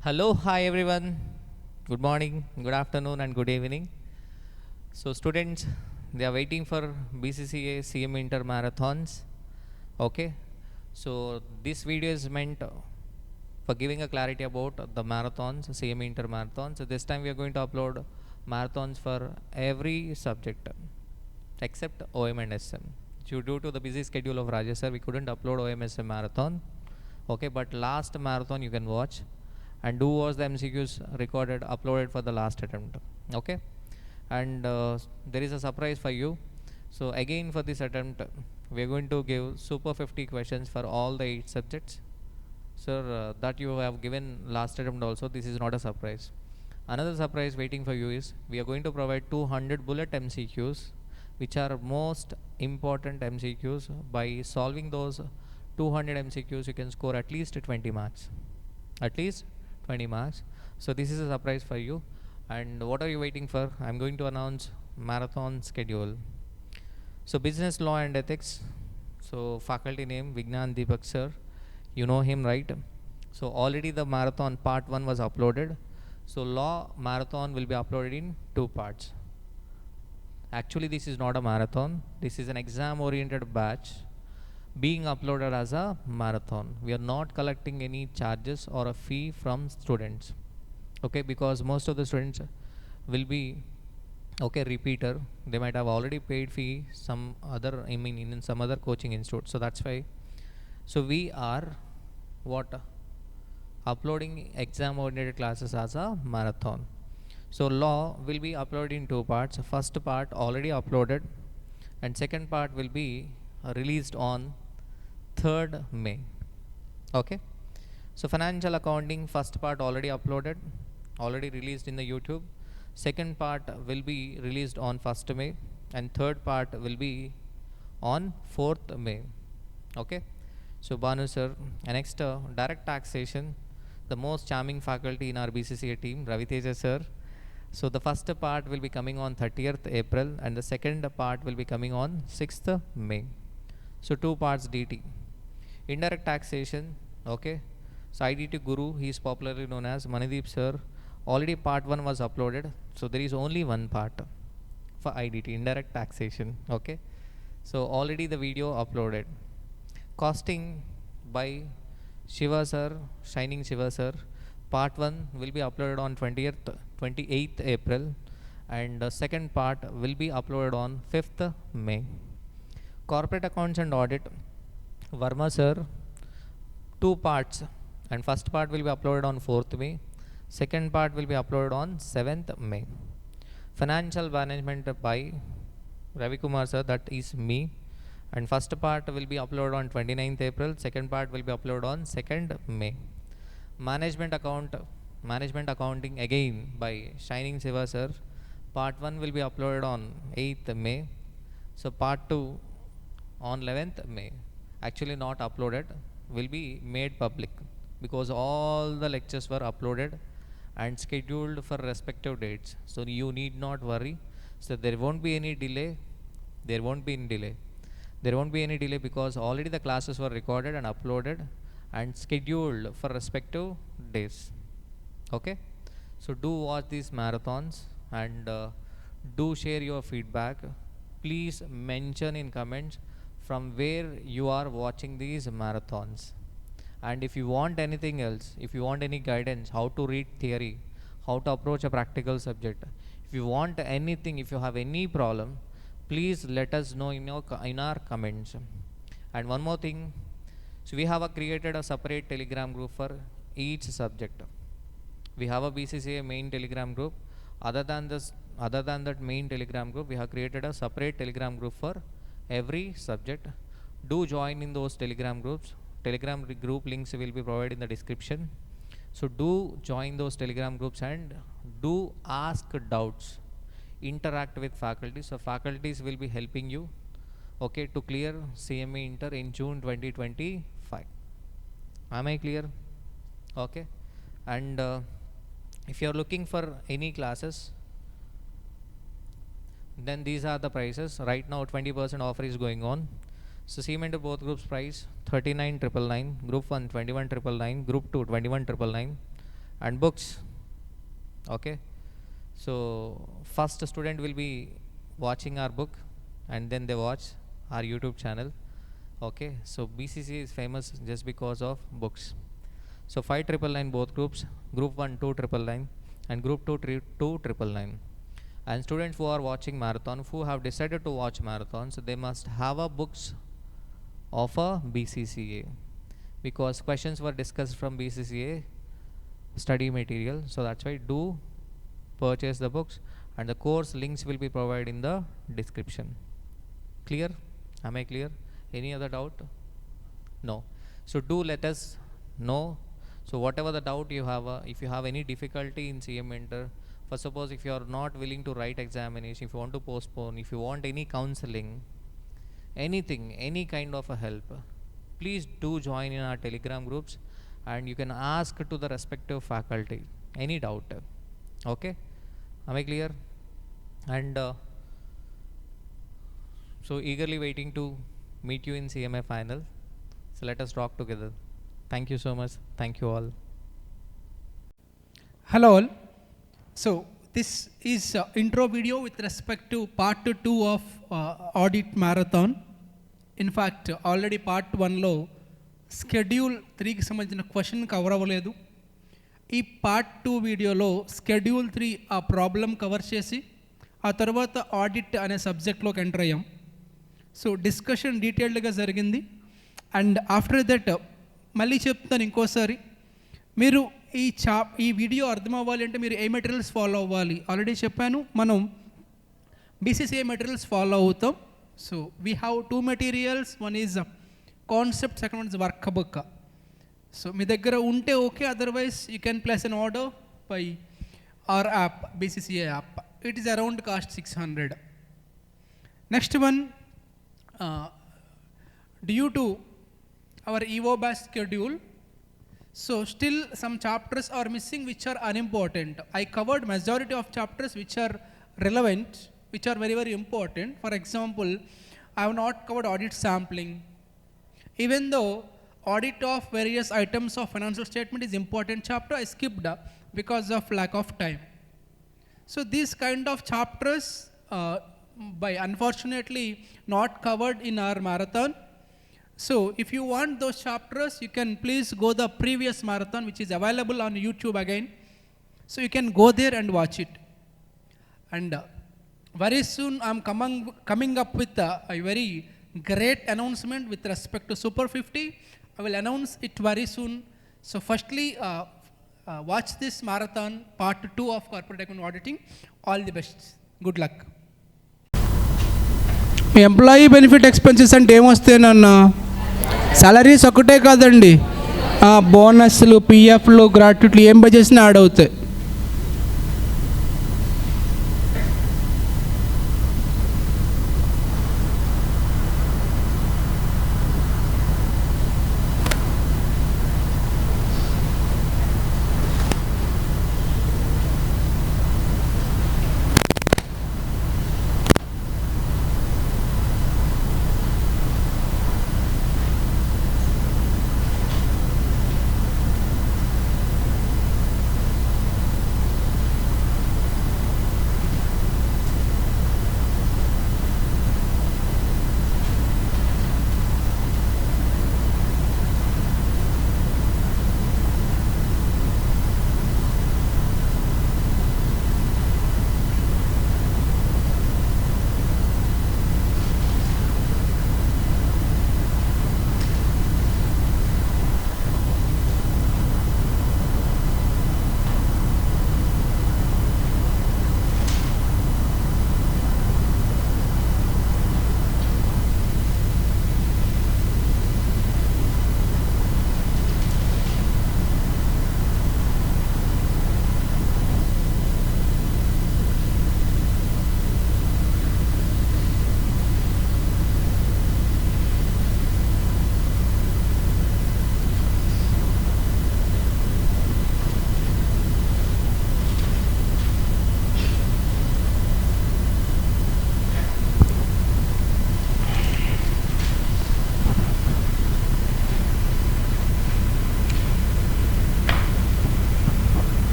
Hello, hi everyone. Good morning, good afternoon, and good evening. So, students, they are waiting for BCCA CM Inter marathons. Okay, so this video is meant for giving a clarity about the marathons, CM Inter marathons. So, this time we are going to upload marathons for every subject except OM and SM. Due to the busy schedule of Rajesh sir, we couldn't upload OMSM marathon. Okay, but last marathon you can watch and do watch the MCQs recorded, uploaded for the last attempt. Okay, and there is a surprise for you. So again for this attempt, we are going to give super 50 questions for all the 8 subjects. Sir, that you have given last attempt also. This is not a surprise. Another surprise waiting for you is we are going to provide 200 bullet MCQs, which are most important MCQs. By solving those 200 MCQs, you can score at least 20 marks. At least 20 marks. So this is a surprise for you. And what are you waiting for? I'm going to announce marathon schedule. So business law and ethics. So faculty name Vignan Deepak sir. You know him, right? So already the marathon part 1 was uploaded. So law marathon will be uploaded in 2 parts. Actually this is not a marathon. This is an exam oriented batch being uploaded as a marathon. We are not collecting any charges or a fee from students. Okay, because most of the students will be repeater. They might have already paid fee some other, I mean in some other coaching institute. So that's why. So we are what uploading exam oriented classes as a marathon. So law will be uploaded in 2 parts. First part already uploaded and second part will be released on 3rd May. Okay, so financial accounting first part already uploaded, already released in the YouTube. Second part will be released on 1st May and third part will be on 4th May. Okay, so Banu sir, and next direct taxation, the most charming faculty in our BCCA team, Raviteja sir. So the first part will be coming on 30th April and the second part will be coming on 6th May. So 2 parts DT. Indirect taxation, okay. So IDT Guru, he is popularly known as Manideep sir. Already part 1 was uploaded. So there is only one part for IDT, indirect taxation, okay. So already the video uploaded. Costing by Shiva sir, Shining Shiva sir. Part 1 will be uploaded on 28th April and the second part will be uploaded on 5th May. Corporate accounts and audit, Varma sir, 2 parts and first part will be uploaded on 4th May, second part will be uploaded on 7th May. Financial management by Ravi Kumar sir, that is me, and first part will be uploaded on 29th April, second part will be uploaded on 2nd May. Management accounting again by Shining Shiva sir. Part 1 will be uploaded on 8th May. So part 2 on 11th May. Actually not uploaded, will be made public because all the lectures were uploaded and scheduled for respective dates. So you need not worry. So there won't be any delay. There won't be any delay. There won't be any delay because already the classes were recorded and uploaded and scheduled for respective days. Okay, so do watch these marathons and do share your feedback. Please mention in comments from where you are watching these marathons, and if you want anything else, if you want any guidance how to read theory, how to approach a practical subject, if you want anything, if you have any problem, please let us know in our comments. And one more thing, so we have created a separate telegram group for each subject. We have a BCCA main telegram group. Other than that main telegram group, we have created a separate telegram group for every subject. Do join in those telegram groups. Telegram group links will be provided in the description. So do join those telegram groups and do ask doubts. Interact with faculty. So faculties will be helping you, okay, to clear CME Inter in June 2025. Am I clear? Okay. And if you are looking for any classes, then these are the prices. Right now 20% offer is going on. So CME both groups price 39,999, group 1 21,999, group 2 21,999, and books. Okay, so first student will be watching our book and then they watch our YouTube channel. Okay, so BCCA is famous just because of books. So 5999 both groups, group 1 2999 and group 2 2999. And students who are watching marathon, who have decided to watch marathons, they must have a books of a BCCA, because questions were discussed from BCCA study material. So that's why do purchase the books, and the course links will be provided in the description. Clear? Am I clear? Any other doubt? No. So do let us know. So whatever the doubt you have, if you have any difficulty in CM Enter, for suppose if you are not willing to write examination, if you want to postpone, if you want any counseling, anything, any kind of a help, please do join in our Telegram groups and you can ask to the respective faculty any doubt. Okay, am I clear? And so eagerly waiting to meet you in CMA final. So let us rock together. Thank you so much. Thank you all. Hello all. So this is intro video with respect to part 2 of audit marathon. In fact, already part 1 లో schedule 3 కి సంబంధించిన question cover అవ్వలేదు. ఈ part 2 వీడియోలో schedule 3 ఆ problem cover చేసి ఆ తర్వాత ఆడిట్ అనే సబ్జెక్ట్లోకి ఎంటర్ అయ్యాం. సో డిస్కషన్ డీటెయిల్డ్గా జరిగింది. అండ్ ఆఫ్టర్ దట్ మళ్ళీ చెప్తాను ఇంకోసారి, మీరు ఈ వీడియో అర్థం అవ్వాలి అంటే మీరు ఏ మెటీరియల్స్ ఫాలో అవ్వాలి. ఆల్రెడీ చెప్పాను, మనం BCCA మెటీరియల్స్ ఫాలో అవుతాం. So we have 2 materials, one is concept, second one is workbook. సో మీ దగ్గర ఉంటే okay, otherwise you can place an order by our app, BCCA app. It is around cost 600. Next one, due to our EVO batch schedule, so still some chapters are missing which are unimportant. I covered majority of chapters which are relevant, which are very very important. For example, I have not covered audit sampling. Even though audit of various items of financial statement is important chapter, I skipped because of lack of time. So these kind of chapters by unfortunately not covered in our marathon. So if you want those chapters, you can please go the previous marathon which is available on YouTube again. So you can go there and watch it. And very soon I'm coming up with a very great announcement with respect to Super 50. I will announce it very soon. So firstly, watch this marathon part 2 of corporate account auditing. All the best. Good luck. Employee benefit expenses అంటే ఏమొస్తాయన్న, salaries ఒకటే కాదండి, బోనస్లు, పిఎఫ్లు, గ్రాట్యుటీలు ఏం pay చేసినా add అవుతాయి.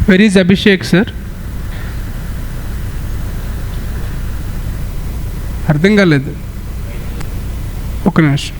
Where is Abhishek, sir? అర్థం కాలేదు. ఒక నిమిషం.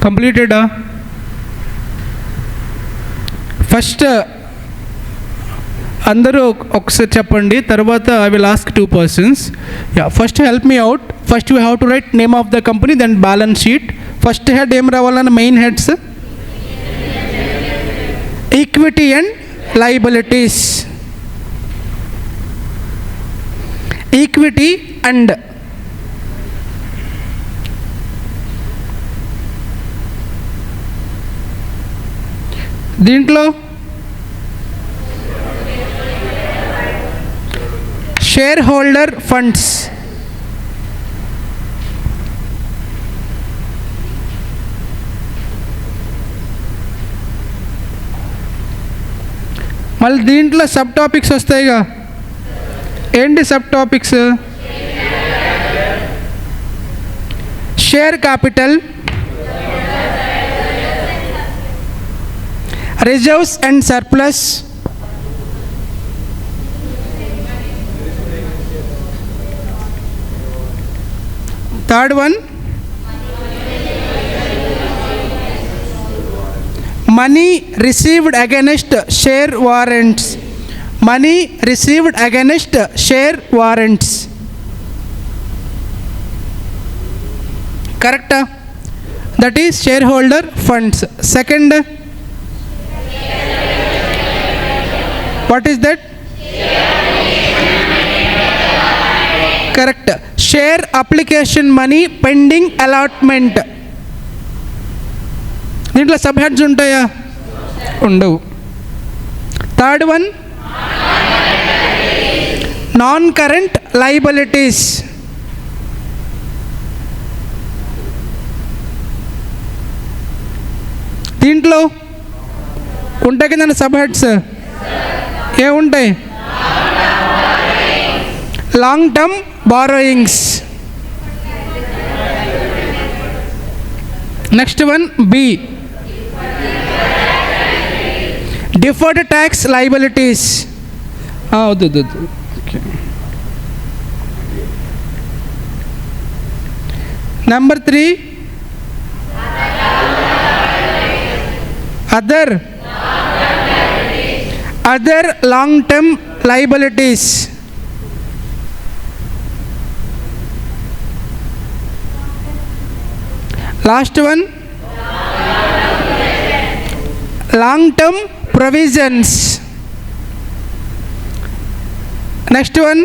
Completed. ఫస్ట్ అందరూ ఒకసారి చెప్పండి, తర్వాత I will ask 2 persons. First help me out. First we have to write name of the company, then balance sheet. First head ఏం రావాలన్న main heads? Equity and liabilities. Equity and దీంట్లో shareholder funds, మళ్ళీ దీంట్లో sub topics వస్తాయిగా. ఏంటి sub topics? Share capital, reserves and surplus, third one money received against share warrants. Money received against share warrants. Correct? That is shareholder funds. Second, what is that? Correct. Share application money pending allotment. దీంట్లో sub heads ఉంటాయా? ఉండవు. Third one non current liabilities. దీంట్లో ఉంటాయి కదండి sub heads. ఏముంటాయి? Long term borrowings. Next one B deferred tax liabilities. వద్దు. Number 3 other long term liabilities. Last one long term provisions. Next one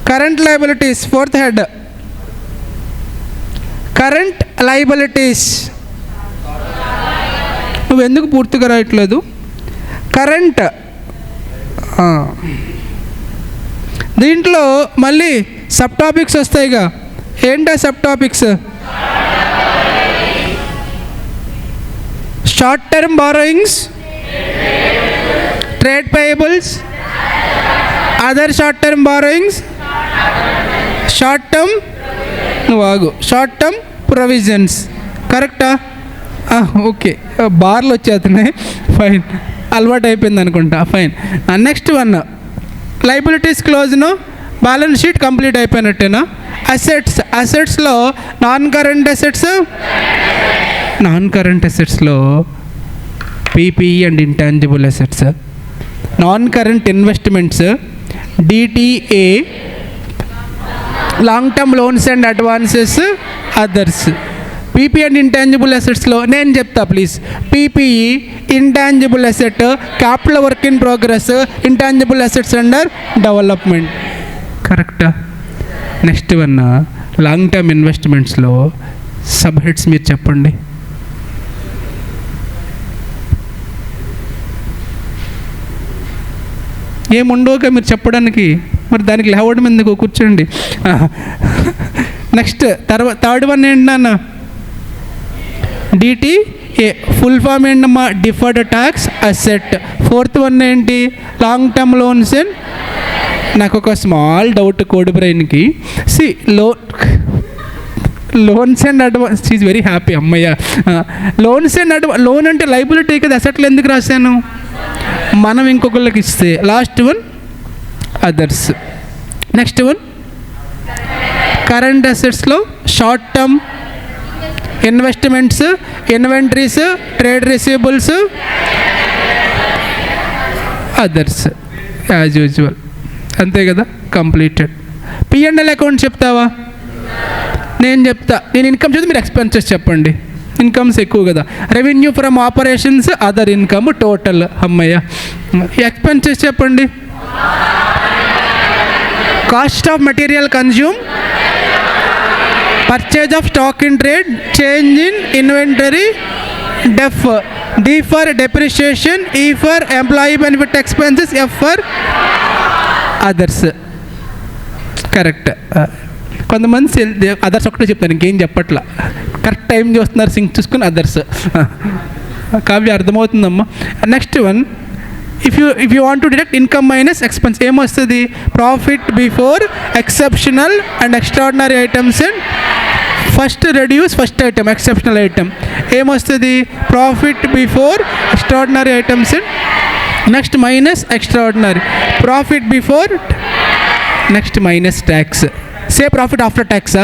current liabilities, fourth head. Current liabilities. నువ్వు ఎందుకు పూర్తిగా రాయట్లేదు? Current. దీంట్లో మళ్ళీ సబ్ టాపిక్స్ వస్తాయిగా. ఏంటా sub topics? Short term borrowings, trade payables, other short term borrowings, short term short term provisions. కరెక్టా? Okay, బార్లు వచ్చేస్తున్నాయి. ఫైన్, అలవాటు అయిపోయింది అనుకుంటా. ఫైన్. నెక్స్ట్ వన్, లైబిలిటీస్ క్లోజ్ను, బ్యాలెన్స్ షీట్ కంప్లీట్ అయిపోయినట్టేనా? అసెట్స్. అసెట్స్లో non current assets, non current అసెట్స్లో PPE and intangible assets, non current investments, DTA, long term loans and advances, others. PP and intangible అసెట్స్లో నేను చెప్తా please. PPE, intangible asset, capital work in progress, intangible assets under development. కరెక్టా? Next one, long term ఇన్వెస్ట్మెంట్స్లో sub heads మీరు చెప్పండి. ఏముండవుగా మీరు చెప్పడానికి, మరి దానికి లేవడం ఎందుకు? కూర్చోండి. నెక్స్ట్ థర్డ్ వన్ ఏంటన్నా? డిటిఏ, ఫుల్ ఫామ్ ఏంటమ్మా? Deferred tax asset. Fourth one ఏంటి? Long term loans and. నాకు ఒక స్మాల్ డౌట్ కోడి బ్రెయిన్కి. Loans and advance is very happy. అమ్మయ్య, లోన్స్ అండ్ లోన్ అంటే లైబిలిటీ కదా, అసెట్లు ఎందుకు రాశాను? మనం ఇంకొకళ్ళకి ఇస్తే. Last one others. Next one current అసెట్స్లో short term investments, inventories, trade receivables, others as usual. అంతే కదా, కంప్లీటెడ్. P&L అకౌంట్ చెప్తావా? నేను చెప్తా. నేను ఇన్కమ్ చేసి మీరు ఎక్స్పెన్సెస్ చెప్పండి. ఇన్కమ్స్ ఎక్కువ కదా. Revenue from operations, other income, total. అమ్మయ్య. ఎక్స్పెన్సెస్ చెప్పండి. Cost of material consume, purchase of stock in trade, change in inventory, deaf. D for depreciation, E for employee benefit expenses, F for others. Correct. కొంతమంది others ఒకటే చెప్తాను, ఇంకేం చెప్పట్లా. Correct time చూస్తున్నారు, sync చూసుకుని others. Kavya అర్థమవుతుందమ్మా. Next one, if you want to deduct income minus expense, ఏమొస్తుంది? Profit before exceptional and extraordinary items and first reduce first item, exceptional item. ఏమొస్తుంది? Profit before extraordinary items and next minus extraordinary. Profit before next minus tax. Say profit after tax.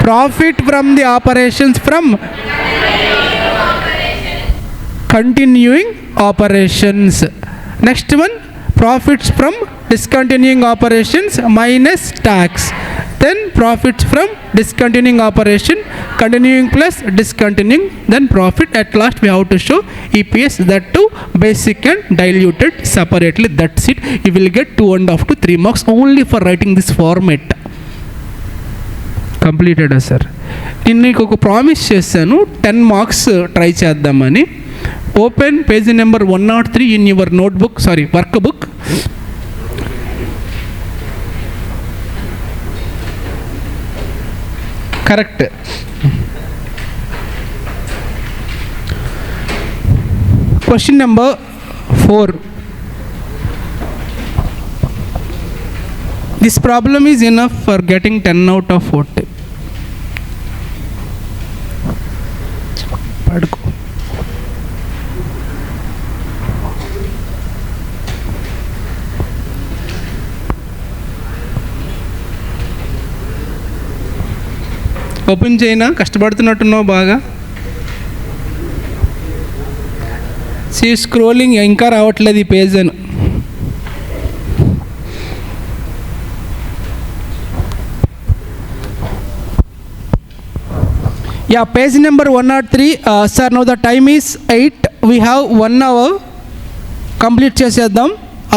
Profit from the operations from continuing operations. Next one, profits from discontinuing operations minus tax. Then profits from discontinuing operation, continuing plus discontinuing, then profit. At last we have to show EPS, that too basic and diluted separately. That's it. You will get 2.5 to 3 marks only for writing this format. Completed sir. నేను నీకు ఒక promise చేశాను, 10 marks try చేద్దామని. Open page number 103 in your notebook, sorry work book. Correct. Question number 4. This problem is enough for getting 10 out of 40. పడుకో. Open చేయనా? కష్టపడుతున్నట్టున్నావు బాగా. See scrolling, ఇంకా రావట్లేదు ఈ పేజ్ అని. Yeah, page number 103. Sir, now the time is 8. We have 1 hour. Complete చేసేద్దాం.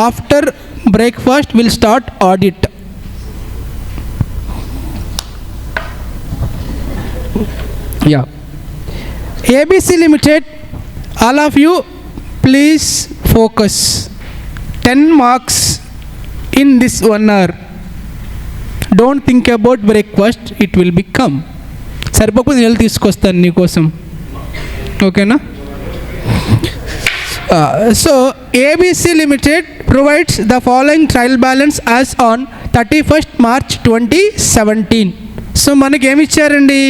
After breakfast, we'll start audit. Yeah. ABC Limited, all of you please focus. 10 marks in this 1 hour. Don't think about breakfast, it will become. సరిపోతే నేను తీసుకొస్తాను నీకోసం, ఓకేనా? So ABC Limited provides the following trial balance as on 31st March 2017. So మనకి ఏమి ఇచ్చారండి?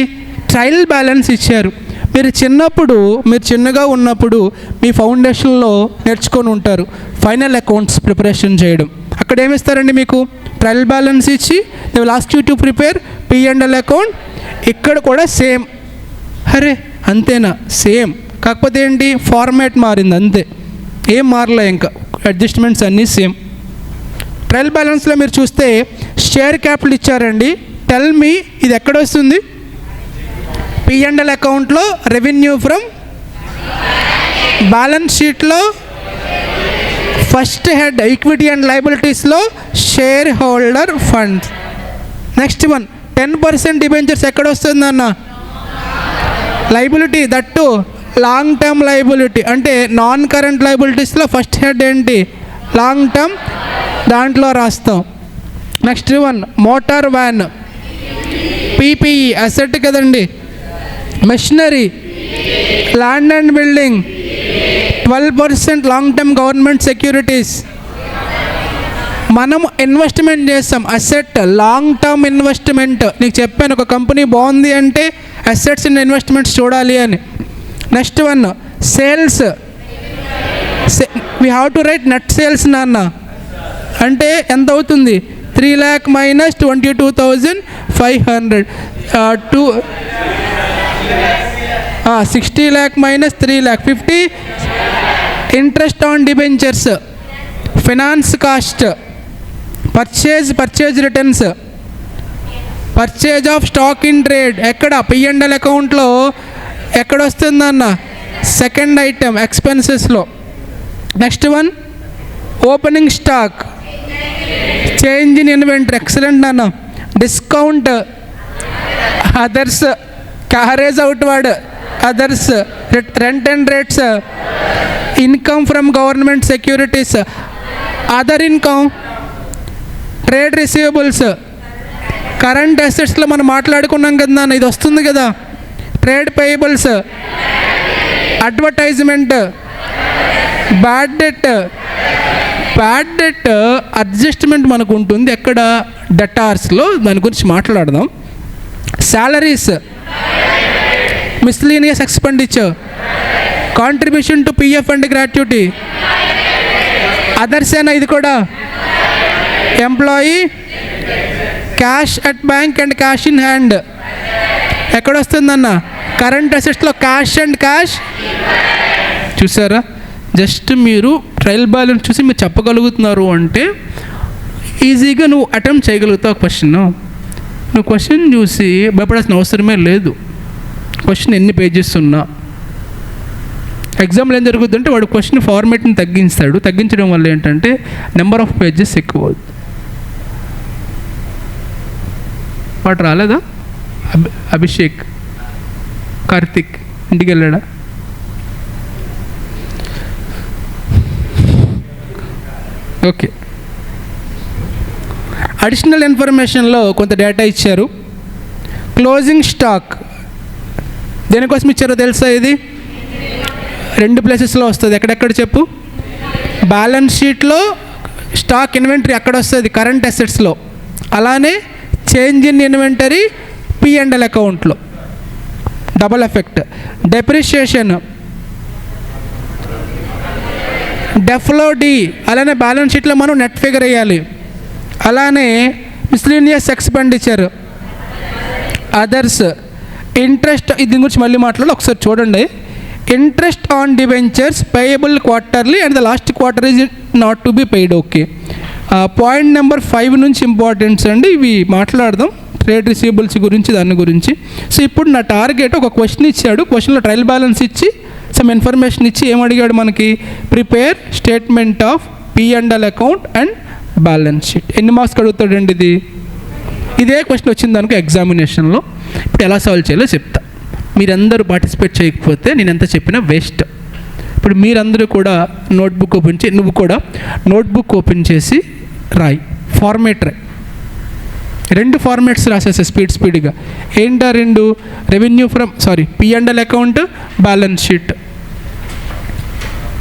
Trial balance ఇచ్చారు. మీరు చిన్నగా ఉన్నప్పుడు మీ ఫౌండేషన్లో నేర్చుకొని ఉంటారు ఫైనల్ అకౌంట్స్ ప్రిపరేషన్ చేయడం. అక్కడ ఏమిస్తారండి మీకు? ట్రయల్ బ్యాలెన్స్ ఇచ్చి they will ask you to prepare P&L account. ఇక్కడ కూడా సేమ్. అరే అంతేనా? సేమ్. కాకపోతే ఏంటి, ఫార్మాట్ మారింది అంతే, ఏం మారలే, ఇంకా అడ్జస్ట్మెంట్స్ అన్నీ సేమ్. ట్రయల్ బ్యాలెన్స్లో మీరు చూస్తే షేర్ క్యాపిటల్ ఇచ్చారండి. టెల్ మీ, ఇది ఎక్కడ వస్తుంది? P&L అకౌంట్లో రెవెన్యూ ఫ్రమ్, బ్యాలెన్స్ షీట్లో ఫస్ట్ హెడ్ ఈక్విటీ అండ్ లయబిలిటీస్లో share holder fund. Next one 10% debentures ఎక్కడ వస్తుందన్న? Liability, that long term liability, అంటే నాన్ కరెంట్ లయబిలిటీస్లో ఫస్ట్ హెడ్ ఏంటి? లాంగ్ టర్మ్, దాంట్లో రాస్తాం. Next one motor van, PPE asset కదండి. Machinery, land and building, 12% long term government securities. మనం investment చేస్తాం, అసెట్ లాంగ్ టర్మ్ ఇన్వెస్ట్మెంట్. నీకు చెప్పాను ఒక కంపెనీ బాగుంది అంటే అసెట్స్ అండ్ ఇన్వెస్ట్మెంట్స్ చూడాలి అని. Next one sales, we have to right net sales నాన్న. అంటే ఎంత అవుతుంది? 3 lakh minus 22,500, 60 lakh minus 3 lakh, 50. Interest on debentures, finance cost, purchase returns, purchase of stock in trade ఎక్కడ? P&L అకౌంట్లో ఎక్కడ వస్తుందన్న? సెకండ్ ఐటమ్ ఎక్స్పెన్సెస్లో. Next one opening stock, change in inventory, excellent అన్న. Discount, others, carriage outward, others, rent and rates, income from government securities, other income, trade receivables, current అసెట్స్లో మనం మాట్లాడుకున్నాం కదా నాన్న, ఇది వస్తుంది కదా. Trade payables, advertisement, bad debt adjustment మనకు ఉంటుంది ఎక్కడ? డెటార్స్లో, దాని గురించి మాట్లాడదాం. Salaries, miscellaneous expenditure, contribution to PF and gratuity, others ఏనా ఇది కూడా? Employee, cash at bank and cash in hand ఎక్కడ వస్తుందన్న? కరెంట్ అసెట్స్లో క్యాష్ అండ్ క్యాష్. చూసారా, జస్ట్ మీరు ట్రయల్ బ్యాలెన్స్ చూసి మీరు చెప్పగలుగుతున్నారు అంటే ఈజీగా నువ్వు అటెంప్ట్ చేయగలుగుతావు క్వశ్చన్. నువ్వు క్వశ్చన్ చూసి భయపడాల్సిన అవసరమే లేదు. క్వశ్చన్ ఎన్ని పేజెస్ ఉన్నా, ఎగ్జామ్లో ఏం జరుగుతుందంటే వాడు క్వశ్చన్ ఫార్మేట్ని తగ్గిస్తాడు. తగ్గించడం వల్ల ఏంటంటే నెంబర్ ఆఫ్ పేజెస్ ఎక్కువ అవుతుంది. వాడు రాలేదా? అభిషేక్, కార్తిక్ ఇంటికి వెళ్ళాడా? ఓకే. అడిషనల్ ఇన్ఫర్మేషన్లో కొంత డేటా ఇచ్చారు. క్లోజింగ్ స్టాక్ దేనికోసం ఇచ్చారో తెలుసా? ఇది 2 ప్లేసెస్లో వస్తుంది. ఎక్కడెక్కడ చెప్పు? బ్యాలెన్స్ షీట్లో స్టాక్ ఇన్వెంటరీ అక్కడ వస్తుంది, కరెంట్ అసెట్స్లో. అలానే చేంజ్ ఇన్ ఇన్వెంటరీ P&L అకౌంట్లో, డబల్ ఎఫెక్ట్. డెప్రిషియేషన్, డెఫ్లో డి, అలానే బ్యాలెన్స్ షీట్లో మనం నెట్ ఫిగర్ వేయాలి. అలానే మిస్లీనియస్ ఎక్స్పెండిచర్, అదర్స్, ఇంట్రెస్ట్. దీని గురించి మళ్ళీ మాట్లాడాలి, ఒకసారి చూడండి. Interest on debentures payable quarterly and the last quarter is not to be paid. Okay. Point number 5 నుంచి ఇంపార్టెంట్స్ అండి, ఇవి మాట్లాడదాం. ట్రేడ్ రిసీవబుల్స్ గురించి, దాని గురించి. సో ఇప్పుడు నా టార్గెట్, ఒక క్వశ్చన్ ఇచ్చాడు, క్వశ్చన్లో ట్రయల్ బ్యాలెన్స్ ఇచ్చి సమ్ ఇన్ఫర్మేషన్ ఇచ్చి ఏమడిగాడు మనకి? Prepare statement of P&L account and balance sheet. ఎన్ని మార్క్స్ అడుగుతాడండి ఇది? ఇదే క్వశ్చన్ వచ్చింది దానికి ఎగ్జామినేషన్లో. ఇప్పుడు ఎలా సాల్వ్ చేయాలో చెప్తా. మీరందరూ పార్టిసిపేట్ చేయకపోతే నేను ఎంత చెప్పినా వేస్ట్. ఇప్పుడు మీరందరూ కూడా నోట్బుక్ ఓపెన్ చేసి, నువ్వు కూడా నోట్బుక్ ఓపెన్ చేసి రాయి, ఫార్మేట్ రాయి. 2 ఫార్మాట్స్ రాసేసా స్పీడ్గా. ఏంటా 2? Revenue P&L account, balance sheet.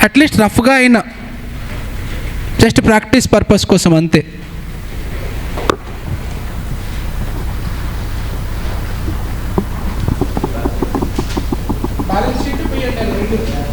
At least రఫ్గా అయినా, జస్ట్ ప్రాక్టీస్ పర్పస్ కోసం అంతే. Balance sheet, P&L 2.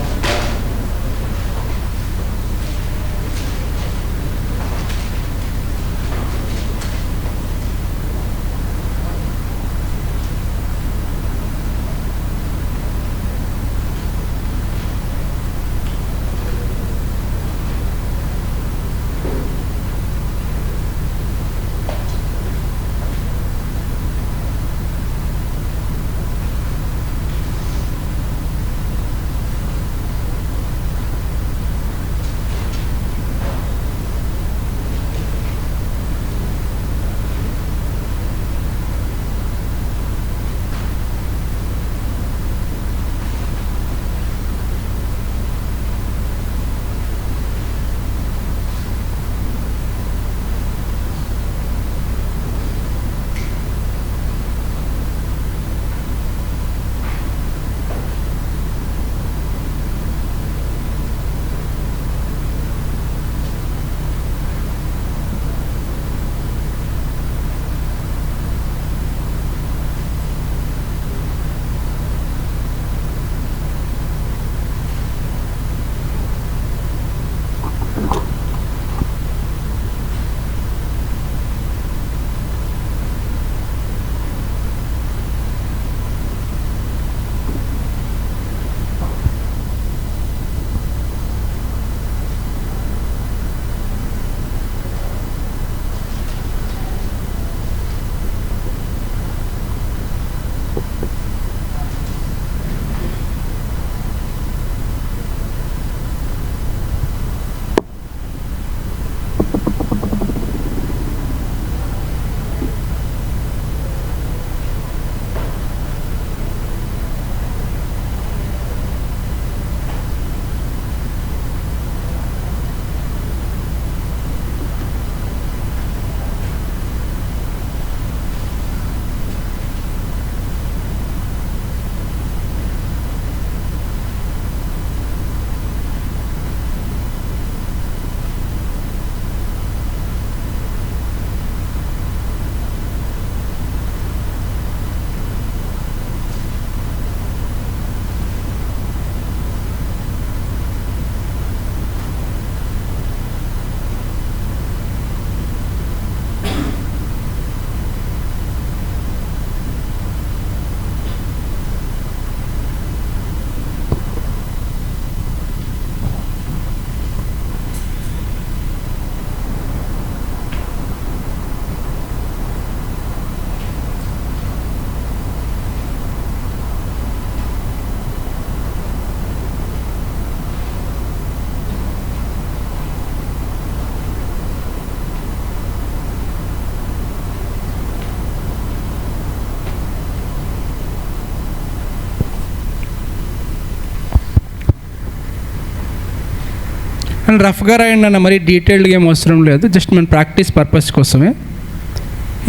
అండ్ రఫ్గా రాయండి అన్న, మరి డీటెయిల్డ్గా ఏం అవసరం లేదు, జస్ట్ మన ప్రాక్టీస్ పర్పస్ కోసమే.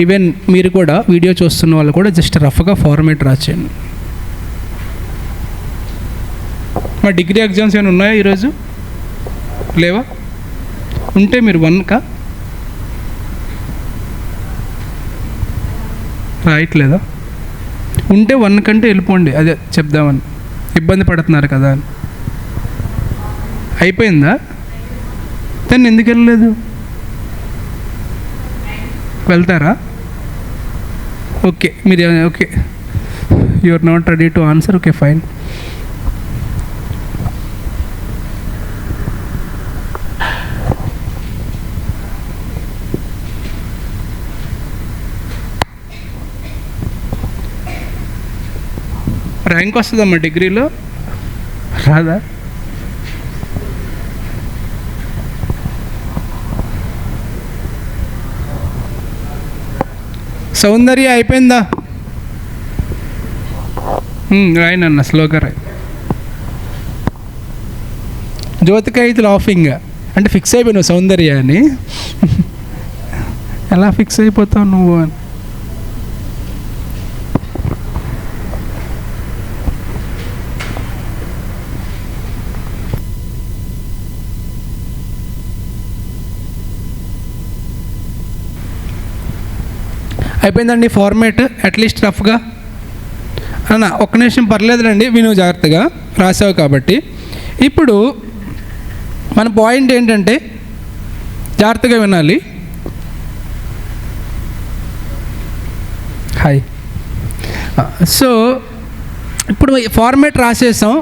ఈవెన్ మీరు కూడా వీడియో చూస్తున్న వాళ్ళు కూడా జస్ట్ రఫ్గా ఫార్మేట్ రాసేయండి. మా డిగ్రీ ఎగ్జామ్స్ ఏమైనా ఉన్నాయా ఈరోజు? లేవా? ఉంటే మీరు 1కా రాయట్లేదా? ఉంటే 1 కంటే వెళ్ళిపోండి, అదే చెప్దామని. ఇబ్బంది పడుతున్నారు కదా అని. అయిపోయిందా? తను ఎందుకు వెళ్ళలేదు? వెళ్తారా? ఓకే, మీరు okay, you are not ready to answer. Okay, fine. Rank వస్తుందమ్మా డిగ్రీలో? రాదా? సౌందర్య అయిపోయిందా? రాయను అన్న, స్లోగా రాయి. జ్యోతిక ఇది లాఫింగ్ అంటే ఫిక్స్ అయిపోయినావు సౌందర్య అని. ఎలా ఫిక్స్ అయిపోతావు నువ్వు అని. అయిపోయిందండి ఫార్మేట్, అట్లీస్ట్ రఫ్గా. అన్న ఒక్క నిమిషం పర్లేదులండి, విను జాగ్రత్తగా, రాసావు కాబట్టి. ఇప్పుడు మన పాయింట్ ఏంటంటే జాగ్రత్తగా వినాలి. హాయ్. సో ఇప్పుడు ఫార్మేట్ రాసేసాం.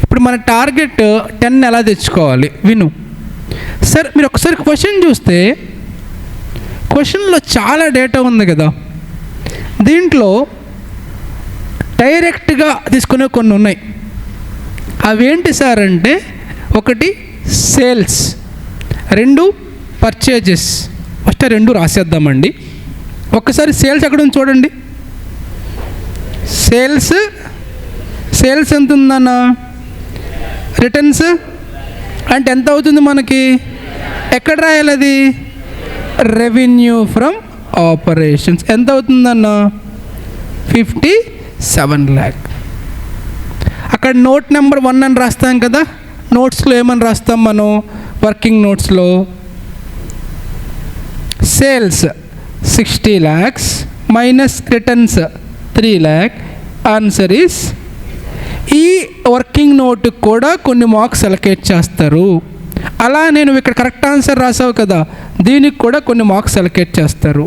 ఇప్పుడు మన టార్గెట్ 10 ఎలా తెచ్చుకోవాలి విను. సార్ మీరు ఒకసారి క్వశ్చన్ చూస్తే క్వశ్చన్లో చాలా డేటా ఉంది కదా, దీంట్లో డైరెక్ట్గా తీసుకునే కొన్ని ఉన్నాయి. అవేంటి సార్ అంటే, ఒకటి సేల్స్, 2 పర్చేజెస్. ఫస్ట్ 2 రాసేద్దామండి. ఒక్కసారి సేల్స్ ఎక్కడ ఉంది చూడండి. సేల్స్ ఎంత ఉందన్న, రిటర్న్స్ అంటే ఎంత అవుతుంది మనకి, ఎక్కడ రాయాలి అది, రెవెన్యూ ఫ్రమ్ ఆపరేషన్స్ ఎంత అవుతుందన్న, 57 lakh. అక్కడ నోట్ నెంబర్ 1 అని రాస్తాం కదా, నోట్స్లో ఏమని రాస్తాం మనం, వర్కింగ్ నోట్స్లో sales 60 lakhs minus returns 3 lakh, answer is. ఈ వర్కింగ్ నోటుకు కూడా కొన్ని మార్క్స్ అలొకేట్ చేస్తారు. అలా నేను ఇక్కడ కరెక్ట్ ఆన్సర్ రాసావు కదా, దీనికి కూడా కొన్ని మార్క్స్ అలొకేట్ చేస్తారు.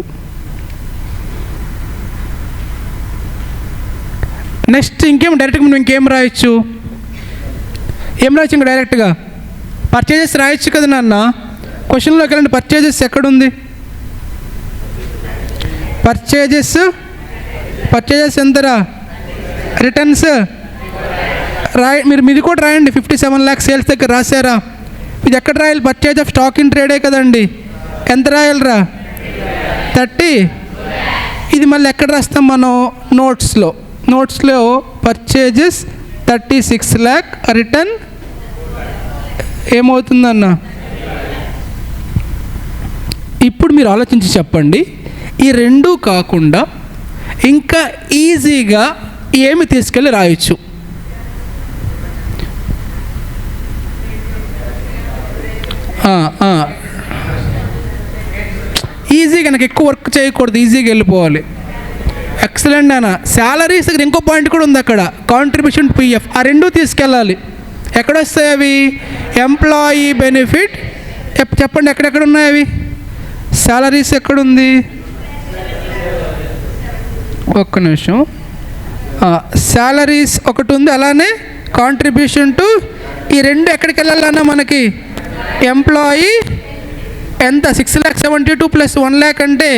నెక్స్ట్ ఇంకేం డైరెక్ట్గా మనం ఇంకేం రాయొచ్చు, ఏం రాయొచ్చు ఇంకా డైరెక్ట్గా, పర్చేజెస్ రాయొచ్చు కదా నాన్న. క్వశ్చన్లోకి వెళ్ళండి, పర్చేజెస్ ఎక్కడుంది, పర్చేజెస్ ఎంతరా, రిటర్న్స్ మీరు మీది కూడా రాయండి. 57 lakhs సేల్స్ దగ్గర రాశారా, ఇది ఎక్కడ రాయాలి, పర్చేజ్ ఆఫ్ స్టాక్ ఇన్ ట్రేడే కదండి, ఎంత రాయాలిరా, 30. ఇది మళ్ళీ ఎక్కడ రాస్తాం మనం, నోట్స్లో పర్చేజెస్ 36 lakh, రిటర్న్ ఏమవుతుందన్న. ఇప్పుడు మీరు ఆలోచించి చెప్పండి, ఈ 2 కాకుండా ఇంకా ఈజీగా ఏమి తీసుకెళ్ళి రాయొచ్చు. ఈజీగా నాకు ఎక్కువ వర్క్ చేయకూడదు, ఈజీగా వెళ్ళిపోవాలి. ఎక్సలెంట్ అన్న. శాలరీస్ దగ్గర ఇంకో పాయింట్ కూడా ఉంది, అక్కడ కాంట్రిబ్యూషన్ పిఎఫ్, ఆ 2 తీసుకెళ్ళాలి. ఎక్కడొస్తాయి అవి, ఎంప్లాయీ బెనిఫిట్, చెప్పండి ఎక్కడెక్కడ ఉన్నాయి అవి, శాలరీస్ ఎక్కడుంది, ఒక్క నిమిషం, శాలరీస్ ఒకటి ఉంది, అలానే కాంట్రిబ్యూషన్ టు, ఈ 2 ఎక్కడికి వెళ్ళాలన్నా మనకి, ఎంప్లాయీ ఎంత 6,72 ప్లస్ 1 lakh అంటే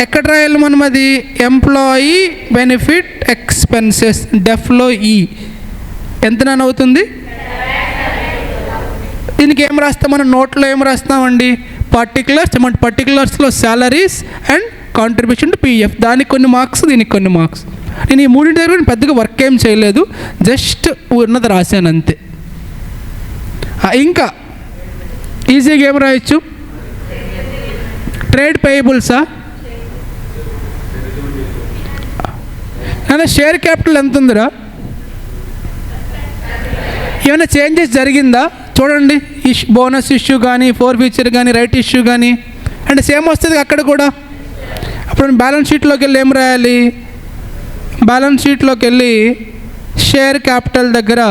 ఎక్కడ రాయాలి మనం, అది ఎంప్లాయీ బెనిఫిట్ ఎక్స్పెన్సెస్, డెఫ్లో ఈ ఎంత నన్ను అవుతుంది. దీనికి ఏం రాస్తాం మనం, నోట్లో ఏం రాస్తామండి, పర్టికులర్స్లో salaries and contribution to PF, దానికి కొన్ని మార్క్స్, దీనికి కొన్ని మార్క్స్. నేను ఈ 3 దగ్గర పెద్దగా వర్క్ ఏం చేయలేదు, జస్ట్ ఉన్నది రాశాను అంతే. ఇంకా ఈజీగా ఏం రాయొచ్చు, ట్రేడ్ పేయబుల్సా, అదే షేర్ క్యాపిటల్ ఎంత ఉందిరా, ఏమైనా చేంజెస్ జరిగిందా చూడండి, బోనస్ ఇష్యూ కానీ, ఫోర్ ఫ్యూచర్ కానీ, రైట్ ఇష్యూ కానీ, అంటే సేమ్ వస్తుంది అక్కడ కూడా. అప్పుడు బ్యాలెన్స్ షీట్లోకి వెళ్ళి ఏం రాయాలి, బ్యాలెన్స్ షీట్లోకి వెళ్ళి షేర్ క్యాపిటల్ దగ్గర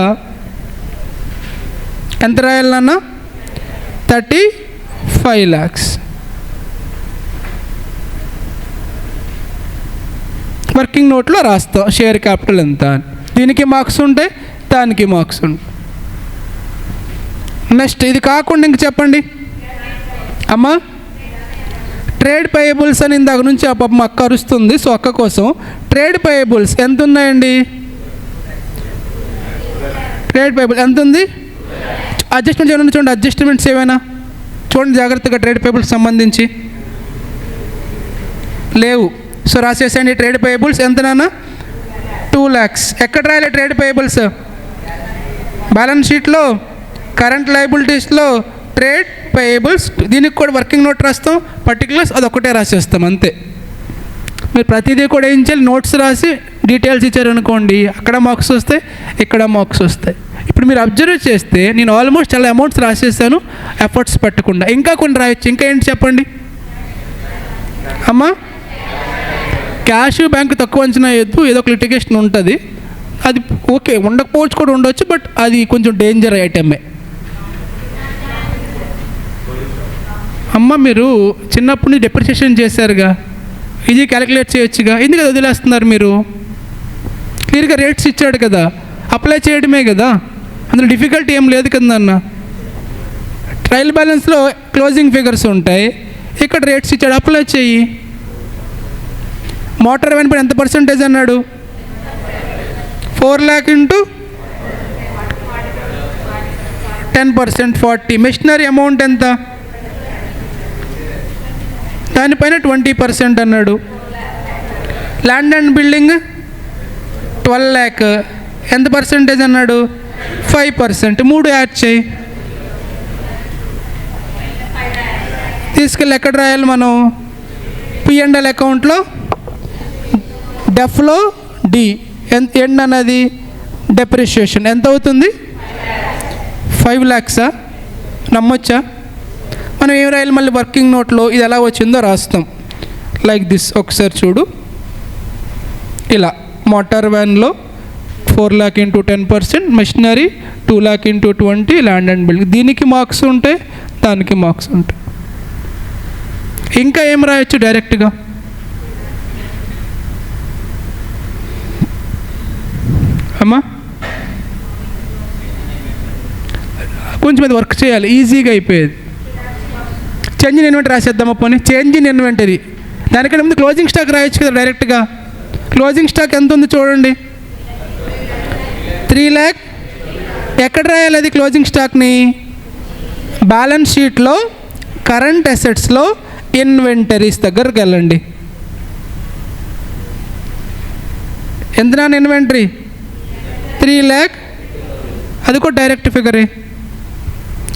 ఎంత రాయాలన్నా, 35 lakhs. వర్కింగ్ నోట్లో రాస్తాం షేర్ క్యాపిటల్ ఎంత అని, దీనికి మార్క్స్ ఉంటాయి, దానికి మార్క్స్ ఉంటాయి. నెక్స్ట్ ఇది కాకుండా ఇంక చెప్పండి అమ్మా, ట్రేడ్ పేయబుల్స్ అని ఇందాక నుంచి ఆ పాపం అక్క అరుస్తుంది, సో అక్క కోసం ట్రేడ్ పేయబుల్స్ ఎంత ఉన్నాయండి, ట్రేడ్ పేయబుల్ ఎంత ఉంది, అడ్జస్ట్మెంట్స్ ఏమైనా చూడండి, అడ్జస్ట్మెంట్స్ ఏమైనా చూడండి జాగ్రత్తగా, ట్రేడ్ పేయబుల్స్ సంబంధించి లేవు. సో రాసేసండి ట్రేడ్ పేయబుల్స్ ఎంత నాన్న 2 lakhs. ఎక్కడ రాయాలి ట్రేడ్ పేయబుల్స్? బ్యాలెన్స్ షీట్లో, కరెంట్ లయబిలిటీస్లో ట్రేడ్ పేయబుల్స్. దీనికి కూడా వర్కింగ్ నోట్ రాస్తాం, పర్టికులర్స్ అదొకటే రాసేస్తాం అంతే. మీరు ప్రతిదీ కూడా ఏం చేయాలి, నోట్స్ రాసి డీటెయిల్స్ ఇచ్చారనుకోండి, అక్కడ మార్క్స్ వస్తాయి, ఇక్కడ మార్క్స్ వస్తాయి. ఇప్పుడు మీరు అబ్జర్వ్ చేస్తే నేను ఆల్మోస్ట్ చాలా అమౌంట్స్ రాసేసాను ఎఫర్ట్స్ పెట్టకుండా. ఇంకా కొన్ని రాయొచ్చు. ఇంకా ఏంటి చెప్పండి అమ్మా? క్యాష్ బ్యాంక్ తక్కువ అంచనా వేయద్దు, ఏదో ఒక లిటిగేషన్ ఉంటుంది, అది ఓకే, ఉండకపోవచ్చు కూడా ఉండొచ్చు, బట్ అది కొంచెం డేంజర్ ఐటమే. అమ్మ మీరు చిన్నప్పటి నుంచి డెప్రిసియేషన్ చేశారుగా, ఇది క్యాలిక్యులేట్ చేయొచ్చుగా, ఎందుకు అది వదిలేస్తున్నారు మీరు? క్లియర్గా రేట్స్ ఇచ్చాడు కదా, అప్లై చేయడమే కదా, అందులో డిఫికల్టీ ఏం లేదు కదా అన్న. ట్రయల్ బ్యాలెన్స్లో క్లోజింగ్ ఫిగర్స్ ఉంటాయి, ఇక్కడ రేట్స్ ఇచ్చాడు, అప్లై చెయ్యి. మోటార్ వ్యాన్ పైన ఎంత పర్సెంటేజ్ అన్నాడు? 4 lakh ఇంటూ 10%, 40. మెషినరీ అమౌంట్ ఎంత? దానిపైన 20% అన్నాడు. ల్యాండ్ అండ్ బిల్డింగ్ 12 lakh, ఎంత పర్సెంటేజ్ అన్నాడు? 5%. 3 యాడ్ చేయి. తీసుకెళ్ళి ఎక్కడ రాయాలి మనం? P&L అకౌంట్లో డెఫ్లో డి ఎండ్ అన్నది డెప్రిషియేషన్ ఎంత అవుతుంది? 5 lakhs. నమ్మొచ్చా? మనం ఏం రాయాలి మళ్ళీ వర్కింగ్ నోట్లో? ఇది ఎలా వచ్చిందో రాస్తాం లైక్ దిస్. ఒకసారి చూడు, ఇలా మోటార్ వ్యాన్లో 4 lakh into 10%, machinery 2 lakh into 20, land and building. దీనికి మార్క్స్ ఉంటాయి, దానికి మార్క్స్ ఉంటాయి. ఇంకా ఏం రాయొచ్చు డైరెక్ట్గా? అమ్మా కొంచెం అది వర్క్ చేయాలి, ఈజీగా అయిపోయేది. చేంజ్ ఇన్ ఇన్వెంటరీ రాసేద్దామా పోనీ? చేంజ్ ఇన్ ఇన్వెంటరీ దానికంటే ముందు క్లోజింగ్ స్టాక్ రాయొచ్చు కదా డైరెక్ట్గా. క్లోజింగ్ స్టాక్ ఎంత ఉంది చూడండి, 3 lakh. ఎక్కడ రాయాలి అది క్లోజింగ్ స్టాక్ని? బ్యాలెన్స్ షీట్లో కరెంట్ అసెట్స్లో ఇన్వెంటరీస్ దగ్గరకు వెళ్ళండి. ఎంత నాన్న ఇన్వెంటరీ? 3 lakh. అది కూడా డైరెక్ట్ ఫిగరే.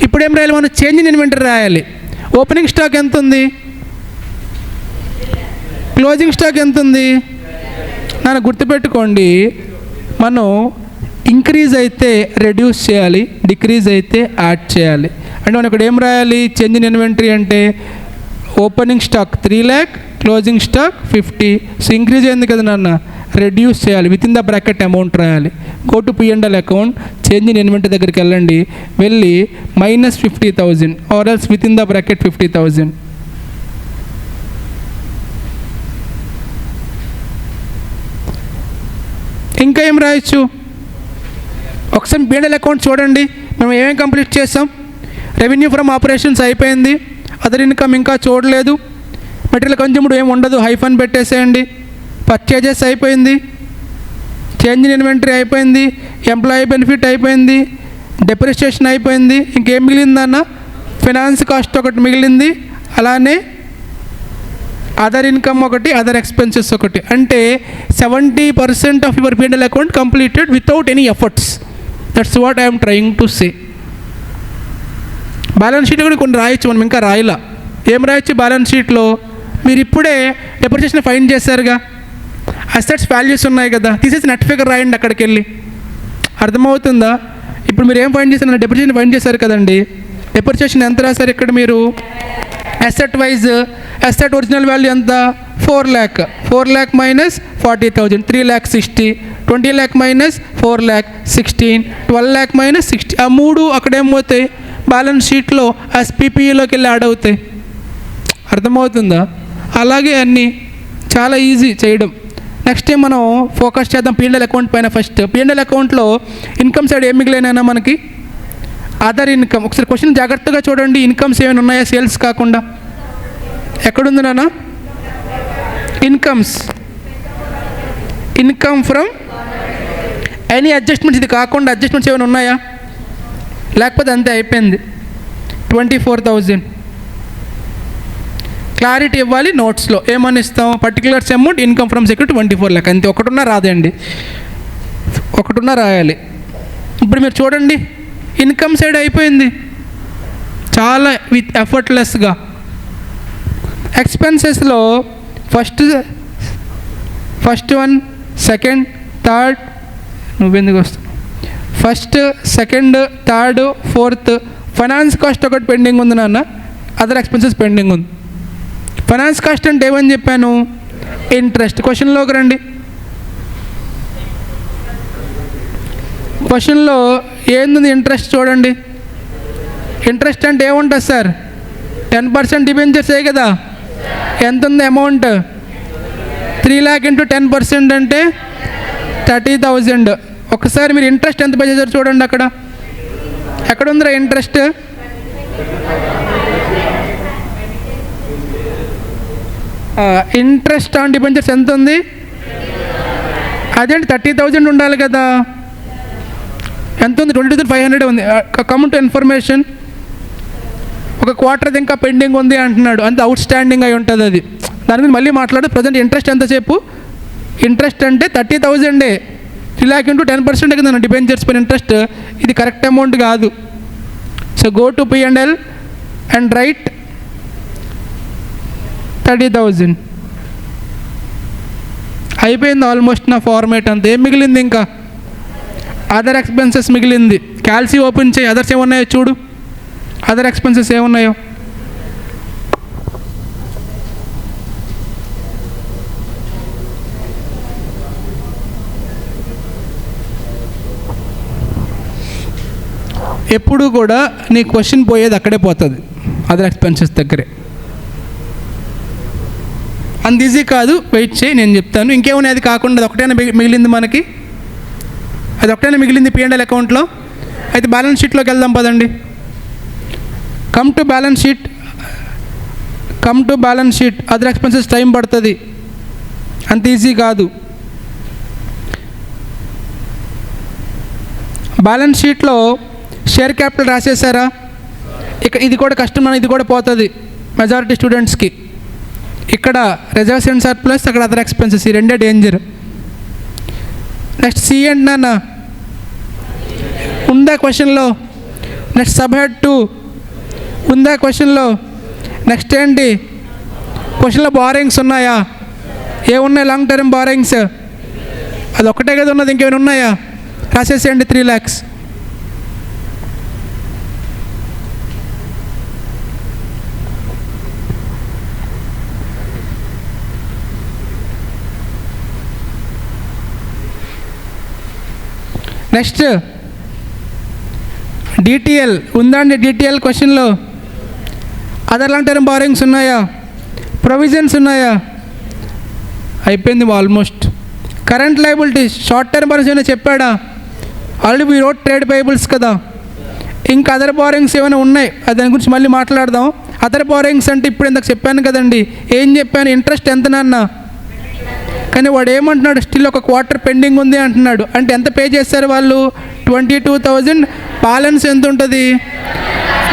ఇప్పుడు ఏం రాయాలి మనం? చేంజ్ ఇన్ ఇన్వెంటరీ రాయాలి. ఓపెనింగ్ స్టాక్ ఎంత ఉంది? క్లోజింగ్ స్టాక్ ఎంత ఉంది? నన్ను గుర్తుపెట్టుకోండి, మనం ఇంక్రీజ్ అయితే రెడ్యూస్ చేయాలి, డిక్రీజ్ అయితే యాడ్ చేయాలి. అంటే మనం ఇక్కడ ఏం రాయాలి? చేంజ్ ఇన్ ఇన్వెంటరీ అంటే opening stock 3 lakh, closing stock 50. So increase అయింది కదా నాన్న, రెడ్యూస్ చేయాలి, within the bracket amount రాయాలి. Go to P&L account, change in inventory దగ్గరికి వెళ్ళండి, వెళ్ళి -50,000 or else within the bracket 50,000. ఇంకా ఏం రాయొచ్చు? ఒకసారి P&L అకౌంట్ చూడండి, మేము ఏమేమి కంప్లీట్ చేసాం. రెవెన్యూ ఫ్రమ్ ఆపరేషన్స్ అయిపోయింది, అదర్ ఇన్కమ్ ఇంకా చూడలేదు, మెటీరియల్ కన్జ్యూమ్డ్ ఏమి ఉండదు, హైఫన్ పెట్టేసేయండి. పర్చేజెస్ అయిపోయింది, చేంజ్ ఇన్ ఇన్వెంటరీ అయిపోయింది, ఎంప్లాయీ బెనిఫిట్ అయిపోయింది, డెప్రిసియేషన్ అయిపోయింది. ఇంకేం మిగిలిందన్న? ఫినాన్స్ కాస్ట్ ఒకటి మిగిలింది, అలానే అదర్ ఇన్కమ్ ఒకటి, అదర్ ఎక్స్పెన్సెస్ ఒకటి. అంటే 70% of your P&L account completed without any efforts. That's what I'm trying to say. Balance sheet కూడా కొన్ని రాయొచ్చు, మనం ఇంకా రాయలా. ఏం రాయొచ్చు బ్యాలెన్స్ షీట్లో? మీరు ఇప్పుడే డెప్రిసియేషన్ ఫైండ్ చేశారుగా, అసెట్స్ వాల్యూస్ ఉన్నాయి కదా, తీసేసి నెట్ ఫిగర్ రాయండి అక్కడికి వెళ్ళి. అర్థమవుతుందా? ఇప్పుడు మీరు ఏం ఫైండ్ చేశారు? డెప్రిసియేషన్ ఫైండ్ చేశారు కదండి. డెప్రిసియేషన్ ఎంత రాశారు ఇక్కడ మీరు? Asset wise asset original value ఎంత? 4 lakh. 4 lakh minus 40,000, 3 lakh 60. 20 lakh minus 4 lakh 16. 12 lakh minus 60. ఆ మూడు అక్కడేమవుతాయి? బ్యాలెన్స్ షీట్లో SPPEలోకి వెళ్ళి యాడ్ అవుతాయి. అర్థమవుతుందా? అలాగే అన్నీ చాలా ఈజీ చేయడం. నెక్స్ట్ టైం మనం ఫోకస్ చేద్దాం P&L అకౌంట్ పైన. ఫస్ట్ P&L అకౌంట్లో ఇన్కమ్ సైడ్ ఏం మిగిలినైనా మనకి? Other income. ఒకసారి క్వశ్చన్ జాగ్రత్తగా చూడండి, ఇన్కమ్స్ ఏమైనా ఉన్నాయా సేల్స్ కాకుండా? ఎక్కడుంది నాన్న? Incomes, income from any adjustments, ఇది కాకుండా అడ్జస్ట్మెంట్స్ ఏమైనా ఉన్నాయా? లేకపోతే అంతే అయిపోయింది. 24,000. క్లారిటీ ఇవ్వాలి నోట్స్లో. ఏమని ఇస్తాం? Particulars amount income from security 24 lakh, అంతే. ఒకటిన్నా రాదండి, ఒకటిన్నా రాయాలి. ఇప్పుడు మీరు చూడండి, ఇన్కమ్ సైడ్ అయిపోయింది చాలా విత్ ఎఫర్ట్లెస్గా. ఎక్స్పెన్సెస్లో ఫస్ట్ వన్, సెకండ్, థర్డ్, నువ్వెందుకు వస్తావు? First, second, third, fourth. Finance cost ఒకటి పెండింగ్ ఉంది నాన్న, అదర్ ఎక్స్పెన్సెస్ పెండింగ్ ఉంది. ఫైనాన్స్ కాస్ట్ అంటే ఏమని చెప్పాను? ఇంట్రెస్ట్. క్వశ్చన్లోకి రండి. క్వశ్చన్లో ఏంది ఇంట్రెస్ట్ చూడండి. ఇంట్రెస్ట్ అంటే ఏముంటుంది సార్? 10% డిబెంచర్స్ ఏ కదా. ఎంత ఉంది అమౌంట్? 3 lakh ఇంటూ 10% అంటే 30,000. ఒకసారి మీరు ఇంట్రెస్ట్ ఎంత పే చేశారు చూడండి. అక్కడ ఎక్కడ ఉందిరా ఇంట్రెస్ట్? ఇంట్రెస్ట్ ఆన్ డిబెంచర్స్ ఎంత ఉంది? అదేంటి 30,000 ఉండాలి కదా. ఎంత ఉంది? 22,500 ఉంది. Come to information. ఒక క్వార్టర్ ఇంకా పెండింగ్ ఉంది అంటున్నాడు, అంత అవుట్ స్టాండింగ్ అయి ఉంటుంది అది. దాని మీద మళ్ళీ మాట్లాడు. ప్రజెంట్ ఇంట్రెస్ట్ ఎంతసేపు? ఇంట్రెస్ట్ అంటే 30,000. 3 lakh ఇంటూ 10% కదా డిబెంచర్స్ పైన ఇంట్రెస్ట్. ఇది కరెక్ట్ అమౌంట్ కాదు. So go to P&L and right 30,000. అయిపోయింది ఆల్మోస్ట్ నా ఫార్మేట్ అంతా. ఏం మిగిలింది? ఇంకా అదర్ ఎక్స్పెన్సెస్ మిగిలింది. క్యాల్సీ ఓపెన్ చేయి, అదర్స్ ఏమున్నాయో చూడు. అదర్ ఎక్స్పెన్సెస్ ఏమున్నాయో? ఎప్పుడు కూడా నీ క్వశ్చన్ పోయేది అక్కడే పోతుంది, అదర్ ఎక్స్పెన్సెస్ దగ్గరే. అంత ఈజీ కాదు, వెయిట్ చేయి, నేను చెప్తాను. ఇంకేమున్నాయి? అది కాకుండా అది ఒకటైనా మిగిలింది మనకి. అది ఒకటైనా మిగిలింది P&L అకౌంట్లో. అయితే బ్యాలెన్స్ షీట్లోకి వెళ్దాం పదండి. Come to balance sheet. Other expenses time పడుతుంది, అంత ఈజీ కాదు. బ్యాలెన్స్ షీట్లో షేర్ క్యాపిటల్ రాసేసారా? ఇక ఇది కూడా కష్టం, ఇది కూడా పోతుంది మెజారిటీ స్టూడెంట్స్కి. ఇక్కడ రిజర్వ్స్ అండ్ సర్ప్లస్, అక్కడ అదర్ ఎక్స్పెన్సెస్, ఈ రెండే డేంజర్. నెక్స్ట్ సి అండ్ నాన్న ఉందా క్వశ్చన్లో? నెక్స్ట్ సబ్ హెడ్ 2 ఉందా క్వశ్చన్లో? నెక్స్ట్ ఏంటి క్వశ్చన్లో? బారోయింగ్స్ ఉన్నాయా? ఏమున్నాయి? Long term borrowings. అది ఒకటే కదా ఉన్నది, ఇంకేమైనా ఉన్నాయా? రాసేసేయండి 3 lakhs. నెక్స్ట్ DTL ఉందా అండి? DTL క్వశ్చన్లో అదర్ లాంగ్ టర్మ్ బారోయింగ్స్ ఉన్నాయా? ప్రొవిజన్స్ ఉన్నాయా? అయిపోయింది almost. Current liabilities, short term borrowings ఏమైనా చెప్పాడా? Already we wrote trade payables కదా. ఇంకా అదర్ బారోయింగ్స్ ఏమైనా ఉన్నాయి, దాని గురించి మళ్ళీ మాట్లాడదాం. అదర్ బారోయింగ్స్ అంటే ఇప్పుడు ఇందాక చెప్పాను కదండి. ఏం చెప్పాను? ఇంట్రెస్ట్ ఎంత నాన్న? కానీ వాడు ఏమంటున్నాడు? స్టిల్ ఒక క్వార్టర్ పెండింగ్ ఉంది అంటున్నాడు. అంటే ఎంత పే చేస్తారు వాళ్ళు? 22,000. బ్యాలెన్స్ ఎంత ఉంటుంది?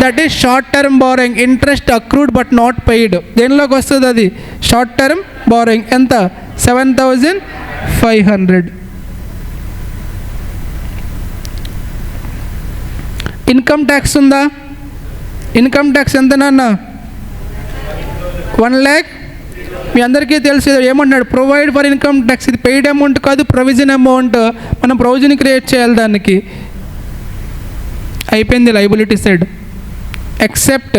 That is short term borrowing. Interest accrued but not paid. దేనిలోకి వస్తుంది అది? Short term borrowing. ఎంత? 7,500. ఇన్కమ్ ట్యాక్స్ ఉందా? ఇన్కమ్ ట్యాక్స్ ఎంత నాన్న? 1 lakh. మీ అందరికీ తెలుసు ఏమంటున్నాడు? Provide for income tax. ఇది పెయిడ్ అమౌంట్ కాదు, ప్రొవిజన్ అమౌంట్. మనం ప్రొవిజన్ క్రియేట్ చేయాలి దానికి. అయిపోయింది liability side. Except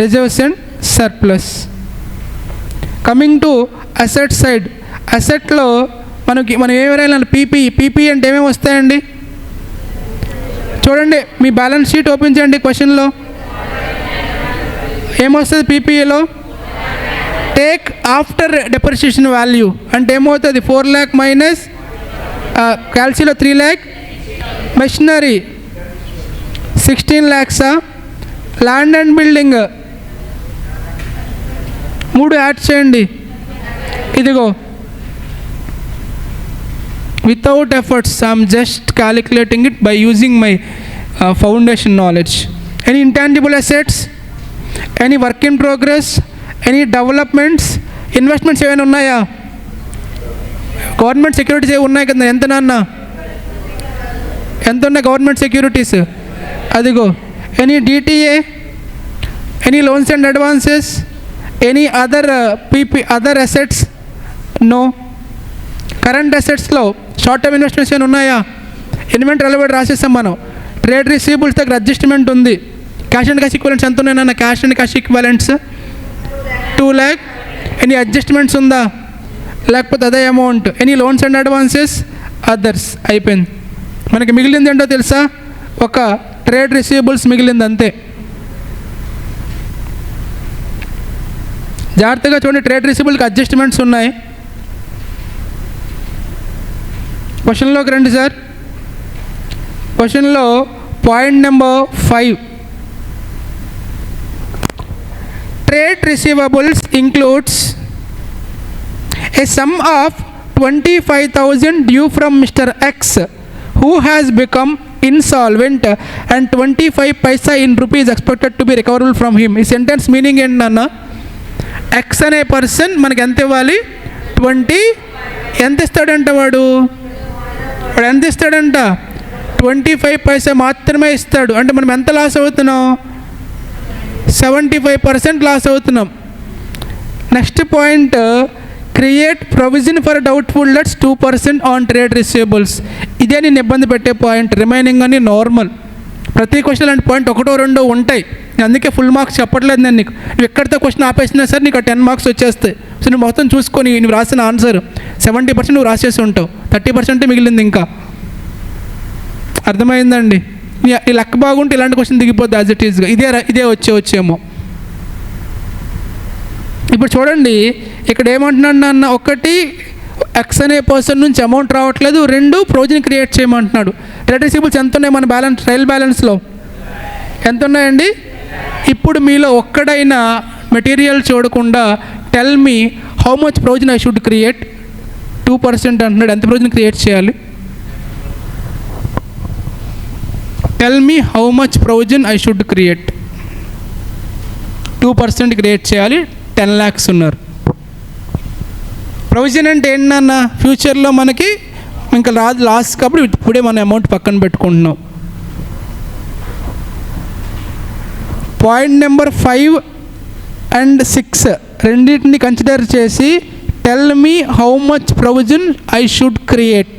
reserves and surplus. Coming to asset side. అసెట్లో మనం ఏమైనా పీపీ అంటే ఏమేమి వస్తాయండి? చూడండి, మీ బ్యాలెన్స్ షీట్ ఓపెన్ చేయండి. క్వశ్చన్లో ఏమొస్తుంది? పీపీఏలో టేక్ ఆఫ్టర్ డెప్రిసియేషన్ వాల్యూ అంటే ఏమవుతుంది? 4 lakh మైనస్ క్యాల్సీలో 3 lakh, machinery 16 lakhs, land and building 3 add చేయండి. ఇదిగో without efforts, I'm just calculating it by using my foundation knowledge. Any intangible assets, any work in progress, any developments, investments ఏమైనా ఉన్నాయా? Government securities ఏమి ఉన్నాయి కదా, ఎంత నాన్న, ఎంత ఉన్నాయి గవర్నమెంట్ సెక్యూరిటీస్? అదిగో. Any DTA, any loans and advances, any other other assets? No. Current అసెట్స్లో షార్ట్ టర్మ్ ఇన్వెస్ట్మెంట్స్ ఏమైనా ఉన్నాయా? ఇన్వెంటరీ అలవాటు రాసేసాం మనం. ట్రేడ్ రిసీవబుల్స్ దగ్గర అడ్జస్ట్మెంట్ ఉంది. క్యాష్ అండ్ క్యాష్ ఈక్వలెంట్స్ ఎంత ఉన్నాయన్న? Cash and cash equivalents 2 lakh. Any adjustments ఉందా? లేకపోతే అదే amount. Any loans and advances, others. అయిపోయింది. మనకి మిగిలింది ఏంటో తెలుసా? ఒక ట్రేడ్ రిసీవబుల్స్ మిగిలింది అంతే. జాగ్రత్తగా చూడండి, ట్రేడ్ రిసీవబుల్కి అడ్జస్ట్మెంట్స్ ఉన్నాయి. క్వశ్చన్లోకి రండి సార్. క్వశ్చన్లో point number 5, trade receivables includes a sum of 25,000 due from Mr. X who has become insolvent and 25 paisa in rupees expected to be recoverable from him. ఈ sentence meaning ఏంటన్నా? X అనే person మనకి ఎంత ఇవ్వాలి? 20. ఎంత ఇస్తాడంట వాడు ఎంత ఇస్తాడంట? 25 పైసా మాత్రమే ఇస్తాడు. అంటే మనం ఎంత లాస్ అవుతున్నాం? 75% లాస్ అవుతున్నాం. Next point, create provision for doubtful debts 2% on trade receivables. ఇదే నేను ఇబ్బంది పెట్టే పాయింట్. రిమైనింగ్ అని నార్మల్. ప్రతి క్వశ్చన్ లాంటి పాయింట్ 1 or 2 ఉంటాయి. అందుకే ఫుల్ మార్క్స్ చెప్పట్లేదు నేను నీకు. నువ్వు ఎక్కడితో క్వశ్చన్ ఆపేసినా సరే నీకు 10 మార్క్స్ వచ్చేస్తాయి. సో నువ్వు మొత్తం చూసుకొని నువ్వు రాసిన ఆన్సర్ 70% నువ్వు రాసేసి ఉంటావు, 30% మిగిలింది ఇంకా. అర్థమైందండి? ఈ లెక్క బాగుంటే ఇలాంటి క్వశ్చన్ దిగిపోద్ది యాజ్ ఇట్ ఈజ్గా. ఇదే వచ్చేమో. ఇప్పుడు చూడండి ఇక్కడ ఏమంటున్నాడు నాన్న? ఒకటి, ఎక్స్ అనే పర్సన్ నుంచి అమౌంట్ రావట్లేదు. 2, ప్రొవిజన్ క్రియేట్ చేయమంటున్నాడు. ట్రేడ్ రిసీవబుల్స్ ఎంత ఉన్నాయి మన బ్యాలెన్స్, ట్రయల్ బ్యాలెన్స్లో ఎంత ఉన్నాయండి? ఇప్పుడు మీలో ఒక్కడైనా మెటీరియల్ చూడకుండా tell me how much provision I should create. 2% అంటున్నాడు. ఎంత ప్రొవిజన్ క్రియేట్ చేయాలి? Tell me how much provision I should create. 2% create చేయాలి. 10 lakhs ఉన్నారు. ప్రొవిజన్ అంటే ఏంటన్న? ఫ్యూచర్లో మనకి ఇంకా లాస్ కాబట్టి ఇప్పుడే మన అమౌంట్ పక్కన పెట్టుకుంటున్నాం. పాయింట్ నెంబర్ 5 and 6 రెండింటిని కన్సిడర్ చేసి tell me how much provision I should create.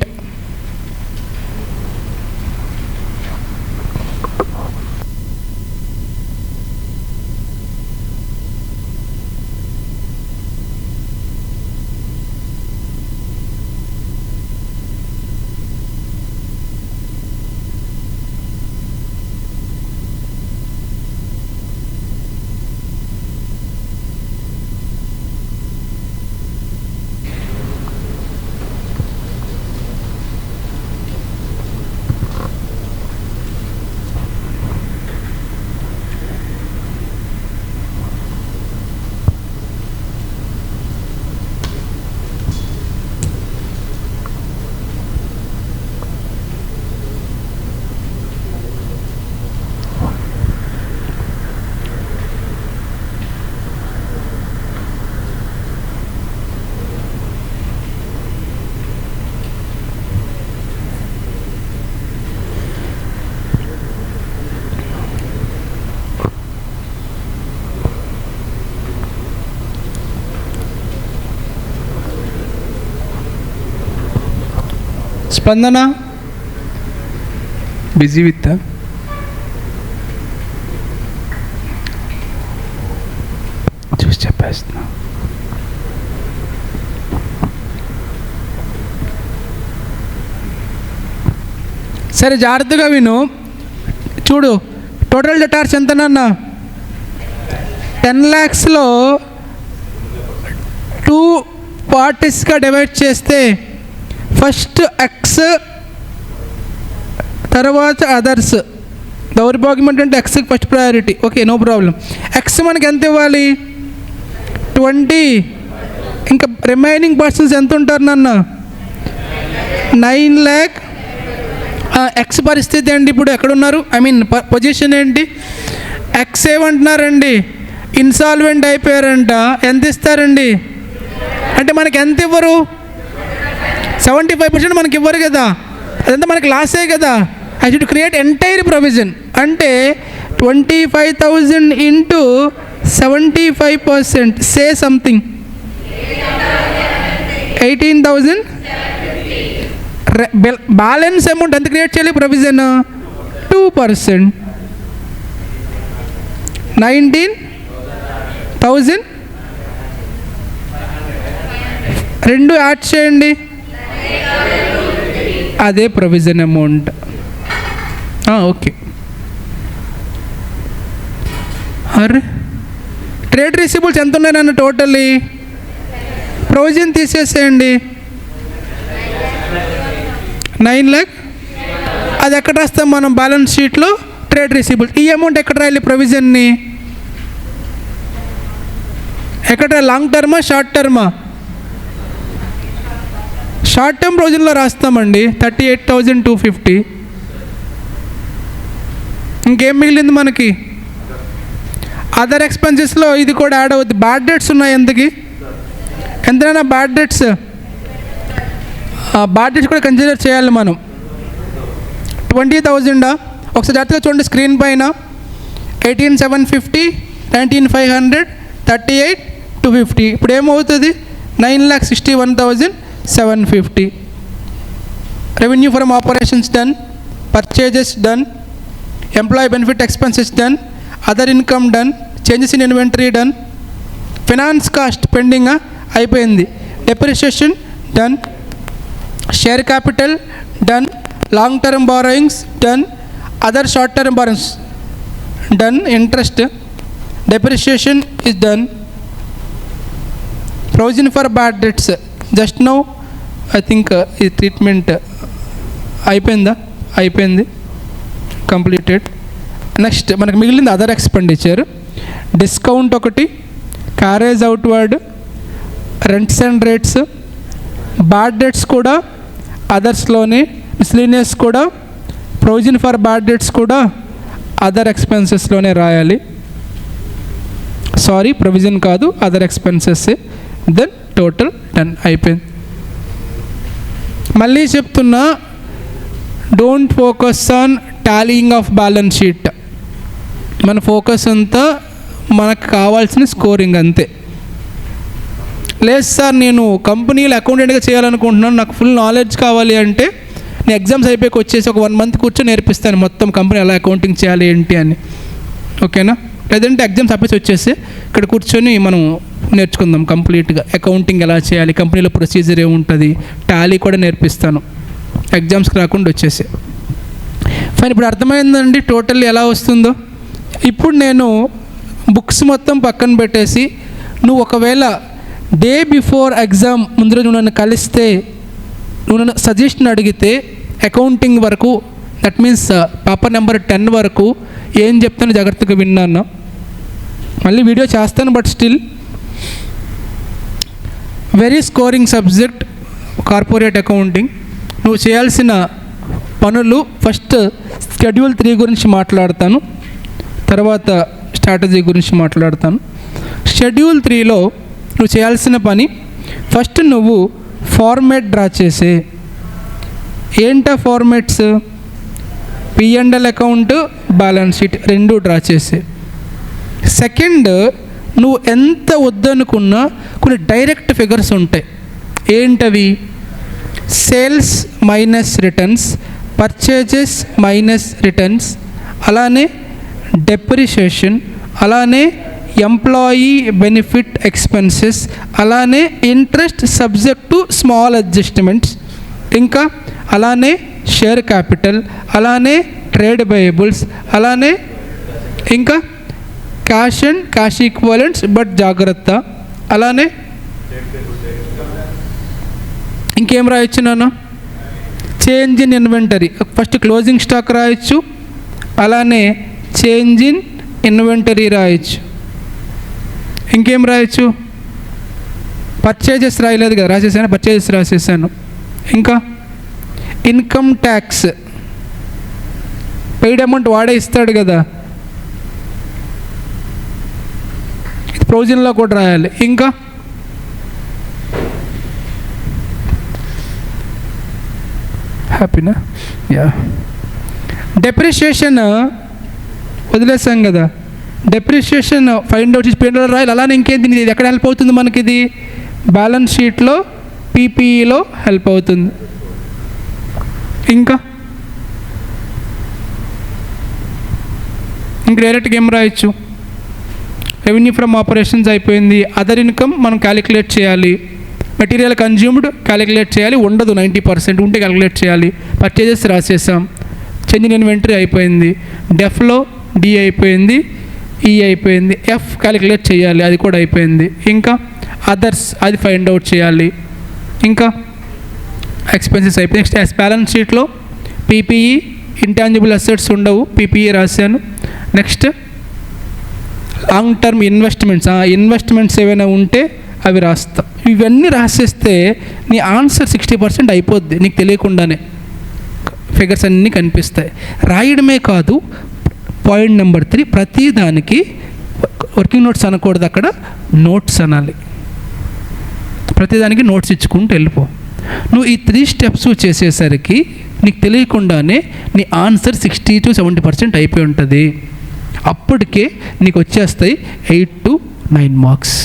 Spandana busy with చూసి చెప్పేస్తున్నా. సరే జాగ్రత్తగా విను. చూడు, టోటల్ డెటార్స్ ఎంతనన్నా? 10 lakhsలో 2 partsగా డివైడ్ చేస్తే ఫస్ట్ ఎక్స్, తర్వాత అదర్స్. దౌర్భాగ్యం అంటే ఎక్స్కి first priority. Okay, no problem. X మనకి ఎంత ఇవ్వాలి? 20. ఇంకా రిమైనింగ్ పర్సన్స్ ఎంత ఉంటారు నాన్న? 9 lakh. ఎక్స్ పరిస్థితి ఏంటి ఇప్పుడు? ఎక్కడున్నారు? ఐ మీన్ పొజిషన్ ఏంటి? ఎక్స్ ఏమంటున్నారండి? ఇన్సాల్వెంట్ అయిపోయారంట, ఎంత ఇస్తారండి? అంటే మనకి ఎంత ఇవ్వరు? 75% మనకి ఇవ్వరు కదా, అదంతా మనకి లాసే కదా. I should create entire provision. అంటే 25,000 into 75%, say something 18,000. Balance amount ఎంత క్రియేట్ చేయాలి? ప్రొవిజన్ 2%, 19,000. రెండు యాడ్ చేయండి, అదే ప్రొవిజన్ అమౌంట్. ఓకే. అరే ట్రేడ్ రిసీబుల్స్ ఎంత ఉన్నాయి నన్ను టోటల్లీ? ప్రొవిజన్ తీసేసేయండి, 9 lakh. అది ఎక్కడ రాస్తాం మనం? బ్యాలెన్స్ షీట్లో ట్రేడ్ రిసీబుల్స్. ఈ అమౌంట్ ఎక్కడ రాయాలి? ప్రొవిజన్ని ఎక్కడ? లాంగ్ టర్మా షార్ట్ టర్మా? షార్ట్ టర్మ్ ప్రొవిజన్లో రాస్తామండి, 38,250. ఇంకేం మిగిలింది మనకి? అదర్ ఎక్స్పెన్సెస్లో ఇది కూడా యాడ్ అవుద్ది. బ్యాడ్ డెట్స్ ఉన్నాయి ఎంతకి? ఎంతైనా బ్యాడ్ డెట్స్ కూడా కన్సిడర్ చేయాలి మనం. 20,000. ఒకసారి జాగ్రత్తగా చూడండి స్క్రీన్ పైన. 18,750, 19,500, 38,250. ఇప్పుడు ఏమవుతుంది? 9,61,750. Revenue from operations done, purchases done, employee benefit expenses done, other income done, changes in inventory done, finance cost pending అయిపోయింది, depreciation done, share capital done, long term borrowings done, other short term borrowings done, interest, depreciation is done, provision for bad debts just now I think ఈ treatment అయిపోయిందా? అయిపోయింది, completed. Next మనకు మిగిలింది other expenditure. Discount ఒకటి, carriage outward, rents and rates, bad debts కూడా అదర్స్లోనే, miscellaneous కూడా, provision for bad debts కూడా అదర్ ఎక్స్పెన్సెస్లోనే రాయాలి. సారీ, ప్రొవిజన్ కాదు, other expenses. Then total done, అయిపోయింది. మళ్ళీ చెప్తున్నా, don't focus on tallying of balance sheet. మన ఫోకస్ అంతా మనకు కావాల్సిన స్కోరింగ్ అంతే. లేదు సార్ నేను కంపెనీలో అకౌంటెంట్గా చేయాలనుకుంటున్నాను, నాకు ఫుల్ నాలెడ్జ్ కావాలి అంటే నేను ఎగ్జామ్స్ అయిపోయి వచ్చేసి ఒక 1 month కూర్చొని నేర్పిస్తాను మొత్తం కంపెనీ ఎలా అకౌంటింగ్ చేయాలి ఏంటి అని. ఓకేనా? లేదంటే ఎగ్జామ్స్ ఆపేసి వచ్చేసి ఇక్కడ కూర్చొని మనం నేర్చుకుందాం కంప్లీట్గా అకౌంటింగ్ ఎలా చేయాలి, కంపెనీలో ప్రొసీజర్ ఏముంటుంది, టాలీ కూడా నేర్పిస్తాను ఎగ్జామ్స్కి రాకుండా వచ్చేసి. ఫైన్, ఇప్పుడు అర్థమైందండి టోటల్ ఎలా వస్తుందో. ఇప్పుడు నేను బుక్స్ మొత్తం పక్కన పెట్టేసి, నువ్వు ఒకవేళ డే బిఫోర్ ఎగ్జామ్ ముందు రోజు నువ్వు నన్ను కలిస్తే, నువ్వు నన్ను సజెషన్ అడిగితే అకౌంటింగ్ వరకు, దట్ మీన్స్ పేపర్ నెంబర్ 10 వరకు ఏం చెప్తాను జాగ్రత్తగా విన్నాను. మళ్ళీ వీడియో చేస్తాను, but still very scoring subject corporate accounting. నువ్వు చేయాల్సిన పనులు, ఫస్ట్ షెడ్యూల్ 3 గురించి మాట్లాడతాను, తర్వాత స్ట్రాటజీ గురించి మాట్లాడతాను. షెడ్యూల్ 3లో నువ్వు చేయాల్సిన పని, ఫస్ట్ నువ్వు ఫార్మేట్ డ్రా చేసే. ఏంటా formats? P&L account, balance sheet రెండు డ్రా చేసే. సెకండ్, నువ్వు ఎంత వద్దనుకున్నా కొన్ని డైరెక్ట్ ఫిగర్స్ ఉంటాయి. ఏంటవి? Sales minus returns, purchases minus returns, అలానే డెప్రిషియేషన్, అలానే ఎంప్లాయీ బెనిఫిట్ ఎక్స్పెన్సెస్, అలానే interest subject to small adjustments, ఇంకా అలానే షేర్ క్యాపిటల్, అలానే ట్రేడ్ పేయబుల్స్, అలానే ఇంకా cash and cash equivalents, but జాగ్రత్త, అలానే ఇంకేం రాయొచ్చు నాన్న? Change in inventory, first closing stock రాయొచ్చు, అలానే చేంజ్ ఇన్ ఇన్వెంటరీ రాయొచ్చు. ఇంకేం రాయొచ్చు? పర్చేజెస్ రాయలేదు కదా, రాసేసాను, పర్చేజెస్ రాసేసాను. ఇంకా ఇన్కమ్ ట్యాక్స్, పెయిడ్ అమౌంట్ వాడే ఇస్తాడు కదా, ప్రొవిజన్లో కూడా రాయాలి. ఇంకా హ్యాపీనా? యా. డెప్రిషియేషన్ వదిలేసాం కదా, డెప్రిషియేషన్ ఫైండ్ అవుట్ చేసి పేర్లో రాయాలి. అలానే ఇంకేంటి, ఇది ఎక్కడ హెల్ప్ అవుతుంది మనకి? ఇది బ్యాలెన్స్ షీట్లో పీపీఈలో హెల్ప్ అవుతుంది. ఇంకా డైరెక్ట్గా ఏం రాయొచ్చు? రెవెన్యూ ఫ్రమ్ ఆపరేషన్స్ అయిపోయింది. అదర్ ఇన్కమ్ మనం క్యాలిక్యులేట్ చేయాలి. మెటీరియల్ కన్జ్యూమ్డ్ క్యాలిక్యులేట్ చేయాలి, ఉండదు 90%, ఉంటే క్యాలిక్యులేట్ చేయాలి. పర్చేజెస్ రాసేసాం. చేంజ్ ఇన్ ఇన్వెంటరీ అయిపోయింది. డెఫ్లో డి అయిపోయింది, ఈ అయిపోయింది. ఎఫ్ క్యాలిక్యులేట్ చేయాలి, అది కూడా అయిపోయింది. ఇంకా అదర్స్, అది ఫైండ్ అవుట్ చేయాలి. ఇంకా ఎక్స్పెన్సెస్ అయిపోయింది. నెక్స్ట్ బ్యాలెన్స్ షీట్లో పీపీఈ ఇంటాంజిబుల్ అసెట్స్ ఉండవు, పీపీఈ రాశాను. నెక్స్ట్ లాంగ్ టర్మ్ ఇన్వెస్ట్మెంట్స్ ఏవైనా ఉంటే అవి రాస్తా. ఇవన్నీ రాసేస్తే నీ ఆన్సర్ 60% అయిపోద్ది, నీకు తెలియకుండానే ఫిగర్స్ అన్నీ కనిపిస్తాయి. రాయడమే కాదు, పాయింట్ నెంబర్ 3, ప్రతి దానికి వర్కింగ్ నోట్స్ అనకూడదు, అక్కడ నోట్స్ అనాలి. ప్రతిదానికి నోట్స్ ఇచ్చుకుంటూ వెళ్ళిపో. నువ్వు ఈ 3 స్టెప్స్ చేసేసరికి నీకు తెలియకుండానే నీ ఆన్సర్ 60 to 70% అయిపోయి ఉంటుంది. అప్పటికే నీకు వచ్చేస్తాయి 8 to 9 మార్క్స్.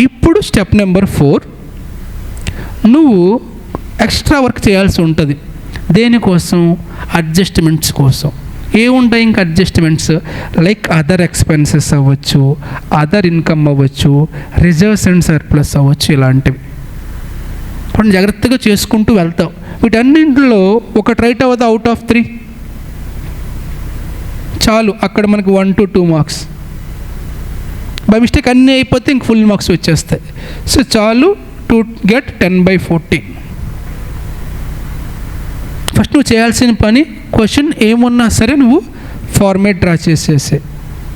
ఇప్పుడు స్టెప్ నెంబర్ 4, నువ్వు ఎక్స్ట్రా వర్క్ చేయాల్సి ఉంటుంది. దేనికోసం? అడ్జస్ట్మెంట్స్ కోసం. ఏముంటాయి ఇంకా అడ్జస్ట్మెంట్స్? లైక్ అదర్ ఎక్స్పెన్సెస్ అవ్వచ్చు, అదర్ ఇన్కమ్ అవ్వచ్చు, రిజర్వ్స్ అండ్ సర్ప్లస్ అవ్వచ్చు, ఇలాంటివి కొన్ని జాగ్రత్తగా చేసుకుంటూ వెళ్తావు. వీటన్నింటిలో ఒకటి రైట్ అవ్వదు అవుట్ ఆఫ్ 3 చాలు, అక్కడ మనకు 1 to 2 మార్క్స్. బై మిస్టేక్ అన్నీ అయిపోతే ఇంక ఫుల్ మార్క్స్ వచ్చేస్తాయి. సో చాలు టు గెట్ 10/14. ఫస్ట్ నువ్వు చేయాల్సిన పని, క్వశ్చన్ ఏమున్నా సరే నువ్వు ఫార్మేట్ డ్రా చేసేసే,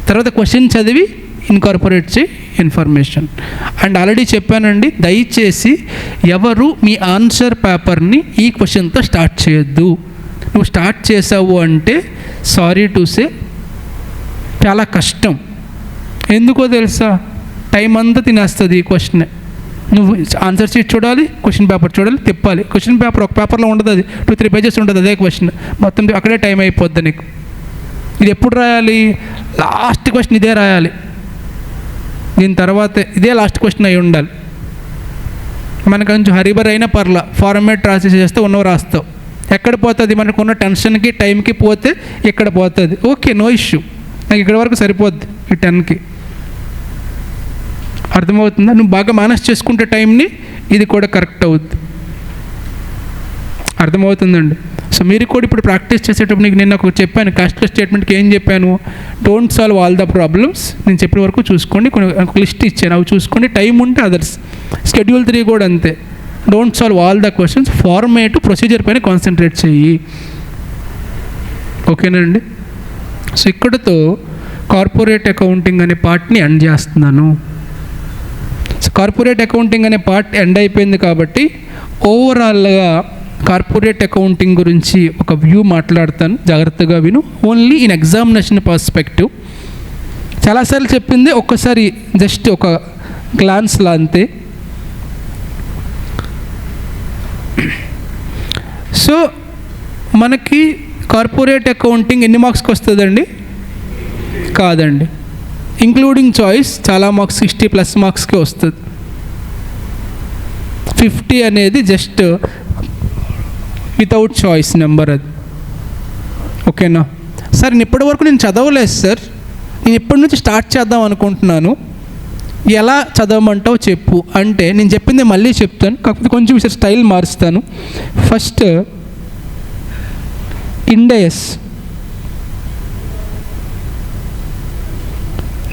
తర్వాత క్వశ్చన్ చదివి ఇన్కార్పొరేట్ చేయి ఇన్ఫర్మేషన్. అండ్ ఆల్రెడీ చెప్పానండి, దయచేసి ఎవరు మీ ఆన్సర్ పేపర్ని ఈ క్వశ్చన్తో స్టార్ట్ చేయొద్దు. నువ్వు స్టార్ట్ చేసావు అంటే సారీ టు సే చాలా కష్టం. ఎందుకో తెలుసా? టైం అంతా తినేస్తుంది ఈ క్వశ్చన్. నువ్వు ఆన్సర్ షీట్ చూడాలి, క్వశ్చన్ పేపర్ చూడాలి, తిప్పాలి. క్వశ్చన్ పేపర్ ఒక పేపర్లో ఉండదు, అది 2-3 pages ఉంటుంది అదే క్వశ్చన్. మొత్తం అక్కడే టైం అయిపోద్ది నీకు. ఇది ఎప్పుడు రాయాలి? లాస్ట్ క్వశ్చన్ ఇదే రాయాలి. దీని తర్వాత ఇదే లాస్ట్ క్వశ్చన్ అయి ఉండాలి. మనకు కొంచెం హరిబర్ అయినా పర్లా, ఫార్మేట్ రాసేసి చేస్తే ఉన్నవి రాస్తావు. ఎక్కడ పోతుంది? మనకున్న టెన్షన్కి టైంకి పోతే ఇక్కడ పోతుంది. ఓకే, నో ఇష్యూ, నాకు ఇక్కడ వరకు సరిపోద్ది ఈ 10కి. అర్థమవుతుందా? నువ్వు బాగా మేనేజ్ చేసుకుంటే టైంని, ఇది కూడా కరెక్ట్ అవుద్ది. అర్థమవుతుందండి? సో మీరు కూడా ఇప్పుడు ప్రాక్టీస్ చేసేటప్పుడు నీకు నేను ఒక చెప్పాను, క్యాష్ ఫ్లో స్టేట్మెంట్కి ఏం చెప్పాను? Don't solve all the problems, నేను చెప్పిన వరకు చూసుకోండి. కొన్ని లిస్ట్ ఇచ్చాను, అవి చూసుకోండి. టైం ఉంటే అదర్స్. షెడ్యూల్ 3 కూడా అంతే. Don't solve all the questions, format procedure పైన కాన్సన్ట్రేట్ చెయ్యి. ఓకేనండి? సో ఇక్కడతో కార్పొరేట్ అకౌంటింగ్ అనే పార్ట్ని ఎండ్ చేస్తున్నాను. సో కార్పొరేట్ అకౌంటింగ్ అనే పార్ట్ ఎండ్ అయిపోయింది కాబట్టి ఓవరాల్గా కార్పొరేట్ అకౌంటింగ్ గురించి ఒక వ్యూ మాట్లాడతాను, జాగ్రత్తగా విను. Only in examination perspective. చాలాసార్లు చెప్పింది ఒక్కసారి జస్ట్ ఒక గ్లాన్స్లా అంతే. సో మనకి కార్పొరేట్ అకౌంటింగ్ ఎన్ని మార్క్స్కి వస్తుందండి? కాదండి, ఇంక్లూడింగ్ చాయిస్ చాలా మార్క్స్, 60+ మార్క్స్కి వస్తుంది. 50 అనేది జస్ట్ వితౌట్ చాయిస్ నెంబర్ అది. ఓకేనా సార్? నేను ఇప్పటివరకు నేను చదవలేదు సార్, నేను ఇప్పటి నుంచి స్టార్ట్ చేద్దాం అనుకుంటున్నాను, ఎలా చదవమంటావు చెప్పు అంటే నేను చెప్పింది మళ్ళీ చెప్తాను, కాకపోతే కొంచెం స్టైల్ మారుస్తాను. ఫస్ట్ ఇండెస్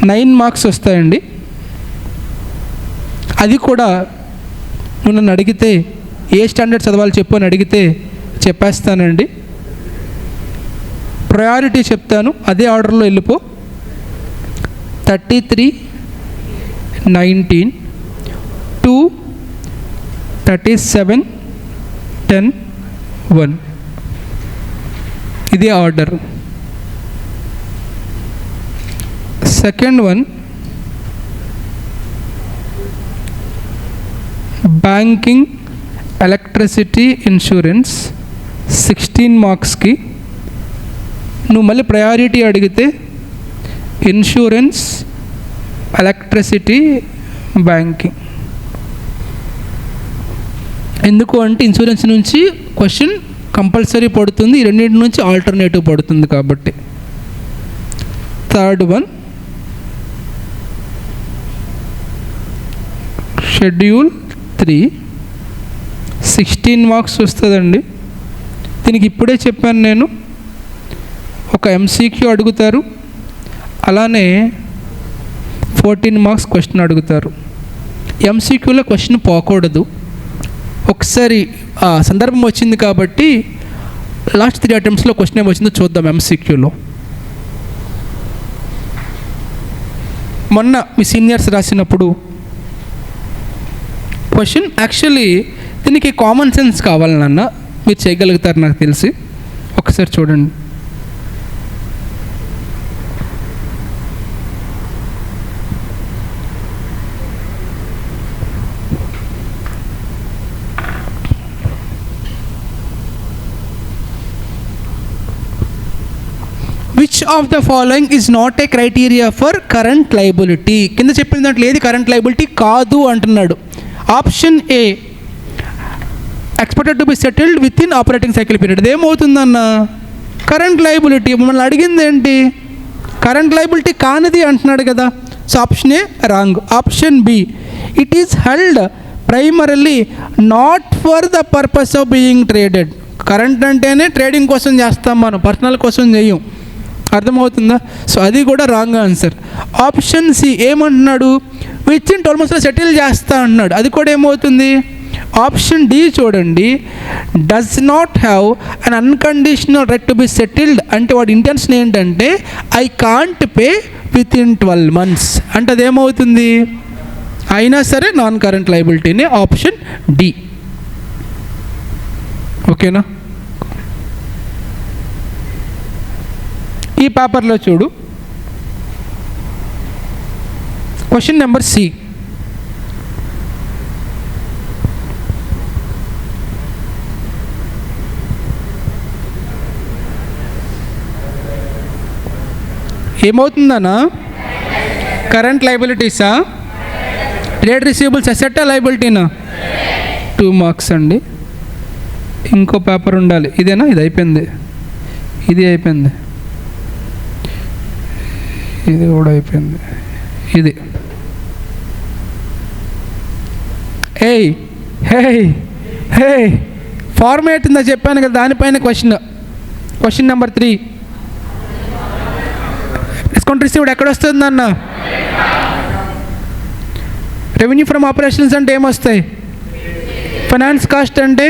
9 మార్క్స్ వస్తాయండి. అది కూడా నువ్వు నన్ను అడిగితే ఏ స్టాండర్డ్ చదవాలి చెప్పు అని అడిగితే చెప్పేస్తానండి. ప్రయారిటీ చెప్తాను, అదే ఆర్డర్లో వెళ్ళిపో. 33, 19, 2, 37, 10, 1 ఇదే order. Second one banking, electricity, insurance 16 మార్క్స్కి. నువ్వు మళ్ళీ ప్రయారిటీ అడిగితే ఇన్సూరెన్స్, ఎలక్ట్రిసిటీ, బ్యాంకింగ్. ఎందుకు అంటే ఇన్సూరెన్స్ నుంచి క్వశ్చన్ కంపల్సరీ పడుతుంది, ఈ రెండింటి నుంచి ఆల్టర్నేటివ్ పడుతుంది కాబట్టి. థర్డ్ వన్, షెడ్యూల్ 3 16 మార్క్స్ వస్తుందండి. దీనికి ఇప్పుడే చెప్పాను నేను, ఒక ఎంసీక్యూ అడుగుతారు, అలానే 14 మార్క్స్ క్వశ్చన్ అడుగుతారు. ఎంసీక్యూలో క్వశ్చన్ పోకూడదు. ఒకసారి సందర్భం వచ్చింది కాబట్టి లాస్ట్ 3 అటెంప్ట్స్లో క్వశ్చన్ ఏమొచ్చిందో చూద్దాం. ఎంసీక్యూలో మొన్న మీ సీనియర్స్ రాసినప్పుడు క్వశ్చన్, యాక్చువల్లీ దీనికి కామన్ సెన్స్ కావాలి నాన్న, మీరు చేయగలుగుతారు నాకు తెలిసి. ఒకసారి చూడండి. Which of the following is not a criteria for current liability? కింద చెప్పిన దాంట్లో ఏది కరెంట్ లయబిలిటీ కాదు అంటున్నాడు. Option A, expected to be settled within operating cycle period. ఏమవుతుందన్న? Current liability. మమ్మల్ని అడిగింది ఏంటి? కరెంట్ లయబిలిటీ కానిది అంటున్నాడు కదా. So option A wrong. Option B, it is held primarily not for the purpose of being traded. Current అంటేనే trading కోసం చేస్తాం, మనం పర్సనల్ కోసం చేయం. అర్థమవుతుందా? సో అది కూడా రాంగ్ ఆన్సర్. ఆప్షన్ సి ఏమంటున్నాడు? విత్ ఇన్ 12 monthsలో సెటిల్ చేస్తా అంటున్నాడు. అది కూడా ఏమవుతుంది? ఆప్షన్ డి చూడండి, does not have an unconditional right to be settled. అంటే వాడి ఇంటెన్షన్ ఏంటంటే I can't pay within 12 months అంటే అదేమవుతుంది? అయినా సరే నాన్ కరెంట్ లయబిలిటీనే. Option D. ఓకేనా? ఈ పేపర్లో చూడు, క్వశ్చన్ నెంబర్ సి. ఏమవుతుందన్నా? కరెంట్ లయబిలిటీసా, ట్రేడ్ రిసీవబుల్స్ అసెట్టా లయబిలిటీనా? 2 మార్క్స్ అండి. ఇంకో పేపర్ ఉండాలి. ఇదేనా? ఇది అయిపోయింది, ఇది అయిపోయింది, ఇది కూడా అయిపోయింది. ఇది ఏయ్ హే హే ఫార్మేట్ ఉందా చెప్పాను కదా, దానిపైన క్వశ్చన్ నెంబర్ 3. డిస్కౌంట్ రిసీవ్డ్ ఎక్కడ వస్తుందన్న? రెవెన్యూ ఫ్రమ్ ఆపరేషన్స్ అంటే ఏమొస్తాయి? ఫైనాన్స్ కాస్ట్ అంటే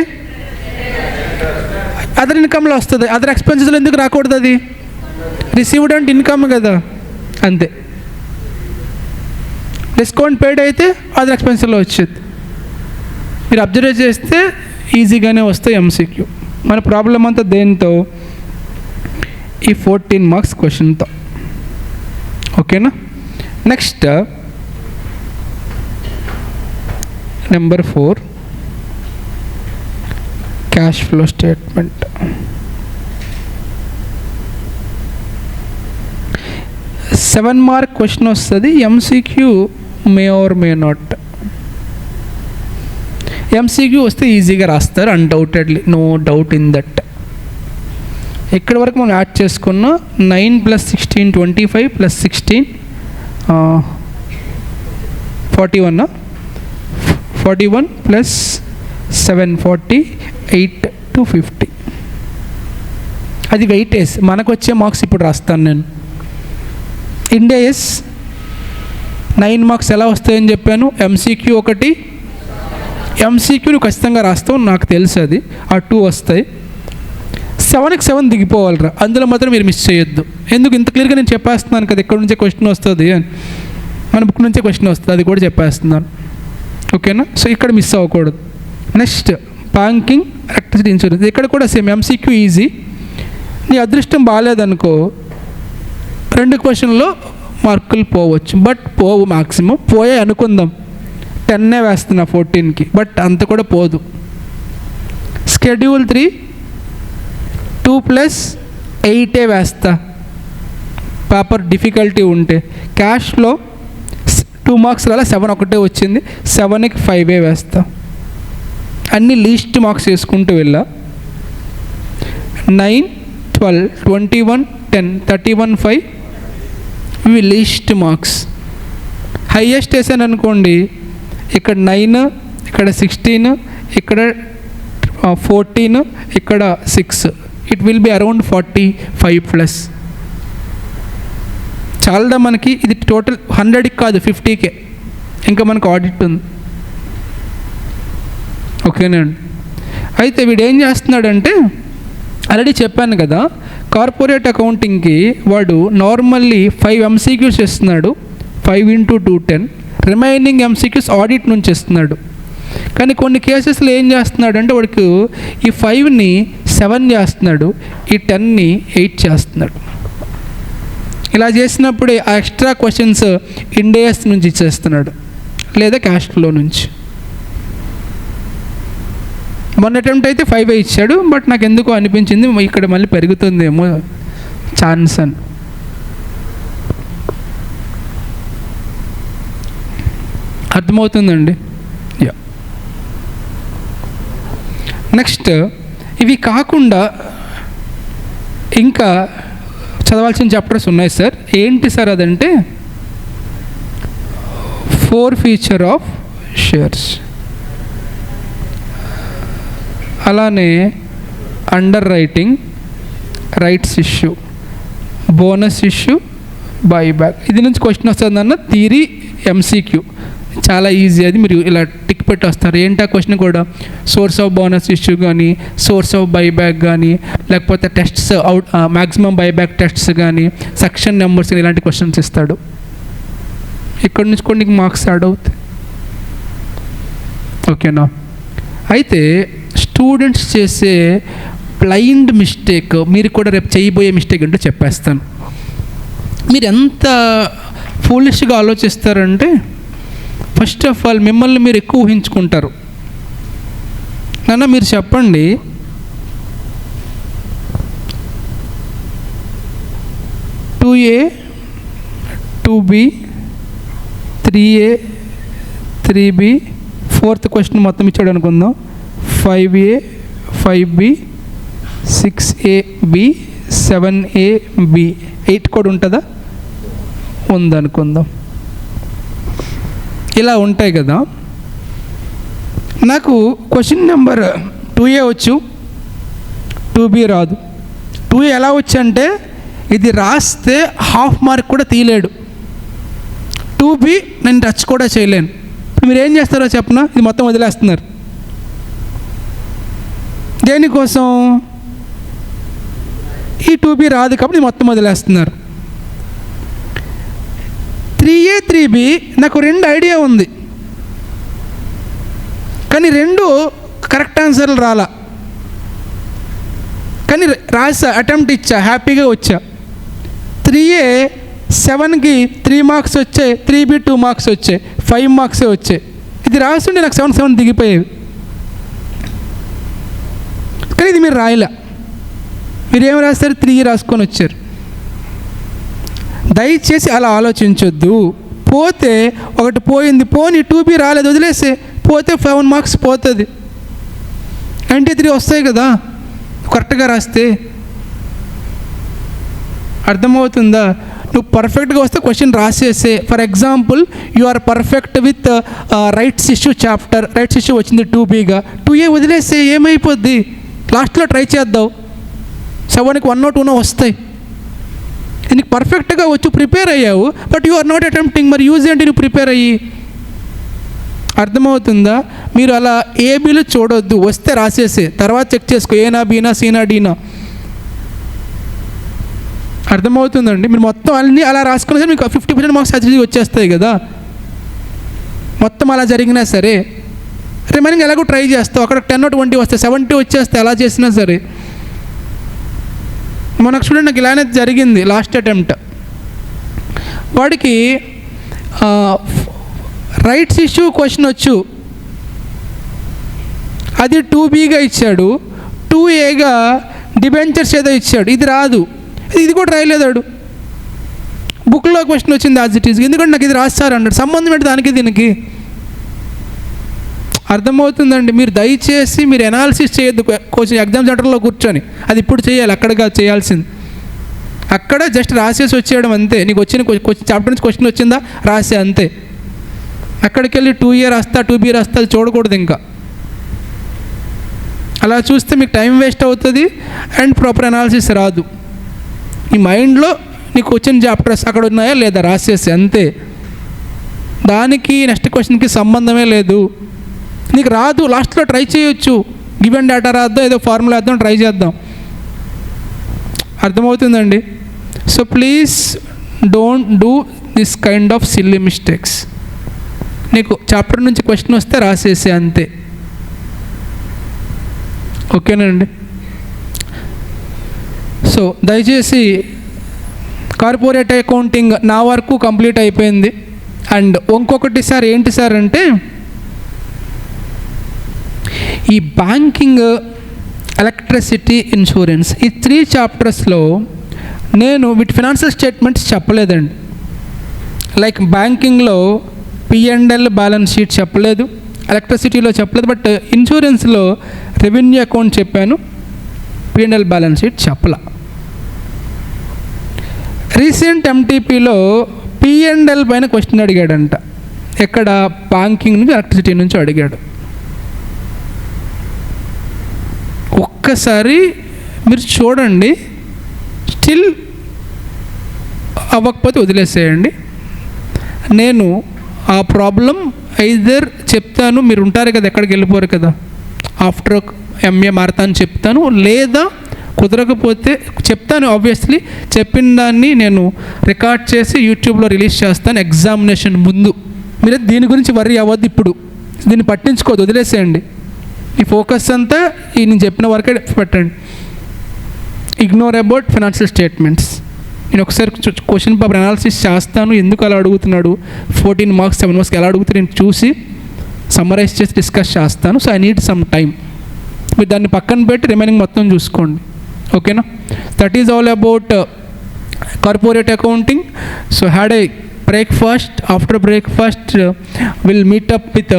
అదర్ ఇన్కమ్లో వస్తుంది. అదర్ ఎక్స్పెన్సెస్లో ఎందుకు రాకూడదు? అది రిసీవ్డ్ అంటే ఇన్కమ్ కదా, అంతే. డిస్కౌంట్ పెయిడ్ అయితే అదర్ ఎక్స్పెన్సెస్లో వచ్చేది. మీరు అబ్జర్వ్ చేస్తే ఈజీగానే వస్తాయి ఎంసీక్యూ. మన ప్రాబ్లం అంతా దేంతో? ఈ 14 మార్క్స్ క్వశ్చన్తో. ఓకేనా? Next number 4, cash flow statement. Seven mark question వస్తుంది. MCQ may or may not. MCQ వస్తే ఈజీగా రాస్తారు undoubtedly, no doubt in that. ఎక్కడి వరకు మనం యాడ్ చేసుకున్న 9 + 16 25 + 16 41 41 + 7 48 to 50. అది వెయిటేజ్. మనకు వచ్చే మార్క్స్ ఇప్పుడు రాస్తాను నేను. ఇండేస్ 9 మార్క్స్ ఎలా వస్తాయని చెప్పాను. ఎంసీక్యూ ఒకటి, ఎంసీక్యూ నువ్వు ఖచ్చితంగా రాస్తావు, నాకు తెలుసు అది. ఆ 2 వస్తాయి. 7కి 7 దిగిపోవాలిరా, అందులో మాత్రం మీరు మిస్ చేయొద్దు. ఎందుకు ఇంత క్లియర్గా నేను చెప్పేస్తున్నాను కదా, ఎక్కడి నుంచే క్వశ్చన్ వస్తుంది అని. మన బుక్ నుంచే క్వశ్చన్ వస్తుంది, అది కూడా చెప్పేస్తున్నాను. ఓకేనా? సో ఇక్కడ మిస్ అవ్వకూడదు. Next banking, electricity, insurance. ఇక్కడ కూడా సేమ్ ఎంసీక్యూ ఈజీ. నీ అదృష్టం బాగాలేదనుకో 2 క్వశ్చన్లో మార్కులు పోవచ్చు, బట్ పోవు. మ్యాక్సిమం పోయే అనుకుందాం. 10 వేస్తున్నా 14కి, బట్ అంత కూడా పోదు. షెడ్యూల్ 3 2 + 8 వేస్తా పేపర్ డిఫికల్టీ ఉంటే. క్యాష్లో 2 మార్క్స్ అలా 7 ఒకటే వచ్చింది, 7కి 5 వేస్తా. అన్ని లీస్ట్ మార్క్స్ వేసుకుంటూ వెళ్ళా. 9 12 21 10 31 5 ఇవి లీస్ట్ మార్క్స్. హైయెస్ట్ వేసాను అనుకోండి, ఇక్కడ 9, ఇక్కడ 16, ఇక్కడ 14, ఇక్కడ 6. It will be around 45+. చాలా మనకి ఇది టోటల్ 100కి కాదు 50కే. ఇంకా మనకు ఆడిట్ ఉంది. ఓకేనండి. అయితే వీడు ఏం చేస్తున్నాడంటే, ఆల్రెడీ చెప్పాను కదా, కార్పొరేట్ అకౌంటింగ్కి వాడు నార్మల్లీ 5 MCQs ఇస్తున్నాడు, 5 × 2 10. రిమైనింగ్ MCQs ఆడిట్ నుంచి ఇస్తున్నాడు. కానీ కొన్ని కేసెస్లో ఏం చేస్తున్నాడు అంటే, వాడికి ఈ 5ని 7 చేస్తున్నాడు, ఈ 10ని 8 చేస్తున్నాడు. ఇలా చేసినప్పుడే ఆ ఎక్స్ట్రా క్వశ్చన్స్ ఇండేస్ నుంచి ఇచ్చేస్తున్నాడు, లేదా క్యాష్ ఫ్లో నుంచి. మొన్న అటెంప్ట్ అయితే 5 ఇచ్చాడు, బట్ నాకు ఎందుకో అనిపించింది ఇక్కడ మళ్ళీ పెరుగుతుందేమో ఛాన్స్ అని. అర్థమవుతుందండి. యా. నెక్స్ట్ ఇవి కాకుండా ఇంకా చదవాల్సిన చాప్టర్స్ ఉన్నాయి సార్. ఏంటి సార్ అదంటే, 4 ఫీచర్ ఆఫ్ షేర్స్, అలానే under writing, rights issue, bonus issue, buyback. ఇది నుంచి క్వశ్చన్ వస్తుందన్న థియరీ MCQ. చాలా ఈజీ, అది మీరు ఇలా టిక్ పెట్టి వస్తారు. ఏంటి ఆ క్వశ్చన్ కూడా, సోర్స్ ఆఫ్ బోనస్ ఇష్యూ కానీ, సోర్స్ ఆఫ్ బైబ్యాక్ కానీ, లేకపోతే tests out maximum buyback tests కానీ, సెక్షన్ నెంబర్స్ ఇలాంటి క్వశ్చన్స్ ఇస్తాడు. ఇక్కడ నుంచి కొన్ని మార్క్స్ యాడ్ అవుతాయి. ఓకేనా. అయితే స్టూడెంట్స్ చేసే బ్లైండ్ మిస్టేక్, మీరు కూడా రేపు చేయబోయే మిస్టేక్ అంటే చెప్పేస్తాను. మీరు ఎంత ఫూలిష్గా ఆలోచిస్తారంటే, ఫస్ట్ ఆఫ్ ఆల్ మిమ్మల్ని మీరు ఎక్కువ ఊహించుకుంటారు. నాన్న మీరు చెప్పండి, 2A 2B 3A 3B, 4th question మొత్తం ఇచ్చాడు అనుకుందాం, 5A 5B 6AB 7AB 8 కూడా ఉంటుందా, ఉందనుకుందాం. ఇలా ఉంటాయి కదా. నాకు క్వశ్చన్ నెంబర్ 2A వచ్చు, 2B రాదు. 2A ఎలా వచ్చంటే, ఇది రాస్తే హాఫ్ మార్క్ కూడా తీయలేడు. 2B నేను టచ్ కూడా చేయలేను. మీరు ఏం చేస్తారో చెప్పనా, ఇది మొత్తం వదిలేస్తున్నారు. దేనికోసం, ఈ 2B రాదు కాబట్టి మొత్తం వదిలేస్తున్నారు. 3A 3B నాకు 2 ఐడియా ఉంది, కానీ 2 కరెక్ట్ ఆన్సర్లు రాలా. కానీ రాసా, అటెంప్ట్ ఇచ్చా, హ్యాపీగా వచ్చా. 3A 7కి 3 మార్క్స్ వచ్చాయి, 3B 2 మార్క్స్ వచ్చాయి, 5 మార్క్సే వచ్చాయి. ఇది రాస్తుంటే నాకు 7 దిగిపోయేవి. కానీ ఇది మీరు రాయలే. మీరు ఏమి రాస్తారు, 3 రాసుకొని వచ్చారు. దయచేసి అలా ఆలోచించొద్దు. పోతే ఒకటి పోయింది, పోని 2B రాలేదు వదిలేసే, పోతే 7 మార్క్స్ పోతుంది, 93 వస్తాయి కదా కరెక్ట్గా రాస్తే. అర్థమవుతుందా? నువ్వు పర్ఫెక్ట్గా వస్తే క్వశ్చన్ రాసేసే. For example, you are perfect with rights issue chapter, rights issue వచ్చింది 2Bగా, 2A వదిలేస్తే ఏమైపోద్ది, లాస్ట్లో ట్రై చేద్దాం, 7కి 1 or 2 వస్తాయి. నీకు పర్ఫెక్ట్గా వచ్చి ప్రిపేర్ అయ్యావు, but you are not attempting. మరి యూజ్ ఏంటి నువ్వు ప్రిపేర్ అయ్యి? అర్థమవుతుందా? మీరు అలా ఏబీలు చూడొద్దు, వస్తే రాసేసే, తర్వాత చెక్ చేసుకో, ఏనా బీనా సీనా డీనా. అర్థమవుతుందండి? మీరు మొత్తం అన్నీ అలా రాసుకున్నా సరే మీకు 50% మార్క్స్ అచీవ్ వచ్చేస్తాయి కదా. మొత్తం అలా జరిగినా సరే రిమైనింగ్ ఎలాగో ట్రై చేస్తావు, అక్కడ 10 or 20 వస్తాయి, 70 వచ్చేస్తాయి. అలా చేసినా సరే. మనకు చూడండి, నాకు ఇలానే జరిగింది లాస్ట్ అటెంప్ట్. వాడికి రైట్స్ ఇష్యూ క్వశ్చన్ వచ్చు, అది 2Bగా ఇచ్చాడు, 2Aగా డిబెంచర్స్ ఏదో ఇచ్చాడు, ఇది రాదు, ఇది కూడా రాయలేదాడు. బుక్లో క్వశ్చన్ వచ్చింది యాజ్ ఇట్ ఈజ్, ఎందుకంటే నాకు ఇది రాస్తారు అన్నాడు. సంబంధం ఏంటి దానికి దీనికి? అర్థమవుతుందండి. మీరు దయచేసి మీరు ఎనాలిసిస్ చేయొద్దు కొంచెం ఎగ్జామ్ సెంటర్లో కూర్చొని, అది ఇప్పుడు చేయాలి, అక్కడగా చేయాల్సింది. అక్కడ జస్ట్ రాసేసి వచ్చేయడం అంతే. నీకు వచ్చిన చాప్టర్ నుంచి క్వశ్చన్ వచ్చిందా రాసే అంతే. అక్కడికి వెళ్ళి 2A రాస్తా 2B రాస్తా అది చూడకూడదు. ఇంకా అలా చూస్తే మీకు టైం వేస్ట్ అవుతుంది అండ్ ప్రాపర్ అనాలిసిస్ రాదు. ఈ మైండ్లో నీకు వచ్చిన చాప్టర్స్ అక్కడ ఉన్నాయా లేదా రాసేసి అంతే. దానికి నెక్స్ట్ క్వశ్చన్కి సంబంధమే లేదు. నీకు రాదు, లాస్ట్లో ట్రై చేయొచ్చు, గివెన్ డేటా రాద్దాం, ఏదో ఫార్ములా వేద్దాం, ట్రై చేద్దాం. అర్థమవుతుందండి. So please don't do this kind of silly mistakes. నీకు చాప్టర్ నుంచి క్వశ్చన్ వస్తే రాసేసి అంతే. ఓకేనండి. సో దయచేసి కార్పొరేట్ అకౌంటింగ్ నా వరకు కంప్లీట్ అయిపోయింది. అండ్ ఇంకొకటి సార్ ఏంటి సార్ అంటే, ఈ బ్యాంకింగ్, ఎలక్ట్రిసిటీ, ఇన్సూరెన్స్ ఈ 3 చాప్టర్స్లో నేను వీటి ఫినాన్షియల్ స్టేట్మెంట్స్ చెప్పలేదండి. లైక్ బ్యాంకింగ్లో P&L బ్యాలెన్స్ షీట్ చెప్పలేదు, ఎలక్ట్రిసిటీలో చెప్పలేదు, బట్ ఇన్సూరెన్స్లో రెవెన్యూ అకౌంట్ చెప్పాను, P&L బ్యాలెన్స్ షీట్ చెప్పలా. రీసెంట్ MTPలో P&L పైన క్వశ్చన్ అడిగాడంట. ఎక్కడ? బ్యాంకింగ్ నుంచి ఎలక్ట్రిసిటీ నుంచి అడిగాడు. ఒక్కసారి మీరు చూడండి, స్టిల్ అవ్వకపోతే వదిలేసేయండి. నేను ఆ ప్రాబ్లం ఐదర్ చెప్తాను, మీరు ఉంటారు కదా, ఎక్కడికి వెళ్ళిపోరు కదా, ఆఫ్టర్ MA మారతాను చెప్తాను, లేదా కుదరకపోతే చెప్తాను. ఆబ్వియస్లీ చెప్పిన దాన్ని నేను రికార్డ్ చేసి యూట్యూబ్లో రిలీజ్ చేస్తాను ఎగ్జామినేషన్ ముందు. మీరు దీని గురించి వర్రీ అవ్వద్దు, ఇప్పుడు దీన్ని పట్టించుకోవద్దు, వదిలేసేయండి. ఈ ఫోకస్ అంతా ఈ నేను చెప్పిన వరకే పెట్టండి. Ignore about financial statements. నేను ఒకసారి క్వశ్చన్ పేపర్ అనాలిసిస్ చేస్తాను, ఎందుకు అలా అడుగుతున్నాడు, 14 మార్క్స్ 7 మార్క్స్కి ఎలా అడుగుతారు నేను చూసి సమ్మరైజ్ చేసి డిస్కస్ చేస్తాను. So I need some time. మీరు దాన్ని పక్కన పెట్టి రిమైనింగ్ మొత్తం చూసుకోండి. ఓకేనా? That is all about corporate accounting. So had a breakfast. After breakfast will meet up with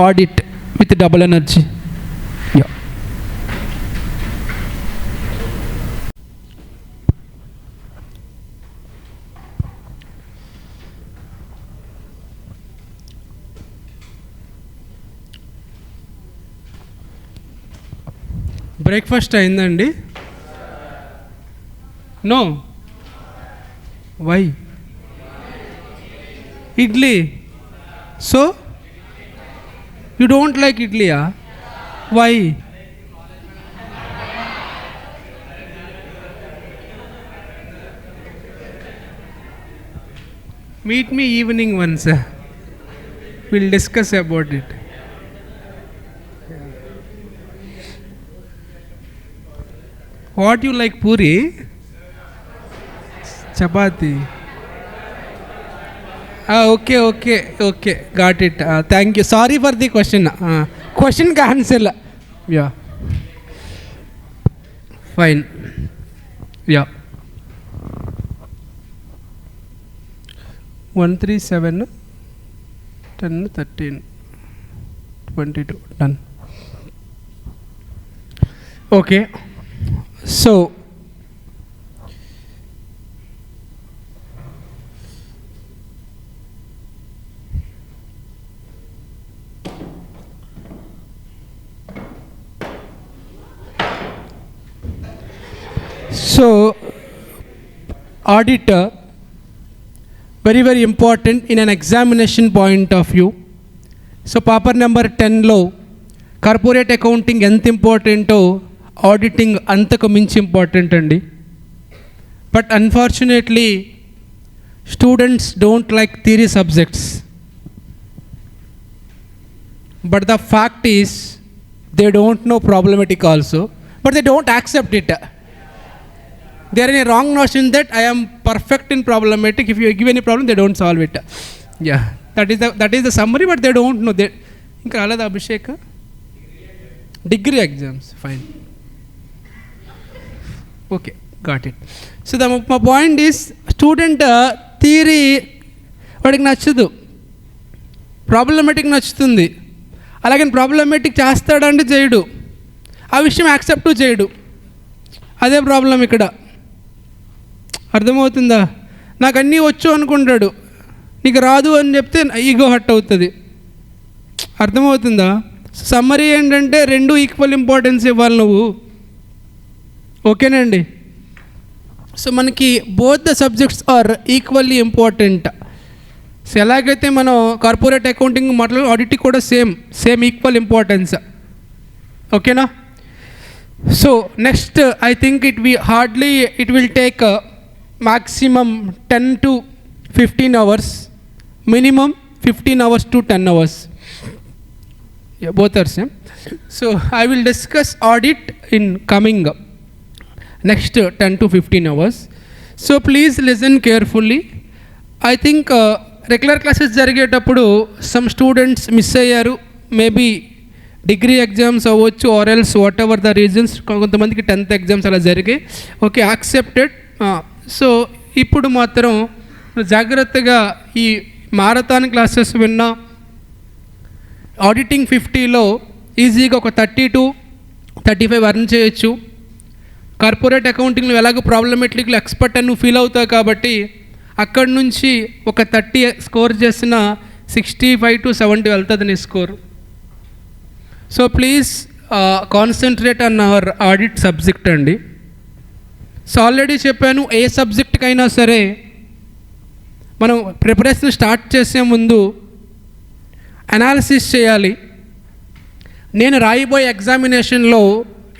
audit with double energy. Yeah. Breakfast అయిందండి? No. Why? Idli. So you don't like ఇడ్లీయా? Why? Meet me evening once. We'll discuss about it. What you like, puri? Chapati. Okay. Got it. Thank you. Sorry for the question. Question cancel. Yeah. Fine. Yeah. 137, 10, 13, 22. Done. Okay. So auditor very important in an examination point of view. So paper number 10 లో corporate accounting ఎంత ఇంపార్టెంటో auditing అంతకు మించి important అండి. But unfortunately students don't like theory subjects. But the fact is they don't know problematic also, but they don't accept it. They are in a wrong notion that I am perfect in problematic. If you give any problem, they don't solve it. Yeah. That is the summary, but they don't know. They ఇంకా రాలేదా Abhishek? Degree exams, fine, okay, got it. So మా point is, student theory వాడికి నచ్చదు, problematic నచ్చుతుంది. అలాగే problematic చేస్తాడంటే చేయడు, ఆ విషయం యాక్సెప్ట్ చేయడు. అదే ప్రాబ్లం ఇక్కడ. అర్థమవుతుందా? నాకు అన్నీ వచ్చు అనుకుంటాడు, నీకు రాదు అని చెప్తే ఈగో హర్ట్ అవుతుంది. అర్థమవుతుందా? సమ్మరీ ఏంటంటే రెండు ఈక్వల్ ఇంపార్టెన్స్ ఇవ్వాలి నువ్వు. ఓకేనండి? సో మనకి both the subjects are equally important. So ఎలాగైతే మనం కార్పొరేట్ అకౌంటింగ్ మాట్లాడు, ఆడిట్ కూడా సేమ్ ఈక్వల్ ఇంపార్టెన్స్. ఓకేనా? So next I think it will take maximum 10 to 15 hours, minimum 15 hours to 10 hours. Yeah, both are same. So I will discuss audit in coming next 10 to 15 hours. So please listen carefully. I think regular classes జరిగేటప్పుడు some students miss అయ్యారు, maybe degree exams అవ్వచ్చు, or else what ever the reasons. కొంతమందికి 10th exams అలా జరిగాయి. Okay, accepted. So ఇప్పుడు మాత్రం జాగ్రత్తగా ఈ మారథాన్ క్లాసెస్ విన్నా, ఆడిటింగ్ 50లో ఈజీగా ఒక 30 to 35 అర్న్ చేయొచ్చు. కార్పొరేట్ అకౌంటింగ్లో ఎలాగో ప్రాబ్లమేటిక్లో ఎక్స్పర్ట్ అని నువ్వు ఫీల్ అవుతావు కాబట్టి అక్కడి నుంచి ఒక 30 స్కోర్ చేసిన 65 to 70 వెళ్తుంది నీ score. So please concentrate on hour audit subject అండి. సో ఆల్రెడీ చెప్పాను, ఏ సబ్జెక్ట్కైనా సరే మనం ప్రిపరేషన్ స్టార్ట్ చేసే ముందు అనాలిసిస్ చేయాలి. నేను రాయబోయే ఎగ్జామినేషన్లో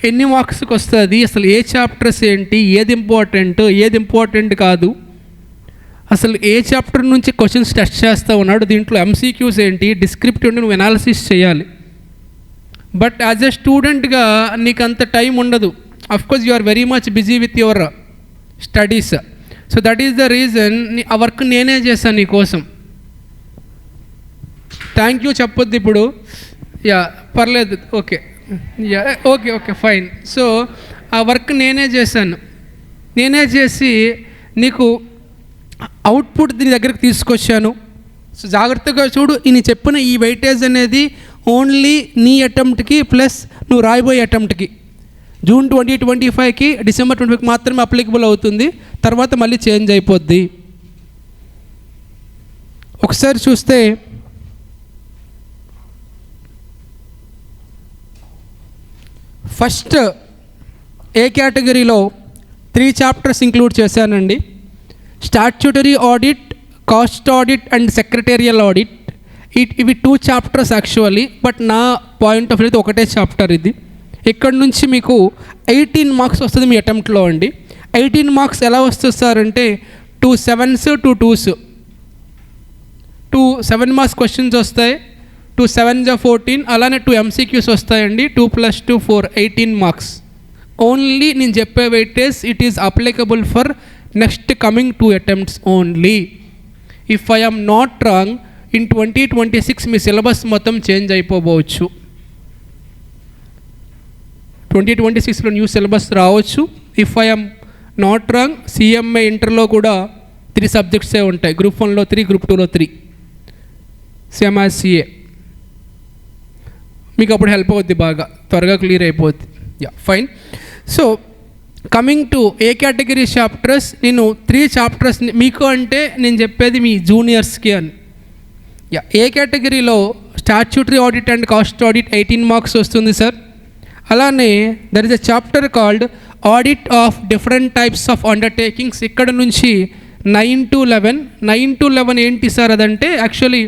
ఎన్ని మార్క్స్కి వస్తుంది, అసలు ఏ చాప్టర్స్ ఏంటి, ఏది ఇంపార్టెంట్ కాదు, అసలు ఏ చాప్టర్ నుంచి క్వశ్చన్స్ టెస్ట్ చేస్తూ ఉన్నాడు, దీంట్లో ఎంసీక్యూస్ ఏంటి, డిస్క్రిప్టివ్ నువ్వు అనాలిసిస్ చేయాలి. బట్ యాజ్ ఎ స్టూడెంట్గా నీకు అంత టైం ఉండదు. Of course, you are very much busy with your studies. So that is the reason ఆ వర్క్ నేనే చేశాను నీ కోసం. థ్యాంక్ యూ చెప్పొద్దు ఇప్పుడు. యా పర్లేదు, okay, yeah okay fine. So ఆ వర్క్ నేనే చేశాను, నేనే చేసి నీకు అవుట్పుట్ నీ దగ్గరికి తీసుకొచ్చాను. సో జాగ్రత్తగా చూడు, నేను చెప్పిన ఈ వెయిటేజ్ అనేది ఓన్లీ నీ అటెంప్ట్కి ప్లస్ నువ్వు రాయబోయే అటెంప్ట్కి. జూన్ 2025కి డిసెంబర్ 25కి మాత్రమే అప్లికబుల్ అవుతుంది, తర్వాత మళ్ళీ చేంజ్ అయిపోద్ది. ఒకసారి చూస్తే ఫస్ట్ ఏ కేటగిరీలో 3 చాప్టర్స్ ఇంక్లూడ్ చేశానండి. Statutory audit, cost audit and secretarial audit. ఇవి 2 చాప్టర్స్ యాక్చువల్లీ, బట్ నా పాయింట్ ఆఫ్ వ్యూ అయితే ఒకటే చాప్టర్ ఇది. ఇక్కడ నుంచి మీకు 18 మార్క్స్ వస్తుంది మీ అటెంప్ట్లో అండి. 18 మార్క్స్ ఎలా వస్తుంది సార్ అంటే 2 7s 2 2s, 2 7 మార్క్స్ క్వశ్చన్స్ వస్తాయి, 2 7s 14, అలానే 2 MCQs వస్తాయండి. 2 + 2 4 18 మార్క్స్. ఓన్లీ నేను చెప్పే weightage it is applicable for next coming 2 attempts only. If I am not wrong, in 2026 మీ సిలబస్ మొత్తం చేంజ్ అయిపోవచ్చు. 2026లో న్యూ సిలబస్ రావచ్చు. If I am not wrong, CMA ఇంటర్లో కూడా 3 సబ్జెక్ట్సే ఉంటాయి. గ్రూప్ 1లో 3, గ్రూప్ 2లో 3, సేమ్ యాజ్ CA. మీకు అప్పుడు హెల్ప్ అవుద్ది, బాగా త్వరగా క్లియర్ అయిపోద్ది. Yeah fine. So coming to A category chapters, నేను 3 చాప్టర్స్ మీకు అంటే నేను చెప్పేది మీ జూనియర్స్కి అని. యా ఏ కేటగిరీలో statutory audit and cost audit 18 marks వస్తుంది సార్. అలానే there is a chapter called audit of different types of undertakings. ఇక్కడ నుంచి 9 to 11 ఏంటి సార్ అదంటే యాక్చువల్లీ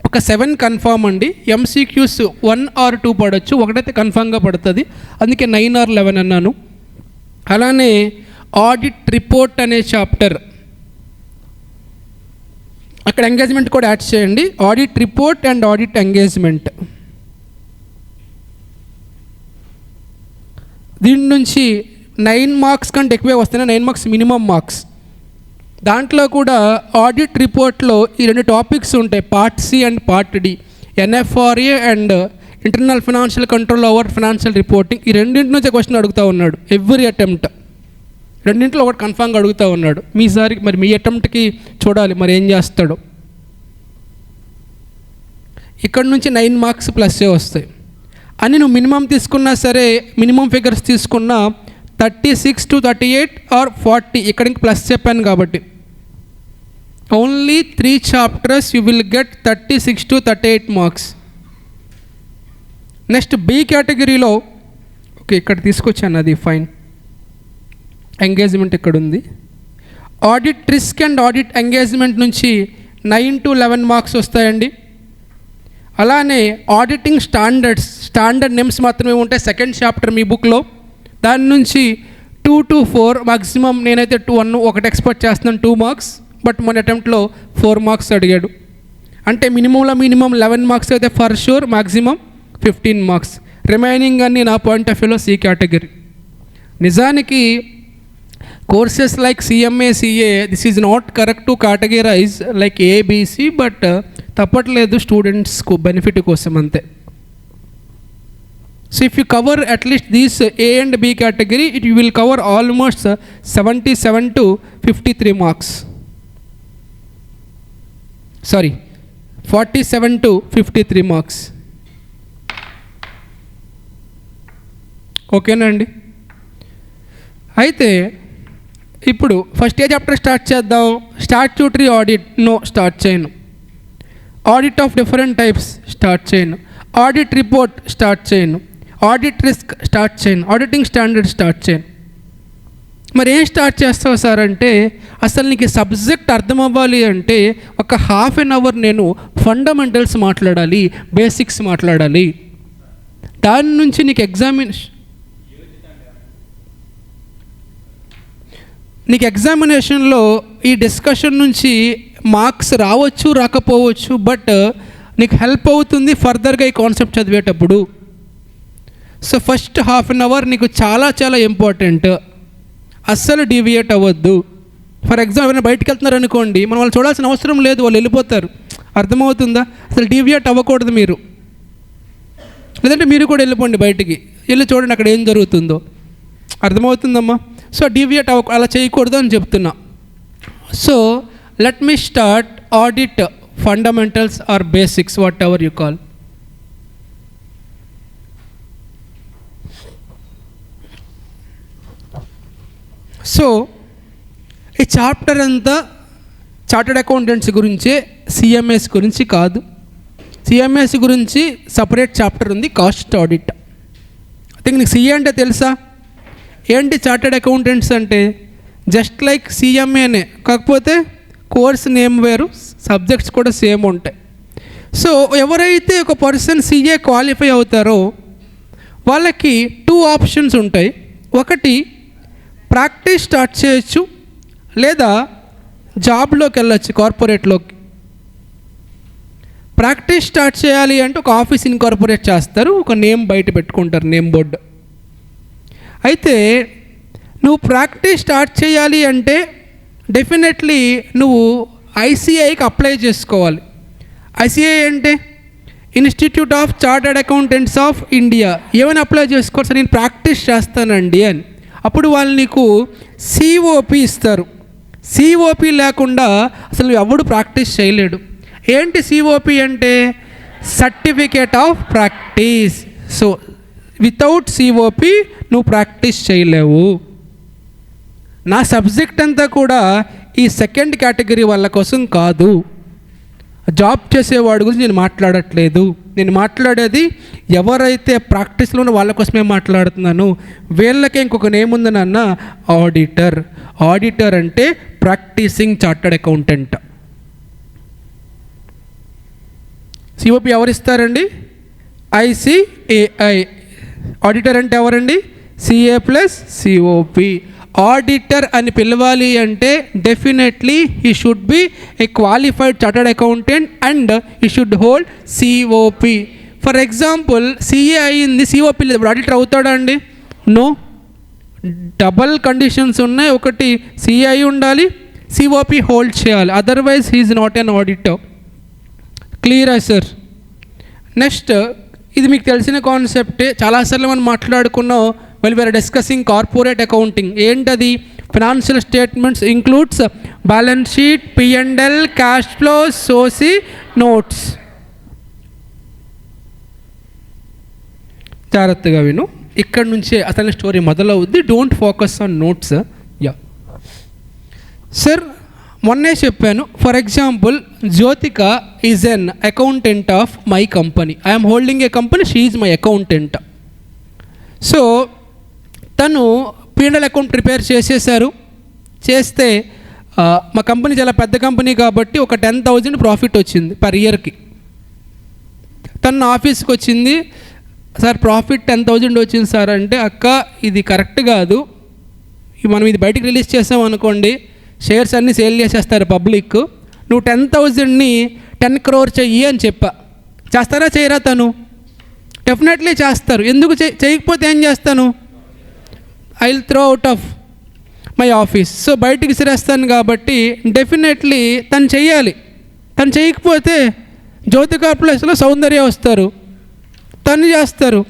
ఒక 7 కన్ఫామ్ అండి. MCQs 1 or 2 పడవచ్చు, ఒకటైతే కన్ఫామ్గా పడుతుంది, అందుకే 9 or 11 అన్నాను. అలానే ఆడిట్ రిపోర్ట్ అనే చాప్టర్, అక్కడ ఎంగేజ్మెంట్ కూడా యాడ్ చేయండి. Audit report and audit engagement. దీని నుంచి 9 మార్క్స్ కంటే ఎక్కువే వస్తున్నాయి. 9 మార్క్స్ మినిమం మార్క్స్. దాంట్లో కూడా ఆడిట్ రిపోర్ట్లో ఈ 2 టాపిక్స్ ఉంటాయి, part C and part D. NFRA and internal financial control over financial reporting. ఈ రెండింటి నుంచి క్వశ్చన్ అడుగుతూ ఉన్నాడు ఎవ్రీ అటెంప్ట్. రెండింటిలో ఒకటి కన్ఫామ్గా అడుగుతూ ఉన్నాడు. మీసారి మరి మీ అటెంప్ట్కి చూడాలి మరి ఏం చేస్తాడో. ఇక్కడ నుంచి 9 మార్క్స్ ప్లస్సే వస్తాయి అని నువ్వు మినిమం తీసుకున్నా సరే, మినిమం ఫిగర్స్ తీసుకున్నా 36 to 38 or 40. ఇక్కడ ఇంక ప్లస్ చెప్పాను కాబట్టి only 3 chapters you will get 36 to 38 marks. Next B కేటగిరీలో ఓకే ఇక్కడ తీసుకొచ్చాను, అది ఫైన్. ఎంగేజ్మెంట్ ఇక్కడ ఉంది. Audit risk and audit engagement నుంచి 9 to 11 మార్క్స్ వస్తాయండి. అలానే ఆడిటింగ్ స్టాండర్డ్ నేమ్స్ మాత్రమే ఉంటాయి సెకండ్ చాప్టర్ మీ బుక్లో. దాని నుంచి 2 to 4 మ్యాక్సిమం. నేనైతే 1 ఒకటి ఎక్స్పెక్ట్ చేస్తున్నాను 2 మార్క్స్, బట్ మన అటెంప్ట్లో 4 మార్క్స్ అడిగాడు. అంటే మినిమం 11 మార్క్స్ అయితే for sure, maximum 15 marks. Remaining అన్ని నా పాయింట్ ఆఫ్ వ్యూలో సి కేటగిరీ. నిజానికి courses like CMA, CA, this is not correct to categorise like ABC, but తప్పట్లేదు స్టూడెంట్స్కు బెనిఫిట్ కోసం అంతే. So if you cover at least these A and B category, it you will cover almost 77 to 53 marks. Sorry, 47 to 53 marks. ఓకేనా అండి? అయితే ఇప్పుడు first ఏ chapter start చేద్దాం. Statutory audit start చేయను. Audit of different types start చేయను. Audit report start చేయను. Audit risk start చేయను. Auditing standard start చేయను. మరి ఏం స్టార్ట్ చేస్తావు సార్ అంటే, అసలు నీకు సబ్జెక్ట్ అర్థం అవ్వాలి అంటే ఒక హాఫ్ అన్ అవర్ నేను ఫండమెంటల్స్ మాట్లాడాలి, బేసిక్స్ మాట్లాడాలి. దాని నుంచి నీకు ఎగ్జామినేషన్లో ఈ డిస్కషన్ నుంచి మార్క్స్ రావచ్చు రాకపోవచ్చు, బట్ నీకు హెల్ప్ అవుతుంది ఫర్దర్గా ఈ కాన్సెప్ట్ చదివేటప్పుడు. So first half an hour నీకు చాలా చాలా ఇంపార్టెంట్. అస్సలు డీవియేట్ అవ్వద్దు. ఫర్ ఎగ్జాంపుల్ ఎవరైనా బయటికి వెళ్తున్నారు అనుకోండి, మనం వాళ్ళు చూడాల్సిన అవసరం లేదు, వాళ్ళు వెళ్ళిపోతారు. అర్థమవుతుందా? అసలు డీవియేట్ అవ్వకూడదు మీరు. లేదంటే మీరు కూడా వెళ్ళిపోండి బయటికి, వెళ్ళి చూడండి అక్కడ ఏం జరుగుతుందో. అర్థమవుతుందమ్మా? సో డీవియేట్ అలా చేయకూడదు అని చెప్తున్నా. So let me start audit fundamentals or basics, whatever you call. So ఈ చాప్టర్ అంతా చార్టర్డ్ అకౌంటెంట్స్ గురించే, CMAs గురించి కాదు. CMAs గురించి సపరేట్ చాప్టర్ ఉంది, కాస్ట్ ఆడిట్. ఐ థింక్ నీకు CA అంటే తెలుసా? ఏంటి చార్టర్డ్ అకౌంటెంట్స్ అంటే? జస్ట్ లైక్ CMAనే, కాకపోతే కోర్స్ నేమ్ వేరు, సబ్జెక్ట్స్ కూడా సేమ్ ఉంటాయి. సో ఎవరైతే ఒక పర్సన్ CA క్వాలిఫై అవుతారో వాళ్ళకి 2 ఆప్షన్స్ ఉంటాయి. ఒకటి ప్రాక్టీస్ స్టార్ట్ చేయొచ్చు, లేదా జాబ్లోకి వెళ్ళచ్చు, కార్పొరేట్లోకి. ప్రాక్టీస్ స్టార్ట్ చేయాలి అంటే ఒక ఆఫీస్ ఇన్కార్పొరేట్ చేస్తారు, ఒక నేమ్ బయట పెట్టుకుంటారు, నేమ్ బోర్డు. అయితే నువ్వు ప్రాక్టీస్ స్టార్ట్ చేయాలి అంటే డెఫినెట్లీ నువ్వు ICAIకి అప్లై చేసుకోవాలి. ICAI అంటే institute of chartered accountants of India. ఏమైనా అప్లై చేసుకోవాలి సార్, నేను ప్రాక్టీస్ చేస్తానండి అని. అప్పుడు వాళ్ళు నీకు COP ఇస్తారు. COP లేకుండా అసలు ఎవడు ప్రాక్టీస్ చేయలేడు. ఏంటి COP అంటే? Certificate of practice. So without COP నువ్వు ప్రాక్టీస్ చేయలేవు. నా సబ్జెక్ట్ అంతా కూడా ఈ సెకండ్ కేటగిరీ వాళ్ళ కోసం కాదు. జాబ్ చేసేవాడి గురించి నేను మాట్లాడట్లేదు. నేను మాట్లాడేది ఎవరైతే ప్రాక్టీస్లో ఉన్న వాళ్ళ కోసమే మాట్లాడుతున్నాను. వీళ్ళకే ఇంకొక నేమ్ ఉంది నాన్న, ఆడిటర్. ఆడిటర్ అంటే ప్రాక్టీసింగ్ చార్టర్డ్ అకౌంటెంట్. COP ఎవరిస్తారండి? ICAI. ఆడిటర్ అంటే ఎవరండి? CA plus COP. ఆడిటర్ అని పిలవాలి అంటే definitely he should be a qualified chartered accountant and he should hold COP. For example CA అయ్యింది, COP లేదు, ఇప్పుడు ఆడిటర్ అవుతాడా అండి? నో. డబల్ కండిషన్స్ ఉన్నాయి. ఒకటి CA అయి ఉండాలి, సిఓపి హోల్డ్ చేయాలి, otherwise he is not an auditor. క్లియరా సార్? నెక్స్ట్, ఇది మీకు తెలిసిన కాన్సెప్టే, చాలాసార్లు మనం మాట్లాడుకున్నాం well we are discussing corporate accounting. ఏంటది? Financial statements includes balance sheet, P&L, cash flow, సోసి, notes. జాగ్రత్తగా విను, ఇక్కడ నుంచే అసలు స్టోరీ మొదలవుద్ది. Don't focus on notes. Yeah sir, మొన్నే చెప్పాను, for example Jyothika is an accountant of my company. I'm holding a company, she is my accountant. So తను P&L account prepare చేసేసారు. చేస్తే మా కంపెనీ చాలా పెద్ద కంపెనీ కాబట్టి ఒక 10,000 ప్రాఫిట్ వచ్చింది పర్ ఇయర్కి. తను ఆఫీస్కి వచ్చింది, సార్ ప్రాఫిట్ 10,000 వచ్చింది సార్ అంటే, అక్క ఇది కరెక్ట్ కాదు, మనం ఇది బయటికి రిలీజ్ చేసాం అనుకోండి షేర్స్ అన్నీ సేల్ చేసేస్తారు పబ్లిక్, నువ్వు 10,000ని 10 crore చెయ్యి అని చెప్పా. చేస్తారా చేయరా? తను డెఫినెట్లీ చేస్తారు. ఎందుకు చేయకపోతే ఏం చేస్తాను? I will throw out of my office. So బయటికి విసిరేస్తాను కాబట్టి డెఫినెట్లీ తను చెయ్యాలి. తను చేయకపోతే జ్యోతిక ప్లేస్లో సౌందర్య వస్తారు, తను చేస్తారు,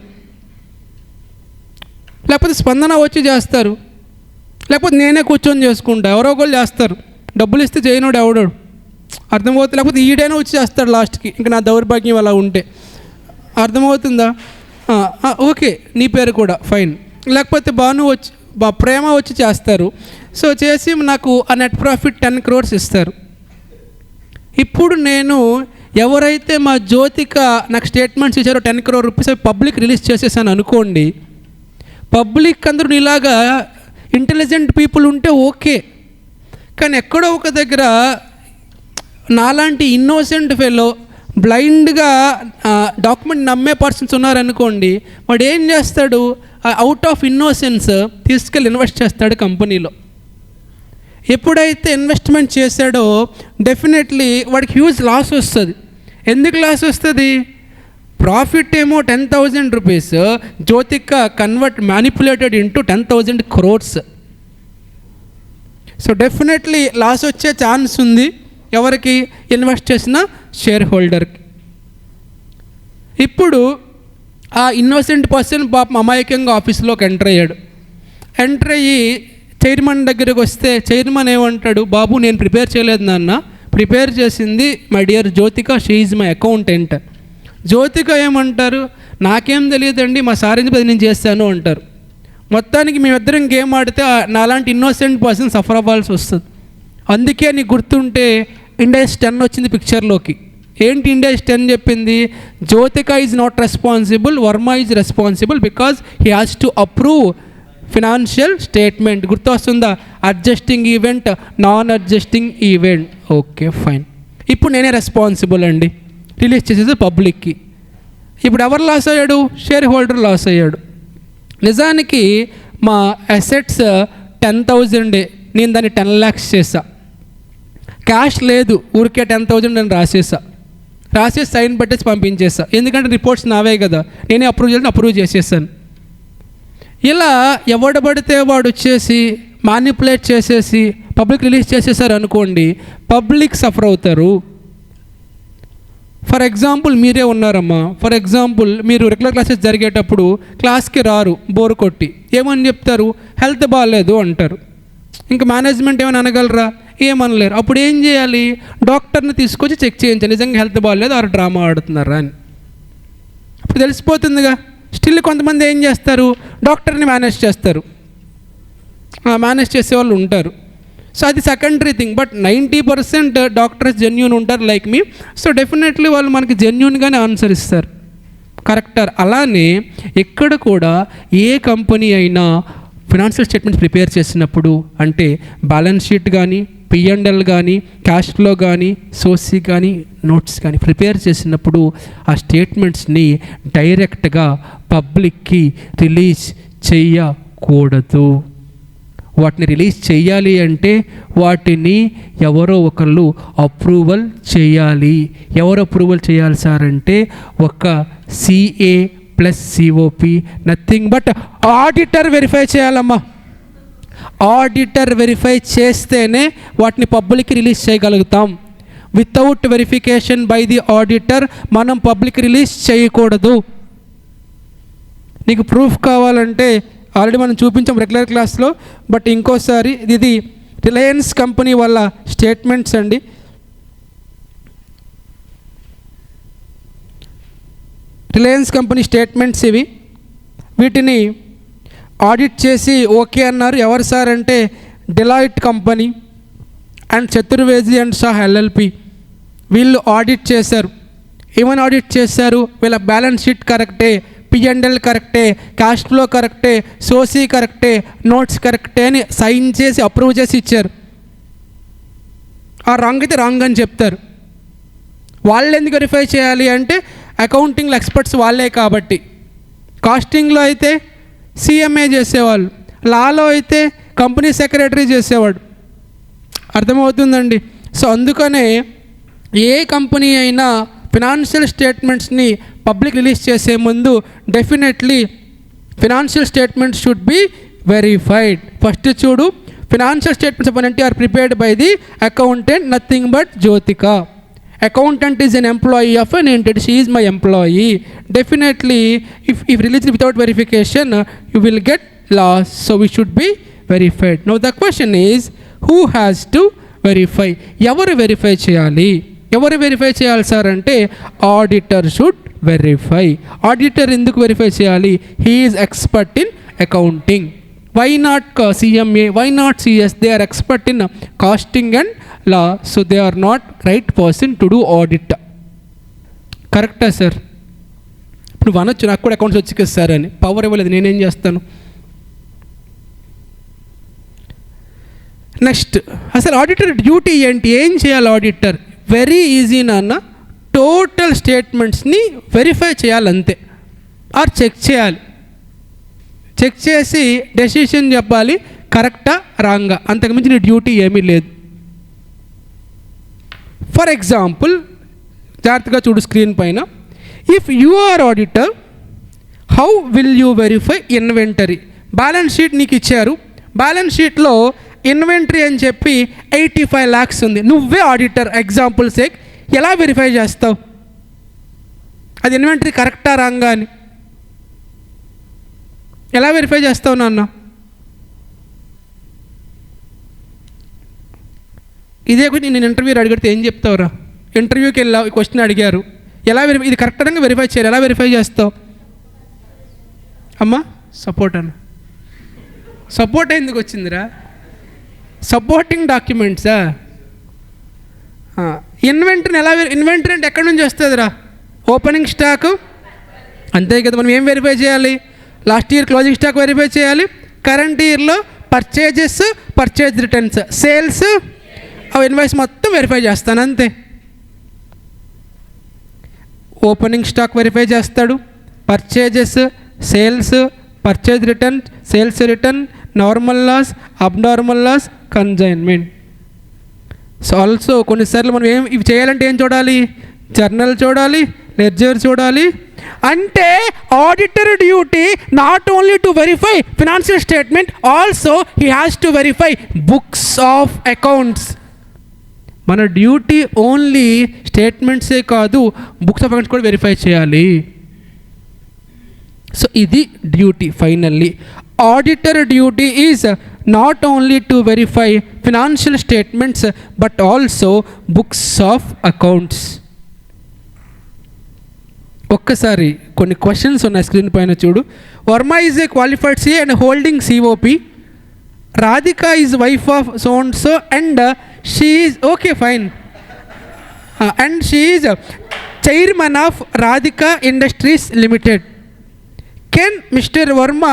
లేకపోతే స్పందన వచ్చి చేస్తారు, లేకపోతే నేనే కూర్చొని చేసుకుంటా, ఎవరో ఒకళ్ళు చేస్తారు. డబ్బులు ఇస్తే చేయనోడు ఎవడాడు, అర్థమవుతుంది. లేకపోతే ఈడైనా వచ్చి చేస్తాడు లాస్ట్కి, ఇంకా నా దౌర్భాగ్యం అలా ఉంటే. అర్థమవుతుందా? ఓకే, నీ పేరు కూడా ఫైన్. లేకపోతే భాను వచ్చి ప్రేమ వచ్చి చేస్తారు. సో చేసి నాకు ఆ నెట్ ప్రాఫిట్ 10 crores ఇస్తారు. ఇప్పుడు నేను ఎవరైతే మా జ్యోతిక నాకు స్టేట్మెంట్స్ ఇచ్చారో 10 crore rupees పబ్లిక్ రిలీజ్ చేసేసాను అనుకోండి, పబ్లిక్ అందరూ ఇలాగా ఇంటెలిజెంట్ పీపుల్ ఉంటే ఓకే. కానీ ఎక్కడో ఒక దగ్గర నాలాంటి ఇన్నోసెంట్ ఫెలో బ్లైండ్గా డాక్యుమెంట్ నమ్మే పర్సన్స్ ఉన్నారనుకోండి, వాడు ఏం చేస్తాడు? అవుట్ ఆఫ్ ఇన్నోసెన్స్ తీసుకెళ్ళి ఇన్వెస్ట్ చేస్తాడు కంపెనీలో. ఎప్పుడైతే ఇన్వెస్ట్మెంట్ చేశాడో డెఫినెట్లీ వాడికి హ్యూజ్ లాస్ వస్తుంది. ఎందుకు లాస్ వస్తుంది? ప్రాఫిట్ ఏమో 10,000 rupees, Jyothika manipulated into 10,000 crores. So definitely loss వచ్చే ఛాన్స్ ఉంది. ఎవరికి? ఇన్వెస్ట్ చేసిన షేర్ హోల్డర్కి. ఇప్పుడు ఆ ఇన్నోసెంట్ పర్సన్ పాపం అమాయకంగా ఆఫీస్లోకి ఎంటర్ అయ్యాడు. ఎంటర్ అయ్యి చైర్మన్ దగ్గరికి వస్తే చైర్మన్ ఏమంటాడు? బాబు నేను ప్రిపేర్ చేయలేదు నాన్న, ప్రిపేర్ చేసింది my dear Jyothika, she is my accountant. Jyothika ఏమంటారు? నాకేం తెలియదండి, మా సార్ నేను చేస్తాను అంటారు. మొత్తానికి మేమిద్దరం గేమ్ ఆడితే నాలాంటి ఇన్నోసెంట్ పర్సన్ సఫర్ అవ్వాల్సి వస్తుంది. అందుకే నీకు గుర్తుంటే ఇండెక్స్ 10 వచ్చింది పిక్చర్లోకి. ఏంటి ఇండెక్స్ 10 చెప్పింది? Jyothika is not responsible, Varma is responsible because he has to approve financial statement. గుర్తొస్తుందా? Adjusting event, non adjusting event. Okay fine, ఇప్పుడు నేనే రెస్పాన్సిబుల్ అండి, రిలీజ్ చేసేది పబ్లిక్కి. ఇప్పుడు ఎవరు లాస్ అయ్యాడు? షేర్ హోల్డర్ లాస్ అయ్యాడు. నిజానికి మా అసెట్స్ 10,000, నేను దాన్ని 10 lakhs చేసా. క్యాష్ లేదు, ఊరికే 10,000 నేను రాసేసి సైన్ పెట్టేసి పంపించేసా. ఎందుకంటే రిపోర్ట్స్ నావే కదా, నేనే అప్రూవ్ చేసేసాను. ఇలా ఎవడబడితే వాడు వచ్చేసి మ్యానిపులేట్ చేసేసి పబ్లిక్ రిలీజ్ చేసేసారు అనుకోండి, పబ్లిక్ సఫర్ అవుతారు. ఫర్ ఎగ్జాంపుల్ మీరే ఉన్నారమ్మా, ఫర్ ఎగ్జాంపుల్ మీరు రెగ్యులర్ క్లాసెస్ జరిగేటప్పుడు క్లాస్కి రారు, బోరు కొట్టి ఏమని చెప్తారు? హెల్త్ బాగాలేదు అంటారు. ఇంకా మేనేజ్మెంట్ ఏమైనా అనగలరా? ఏమనలేరు. అప్పుడు ఏం చేయాలి? డాక్టర్ని తీసుకొచ్చి చెక్ చేయించాలి, నిజంగా హెల్త్ బాగాలేదు ఆరు డ్రామా ఆడుతున్నారా అని. అప్పుడు తెలిసిపోతుందిగా. స్టిల్ కొంతమంది ఏం చేస్తారు? డాక్టర్ని మేనేజ్ చేస్తారు, మేనేజ్ చేసేవాళ్ళు ఉంటారు. సో అది secondary thing. But 90% doctors genuine ఉంటారు లైక్ మీ. సో డెఫినెట్లీ వాళ్ళు మనకి జెన్యూన్గానే ఆన్సర్ ఇస్తారు, కరెక్టర్. అలానే ఎక్కడ కూడా ఏ కంపెనీ అయినా ఫినాన్షియల్ స్టేట్మెంట్స్ ప్రిపేర్ చేసినప్పుడు, అంటే బ్యాలెన్స్ షీట్ కానీ, P&L కానీ, క్యాష్ ఫ్లో కానీ, సోసి కానీ, నోట్స్ కానీ ప్రిపేర్ చేసినప్పుడు ఆ స్టేట్మెంట్స్ని డైరెక్ట్గా పబ్లిక్కి రిలీజ్ చేయకూడదు. వాటిని రిలీజ్ చేయాలి అంటే వాటిని ఎవరో ఒకళ్ళు అప్రూవల్ చేయాలి. ఎవరు అప్రూవల్ చేయాలి సార్ అంటే ఒక CA + COP, nothing but auditor verify చేయాలమ్మా. ఆడిటర్ వెరిఫై చేస్తేనే వాటిని పబ్లిక్ రిలీజ్ చేయగలుగుతాం. Without verification by the auditor మనం పబ్లిక్ రిలీజ్ చేయకూడదు. నీకు ప్రూఫ్ కావాలంటే ఆల్రెడీ మనం చూపించాం రెగ్యులర్ క్లాస్లో, బట్ ఇంకోసారి ఇది రిలయన్స్ కంపెనీ వాళ్ళ స్టేట్మెంట్స్ అండి. రిలయన్స్ కంపెనీ స్టేట్మెంట్స్ ఇవి. వీటిని ఆడిట్ చేసి ఓకే అన్నారు. ఎవరు సార్ అంటే Deloitte company and Chaturvedi and Shah LLP వీళ్ళు ఆడిట్ చేశారు. ఏమని ఆడిట్ చేశారు? వీళ్ళ బ్యాలెన్స్ షీట్ కరెక్టే, P&L కరెక్టే, క్యాష్ ఫ్లో కరెక్టే, సోసీ కరెక్టే, నోట్స్ కరెక్టే అని సైన్ చేసి అప్రూవ్ చేసి ఇచ్చారు. ఆ రాంగ్ అయితే రాంగ్ అని చెప్తారు. వాళ్ళు ఎందుకు వెరిఫై చేయాలి అంటే అకౌంటింగ్లో ఎక్స్పర్ట్స్ వాళ్ళే కాబట్టి. కాస్టింగ్లో అయితే CMA చేసేవాళ్ళు, లాలో అయితే కంపెనీ సెక్రటరీ చేసేవాడు. అర్థమవుతుందండి. సో అందుకనే ఏ కంపెనీ అయినా ఫినాన్షియల్ స్టేట్మెంట్స్ని పబ్లిక్ రిలీజ్ చేసే ముందు definitely financial statements should be verified. First చూడు, ఫినాన్షియల్ స్టేట్మెంట్స్ అన్నీ are prepared by the accountant, nothing but Jyothika. Accountant is an employee of an entity. She is my employee. Definitely, if released without verification, you will get loss. So we should be verified. Now the question is, who has to verify? Evaru verify cheyali? Evaru verify cheyali sir ante auditor should verify. Auditor enduku verify cheyali? He is expert in accounting. Why not CMA? Why not CS? They are expert in costing and law, so they are not right person to do audit. కరెక్టా sir? ఇప్పుడు అనొచ్చు నాకు కూడా accounts వచ్చి కదా sir అని. Power ఇవ్వలేదు, నేనేం చేస్తాను? నెక్స్ట్, అసలు ఆడిటర్ డ్యూటీ ఏంటి? ఏం చేయాలి ఆడిటర్? వెరీ ఈజీ నాన్న. టోటల్ స్టేట్మెంట్స్ని వెరిఫై చేయాలి అంతే, ఆర్ చెక్ చేయాలి. చెక్ చేసి డెసిషన్ చెప్పాలి, కరెక్టా రాంగా. అంతకుమించి నీ డ్యూటీ ఏమీ లేదు. ఫర్ ఎగ్జాంపుల్, జాగ్రత్తగా చూడు స్క్రీన్ పైన. If you are auditor, how will you verify inventory? Balance sheet నీకు ఇచ్చారు, బ్యాలెన్స్ షీట్లో ఇన్వెంటరీ అని చెప్పి 85 lakhs ఉంది. నువ్వే ఆడిటర్, ఎగ్జాంపుల్ సేక్, ఎలా వెరిఫై చేస్తావు అది ఇన్వెంటరీ కరెక్టా రాంగా అని? ఎలా వెరిఫై చేస్తావు నాన్న? ఇదే నేను ఇంటర్వ్యూ అడిగితే ఏం చెప్తావురా? ఇంటర్వ్యూకి వెళ్ళావు, ఈ క్వశ్చన్ అడిగారు, ఎలా వెరిఫై, ఇది కరెక్ట్గా వెరిఫై చేయాలి, ఎలా వెరిఫై చేస్తావు? అమ్మా సపోర్ట్ అన్న, సపోర్ట్ ఎందుకు వచ్చిందిరా? సపోర్టింగ్ డాక్యుమెంట్సా? ఇన్వెంటరీని ఎలా, ఇన్వెంటరీ అంటే ఎక్కడి నుంచి వస్తుందిరా? ఓపెనింగ్ స్టాక్ అంతే కదా. మనం ఏం వెరిఫై చేయాలి? Last year closing stock verify చేయాలి, కరెంట్ ఇయర్లో పర్చేజెస్, పర్చేజ్ రిటర్న్స్, సేల్స్, అవి ఇన్వాయిస్ మొత్తం వెరిఫై చేస్తాను అంతే. ఓపెనింగ్ స్టాక్ వెరిఫై చేస్తాడు, purchases, sales, purchase return, sales return, normal loss, abnormal loss, consignment. So also కొన్నిసార్లు మనం ఇవి చేయాలంటే ఏం చూడాలి? జర్నల్ చూడాలి, లెడ్జర్ చూడాలి. అంటే auditor duty not only to verify financial statement, also he has to verify books of accounts. మన డ్యూటీ ఓన్లీ స్టేట్మెంట్సే కాదు, బుక్స్ ఆఫ్ అకౌంట్స్ కూడా వెరిఫై చేయాలి. సో ఇది duty. Finally auditor duty is not only to verify financial statements but also books of accounts. ఒక్కసారి కొన్ని questions ఉన్నాయి screen పైన చూడు. Varma is a qualified CA and holding COP. Radhika is wife of so and so and she is okay fine and she is chairman of Radhika Industries Limited. Can mister Varma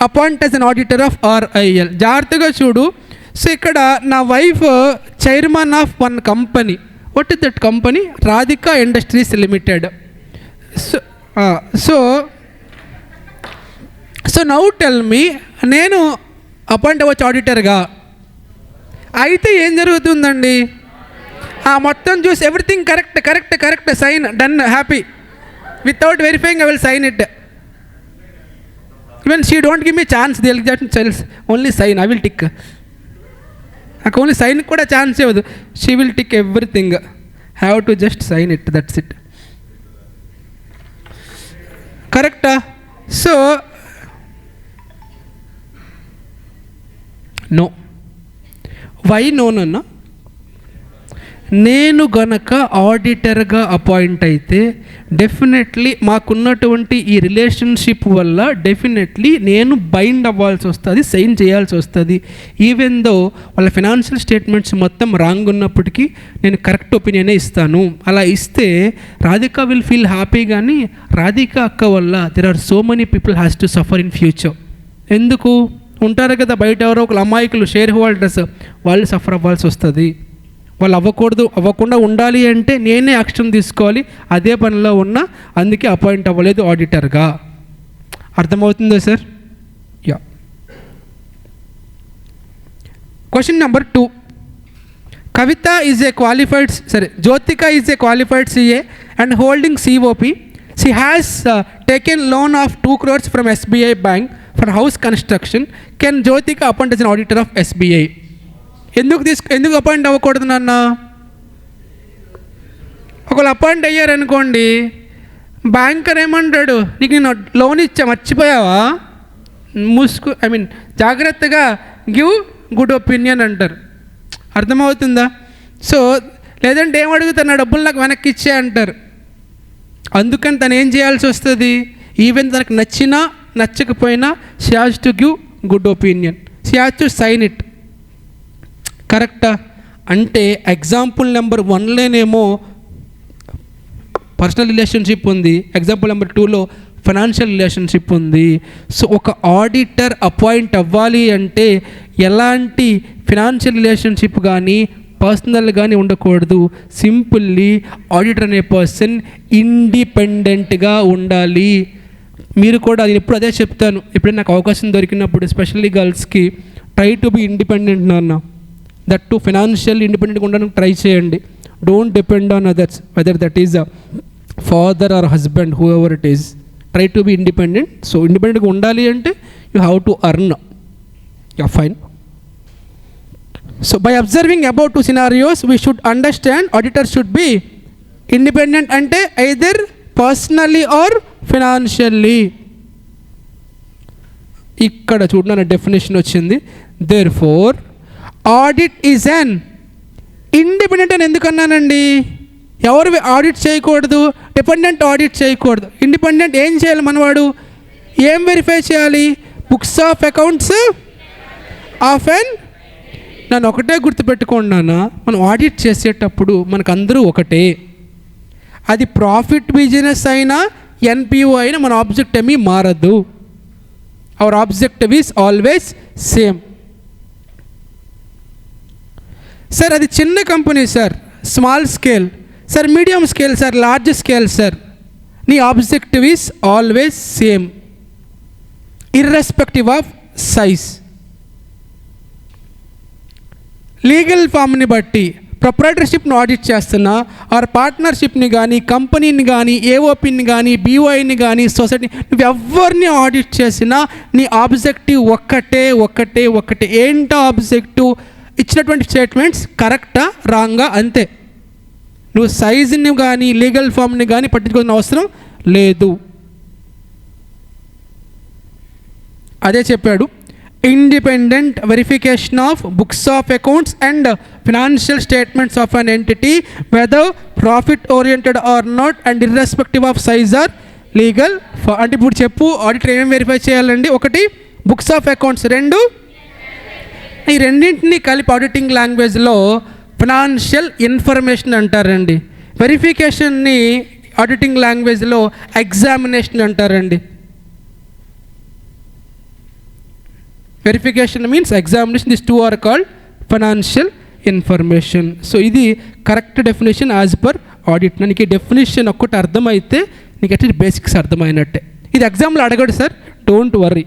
appoint as an auditor of RIL? జాగ్రత్తగా చూడు. So ఇక్కడ నా wife chairman of one company. What is that company? Radhika Industries Limited. So now tell me, నేను appoint అవ్వచ్చు ఆడిటర్గా అయితే ఏం జరుగుతుందండి? మొత్తం చూసి everything correct correct correct, sign, done, happy. Without verifying I will sign it. Even she don't give me chance, దిల్ just only sign, I will tick. నాకు ఓన్లీ సైన్ కూడా ఛాన్స్ ఇవ్వదు, she will tick everything, have to just sign it, that's it. కరెక్టా? So no. Why no నన్న? నేను గనక ఆడిటర్గా appoint అయితే definitely మాకున్నటువంటి ఈ రిలేషన్షిప్ వల్ల డెఫినెట్లీ నేను బైండ్ అవ్వాల్సి వస్తుంది, సైన్ చేయాల్సి వస్తుంది. ఈవెన్ దో వాళ్ళ ఫినాన్షియల్ స్టేట్మెంట్స్ మొత్తం రాంగ్ ఉన్నప్పటికీ నేను కరెక్ట్ ఒపీనియనే ఇస్తాను. అలా ఇస్తే రాధిక విల్ ఫీల్ హ్యాపీ. కానీ రాధిక అక్క వల్ల there are so many people has to suffer in future. ఎందుకు? ఉంటారు కదా బయట ఎవరో ఒకరు అమాయకులు, షేర్ హోల్డర్స్, వాళ్ళు సఫర్ అవ్వాల్సి వస్తుంది. వాళ్ళు అవ్వకుండా ఉండాలి అంటే నేనే యాక్షన్ తీసుకోవాలి, అదే పనిలో ఉన్నా, అందుకే అపాయింట్ అవ్వలేదు ఆడిటర్గా. అర్థమవుతుందా sir? Yeah. Question number 2. Kavitha is a qualified, Jyothika is a qualified CA and holding COP. She has taken loan of 2 crores from SBI bank for house construction. Can Jyotika appoint as an auditor of SBI? ఎందుకు appoint అవ్వకూడదు నాన్న? ఒకళ్ళు appoint అయ్యారనుకోండి, banker ఏమంటాడు, నీకు నేను loan ఇచ్చా మర్చిపోయావా, జాగ్రత్తగా గివ్ గుడ్ ఒపీనియన్ అంటారు. అర్థమవుతుందా? సో లేదంటే ఏం అడుగుతారు, నా డబ్బులు నాకు వెనక్కి ఇచ్చే అంటారు. అందుకని తను ఏం చేయాల్సి వస్తుంది, ఈవెన్ తనకు నచ్చినా నచ్చకపోయినా she has to give good opinion, she has to sign it. కరెక్టా? అంటే ఎగ్జాంపుల్ నెంబర్ 1లోనేమో పర్సనల్ రిలేషన్షిప్ ఉంది, ఎగ్జాంపుల్ నెంబర్ 2లో ఫైనాన్షియల్ రిలేషన్షిప్ ఉంది. సో ఒక ఆడిటర్ అపాయింట్ అవ్వాలి అంటే ఎలాంటి ఫినాన్షియల్ రిలేషన్షిప్ కానీ పర్సనల్ కానీ ఉండకూడదు. సింపుల్లీ ఆడిటర్ అనే పర్సన్ ఇండిపెండెంట్గా ఉండాలి. మీరు కూడా ఎప్పుడు అదే చెప్తాను, ఎప్పుడైనా నాకు అవకాశం దొరికినప్పుడు ఎస్పెషల్లీ గర్ల్స్కి, ట్రై టు బి ఇండిపెండెంట్ నాన్న. దట్ టు ఫినాన్షియల్ ఇండిపెండెంట్గా ఉండడానికి ట్రై చేయండి. Don't depend on others, whether that is a father or husband, whoever it is. Try to be independent. So ఇండిపెండెంట్గా ఉండాలి అంటే you have to earn. Yeah, fine. So by observing above 2 scenarios, we should understand auditor should be independent ante either personally or financially. ikkada chudana definition వచ్చింది. Therefore audit is an independent అని ఎందుకు అన్నానండి? ఎవరు audit చేయకూడదు, dependent audit చేయకూడదు. Independent ఏం చేయాలి మనవాడు? ఏం వెరిఫై చేయాలి? బుక్స్ ఆఫ్ అకౌంట్స్ ఆఫ్ ఎన్. నన్ను ఒకటే గుర్తుపెట్టుకున్నాను, మనం ఆడిట్ చేసేటప్పుడు మనకు అందరూ ఒకటే. అది ప్రాఫిట్ బిజినెస్ అయినా NPO అయినా మన ఆబ్జెక్ట్ ఏమీ మారదు. Our objective is always same. Sir అది చిన్న company sir, small scale sir, medium scale sir, large scale sir, నీ objective is always same irrespective of size. Legal ఫామ్ని బట్టి ప్రొప్రైటర్షిప్ను ఆడిట్ చేస్తున్నా, ఆర్ పార్ట్నర్షిప్ని కానీ, కంపెనీని కానీ, ఏఓపిని కానీ, BOIని కానీ, సొసైటీ, నువ్వు ఎవరిని ఆడిట్ చేసినా నీ ఆబ్జెక్టివ్ ఒక్కటే. ఏంటో ఆబ్జెక్టివ్? ఇచ్చినటువంటి స్టేట్మెంట్స్ కరెక్టా రాంగా, అంతే. నువ్వు సైజుని కానీ లీగల్ ఫామ్ని కానీ పట్టించుకోవాల్సిన అవసరం లేదు. అదే చెప్పాడు, independent verification of books of accounts and financial statements of an entity, whether profit oriented or not, and irrespective of size or legal. అంటే ఇప్పుడు చెప్పు, ఆడిటర్ ఏమేమి వెరిఫై చేయాలండి? ఒకటి బుక్స్ ఆఫ్ అకౌంట్స్, 2 ఈ రెండింటిని కలిపి ఆడిటింగ్ లాంగ్వేజ్లో ఫినాన్షియల్ ఇన్ఫర్మేషన్ అంటారండి. వెరిఫికేషన్ని ఆడిటింగ్ లాంగ్వేజ్లో ఎగ్జామినేషన్ అంటారండి. Verification means examination, this 2 are called financial information. So ఇది correct definition as per audit. నీకు ఈ డెఫినేషన్ ఒక్కటి అర్థమైతే నీకు అట్లీస్ట్ బేసిక్స్ అర్థమైనట్టే. ఇది ఎగ్జామ్లో అడగడు sir, don't worry,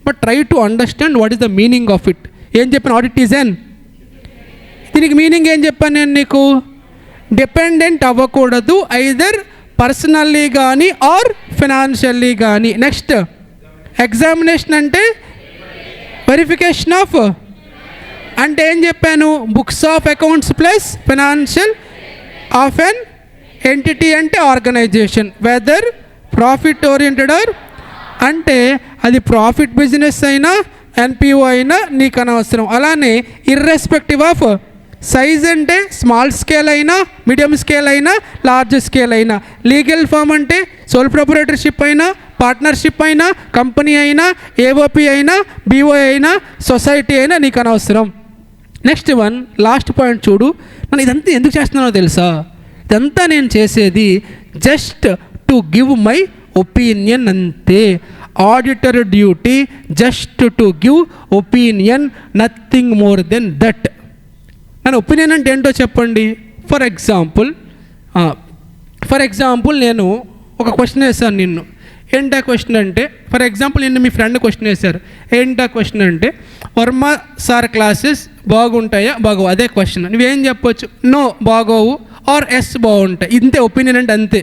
but try to understand what is the meaning of it. ఏం చెప్పాను? ఆడిట్ ఈజ్ అన్, దీనికి మీనింగ్ ఏం చెప్పాను నేను నీకు? డిపెండెంట్ అవ్వకూడదు, ఐదర్ పర్సనల్లీ కానీ ఆర్ ఫినాన్షియల్లీ కానీ. నెక్స్ట్ ఎగ్జామినేషన్ అంటే వెరిఫికేషన్ ఆఫ్ అంటే ఏం చెప్పాను, books of accounts plus financial of an entity అంటే organisation, whether profit oriented or అంటే అది ప్రాఫిట్ బిజినెస్ అయినా ఎన్పిఓ అయినా నీకు అనవసరం. అలానే ఇర్రెస్పెక్టివ్ ఆఫ్ సైజ్ అంటే స్మాల్ స్కేల్ అయినా మీడియం స్కేల్ అయినా లార్జ్ స్కేల్ అయినా, లీగల్ ఫామ్ అంటే సోల్ ప్రొపరేటర్షిప్ అయినా పార్ట్నర్షిప్ అయినా కంపెనీ అయినా ఏఓపి అయినా బీఓ అయినా సొసైటీ అయినా నీకు అనవసరం. నెక్స్ట్ వన్ లాస్ట్ పాయింట్ చూడు. నేను ఇదంతా ఎందుకు చేస్తున్నానో తెలుసా, ఇదంతా నేను చేసేది just to give my opinion అంతే. Auditor duty just to give opinion, nothing more than that. నా ఒపీనియన్ అంటే ఏంటో చెప్పండి. ఫర్ ఎగ్జాంపుల్ నేను ఒక క్వశ్చన్ వేసాను నిన్ను. ఏంటా క్వశ్చన్ అంటే, ఫర్ ఎగ్జాంపుల్ నిన్ను మీ ఫ్రెండ్ క్వశ్చన్ వేశారు. ఏంటా క్వశ్చన్ అంటే వర్మ సార్ క్లాసెస్ బాగుంటాయా బాగోవు, అదే క్వశ్చన్. నువ్వేం చెప్పొచ్చు, నో బాగోవు ఆర్ ఎస్ బాగుంటాయి. ఇంతే ఒపీనియన్ అంటే, అంతే.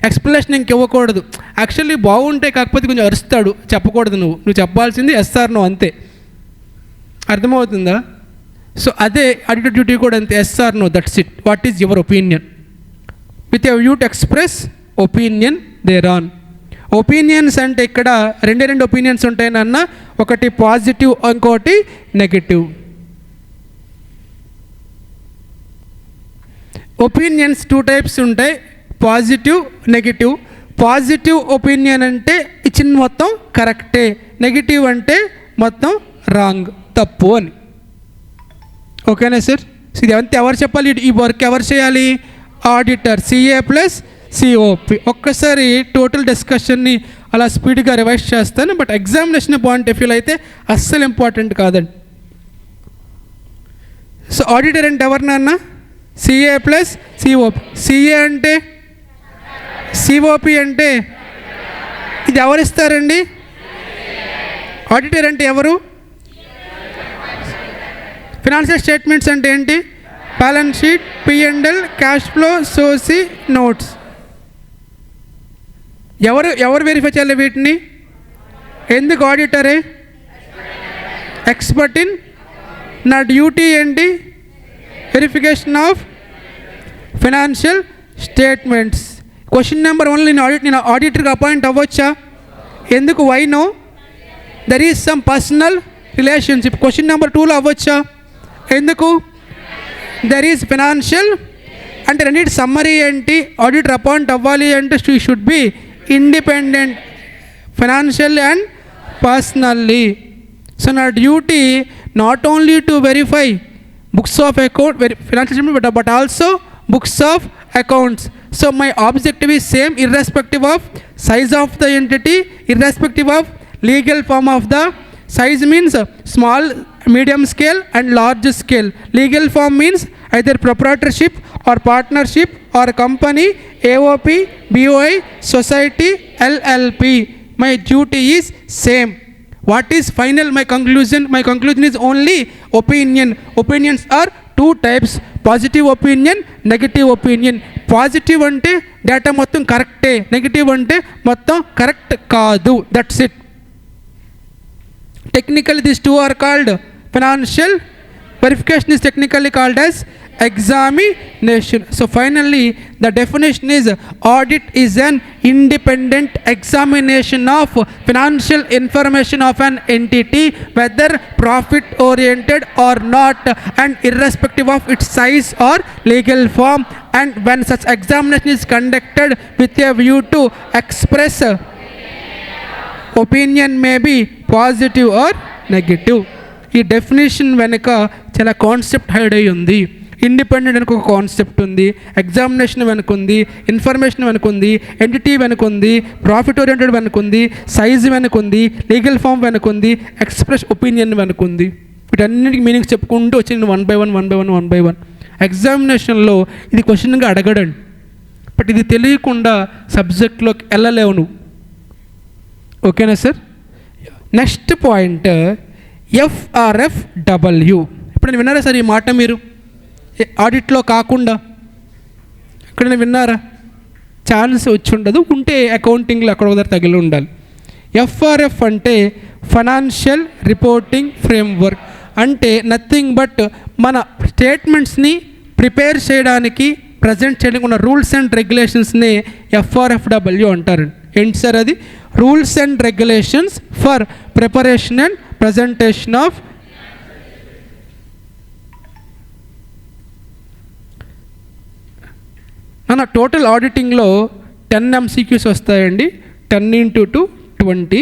ఎక్స్ప్లెనేషన్ ఇంక ఇవ్వకూడదు. యాక్చువల్లీ బాగుంటాయి కాకపోతే కొంచెం అరుస్తాడు, చెప్పకూడదు. నువ్వు చెప్పాల్సింది ఎస్ ఆర్ నో అంతే. అర్థమవుతుందా? సో అదే ఆడిటర్ డ్యూటీ కూడా అంతే, yes or no, that's it. What is your opinion with you to express opinion there on. Opinions అంటే ఇక్కడ రెండు ఒపీనియన్స్ ఉంటాయి నాన్న, ఒకటి పాజిటివ్ ఇంకోటి నెగటివ్. ఒపీనియన్స్ 2 టైప్స్ ఉంటాయి, పాజిటివ్ నెగిటివ్. పాజిటివ్ ఒపీనియన్ అంటే ఇచ్చిన మొత్తం కరెక్టే, నెగిటివ్ అంటే మొత్తం రాంగ్, తప్పు అని. ఓకేనా సార్? ఇది అంతా ఎవరు చెప్పాలి, ఈ వర్క్ ఎవరు చేయాలి? Auditor, CA plus COP. ఒక్కసారి టోటల్ డిస్కషన్ని అలా స్పీడ్గా రివైజ్ చేస్తాను, బట్ ఎగ్జామినేషన్ పాయింట్ ఆఫ్ వ్యూలో అయితే అస్సలు ఇంపార్టెంట్ కాదండి. సో ఆడిటర్ అంటే ఎవరు నాన్న? CA plus COP. సిఏ అంటే, సిఓపి అంటే ఇది ఎవరు ఇస్తారండి? ఆడిటర్ అంటే ఎవరు? ఫినాన్షియల్ స్టేట్మెంట్స్ అంటే ఏంటి? Balance sheet, P&L, cash flow, సోసి, notes. ఎవరు వెరిఫై చేయాలి వీటిని? ఎందుకు ఆడిటరే? Expert in. నా డ్యూటీ ఏంటి? Verification of financial statements. Question number 1 నేను ఆడిటర్గా అపాయింట్ అవ్వచ్చా? ఎందుకు? Why no? There is some personal relationship. Question number 2లో అవ్వచ్చా? ఎందుకు? దర్ ఈజ్ ఫినాన్షియల్ అంటే రెండింటి సమ్మరీ ఏంటి? ఆడిటర్ అపాయింట్ అవ్వాలి అంటే she should be independent financial and personally. So నా duty not only to verify books of account, financial statement, but also books of accounts. So my objective is same irrespective of size of the entity, irrespective of legal form of the. Size means small, medium scale and large scale. Legal form means either proprietorship or partnership or company, AOP, BOI, society, LLP. My duty is same. What is final? My conclusion is only opinion. Opinions are 2 types, positive opinion, negative opinion. Positive ante data mottham correct, negative ante mottham correct kaadu, that's it. Technically these 2 are called financial verification, is technically called as examination. So finally the definition is audit is an independent examination of financial information of an entity, whether profit oriented or not, and irrespective of its size or legal form, and when such examination is conducted with a view to express opinion may be positive or negative. ఈ definition వెనుక చాలా concept hide అయ్యి ఉంది. Independent వెనుక ఒక concept ఉంది, examination వెనుక ఉంది, ఇన్ఫర్మేషన్ వెనుక ఉంది, ఎంటిటీ వెనుక ఉంది, ప్రాఫిట్ ఓరియంటెడ్ వెనుక ఉంది, సైజ్ వెనుక ఉంది, లీగల్ ఫామ్ వెనుక ఉంది, ఎక్స్ప్రెస్ ఒపీనియన్ వెనుక ఉంది. వీటన్నిటికి మీనింగ్స్ చెప్పుకుంటూ వచ్చి నేను 1 by 1. ఎగ్జామినేషన్లో ఇది క్వశ్చన్గా అడగడండి, బట్ ఇది తెలియకుండా సబ్జెక్ట్లోకి వెళ్ళలేవు నువ్వు. ఓకేనా సార్? Next point FRFW. ఇప్పుడు విన్నారా సార్ ఈ మాట? మీరు ఆడిట్లో కాకుండా ఎక్కడైనా విన్నారా? ఛాన్స్ వచ్చి ఉండదు, ఉంటే అకౌంటింగ్లో అక్కడ ఒకదారి తగిలి ఉండాలి. ఎఫ్ఆర్ఎఫ్ అంటే ఫైనాన్షియల్ రిపోర్టింగ్ ఫ్రేమ్వర్క్, అంటే నథింగ్ బట్ మన స్టేట్మెంట్స్ని ప్రిపేర్ చేయడానికి ప్రజెంట్ చేయడానికి ఉన్న రూల్స్ అండ్ రెగ్యులేషన్స్ని ఎఫ్ఆర్ఎఫ్డబ్ల్యూ అంటారు. ఏంటి సార్ అది? Rules and regulations for preparation and presentation of మన టోటల్ ఆడిటింగ్లో 10 MCQs వస్తాయండి. 10 × 2 20.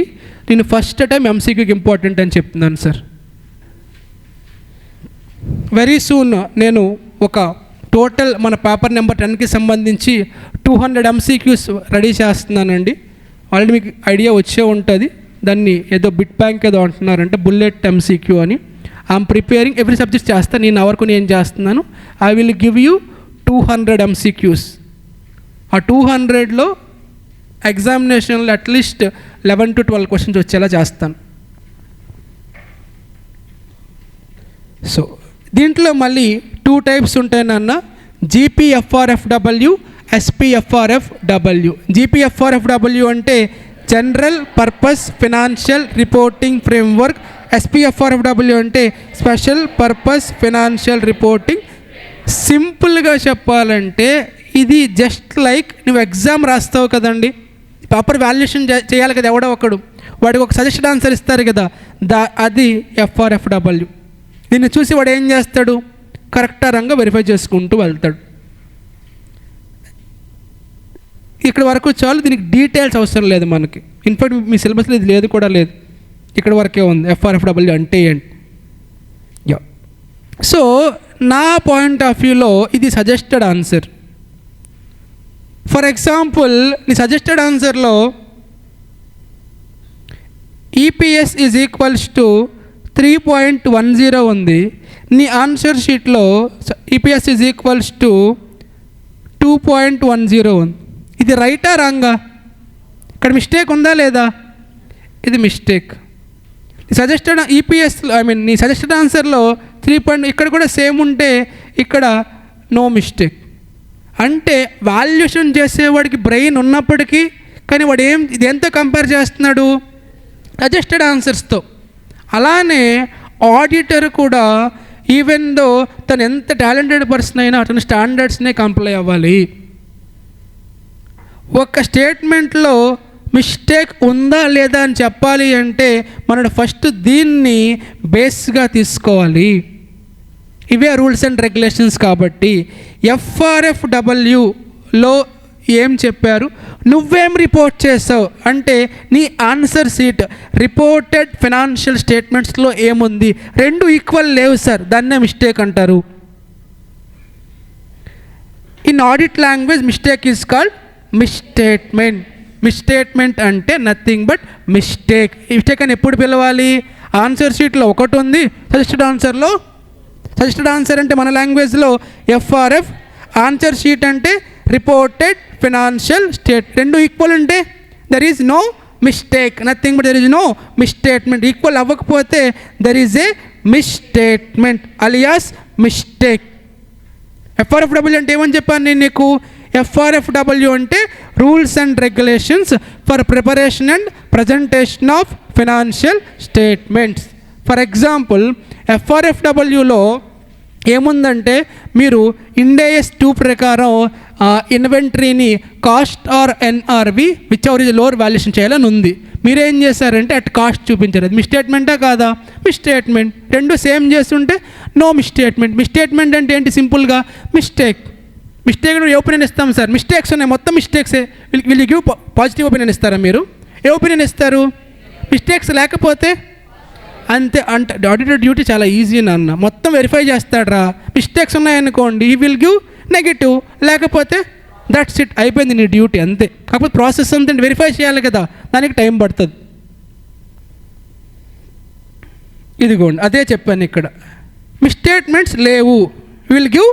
నేను ఫస్ట్ టైం MCQకి ఇంపార్టెంట్ అని చెప్తున్నాను సార్. వెరీ సూన్ నేను ఒక టోటల్ మన పేపర్ నెంబర్ 10కి సంబంధించి 200 MCQs రెడీ చేస్తున్నానండి. ఆల్రెడీ మీకు ఐడియా వచ్చే ఉంటుంది. దాన్ని ఏదో బిట్ బ్యాంక్ ఏదో అంటున్నారంటే బుల్లెట్ MCQ అని. ఐఎమ్ ప్రిపేరింగ్ ఎవ్రీ సబ్జెక్ట్ చేస్తాను. నేను వరకు నేను చేస్తున్నాను. I will give you 200 MCQs. ఆ 200లో ఎగ్జామినేషన్లో అట్లీస్ట్ 11 to 12 క్వశ్చన్స్ వచ్చేలా చేస్తాను. సో దీంట్లో మళ్ళీ 2 టైప్స్ ఉంటాయి నాన్న, GPFRFW, SPFRFW. GPFRFW అంటే general purpose financial reporting framework. SPFRFW అంటే స్పెషల్ పర్పస్ ఫినాన్షియల్ రిపోర్టింగ్. సింపుల్గా చెప్పాలంటే ఇది జస్ట్ లైక్ నువ్వు ఎగ్జామ్ రాస్తావు కదండి, పేపర్ వాల్యుయేషన్ చేయాలి కదా ఎవడో ఒకడు, వాడికి ఒక సజెషన్ ఆన్సర్ ఇస్తారు కదా, అది FRFW. దీన్ని చూసి వాడు ఏం చేస్తాడు? కరెక్టా రంగా వెరిఫై చేసుకుంటూ వెళ్తాడు. ఇక్కడ వరకు చాలు, దీనికి డీటెయిల్స్ అవసరం లేదు మనకి. ఇన్ఫాక్ట్ మీ సిలబస్లో ఇది లేదు కూడా లేదు, ఇక్కడ వరకే ఉంది FRFW అంటే ఏంటి. సో నా పాయింట్ ఆఫ్ వ్యూలో ఇది సజెస్టెడ్ ఆన్సర్. ఫర్ ఎగ్జాంపుల్ నీ సజెస్టెడ్ ఆన్సర్లో EPS ఈజ్ ఈక్వల్స్ టు 3.10 ఉంది. నీ ఆన్సర్ షీట్లో EPS ఈజ్ ఈక్వల్స్ టు 2.10 ఉంది. ఇది రైటా రాంగా? ఇక్కడ మిస్టేక్ ఉందా లేదా? ఇది మిస్టేక్. సజెస్టెడ్ EPS నీ సజెస్టెడ్ ఆన్సర్లో 3. ఇక్కడ కూడా సేమ్ ఉంటే ఇక్కడ నో మిస్టేక్. అంటే వాల్యుయేషన్ చేసేవాడికి బ్రెయిన్ ఉన్నప్పటికీ కానీ వాడు ఇది ఎంత కంపేర్ చేస్తున్నాడు? సజెస్టెడ్ ఆన్సర్స్తో. అలానే ఆడిటర్ కూడా ఈవెన్ దో తను ఎంత టాలెంటెడ్ పర్సన్ అయినా అతను స్టాండర్డ్స్నే కంప్లై అవ్వాలి. ఒక స్టేట్మెంట్లో మిస్టేక్ ఉందా లేదా అని చెప్పాలి అంటే మనం ఫస్ట్ దీన్ని బేస్గా తీసుకోవాలి. ఇవే రూల్స్ అండ్ రెగ్యులేషన్స్. కాబట్టి FRFWలో ఏం చెప్పారు? నువ్వేం రిపోర్ట్ చేసావు అంటే నీ ఆన్సర్ షీట్ రిపోర్టెడ్ ఫైనాన్షియల్ స్టేట్మెంట్స్లో ఏముంది? 2 ఈక్వల్ లేవు సార్, దాన్నే మిస్టేక్ అంటారు. In audit language mistake is called misstatement. Misstatement అంటే నథింగ్ బట్ మిస్టేక్. మిస్టేక్ అని ఎప్పుడు పిలవాలి? ఆన్సర్ షీట్లో ఒకటి ఉంది, సజెస్టెడ్ ఆన్సర్లో. సజెస్టెడ్ ఆన్సర్ అంటే మన లాంగ్వేజ్లో FRF, ఆన్సర్ షీట్ అంటే రిపోర్టెడ్ ఫైనాన్షియల్ స్టేట్. 2 ఈక్వల్ ఉంటే there is no mistake, nothing but there is no misstatement. Equal అవ్వకపోతే there is a misstatement alias mistake. FRFW అంటే ఏమని చెప్పాను నేను నీకు? FRFW అంటే rules and regulations for preparation and presentation of financial statements. For example FRFWలో ఏముందంటే మీరు ఇండేఎస్ 2 ప్రకారం ఇన్వెంటరీని cost or NRV whichever is lower valuation చేయాలని ఉంది. మీరేం చేశారంటే అట్ కాస్ట్ చూపించారు. అది మిస్స్టేట్మెంటా కాదా? మిస్స్టేట్మెంట్. 2 సేమ్ చేస్తుంటే నో మిస్స్టేట్మెంట్. మిస్స్టేట్మెంట్ అంటే ఏంటి? సింపుల్గా మిస్టేక్. మిస్టేక్ ఏ ఒపీనియన్ ఇస్తాం సార్? మిస్టేక్స్ ఉన్నాయి, మొత్తం మిస్టేక్సే. వీళ్ళు గివ్ పాజిటివ్ ఒపీనియన్ ఇస్తారా మీరు? ఏ ఒపీనియన్ ఇస్తారు? మిస్టేక్స్ లేకపోతే అంతే. అంటే ఆడిటర్ డ్యూటీ చాలా ఈజీ నాన్న, మొత్తం వెరిఫై చేస్తాడ్రా. మిస్టేక్స్ ఉన్నాయనుకోండి ఈ విల్ గివ్ నెగిటివ్, లేకపోతే దట్స్ ఇట్, అయిపోయింది నీ డ్యూటీ అంతే. కాకపోతే ప్రాసెస్ అంతా వెరిఫై చేయాలి కదా, దానికి టైం పడుతుంది. ఇదిగోండి అదే చెప్పాను ఇక్కడ. మిస్స్టేట్మెంట్స్ లేవు, విల్ గివ్.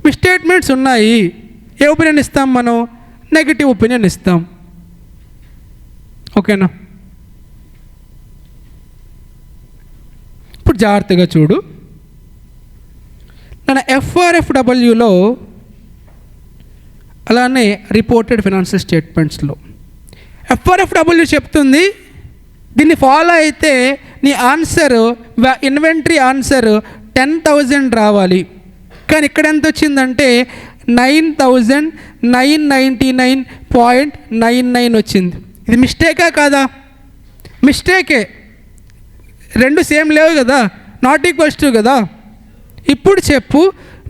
మిస్స్టేట్మెంట్స్ ఉన్నాయి, ఏ ఒపీనియన్ ఇస్తాం మనం? నెగిటివ్ ఒపీనియన్ ఇస్తాం. ఓకేనా? ఇప్పుడు జాగ్రత్తగా చూడు. మన FRFWలో అలానే రిపోర్టెడ్ ఫైనాన్షియల్ స్టేట్మెంట్స్లో FRFW చెప్తుంది దీన్ని ఫాలో అయితే నీ ఆన్సర్ ఇన్వెంటరీ ఆన్సర్ 10,000 రావాలి. కానీ ఇక్కడ ఎంత వచ్చిందంటే 9,999.99 వచ్చింది. ఇది మిస్టేకా కాదా? మిస్టేకే. రెండు సేమ్ లేవు కదా, నాట్ ఈక్వల్స్ టు కదా. ఇప్పుడు చెప్పు,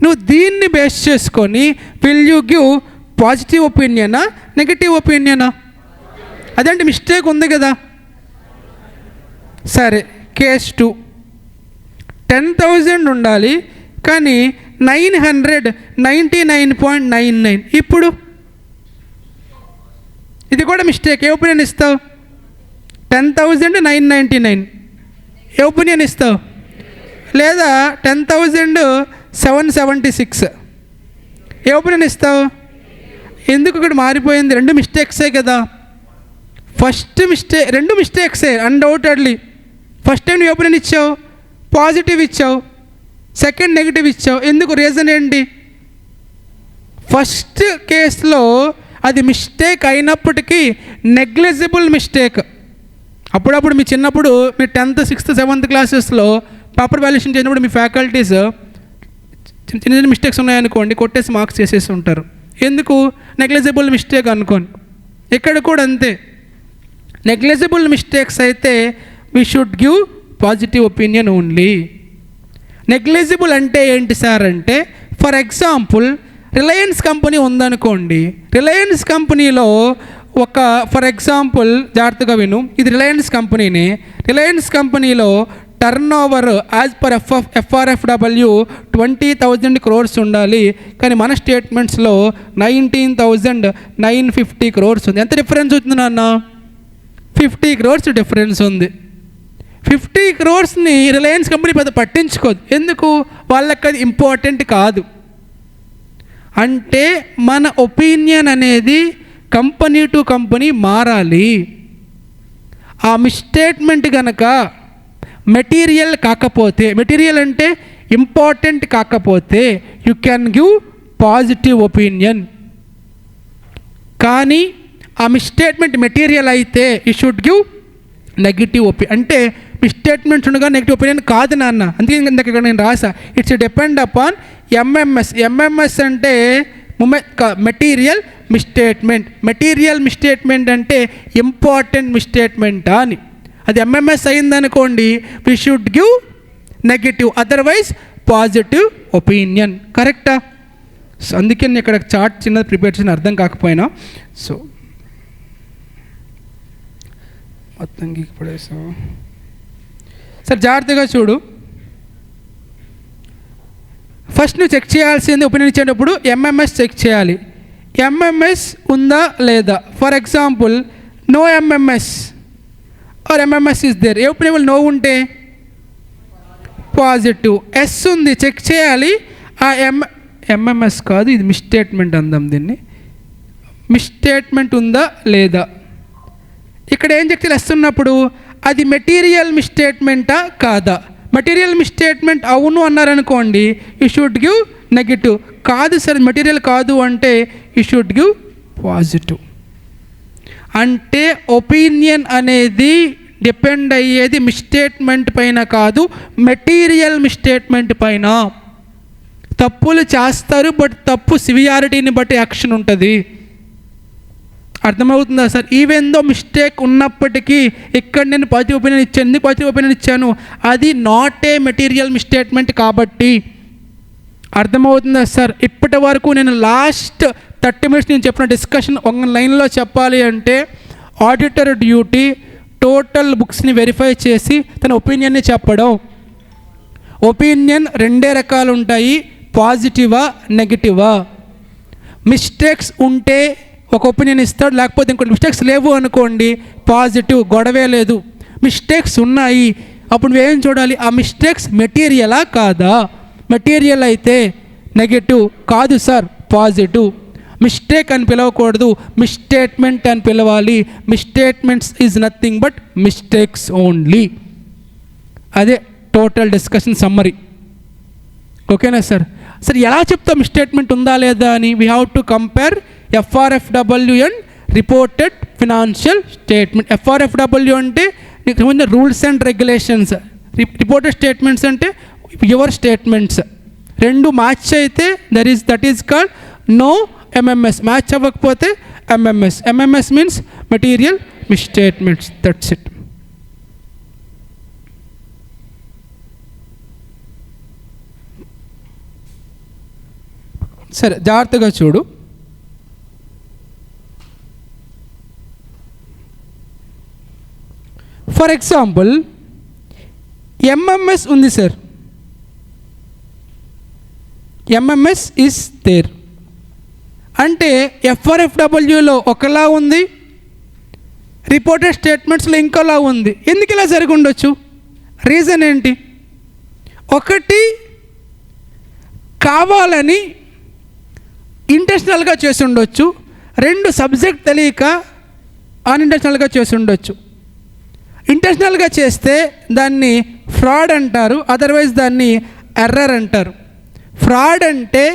నువ్వు దీన్ని బేస్ చేసుకొని విల్ యూ గివ్ పాజిటివ్ ఒపీనియనా నెగటివ్ ఒపీనియనా? అదేంటి మిస్టేక్ ఉంది కదా. సరే, కేస్ 2 10,000 ఉండాలి కానీ 999.99. ఇప్పుడు ఇది కూడా మిస్టేక్. ఏ ఒపీనియన్ ఇస్తావు? 10,999 ఏ ఒపీనియన్ ఇస్తావు? లేదా 10,776 ఏ ఒపీనియన్ ఇస్తావు? ఎందుకు ఇక్కడ మారిపోయింది? రెండు మిస్టేక్సే కదా. ఫస్ట్ మిస్టేక్, రెండు మిస్టేక్సే అన్డౌటెడ్లీ. ఫస్ట్ టైం నీ ఒపీనియన్ ఇచ్చావు, పాజిటివ్ ఇచ్చావు, సెకండ్ నెగిటివ్ ఇచ్చావు. ఎందుకు? రీజన్ ఏంటి? ఫస్ట్ కేసులో అది మిస్టేక్ అయినప్పటికీ నెగ్లిజిబుల్ మిస్టేక్. అప్పుడప్పుడు మీ చిన్నప్పుడు మీ 10th, 6th, 7th క్లాసెస్లో పేపర్ వాల్యుయేషన్ చేసినప్పుడు మీ ఫ్యాకల్టీస్ చిన్న చిన్న మిస్టేక్స్ ఉన్నాయనుకోండి, కొట్టేసి మార్క్స్ చేసేసి ఉంటారు. ఎందుకు? నెగ్లిజిబుల్ మిస్టేక్ అనుకోండి. ఇక్కడ కూడా అంతే. నెగ్లిజిబుల్ మిస్టేక్స్ అయితే we should give positive opinion only. Negligible అంటే ఏంటి సార్ అంటే, ఫర్ ఎగ్జాంపుల్ రిలయన్స్ కంపెనీ ఉందనుకోండి. రిలయన్స్ కంపెనీలో ఒక ఫర్ ఎగ్జాంపుల్ జాగ్రత్తగా విను, ఇది రిలయన్స్ కంపెనీనే. రిలయన్స్ కంపెనీలో turn over as per FRFW 20,000 crores ఉండాలి. కానీ మన స్టేట్మెంట్స్లో 19,950 crores ఉంది. ఎంత డిఫరెన్స్ అవుతుంది నాన్న? 50 crores డిఫరెన్స్ ఉంది. 50 crores-ని రిలయన్స్ కంపెనీ పెద్ద పట్టించుకోదు. ఎందుకు? వాళ్ళకి అది ఇంపార్టెంట్ కాదు. అంటే మన ఒపీనియన్ అనేది కంపెనీ టు కంపెనీ మారాలి. ఆ మిస్టేట్మెంట్ కనుక మెటీరియల్ కాకపోతే, మెటీరియల్ అంటే ఇంపార్టెంట్ కాకపోతే you can give positive opinion. కానీ ఆ మిస్టేట్మెంట్ మెటీరియల్ అయితే you should give negative opinion. అంటే మిస్టేట్మెంట్స్ ఉండగా నెగిటివ్ ఒపీనియన్ కాదు నాన్న. అందుకే ఇక్కడ నేను రాసా, it's depend upon MMS. MMS అంటే మెటీరియల్ మిస్టేట్మెంట్. మెటీరియల్ మిస్టేట్మెంట్ అంటే ఇంపార్టెంట్ మిస్టేట్మెంట్ అని. అది MMS అయిందనుకోండి, we should give negative, otherwise positive opinion. కరెక్టా? సో అందుకే నేను ఇక్కడ చార్ట్ చిన్నది ప్రిపేర్ చేసిన అర్థం కాకపోయినా. సో మొత్తం పడేసాం సార్. జాగ్రత్తగా చూడు. ఫస్ట్ నువ్వు చెక్ చేయాల్సింది, ఒపీనియన్ ఇచ్చేటప్పుడు MMS చెక్ చేయాలి. MMS ఉందా లేదా? For example no MMS or MMS is there. ఏ ఒపీనియన్ నో ఉంటే పాజిటివ్, S ఉంది చెక్ చేయాలి. ఆ MMS కాదు, ఇది మిస్టేట్మెంట్ అందాం దీన్ని. మిస్టేట్మెంట్ ఉందా లేదా? ఇక్కడ ఏం చెక్ చేయాలి? S ఉన్నప్పుడు అది మెటీరియల్ మిస్టేట్మెంటా కాదా? మెటీరియల్ మిస్టేట్మెంట్ అవును అన్నారనుకోండి, యూ షుడ్ గివ్ నెగిటివ్. కాదు సార్ మెటీరియల్ కాదు అంటే యూ షుడ్ గివ్ పాజిటివ్. అంటే ఒపీనియన్ అనేది డిపెండ్ అయ్యేది మిస్టేట్మెంట్ పైన కాదు, మెటీరియల్ మిస్టేట్మెంట్ పైన. తప్పులు చేస్తారు, బట్ తప్పు సివియారిటీని బట్టి యాక్షన్ ఉంటుంది. అర్థమవుతుందా సార్? ఈవెన్ దో మిస్టేక్ ఉన్నప్పటికీ ఇక్కడ నేను పాజిటివ్ ఒపీనియన్ ఇచ్చాను. ఎందుకు పాజిటివ్ ఒపీనియన్ ఇచ్చాను? అది నాట్ ఏ మెటీరియల్ మిస్టేట్మెంట్ కాబట్టి. అర్థమవుతుందా సార్? ఇప్పటి వరకు నేను లాస్ట్ 30 minutes నేను చెప్పిన డిస్కషన్ ఒక లైన్లో చెప్పాలి అంటే, ఆడిటర్ డ్యూటీ టోటల్ బుక్స్ని వెరిఫై చేసి తన ఒపీనియన్ని చెప్పడం. ఒపీనియన్ రెండే రకాలు ఉంటాయి, పాజిటివా నెగిటివా. మిస్టేక్స్ ఉంటే ఒక ఒపీనియన్ ఇస్తాడు, లేకపోతే ఇంకోటి మిస్టేక్స్ లేవు అనుకోండి పాజిటివ్, గొడవే లేదు. మిస్టేక్స్ ఉన్నాయి, అప్పుడు నువ్వేం చూడాలి? ఆ మిస్టేక్స్ మెటీరియలా కాదా? మెటీరియల్ అయితే నెగిటివ్, కాదు సార్ పాజిటివ్. మిస్టేక్ అని పిలవకూడదు, మిస్టేట్మెంట్ అని పిలవాలి. Misstatements is nothing but mistakes only. అదే టోటల్ డిస్కషన్ సమ్మరీ. ఓకేనా సార్? సార్ ఎలా చెప్తాం మిస్టేట్మెంట్ ఉందా లేదా అని? We have to compare FRFW and reported financial statement. FRFW అంటే నీకు సంబంధించిన rules and regulations. Reported statements అంటే యువర్ స్టేట్మెంట్స్. రెండు మ్యాచ్ అయితే that is called no MMS. Match అవ్వకపోతే MMS. MMS means material misstatements. That's it. సరే, జాగ్రత్తగా చూడు. ఫర్ ఎగ్జాంపుల్ ఎంఎంఎస్ ఉంది సార్. ఎంఎంఎస్ ఈస్ దేర్ అంటే ఎఫ్ఆర్ఎఫ్డబ్ల్యూలో ఒకలా ఉంది, రిపోర్టెడ్ స్టేట్మెంట్స్లో ఇంకోలా ఉంది. ఎందుకు ఇలా జరిగి ఉండొచ్చు? రీజన్ ఏంటి? ఒకటి కావాలని ఇంటెన్షనల్గా చేసి ఉండొచ్చు. రెండు సబ్జెక్ట్ తెలియక అన్ఇంటెన్షనల్గా చేసి ఉండొచ్చు. ఇంటెన్షనల్గా చేస్తే దాన్ని ఫ్రాడ్ అంటారు, అదర్వైజ్ దాన్ని ఎర్రర్ అంటారు. ఫ్రాడ్ అంటే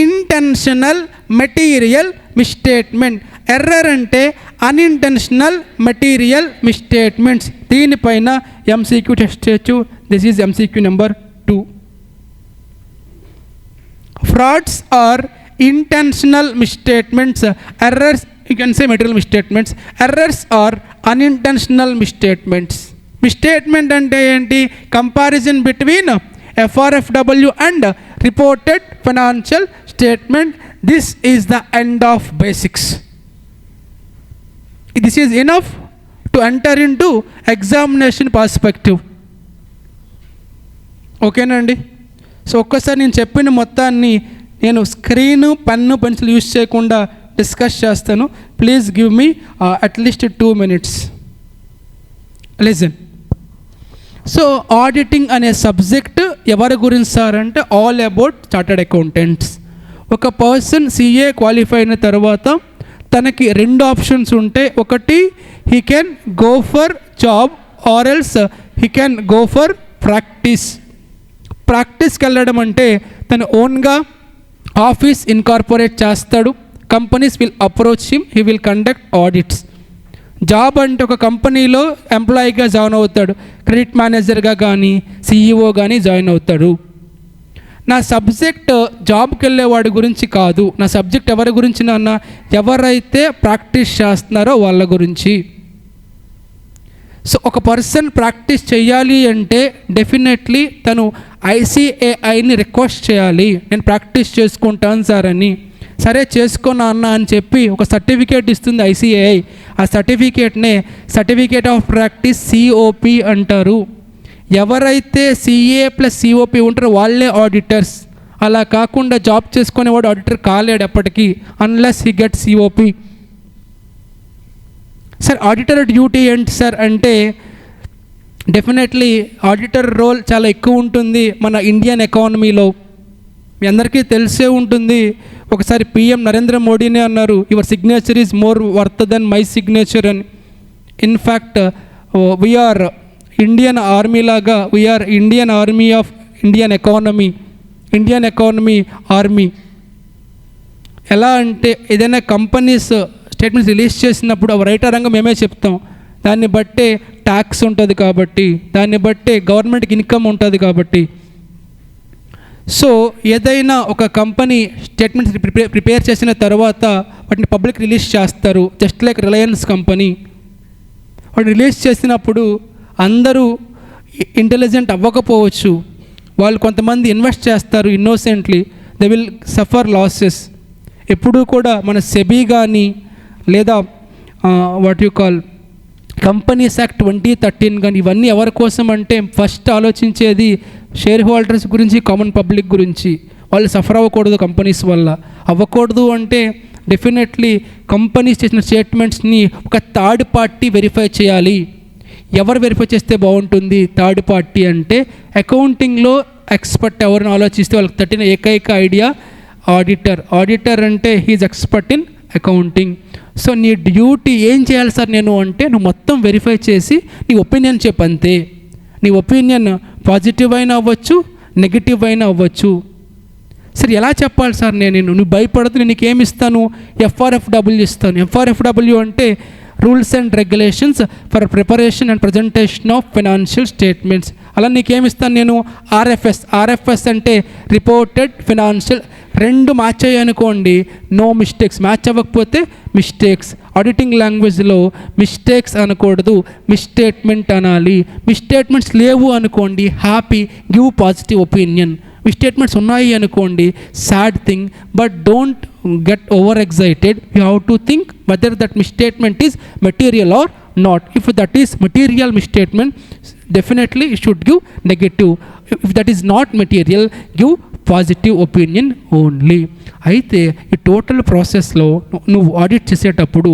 ఇంటెన్షనల్ మెటీరియల్ మిస్స్టేట్మెంట్, ఎర్రర్ అంటే అన్ఇంటెన్షనల్ మెటీరియల్ మిస్స్టేట్మెంట్స్. దీనిపైన ఎంసీక్యూ టెస్ట్ చేయొచ్చు. This is MCQ number 2. Frauds are intentional misstatements. Errors, you can say material misstatements. Errors are unintentional misstatements. Misstatement ante enti? Comparison between FRFW and reported financial statement. This is the end of basics. This is enough to enter into examination perspective. ఓకేనా అండి? So ఒక్కసారి నేను చెప్పిన మొత్తాన్ని నేను screen, pen, pencil use చేయకుండా discuss చేస్తాను. Please give me at least 2 minutes. Listen. So auditing అనే సబ్జెక్ట్ ఎవరి గురించి సార్ అంటే ఆల్ అబౌట్ చార్టర్డ్ అకౌంటెంట్స్. ఒక పర్సన్ సిఏ క్వాలిఫై అయిన తర్వాత తనకి 2 ఆప్షన్స్ ఉంటాయి. ఒకటి he can go for job or else he can go for practice. ప్రాక్టీస్కి వెళ్ళడం అంటే తను ఓన్గా ఆఫీస్ ఇన్కార్పొరేట్ చేస్తాడు. Companies will approach him, he will conduct audits. Job అంటే ఒక కంపెనీలో ఎంప్లాయీగా జాయిన్ అవుతాడు, క్రెడిట్ మేనేజర్గా కానీ సిఈఓ కానీ జాయిన్ అవుతాడు. నా సబ్జెక్ట్ జాబ్కి వెళ్ళేవాడి గురించి కాదు, నా సబ్జెక్ట్ ఎవరి గురించి నాన్న? ఎవరైతే ప్రాక్టీస్ చేస్తున్నారో వాళ్ళ గురించి. సో ఒక పర్సన్ ప్రాక్టీస్ చేయాలి అంటే డెఫినెట్లీ తను ఐసిఏఐని రిక్వెస్ట్ చేయాలి. నేను ప్రాక్టీస్ చేసుకుంటాను సార్ అని. సరే చేసుకోనా అన్న అని చెప్పి ఒక సర్టిఫికేట్ ఇస్తుంది ఐసిఏఐ. ఆ సర్టిఫికేట్నే సర్టిఫికేట్ ఆఫ్ ప్రాక్టీస్ సిఓపి అంటారు. ఎవరైతే సిఏ ప్లస్ సిఓపి ఉంటారో వాళ్ళే ఆడిటర్స్. అలా కాకుండా జాబ్ చేసుకునేవాడు ఆడిటర్ కాలేడు ఎప్పటికీ, unless he get COP. Sir auditor duty ఏంటి సార్ అంటే డెఫినెట్లీ ఆడిటర్ రోల్ చాలా ఎక్కువ ఉంటుంది మన ఇండియన్ ఎకానమీలో. మీ అందరికీ తెలిసే ఉంటుంది, ఒకసారి పిఎం నరేంద్ర మోడీనే అన్నారు, your signature is more worth than my signature అని. ఇన్ఫ్యాక్ట్ వీఆర్ ఇండియన్ ఆర్మీ లాగా, we are Indian army of Indian economy army. ఎలా అంటే ఏదైనా కంపెనీస్ స్టేట్మెంట్స్ రిలీజ్ చేసినప్పుడు అవి రైట్ రంగం మేమే చెప్తాం. దాన్ని బట్టే ట్యాక్స్ ఉంటుంది కాబట్టి, దాన్ని బట్టే గవర్నమెంట్కి ఇన్కమ్ ఉంటుంది కాబట్టి. సో ఏదైనా ఒక కంపెనీ స్టేట్మెంట్స్ ప్రిపేర్ చేసిన తర్వాత వాటిని పబ్లిక్ రిలీజ్ చేస్తారు. Just like Reliance company. వాటిని రిలీజ్ చేసినప్పుడు అందరూ ఇంటెలిజెంట్ అవ్వకపోవచ్చు. వాళ్ళు కొంతమంది ఇన్వెస్ట్ చేస్తారు innocently, they will suffer losses. ఎప్పుడూ కూడా మన సెబీ కానీ లేదా what you call companies Act 2013 కానీ ఇవన్నీ ఎవరి కోసం అంటే ఫస్ట్ ఆలోచించేది షేర్ హోల్డర్స్ గురించి, కామన్ పబ్లిక్ గురించి. వాళ్ళు సఫర్ అవ్వకూడదు కంపెనీస్ వల్ల. అవ్వకూడదు అంటే డెఫినెట్లీ కంపెనీస్ చేసిన స్టేట్మెంట్స్ని ఒక థర్డ్ పార్టీ వెరిఫై చేయాలి. ఎవరు వెరిఫై చేస్తే బాగుంటుంది? థర్డ్ పార్టీ అంటే అకౌంటింగ్లో ఎక్స్పర్ట్ ఎవరిని ఆలోచిస్తే వాళ్ళకి తట్టిన ఏకైక ఐడియా ఆడిటర్. ఆడిటర్ అంటే he's expert in accounting. So నీ డ్యూటీ ఏం చేయాలి సార్ నేను అంటే, నువ్వు మొత్తం వెరిఫై చేసి నీ ఒపీనియన్ చెప్పంతే. నీ ఒపీనియన్ పాజిటివ్ అయినా అవ్వచ్చు, నెగిటివ్ అయినా అవ్వచ్చు. సరే ఎలా చెప్పాలి సార్ నేను నువ్వు భయపడదు, నేను నీకేమి ఇస్తాను, FRFW ఇస్తాను. FRFW అంటే rules and regulations for preparation and presentation of financial statements. అలా నీకేమిస్తాను నేను RFS అంటే రిపోర్టెడ్ ఫైనాన్షియల్. రెండు మ్యాచ్ అయ్యానుకోండి నో మిస్టేక్స్, మ్యాచ్ అవ్వకపోతే మిస్టేక్స్. ఆడిటింగ్ లాంగ్వేజ్లో మిస్టేక్స్ అనకూడదు, మిస్స్టేట్మెంట్ అనాలి. మిస్స్టేట్మెంట్స్ లేవు అనుకోండి హ్యాపీ, గివ్ పాజిటివ్ ఒపీనియన్. మిస్స్టేట్మెంట్స్ ఉన్నాయి అనుకోండి sad thing, but don't get over excited. You have to think whether that misstatement is material or not. If that is material misstatement, definitely you should give negative. If that is not material, give positive opinion only. అయితే ఈ total ప్రాసెస్లో నువ్వు audit చేసేటప్పుడు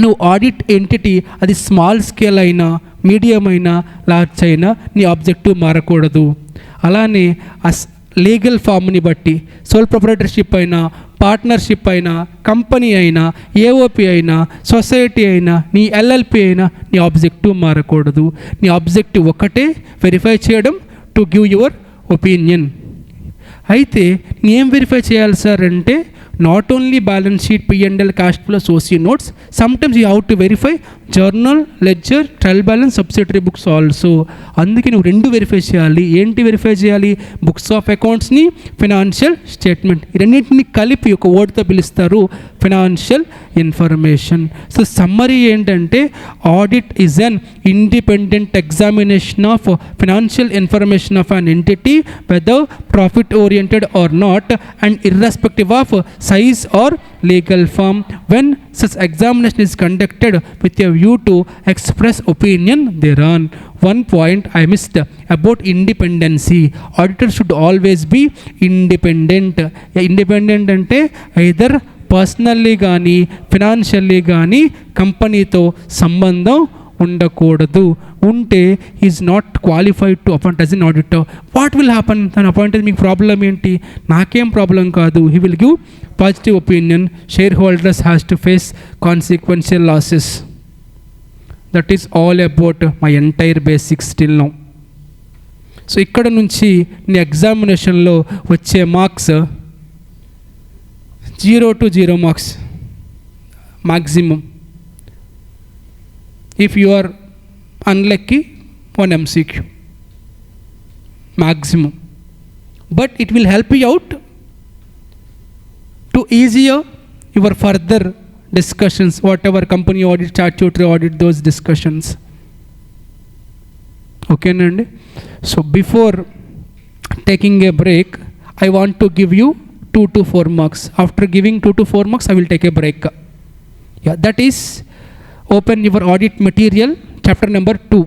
నువ్వు audit entity అది small scale అయినా medium అయినా large అయినా నీ ఆబ్జెక్టివ్ మారకూడదు. అలానే లీగల్ ఫామ్ని బట్టి సోల్ ప్రొపరేటర్షిప్ అయినా, పార్ట్నర్షిప్ అయినా, కంపెనీ అయినా, ఏఓపి అయినా, సొసైటీ అయినా, నీ LLP అయినా నీ ఆబ్జెక్టివ్ మారకూడదు. నీ ఆబ్జెక్టివ్ ఒకటే, వెరిఫై చేయడం, టు గివ్ యువర్ ఒపీనియన్. అయితే ఏం వెరిఫై చేయాలి సార్ అంటే not only balance sheet, P&L, cash flow, సోసీ notes, sometimes you have to verify journal, ledger, trial balance, subsidiary books also. అందుకే నువ్వు రెండు వెరిఫై చేయాలి. ఏంటి వెరిఫై చేయాలి? బుక్స్ ఆఫ్ అకౌంట్స్ని, ఫైనాన్షియల్ స్టేట్మెంట్, ఈ రెండింటిని కలిపి ఒక వర్డ్తో పిలుస్తారు ఫైనాన్షియల్ ఇన్ఫర్మేషన్. సో సమ్మరీ ఏంటంటే audit is an independent examination of financial information of an entity whether profit oriented or not and irrespective of size or legal form. When such examination is conducted with a view to express opinion thereon. One point I missed about independency. Auditor should always be independent. Independent అంటే either personally కానీ financially కానీ కంపెనీతో సంబంధం ఉండకూడదు. ఉంటే is not qualified to appoint as N auditor. What will happen? తను appoint అయితే మీకు ప్రాబ్లం ఏంటి? నాకేం ప్రాబ్లం కాదు. He will give positive opinion. Share holders has to face consequential losses. That is all about my entire basics still now. So ఇక్కడ నుంచి నీ ఎగ్జామినేషన్లో వచ్చే marks 0 to 0 marks maximum. If you are unlucky, 1 MCQ maximum. But it will help you out to easier your further discussions, whatever company audit, statutory audit, those discussions. Okay nandi? So before taking a break, I want to give you 2 to 4 marks. After giving 2 to 4 marks, I will take a break. Yeah, that is open your audit material, chapter number 2.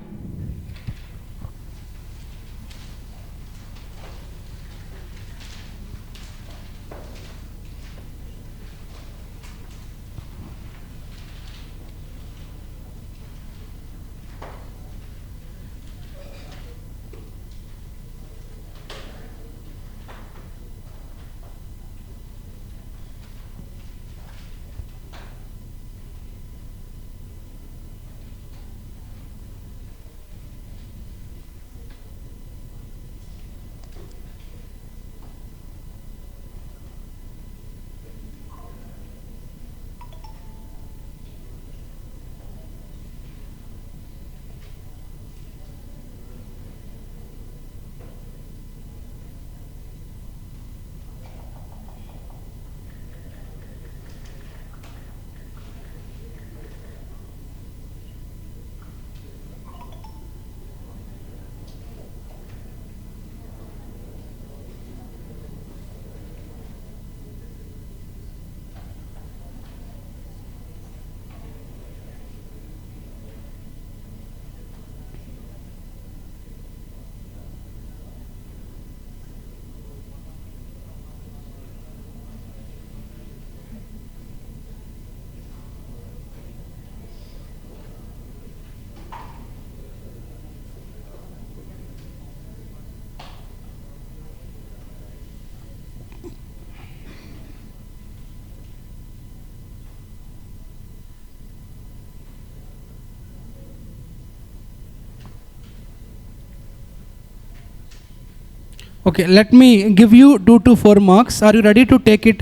Okay, let me give you 2 to 4 marks. Are you ready to take it?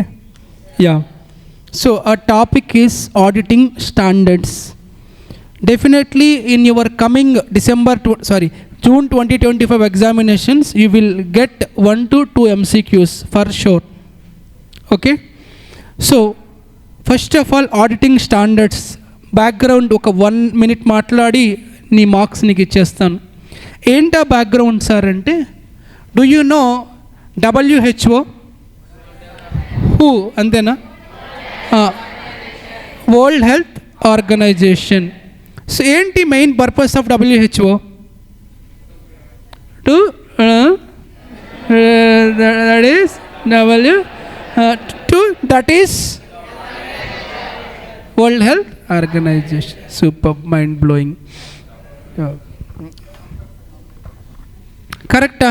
Yeah. So our topic is auditing standards. Definitely in your coming June 2025 examinations, you will get 1 to 2 MCQs for sure. Okay. So first of all, auditing standards. Background ఒక 1 minute మాట్లాడి నీ marks నీకు ఇచ్చేస్తాను. ఏంటా background sir అంటే, do you know WHO? Who అంతేనా? World health organisation. So ఏంటి main purpose of WHO? To that is that is world health organisation. Super, mind blowing. కరెక్టా?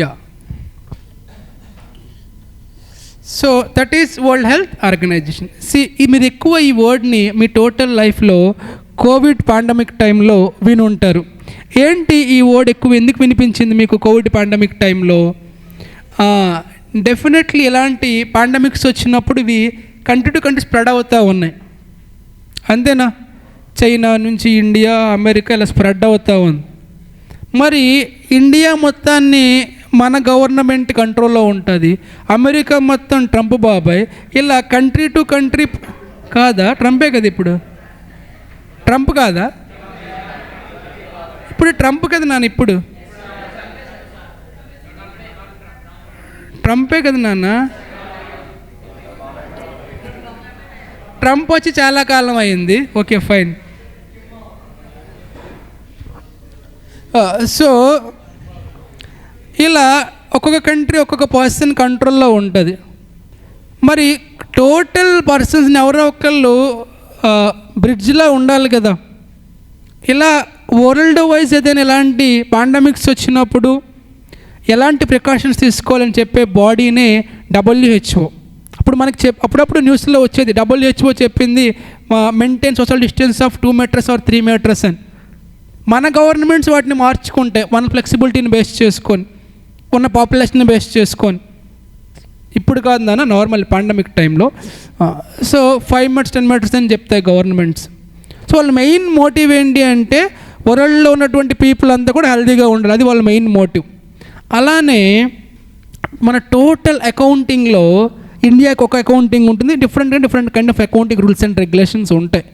Yeah. So that is world health organisation. మీరు ఎక్కువ ఈ వర్డ్ని మీ total లైఫ్లో COVID pandemic టైంలో విని ఉంటారు. ఏంటి ఈ వర్డ్ ఎక్కువ ఎందుకు వినిపించింది మీకు కోవిడ్ పాండమిక్ టైంలో? డెఫినెట్లీ ఇలాంటి పాండమిక్స్ వచ్చినప్పుడు ఇవి కంట్రీ టు కంట్రీ స్ప్రెడ్ అవుతూ ఉన్నాయి, అంతేనా? చైనా నుంచి ఇండియా, అమెరికా ఇలా స్ప్రెడ్ అవుతూ ఉంది. మరి ఇండియా మొత్తాన్ని మన గవర్నమెంట్ కంట్రోల్లో ఉంటుంది, అమెరికా మొత్తం ట్రంప్ బాబాయ్, ఇలా కంట్రీ టు కంట్రీ కాదా? ట్రంపే కదా ఇప్పుడు, ట్రంప్ కాదా ఇప్పుడు? ట్రంప్ కదా నాన్న ఇప్పుడు, ట్రంపే కదా నాన్న. ట్రంప్ వచ్చి చాలా కాలం అయింది. Okay, fine. సో ఇలా ఒక్కొక్క కంట్రీ ఒక్కొక్క పర్సన్ కంట్రోల్లో ఉంటుంది. మరి టోటల్ పర్సన్స్ని ఎవరో ఒకళ్ళు బ్రిడ్జ్లా ఉండాలి కదా. ఇలా వరల్డ్ వైజ్ ఏదైనా ఎలాంటి పాండమిక్స్ వచ్చినప్పుడు ఎలాంటి ప్రికాషన్స్ తీసుకోవాలని చెప్పే బాడీనే WHO. అప్పుడు మనకి అప్పుడప్పుడు న్యూస్లో వచ్చేది WHO చెప్పింది maintain social distance of 2 meters or 3 meters అని. మన గవర్నమెంట్స్ వాటిని మార్చుకుంటే మన ఫ్లెక్సిబిలిటీని బేస్ చేసుకొని, ఉన్న పాపులేషన్ని బేస్ చేసుకొని, ఇప్పుడు కాదు నాన్న నార్మల్ పాండమిక్ టైంలో సో 5 meters 10 meters అని చెప్తాయి గవర్నమెంట్స్. సో వాళ్ళ మెయిన్ మోటివ్ ఏంటి అంటే వరల్డ్లో ఉన్నటువంటి పీపుల్ అంతా కూడా హెల్తీగా ఉండాలి, అది వాళ్ళ మెయిన్ మోటివ్. అలానే మన టోటల్ అకౌంటింగ్లో ఇండియాకి ఒక అకౌంటింగ్ ఉంటుంది, different kind of accounting rules and regulations ఉంటాయి.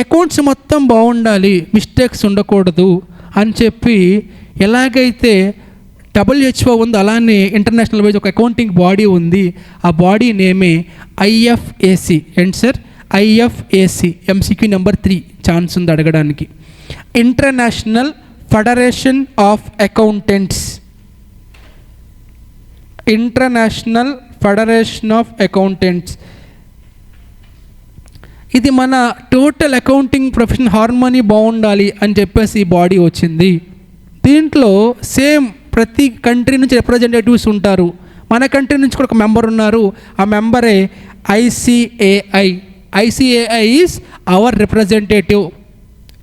అకౌంట్స్ మొత్తం బాగుండాలి, మిస్టేక్స్ ఉండకూడదు అని చెప్పి ఎలాగైతే WHO ఉంది, అలానే ఇంటర్నేషనల్ వైజ్ ఒక అకౌంటింగ్ బాడీ ఉంది. ఆ బాడీ నేమే IFAC. ఏంటి sir? IFAC. MCQ number 3 chance ఉంది అడగడానికి. International federation of accountants. International federation of accountants. ఇది మన టోటల్ అకౌంటింగ్ ప్రొఫెషన్ హార్మోనీ బాగుండాలి అని చెప్పేసి ఈ బాడీ వచ్చింది. దీంట్లో సేమ్ ప్రతి కంట్రీ నుంచి రిప్రజెంటేటివ్స్ ఉంటారు. మన కంట్రీ నుంచి కూడా ఒక మెంబర్ ఉన్నారు, ఆ మెంబరే ICAI. ICAI is our representative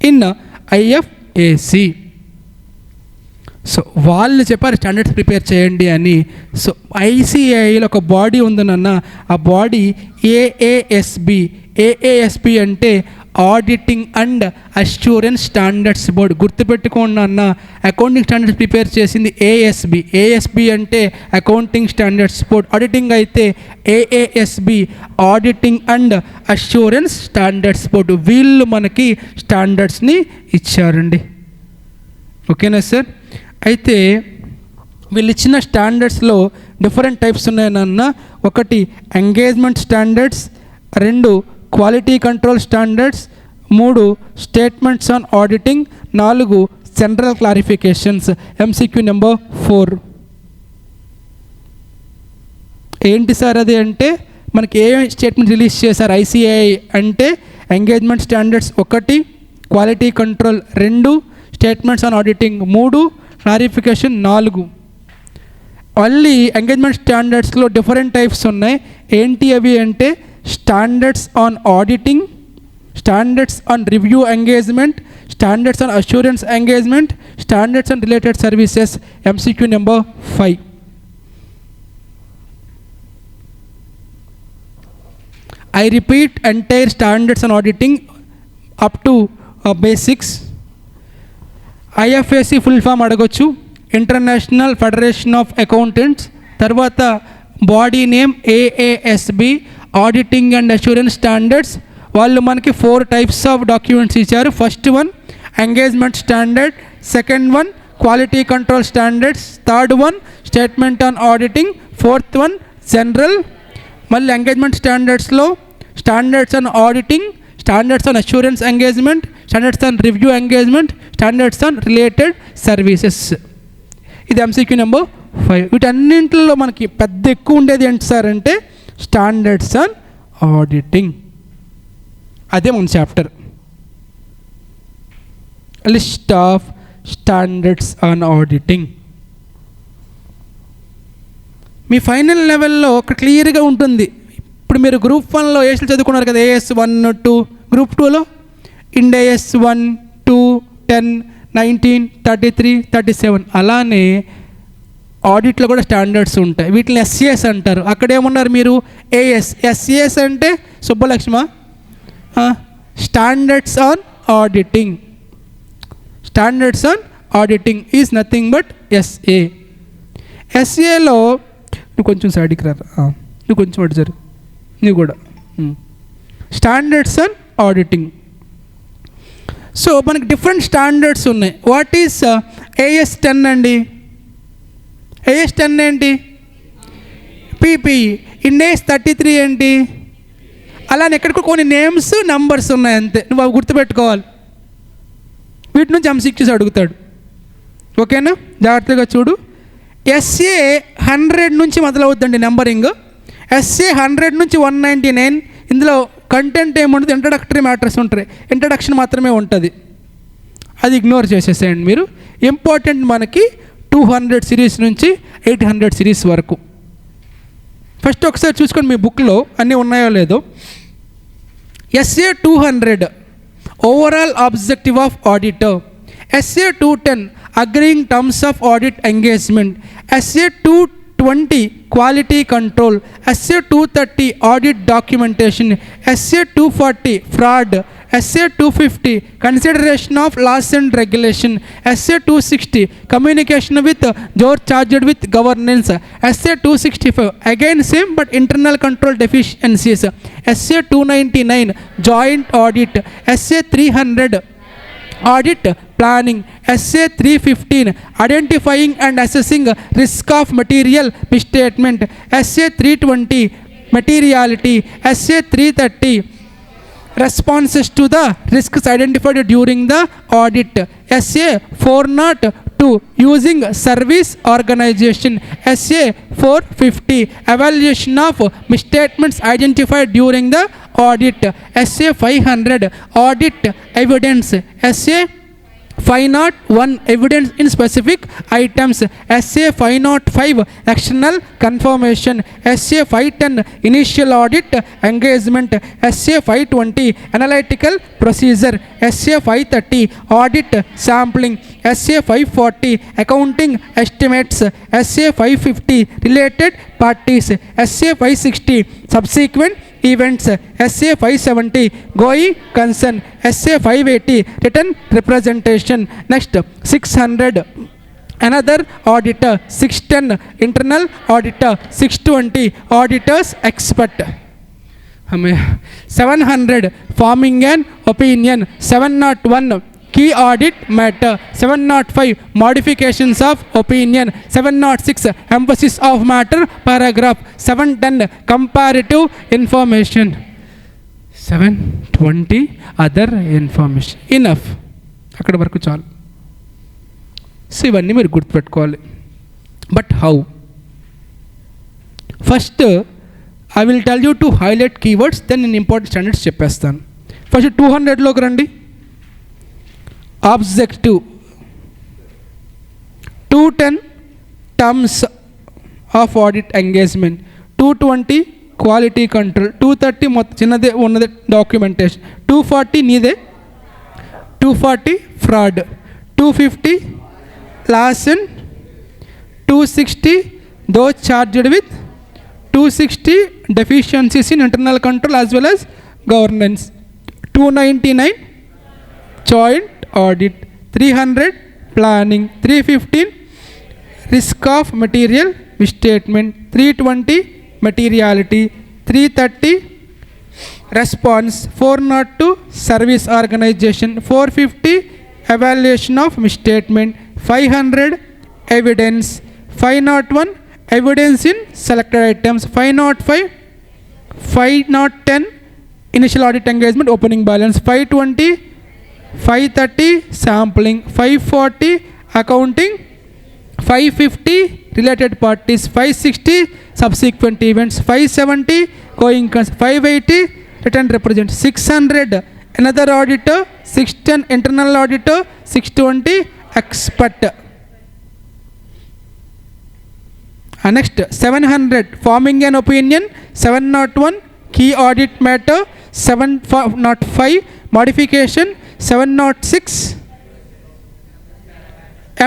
in IFAC. So వాళ్ళు చెప్పారు స్టాండర్డ్స్ ప్రిపేర్ చేయండి అని. సో ICAIలో ఒక బాడీ ఉందనన్న, ఆ బాడీ AASB అంటే auditing and assurance standards board. గుర్తుపెట్టుకోండి అన్న, అకౌంటింగ్ స్టాండర్డ్స్ ప్రిపేర్ చేసింది ASB అంటే అకౌంటింగ్ స్టాండర్డ్స్ బోర్డ్. ఆడిటింగ్ అయితే AASB, auditing and assurance standards board. వీళ్ళు మనకి స్టాండర్డ్స్ని ఇచ్చారండి. ఓకేనా సార్? అయితే వీళ్ళు ఇచ్చిన స్టాండర్డ్స్లో డిఫరెంట్ టైప్స్ ఉన్నాయన్న. ఒకటి engagement standards, 2 quality control standards, 3 statements on auditing, 4 central clarifications. MCQ number 4. ఏంటి సార్ అది అంటే, మనకి ఏ స్టేట్మెంట్ రిలీజ్ చేశారు ICAI అంటే engagement standards 1, quality control 2, statements on auditing 3, clarification 4. Only engagement స్టాండర్డ్స్లో డిఫరెంట్ టైప్స్ ఉన్నాయి. ఏంటి అవి అంటే standards on auditing, standards on review engagement, standards on assurance engagement, standards on related services. MCQ number 5. I repeat entire standards on auditing up to basics. IFAC full form అడగొచ్చు, international federation of accountants. తర్వాత body name AASB, auditing and assurance standards. వాళ్ళు మనకి 4 types of documents ఇచ్చారు. First one engagement standard, second one quality control standards, third one statement on auditing, fourth one general. మళ్ళీ ఎంగేజ్మెంట్ స్టాండర్డ్స్లో standards on auditing, standards on assurance engagement, standards on review engagement, standards on related services. ఇది MCQ number 5. వీటన్నింటిలో మనకి పెద్ద ఎక్కువ ఉండేది ఏంటి సార్ అంటే స్టాండర్డ్స్ ఆన్ ఆడిటింగ్. అదే మన chapter. List of standards on auditing. Me final లెవెల్లో ఒక క్లియర్గా ఉంటుంది. ఇప్పుడు మీరు గ్రూప్ 1లో ఏసీలు చదువుకున్నారు కదా, AS 1, 2. గ్రూప్ 2లో ఇండ్ AS 1, 2, 10, 19, 33, 37. అలానే ఆడిట్లో కూడా స్టాండర్డ్స్ ఉంటాయి. వీటిని SAS అంటారు. అక్కడేమన్నారు మీరు AS. SAS అంటే Subbalakshmi, standards on auditing. Standards on auditing is nothing but SA. SAలో నువ్వు కొంచెం సైడ్కి రా, నువ్వు కొంచెం అడిచారు, నువ్వు కూడా స్టాండర్డ్స్ ఆన్ ఆడిటింగ్. సో మనకి డిఫరెంట్ స్టాండర్డ్స్ ఉన్నాయి. వాట్ ఈస్ AS 10 అండి? AS 10 ఏంటి? PPE. ఇన్ AS 33 ఏంటి? అలానే ఎక్కడికి కొన్ని నేమ్స్ నంబర్స్ ఉన్నాయి అంతే, నువ్వు అవి గుర్తుపెట్టుకోవాలి. వీటి నుంచి MCQs అడుగుతాడు. ఓకేనా? జాగ్రత్తగా చూడు. SA 100 నుంచి మొదలవుద్దండి నెంబరింగ్. SA 100 నుంచి 199. ఇందులో కంటెంట్ ఏముంటుంది, ఇంట్రడక్టరీ మ్యాటర్స్ ఉంటాయి, ఇంట్రడక్షన్ మాత్రమే ఉంటుంది. అది ఇగ్నోర్ చేసేసేయండి మీరు. ఇంపార్టెంట్ మనకి 200 సిరీస్ నుంచి 800 సిరీస్ వరకు. ఫస్ట్ ఒకసారి చూసుకోండి మీ బుక్లో అన్నీ ఉన్నాయో లేదో. SA 200 overall objective of auditor. SA 210 agreeing terms of audit engagement. SA 220 quality control. SA 230 audit documentation. SA 240 fraud. SA 250 consideration of laws and regulation. SA 260 communication with those charged with governance. SA 265 again same but internal control deficiencies. SA 299 joint audit. SA 300 audit planning. SA 315 identifying and assessing risk of material misstatement. SA 320 materiality. SA 330 responses to the risks identified during the audit. SA 402 using service organization. SA 450 evaluation of misstatements identified during the audit. SA 500 audit evidence. SA 501 evidence in specific items. SA 505 external confirmation. SA 510 initial audit engagement. SA 520 analytical procedure. SA 530 audit sampling. SA 540 accounting estimates. SA 550 related parties. SA 560 subsequent events. SA 570 going concern. SA 580 written representation. Next 600 another auditor. 610 internal auditor. 620 auditors expert. 700 forming an opinion. 701 key audit matter. 705 modifications of opinion. 706 emphasis of matter paragraph. 710 comparative information. 720 other information. Enough. అక్కడ వరకు చాలు. So ఇవన్నీ మీరు గుర్తుపెట్టుకోవాలి. But how? First I will tell you to highlight keywords, then నేను important standards చెప్పేస్తాను. First 200లోకి రండి. Objective 210 terms of audit engagement. 220 quality control. 230 మొత్తం చిన్నదే ఉన్నది డాక్యుమెంటేషన్. 240 నీదే. 240 fraud. 250 laws and. 260 those charged with. 260 deficiencies in internal control as well as governance. 299 joint audit. 300 planning. 315 risk of material misstatement. 320 materiality. 330 response. 402 service organization. 450 evaluation of misstatement. 500 evidence. 501 evidence in selected items. 505 510 initial audit engagement opening balance. 520 530 sampling. 540 accounting. 550 related parties. 560 subsequent events. 570 co-incurrence. 580 return represent. 600 another auditor. 610 internal auditor. 620 expert. Next 700 forming an opinion. 701 key audit matter. 705 modification. 706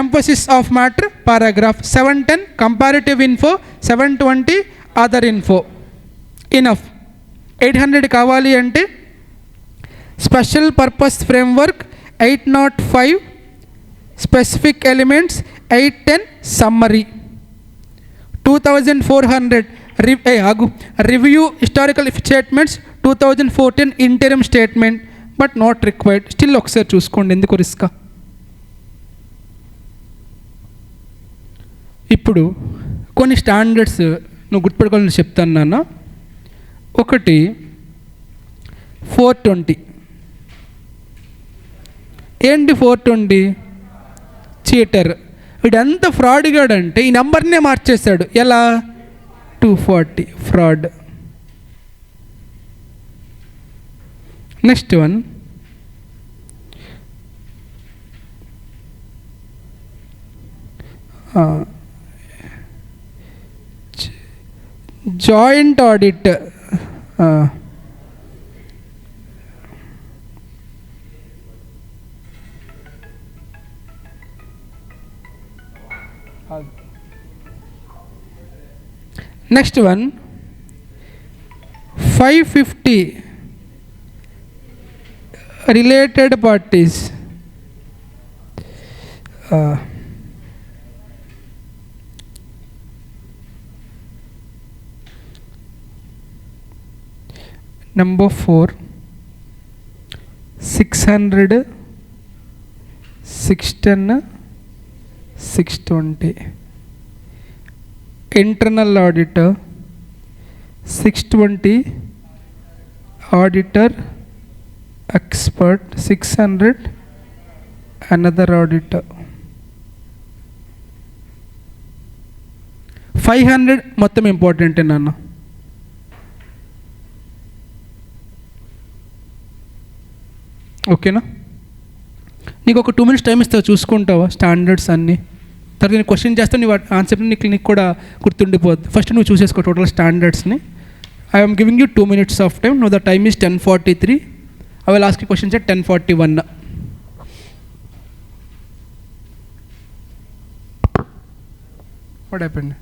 emphasis of matter paragraph. 710 comparative info. 720 other info. Enough. 800 కావాలి అంటే special purpose framework. 805 specific elements. 810 summary. 2400 review historical statements. 2014 interim statement but not required. Still ఒకసారి చూసుకోండి ఎందుకు risk. ఇప్పుడు కొన్ని standards నువ్వు గుర్తుపెట్టుకోవాలని చెప్తాను నాన్న. ఒకటి 420. ఏంటి 420? చీటర్. వీడంత ఫ్రాడ్గాడు అంటే ఈ నెంబర్నే మార్చేశాడు. ఎలా? 240 fraud. Next one joint audit. Next one 550 related parties. Number 4 600 610 620 internal auditor. 620 auditor expert. 600 another auditor. 500 మొత్తం ఇంపార్టెంట్ నాన్న. ఓకేనా? నీకు ఒక 2 minutes టైం ఇస్తావు, చూసుకుంటావా స్టాండర్డ్స్ అన్నీ. తర్వాత నేను క్వశ్చన్ చేస్తాను, నీ ఆన్సర్ నీకు కూడా గుర్తుండిపోద్ది. ఫస్ట్ నువ్వు చూసేసుకో టోటల్ స్టాండర్డ్స్ని. I'm giving you 2 minutes of time. No the time is 10:43. I will ask you questions at 10:41. What happened?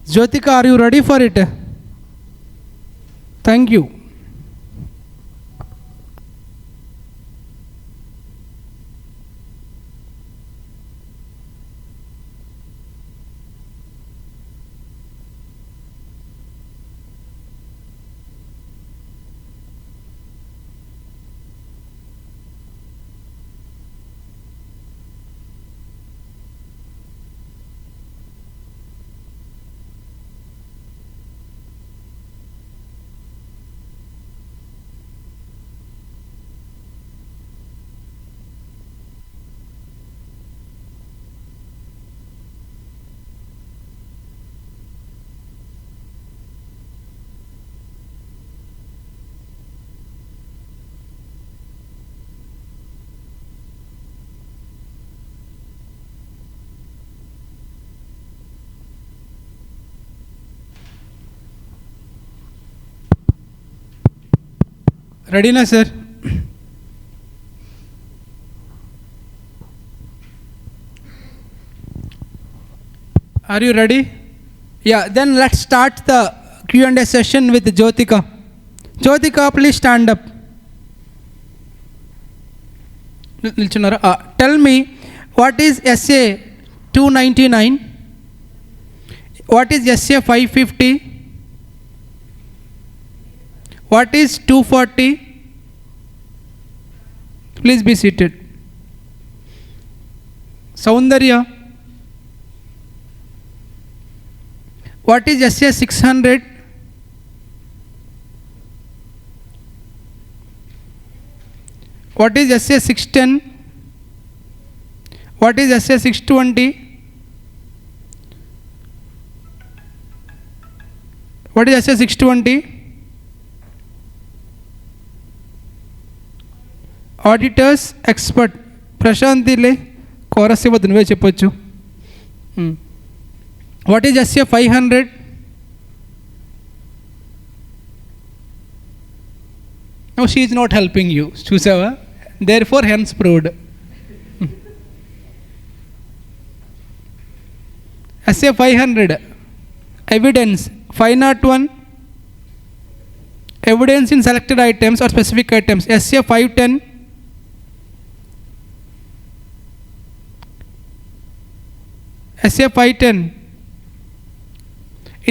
Jyotika, are you ready for it? Thank you. Ready na, sir? Are you ready? Yeah, then let's start the Q&A session with Jyotika. Jyotika, please stand up. Tell me, what is SA 299? What is SA 550? What is 240? Please be seated. Saundarya, what is SA 600? What is SA 610? What is SA 620? What is SA 620? Auditors, expert. Prashantile, chorus ఇవ్వద్దు, నువ్వే చెప్పొచ్చు. What is SA 500? No, she is not helping you. చూసావా? Therefore, hence proved. SA 500. Evidence. 501. Evidence in selected items or specific items. SA 510. SA 510.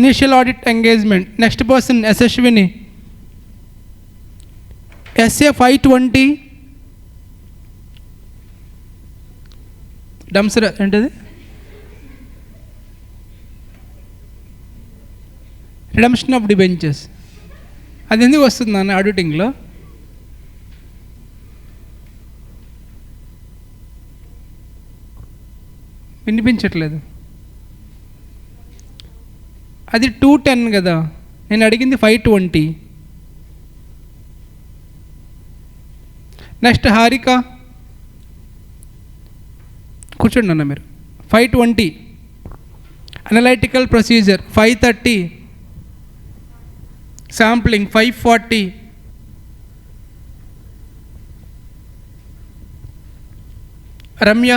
Initial audit engagement. Next person, Ashwini. SA 520. Damsara, ఏంటది? Redemption of debentures. అది ఎందుకు వస్తుంది నాన్న ఆడిటింగ్లో? వినిపించట్లేదు. అది 210 కదా, నేను అడిగింది 520. నెక్స్ట్ హారిక, కూర్చోండి అన్న మీరు. 520. Analytical procedure 530. Sampling 540. Ramya,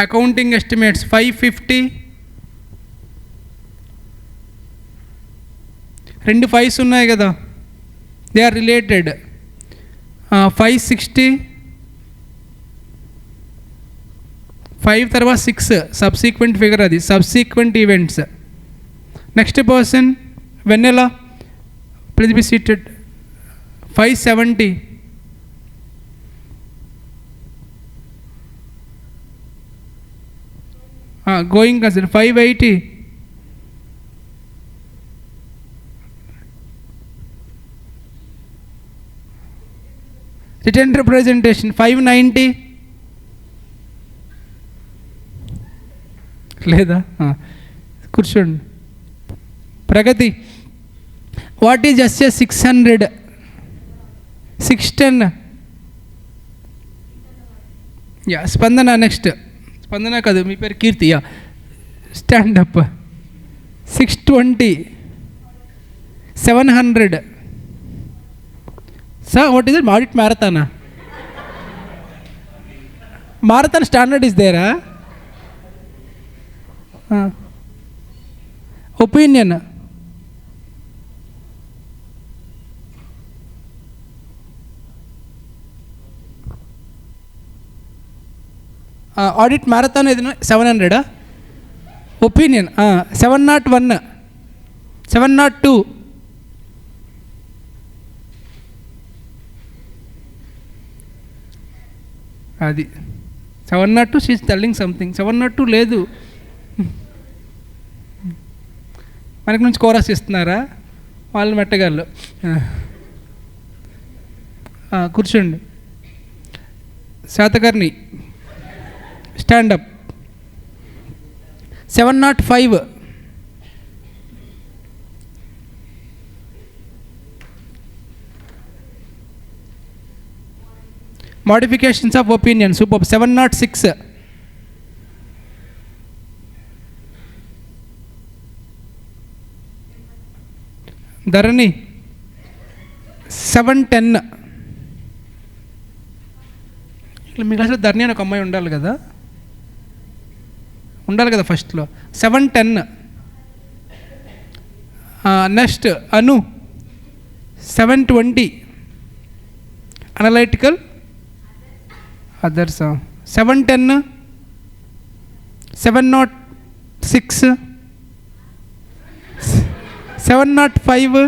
accounting estimates 550. 2 5s ఉన్నాయి కదా, దే ఆర్ రిలేటెడ్. 560. 5 తర్వాత 6 సబ్సీక్వెంట్ ఫిగర్, అది సబ్సీక్వెంట్ ఈవెంట్స్. నెక్స్ట్ పర్సన్ వెన్నెలా, please be seated. 570. Going consider 580. Return representation 590. లేదా? కూర్చోండి. Pragathi, what is SA 600? 610. Yeah, Spandana. Next Spandana కాదు, మీ పేరు Keerthi. Yeah, stand up. 620. 700. Sir, what is it? Audit మ్యారథానా? Marathon standard is there, huh? Opinion. Audit marathon ఏదైనా 700. Opinion 701, 702. అది 702 she's telling something. 702 లేదు. మనకి నుంచి కోరస్ ఇస్తున్నారా? వాళ్ళు మెట్టగాళ్ళు. కూర్చోండి. Satakarni stand up. 705. Modifications of opinion. Superb. 706. Dharani. 710. మీకు అసలు ధరణి అని ఒక అమ్మాయి ఉండాలి కదా ఫస్ట్లో. 710. నెక్స్ట్ అను 720. Analytical others 710, 706, 705.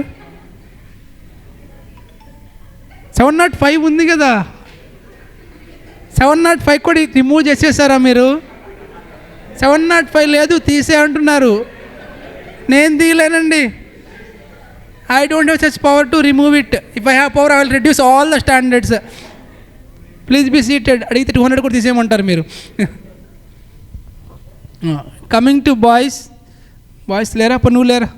705 ఉంది కదా. 705 కూడా రిమూవ్ చేసేసారా మీరు? 705 లేదు, తీసే అంటున్నారు. నేను తీయలేనండి. I don't have such power to remove it. If I have power, I will reduce all the standards. Please be seated. అడిగితే 200 కూడా తీసేయమంటారు మీరు. Coming to boys. బాయ్స్ లేరా? అప్పుడు నువ్వు లేరా?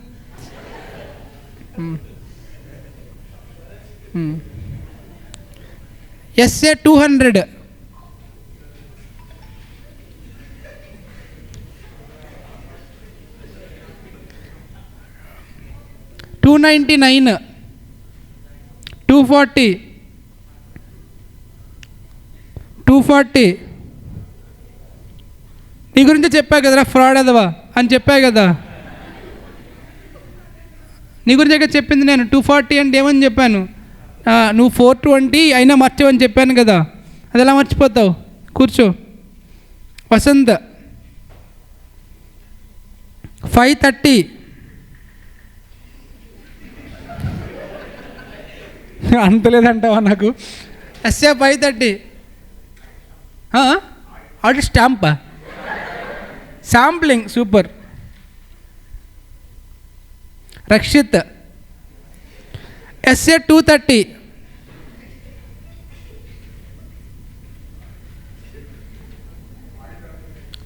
ఎస్ఏ 200. $299, 240, 240. నీ గురించి చెప్పా కదరా ఫ్రాడ్ అదవా అని చెప్పా కదా. నీ గురించి చెప్పింది నేను. 240 అంటే ఏమని చెప్పాను? నువ్వు 420 అయినా మర్చిపోని చెప్పాను కదా. అది ఎలా మర్చిపోతావు? కూర్చో. వసంత్ 530. అంత లేదంటావా నాకు? ఎస్ఏ 530. ఆడిట్ స్టాంపా? శాంప్లింగ్. సూపర్. రక్షిత్ ఎస్ఏ 230.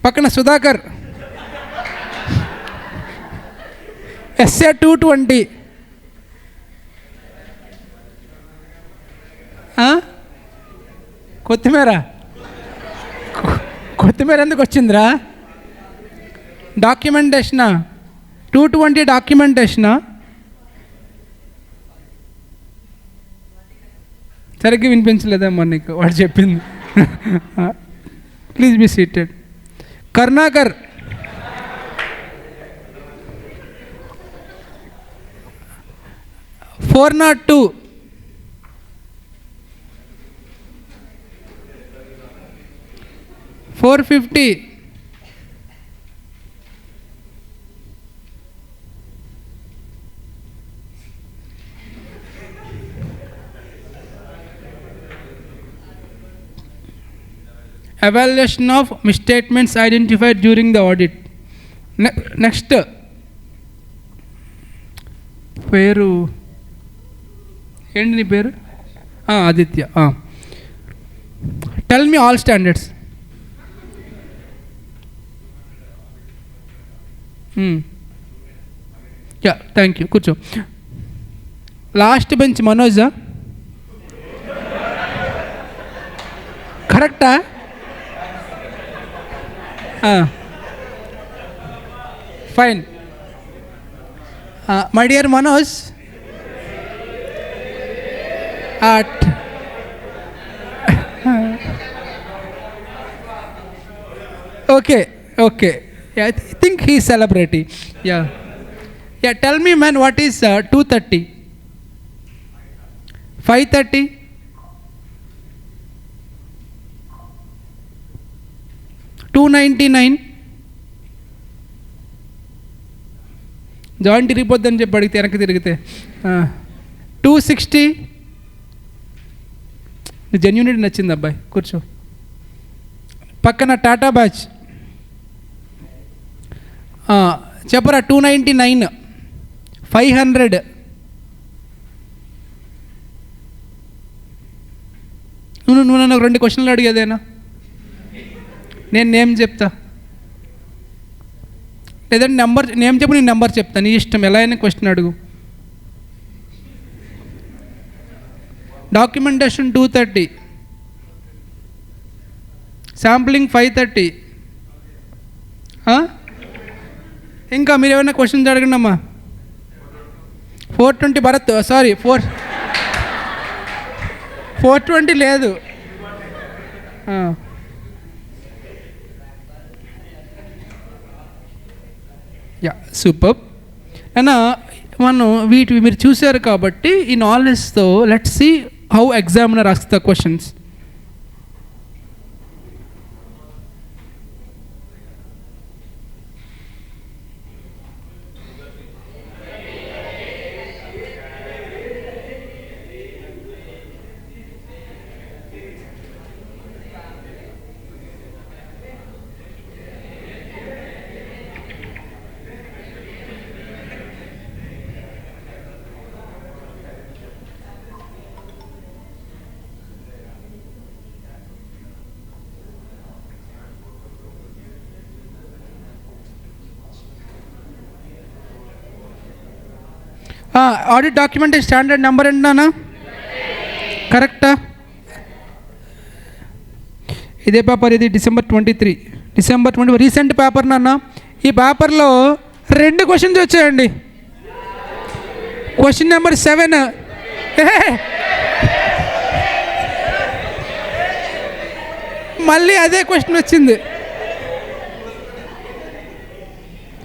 పక్కన సుధాకర్ ఎస్ఏ 220. కొత్తిమీర ఎందుకు వచ్చిందిరా? డాక్యుమెంటేషనా? 220 డాక్యుమెంటేషనా? సరిగ్గా వినిపించలేదమ్మా నీకు వాడు చెప్పింది. Please be seated. Karunakar 402. $450. Evaluation of misstatements identified during the audit. Next. పేరు ఏంటి నీ పేరు? Aditya. Tell me all standards. Yeah, thank you. కూర్చో. లాస్ట్ బెంచ్ మనోజా? కరెక్టా? Fine. My dear Manoj, okay. Yeah, I think he's celebrity. Yeah. Yeah, tell me, man, what is 230? 530? 299? Joint తిరిగిపోద్దని చెప్పి అడిగితే వెనక్కి తిరిగితే 260? జెన్యూనిటీ నచ్చింది అబ్బాయి, కూర్చో. పక్కన టాటా బ్యాచ్ చెప్పరా. 299, 500, నువ్వు నన్ను 2 క్వశ్చన్లు అడిగేదేనా? నేను నేమ్ చెప్తా, లేదంటే నెంబర్ నేమ్ చెప్పు, నేను నెంబర్ చెప్తా, నీ ఇష్టం, ఎలా అయినా క్వశ్చన్ అడుగు. Documentation 230, sampling 530. ఇంకా మీరు ఏమైనా క్వశ్చన్స్ అడగండి అమ్మా. 420 భరత్, సారీ 420 లేదు. యా, సూపర్ అన్నా. మనం వీటి మీరు చూశారు కాబట్టి ఈ నాలెడ్జ్తో let's see how examiner asks the questions. Audit document standard number ఏంటన్నా? కరెక్టా? ఇదే పేపర్, ఇది December 23 రీసెంట్ పేపర్ నాన్న. ఈ పేపర్లో 2 క్వశ్చన్స్ వచ్చాయండి. క్వశ్చన్ నెంబర్ 7, మళ్ళీ అదే క్వశ్చన్ వచ్చింది.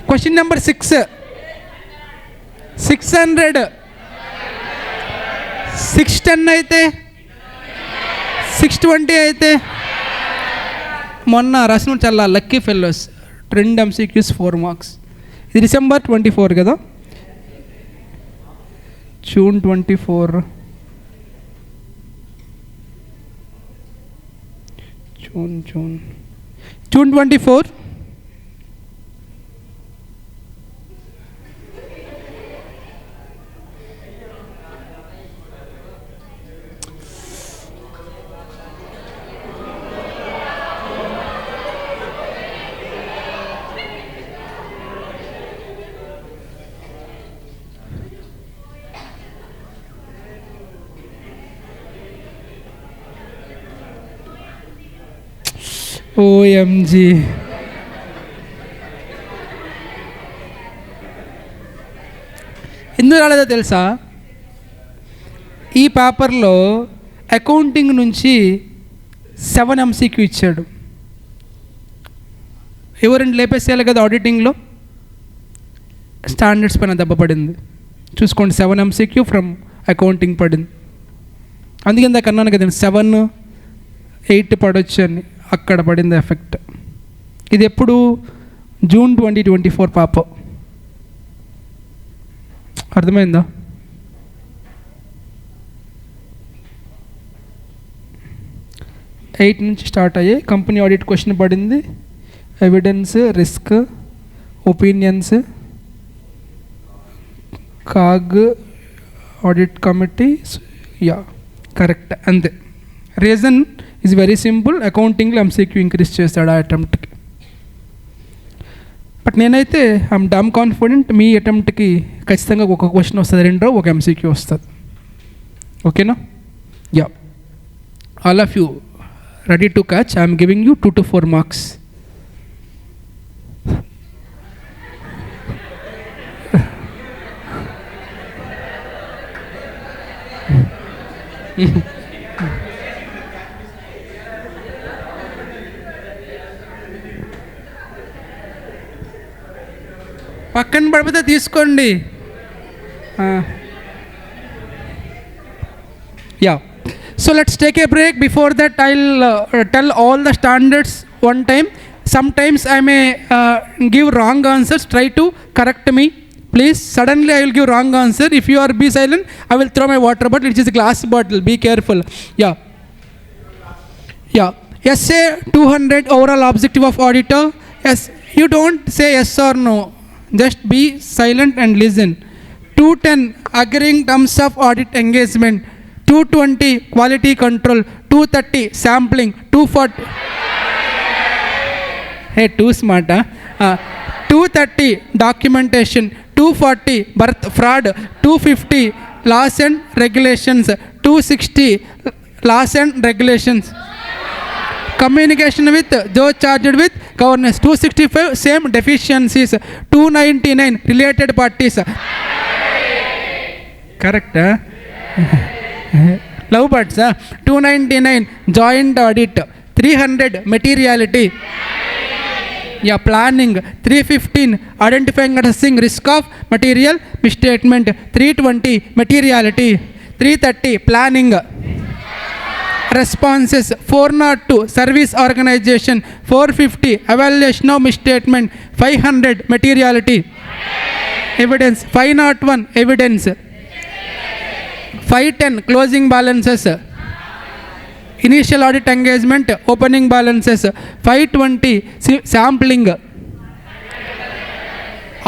క్వశ్చన్ నెంబర్ 6, 600, 610 అయితే, 620 అయితే. మొన్న రాసిన చాలా lucky fellows. Trend MCQs 4 marks. ఇది December 24 కదా, June 24, June 24. OMG. ఎందుకు రాలేదో తెలుసా? ఈ పేపర్లో అకౌంటింగ్ నుంచి 7 MCQ ఇచ్చాడు. ఎవరండి లేపేసేయాలి కదా ఆడిటింగ్లో. స్టాండర్డ్స్ పైన దెబ్బ పడింది. చూసుకోండి, 7 MCQ ఫ్రమ్ అకౌంటింగ్ పడింది. అందుకే ఇందాక అన్నాను కదండి 7, 8 పడవచ్చు అని. అక్కడ పడింది ఎఫెక్ట్. ఇది ఎప్పుడు? June 2024 పాప. అర్థమైందా? ఎయిట్ నుంచి స్టార్ట్ అయ్యాయి. కంపెనీ ఆడిట్ క్వశ్చన్ పడింది. Evidence, risk, opinions, CAG, audit committee. Yeah, correct, అంతే. Reason is very simple. అకౌంటింగ్లో MCQ ఇంక్రీజ్ చేస్తాడు ఆ అటెంప్ట్కి. బట్ నేనైతే ఐఎమ్ డమ్ కాన్ఫిడెంట్ మీ అటెంప్ట్కి ఖచ్చితంగా ఒక క్వశ్చన్ వస్తుంది, 2 ఒక MCQ వస్తుంది. ఓకేనా? Yeah, all of you ready to catch. I'm giving you 2 to 4 marks. పక్కన పడిపోతే తీసుకోండి. Yeah. So let's take a break. Before that, I'll tell all the standards one time. Sometimes I may give wrong answers. Try to correct me, please. Suddenly I will give wrong answer. If you are be silent, I will throw my water bottle. It is a glass bottle. Be careful. Yeah. Yeah. Essay 200 overall objective of auditor. Yes. You don't say yes or no. Just be silent and listen. 210 agreeing terms of audit engagement. 220 quality control. 230 sampling. 240. Hey, too smart, huh? 230 documentation. 240 birth fraud. 250 laws and regulations. 260 laws and regulations. Communication with those charged with governance. 265 same deficiencies. 299 related parties. Correct, huh? Love birds, huh? 299 joint audit. 300 materiality. Yeah, planning. 315 identifying and assessing risk of material misstatement. 320 materiality. 330 planning. Responses. 402 service organization. 450 evaluation of misstatement. 500 materiality. Evidence. 501 evidence. 510 closing balances. Initial audit engagement, opening balances. 520 sampling.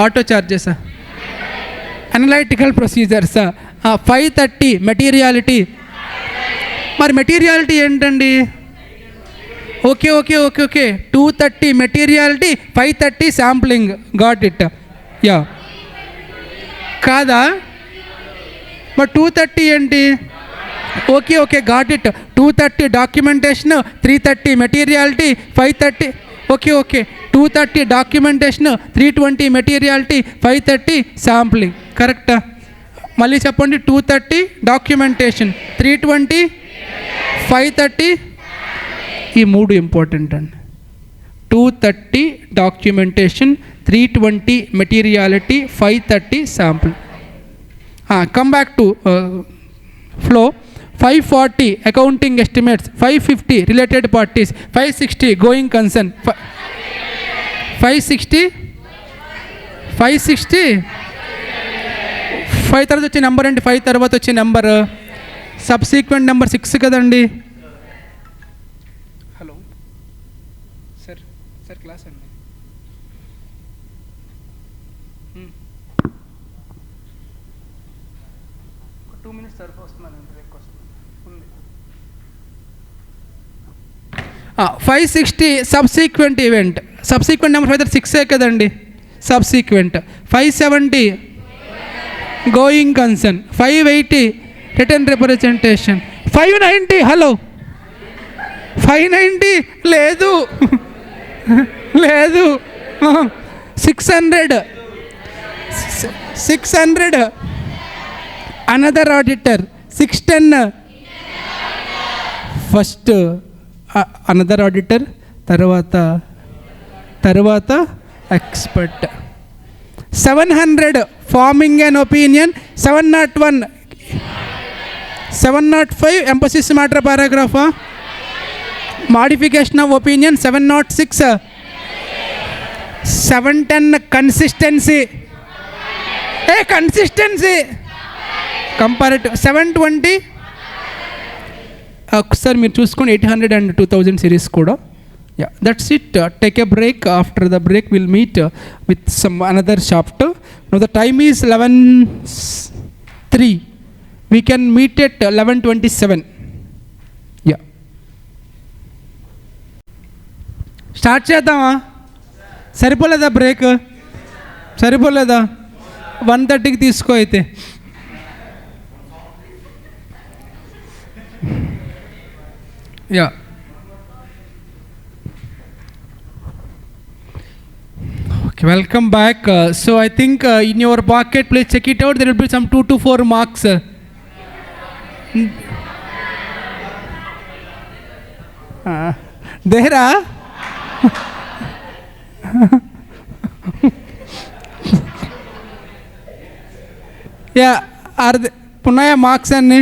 Auto charges. Analytical procedures. 530 materiality. మరి materiality ఏంటండి? Okay 230 materiality, 530 sampling. Got it. Yeah కాదా? మరి 230 ఏంటి? Okay got it. 230 documentation, 330 materiality, 530. Okay 230 documentation, 320 materiality, 530 sampling. కరెక్టా? మళ్ళీ చెప్పండి. 230 documentation, 320, 530. ఈ మూడు ఇంపార్టెంట్ అండి. 230 documentation, 320 materiality, 530 sample. Come back to flow. 540 accounting estimates. 550 related parties. 560 going concern. 560 5 తర్వాత వచ్చే నెంబర్ అండి. 5 తర్వాత వచ్చే నెంబర్ సబ్సీక్వెంట్ నెంబర్ 6 కదండి. హలో సార్ క్లాస్ అండి. ఒక 2 minutes సరిపోతున్నాను. బ్రేక్ వస్తుంది. 560 సబ్సీక్వెంట్ ఈవెంట్. సబ్సీక్వెంట్ నెంబర్ 5 6 కదండి. Subsequent. 570 going concern. 580 return representation. 590 hello 590 లేదు 600 another auditor. 610 first another auditor, తర్వాత expert. 700 forming and opinion. 705 emphasis matter paragraph. Modification of opinion. 706 710 consistency. Consistency comparative. 720 sir మీరు చూసుకోండి. 800 and 2000 series కూడా. Yeah, that's it. Take a break. After the break we'll meet with some another chapter. Now the time is 11:03. We can meet at 11:27. Yeah. Start చేద్దామా? సరిపోలేదా break? సరిపోలేదా? 1:30కి తీసుకో అయితే. Yeah okay, welcome back. So I think in your pocket please check it out. There will be some 2 to 4 marks. దేరా yeah ఉన్నాయా marks అన్నీ?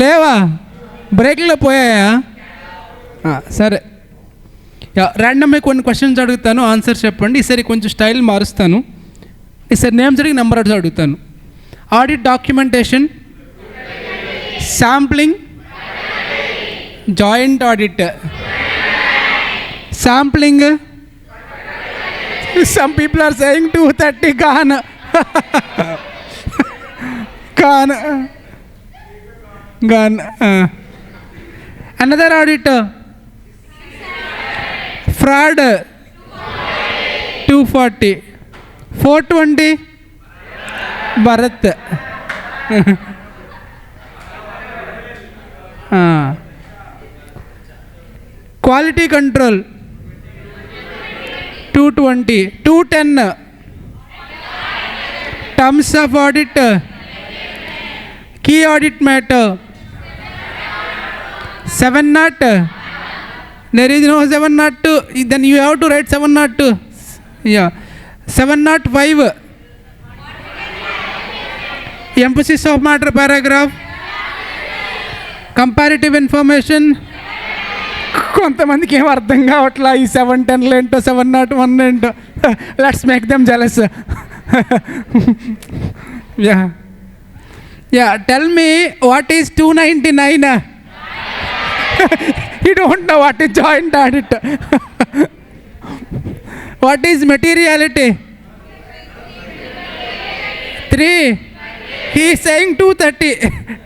లేవా? బ్రేక్లో పోయాయా? సరే, ర్యాండమ్గా కొన్ని క్వశ్చన్స్ అడుగుతాను, ఆన్సర్ చెప్పండి. ఈసారి కొంచెం స్టైల్ మారుస్తాను. ఈసారి నేమ్స్ అడిగి నెంబర్ అడుగుతాను. Audit documentation, sampling, joint audit. Sampling, some people are saying 230 gone. Another audit, fraud 240, 420 Bharat. Quality control 220, 210 terms of audit, key audit matter 702. There is no 702, then you have to write 702. Yeah, 705 emphasis of matter paragraph, comparative information. కొంతమందికి ఏం అర్థం కావట్లా ఈ 710 ఏంటో 701 ఏంటో. Let's make them jealous. Yeah tell me what is 299? You don't know what is joint audit. What is materiality? 3. He is saying 230.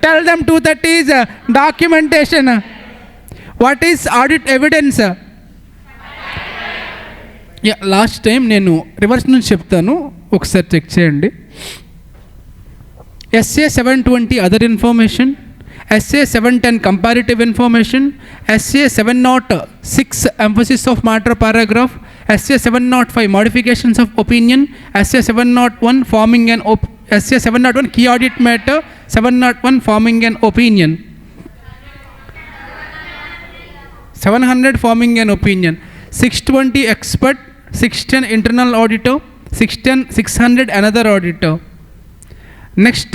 Tell them 230 is documentation. What is audit evidence? Last time నేను reverse నుంచి చెప్తాను, ఒకసారి check చేయండి. SA 720 other information, SA 710 comparative information, SA 706 emphasis of matter paragraph, SA 705 modifications of opinion, SA 701 forming and SA 701 key audit matter, 701 forming and opinion, 700 forming an opinion, 620 expert, 610 internal auditor, 600 another auditor. Next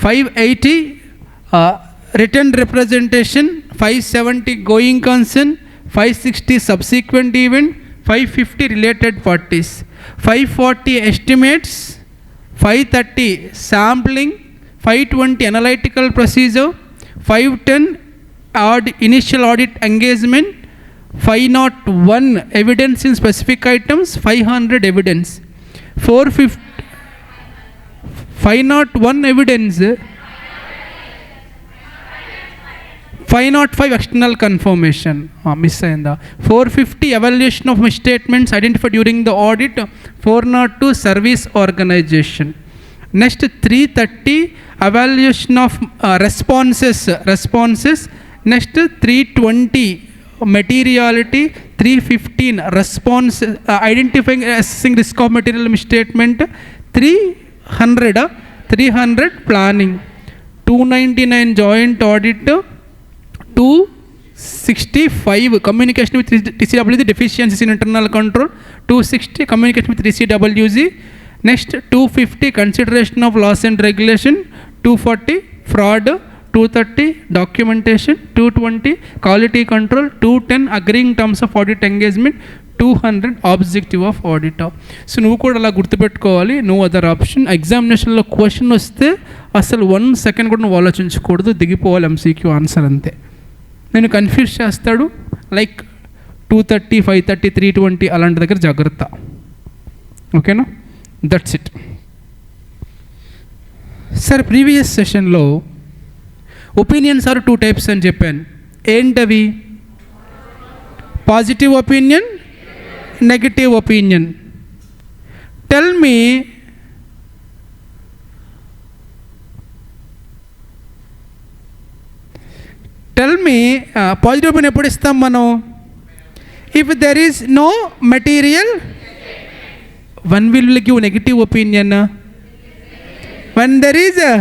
580 written representation, 570 going concern, 560 subsequent event, 550 related parties, 540 estimates, 530 sampling, 520 analytical procedure, 510 initial audit engagement, 501 evidence in specific items, 500 evidence, 450 501 evidence, 505 external confirmation. Miss ayinda. 450 evaluation of misstatements identified during the audit, 402 service organization. Next 330 evaluation of responses. Next 320 materiality, 315 response identifying assessing risk of material misstatement, 300 planning, 299 joint audit, 265 communication with TCWZ deficiencies in internal control, 260 communication with TCWZ. Next 250 consideration of laws and regulation, 240 fraud, 230 documentation, 220 quality control, 210 agreeing terms of audit engagement, 200 objective of auditor. So నువ్వు కూడా అలా గుర్తుపెట్టుకోవాలి, no other option. ఎగ్జామినేషన్లో question వస్తే అసలు 1 second కూడా నువ్వు ఆలోచించకూడదు, దిగిపోవాలి MCQ ఆన్సర్ అంతే. నేను కన్ఫ్యూజ్ చేస్తాడు, లైక్ 230, 530, 320 అలాంటి దగ్గర జాగ్రత్త. ఓకేనా? That's it. సార్ ప్రీవియస్ సెషన్లో ఒపీనియన్స్ ఆర్ 2 types అని చెప్పాను. ఏంటవి? Positive opinion, negative opinion. Tell me positive opinion ఎప్పుడు ఇస్తాం మనం? If there is no material. One will give negative opinion when there is a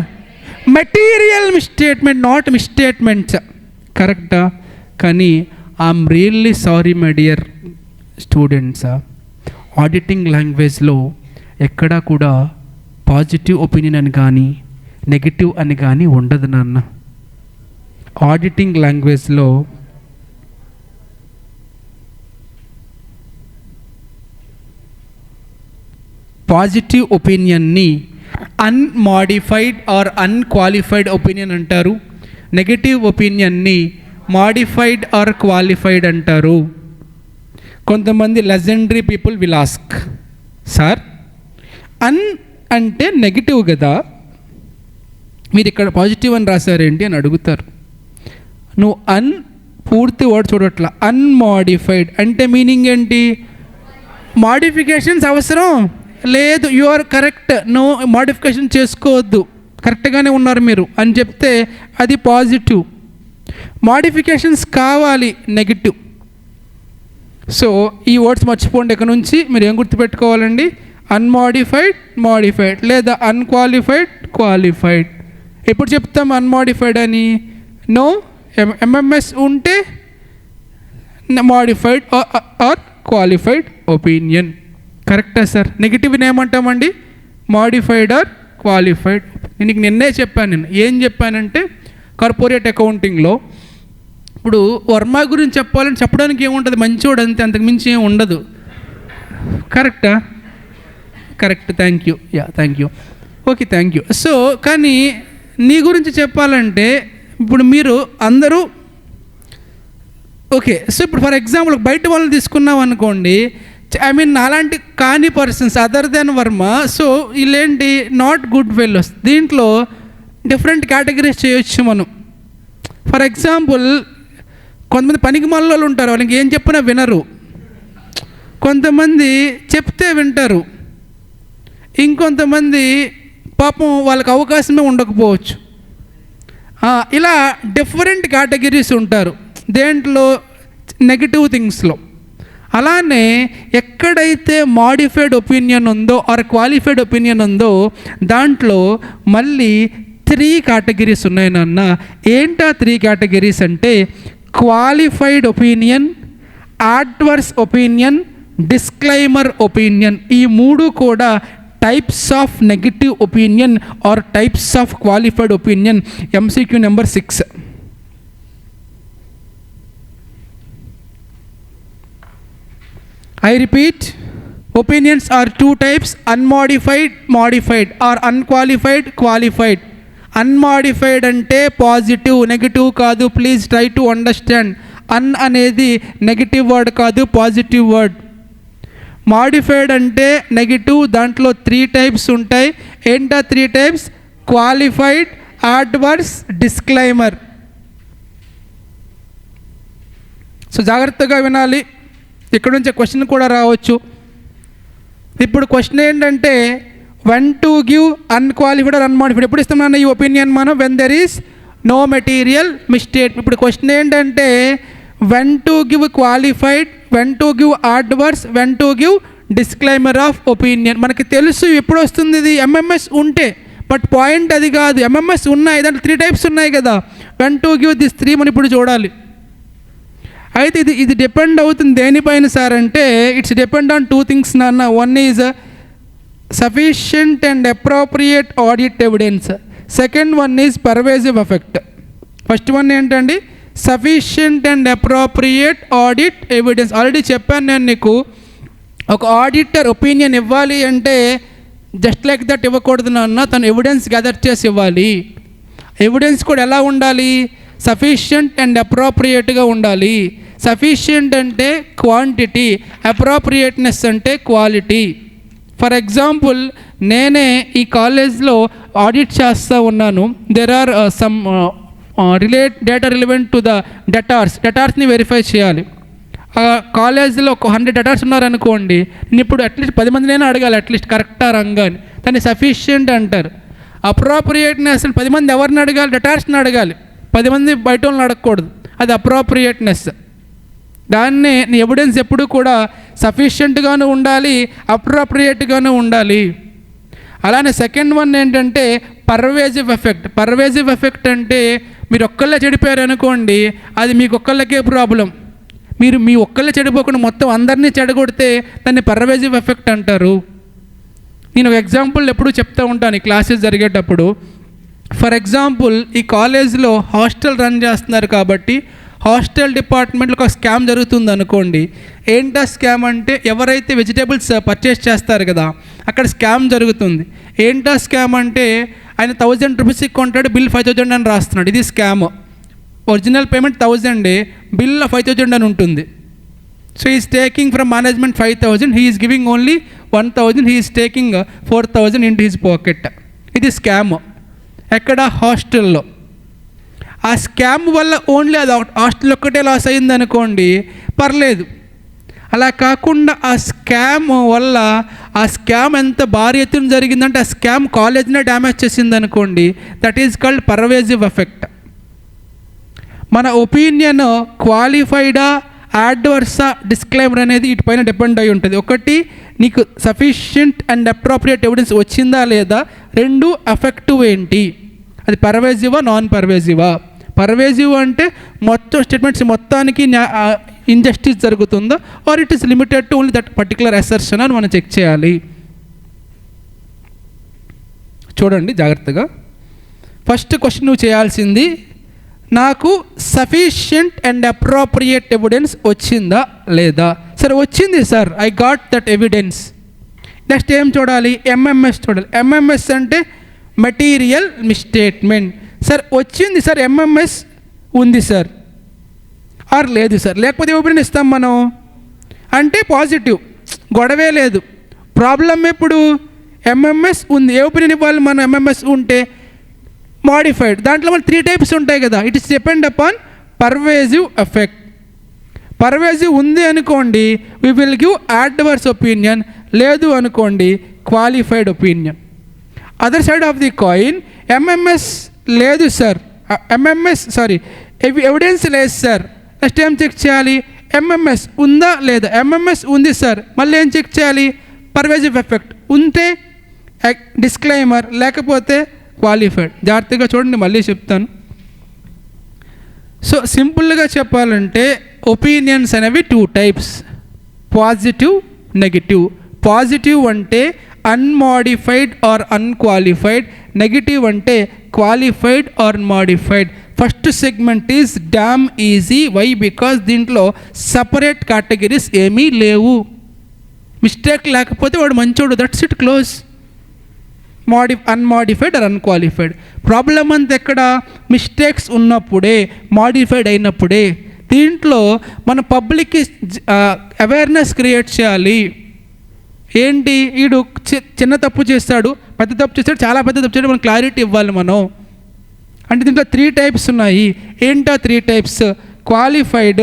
material misstatement, not misstatements. కరెక్టా? కానీ I'm really sorry my dear students, auditing లాంగ్వేజ్లో ఎక్కడా కూడా positive opinion అని కానీ నెగిటివ్ అని కానీ ఉండదు నాన్న. ఆడిటింగ్ లాంగ్వేజ్లో పాజిటివ్ ఒపీనియన్ని అన్మాడిఫైడ్ ఆర్ అన్క్వాలిఫైడ్ ఒపీనియన్ అంటారు. నెగిటివ్ ఒపీనియన్ని మాడిఫైడ్ ఆర్ క్వాలిఫైడ్ అంటారు. కొంతమంది legendary people will ask, sir un అంటే నెగిటివ్ కదా, మీరు ఇక్కడ పాజిటివ్ అని రాశారేంటి అని అడుగుతారు. నువ్వు అన్ పూర్తి వర్డ్ చూడట్లా. అన్మాడిఫైడ్ అంటే మీనింగ్ ఏంటి? మాడిఫికేషన్స్ అవసరం లేదు, you are correct, no modification చేసుకోవద్దు, కరెక్ట్గానే ఉన్నారు మీరు అని చెప్తే అది పాజిటివ్. మాడిఫికేషన్స్ కావాలి, నెగిటివ్. సో ఈ వర్డ్స్ మర్చిపోండి. ఇక్కడ నుంచి మీరు ఏం గుర్తుపెట్టుకోవాలండి? అన్మాడిఫైడ్, మాడిఫైడ్, లేదా అన్క్వాలిఫైడ్, క్వాలిఫైడ్. ఎప్పుడు చెప్తాం అన్మాడిఫైడ్ అని? నో ఎంఎంఎస్ ఉంటే మాడిఫైడ్ ఆర్ క్వాలిఫైడ్ ఒపీనియన్. కరెక్టా సార్? నెగిటివ్ని ఏమంటామండి? Modified or qualified. నేను నిన్నే చెప్పాను. నేను ఏం చెప్పానంటే కార్పొరేట్ అకౌంటింగ్లో ఇప్పుడు వర్మ గురించి చెప్పాలని చెప్పడానికి ఏముంటుంది? మంచివాడు అంతే, అంతకు మించి ఏం ఉండదు. కరెక్టా? Correct, thank you. Yeah, thank you. Okay, thank you. So కానీ నీ గురించి చెప్పాలంటే ఇప్పుడు మీరు అందరూ ఓకే. సో ఇప్పుడు ఫర్ ఎగ్జాంపుల్ బయట వాళ్ళని తీసుకున్నాం అనుకోండి, ఐ మీన్ అలాంటి కాని persons other than Varma. So వీళ్ళేంటి? Not good fellows. దీంట్లో డిఫరెంట్ కేటగిరీస్ చేయొచ్చు మనం. ఫర్ ఎగ్జాంపుల్ కొంతమంది పనికి మళ్ళీ ఉంటారు, వాళ్ళకి ఏం చెప్పినా వినరు. కొంతమంది చెప్తే వింటారు. ఇంకొంతమంది పాపం వాళ్ళకి అవకాశమే ఉండకపోవచ్చు. ఇలా డిఫరెంట్ కేటగిరీస్ ఉంటారు దేంట్లో, నెగిటివ్ థింగ్స్లో. అలానే ఎక్కడైతే మాడిఫైడ్ ఒపీనియన్ ఉందో ఆర్ క్వాలిఫైడ్ ఒపీనియన్ ఉందో దాంట్లో మళ్ళీ 3 కేటగిరీస్ ఉన్నాయి నాన్న. ఏంటా 3 కేటగిరీస్ అంటే qualified opinion, adverse opinion, disclaimer opinion. ఈ 3 కూడా types of negative opinion or types of qualified opinion. MCQ number 6. I repeat, opinions are 2 types: unmodified, modified, or unqualified, qualified. Unmodified ante positive, negative kaadu. Please try to understand. Un anedi negative word kaadu, positive word. Modified ante negative, dantlo 3 types untai. Enta 3 types? Qualified, adverse, disclaimer. So జాగ్రత్తగా వినాలి. ఇక్కడ నుంచి question కూడా రావచ్చు. ఇప్పుడు question ఏంటంటే when to give unqualified or unmodified. ఎప్పుడు ఇస్తామన్నా ఈ ఒపీనియన్ మనం? when there is no material mistake. ఇప్పుడు క్వశ్చన్ ఏంటంటే when to give qualified, when to give adverse, when to give disclaimer of opinion. మనకి తెలుసు ఎప్పుడు వస్తుంది ఇది ఎంఎంఎస్ ఉంటే. బట్ పాయింట్ అది కాదు. ఎంఎంఎస్ ఉన్నాయి, దాంట్లో 3 టైప్స్ ఉన్నాయి కదా. when to give this 3 మనం ఇప్పుడు చూడాలి. అయితే ఇది డిపెండ్ అవుతుంది దేనిపైన సార్ అంటే ఇట్స్ డిపెండ్ ఆన్ 2 థింగ్స్ నాన్న. One is sufficient and appropriate audit evidence. Second one is pervasive effect. First one ఏంటండి? Sufficient and appropriate audit evidence. Already చెప్పాను నేను నీకు, ఒక ఆడిటర్ ఒపీనియన్ ఇవ్వాలి అంటే జస్ట్ లైక్ దట్ ఇవ్వకూడదు నాన్న, తను ఎవిడెన్స్ గ్యాదర్ చేసి ఇవ్వాలి. ఎవిడెన్స్ కూడా ఎలా ఉండాలి? సఫిషియంట్ అండ్ అప్రోప్రియేట్గా ఉండాలి. సఫిషియంట్ అంటే క్వాంటిటీ, అప్రోప్రియేట్నెస్ అంటే క్వాలిటీ. ఫర్ ఎగ్జాంపుల్ నేనే ఈ కాలేజ్లో ఆడిట్ చేస్తూ ఉన్నాను. There are some data relevant to the డెటార్స్ని వెరిఫై చేయాలి. కాలేజ్లో ఒక 100 డెటార్స్ ఉన్నారనుకోండి, నేను ఇప్పుడు అట్లీస్ట్ 10 మందినైనా అడగాలి అట్లీస్ట్ కరెక్టా రంగా అని. దాన్ని సఫిషియంట్ అంటారు. అప్రోప్రియేట్నెస్ 10 మంది ఎవరిని అడగాలి? డెటార్స్ని అడగాలి. 10 మంది బయట వాళ్ళని అడగకూడదు. అది అప్రోప్రియేట్నెస్. దాన్ని ఎవిడెన్స్ ఎప్పుడు కూడా సఫిషియెంట్గాను ఉండాలి, అప్రోప్రియేట్గాను ఉండాలి. అలానే సెకండ్ వన్ ఏంటంటే పర్వేజివ్ ఎఫెక్ట్. పర్వేజివ్ ఎఫెక్ట్ అంటే మీరు ఒక్కళ్ళే చెడిపోయారు అనుకోండి, అది మీకు ఒక్కళ్ళకే ప్రాబ్లం. మీరు మీ ఒక్కళ్ళే చెడిపోకుండా మొత్తం అందరినీ చెడగొడితే దాన్ని పర్వేజివ్ ఎఫెక్ట్ అంటారు. నేను ఒక ఎగ్జాంపుల్ ఎప్పుడు చెప్తూ ఉంటాను ఈ క్లాసెస్ జరిగేటప్పుడు. ఫర్ ఎగ్జాంపుల్ ఈ కాలేజ్లో హాస్టల్ రన్ చేస్తున్నారు కాబట్టి హాస్టల్ డిపార్ట్మెంట్లో ఒక స్కామ్ జరుగుతుంది అనుకోండి. ఏంటా స్కామ్ అంటే ఎవరైతే వెజిటేబుల్స్ పర్చేస్ చేస్తారు కదా అక్కడ స్కామ్ జరుగుతుంది. ఏంటా స్కామ్ అంటే ఆయన 1000 రూపీస్కి కొంటాడు, బిల్ 5000 అని రాస్తున్నాడు. ఇది స్కామ్. ఒరిజినల్ పేమెంట్ 1000, బిల్ 5000 అని ఉంటుంది. So is taking from management 5000, he is giving only 1000, he is taking 4000 in his pocket. ఇది స్కామ్. ఎక్కడ? హాస్టల్లో. ఆ స్కామ్ వల్ల ఓన్లీ అది హాస్టల్ ఒక్కటే లాస్ అయిందనుకోండి పర్లేదు. అలా కాకుండా ఆ స్కామ్ వల్ల ఆ స్కామ్ ఎంత భారీ ఎత్తున జరిగిందంటే ఆ స్కామ్ కాలేజ్నే డ్యామేజ్ చేసింది అనుకోండి, that is called pervasive effect. మన ఒపీనియన్ క్వాలిఫైడా అడ్వర్సా డిస్క్లైమర్ అనేది ఇటుపైన డిపెండ్ అయి ఉంటుంది. ఒకటి, నీకు సఫిషియంట్ అండ్ అప్రోప్రియేట్ ఎవిడెన్స్ వచ్చిందా లేదా. 2, ఎఫెక్టివ్ ఏంటి, అది పర్వేజివా నాన్ పర్వేజివా. పర్వేజివ్ అంటే మొత్తం స్టేట్మెంట్స్ మొత్తానికి ఇంజస్టిస్ జరుగుతుందో, or it is limited to only that particular assertion అని మనం చెక్ చేయాలి. చూడండి జాగ్రత్తగా. ఫస్ట్ క్వశ్చన్ నువ్వు చేయాల్సింది, నాకు సఫిషియంట్ అండ్ అప్రోప్రియేట్ ఎవిడెన్స్ వచ్చిందా లేదా. సరే వచ్చింది sir, I got that evidence. Next ఏం చూడాలి? ఎంఎంఎస్ చూడాలి. ఎంఎంఎస్ అంటే మెటీరియల్ మిస్స్టేట్మెంట్. సార్ వచ్చింది సార్, ఎంఎంఎస్ ఉంది సార్, ఆర్ లేదు సార్. లేకపోతే ఒపీనియన్ ఇస్తాం మనం అంటే పాజిటివ్, గొడవే లేదు. ప్రాబ్లం ఎప్పుడు? ఎంఎంఎస్ ఉంది. ఏ ఒపీనియన్ ఇవ్వాలి మనం? ఎంఎంఎస్ ఉంటే మోడిఫైడ్. దాంట్లో మన 3 టైప్స్ ఉంటాయి కదా. It is depend upon pervasive effect. Pervasive ఉంది అనుకోండి we will give adverse opinion, లేదు అనుకోండి qualified opinion. Other side of the coin, MMS లేదు సార్, ఎవిడెన్స్ లేదు సార్. నెక్స్ట్ ఏం చెక్ చేయాలి? ఎంఎంఎస్ ఉందా లేదా. ఎంఎంఎస్ ఉంది సార్, మళ్ళీ ఏం చెక్ చేయాలి? పర్వేజివ్ ఎఫెక్ట్ ఉంటే డిస్క్లైమర్, లేకపోతే క్వాలిఫైడ్. జాగ్రత్తగా చూడండి, మళ్ళీ చెప్తాను. సో సింపుల్గా చెప్పాలంటే ఒపీనియన్స్ అనేవి 2 టైప్స్, పాజిటివ్, నెగిటివ్. పాజిటివ్ అంటే అన్మోడిఫైడ్ ఆర్ అన్క్వాలిఫైడ్, నెగిటివ్ అంటే qualified or modified. First segment is damn easy. Why? Because దీంట్లో సపరేట్ కేటగిరీస్ ఏమీ లేవు. మిస్టేక్ లేకపోతే వాడు మంచోడు, that's it, close. Unmodified or unqualified. Problem అంతా ఎక్కడ? మిస్టేక్స్ ఉన్నప్పుడే, మోడిఫైడ్ అయినప్పుడే. దీంట్లో మన పబ్లిక్కి అవేర్నెస్ క్రియేట్ చేయాలి. ఏంటి, వీడు చిన్న తప్పు చేస్తాడు, పెద్ద తప్పు చేస్తాడు, చాలా పెద్ద తప్పు చేస్తాడు, మనం క్లారిటీ ఇవ్వాలి మనం. అంటే దీంట్లో 3 టైప్స్ ఉన్నాయి. ఏంటో 3 టైప్స్? Qualified,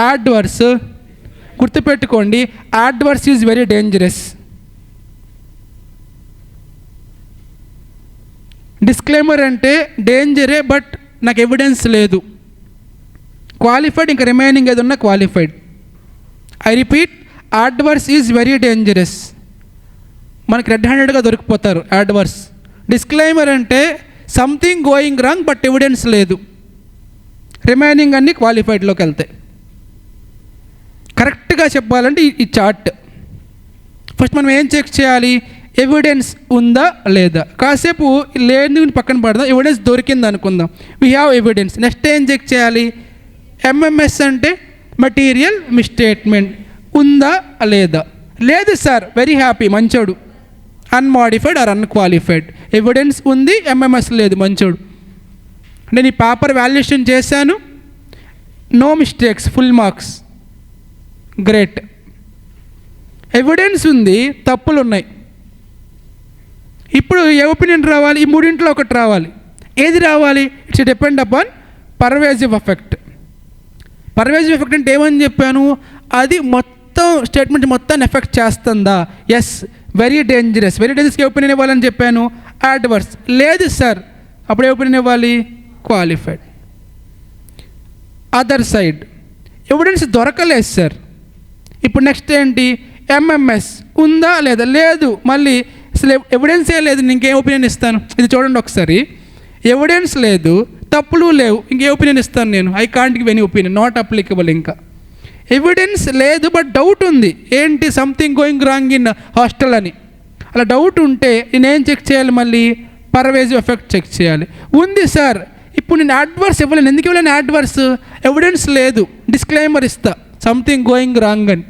adverse. గుర్తుపెట్టుకోండి, adverse is very dangerous. Disclaimer అంటే డేంజరే, బట్ నాకు ఎవిడెన్స్ లేదు. క్వాలిఫైడ్ ఇంకా రిమైనింగ్ ఏది ఉన్నా qualified. I repeat, adverse is very dangerous. మనకి రెడ్ హ్యాండెడ్గా దొరికిపోతారు అడ్వర్స్. డిస్క్లైమర్ అంటే something going wrong but evidence లేదు. రిమైనింగ్ అన్నీ క్వాలిఫైడ్లోకి వెళ్తాయి. కరెక్ట్గా చెప్పాలంటే ఈ చార్ట్ ఫస్ట్ మనం ఏం చెక్ చేయాలి? ఎవిడెన్స్ ఉందా లేదా. కాసేపు లేని పక్కన పడదాం, ఎవిడెన్స్ దొరికింది అనుకుందాం. We have evidence. నెక్స్ట్ ఏం చెక్ చేయాలి? ఎంఎంఎస్ అంటే మెటీరియల్ మిస్స్టేట్మెంట్ ఉందా లేదా. లేదు సార్, వెరీ హ్యాపీ, మంచోడు. Unmodified or unqualified. ఎవిడెన్స్ ఉంది, ఎంఎంఎస్ లేదు, మంచోడు. నేను ఈ పేపర్ వాల్యుయేషన్ చేశాను, no mistakes, full marks, great. Evidence ఉంది, తప్పులు ఉన్నాయి. ఇప్పుడు ఏ ఒపీనియన్ రావాలి? ఈ 3 ఒకటి రావాలి. ఏది రావాలి? It's depend upon pervasive effect. Pervasive effect అంటే ఏమని చెప్పాను? అది మొత్తం స్టేట్మెంట్ మొత్తాన్ని ఎఫెక్ట్ చేస్తుందా? Yes, very dangerous. వెరీ డేంజరస్కి ఏ ఒపీనియన్ ఇవ్వాలని చెప్పాను? అడ్వర్స్. లేదు సార్, అప్పుడు ఏ ఒపీనియన్ ఇవ్వాలి? క్వాలిఫైడ్. అదర్ సైడ్, ఎవిడెన్స్ దొరకలేదు సార్. ఇప్పుడు నెక్స్ట్ ఏంటి? ఎంఎంఎస్ ఉందా లేదా. లేదు, మళ్ళీ అసలు ఎవిడెన్సే లేదు, ఇంకేం ఒపీనియన్ ఇస్తాను? ఇది చూడండి ఒకసారి. ఎవిడెన్స్ లేదు, తప్పులు లేవు, ఇంకే ఒపీనియన్ ఇస్తాను నేను? I can't give any opinion, not applicable. ఇంకా ఎవిడెన్స్ లేదు బట్ డౌట్ ఉంది. ఏంటి? Something going wrong in hostel అని. అలా డౌట్ ఉంటే నేనేం చెక్ చేయాలి, మళ్ళీ పర్వేజివ్ ఎఫెక్ట్ చెక్ చేయాలి. ఉంది సార్, ఇప్పుడు నేను అడ్వర్స్ ఇవ్వలేను. ఎందుకు ఇవ్వలేను అడ్వర్స్? ఎవిడెన్స్ లేదు, డిస్క్లైమర్ ఇస్తా సంథింగ్ గోయింగ్ రాంగ్ అని.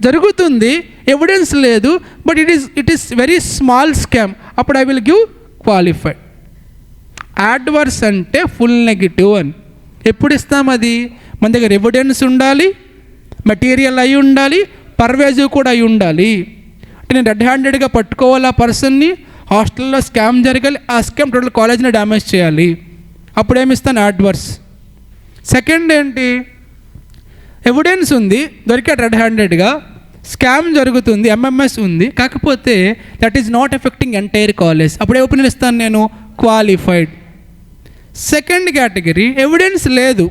జరుగుతుంది, ఎవిడెన్స్ లేదు, but it is very small scam, అప్పుడు I will give qualified. Adverse అంటే ఫుల్ నెగిటివ్ అని. ఎప్పుడు ఇస్తాం అది? మన దగ్గర ఎవిడెన్స్ ఉండాలి, మెటీరియల్ అయి ఉండాలి, పర్వేజివ్ కూడా అయి ఉండాలి. అంటే నేను రెడ్ హ్యాండెడ్గా పట్టుకోవాలి ఆ పర్సన్ని, హాస్టల్లో స్కామ్ జరగాలి, ఆ స్కామ్ టోటల్ కాలేజ్ని డ్యామేజ్ చేయాలి, అప్పుడు ఏమిస్తాను? అడ్వర్స్. సెకండ్ ఏంటి? ఎవిడెన్స్ ఉంది, దొరికాడు రెడ్ హ్యాండెడ్గా, స్కామ్ జరుగుతుంది, ఎంఎంఎస్ ఉంది, కాకపోతే that is not affecting entire college, అప్పుడు ఏ ఒపీనియన్ ఇస్తాను నేను? క్వాలిఫైడ్. సెకండ్ కేటగిరీ, ఎవిడెన్స్ లేదు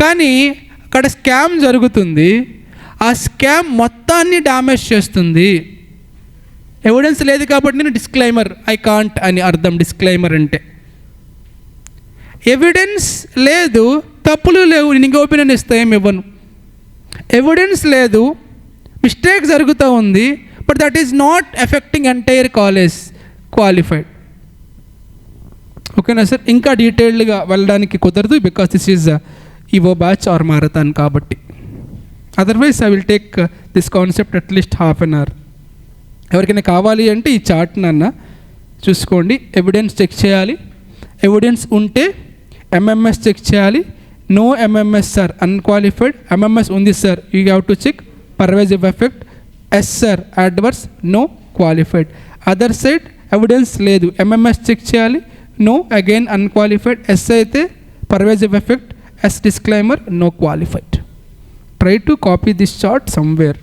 కానీ అక్కడ స్కామ్ జరుగుతుంది, ఆ స్కామ్ మొత్తాన్ని డ్యామేజ్ చేస్తుంది, ఎవిడెన్స్ లేదు కాబట్టి నేను డిస్క్లైమర్, ఐ కాంట్ అని అర్థం డిస్క్లైమర్ అంటే. ఎవిడెన్స్ లేదు, తప్పులు లేవు, నేను ఇంకో ఒపీనియన్ ఇస్తే ఏమి ఇవ్వను. ఎవిడెన్స్ లేదు, మిస్టేక్ జరుగుతూ ఉంది, but that is not affecting entire college, qualified. ఓకేనా సార్? ఇంకా డీటెయిల్డ్గా వెళ్ళడానికి కుదరదు, because this is evo batch or marathon కాబట్టి. Otherwise I will take this concept at least half an hour. ఎవరికైనా కావాలి అంటే ఈ చార్ట్ నాన్న చూసుకోండి. ఎవిడెన్స్ చెక్ చేయాలి, ఎవిడెన్స్ ఉంటే ఎంఎంఎస్ చెక్ చేయాలి. No MMS sir, unqualified. MMS ఉంది sir, you have to check pervasive effect. Yes sir, adverse. No, qualified. Other side evidence లేదు, ఎంఎంఎస్ చెక్ చేయాలి. No, again unqualified. ఎస్ అయితే pervasive effect, yes disclaimer, no, qualified. Try to copy this chart somewhere.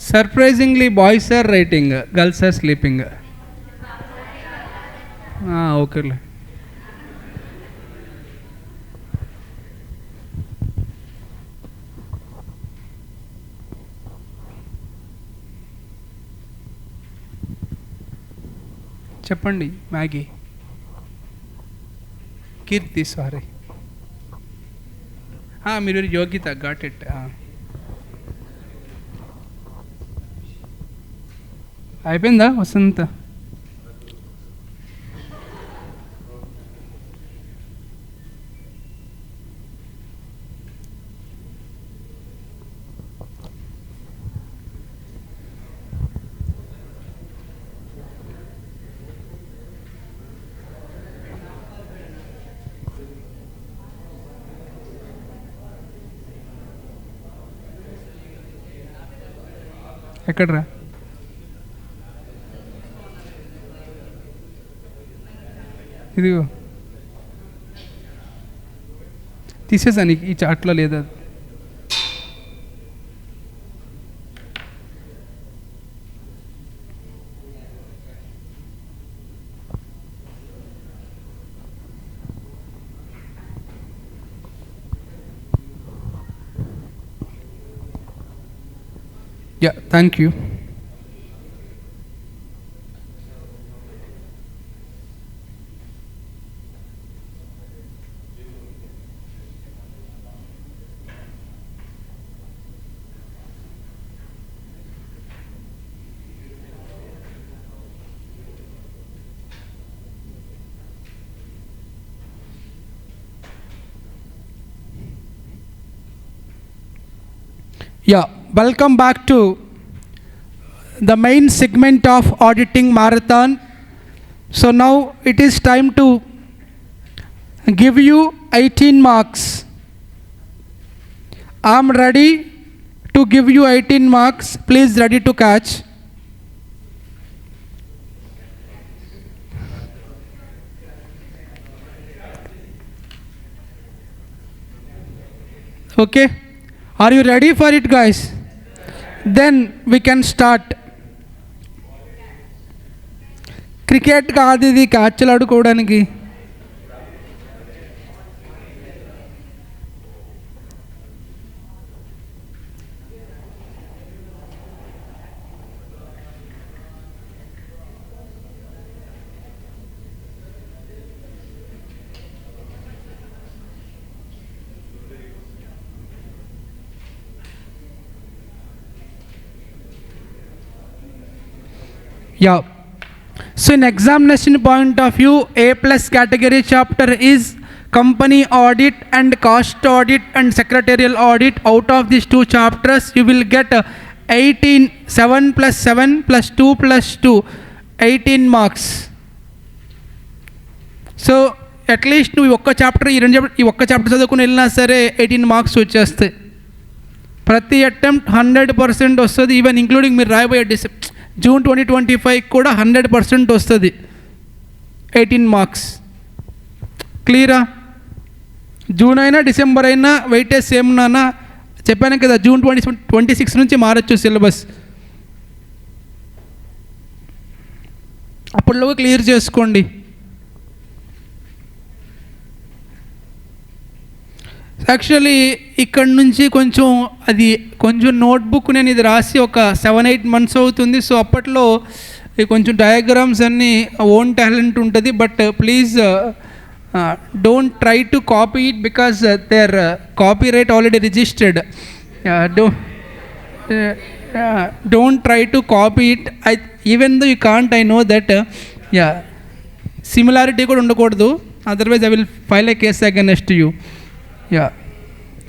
Surprisingly, boys are writing, girls are sleeping. Okay. చెప్పండి. Maggie, Keerthi, sorry, మీరు Yogitha, got it. అయిపోయిందా వసంత? ఎక్కడ్రా? ఇదిగో తీసేసాను, ఈ చాట్లో లేదా? Yeah, thank you. Yeah, welcome back to the main segment of auditing marathon. So now it is time to give you 18 marks. I'm ready to give you 18 marks. Please ready to catch. Okay, are you ready for it, guys? Then we can start. Cricket కాదు ఇది, క్యాచ్లు ఆడుకోవడానికి. Yeah. So in examination point of view, A plus category chapter is company audit and cost audit and secretarial audit. Out of these two chapters, you will get 18, 7 plus 7 plus 2 plus 2, 18 marks. So at least నువ్వు ఒక్క chapter ఈ ఒక్క chapter చదువుకుని వెళ్ళినా సరే 18 marks వచ్చేస్తాయి. ప్రతి attempt 100% వస్తుంది. ఈవెన్ ఇంక్లూడింగ్ మీరు రాయబోయే జూన్ 2025 కూడా 100% వస్తుంది. 18 మార్క్స్ క్లియరా? జూన్ అయినా డిసెంబర్ అయినా వెయిటేజ్ సేమ్ నానా చెప్పాను కదా. జూన్ 2026 నుంచి మారచ్చు సిలబస్. అప్పటిలోగా క్లియర్ చేసుకోండి. యాక్చువల్లీ ఇక్కడ నుంచి కొంచెం నోట్బుక్ నేను ఇది రాసి ఒక 7-8 మంత్స్ అవుతుంది. సో అప్పట్లో కొంచెం డయాగ్రామ్స్ అన్నీ ఓన్ టాలెంట్ ఉంటుంది. But please don't try to copy it because there copyright already registered. Don't try to copy it. Even though you can't, I know that. Similarity కూడా ఉండకూడదు, otherwise I will file a case against you. Yeah,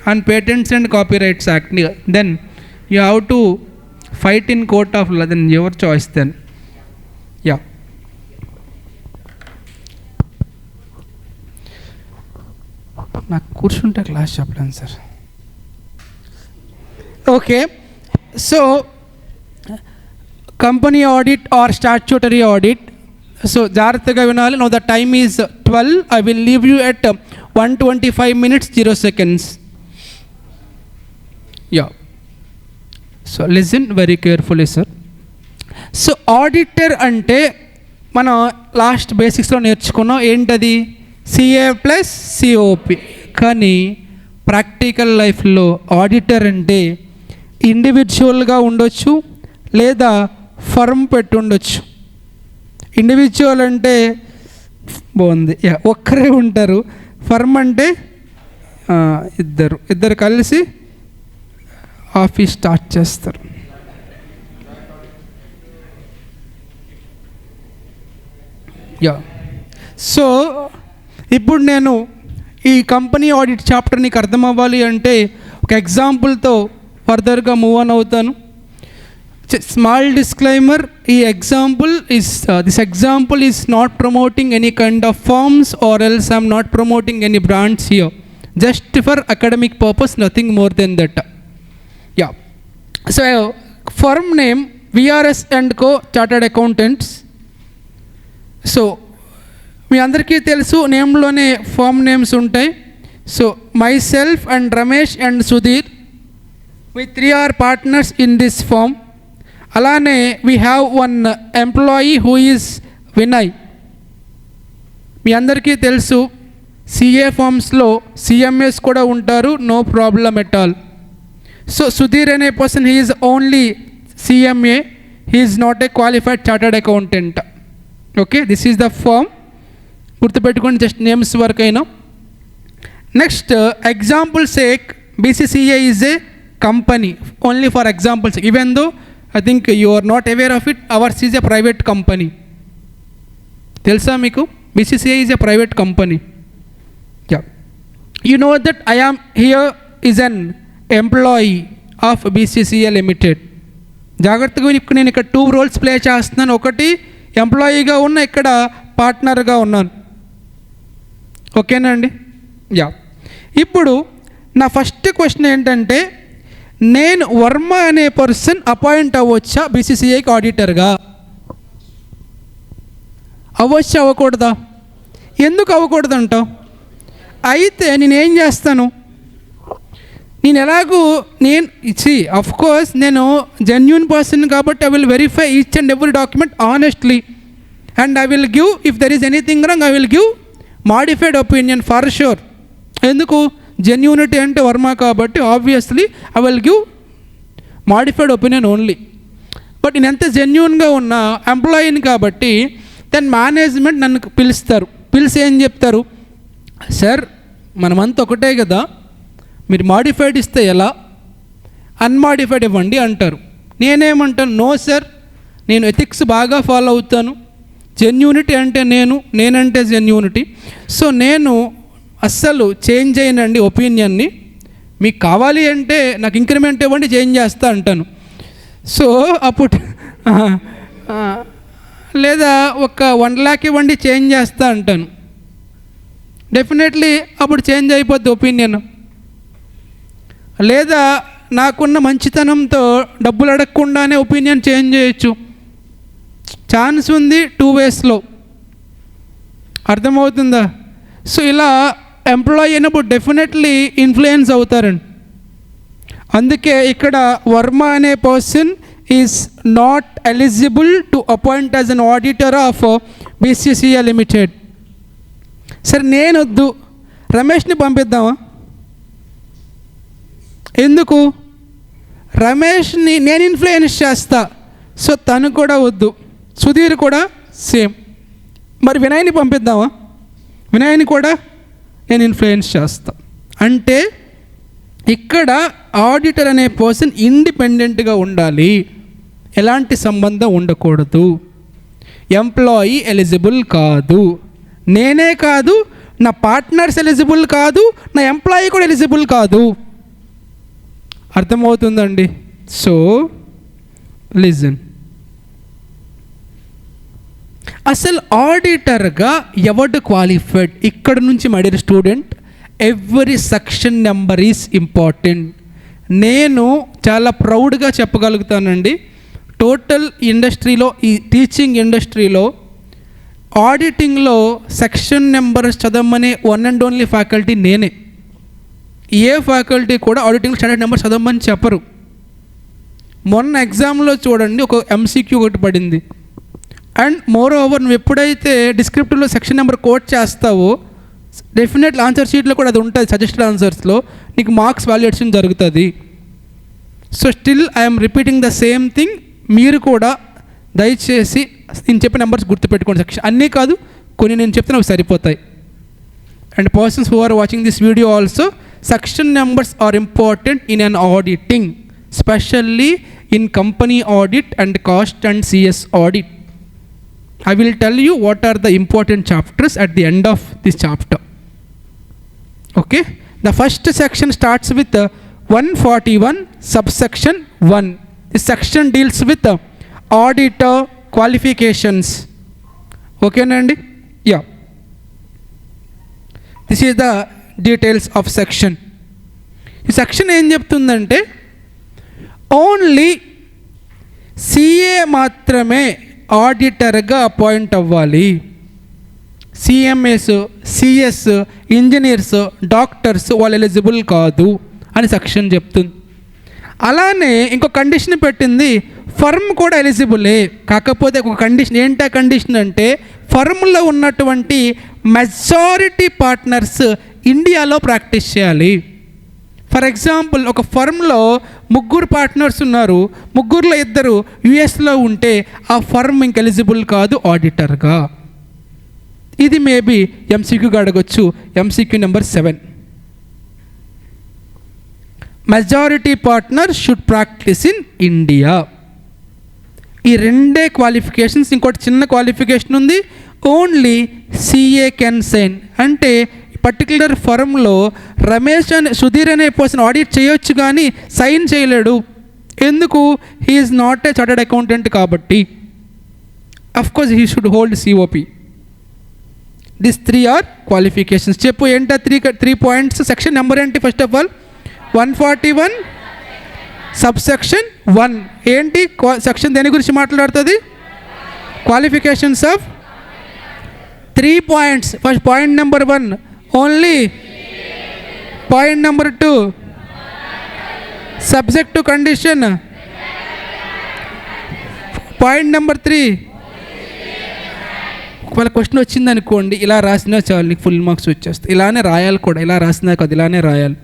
on Patents and Copyrights Act, then you have to fight in court of law, then your choice then. Yeah. నాకు కూర్చుంటే class చెప్పలేను sir. Okay, so company audit or statutory audit. So జాగ్రత్తగా వినాలి. Now the time is 12. I will leave you at 1:25 minutes 0 seconds. Yeah. So listen very carefully, sir. So auditor అంటే మనం last బేసిక్స్లో నేర్చుకున్నాం ఏంటది, CA plus COP. కానీ practical లైఫ్లో auditor అంటే ఇండివిజువల్గా ఉండొచ్చు లేదా ఫర్మ్ పెట్టి ఉండొచ్చు. ఇండివిజువల్ అంటే బాగుంది, ఒక్కరే ఉంటారు. ఫర్మ్ అంటే ఇద్దరు కలిసి ఆఫీస్ స్టార్ట్ చేస్తారు. సో ఇప్పుడు నేను ఈ కంపెనీ ఆడిట్ చాప్టర్ నీకు అర్థం అవ్వాలి అంటే ఒక ఎగ్జాంపుల్తో ఫర్దర్గా మూవ్ ఆన్ అవుతాను. Small disclaimer, this example is not promoting any kind of firms or else I'm not promoting any brands here, just for academic purpose, nothing more than that. Yeah, so firm name VRS and Co Chartered Accountants. So మీ అందరికీ తెలుసు నేమ్లోనే firm names ఉంటాయి. So myself and Ramesh and Sudhir, we 3 are partners in this firm. అలానే we have one employee who is Vinay. మీ అందరికీ తెలుసు CA ఫార్మ్స్లో CMAs కూడా ఉంటారు, no problem at all. So Sudheer అనే person, he is only CMA, he is not a qualified chartered accountant. Okay, this is the firm. గుర్తుపెట్టుకోండి, just names వరకు అయినా. Next example sake, BCCA is a company, only for example sake. Even though I think you are not aware of it, ours is a private company. Telsa meeku, BCCA is a private company. Yeah, you know that I am here is an employee of BCCA limited. జాగ్రత్తగా ఇప్పుడు నేను ఇక్కడ 2 roles play చేస్తున్నాను. ఒకటి ఎంప్లాయీగా ఉన్న, ఇక్కడ పార్ట్నర్గా ఉన్నాను. ఓకేనా అండి? యా. ఇప్పుడు నా ఫస్ట్ క్వశ్చన్ ఏంటంటే, నేను వర్మ అనే పర్సన్ అపాయింట్ అవ్వచ్చా BCCAకి ఆడిటర్గా? అవ్వచ్చా, అవ్వకూడదా? ఎందుకు అవ్వకూడదు అంటావు? అయితే నేనేం చేస్తాను, నేను ఎలాగూ అఫ్ కోర్స్ నేను జెన్యూన్ పర్సన్ కాబట్టి I will verify each and every document honestly and I will give, if there is anything wrong I will give modified opinion for sure. ఎందుకు? జెన్యూనిటీ అంటే వర్మ కాబట్టి obviously I will give modified opinion only. But నేను ఎంత జెన్యూన్గా ఉన్నా ఎంప్లాయీని కాబట్టి then management నన్ను పిలుస్తారు. పిలిచి ఏం చెప్తారు, సార్ మనమంతా ఒకటే కదా, మీరు మాడిఫైడ్ ఇస్తే ఎలా, అన్మాడిఫైడ్ ఇవ్వండి అంటారు. నేనేమంటాను, నో సార్, నేను ఎథిక్స్ బాగా ఫాలో అవుతాను, జెన్యూనిటీ అంటే నేనంటే జెన్యూనిటీ, సో నేను అస్సలు చేంజ్ చేయనండి ఒపీనియన్ని, మీకు కావాలి అంటే నాకు ఇంక్రిమెంట్ ఇవ్వండి చేంజ్ చేస్తా అంటాను. సో అప్పుడు లేదా ఒక 1 lakh ఇవ్వండి చేంజ్ చేస్తా అంటాను. డెఫినెట్లీ అప్పుడు చేంజ్ అయిపోద్ది ఒపీనియన్. లేదా నాకున్న మంచితనంతో డబ్బులు అడగకుండానే ఒపీనియన్ చేంజ్ చేయొచ్చు. ఛాన్స్ ఉంది 2 waysలో. అర్థమవుతుందా? సో ఇలా ఎంప్లాయీ అయినప్పుడు డెఫినెట్లీ ఇన్ఫ్లుయెన్స్ అవుతారండి. అందుకే ఇక్కడ వర్మ అనే person is not eligible to appoint as an auditor of BCCA limited. సరే నేను వద్దు, రమేష్ని పంపిద్దామా? ఎందుకు? రమేష్ని నేను ఇన్ఫ్లుయెన్స్ చేస్తా, సో తను కూడా వద్దు. సుధీర్ కూడా సేమ్. మరి వినయ్ని పంపిద్దామా? వినయ్ని కూడా నేను ఇన్ఫ్లుయెన్స్ చేస్తా. అంటే ఇక్కడ ఆడిటర్ అనే పర్సన్ ఇండిపెండెంట్గా ఉండాలి, ఎలాంటి సంబంధం ఉండకూడదు. ఎంప్లాయీ ఎలిజిబుల్ కాదు, నేనే కాదు, నా పార్ట్నర్స్ ఎలిజిబుల్ కాదు, నా ఎంప్లాయీ కూడా ఎలిజిబుల్ కాదు. అర్థమవుతుందండి? సో లిజన్, అసలు ఆడిటర్గా ఎవడు క్వాలిఫైడ్? ఇక్కడ నుంచి my dear student, every section number is important. నేను చాలా ప్రౌడ్గా చెప్పగలుగుతానండి, టోటల్ ఇండస్ట్రీలో, ఈ టీచింగ్ ఇండస్ట్రీలో ఆడిటింగ్లో సెక్షన్ నెంబర్స్ చదవమనే వన్ అండ్ ఓన్లీ ఫ్యాకల్టీ నేనే. ఏ ఫ్యాకల్టీ కూడా ఆడిటింగ్లో స్టాండర్డ్ నెంబర్ చదవమని చెప్పరు. మొన్న ఎగ్జామ్లో చూడండి, ఒక MCQ ఒకటి పడింది. అండ్ మోర్ ఓవర్, నువ్వు ఎప్పుడైతే డిస్క్రిప్టివ్లో సెక్షన్ నెంబర్ కోట్ చేస్తావో డెఫినెట్లీ ఆన్సర్ షీట్లో కూడా అది ఉంటుంది, సజెస్టెడ్ ఆన్సర్స్లో నీకు మార్క్స్ వాల్యుయేషన్ జరుగుతుంది. So still I'm repeating the same thing. మీరు కూడా దయచేసి నేను చెప్పిన నెంబర్స్ గుర్తుపెట్టుకోండి. సెక్షన్ అన్నీ కాదు, కొన్ని నేను చెప్తే అవి సరిపోతాయి. And persons who are watching this video also, section numbers are important in an auditing, specially in company audit and cost and CS audit. I will tell you what are the important chapters at the end of this chapter. Okay, the first section starts with 141 subsection 1. This section deals with auditor qualifications. Okay nandi? Yeah, this is the details of section. ఈ section ఏం చెప్తుందంటే, only CA మాత్రమే ఆడిటర్గా appoint అవ్వాలి. CMS, CS, engineers, doctors వాళ్ళు eligible కాదు అని section చెప్తుంది. అలానే ఇంకో కండిషన్ పెట్టింది, ఫర్మ్ కూడా ఎలిజిబులే, కాకపోతే ఒక కండిషన్. ఏంటి ఆ కండిషన్ అంటే, ఫర్మ్లో ఉన్నటువంటి మెజారిటీ పార్ట్నర్స్ ఇండియాలో ప్రాక్టీస్ చేయాలి. ఫర్ ఎగ్జాంపుల్, ఒక ఫర్మ్లో 3 పార్ట్నర్స్ ఉన్నారు, 3లో 2 US ఉంటే ఆ ఫర్మ్ ఇంక ఎలిజిబుల్ కాదు ఆడిటర్గా. ఇది మేబీ MCQగా అడగొచ్చు. MCQ number 7, majority partner should practice in India. ఈ 2 క్వాలిఫికేషన్స్. ఇంకోటి చిన్న క్వాలిఫికేషన్ ఉంది, ఓన్లీ CA కెన్ సైన్. అంటే పర్టికులర్ ఫర్మ్లో రమేష్ అనే సుధీర్ అనే పర్సన్ ఆడిట్ చేయొచ్చు కానీ సైన్ చేయలేడు. ఎందుకు? He is not a chartered accountant కాబట్టి. Of course he should hold COP. This 3 are qualifications. చెప్పు ఏంటా 3 పాయింట్స్? సెక్షన్ నెంబర్ ఏంటి? ఫస్ట్ ఆఫ్ ఆల్ 141 సబ్సెక్షన్ 1 ఏంటి సెక్షన్? దేని గురించి మాట్లాడుతుంది? Qualifications of 3 points. First point number 1 only. Point number 2 subject to condition. Point number 3 ఒకవేళ question వచ్చింది అనుకోండి, ఇలా రాసినా చాలు, నీకు ఫుల్ మార్క్స్ వచ్చేస్తాయి. ఇలానే రాయాలి కూడా, ఇలా రాసినా కాదు, ఇలానే రాయాలి.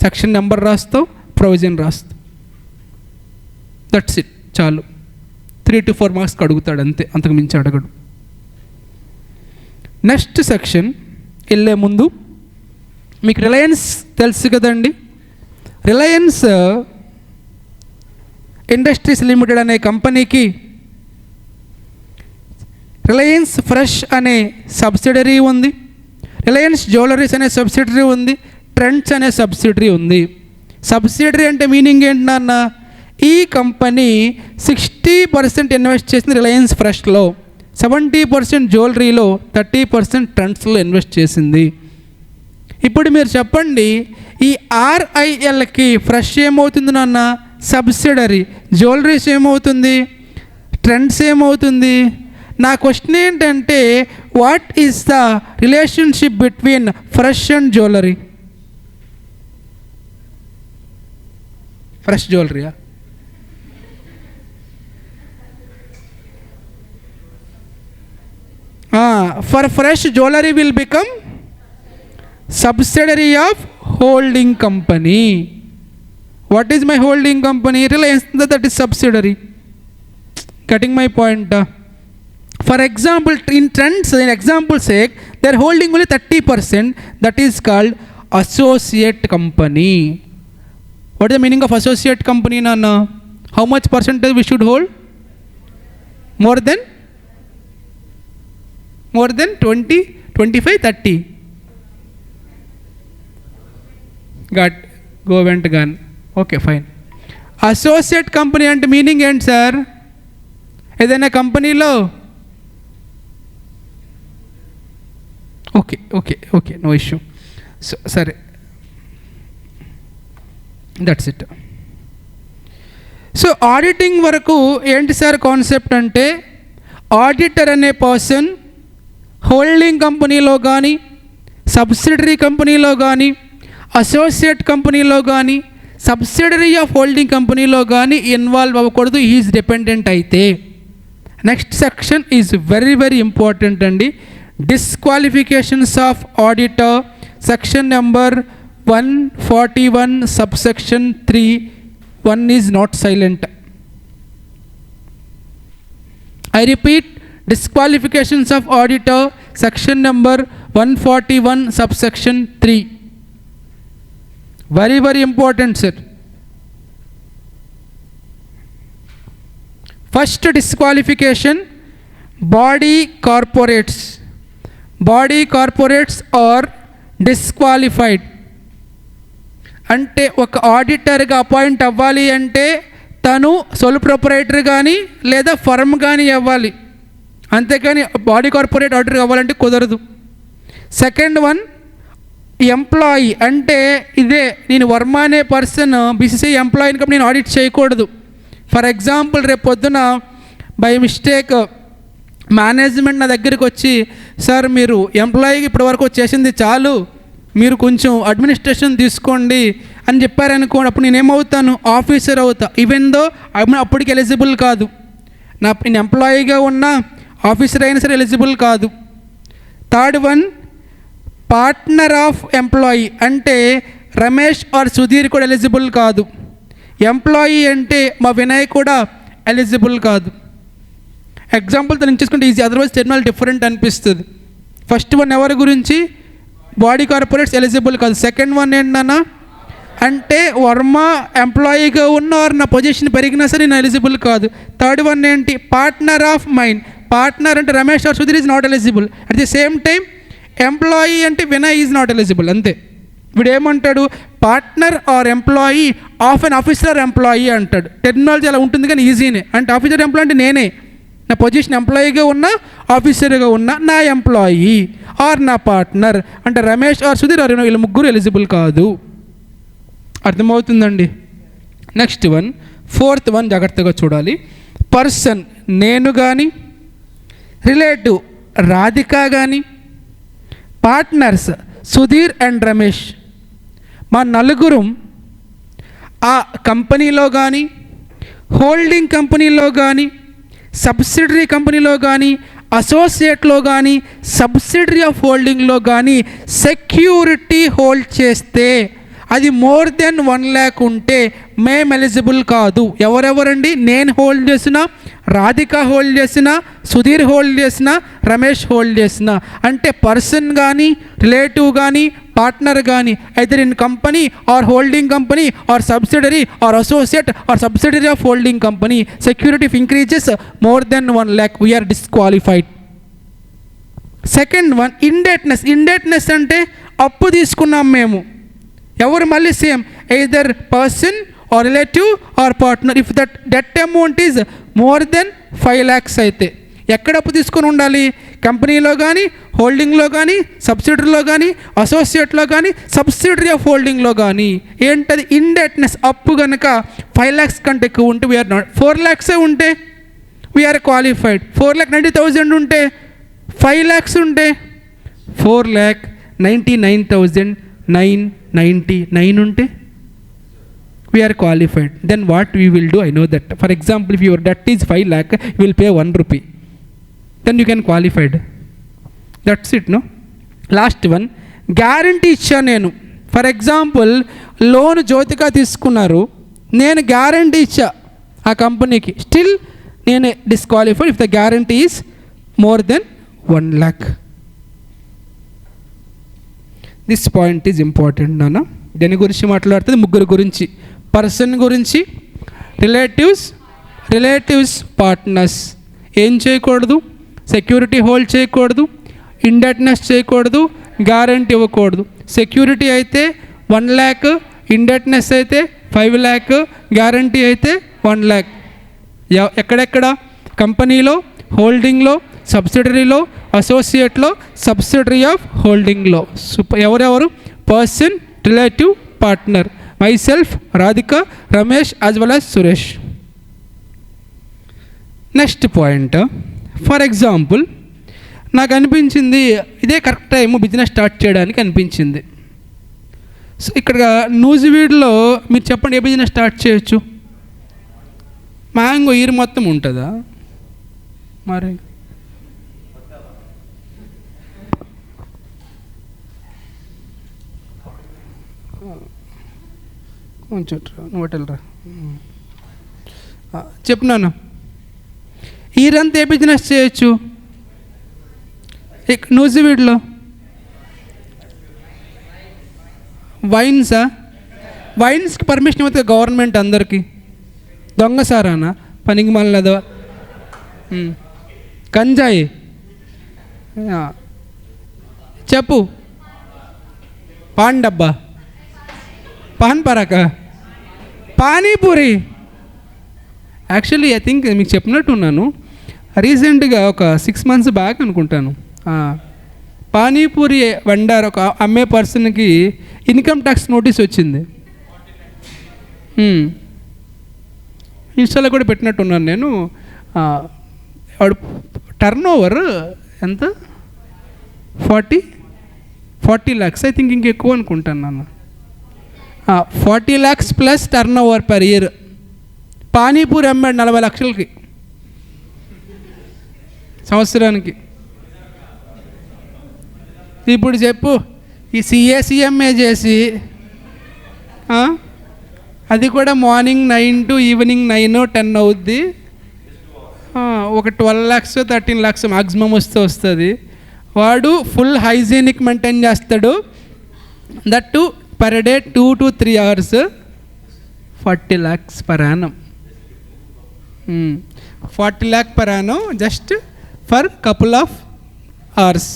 సెక్షన్ నెంబర్ రాస్తావు, ప్రొవిజన్ రాస్తావు, దట్స్ ఇట్, చాలు. 3 to 4 మార్క్స్కి అడుగుతాడు అంతే, అంతకు మించి అడగడు. నెక్స్ట్ సెక్షన్ వెళ్ళే ముందు మీకు రిలయన్స్ తెలుసు కదండి. రిలయన్స్ ఇండస్ట్రీస్ లిమిటెడ్ అనే కంపెనీకి రిలయన్స్ ఫ్రెష్ అనే సబ్సిడరీ ఉంది, రిలయన్స్ జ్యువెలరీస్ అనే సబ్సిడరీ ఉంది, ట్రెండ్స్ అనే సబ్సిడరీ ఉంది. సబ్సిడరీ అంటే మీనింగ్ ఏంటి నాన్న? ఈ కంపెనీ 60% ఇన్వెస్ట్ చేసింది రిలయన్స్ ఫ్రెష్లో, 70% జ్యువెలరీలో, 30% ట్రెండ్స్లో ఇన్వెస్ట్ చేసింది. ఇప్పుడు మీరు చెప్పండి, ఈ ఆర్ఐఎల్కి ఫ్రెష్ ఏమవుతుంది నాన్న? సబ్సిడరీ. జ్యువెలరీస్ ఏమవుతుంది? ట్రెండ్స్ ఏమవుతుంది? నా క్వశ్చన్ ఏంటంటే, what is the relationship between fresh and jewellery? Fresh జ్యువెలరీయా? For fresh jewellery will become subsidiary of holding company. What is my holding company? Reliance, that is subsidiary. Getting my point? For example, in trends, in example sake, they are holding only 30%. That is called associate company. What is the meaning of associate company, Nana? How much percentage we should hold? More than 20, 25, 30. Got go went gone. Okay, fine. Associate company అంటే meaning ఏంటి sir? ఏదైనా కంపెనీలో okay okay okay no issue. సరే, that's it. So auditing వరకు ఏంటి sir concept అంటే, auditor అనే person holding కంపెనీలో కానీ, సబ్సిడరీ కంపెనీలో కానీ, అసోసియేట్ కంపెనీలో కానీ, సబ్సిడరీ ఆఫ్ హోల్డింగ్ కంపెనీలో కానీ ఇన్వాల్వ్ అవ్వకూడదు, ఈజ్ డిపెండెంట్ అయితే. Next section is very very important అండి. Disqualifications of auditor, section number 141 subsection 3. 1 is not silent. I repeat, disqualifications of auditor, section number 141 subsection 3. Very very important, sir. First disqualification, body corporates. Body corporates are disqualified. అంటే ఒక ఆడిటర్గా appoint అవ్వాలి అంటే తను soul proprietor కానీ లేదా firm కానీ అవ్వాలి, అంతేకాని బాడీ కార్పొరేట్ ఆడిటర్ అవ్వాలంటే కుదరదు. Second one, employee. అంటే ఇదే, నేను వర్మ అనే పర్సన్ బీసీసీఐ ఎంప్లాయీని కాబట్టి నేను ఆడిట్ చేయకూడదు. ఫర్ ఎగ్జాంపుల్, రేపు పొద్దున బై మిస్టేక్ మేనేజ్మెంట్ నా దగ్గరికి వచ్చి, సార్ మీరు ఎంప్లాయీకి ఇప్పటివరకు చేసింది చాలు, మీరు కొంచెం అడ్మినిస్ట్రేషన్ తీసుకోండి అని చెప్పారనుకోండి, అప్పుడు నేనేమవుతాను? ఆఫీసర్ అవుతా. ఈవెన్ దో అప్పటికి ఎలిజిబుల్ కాదు. నేను ఎంప్లాయీగా ఉన్నా ఆఫీసర్ అయినా సరే ఎలిజిబుల్ కాదు. Third one, partner of employee. అంటే రమేష్ ఆర్ సుధీర్ కూడా ఎలిజిబుల్ కాదు. ఎంప్లాయీ అంటే మా వినయ్ కూడా ఎలిజిబుల్ కాదు. ఎగ్జాంపుల్తో నేను చేసుకుంటే ఈజీ, అదర్వైజ్ టెర్మినల్ డిఫరెంట్ అనిపిస్తుంది. ఫస్ట్ వన్ ఎవరి గురించి? బాడీ కార్పొరేట్స్ ఎలిజిబుల్ కాదు. సెకండ్ వన్ ఏంటన్నా అంటే వర్మ ఎంప్లాయీగా ఉన్న ఆర్ నా పొజిషన్ పెరిగినా సరే నేను ఎలిజిబుల్ కాదు. థర్డ్ వన్ ఏంటి? Partner of mind. పార్ట్నర్ అంటే Ramesh or Sudheer is not eligible. At the same time employee అంటే వినయ్ ఈజ్ నాట్ ఎలిజిబుల్ అంతే. వీడు ఏమంటాడు, partner or employee of an officer employee అంటాడు. టెక్నాలజీ అలా ఉంటుంది కానీ ఈజీనే. అంటే ఆఫీసర్ ఎంప్లాయీ అంటే నేనే, నా పొజిషన్ ఎంప్లాయీగా ఉన్నా ఆఫీసర్గా ఉన్నా నా ఎంప్లాయీ ఆర్ నా పార్ట్నర్. అంటే రమేష్ ఆర్ సుధీర్ ఆర్ వీళ్ళు ముగ్గురు ఎలిజిబుల్ కాదు. అర్థమవుతుందండి. నెక్స్ట్ వన్, ఫోర్త్ వన్ జాగ్రత్తగా చూడాలి. పర్సన్ నేను కానీ, రిలేటివ్ రాధిక కానీ, పార్ట్నర్స్ సుధీర్ అండ్ రమేష్, మా నలుగురు ఆ కంపెనీలో కానీ, హోల్డింగ్ కంపెనీలో కానీ, సబ్సిడరీ కంపెనీలో కానీ, అసోసియేట్లో కానీ, సబ్సిడరీ ఆఫ్ హోల్డింగ్లో కానీ సెక్యూరిటీ హోల్డ్ చేస్తే అది మోర్ దెన్ 1 lakh ఉంటే మేము ఎలిజిబుల్ కాదు. ఎవరెవరండి? నేను హోల్డ్ చేసిన, రాధిక హోల్డ్ చేసిన, సుధీర్ హోల్డ్ చేసిన, రమేష్ హోల్డ్ చేసిన. అంటే పర్సన్ కానీ, రిలేటివ్ కానీ, పార్ట్నర్ కానీ either in company or holding company or subsidiary or associate or subsidiary of holding company, security if increases more than 1 lakh we are disqualified. Second one, indebtedness. Indebtedness అంటే అప్పు తీసుకున్నాం మేము. ఎవరు? మళ్ళీ same, either person or relative or partner. If that debt amount is more than 5 lakhs అయితే ఎక్కడ అప్పు తీసుకొని ఉండాలి? కంపెనీలో కానీ, హోల్డింగ్లో కానీ, సబ్సిడరీలో కానీ, అసోసియేట్లో కానీ, సబ్సిడరీ ఆఫ్ హోల్డింగ్లో కానీ. ఏంటది? ఇండెట్నెస్. అప్పు కనుక 5 lakhs కంటే ఎక్కువ ఉంటే వీఆర్ నాట్. 4 lakhs ఉంటే వీఆర్ క్వాలిఫైడ్. 4,90,000 ఉంటే, 5 lakhs ఉంటే 4,99,999 ఉంటే we are qualified. Then what we will do, I know that. For example, if your debt is 5 lakh, you will pay 1 rupee. Then you can qualified. That's it, no? Last one, guarantee ఇచ్చా నేను. For example loan Jyothika తీసుకున్నారు, నేను guarantee ఇచ్చా ఆ కంపెనీకి, still నేను disqualified if the guarantee is more than 1 lakh. This point is important నాన్న. దేని గురించి మాట్లాడుతుంది? ముగ్గురు గురించి. పర్సన్ గురించి, రిలేటివ్స్, పార్ట్నర్స్. ఏం చేయకూడదు? సెక్యూరిటీ హోల్డ్ చేయకూడదు, ఇండెట్నెస్ చేయకూడదు, గ్యారంటీ ఇవ్వకూడదు. సెక్యూరిటీ అయితే 1 lakh, ఇండెట్నెస్ అయితే 5 lakh, గ్యారంటీ అయితే 1 lakh. ఎక్కడెక్కడ? కంపెనీలో, హోల్డింగ్లో, సబ్సిడరీలో, అసోసియేట్లో, సబ్సిడరీ ఆఫ్ హోల్డింగ్లో. ఎవరెవరు? Person, relative, partner. myself, Radhika, Ramesh as well as Suresh. Next point, for example నాకు అనిపించింది ఇదే కరెక్ట్ టైము బిజినెస్ స్టార్ట్ చేయడానికి అనిపించింది. సో ఇక్కడ నూజివీడ్లో మీరు చెప్పండి, ఏ బిజినెస్ స్టార్ట్ చేయొచ్చు? మ్యాంగో ఇయర్ మొత్తం ఉంటుందా? మరి కొంచెం నువ్వు వెళ్ళరా చెప్తున్నాను. ఈరంతా ఏ బిజినెస్ చేయొచ్చు నూజివీడ్లో? వైన్సా? వైన్స్కి పర్మిషన్ ఇవ్వదు గవర్నమెంట్ అందరికీ. దొంగసారానా? పనికి మళ్ళీ గంజాయి చెప్పు, పాన్ డబ్బా, paan Parag, panipuri. Actually I think మీకు చెప్పినట్టున్నాను, రీసెంట్గా ఒక 6 months బ్యాక్ అనుకుంటాను, పానీపూరి వెండర్ ఒక అమ్మే పర్సన్కి ఇన్కమ్ ట్యాక్స్ నోటీస్ వచ్చింది. ఇన్స్టాలో కూడా పెట్టినట్టున్నాను నేను. వాడు టర్న్ ఓవర్ ఎంత? 40 lakhs ఐ థింక్, ఇంకెక్కువ అనుకుంటాను నాన్న. 40 lakhs plus turnover per year. Panipuri అమ్మాడు 40 లక్షలకి సంవత్సరానికి. ఇప్పుడు చెప్పు, ఈ CACMA చేసి అది కూడా మార్నింగ్ 9 to ఈవినింగ్ 9 or 10 అవుద్ది. ఒక 12 lakhs 13 lakhs మ్యాక్సిమం వస్తుంది. వాడు ఫుల్ హైజీనిక్ మెయింటైన్ చేస్తాడు. That to per day 2 to 3 hours, 40 lakhs per annum. 40 lakh per annum just for couple of hours.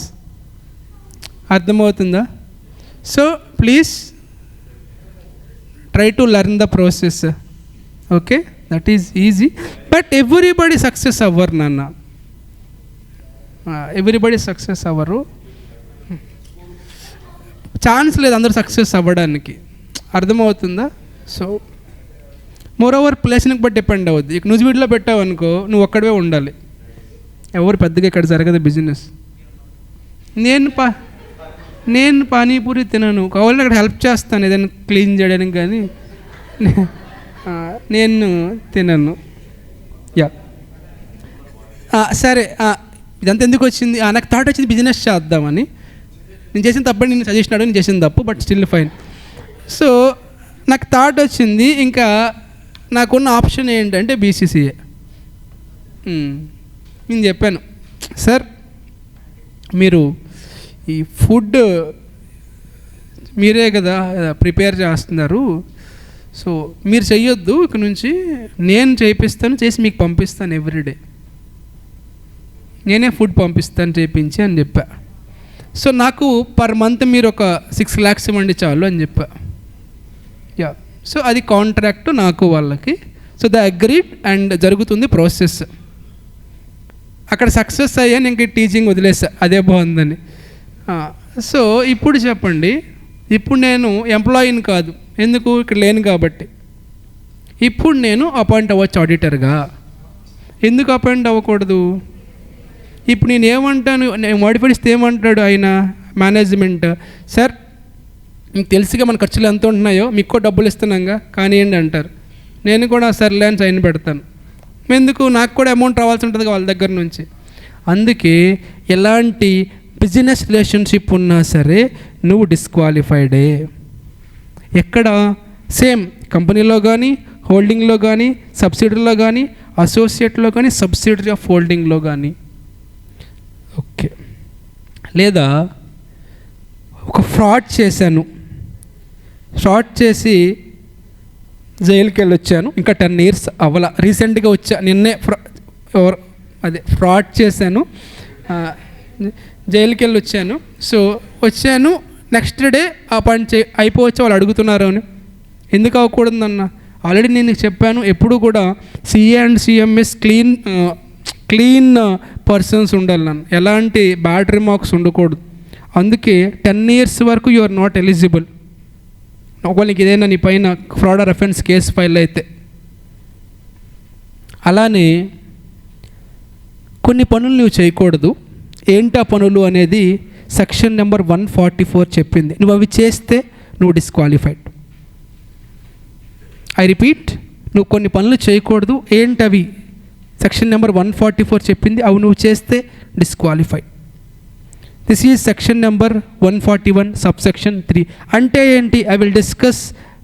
అర్థమవుతుందా? So please try to learn the process. Okay, that is easy. But everybody success అవ్వరు నాన్న, everybody success అవ్వరు. Chance లేదు అందరూ success అవ్వడానికి. అర్థమవుతుందా? So moreover ప్లేస్ని బట్టి డిపెండ్ అవుద్ది. ఇక నువ్వు వీడిలో పెట్టావు అనుకో, నువ్వు ఒక్కడే ఉండాలి, ఎవరు పెద్దగా ఇక్కడ జరగదు బిజినెస్. నేను పానీపూరి తినను, కావాలని అక్కడ హెల్ప్ చేస్తాను ఏదైనా క్లీన్ చేయడానికి, కానీ నేను తినను. యా సరే, ఇదంతా ఎందుకు వచ్చింది? నాకు థాట్ వచ్చింది బిజినెస్ చేద్దామని. నేను చేసిన తప్పని నేను సజెషన్ అడిగి నేను చేసిన తప్పు, బట్ స్టిల్ ఫైన్. సో నాకు థాట్ వచ్చింది, ఇంకా నాకున్న ఆప్షన్ ఏంటంటే బీసీసీఏ. నేను చెప్పాను, సార్ మీరు ఈ ఫుడ్ మీరే కదా ప్రిపేర్ చేస్తున్నారు, సో మీరు చెయ్యొద్దు, ఇక నుంచి నేను చేపిస్తాను, చేసి మీకు పంపిస్తాను ఎవ్రీడే, నేనే ఫుడ్ పంపిస్తాను చేయించి అని చెప్పా. సో నాకు పర్ మంత్ మీరు ఒక 6 lakhs ఇవ్వండి చాలు అని చెప్పా. యా, సో అది కాంట్రాక్ట్ నాకు వాళ్ళకి. సో ద అగ్రీడ్ అండ్ జరుగుతుంది ప్రాసెస్. అక్కడ సక్సెస్ అయ్యాను, ఇంక టీచింగ్ వదిలేసా, అదే బాగుందని. సో ఇప్పుడు చెప్పండి, ఇప్పుడు నేను ఎంప్లాయీని కాదు, ఎందుకు ఇక్కడ లేను కాబట్టి. ఇప్పుడు నేను అపాయింట్ అవ్వచ్చు ఆడిటర్గా. ఎందుకు అపాయింట్ అవ్వకూడదు? ఇప్పుడు నేను ఏమంటాను, నేను మోడిఫైడ్ ఇస్తే ఏమంటాడు ఆయన మేనేజ్మెంట్, సార్ మీకు తెలుసుగా మన ఖర్చులు ఎంత ఉంటున్నాయో, మీకు కూడా డబ్బులు ఇస్తున్నాగా కానివ్వండి అంటారు. నేను కూడా సర్లే అని సైన్ పెడతాను. ఎందుకు, నాకు కూడా అమౌంట్ రావాల్సి ఉంటుంది వాళ్ళ దగ్గర నుంచి. అందుకే ఎలాంటి బిజినెస్ రిలేషన్షిప్ ఉన్నా సరే నువ్వు డిస్క్వాలిఫైడే. ఎక్కడ? సేమ్ కంపెనీలో కానీ, హోల్డింగ్లో కానీ, సబ్సిడరీలో కానీ, అసోసియేట్లో కానీ, సబ్సిడరీ ఆఫ్ హోల్డింగ్లో కానీ. ఓకే, లేదా ఒక ఫ్రాడ్ చేశాను, ఫ్రాడ్ చేసి జైలుకి వెళ్ళొచ్చాను, ఇంకా 10 years అవ్వాల, రీసెంట్గా వచ్చా, నిన్నే ఫ్రాడ్ చేశాను, జైలుకి వెళ్ళి వచ్చాను. సో వచ్చాను, నెక్స్ట్ డే అపాయింట్ అయిపోవచ్చు వాళ్ళు అడుగుతున్నారు అని. ఎందుకు అవ్వకూడదన్న? ఆల్రెడీ నేను చెప్పాను, ఎప్పుడు కూడా CA and CMS clean persons ఉండాలి నన్ను, ఎలాంటి బ్యాడ్ రిమార్క్స్ ఉండకూడదు. అందుకే 10 years వరకు యు ఆర్ నాట్ ఎలిజిబుల్. ఒకవేళ నీకు ఏదైనా నీ పైన fraud or offence case file అయితే. అలానే కొన్ని పనులు నువ్వు చేయకూడదు. ఏంటి ఆ పనులు అనేది సెక్షన్ నెంబర్ 144 చెప్పింది. నువ్వు అవి చేస్తే నువ్వు డిస్క్వాలిఫైడ్. ఐ రిపీట్, నువ్వు కొన్ని పనులు చేయకూడదు. ఏంటవి? సెక్షన్ నెంబర్ 144 చెప్పింది, అవి నువ్వు చేస్తే disqualified. This is section number 141 subsection 3. అంటే ఏంటి? I will discuss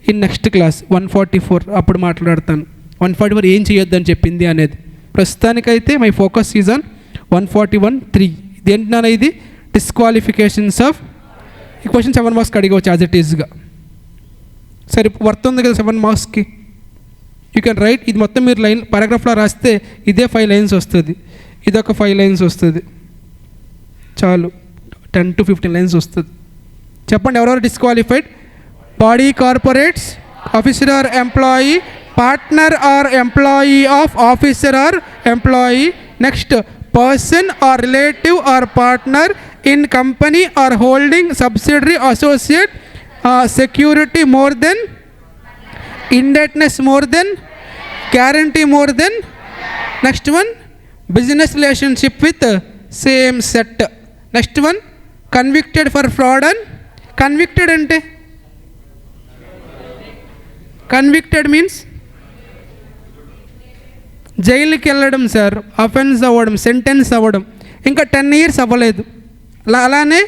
in next class. 144 అప్పుడు మాట్లాడతాను. 144 ఏం చేయొద్దని చెప్పింది అనేది. ప్రస్తుతానికైతే మై ఫోకస్ ఈజ్ ఆన్ 141(3). ఇదేంటన్నా ఇది? Disqualifications of. ఈ క్వశ్చన్ 7 marks అడిగవచ్చు యాజ్ ఇట్ ఈజ్గా. సరే, వర్త్ ఉంది కదా 7 marksకి. You can right. ఇది మొత్తం మీరు లైన్ పారాగ్రాఫ్లో రాస్తే ఇదే 5 lines వస్తుంది, ఇదొక 5 lines వస్తుంది, చాలు 10 to 15 lines వస్తుంది. చెప్పండి ఎవరెవరు disqualified? Body corporates, officer or employee, partner or employee of officer or employee. Next, person or relative or partner in company or holding subsidiary associate, security more than, indebtedness more than, guarantee more than. Next one, business relationship with same set. Next one, convicted for fraud and convicted ante. Convicted means జైలుకి వెళ్ళడం sir, offence అవ్వడం, sentence అవ్వడం, ఇంకా 10 years అవ్వలేదు. అలానే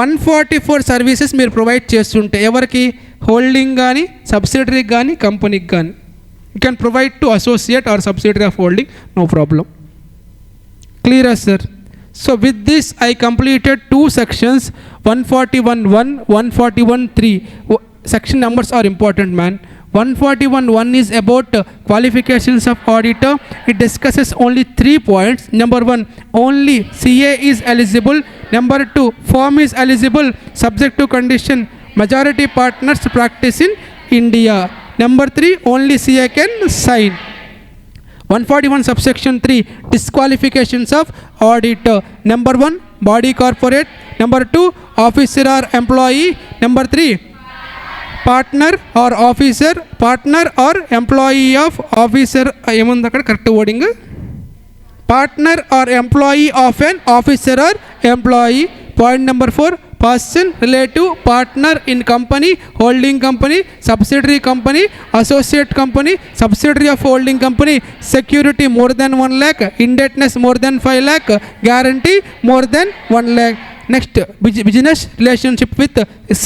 144 services మీరు provide చేస్తుంటే ఎవరికి? హోల్డింగ్ కానీ, సబ్సిడరీకి కానీ, కంపెనీకి కానీ. You can provide to associate or subsidiary of holding, no problem. క్లియరా sir? So with this I completed 2 sections, 141(1), 141(3). Section numbers are important man. 141.1 is about qualifications of auditor. It discusses only 3 points. Number 1, only CA is eligible. Number 2, firm is eligible subject to condition majority partners practice in India. Number 3, only CA can sign. 141 subsection 3, disqualifications of auditor. Number 1, body corporate. Number 2, officer or employee. Number 3, partner or officer, partner or employee of officer. ఏముంది అక్కడ correct wording? partner or employee of an officer or employee. Point number 4, person, relative, partner in company, holding company, subsidiary company, associate company, subsidiary of holding company, security more than 1 lakh, indebtedness more than 5 lakh, guarantee more than 1 lakh. Next, business relationship with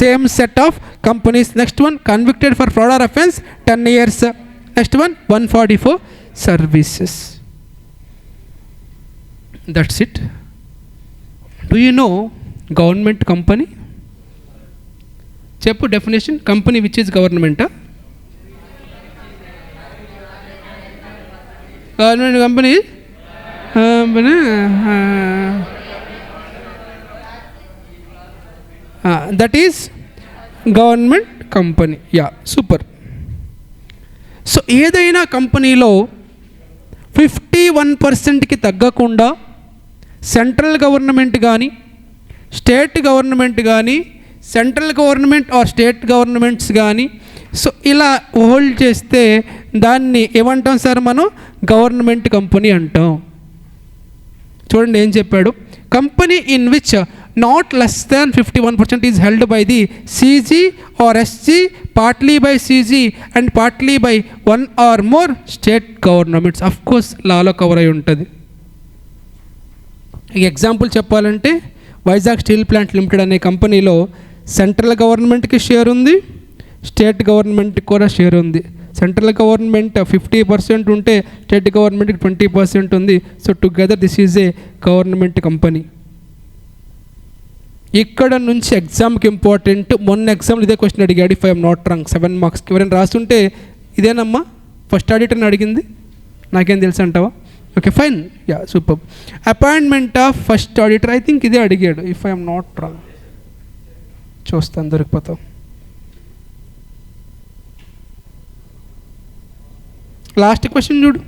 same set of companies. Next one, convicted for fraud or offense, 10 years. Next one, 144, services. That's it. Do you know government company? Cheppu definition, company which is government. Government company is that is government company. Yeah, super. So ఏదైనా కంపెనీలో 51%కి తగ్గకుండా central government కానీ state government కానీ central government or state governments కానీ so ఇలా hold చేస్తే దాన్ని ఏమంటాం సార్ మనం? గవర్నమెంట్ కంపెనీ అంటాం. చూడండి ఏం చెప్పాడు, company in which not less than 51% is held by the CG or SG, partly by CG and partly by one or more state governments. Of course Lalo cover అయి ఉంటుంది. ఈ example చెప్పాలంటే Vizag steel plant limited అనే కంపెనీలో central గవర్నమెంట్కి share ఉంది, state గవర్నమెంట్కి కూడా షేర్ ఉంది. సెంట్రల్ గవర్నమెంట్ 50% ఉంటే స్టేట్ గవర్నమెంట్కి 20% ఉంది. So together this is a government company. ఇక్కడ నుంచి ఎగ్జామ్కి ఇంపార్టెంట్. మొన్న ఎగ్జామ్లో ఇదే క్వశ్చన్ అడిగాడు, ఇఫ్ ఐఎమ్ నాట్ రాంగ్, 7 మార్క్స్కి. ఎవరైనా రాస్తుంటే ఇదేనమ్మా ఫస్ట్ ఆడిటర్ని అడిగింది, నాకేం తెలుసు అంటావా? Okay fine, yeah super. Appointment of first auditor, I think ఇదే అడిగాడు, ఇఫ్ ఐఎమ్ నాట్ రాంగ్. చూస్తాను దొరికిపోతాం. లాస్ట్ క్వశ్చన్ చూడు.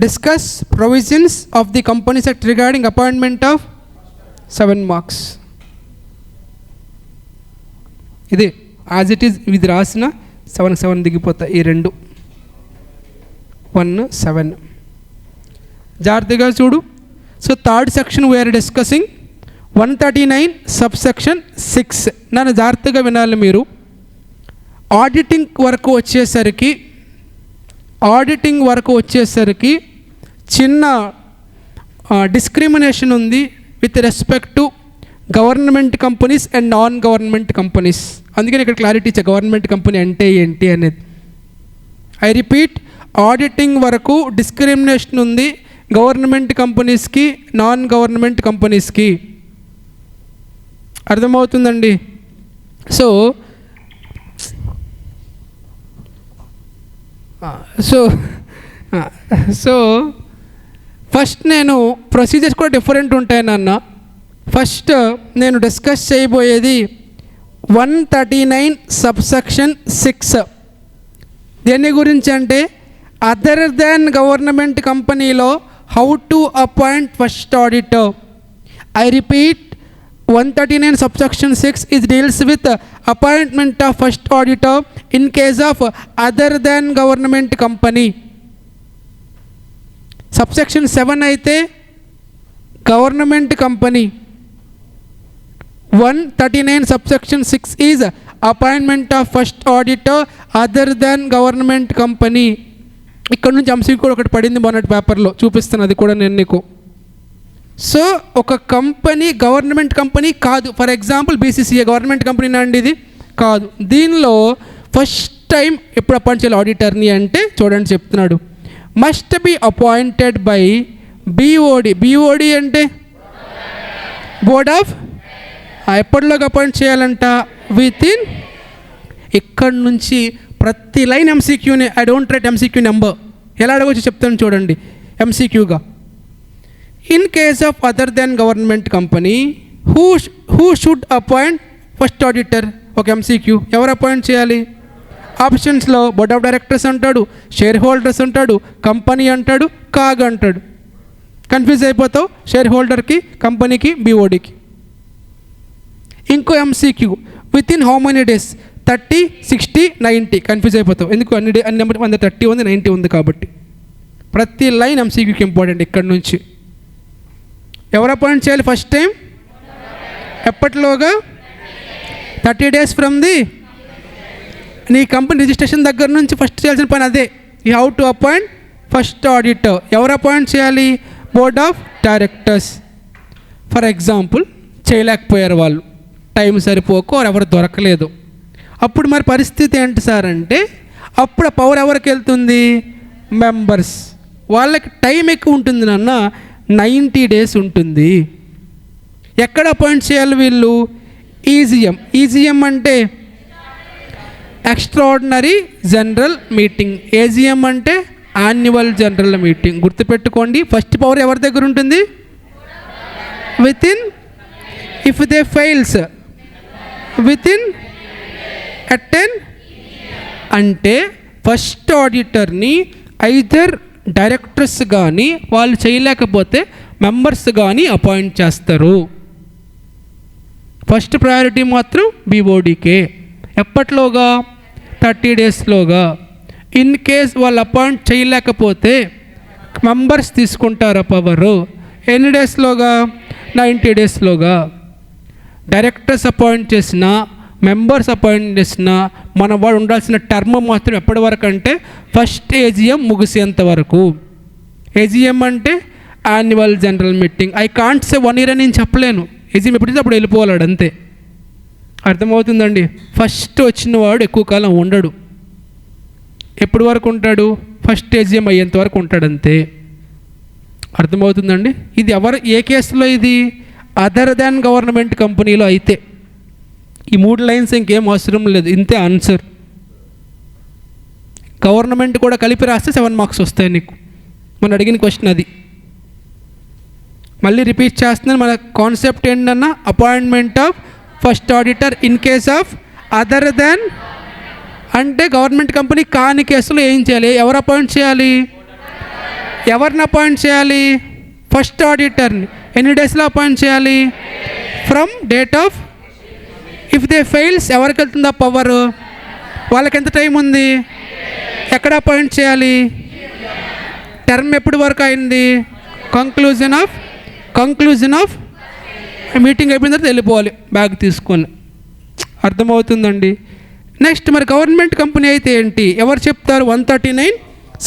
Discuss provisions of the companies act regarding appointment of 7 marks. ఇదే యాజ్ ఇట్ ఈజ్, ఇది రాసిన 7 దిగిపోతాయి ఈ రెండు. 1 7 జాగ్రత్తగా చూడు. So third section we are discussing 139 subsection 6. నన్ను జాగ్రత్తగా వినాలి మీరు. ఆడిటింగ్ వరకు వచ్చేసరికి చిన్న డిస్క్రిమినేషన్ ఉంది with respect to government companies and non government companies. అందుకని ఇక్కడ క్లారిటీ ఇచ్చా గవర్నమెంట్ కంపెనీ అంటే ఏంటి అనేది. ఐ రిపీట్, ఆడిటింగ్ వరకు డిస్క్రిమినేషన్ ఉంది గవర్నమెంట్ కంపెనీస్కి నాన్ గవర్నమెంట్ కంపెనీస్కి. అర్థమవుతుందండి? సో ఫస్ట్ నేను ప్రొసీజర్స్ కూడా డిఫరెంట్ ఉంటాయి నాన్న. ఫస్ట్ నేను డిస్కస్ చేయబోయేది 139 సబ్సెక్షన్ 6. దేని గురించి అంటే అదర్ దాన్ గవర్నమెంట్ కంపెనీలో how to appoint first auditor. I repeat, 139 subsection 6 is deals with appointment of first auditor in case of other than government company. Subsection 7 అయితే government company. 139 subsection 6 is appointment of first auditor other than government company. ఇక్కడ నుంచి అంశం కూడా ఒకటి పడింది మొన్నటి పేపర్లో, చూపిస్తాను అది కూడా నేను నీకు. సో ఒక కంపెనీ గవర్నమెంట్ కంపెనీ కాదు. For example BCCA government company అండి, ఇది కాదు. దీనిలో ఫస్ట్ టైం ఎప్పుడు అపాయింట్ చేయాలి ఆడిటర్ని అంటే చూడండి చెప్తున్నాడు, must be appointed by BOD. BOD అంటే బోర్డ్ ఆఫ్, ఎప్పటిలోకి అపాయింట్ చేయాలంట? విత్ ఇన్ ఇక్కడి నుంచి ప్రతి లైన్ ఎంసీక్యూనే. I don't write MCQ number, ఎలా అడగవచ్చు చెప్తాను చూడండి. ఎంసీక్యూగా, in case of other than government company who should appoint first auditor. ఒక ఎంసీక్యూ, ఎవరు అపాయింట్ చేయాలి? ఆప్షన్స్లో బోర్డ్ ఆఫ్ డైరెక్టర్స్ అంటాడు, షేర్ హోల్డర్స్ అంటాడు, కంపెనీ అంటాడు, కాగ్ అంటాడు. కన్ఫ్యూజ్ అయిపోతావు, షేర్ హోల్డర్కి, కంపెనీకి, బీఓడికి. ఇంకో MCQ, with in how many days? 30, 60, 90. Confuse అయిపోతావు, ఎందుకు అన్ని నెంబర్ 30 ఉంది, 90 ఉంది కాబట్టి. ప్రతి లైన్ ఎంసీక్యూకి ఇంపార్టెంట్. ఇక్కడ నుంచి ఎవరు అపాయింట్ చేయాలి ఫస్ట్ టైం? ఎప్పటిలోగా? 30 days ఫ్రమ్ ది నీ కంపెనీ రిజిస్ట్రేషన్ దగ్గర నుంచి ఫస్ట్ చేయాల్సిన పని అదే. You have to appoint first auditor. ఎవరు అపాయింట్ చేయాలి? Board of directors. For example చేయలేకపోయారు వాళ్ళు, టైం సరిపోకో ఎవరు దొరకలేదు. అప్పుడు మరి పరిస్థితి ఏంటి సార్ అంటే, అప్పుడు పవర్ ఎవరికి వెళ్తుంది? మెంబర్స్. వాళ్ళకి టైం ఎక్కువ ఉంటుంది నాన్న, 90 days ఉంటుంది. ఎక్కడ అపాయింట్ చేయాలి వీళ్ళు? ఈజీఎం. ఈజీఎం అంటే ఎక్స్ట్రాడినరీ జనరల్ మీటింగ్. ఏజీఎం అంటే యాన్యువల్ జనరల్ మీటింగ్. గుర్తుపెట్టుకోండి, ఫస్ట్ పవర్ ఎవరి దగ్గర ఉంటుంది? With in, if they fails with in attend. అంటే ఫస్ట్ ఆడిటర్ని ఐదర్ డైరెక్టర్స్ కానీ, వాళ్ళు చేయలేకపోతే మెంబర్స్ కానీ అపాయింట్ చేస్తారు. ఫస్ట్ ప్రయారిటీ మాత్రం బీఓడికే. ఎప్పట్లోగా? 30 daysలోగా. ఇన్ కేస్ వాళ్ళు అపాయింట్ చేయలేకపోతే మెంబర్స్ తీసుకుంటారు పవరు. ఎన్ని డేస్లోగా? 90 daysలోగా. డైరెక్టర్స్ అపాయింట్ చేసిన, మెంబర్స్ అపాయింట్ చేసిన, మన వాడు ఉండాల్సిన టర్మ్ మాత్రం ఎప్పటి వరకు అంటే ఫస్ట్ ఏజీఎం ముగిసేంత వరకు. ఏజీఎం అంటే annual general meeting. I can't say 1 year అని నేను చెప్పలేను. ఏజీఎం ఎప్పుడు అప్పుడు వెళ్ళిపోవాడు అంతే. అర్థమవుతుందండి? ఫస్ట్ వచ్చిన వాడు ఎక్కువ కాలం ఉండడు. ఎప్పటి వరకు ఉంటాడు? ఫస్ట్ ఏజీఎం అయ్యేంత వరకు ఉంటాడు అంతే. అర్థమవుతుందండి? ఇది ఏ కేసులో? ఇది అదర్ దాన్ గవర్నమెంట్ కంపెనీలో అయితే. ఈ 3 lines ఇంకేం అవసరం లేదు, ఇంతే ఆన్సర్. గవర్నమెంట్ కూడా కలిపి రాస్తే 7 marks వస్తాయి నీకు. మనం అడిగిన క్వశ్చన్ అది. మళ్ళీ రిపీట్ చేస్తున్నాను, మన కాన్సెప్ట్ ఏంటన్నా, appointment of first auditor in case of other than. అంటే గవర్నమెంట్ కంపెనీ కాని కేసులో ఏం చేయాలి? ఎవరు అపాయింట్ చేయాలి? ఎవరిని అపాయింట్ చేయాలి? ఫస్ట్ ఆడిటర్ని. ఎన్ని డేస్లో అపాయింట్ చేయాలి? From date of. If they fails ఎవరికి వెళ్తుందా పవర్? వాళ్ళకి ఎంత టైం ఉంది? ఎక్కడ అపాయింట్ చేయాలి? టర్మ్ ఎప్పటి వరకు అయింది? కంక్లూజన్ ఆఫ్ మీటింగ్ అయిపోయిన తర్వాత వెళ్ళిపోవాలి బ్యాగ్ తీసుకొని. అర్థమవుతుందండి? నెక్స్ట్ మరి గవర్నమెంట్ కంపెనీ అయితే ఏంటి? ఎవరు చెప్తారు? 139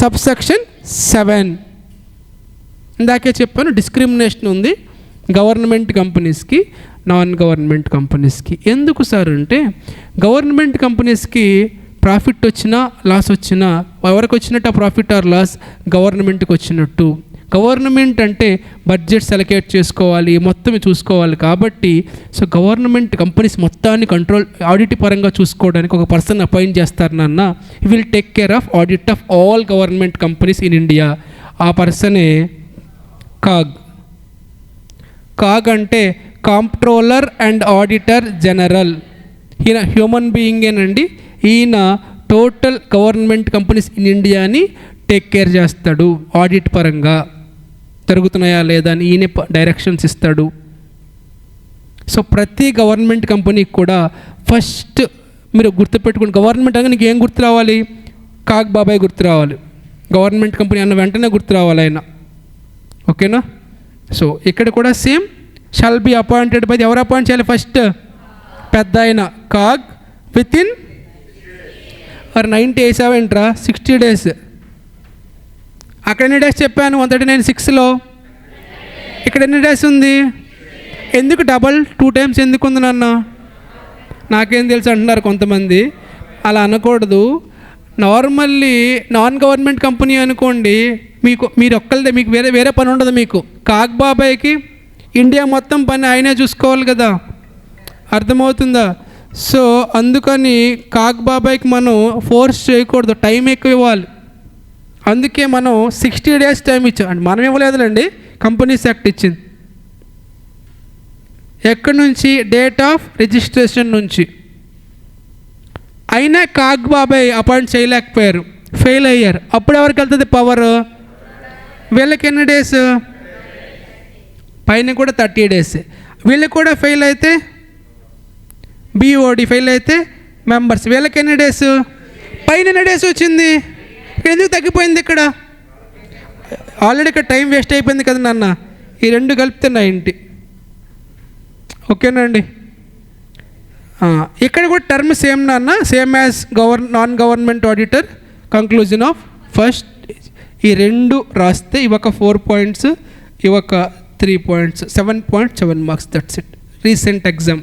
subsection 7. ఇందాకే చెప్పాను, డిస్క్రిమినేషన్ ఉంది గవర్నమెంట్ కంపెనీస్కి, నాన్ గవర్నమెంట్ కంపెనీస్కి. ఎందుకు సార్ అంటే, గవర్నమెంట్ కంపెనీస్కి ప్రాఫిట్ వచ్చినా లాస్ వచ్చినా ఎవరికి వచ్చినట్టు ఆ ప్రాఫిట్ ఆర్ లాస్ గవర్నమెంట్కి వచ్చినట్టు. గవర్నమెంట్ అంటే బడ్జెట్స్ అలొకేట్ చేసుకోవాలి, మొత్తం చూసుకోవాలి. కాబట్టి సో గవర్నమెంట్ కంపెనీస్ మొత్తాన్ని కంట్రోల్, ఆడిట్ పరంగా చూసుకోవడానికి ఒక పర్సన్ అపాయింట్ చేస్తారు నాన్న. He will take care of audit of all government companies in India. ఆ పర్సనే కాగ్. కాగ్ అంటే కాంప్ట్రోలర్ అండ్ ఆడిటర్ జనరల్. ఈయన హ్యూమన్ బీయింగేనండి. ఈయన టోటల్ గవర్నమెంట్ కంపెనీస్ ఇన్ ఇండియాని టేక్ కేర్ చేస్తాడు. ఆడిట్ పరంగా జరుగుతున్నాయా లేదా అని ఈయన డైరెక్షన్స్ ఇస్తాడు. సో ప్రతి గవర్నమెంట్ కంపెనీకి కూడా ఫస్ట్ మీరు గుర్తుపెట్టుకుని, గవర్నమెంట్ అనగా నీకు ఏం గుర్తు రావాలి? కాగ్ బాబాయ్ గుర్తు రావాలి. గవర్నమెంట్ కంపెనీ అన్న వెంటనే గుర్తు రావాలి ఆయన. ఓకేనా? సో ఇక్కడ కూడా same, shawl be appointed by. ఎవరు అపాయింట్ చేయాలి ఫస్ట్? పెద్ద ఆయన కాగ్. With in 90 వేసావేంట్రా? 60 days. అక్కడ ఎన్ని డేస్ చెప్పాను? 139 6లో. ఇక్కడ ఎన్ని డేస్ ఉంది? ఎందుకు డబల్ 2 times ఎందుకు ఉంది నాన్న? నాకేం తెలుసు అంటున్నారు కొంతమంది. అలా అనకూడదు. నార్మల్లీ నాన్ గవర్నమెంట్ కంపెనీ అనుకోండి, మీరు ఒక్కళ్ళదే, మీకు వేరే పని ఉండదు. మీకు కాగ్ బాబాయ్కి ఇండియా మొత్తం పని ఆయనే చూసుకోవాలి కదా. అర్థమవుతుందా? సో అందుకని కాక్ బాబాయ్కి మనం ఫోర్స్ చేయకూడదు, టైం ఎక్కువ ఇవ్వాలి. అందుకే మనం 60 days టైం ఇచ్చాం. అంటే మనం ఇవ్వలేదులేండి, కంపెనీస్ యాక్ట్ ఇచ్చింది. ఎక్కడి నుంచి? డేట్ ఆఫ్ రిజిస్ట్రేషన్ నుంచి. అయినా కాక్ బాబాయ్ అపాయింట్ చేయలేకపోయారు, ఫెయిల్ అయ్యారు. అప్పుడు ఎవరికి వెళ్తుంది పవర్? వీళ్ళకి ఎన్ని డేస్? పైన కూడా 30 days. వీళ్ళకి కూడా ఫెయిల్ అయితే బీఓడి ఫెయిల్ అయితే మెంబర్స్, వీళ్ళకి ఎన్ని డేస్? పైన ఎన్ని డేస్ వచ్చింది? ఎందుకు తగ్గిపోయింది ఇక్కడ? ఆల్రెడీ ఇక్కడ టైం వేస్ట్ అయిపోయింది కదా నాన్న. ఈ రెండు కలిపితే 90. ఓకేనా అండి? ఇక్కడ కూడా టర్మ్ సేమ్ నాన్న, same as non government auditor conclusion of first. ఈ రెండు రాస్తే ఇవొక 4 points, ఇవొక 3 points, 7.7 marks. That's it. Recent exam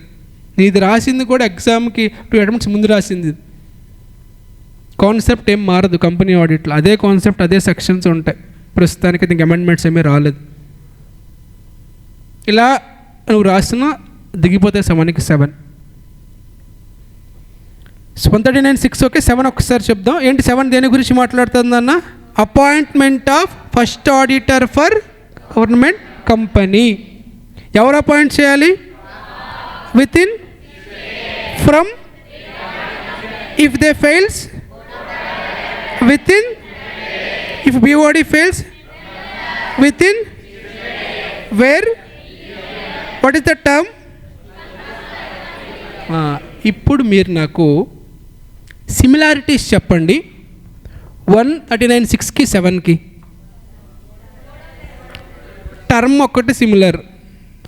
ఇది రాసింది కూడా ఎగ్జామ్కి 2 attempts ముందు రాసింది. కాన్సెప్ట్ ఏం మారదు కంపెనీ ఆడిట్లో, అదే కాన్సెప్ట్, అదే సెక్షన్స్ ఉంటాయి. ప్రస్తుతానికి దీనికి అమెండ్మెంట్స్ ఏమీ రాలేదు. ఇలా నువ్వు రాసిన దిగిపోతే 7కి 7. సో 139(6). ఓకే, 7 ఒకసారి చెప్దాం. ఏంటి 7 దేని గురించి మాట్లాడుతుందన్న? Appointment of first auditor for government company. ఎవరు అపాయింట్ చేయాలి? Within from, if they fails within, if BOD fails within, where, what is the term? ఇప్పుడు మీరు నాకు సిమిలారిటీస్ చెప్పండి 139(6)కి 7కి. టర్మ్ ఒక్కటి సిమిలర్,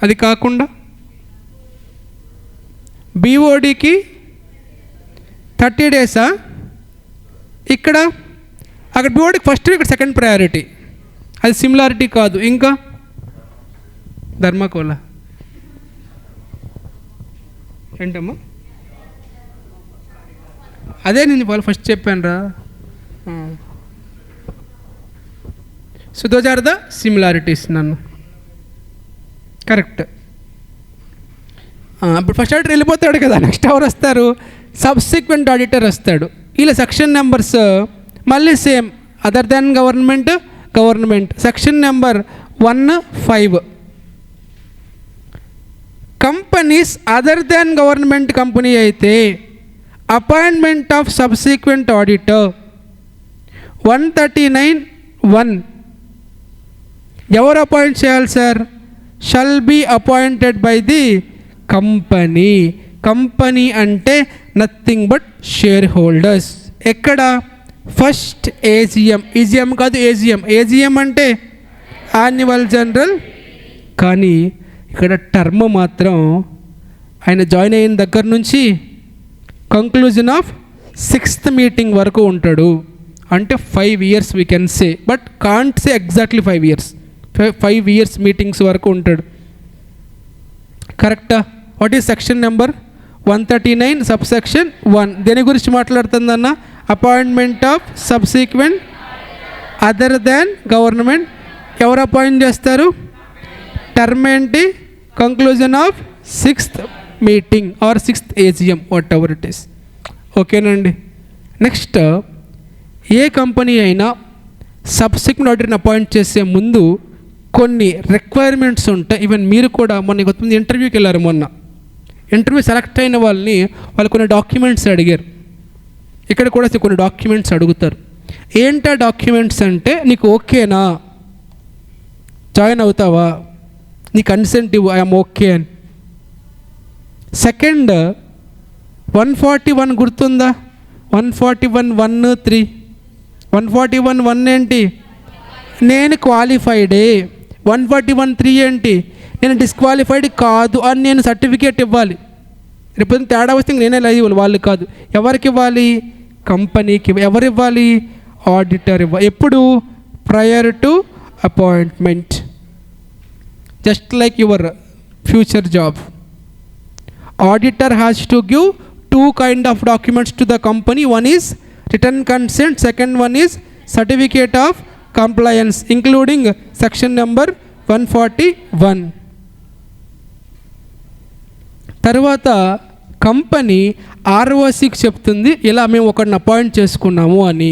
అది కాకుండా BODకి 30 days. ఇక్కడ అక్కడ BODకి ఫస్ట్, ఇక్కడ సెకండ్ ప్రయారిటీ, అది సిమిలారిటీ కాదు. ఇంకా ధర్మకోల ఏంటమ్మా? అదే నేను వాళ్ళు ఫస్ట్ చెప్పాను రా. So those are the similarities నన్ను. కరెక్ట్. ఇప్పుడు ఫస్ట్ ఆడిటర్ వెళ్ళిపోతాడు కదా, నెక్స్ట్ ఎవరు వస్తారు? సబ్సిక్వెంట్ ఆడిటర్ వస్తాడు. ఇలా సెక్షన్ నెంబర్స్ మళ్ళీ same, other than government, government. Section number 1(5). Companies other than government company అయితే అపాయింట్మెంట్ ఆఫ్ సబ్సిక్వెంట్ ఆడిటర్ 139(1). ఎవరు అపాయింట్ చేయాలి sir? Shall be appointed by the company. Company అంటే నథింగ్ బట్ షేర్ హోల్డర్స్. ఎక్కడ? First AGM. EGM కాదు, AGM. AGM అంటే annual general. కానీ ఇక్కడ term మాత్రం ఆయన జాయిన్ అయిన దగ్గర నుంచి కంక్లూజన్ ఆఫ్ 6th meeting వరకు ఉంటాడు. అంటే 5 years we can say, but can't say exactly 5 years. 5 years meetings వరకు ఉంటాడు. కరెక్టా? What is section number 139 subsection 1. దేని గురించి మాట్లాడుతుందన్న? Appointment of subsequent other than government. ఎవరు అపాయింట్ చేస్తారు? టర్మ్ ఏంటి? Conclusion of 6th meeting or 6th AGM, whatever it is. ఓకేనండి. నెక్స్ట్, ఏ కంపెనీ అయినా సబ్సిక్వెంట్ ఆడిటర్ని అపాయింట్ చేసే ముందు కొన్ని రిక్వైర్మెంట్స్ ఉంటాయి. ఈవెన్ మీరు కూడా మొన్న కొంతమంది ఇంటర్వ్యూకి వెళ్ళారు. మొన్న ఇంటర్వ్యూ సెలెక్ట్ అయిన వాళ్ళు కొన్ని డాక్యుమెంట్స్ అడిగారు. ఇక్కడ కూడా కొన్ని డాక్యుమెంట్స్ అడుగుతారు. ఏంటా డాక్యుమెంట్స్ అంటే, నీకు ఓకేనా, జాయిన్ అవుతావా, నీ కన్సెంట్ ఇవ్వు, ఐఎమ్ ఓకే అని. సెకండ్ 141 గుర్తుందా? 141(1)(3). 141(1) ఏంటి? నేను క్వాలిఫైడే. 141(3) ఏంటి? నేను డిస్క్వాలిఫైడ్ కాదు అని నేను సర్టిఫికేట్ ఇవ్వాలి. రేపు తేడా వస్తే నేనే లైవ్, వాళ్ళు కాదు. ఎవరికి ఇవ్వాలి? కంపెనీకి. ఎవరు ఇవ్వాలి? ఆడిటర్ ఇవ్వాలి. ఎప్పుడు? Prior to appointment. Just like your future job. Auditor has to give 2 kind of documents to the company. One is written consent, second one is certificate of compliance, including section number 141. తర్వాత company ఆర్ఓసికి చెప్తుంది ఇలా మేము ఒకరిని appoint చేసుకున్నాము అని.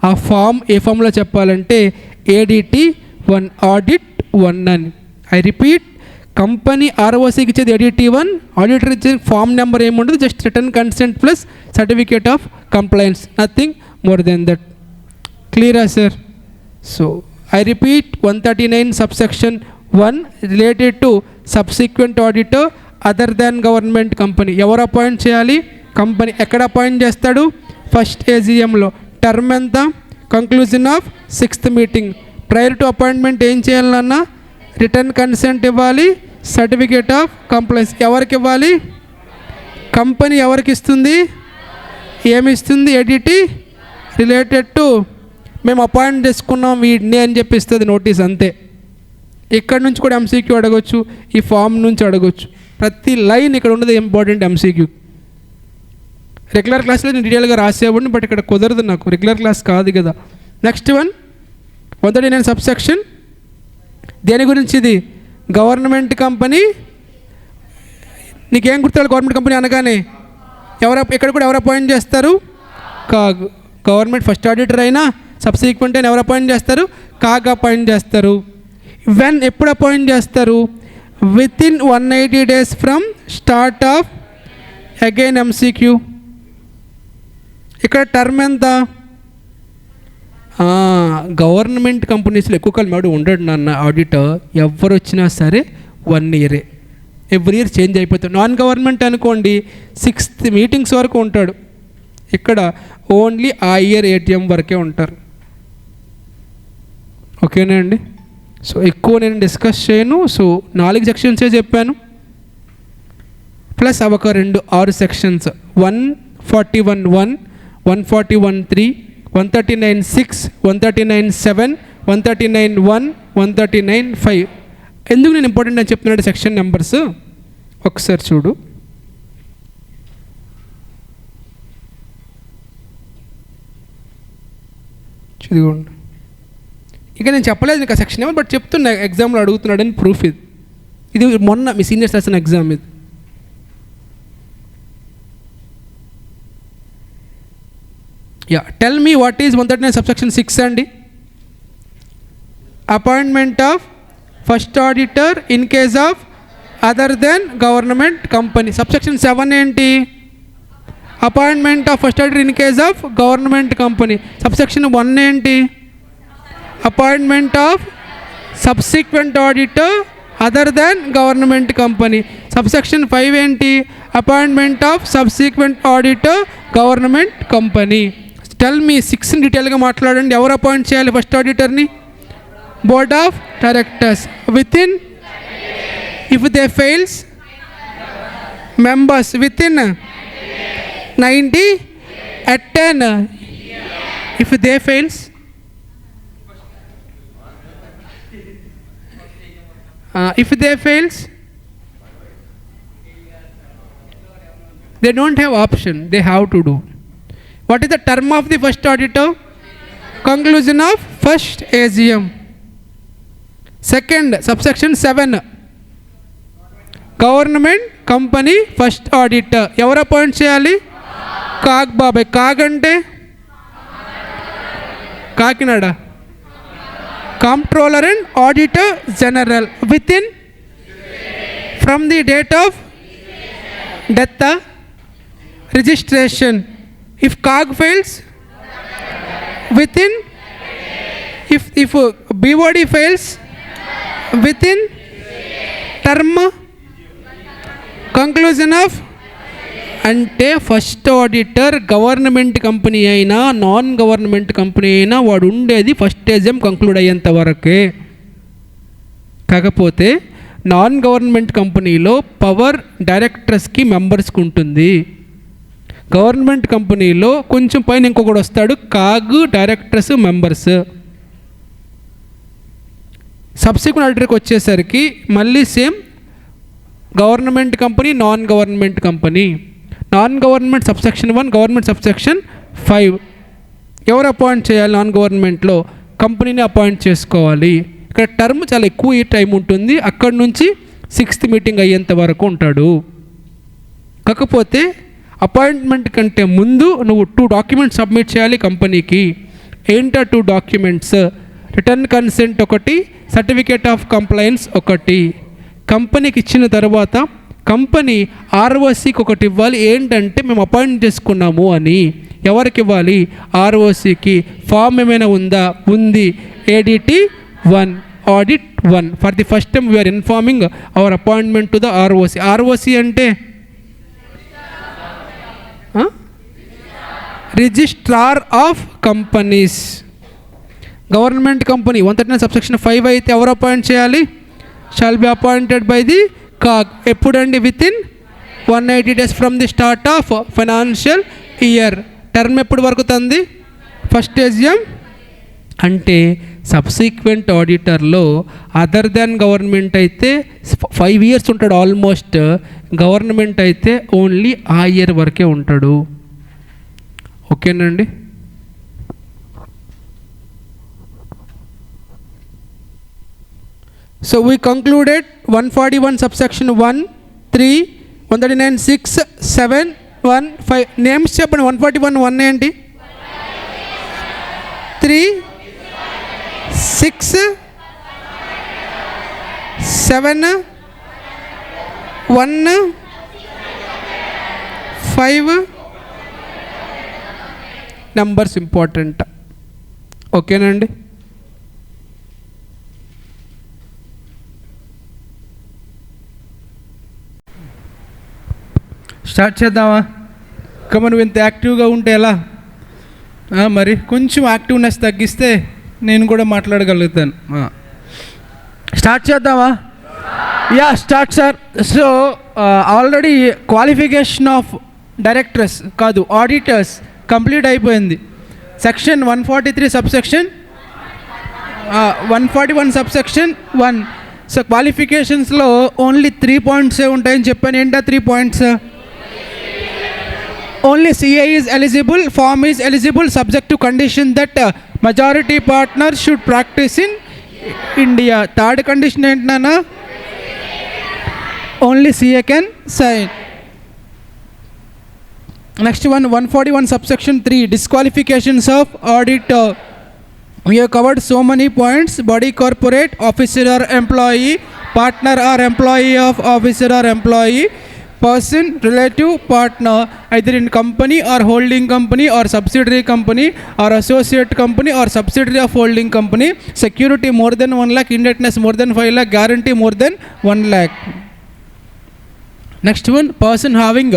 ఆ form ఏ ఫామ్లో చెప్పాలంటే ADT 1 ఆడిట్ 1 అని. ఐ రిపీట్, కంపెనీ ఆర్ఓసికి ఇచ్చేది ADT 1, ఆడిటర్ ఇచ్చేది ఫామ్ నెంబర్ ఏముండదు, just written consent plus certificate of compliance, nothing more than that. క్లియరా sir? So I repeat, 139 subsection 1 related to subsequent auditor other than government company. ఎవరు appoint చేయాలి? Company. ఎక్కడ appoint చేస్తాడు? First AGMలో. Term ఎంత? Conclusion of 6th meeting. Prior to appointment ఏం చేయాలన్నా? Written consent ఇవ్వాలి, సర్టిఫికేట్ ఆఫ్ కంప్లైన్స్. ఎవరికి ఇవ్వాలి? కంపెనీ ఎవరికి ఇస్తుంది? ఏమి ఇస్తుంది? ADT రిలేటెడ్ టు మేము అపాయింట్ చేసుకున్నాం వీడిని అని చెప్పి ఇస్తుంది నోటీస్, అంతే. ఇక్కడ నుంచి కూడా MCQ అడగొచ్చు, ఈ ఫామ్ నుంచి అడగొచ్చు. ప్రతి లైన్ ఇక్కడ ఉన్నది ఇంపార్టెంట్ MCQ. రెగ్యులర్ క్లాస్లో నేను డీటెయిల్గా రాసేవాడిని, బట్ ఇక్కడ కుదరదు నాకు, రెగ్యులర్ క్లాస్ కాదు కదా. Next one 139 subsection. దేని గురించి ఇది? Government company. నీకేం గుర్తాడు గవర్నమెంట్ కంపెనీ అనగానే? ఇక్కడ కూడా ఎవరు అపాయింట్ చేస్తారు? కాగ్. గవర్నమెంట్ ఫస్ట్ ఆడిటర్ అయినా సబ్సిక్వెంట్ అయినా ఎవరు అపాయింట్ చేస్తారు? కాగ్ అపాయింట్ చేస్తారు. వెన్ ఎప్పుడు అపాయింట్ చేస్తారు? Within 180 days from start of. Again MCQ. ఇక్కడ టర్మ్ ఎంత? గవర్నమెంట్ కంపెనీస్లో ఎక్కువ కాలం ఎవడు ఉండడు నాన్న ఆడిటర్. ఎవరు వచ్చినా సరే 1 year, ఎవ్రీ ఇయర్ చేంజ్ అయిపోతాడు. నాన్ గవర్నమెంట్ అనుకోండి 6th meetings వరకు ఉంటాడు. ఇక్కడ ఓన్లీ ఆ ఇయర్ ATM వరకే ఉంటారు. ఓకేనా అండి? సో ఎక్కువ నేను డిస్కస్ చేయను. సో 4 సెక్షన్సే చెప్పాను, ప్లస్ అవొక 6 sections. 141(1), 141(3), 139(6), 139(7), 139(1), 139(5). ఎందుకు నేను ఇంపార్టెంట్ అని చెప్తున్నాడు సెక్షన్ నెంబర్స్ ఒకసారి చూడు. చదివండి. ఇక నేను చెప్పలేదు ఇంకా సెక్షన్ నెంబర్, బట్ చెప్తున్నా ఎగ్జామ్లో అడుగుతున్నాడని ప్రూఫ్ ఇది. ఇది మొన్న మీ సీనియర్స్ రాసిన ఎగ్జామ్ ఇది. Tell me what is 139 subsection 6 అండి. Appointment of first auditor in case of other than government company. Subsection 7 ఏంటి? Appointment of first auditor in case of government company. Subsection 1 ఏంటి? Appointment of subsequent auditor other than government company. Subsection 5 ఏంటి? Appointment of subsequent auditor government company. Tell me 6 డీటెయిల్గా మాట్లాడండి. ఎవరు appoint చేయాలి first ఆడిటర్ని? Board of directors. Within, if they fails, members within 90 at 10. If they fails, they don't have option, they have to do. What is the term of the first auditor? Conclusion of first AGM. Second, subsection 7, government company first auditor. ఎవరు appoint చేయాలి? CAG బాబాయ్. CAG అంటే Kakinada. Controller and auditor general. Within, from the date of death, registration. If CAG fails, within. If BOD fails, within term. Conclusion of. అంటే first auditor government company అయినా non government company అయినా వాడు ఉండేది first AGM conclude అయ్యేంత వరకే. కాకపోతే non government కంపెనీలో power డైరెక్టర్స్కి మెంబర్స్కి ఉంటుంది. గవర్నమెంట్ కంపెనీలో కొంచెం పైన ఇంకొకటి వస్తాడు, కాగ్ డైరెక్టర్స్ మెంబర్స్. సబ్సిక్వెంట్ ఆడిటర్కి వచ్చేసరికి మళ్ళీ same government company, non government company. Non government subsection 1, government subsection 5. ఎవరు అపాయింట్ చేయాలి? నాన్ గవర్నమెంట్లో కంపెనీని అపాయింట్ చేసుకోవాలి. ఇక్కడ టర్మ్ చాలా ఎక్కువ టైం ఉంటుంది. అక్కడి నుంచి 6th మీటింగ్ అయ్యేంత వరకు ఉంటాడు. కాకపోతే అపాయింట్మెంట్ కంటే ముందు నువ్వు 2 డాక్యుమెంట్స్ సబ్మిట్ చేయాలి కంపెనీకి. ఏంటా 2 డాక్యుమెంట్స్? రిటర్న్ కన్సెంట్ ఒకటి, సర్టిఫికేట్ ఆఫ్ కంప్లైన్స్ ఒకటి. కంపెనీకి ఇచ్చిన తర్వాత కంపెనీ ఆర్ఓసికి ఒకటి ఇవ్వాలి. ఏంటంటే మేము అపాయింట్ చేసుకున్నాము అని. ఎవరికి ఇవ్వాలి? ఆర్ఓసికి. ఫామ్ ఏమైనా ఉందా? ఉంది. ADT 1, Audit 1. For the first time we are informing our appointment to the ROC. ROC అంటే registrar of companies. Government company 139 subsection 5 అయితే ఎవరు అపాయింట్ చేయాలి? Shall be appointed by the CAG. ఎప్పుడండి? Within 180 days from the start of financial year. Term ఎప్పుడు వరకు తంది? First AGM. అంటే subsequent ఆడిటర్లో అదర్ దాన్ గవర్నమెంట్ అయితే 5 years ఉంటాడు ఆల్మోస్ట్. గవర్నమెంట్ అయితే ఓన్లీ ఆ ఇయర్ వరకే ఉంటాడు. ఓకేనండి. So we concluded 141 subsection 1, 3, 139, 6, 7, 1, 5. Names చెప్పండి. 141 1 ఏంటి? 3, 6, 7, 1, 5. Numbers important. ఓకేనండి. స్టార్ట్ చేద్దామా? కమన్ ఇంత యాక్టివ్గా ఉంటే ఎలా? మరి కొంచెం యాక్టివ్నెస్ తగ్గిస్తే నేను కూడా మాట్లాడగలుగుతాను. స్టార్ట్ చేద్దామా? Yeah, start sir. So already qualification of directors కాదు ఆడిటర్స్ కంప్లీట్ అయిపోయింది. Section 143 subsection 141 subsection 1. సో క్వాలిఫికేషన్స్లో ఓన్లీ 3 points ఉంటాయని చెప్పాను. ఏంటా 3 points? Only CA is eligible, form is eligible subject to condition that majority partner should practice in India. Third condition ఏంటన్నా? Only CA can sign. Next one, 141 subsection 3, disqualifications of auditor. We have covered so many points. Body corporate, officer or employee, partner or employee of officer or employee, person, relative, partner, either in company or holding company or subsidiary company or associate company or subsidiary of holding company, security more than 1 lakh, indebtedness more than 5 lakh, guarantee more than 1 lakh. Next one, person having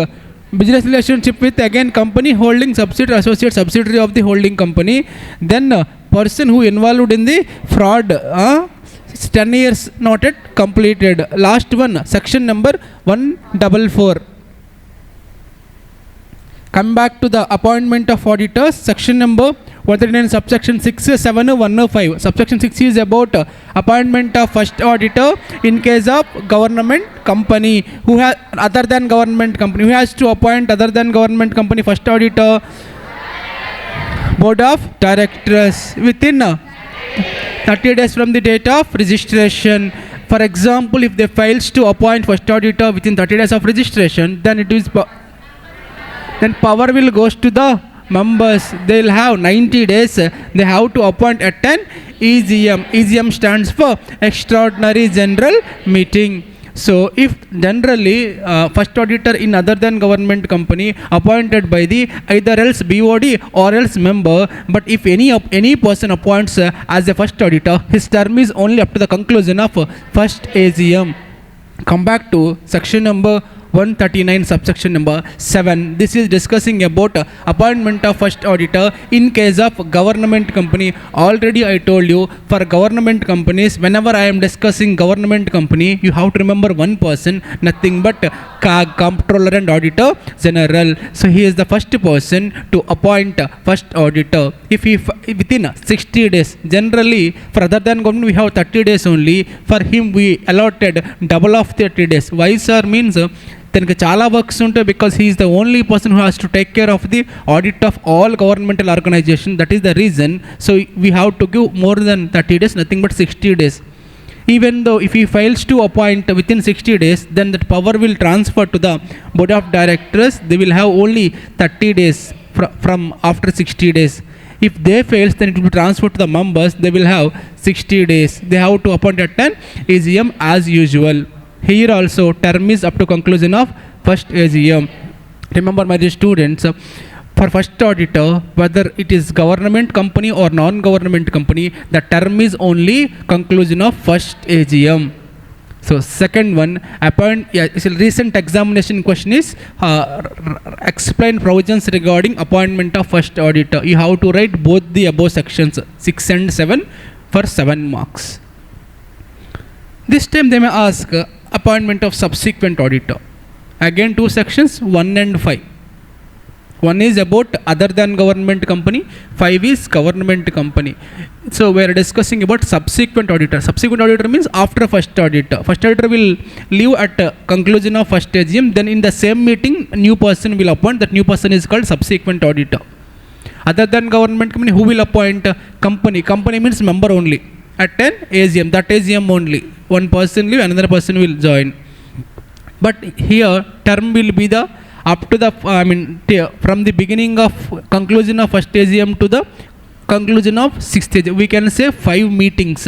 business relationship with again company, holding, subsidiary, associate, subsidiary of the holding company. Then person who involved in the fraud, 10 years not yet completed. Last one, section number 144. Come back to the appointment of auditors. Section number 139 subsection 6, 7, 105. Subsection 6 is about appointment of first auditor in case of government company who has other than government company. Who has to appoint other than government company first auditor? Board of directors within 30 days from the date of registration. For example, if they fails to appoint first auditor within 30 days of registration, then it is then power will goes to the members. They will have 90 days. They have to appoint at an EGM. EGM stands for extraordinary general meeting. So if generally first auditor in other than government company appointed by the either else BOD or else member, but if any person appoints as a first auditor, his term is only up to the conclusion of first AGM. Come back to section number 139 subsection number 7. This is discussing about appointment of first auditor in case of government company. Already I told you, for government companies, whenever I am discussing government company, you have to remember one person, nothing but comptroller and auditor general. So he is the first person to appoint first auditor. If he within 60 days, generally for other than government we have 30 days only, for him we allotted double of 30 days. Why sir? Means తనకి చాలా works ఉంటాయి, because he is the only person who has to take care of the audit of all governmental organization. That is the reason. So we have to give more than 30 days, nothing but 60 days. even though if he fails to appoint within 60 days, then that power will transfer to the board of directors. They will have only 30 days from after 60 days. If they fails, then it will be transferred to the members. They will have 60 days. They have to appoint at an AGM as usual. Here also term is up to conclusion of first AGM. Remember, my dear students, for first auditor, whether it is government company or non-government company, the term is only conclusion of first AGM. So second one, recent examination question is explain provisions regarding appointment of first auditor. You have to write both the above sections 6 and 7 for 7 marks. This time they may ask appointment of subsequent auditor. Again 2 sections, 1 and 5. 1 is about other than government company, 5 is government company. So we are discussing about subsequent auditor. Subsequent auditor means after first auditor. First auditor will leave at conclusion of first AGM, then in the same meeting new person will appoint. That new person is called subsequent auditor. Other than government company, who will appoint? Company. Company means member only. At an AGM, that AGM only. One person leave, another person will join. But here term will be the up to the from the beginning of conclusion of first AGM to the conclusion of 6th AGM. We can say 5 meetings.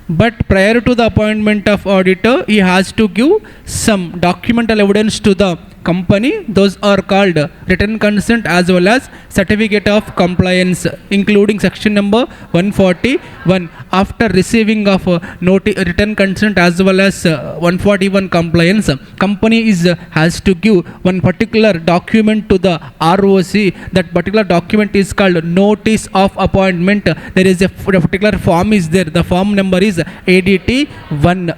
But prior to the appointment of auditor, he has to give some documental evidence to the company. Those are called written consent as well as certificate of compliance, including section number 141. After receiving of written consent as well as 141 compliance, company has to give one particular document to the ROC. That particular document is called notice of appointment. There is a particular form is there. The form number is ADT 1.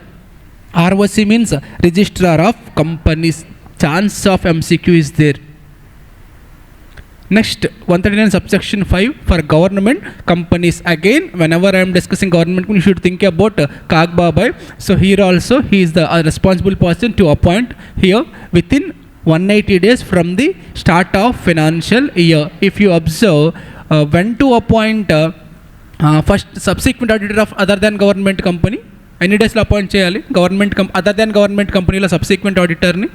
ROC means Registrar of Companies. Chance of MCQ is there. Next, 139 subsection 5 for government companies. Again, whenever I am discussing government company, you should think about Kagbabai. So here also he is the responsible person to appoint here within 180 days from the start of financial year. If you observe when to appoint first subsequent auditor of other than government company, ఎన్ని డేస్లో appoint చేయాలి? Government other than government కంపెనీలో subsequent ఆడిటర్ని.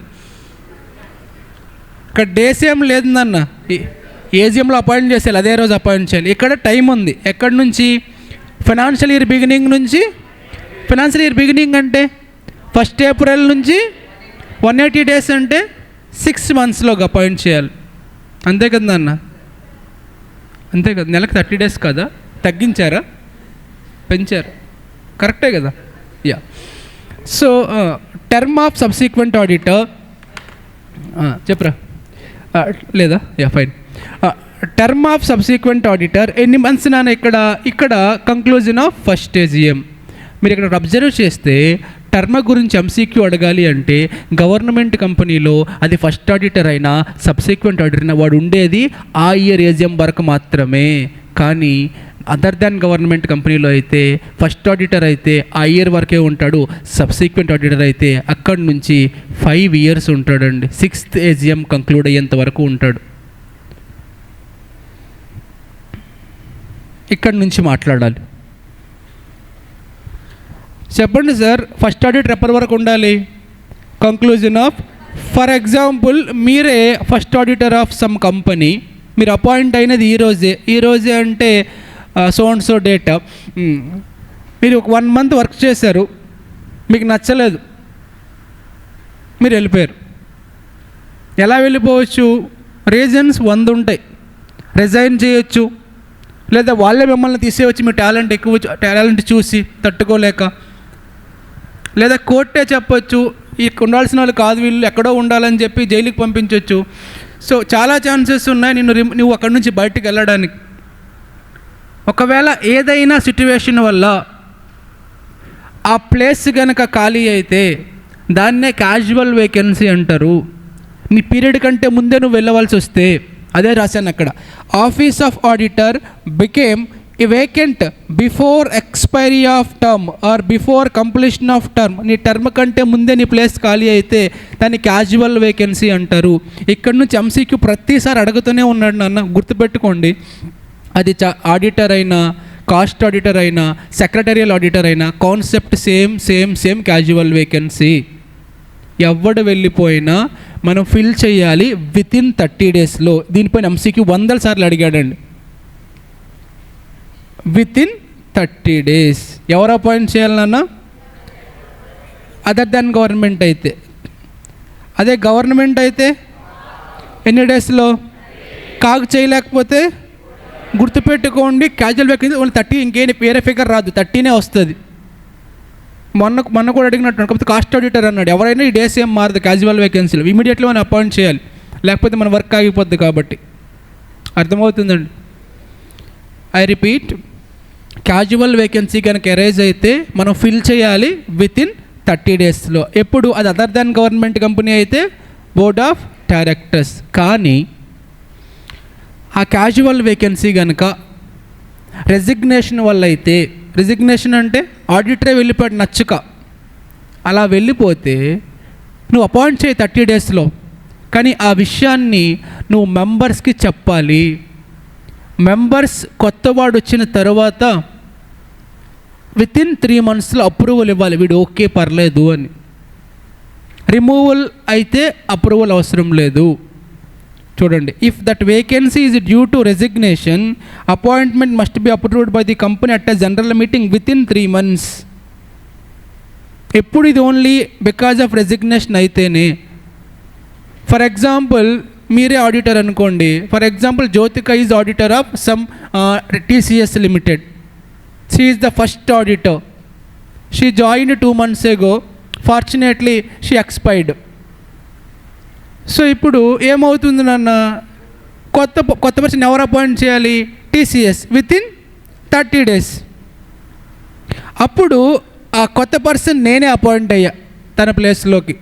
ఇక్కడ days ఏం లేదన్న, ఏజిఎంలో appoint చేసేయాలి, అదే రోజు అపాయింట్ చేయాలి. ఇక్కడ టైం ఉంది. ఎక్కడి నుంచి? ఫైనాన్షియల్ ఇయర్ బిగినింగ్ నుంచి. ఫైనాన్షియల్ ఇయర్ బిగినింగ్ అంటే 1 ఏప్రిల్ నుంచి 180 డేస్ అంటే 6 మంత్స్లోకి అపాయింట్ చేయాలి. అంతే కదా అన్న? అంతే కదా. నెలకు 30 డేస్ కదా, తగ్గించారా పెంచారా? కరెక్టే కదా. Yeah. So term of subsequent auditor చెప్పరా లేదా? Yeah fine. Term of subsequent auditor ఎన్ని మంత్స్ నాన్న? ఇక్కడ కంక్లూజన్ ఆఫ్ ఫస్ట్ ఏజిఎం. మీరు ఇక్కడ అబ్జర్వ్ చేస్తే టర్మ్ గురించి ఎంసీక్యూ అడగాలి అంటే గవర్నమెంట్ కంపెనీలో అది ఫస్ట్ ఆడిటర్ అయినా సబ్సిక్వెంట్ ఆడిటర్ అయినా వాడు ఉండేది ఆ ఇయర్ ఏజిఎం వరకు మాత్రమే. కానీ అదర్ దాన్ గవర్నమెంట్ కంపెనీలో అయితే ఫస్ట్ ఆడిటర్ అయితే ఆ ఇయర్ వరకే ఉంటాడు, సబ్సిక్వెంట్ ఆడిటర్ అయితే అక్కడి నుంచి 5 years ఉంటాడండి. 6th ఏజిఎం కంక్లూడ్ అయ్యేంత వరకు ఉంటాడు. ఇక్కడి నుంచి మాట్లాడాలి. చెప్పండి సార్, ఫస్ట్ ఆడిటర్ ఎప్పటి వరకు ఉండాలి? Conclusion of. ఫర్ ఎగ్జాంపుల్ మీరే first auditor of some company, మీరు అపాయింట్ అయినది ఈరోజే అంటే సో అండ్ సో డేట్. మీరు ఒక 1 month వర్క్ చేశారు, మీకు నచ్చలేదు, మీరు వెళ్ళిపోయారు. ఎలా వెళ్ళిపోవచ్చు? రీజన్స్ 100 ఉంటాయి. రిజైన్ చేయొచ్చు, లేదా వాళ్ళే మిమ్మల్ని తీసేయచ్చు మీ టాలెంట్ చూసి తట్టుకోలేక, లేదా కోర్టే చెప్పొచ్చు ఇక్కడ ఉండాల్సిన వాళ్ళు కాదు వీళ్ళు ఎక్కడో ఉండాలని చెప్పి జైలుకి పంపించవచ్చు. సో చాలా ఛాన్సెస్ ఉన్నాయి నువ్వు అక్కడి నుంచి బయటకు వెళ్ళడానికి. ఒకవేళ ఏదైనా సిట్యువేషన్ వల్ల ఆ ప్లేస్ కనుక ఖాళీ అయితే దాన్నే క్యాజువల్ వేకెన్సీ అంటారు. నీ పీరియడ్ కంటే ముందే నువ్వు వెళ్ళవలసి వస్తే, అదే రాశాను అక్కడ, office of auditor became vacant before expiry of term are before completion of term. నీ టర్మ్ కంటే ముందే నీ ప్లేస్ ఖాళీ అయితే దాన్ని క్యాజువల్ వేకెన్సీ అంటారు. ఇక్కడ నుంచి ఎంసీక్యూ ప్రతిసారి అడుగుతూనే ఉన్నాడు నాన్న, గుర్తుపెట్టుకోండి. అది ఆడిటర్ అయినా కాస్ట్ ఆడిటర్ అయినా, సెక్రటరియల్ ఆడిటర్ అయినా కాన్సెప్ట్ సేమ్ క్యాజువల్ వేకెన్సీ. ఎవడు వెళ్ళిపోయినా మనం ఫిల్ చేయాలి వితిన్ 30 daysలో. దీనిపైన ఎంసీక్యూ 100 సార్లు అడిగాడండి. Within 30 days. ఎవరు అపాయింట్ చేయాలన్నా? అదర్ దాన్ గవర్నమెంట్ అయితే. అదే గవర్నమెంట్ అయితే ఎన్ని డేస్లో? కాగు చేయలేకపోతే గుర్తుపెట్టుకోండి, క్యాజువల్ వేకెన్సీ ఓన్లీ 30, ఇంకేం వేరే ఫిగర్ రాదు, 30నే వస్తుంది. మొన్న కూడా అడిగినట్టు, కాకపోతే కాస్ట్ ఆడిటర్ అన్నాడు. ఎవరైనా ఈ డేస్ ఏం మారదు క్యాజువల్ వేకెన్సీలో, ఇమీడియట్లీ మనం అపాయింట్ చేయాలి, లేకపోతే మన వర్క్ ఆగిపోద్ది. కాబట్టి అర్థమవుతుందండి. ఐ రిపీట్, క్యాజువల్ వేకెన్సీ కనుక ఎరైజ్ అయితే మనం ఫిల్ చేయాలి వితిన్ 30 daysలో. ఎప్పుడు? అది అదర్ దాన్ గవర్నమెంట్ కంపెనీ అయితే బోర్డ్ ఆఫ్ డైరెక్టర్స్. కానీ ఆ క్యాజువల్ వేకెన్సీ కనుక రెసిగ్నేషన్ వల్ల అయితే, రెసిగ్నేషన్ అంటే ఆడిటరే వెళ్ళిపోయాడు నచ్చక, అలా వెళ్ళిపోతే నువ్వు అపాయింట్ చేయి 30 daysలో. కానీ ఆ విషయాన్ని నువ్వు మెంబర్స్కి చెప్పాలి. మెంబర్స్ కొత్తవాడు వచ్చిన తర్వాత వితిన్ 3 monthsలో అప్రూవల్ ఇవ్వాలి, వీడు ఓకే పర్లేదు అని. రిమూవల్ అయితే అప్రూవల్ అవసరం లేదు. చూడండి, if that vacancy is due to resignation, appointment must be approved by the company at a general meeting within 3 months. ఎప్పుడు ఇది? ఓన్లీ బికాజ్ ఆఫ్ రెసిగ్నేషన్ అయితేనే. ఫర్ ఎగ్జాంపుల్, మీరే ఆడిటర్ అనుకోండి. For example, Jyothika is auditor of some TCS limited. She is the first auditor. She joined 2 months ago. Fortunately she expired. So ఇప్పుడు ఏమవుతుంది నాన్న? కొత్త person ఎవరు అపాయింట్ చేయాలి? TCS within 30 days. అప్పుడు ఆ కొత్త పర్సన్ నేనే అపాయింట్ అయ్యా తన ప్లేస్లోకి.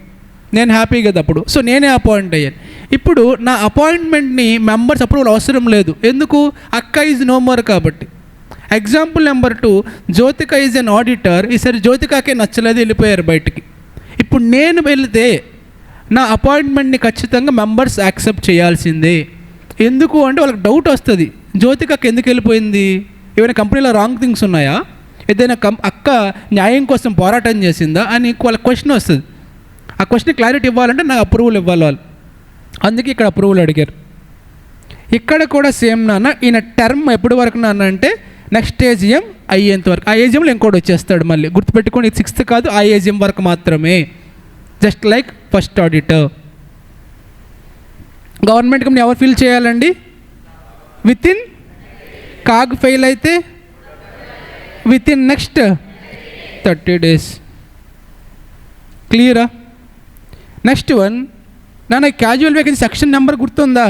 నేను హ్యాపీ కదా అప్పుడు. సో నేనే అపాయింట్ అయ్యాను. ఇప్పుడు నా అపాయింట్మెంట్ని మెంబర్స్ అప్రూవల్ అవసరం లేదు. ఎందుకు? అక్క ఈజ్ నో మోర్ కాబట్టి. Example number 2, Jyothika is an auditor. ఈసారి జ్యోతికకే నచ్చలేదు, వెళ్ళిపోయారు బయటికి. ఇప్పుడు నేను వెళితే నా అపాయింట్మెంట్ని ఖచ్చితంగా మెంబర్స్ యాక్సెప్ట్ చేయాల్సిందే. ఎందుకు అంటే వాళ్ళకి డౌట్ వస్తుంది, జ్యోతికకి ఎందుకు వెళ్ళిపోయింది? ఏమైనా కంపెనీలో రాంగ్ థింగ్స్ ఉన్నాయా? ఏదైనా అక్క న్యాయం కోసం పోరాటం చేసిందా అని వాళ్ళకి క్వశ్చన్ వస్తుంది. ఆ క్వశ్చన్ క్లారిటీ ఇవ్వాలంటే నాకు అప్రూవల్ ఇవ్వాలి వాళ్ళు. అందుకే ఇక్కడ అప్రూవల్ అడిగారు. ఇక్కడ కూడా సేమ్ నాన్న. ఈయన టర్మ్ ఎప్పటి వరకు నాన్న అంటే నెక్స్ట్ AGM అయ్యేంత వరకు. ఆ AGMలో ఇంకోటి వచ్చేస్తాడు మళ్ళీ. గుర్తుపెట్టుకోండి, ఇది 6th కాదు, ఆ AGM వరకు మాత్రమే. Just like first auditor. Government company ఎవరు ఫిల్ చేయాలండి? వితిన్. కాగ్ ఫెయిల్ అయితే వితిన్ నెక్స్ట్ 30 days. క్లియరా? నెక్స్ట్ వన్ నాన్న, క్యాజువల్ వేకెన్సీ సెక్షన్ నెంబర్ గుర్తుందా?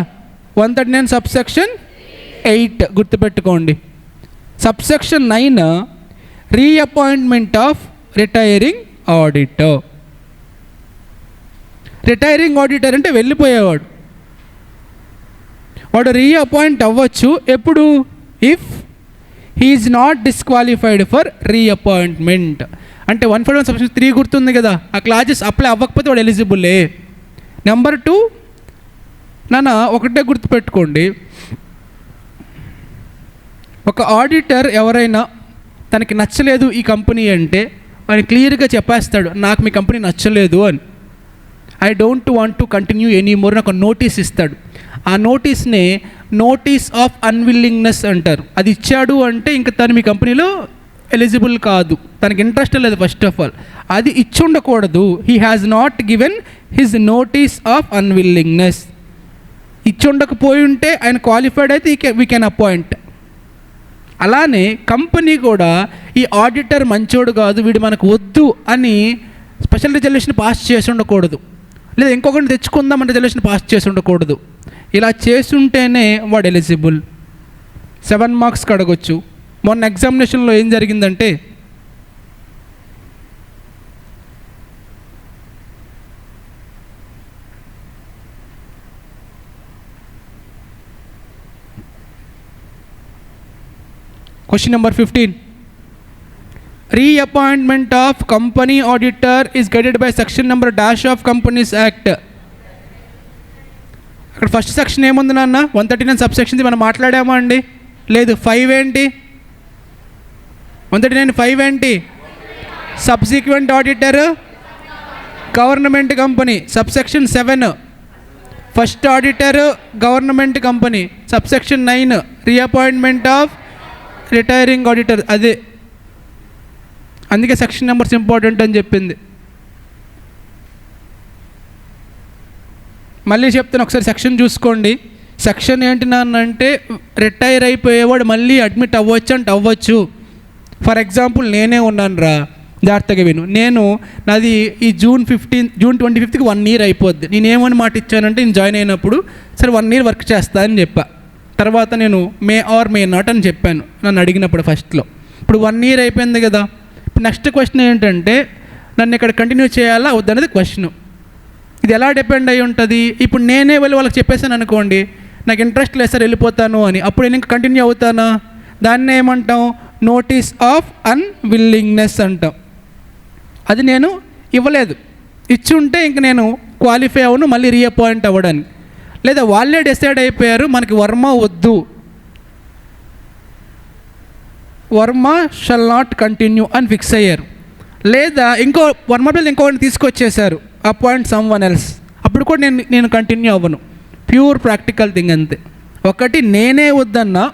139 సబ్సెక్షన్ 8 గుర్తుపెట్టుకోండి. Subsection 9 reappointment of retiring auditor. Retiring auditor అంటే వెళ్ళిపోయేవాడు. వాడు రీఅపాయింట్ అవ్వచ్చు. ఎప్పుడు? If he is not disqualified for reappointment. అంటే 141 సబ్సెక్షన్ 3 గుర్తుంది కదా, ఆ క్లాజెస్ అప్లై అవ్వకపోతే వాడు ఎలిజిబుల్లే. నెంబర్ 2 నాన్న ఒకటే గుర్తుపెట్టుకోండి, ఒక ఆడిటర్ ఎవరైనా తనకి నచ్చలేదు ఈ కంపెనీ అంటే ఆయన క్లియర్గా చెప్పేస్తాడు, నాకు మీ కంపెనీ నచ్చలేదు అని. I don't want to continue any more. నాకు నోటీస్ ఇస్తాడు. ఆ నోటీస్నే నోటీస్ ఆఫ్ అన్విల్లింగ్నెస్ అంటారు. అది ఇచ్చాడు అంటే ఇంకా తను మీ కంపెనీలో ఎలిజిబుల్ కాదు, తనకి ఇంట్రెస్ట్ లేదు. ఫస్ట్ ఆఫ్ ఆల్ అది ఇచ్చి ఉండకూడదు. He has not given his notice of unwillingness. ఇచ్చి ఉండకపోయి ఉంటే ఆయన క్వాలిఫైడ్ అయితే వీ కెన్ అపాయింట్. అలానే కంపెనీ కూడా ఈ ఆడిటర్ మంచోడు కాదు, వీడు మనకు వద్దు అని స్పెషల్ రిజల్యూషన్ పాస్ చేసి ఉండకూడదు, లేదా ఇంకొకరిని తెచ్చుకుందామంటే రిజల్యూషన్ పాస్ చేసి ఉండకూడదు. ఇలా చేసుంటేనే వాడు ఎలిజిబుల్. 7 marks అడగొచ్చు. మొన్న ఎగ్జామినేషన్లో ఏం జరిగిందంటే question number 15, reappointment of company auditor is guided by section number dash of companies act. అక్కడ ఫస్ట్ సెక్షన్ ఏముంది నాన్న? 139 సబ్సెక్షన్ది మనం మాట్లాడామా అండి? లేదు. 5 ఏంటి? 139(5) ఏంటి? Subsequent auditor government company. Subsection 7 first auditor government company. Subsection 9 reappointment of retiring auditor. అదే అందుకే సెక్షన్ నెంబర్స్ ఇంపార్టెంట్ అని చెప్పింది. మళ్ళీ చెప్తాను, ఒకసారి సెక్షన్ చూసుకోండి. సెక్షన్ ఏంటి నాన్న అంటే, రిటైర్ అయిపోయేవాడు మళ్ళీ అడ్మిట్ అవ్వచ్చు అంటే అవ్వచ్చు. ఫర్ ఎగ్జాంపుల్ నేనే ఉన్నాను రా, జాగ్రత్తగా విను. నాది ఈ జూన్ 25కి 1 year అయిపోద్ది. నేనేమని మాట ఇచ్చానంటే, నేను జాయిన్ అయినప్పుడు సరే 1 year వర్క్ చేస్తా అని చెప్పా. తర్వాత నేను మే నాట్ అని చెప్పాను నన్ను అడిగినప్పుడు ఫస్ట్లో. ఇప్పుడు 1 year అయిపోయింది కదా. ఇప్పుడు నెక్స్ట్ క్వశ్చన్ ఏంటంటే, నన్ను ఇక్కడ కంటిన్యూ చేయాలా వద్దనేది క్వశ్చన్. ఇది ఎలా డిపెండ్ అయి ఉంటుంది? ఇప్పుడు నేనే వెళ్ళి వాళ్ళకి చెప్పేసాను అనుకోండి, నాకు ఇంట్రెస్ట్ లేదు సార్ వెళ్ళిపోతాను అని, అప్పుడు నేను ఇంకా కంటిన్యూ అవుతానా? దాన్ని ఏమంటాం? నోటీస్ ఆఫ్ అన్విల్లింగ్నెస్ అంటాం. అది నేను ఇవ్వలేదు. ఇచ్చి ఉంటే ఇంక నేను క్వాలిఫై అవ్వను మళ్ళీ రీఅపాయింట్ అవ్వడానికి. లేదా వాళ్ళే డిసైడ్ అయిపోయారు మనకి వర్మ వద్దు, వర్మ షల్ నాట్ కంటిన్యూ అని ఫిక్స్ అయ్యారు. లేదా వర్మ బిల్ ఇంకోటి తీసుకొచ్చేసారు, అపాయింట్ సమ్ వన్ ఎల్స్, అప్పుడు కూడా నేను కంటిన్యూ అవ్వను. ప్యూర్ ప్రాక్టికల్ థింగ్ అంతే. ఒకటి నేనే వద్దన్నా,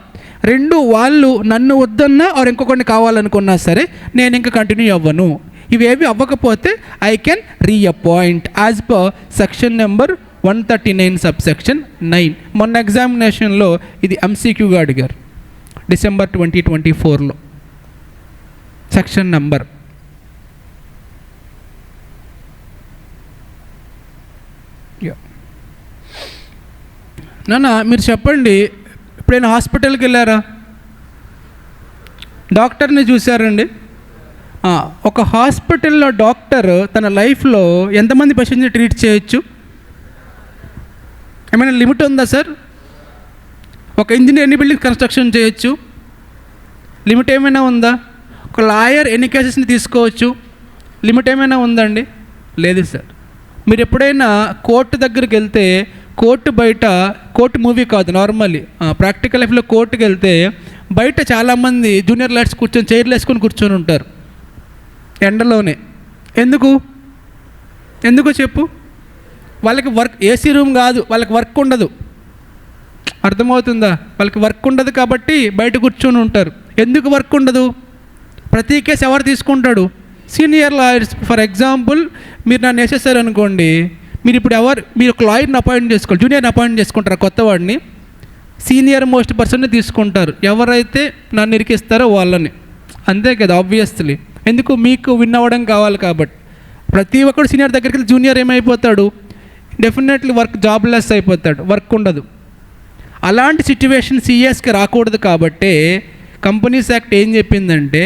2 వాళ్ళు నన్ను వద్దన్నా ఆర్ ఇంకొకరిని కావాలనుకున్నా సరే నేను ఇంకా కంటిన్యూ అవ్వను. ఇవేవి అవ్వకపోతే I can reappoint as per section number 139 subsection 9. మొన్న ఎగ్జామినేషన్లో ఇది ఎంసీక్యూగా అడిగారు, December 2024లో సెక్షన్ నెంబర్. నాన్న మీరు చెప్పండి, ఎప్పుడైనా హాస్పిటల్కి వెళ్ళారా? డాక్టర్ని చూసారండి? ఒక హాస్పిటల్లో డాక్టర్ తన లైఫ్లో ఎంతమంది పేషెంట్ని ట్రీట్ చేయొచ్చు? ఏమైనా లిమిట్ ఉందా సార్? ఒక ఇంజనీర్ ఎన్ని బిల్డింగ్ కన్స్ట్రక్షన్ చేయొచ్చు? లిమిట్ ఏమైనా ఉందా? ఒక లాయర్ ఎన్ని కేసెస్ని తీసుకోవచ్చు? లిమిట్ ఏమైనా ఉందండి? లేదు సార్. మీరు ఎప్పుడైనా కోర్టు దగ్గరికి వెళ్తే, కోర్టు బయట, కోర్టు మూవీ కాదు నార్మల్లీ ప్రాక్టికల్ లైఫ్లో కోర్టుకి వెళ్తే బయట చాలామంది జూనియర్ లాయర్స్ కూర్చొని చైర్లు వేసుకొని కూర్చొని ఉంటారు ఎండలోనే. ఎందుకు చెప్పు? వాళ్ళకి వర్క్, ఏసీ రూమ్ కాదు, వాళ్ళకి వర్క్ ఉండదు. అర్థమవుతుందా? వాళ్ళకి వర్క్ ఉండదు కాబట్టి బయట కూర్చొని ఉంటారు. ఎందుకు వర్క్ ఉండదు? ప్రతి కేసు ఎవరు తీసుకుంటాడు? Senior lawyers. ఫర్ ఎగ్జాంపుల్ మీరు నన్ను వేసేసారు అనుకోండి, మీరు ఒక లాయర్ని అపాయింట్ చేసుకోవాలి, జూనియర్ని అపాయింట్ చేసుకుంటారు, కొత్త వాడిని. సీనియర్ మోస్ట్ పర్సన్ని తీసుకుంటారు, ఎవరైతే నన్ను ఇరికిస్తారో వాళ్ళని. అంతే కదా, ఆబ్వియస్లీ. ఎందుకు? మీకు విన్ అవ్వడం కావాలి కాబట్టి. ప్రతి ఒక్కరు సీనియర్ దగ్గరికి వెళ్ళి జూనియర్ ఏమైపోతాడు? డెఫినెట్లీ జాబ్లెస్ అయిపోతాడు, వర్క్ ఉండదు. అలాంటి సిచ్యువేషన్ సిఎస్కి రాకూడదు కాబట్టే కంపెనీస్ యాక్ట్ ఏం చెప్పిందంటే,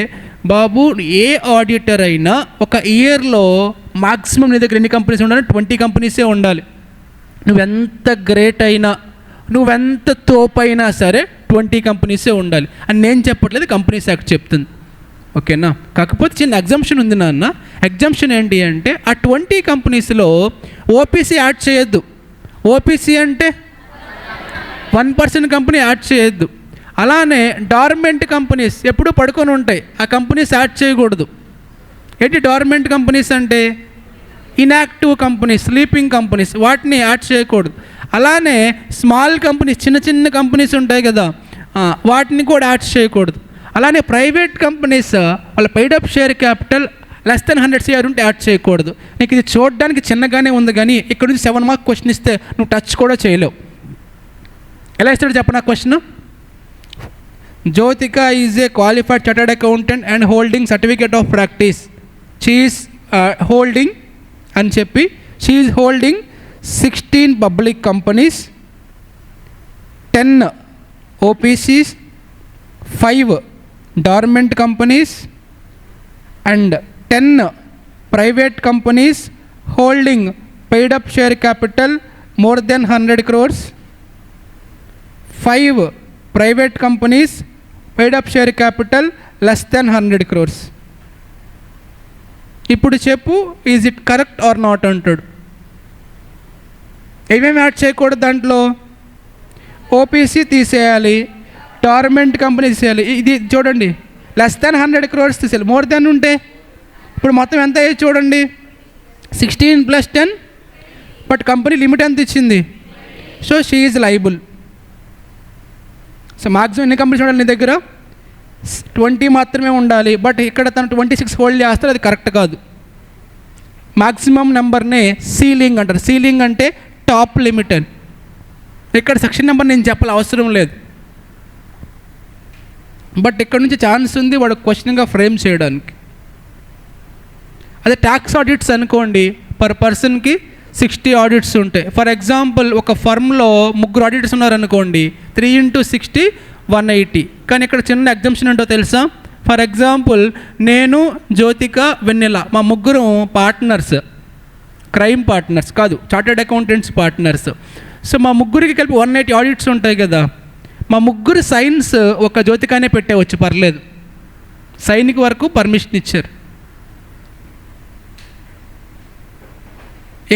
బాబు ఏ ఆడిటర్ అయినా ఒక ఇయర్లో మాక్సిమం నీ దగ్గర ఎన్ని కంపెనీస్ ఉండాలి? 20 కంపెనీసే ఉండాలి. నువ్వెంత గ్రేట్ అయినా, నువ్వెంత తోపైనా సరే 20 కంపెనీసే ఉండాలి అని నేను చెప్పట్లేదు, కంపెనీస్ యాక్ట్ చెప్తుంది. ఓకేనా? కాకపోతే చిన్న ఎగ్జంప్షన్ ఉంది నాన్న. ఎగ్జంప్షన్ ఏంటి అంటే, ఆ 20 కంపెనీస్లో ఓపీసీ యాడ్ చేయొద్దు. ఓపీసీ అంటే 1% కంపెనీ యాడ్ చేయొద్దు. అలానే డార్మెంట్ కంపెనీస్ ఎప్పుడూ పడుకొని ఉంటాయి, ఆ కంపెనీస్ యాడ్ చేయకూడదు. ఏంటి డార్మెంట్ కంపెనీస్ అంటే? ఇన్యాక్టివ్ కంపెనీస్, స్లీపింగ్ కంపెనీస్, వాటిని యాడ్ చేయకూడదు. అలానే స్మాల్ కంపెనీస్, చిన్న కంపెనీస్ ఉంటాయి కదా, వాటిని కూడా యాడ్ చేయకూడదు. అలానే ప్రైవేట్ కంపెనీస్ వాళ్ళ paid up share capital less than 100 CR ఉంటే యాడ్ చేయకూడదు. నీకు ఇది చూడడానికి చిన్నగానే ఉంది, కానీ ఇక్కడ నుంచి 7 మార్క్ క్వశ్చన్ ఇస్తే నువ్వు టచ్ కూడా చేయలేవు. ఎలా ఇస్తాడు చెప్పనా question? Jyothika is a qualified chartered accountant and holding certificate of practice. She is holding అని చెప్పి, she is holding 16 public companies, 10 OPCs, 5 dormant companies and 10 private companies holding paid up share capital more than 100 crores, 5 private companies paid up share capital less than 100 crores. ఇప్పుడు చెప్పు, is it correct or not అంటాడు. ఏమేమి add చేయకూడదు దాంట్లో? OPC తీసేయాలి, dormant company తీసేయాలి. ఇది చూడండి, లెస్ దాన్ 100 crores తీసేయాలి. మోర్ దాన్ ఉంటే ఇప్పుడు మొత్తం ఎంత అయ్యేది చూడండి, 16 + 10, బట్ కంపెనీ లిమిట్ ఎంత ఇచ్చింది, so she is liable. So maximum ఎన్ని కంపెనీస్ ఉండాలి నీ దగ్గర, 20 మాత్రమే ఉండాలి. బట్ ఇక్కడ తను 26 హోల్డ్ చేస్తారు, అది కరెక్ట్ కాదు. మ్యాక్సిమం నెంబర్నే సీలింగ్ అంటారు. సీలింగ్ అంటే టాప్ లిమిట్ అని. ఇక్కడ సెక్షన్ నెంబర్ నేను చెప్పాలి అవసరం లేదు, బట్ ఇక్కడ నుంచి ఛాన్స్ ఉంది వాడు క్వశ్చన్గా ఫ్రేమ్ చేయడానికి. అదే ట్యాక్స్ ఆడిట్స్ అనుకోండి, పర్ పర్సన్కి 60 ఆడిట్స్ ఉంటాయి. ఫర్ ఎగ్జాంపుల్ ఒక ఫర్మ్లో 3 ఆడిటర్స్ ఉన్నారనుకోండి, 3 × 60 180. కానీ ఇక్కడ చిన్న ఎగ్జామ్షన్ ఏంటో తెలుసా? ఫర్ ఎగ్జాంపుల్ నేను, జ్యోతిక, వెన్నెల మా ముగ్గురు పార్ట్నర్స్, క్రైమ్ పార్ట్నర్స్ కాదు, చార్టెడ్ అకౌంటెంట్స్ పార్ట్నర్స్. సో మా ముగ్గురికి కలిపి 180 ఆడిట్స్ ఉంటాయి కదా. మా ముగ్గురు సైన్స్ ఒక జ్యోతికానే పెట్టేవచ్చు, పర్లేదు. సైన్కి వరకు పర్మిషన్ ఇచ్చారు.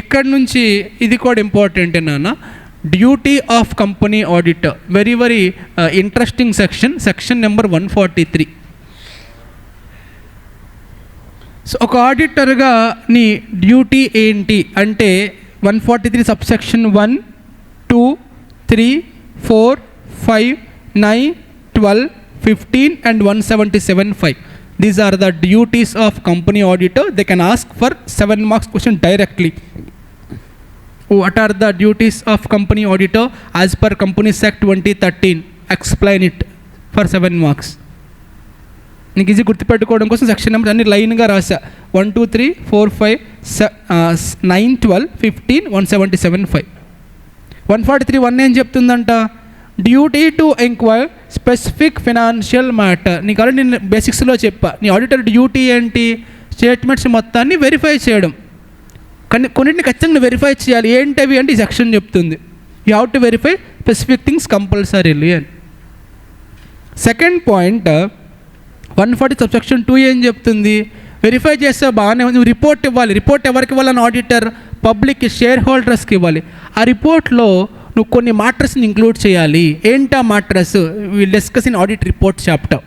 ఇక్కడ నుంచి ఇది కూడా ఇంపార్టెంట్ నాన్న, duty of company auditor. Very very interesting section number 143. So ఒక ఆడిటర్గా నీ డ్యూటీ ఏంటి అంటే 143 subsection 1, 2, 3, 4, 5, 9, 12, 15 and 177(5). These are the duties of company auditor. They can ask for 7 marks question directly. What are the duties of company auditor as per Companies Act 2013? Explain it for 7 marks. నీకు easy గుర్తుపెట్టుకోవడం కోసం section number అన్ని లైన్గా రాసా. 1, 2, 3, 4, 5, 9, 12, 15, 177(5). 143(1) ఏం చెప్తుందంట, duty to enquire specific financial matter. నీకు already నేను బేసిక్స్లో చెప్పా, నీ ఆడిటర్ డ్యూటీ ఏంటి, స్టేట్మెంట్స్ మొత్తాన్ని వెరిఫై చేయడం. కానీ కొన్నింటిని ఖచ్చితంగా వెరిఫై చేయాలి. ఏంటవి అంటే ఈ సెక్షన్ చెప్తుంది, you have to verify specific things compulsorily అని. సెకండ్ పాయింట్ 140 సబ్సెక్షన్ 2 ఏం చెప్తుంది, వెరిఫై చేస్తే బాగానే ఉంది, నువ్వు రిపోర్ట్ ఇవ్వాలి. రిపోర్ట్ ఎవరికి ఇవ్వాలని ఆడిటర్, పబ్లిక్కి, షేర్ హోల్డర్స్కి ఇవ్వాలి. ఆ రిపోర్ట్లో నువ్వు కొన్ని మాటర్స్ని ఇంక్లూడ్ చేయాలి. ఏంటా matters, will discuss in audit report chapter.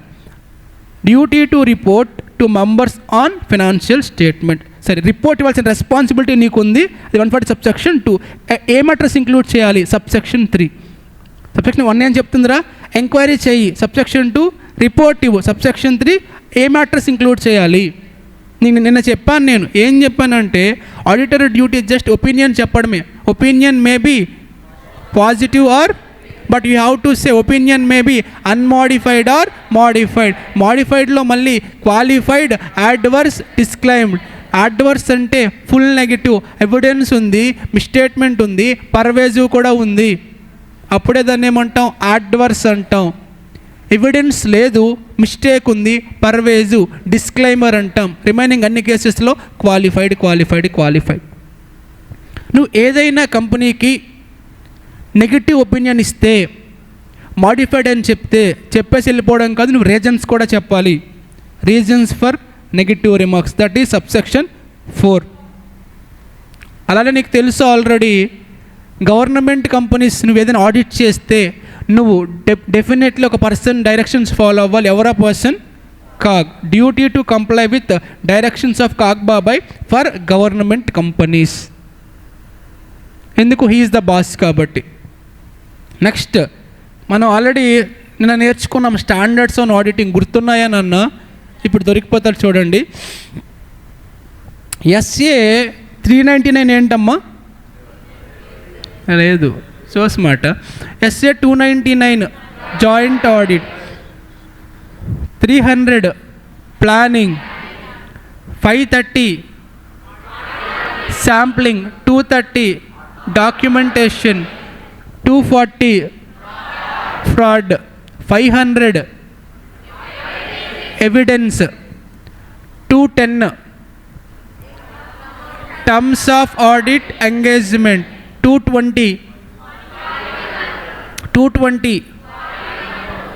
Duty to report to members on financial statement. సరే, రిపోర్ట్ ఇవ్వాల్సిన రెస్పాన్సిబిలిటీ నీకు ఉంది, అది 140 సబ్సెక్షన్ 2. ఏ మాటర్స్ ఇంక్లూడ్ చేయాలి, సబ్సెక్షన్ 3. సబ్సెక్షన్ 1 ఏం చెప్తుందిరా, ఎంక్వైరీ చెయ్యి. సబ్సెక్షన్ 2 రిపోర్ట్ ఇవ్వు. సబ్సెక్షన్ 3 ఏ మ్యాటర్స్ ఇంక్లూడ్ చేయాలి. నిన్న చెప్పాను, నేను ఏం చెప్పానంటే ఆడిటర్ డ్యూటీ జస్ట్ ఒపీనియన్ చెప్పడమే. Opinion may be positive or, but you have to say opinion may be unmodified or modified. మాడిఫైడ్లో మళ్ళీ క్వాలిఫైడ్, అడ్వర్స్, డిస్క్లైమ్డ్. అడ్వర్స్ అంటే ఫుల్ నెగిటివ్, ఎవిడెన్స్ ఉంది, మిస్టేట్మెంట్ ఉంది, పర్వేజివ్ కూడా ఉంది, అప్పుడే దాన్ని ఏమంటాం, అడ్వర్స్ అంటాం. ఎవిడెన్స్ లేదు, మిస్టేక్ ఉంది, పర్వేజివ్, డిస్క్లైమర్ అంటాం. రిమైనింగ్ అన్ని కేసెస్లో క్వాలిఫైడ్, క్వాలిఫైడ్, క్వాలిఫైడ్. నువ్వు ఏదైనా కంపెనీకి నెగిటివ్ ఒపీనియన్ ఇస్తే, మాడిఫైడ్ అని చెప్పేసి వెళ్ళిపోవడం కాదు, నువ్వు రీజన్స్ కూడా చెప్పాలి. Reasons for negative remarks, that is subsection 4. అలానే నీకు తెలుసు ఆల్రెడీ, గవర్నమెంట్ కంపెనీస్ నువ్వు ఏదైనా ఆడిట్ చేస్తే నువ్వు డెఫినెట్లీ ఒక పర్సన్ డైరెక్షన్స్ ఫాలో అవ్వాలి. ఎవరా person, CAG. Duty to comply with directions of CAG బాబాయ్ ఫర్ గవర్నమెంట్ కంపెనీస్. ఎందుకు, హీ ఈజ్ ద బాస్ కాబట్టి. నెక్స్ట్ మనం ఆల్రెడీ నిన్న నేర్చుకున్నాం స్టాండర్డ్స్ ఆన్ ఆడిటింగ్, గుర్తున్నాయా నాన్న? ఇప్పుడు దొరికిపోతాడు చూడండి. SA 399 ఏంటమ్మా, లేదు so smart. SA 299 joint audit, 300 planning, 530 sampling, 230 documentation, 240 fraud, 500 evidence, 210 terms of audit engagement, 220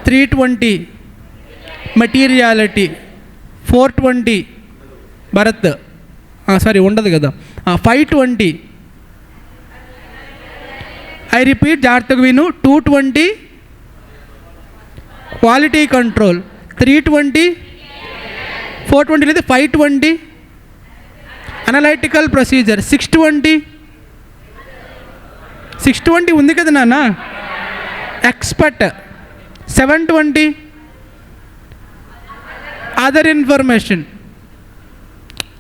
320 materiality, 420 Bharat sorry ఉండదు కదా, 520 ఐ రిపీట్ జాగ్రత్తగా విను, 220 క్వాలిటీ కంట్రోల్, 320, 420 లేదు 520 అనలైటికల్ ప్రొసీజర్, 620 ఉంది కదా నాన్న ఎక్స్పర్ట్, 720 అదర్ ఇన్ఫర్మేషన్.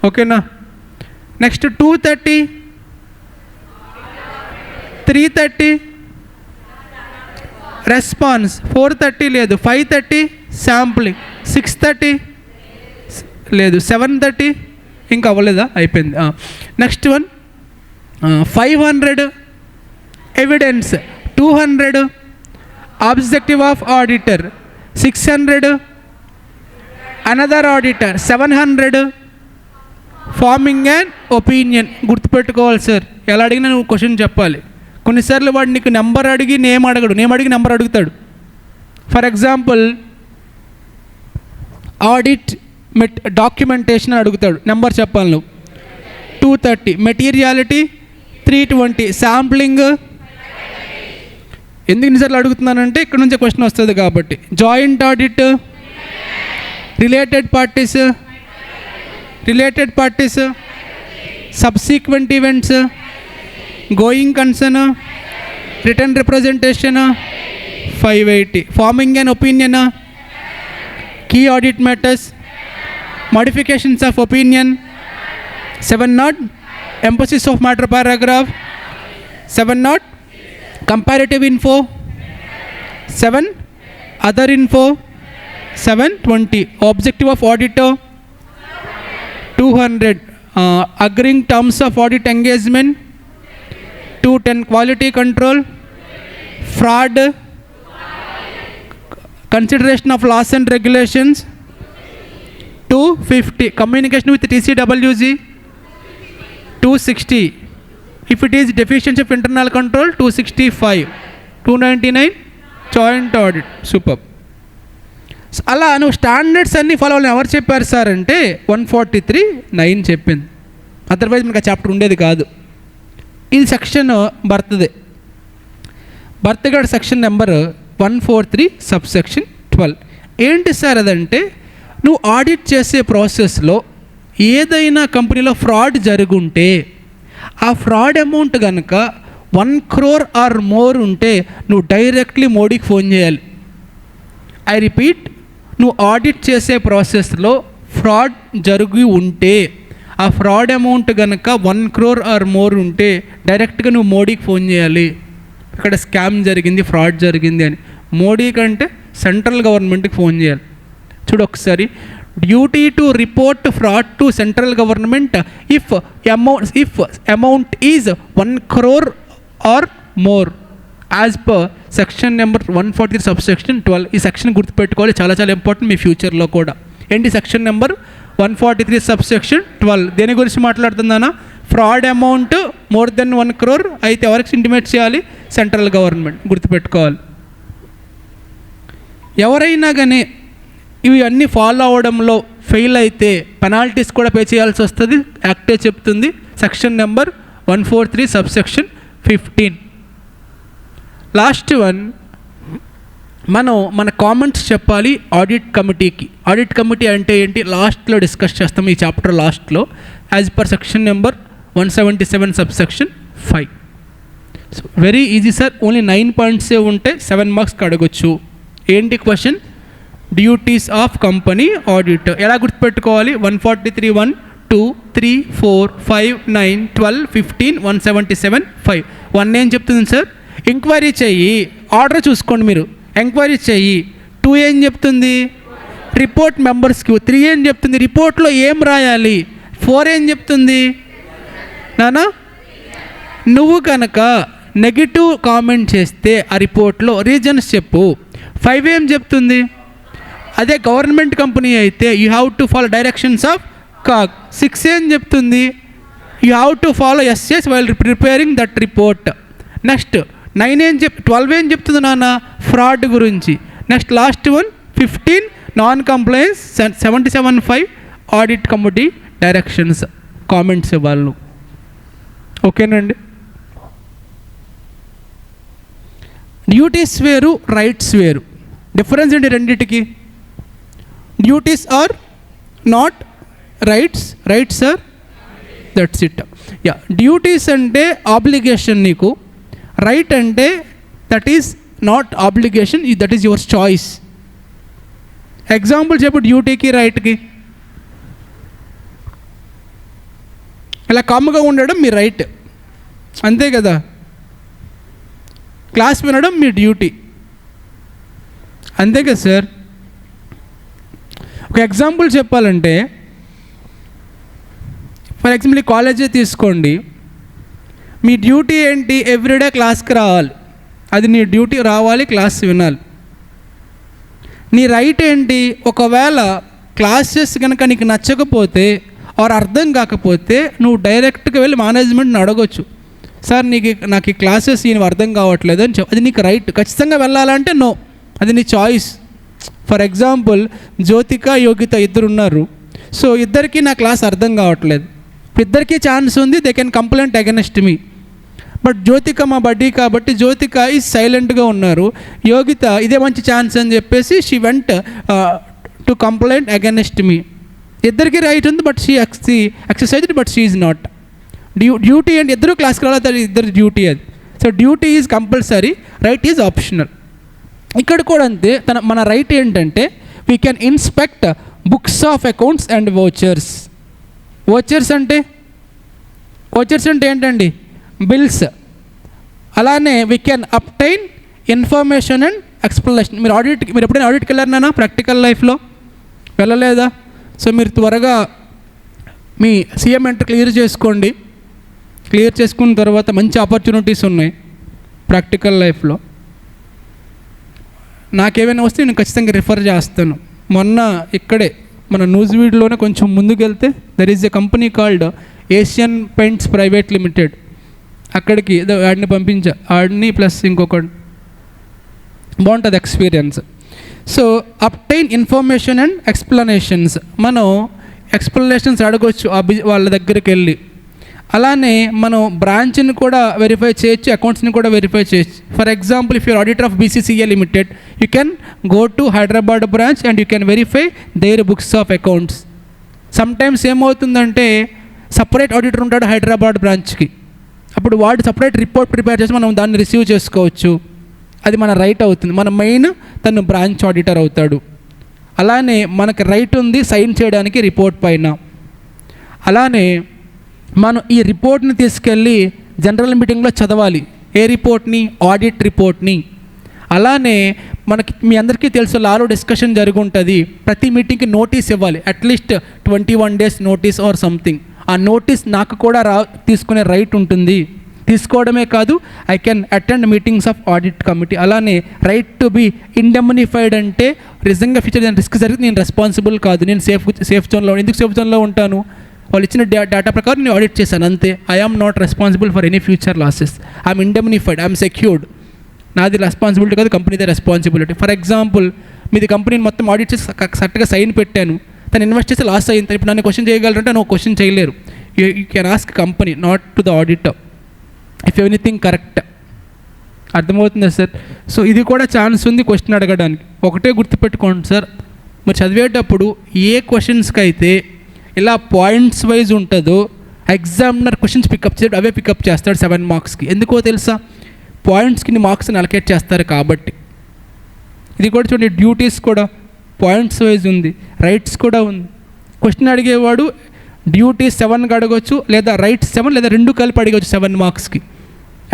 ఓకేనా? నెక్స్ట్ 230, 330 రెస్పాన్స్, 430 లేదు, 530 శాంప్లింగ్, 630 లేదు, 730 ఇంకా అవ్వలేదా, అయిపోయింది. Next one 500 evidence, 200 objective of auditor, 600 another auditor, 700 forming and opinion. గుర్తుపెట్టుకోవాలి సార్, ఎలా అడిగినా నువ్వు క్వశ్చన్ చెప్పాలి. కొన్నిసార్లు వాడు నీకు నెంబర్ అడిగి నేమ్ అడగడు, నేమ్ అడిగి నెంబర్ అడుగుతాడు. ఫర్ ఎగ్జాంపుల్ ఆడిట్ డాక్యుమెంటేషన్ అడుగుతాడు, నెంబర్ చెప్పాలి నువ్వు, 230. మెటీరియాలిటీ 320, శాంప్లింగ్ ఎందుకు ఇన్నిసార్లు అడుగుతున్నానంటే ఇక్కడ నుంచే క్వశ్చన్ వస్తుంది కాబట్టి. Joint audit, related parties, subsequent events, going concern, written representation 580, forming and opinion, key audit matters, modifications of opinion 70, emphasis of matter paragraph 70, comparative info 7, other info 720, objective of auditor 200, agreeing terms of audit engagement 210, quality control, fraud, consideration of laws and regulations 250, communication with TCWG 260, if it is deficiency of internal control 265, 299 joint audit. Super. అలా నువ్వు standards అన్నీ follow అవ్వాలని ఎవరు చెప్పారు sir అంటే 143(9) చెప్పింది. Otherwise మనకు ఆ చాప్టర్ ఉండేది కాదు. ఇది సెక్షన్ బర్త్గాడ్ సెక్షన్ నెంబర్ 143 సబ్సెక్షన్ 12. ఏంటి సార్ అదంటే, నువ్వు ఆడిట్ చేసే ప్రాసెస్లో ఏదైనా కంపెనీలో ఫ్రాడ్ జరుగుంటే ఆ ఫ్రాడ్ అమౌంట్ కనుక 1 crore ఆర్ మోర్ ఉంటే నువ్వు డైరెక్ట్లీ మోడీకి ఫోన్ చేయాలి. ఐ రిపీట్, నువ్వు ఆడిట్ చేసే ప్రాసెస్లో ఫ్రాడ్ జరిగి ఉంటే ఆ ఫ్రాడ్ అమౌంట్ కనుక 1 crore ఆర్ మోర్ ఉంటే డైరెక్ట్గా నువ్వు మోడీకి ఫోన్ చేయాలి. ఇక్కడ స్కామ్ జరిగింది, ఫ్రాడ్ జరిగింది అని. మోడీ కంటే సెంట్రల్ గవర్నమెంట్కి ఫోన్ చేయాలి. చూడు ఒకసారి, duty to report fraud to central government if amount is 1 crore or more as per section number 143 subsection 12. ఈ సెక్షన్ గుర్తుపెట్టుకోవాలి, చాలా చాలా ఇంపార్టెంట్ మీ ఫ్యూచర్లో కూడా. ఏంటి సెక్షన్ నెంబర్ 143 సబ్సెక్షన్ 12 దేని గురించి మాట్లాడుతుందానా? Fraud amount more than 1 crore అయితే ఎవరికి ఇంటిమేట్ చేయాలి? Central government. గుర్తుపెట్టుకోవాలి. ఎవరైనా కానీ ఇవి అన్నీ ఫాలో అవ్వడంలో ఫెయిల్ అయితే పెనాల్టీస్ కూడా పే చేయాల్సి వస్తుంది. యాక్టే చెప్తుంది. Section number 143 subsection 15. Last one, మన కామెంట్స్ చెప్పాలి ఆడిట్ కమిటీకి. ఆడిట్ కమిటీ అంటే ఏంటి లాస్ట్లో డిస్కస్ చేస్తాం ఈ చాప్టర్ లాస్ట్లో, as per section number 177 subsection 5. So very easy sir, only 9 పాయింట్సే ఉంటే 7 మార్క్స్కి అడగొచ్చు. ఏంటి question? Duties of company audit ఎలా గుర్తుపెట్టుకోవాలి? 143 1 2 3 4 5 9 12 15 177 5. 1 ఏం చెప్తుంది సార్? ఎంక్వైరీ చెయ్యి. ఆర్డర్ చూసుకోండి మీరు. ఎంక్వైరీ చెయ్యి. 2 ఏం చెప్తుంది? రిపోర్ట్ మెంబర్స్కి. 3 ఏం చెప్తుంది? రిపోర్ట్లో ఏం రాయాలి. 4 ఏం చెప్తుంది నానా? నువ్వు కనుక నెగిటివ్ కామెంట్ చేస్తే ఆ రిపోర్ట్లో రీజన్స్ చెప్పు. 5 ఏం చెప్తుంది? అదే గవర్నమెంట్ కంపెనీ అయితే you have to follow directions of CAG. 6 ఏం చెప్తుంది? You have to follow SS while preparing that report. Next 12 ఏం చెప్తుంది నాన్న? ఫ్రాడ్ గురించి. Next last one 15 non compliance 77(5) audit committee directions comments ఇవ్వాలి. ఓకేనండి. డ్యూటీస్ వేరు, రైట్స్ వేరు. డిఫరెన్స్ ఏంటి రెండింటికి? Duties are not rights, rights are that's it. Yeah, duties అంటే ఆబ్లిగేషన్ నీకు, రైట్ అంటే that is not obligation, that is your choice. Example చెప్పు డ్యూటీకి రైట్కి. ఇలా కామ్గా ఉండడం మీ రైట్, అంతే కదా. క్లాస్ వినడం మీ డ్యూటీ, అంతే కదా సార్. ఒక ఎగ్జాంపుల్ చెప్పాలంటే, ఫర్ ఎగ్జాంపుల్ ఈ కాలేజే తీసుకోండి, మీ డ్యూటీ ఏంటి? ఎవ్రీడే క్లాస్కి రావాలి, అది నీ డ్యూటీ, రావాలి క్లాస్ వినాలి. నీ రైట్ ఏంటి? ఒకవేళ క్లాసెస్ కనుక నీకు నచ్చకపోతే ఆర్ అర్థం కాకపోతే నువ్వు డైరెక్ట్గా వెళ్ళి మేనేజ్మెంట్ని అడగొచ్చు, సార్ నాకు ఈ క్లాసెస్ ఈయన అర్థం కావట్లేదు అని అది నీకు రైట్. ఖచ్చితంగా వెళ్ళాలంటే నో, అది నీ choice. For example Jyothika Yogitha ఇద్దరు ఉన్నారు, సో ఇద్దరికి నా క్లాస్ అర్థం కావట్లేదు, ఇద్దరికీ ఛాన్స్ ఉంది, they can complaint against me. But Jyothika మా బడ్డీ కాబట్టి జ్యోతిక ఈజ్ సైలెంట్గా ఉన్నారు, యోగిత ఇదే మంచి ఛాన్స్ అని చెప్పేసి she went to complaint against me. ఇద్దరికి రైట్ ఉంది, but she exercised, but she is not. Duty అంటే ఇద్దరు క్లాస్కి రావాలి, ఇద్దరు డ్యూటీ అది. So duty is compulsory, right is optional. ఇక్కడ కూడా అంతే, మన రైట్ ఏంటంటే we can inspect books of accounts and vouchers. Vouchers అంటే ఏంటండి? బిల్స్. అలానే we can obtain information and explanation. మీరు ఎప్పుడైనా ఆడిట్కి వెళ్ళారనా ప్రాక్టికల్ లైఫ్లో? వెళ్ళలేదా? సో మీరు త్వరగా మీ సీఎం ఎంటర్ క్లియర్ చేసుకోండి. క్లియర్ చేసుకున్న తర్వాత మంచి ఆపర్చునిటీస్ ఉన్నాయి ప్రాక్టికల్ లైఫ్లో. నాకేమైనా వస్తే నేను ఖచ్చితంగా రిఫర్ చేస్తాను. మొన్న ఇక్కడే మన న్యూస్ వీడ్లోనే కొంచెం ముందుకెళ్తే there is a company called Asian Paints private limited, అక్కడికి ఆడిని పంపించా, ఆడిని ప్లస్ ఇంకొకటి, బాగుంటుంది experience. So obtain information and explanations, మనం ఎక్స్ప్లెనేషన్స్ అడగొచ్చు వాళ్ళ దగ్గరికి వెళ్ళి. అలానే మనం బ్రాంచ్ని కూడా వెరిఫై చేయొచ్చు, అకౌంట్స్ని కూడా వెరిఫై చేయొచ్చు. For example if your auditor of BCCA limited, you can go to Hyderabad branch and you can verify their books of accounts. Sometimes ఏమవుతుందంటే సపరేట్ ఆడిటర్ ఉంటాడు హైదరాబాద్ బ్రాంచ్కి, అప్పుడు వాడు సపరేట్ రిపోర్ట్ ప్రిపేర్ చేసి మనం దాన్ని రిసీవ్ చేసుకోవచ్చు, అది మన రైట్ అవుతుంది. మన మెయిన్ తను బ్రాంచ్ ఆడిటర్ అవుతాడు. అలానే మనకు రైట్ ఉంది సైన్ చేయడానికి రిపోర్ట్ పైన. అలానే మనం ఈ రిపోర్ట్ని తీసుకెళ్ళి జనరల్ మీటింగ్లో చదవాలి. ఏ రిపోర్ట్ని? ఆడిట్ రిపోర్ట్ని. అలానే మనకి మీ అందరికీ తెలుసు లాలో డిస్కషన్ జరిగి ఉంటుంది, ప్రతి మీటింగ్కి నోటీస్ ఇవ్వాలి, at least 21 days notice or something. ఆ నోటీస్ నాకు కూడా తీసుకునే రైట్ ఉంటుంది. తీసుకోవడమే కాదు, I can attend meetings of audit committee. అలానే రైట్ టు బి ఇండెమ్నిఫైడ్ అంటే నిజంగా ఫ్యూచర్ రిస్క్ జరిగితే నేను రెస్పాన్సిబుల్ కాదు, నేను సేఫ్ జోన్లో. ఎందుకు సేఫ్ జోన్లో ఉంటాను? వాళ్ళు ఇచ్చిన డేటా ప్రకారం నేను ఆడిట్ చేశాను అంతే. I am not responsible for any future losses. I'm indemnified, I'm secured. నాది రెస్పాన్సిబిలిటీ కాదు, కంపెనీదే రెస్పాన్సిబిలిటీ. ఫర్ ఎగ్జాంపుల్ మీది కంపెనీని మొత్తం ఆడిట్ చేసి కరెక్ట్గా సైన్ పెట్టాను, తను ఇన్వెస్ట్ చేసి లాస్ అయింది, ఇప్పుడు నన్ను క్వశ్చన్ చేయగలరంటే నువ్వు క్వశ్చన్ చేయలేరు. You can ask company, not to the auditor, if anything correct. అర్థమవుతుందా సార్? సో ఇది కూడా ఛాన్స్ ఉంది క్వశ్చన్ అడగడానికి. ఒకటే గుర్తుపెట్టుకోండి సార్, మీరు చదివేటప్పుడు ఏ క్వశ్చన్స్కి అయితే ఇలా పాయింట్స్ వైజ్ ఉంటుందో ఎగ్జామినర్ క్వశ్చన్స్ పికప్ చేసి అవే పికప్ చేస్తాడు 7 marksకి. ఎందుకో తెలుసా? పాయింట్స్కి మార్క్స్ని అలకేట్ చేస్తారు కాబట్టి. ఇది కూడా చూడండి, డ్యూటీస్ కూడా పాయింట్స్ వైజ్ ఉంది, రైట్స్ కూడా ఉంది. క్వశ్చన్ అడిగేవాడు డ్యూటీస్ 7కి అడగవచ్చు, లేదా రైట్స్ 7, లేదా 2 కలిపి అడగవచ్చు 7 marksకి.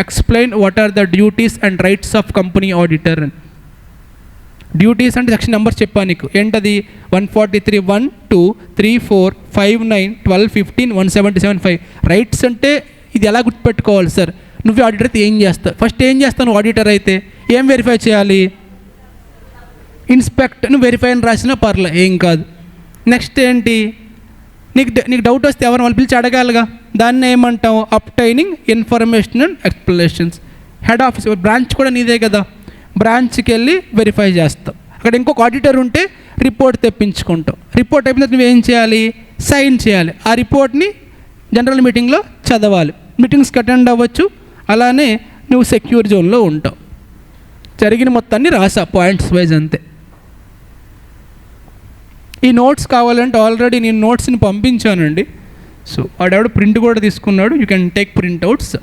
Explain what are the duties and rights of company auditor అని. డ్యూటీస్ అంటే సెక్షన్ నెంబర్స్ చెప్పాను నీకు, ఏంటది? 143, 1, 2, 3, 4, 5, 9, 12, 15, 177, 5. రైట్స్ అంటే ఇది ఎలా గుర్తుపెట్టుకోవాలి సార్? నువ్వు ఆడిటర్ అయితే ఏం చేస్తావు? ఫస్ట్ ఏం చేస్తావు? ఆడిటర్ అయితే ఏం వెరిఫై చేయాలి? ఇన్స్పెక్ట్. నువ్వు వెరిఫై అని రాసినా పర్లే, ఏం కాదు. నెక్స్ట్ ఏంటి? నీకు డౌట్ వస్తే ఎవరు వాళ్ళు పిలిచి అడగాలిగా, దాన్ని ఏమంటావు? Obtaining information and explanations. Head office branch కూడా నీదే కదా, బ్రాంచ్కి వెళ్ళి వెరిఫై చేస్తావు. అక్కడ ఇంకొక ఆడిటర్ ఉంటే రిపోర్ట్ తెప్పించుకుంటావు. రిపోర్ట్ అయిపోయిన తర్వాత నువ్వేం చేయాలి? సైన్ చేయాలి. ఆ రిపోర్ట్ని జనరల్ మీటింగ్లో చదవాలి, మీటింగ్స్కి అటెండ్ అవ్వచ్చు. అలానే నువ్వు సెక్యూర్ జోన్లో ఉంటావు. జరిగిన మొత్తాన్ని రాసా పాయింట్స్ వైజ్ అంతే. ఈ నోట్స్ కావాలంటే ఆల్రెడీ నేను నోట్స్ని పంపించానండి. సో వాడెవడు ప్రింట్ కూడా తీసుకున్నాడు. You can take printouts.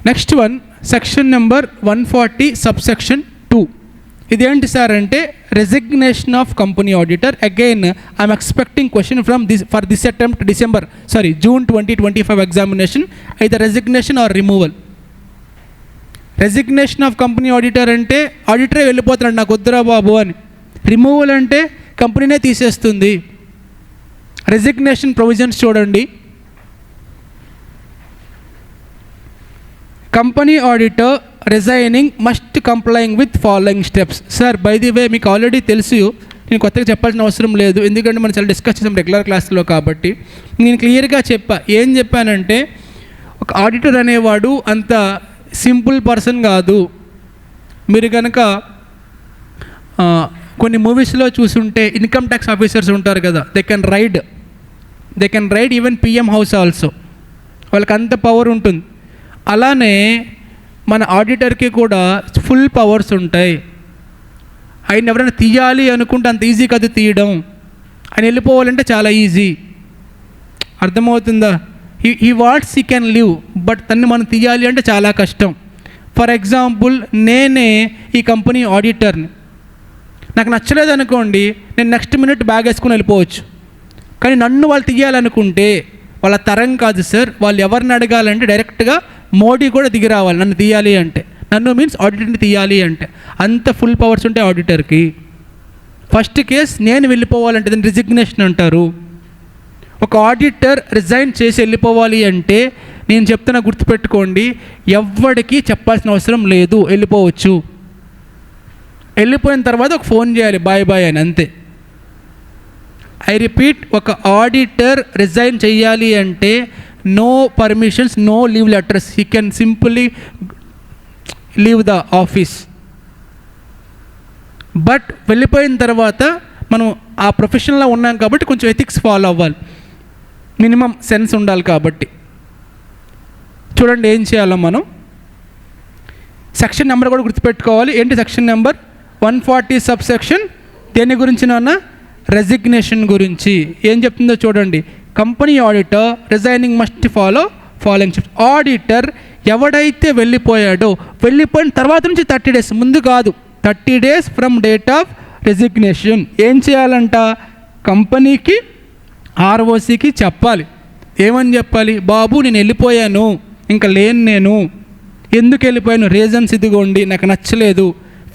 Next one, section number 140 subsection 2. ఇదేంటి సార్ అంటే resignation of company auditor. Again I'm expecting question from this attempt June 2025 examination, either resignation or removal. Resignation of company auditor అంటే ఆడిటరే వెళ్ళిపోతున్నాడు, నాకు వద్దురా బాబు అని. Removal అంటే కంపెనీనే తీసేస్తుంది. రెసిగ్నేషన్ ప్రొవిజన్స్ చూడండి. Company auditor resigning must complying with following steps. Sir by the way మీకు ఆల్రెడీ తెలుసు, నేను కొత్తగా చెప్పాల్సిన అవసరం లేదు, ఎందుకంటే మనం చాలా డిస్కస్ చేసాం రెగ్యులర్ క్లాస్లో కాబట్టి. నేను క్లియర్గా ఏం చెప్పానంటే ఒక ఆడిటర్ అనేవాడు అంత సింపుల్ పర్సన్ కాదు. మీరు కనుక కొన్ని మూవీస్లో చూసుంటే ఇన్కమ్ ట్యాక్స్ ఆఫీసర్స్ ఉంటారు కదా, they can raid even PM house also, వాళ్ళకి అంత పవర్ ఉంటుంది. అలానే మన ఆడిటర్కి కూడా ఫుల్ పవర్స్ ఉంటాయి. ఆయన ఎవరైనా తీయాలి అనుకుంటే అంత ఈజీ కాదు తీయడం. ఆయన వెళ్ళిపోవాలంటే చాలా ఈజీ. అర్థమవుతుందా? ఈ what's he can leave, but తన్ని మనం తీయాలి అంటే చాలా కష్టం. ఫర్ ఎగ్జాంపుల్ నేనే ఈ కంపెనీ ఆడిటర్ని, నాకు నచ్చలేదు అనుకోండి, నేను నెక్స్ట్ మినిట్ బ్యాగ్ వేసుకుని వెళ్ళిపోవచ్చు. కానీ నన్ను వాళ్ళు తీయాలనుకుంటే వాళ్ళ తరం కాదు సార్. వాళ్ళు ఎవరిని అడగాలంటే డైరెక్ట్గా మోడీ కూడా దిగి రావాలి నన్ను తీయాలి అంటే. నన్ను మీన్స్ ఆడిటర్ని తీయాలి అంటే అంత ఫుల్ పవర్స్ ఉంటాయి ఆడిటర్కి. ఫస్ట్ కేస్ నేను వెళ్ళిపోవాలంటే దాన్ని రిజిగ్నేషన్ అంటారు. ఒక ఆడిటర్ రిజైన్ చేసి వెళ్ళిపోవాలి అంటే నేను చెప్తున్నా గుర్తుపెట్టుకోండి, ఎవ్వడికి చెప్పాల్సిన అవసరం లేదు, వెళ్ళిపోవచ్చు. వెళ్ళిపోయిన తర్వాత ఒక ఫోన్ చేయాలి బాయ్ బాయ్ అని, అంతే. ఐ రిపీట్, ఒక ఆడిటర్ రిజైన్ చేయాలి అంటే no permissions, no leave letters, he can simply leave the office. But వెళ్ళిపోయిన తర్వాత మనం ఆ ప్రొఫెషన్లో ఉన్నాం కాబట్టి కొంచెం ఎథిక్స్ ఫాలో అవ్వాలి, మినిమం సెన్స్ ఉండాలి కాబట్టి. చూడండి ఏం చేయాలో మనం. సెక్షన్ నెంబర్ కూడా గుర్తుపెట్టుకోవాలి. ఏంటి సెక్షన్ నెంబర్? 140 సబ్సెక్షన్. దేని గురించి నాన్న? రెసిగ్నేషన్ గురించి. ఏం చెప్తుందో చూడండి. Company auditor resigning must following steps. Auditor ఎవడైతే వెళ్ళిపోయాడో, వెళ్ళిపోయిన తర్వాత నుంచి 30 days, ముందు కాదు, 30 days from date of resignation ఏం చేయాలంట? కంపెనీకి ROCకి చెప్పాలి. ఏమని చెప్పాలి? బాబు నేను వెళ్ళిపోయాను, ఇంకా లేను, నేను ఎందుకు వెళ్ళిపోయాను, రీజన్స్ ఇదిగోండి, నాకు నచ్చలేదు,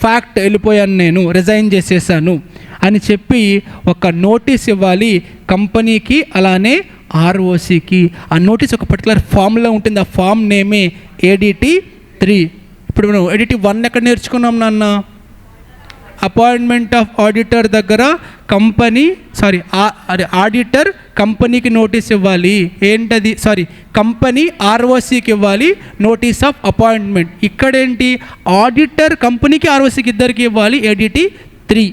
ఫ్యాక్ట్ వెళ్ళిపోయాను, నేను రిజైన్ చేసేసాను అని చెప్పి ఒక నోటీస్ ఇవ్వాలి కంపెనీకి, అలానే ROCకి. ఆ నోటీస్ ఒక పర్టికులర్ ఫామ్లో ఉంటుంది. ఆ ఫామ్ నేమే ADT 3. ఇప్పుడు మనం ADT 1 ఎక్కడ నేర్చుకున్నాం నాన్న? అపాయింట్మెంట్ ఆఫ్ ఆడిటర్ దగ్గర ఆడిటర్ కంపెనీకి నోటీస్ ఇవ్వాలి. ఏంటది? కంపెనీ ROCకి ఇవ్వాలి నోటీస్ ఆఫ్ అపాయింట్మెంట్. ఇక్కడేంటి? ఆడిటర్ కంపెనీకి ROCకి ఇద్దరికి ఇవ్వాలి ADT 3.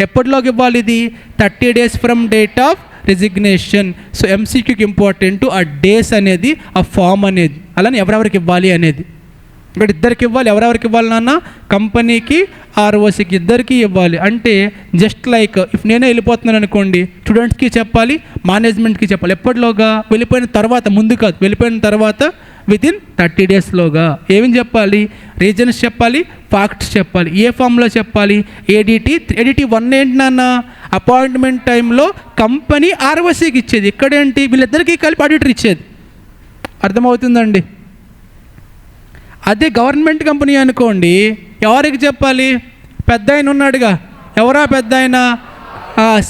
ఎప్పటిలోకి ఇవ్వాలి ఇది? 30 days from date of resignation. So MCQకి ఇంపార్టెంట్ ఆ డేస్ అనేది, ఆ ఫామ్ అనేది, అలానే ఎవరెవరికి ఇవ్వాలి అనేది. ఇక్కడ ఇద్దరికి ఇవ్వాలి. ఎవరెవరికి ఇవ్వాలి నాన్న? కంపెనీకి ROCకి ఇద్దరికి ఇవ్వాలి. అంటే జస్ట్ లైక్ ఇఫ్ నేనే వెళ్ళిపోతున్నాను అనుకోండి, స్టూడెంట్స్కి చెప్పాలి, మేనేజ్మెంట్కి చెప్పాలి. ఎప్పటిలోగా? వెళ్ళిపోయిన తర్వాత, ముందు కాదు, వెళ్ళిపోయిన తర్వాత వితిన్ 30 daysలోగా. ఏమేమి చెప్పాలి? రీజన్స్ చెప్పాలి, ఫ్యాక్ట్స్ చెప్పాలి. ఏ ఫామ్లో చెప్పాలి? ADT 1 ఏంటి నాన్న? అపాయింట్మెంట్ టైంలో కంపెనీ ROCకి ఇచ్చేది. ఇక్కడేంటి? వీళ్ళిద్దరికీ కలిపి ఆడిటర్ ఇచ్చేది. అర్థమవుతుందండి? అదే గవర్నమెంట్ కంపెనీ అనుకోండి, ఎవరికి చెప్పాలి? పెద్ద ఆయన ఉన్నాడుగా, ఎవరా పెద్ద ఆయన?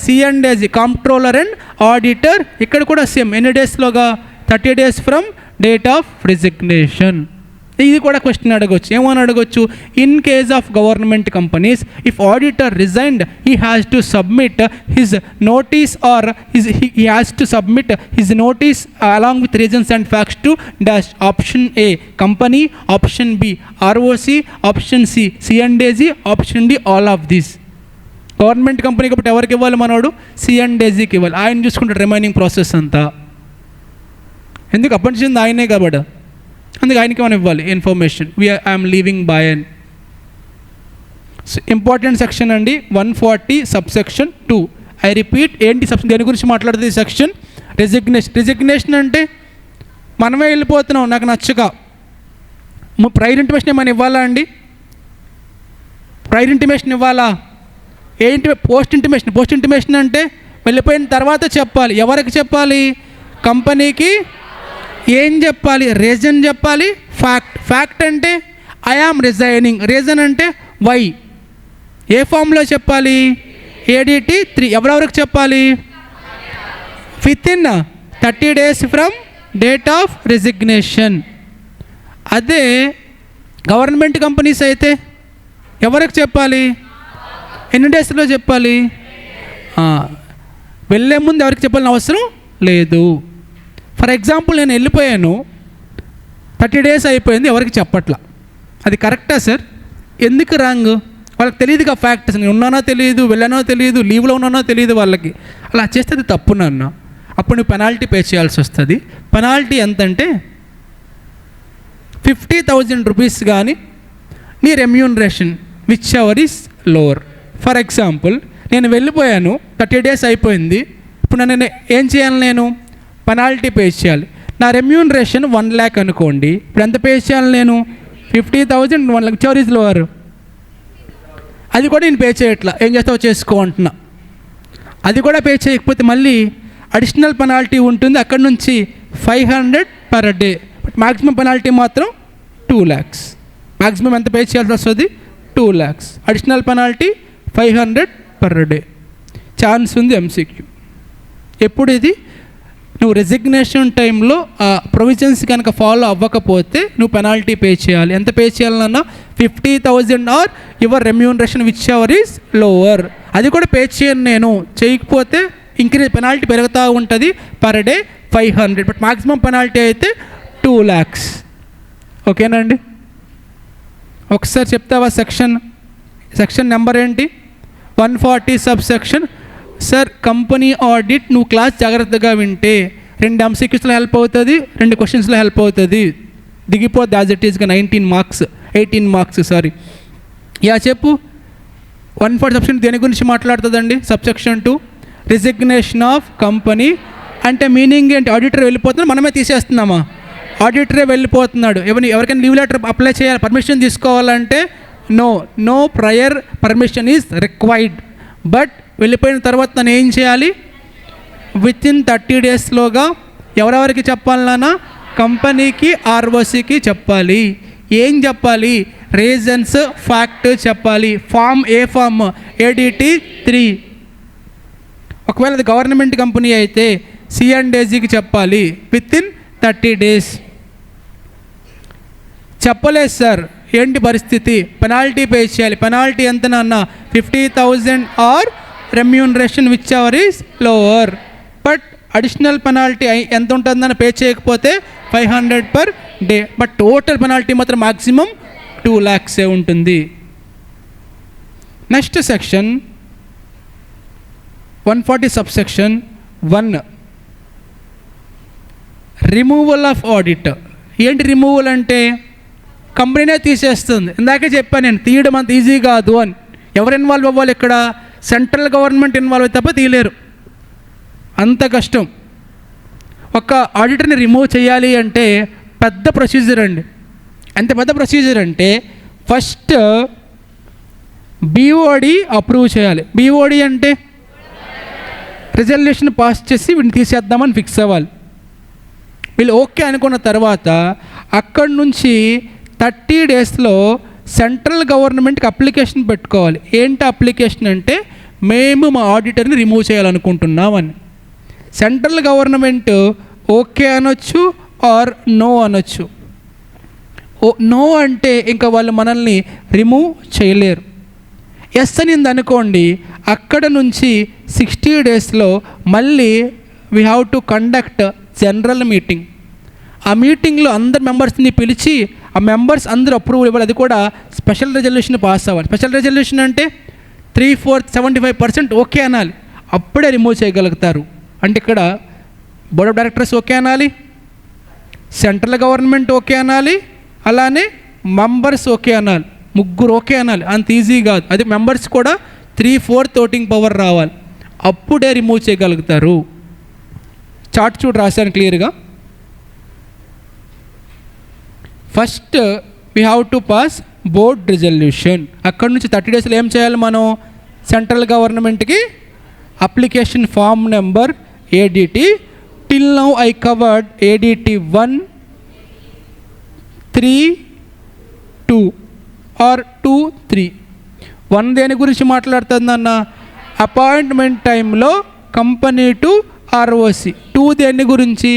C&AG, controller and auditor. ఇక్కడ కూడా సేమ్. ఎన్ని డేస్లోగా? 30 days from date of resignation. ఇది కూడా క్వశ్చన్ అడగవచ్చు. ఏమని అడగవచ్చు? In case of government companies, if auditor resigned, he has to submit his notice or he has to submit his notice along with reasons and facts to dash. Option A company, option B ROC, option C C&AG, option D all of these. Government company కాబట్టి ఎవరికి ఇవ్వాలి మనోడు? C&AGకి ఇవ్వాలి. ఆయన చూసుకుంటాడు remaining process అంతా. ఎందుకు? అప్పటించింది ఆయనే కాబట్టి, అందుకే ఆయనకి మనం ఇవ్వాలి information. I'm leaving bye and. Important section అండి 140 సబ్సెక్షన్ 2. ఐ రిపీట్, ఏంటి దేని గురించి మాట్లాడుతుంది సెక్షన్? రిజిగ్నేషన్ అంటే మనమే వెళ్ళిపోతున్నాం నాకు నచ్చక. ప్రైర్ ఇంటిమేషన్ ఏమైనా ఇవ్వాలా అండి? ప్రైర్ ఇంటిమేషన్ ఇవ్వాలా? ఏంటి పోస్ట్ ఇంటిమేషన్ అంటే వెళ్ళిపోయిన తర్వాత చెప్పాలి. ఎవరికి చెప్పాలి? కంపెనీకి. ఏం చెప్పాలి? రీజన్ చెప్పాలి. ఫ్యాక్ట్ అంటే ఐ ఆమ్ రిజైనింగ్. రీజన్ అంటే వై. ఏ ఫామ్లో చెప్పాలి? ADT 3. ఎవరెవరికి చెప్పాలి? Within 30 days from date of resignation. అదే గవర్నమెంట్ కంపెనీస్ అయితే ఎవరికి చెప్పాలి? ఎన్ని డేస్లో చెప్పాలి? వెళ్ళే ముందు ఎవరికి చెప్పాలని అవసరం లేదు. ఫర్ ఎగ్జాంపుల్ నేను వెళ్ళిపోయాను, 30 days అయిపోయింది, ఎవరికి చెప్పట్లా. అది కరెక్టా సార్? ఎందుకు రాంగ్? వాళ్ళకి తెలియదుగా ఫ్యాక్ట్స్. నేను ఉన్నానో తెలియదు, వెళ్ళానో తెలియదు, లీవ్లో ఉన్నానో తెలియదు వాళ్ళకి. అలా చేస్తే అది తప్పు నాన్న. అప్పుడు నువ్వు పెనాల్టీ పే చేయాల్సి వస్తుంది. పెనాల్టీ ఎంత అంటే 50,000 రూపీస్ కానీ నీ remuneration whichever is lower. For example నేను వెళ్ళిపోయాను, 30 days అయిపోయింది. ఇప్పుడు నేను ఏం చేయాలి? నేను పెనాల్టీ పే చేయాలి. నా రెమ్యూనరేషన్ 1 lakh అనుకోండి. ఇప్పుడు ఎంత పే చేయాలి నేను? 50,000 1 lakh. Which ever is lower? అది కూడా నేను పే చేయట్లా. ఏం చేస్తావో చేసుకో అంటున్నా. అది కూడా పే చేయకపోతే మళ్ళీ అడిషనల్ పెనాల్టీ ఉంటుంది. అక్కడ నుంచి 500 per day. But maximum penalty మాత్రం 2 lakhs. మ్యాక్సిమం ఎంత పే చేయాల్సి వస్తుంది? 2 lakhs. Additional penalty 500 per day. Chance ఉంది MCQ. ఎప్పుడు ఇది? నువ్వు రెసిగ్నేషన్ టైంలో ఆ ప్రొవిజన్స్ కనుక ఫాలో అవ్వకపోతే నువ్వు పెనాల్టీ పే చేయాలి. ఎంత పే చేయాలన్నా? 50,000 or your remuneration whichever is lower. అది కూడా పే చేయను నేను. చేయకపోతే ఇంక్రీజ్ పెనాల్టీ పెరుగుతూ ఉంటుంది. Per day 500. But maximum penalty అయితే 2 lakhs. ఓకేనండి? ఒకసారి చెప్తావా సెక్షన్ నెంబర్ ఏంటి? 140 సబ్సెక్షన్. సార్ కంపెనీ ఆడిట్ నువ్వు క్లాస్ జాగ్రత్తగా వింటే 2 MCQsలో హెల్ప్ అవుతుంది, 2 క్వశ్చన్స్లో హెల్ప్ అవుతుంది. దిగిపోద్ది యాజ్ ఇట్ ఈస్గా 18 మార్క్స్ సారీ. యా చెప్పు. 140 సబ్సెక్షన్ దేని గురించి మాట్లాడుతుందండి? Subsection 2 resignation of company. అంటే మీనింగ్ ఏంటి? ఆడిటర్ వెళ్ళిపోతున్నాడు, మనమే తీసేస్తున్నామా? ఆడిటరే వెళ్ళిపోతున్నాడు. ఎవరికైనా లీవ్ లెటర్ అప్లై చేయాలి, పర్మిషన్ తీసుకోవాలంటే no prior permission is required. But వెళ్ళిపోయిన తర్వాత తను ఏం చేయాలి? వితిన్ 30 daysలోగా ఎవరెవరికి చెప్పాలన్నా? కంపెనీకి, ROCకి చెప్పాలి. ఏం చెప్పాలి? రీజన్స్, ఫ్యాక్ట్ చెప్పాలి. ఏ ఫామ్? ADT 3. ఒకవేళ అది గవర్నమెంట్ కంపెనీ అయితే C&AGకి చెప్పాలి వితిన్ 30 days. చెప్పలేదు సార్, ఏంటి పరిస్థితి? పెనాల్టీ పే చేయాలి. పెనాల్టీ ఎంత నాన్న? 50,000 or remuneration whichever is lower. But additional penalty ఎంత ఉంటుందని పే చేయకపోతే 500 per day. But total penalty మాత్రం మ్యాక్సిమం 2 lakhs ఉంటుంది. Next section 140 subsection 1 removal of audit. ఏంటి రిమూవల్ అంటే? కంపెనీనే తీసేస్తుంది. ఇందాకే చెప్పాను నేను, తీయడం అంత ఈజీ కాదు అని. ఎవరు ఇన్వాల్వ్ అవ్వాలి ఇక్కడ? సెంట్రల్ గవర్నమెంట్ ఇన్వాల్వ్ అయితే తప్ప తీయలేరు, అంత కష్టం. ఒక ఆడిటర్ని రిమూవ్ చేయాలి అంటే పెద్ద ప్రొసీజర్ అండి. ఎంత పెద్ద ప్రొసీజర్ అంటే ఫస్ట్ BOD అప్రూవ్ చేయాలి. BOD అంటే రిజల్యూషన్ పాస్ చేసి వీటిని తీసేద్దామని ఫిక్స్ అవ్వాలి. వీళ్ళు ఓకే అనుకున్న తర్వాత అక్కడి నుంచి 30 daysలో సెంట్రల్ గవర్నమెంట్కి అప్లికేషన్ పెట్టుకోవాలి. ఏంటి అప్లికేషన్ అంటే మేము మా ఆడిటర్ని రిమూవ్ చేయాలనుకుంటున్నామని. సెంట్రల్ గవర్నమెంట్ ఓకే అనొచ్చు ఆర్ నో అనొచ్చు. నో అంటే ఇంకా వాళ్ళు మనల్ని రిమూవ్ చేయలేరు. ఎస్ అనింది అనుకోండి, అక్కడ నుంచి 60 daysలో మళ్ళీ we have to conduct general meeting. ఆ మీటింగ్లో అందరు మెంబర్స్ని పిలిచి ఆ మెంబర్స్ అందరూ అప్రూవల్ ఇవ్వాలి. అది కూడా స్పెషల్ రెజల్యూషన్ పాస్ అవ్వాలి. స్పెషల్ రెజల్యూషన్ అంటే 3/4 75% ఓకే అనాలి, అప్పుడే రిమూవ్ చేయగలుగుతారు. అంటే ఇక్కడ బోర్డ్ ఆఫ్ డైరెక్టర్స్ ఓకే అనాలి, సెంట్రల్ గవర్నమెంట్ ఓకే అనాలి, అలానే మెంబర్స్ ఓకే అనాలి. ముగ్గురు ఓకే అనాలి, అంత ఈజీ కాదు. అది మెంబర్స్ కూడా 3/4 ఓటింగ్ పవర్ రావాలి, అప్పుడే రిమూవ్ చేయగలుగుతారు. చార్ట్ చూడు రాశాను క్లియర్గా. First we have to pass board resolution. అక్కడి నుంచి 30 డేస్లో ఏం చేయాలి మనం? సెంట్రల్ గవర్నమెంట్కి application form number ADT. Till now I covered ADT 1, 3, 2 or 2, 3. 1 దేని గురించి మాట్లాడుతుందన్న? అపాయింట్మెంట్ టైంలో కంపెనీ టు ROC. 2 దేని గురించి?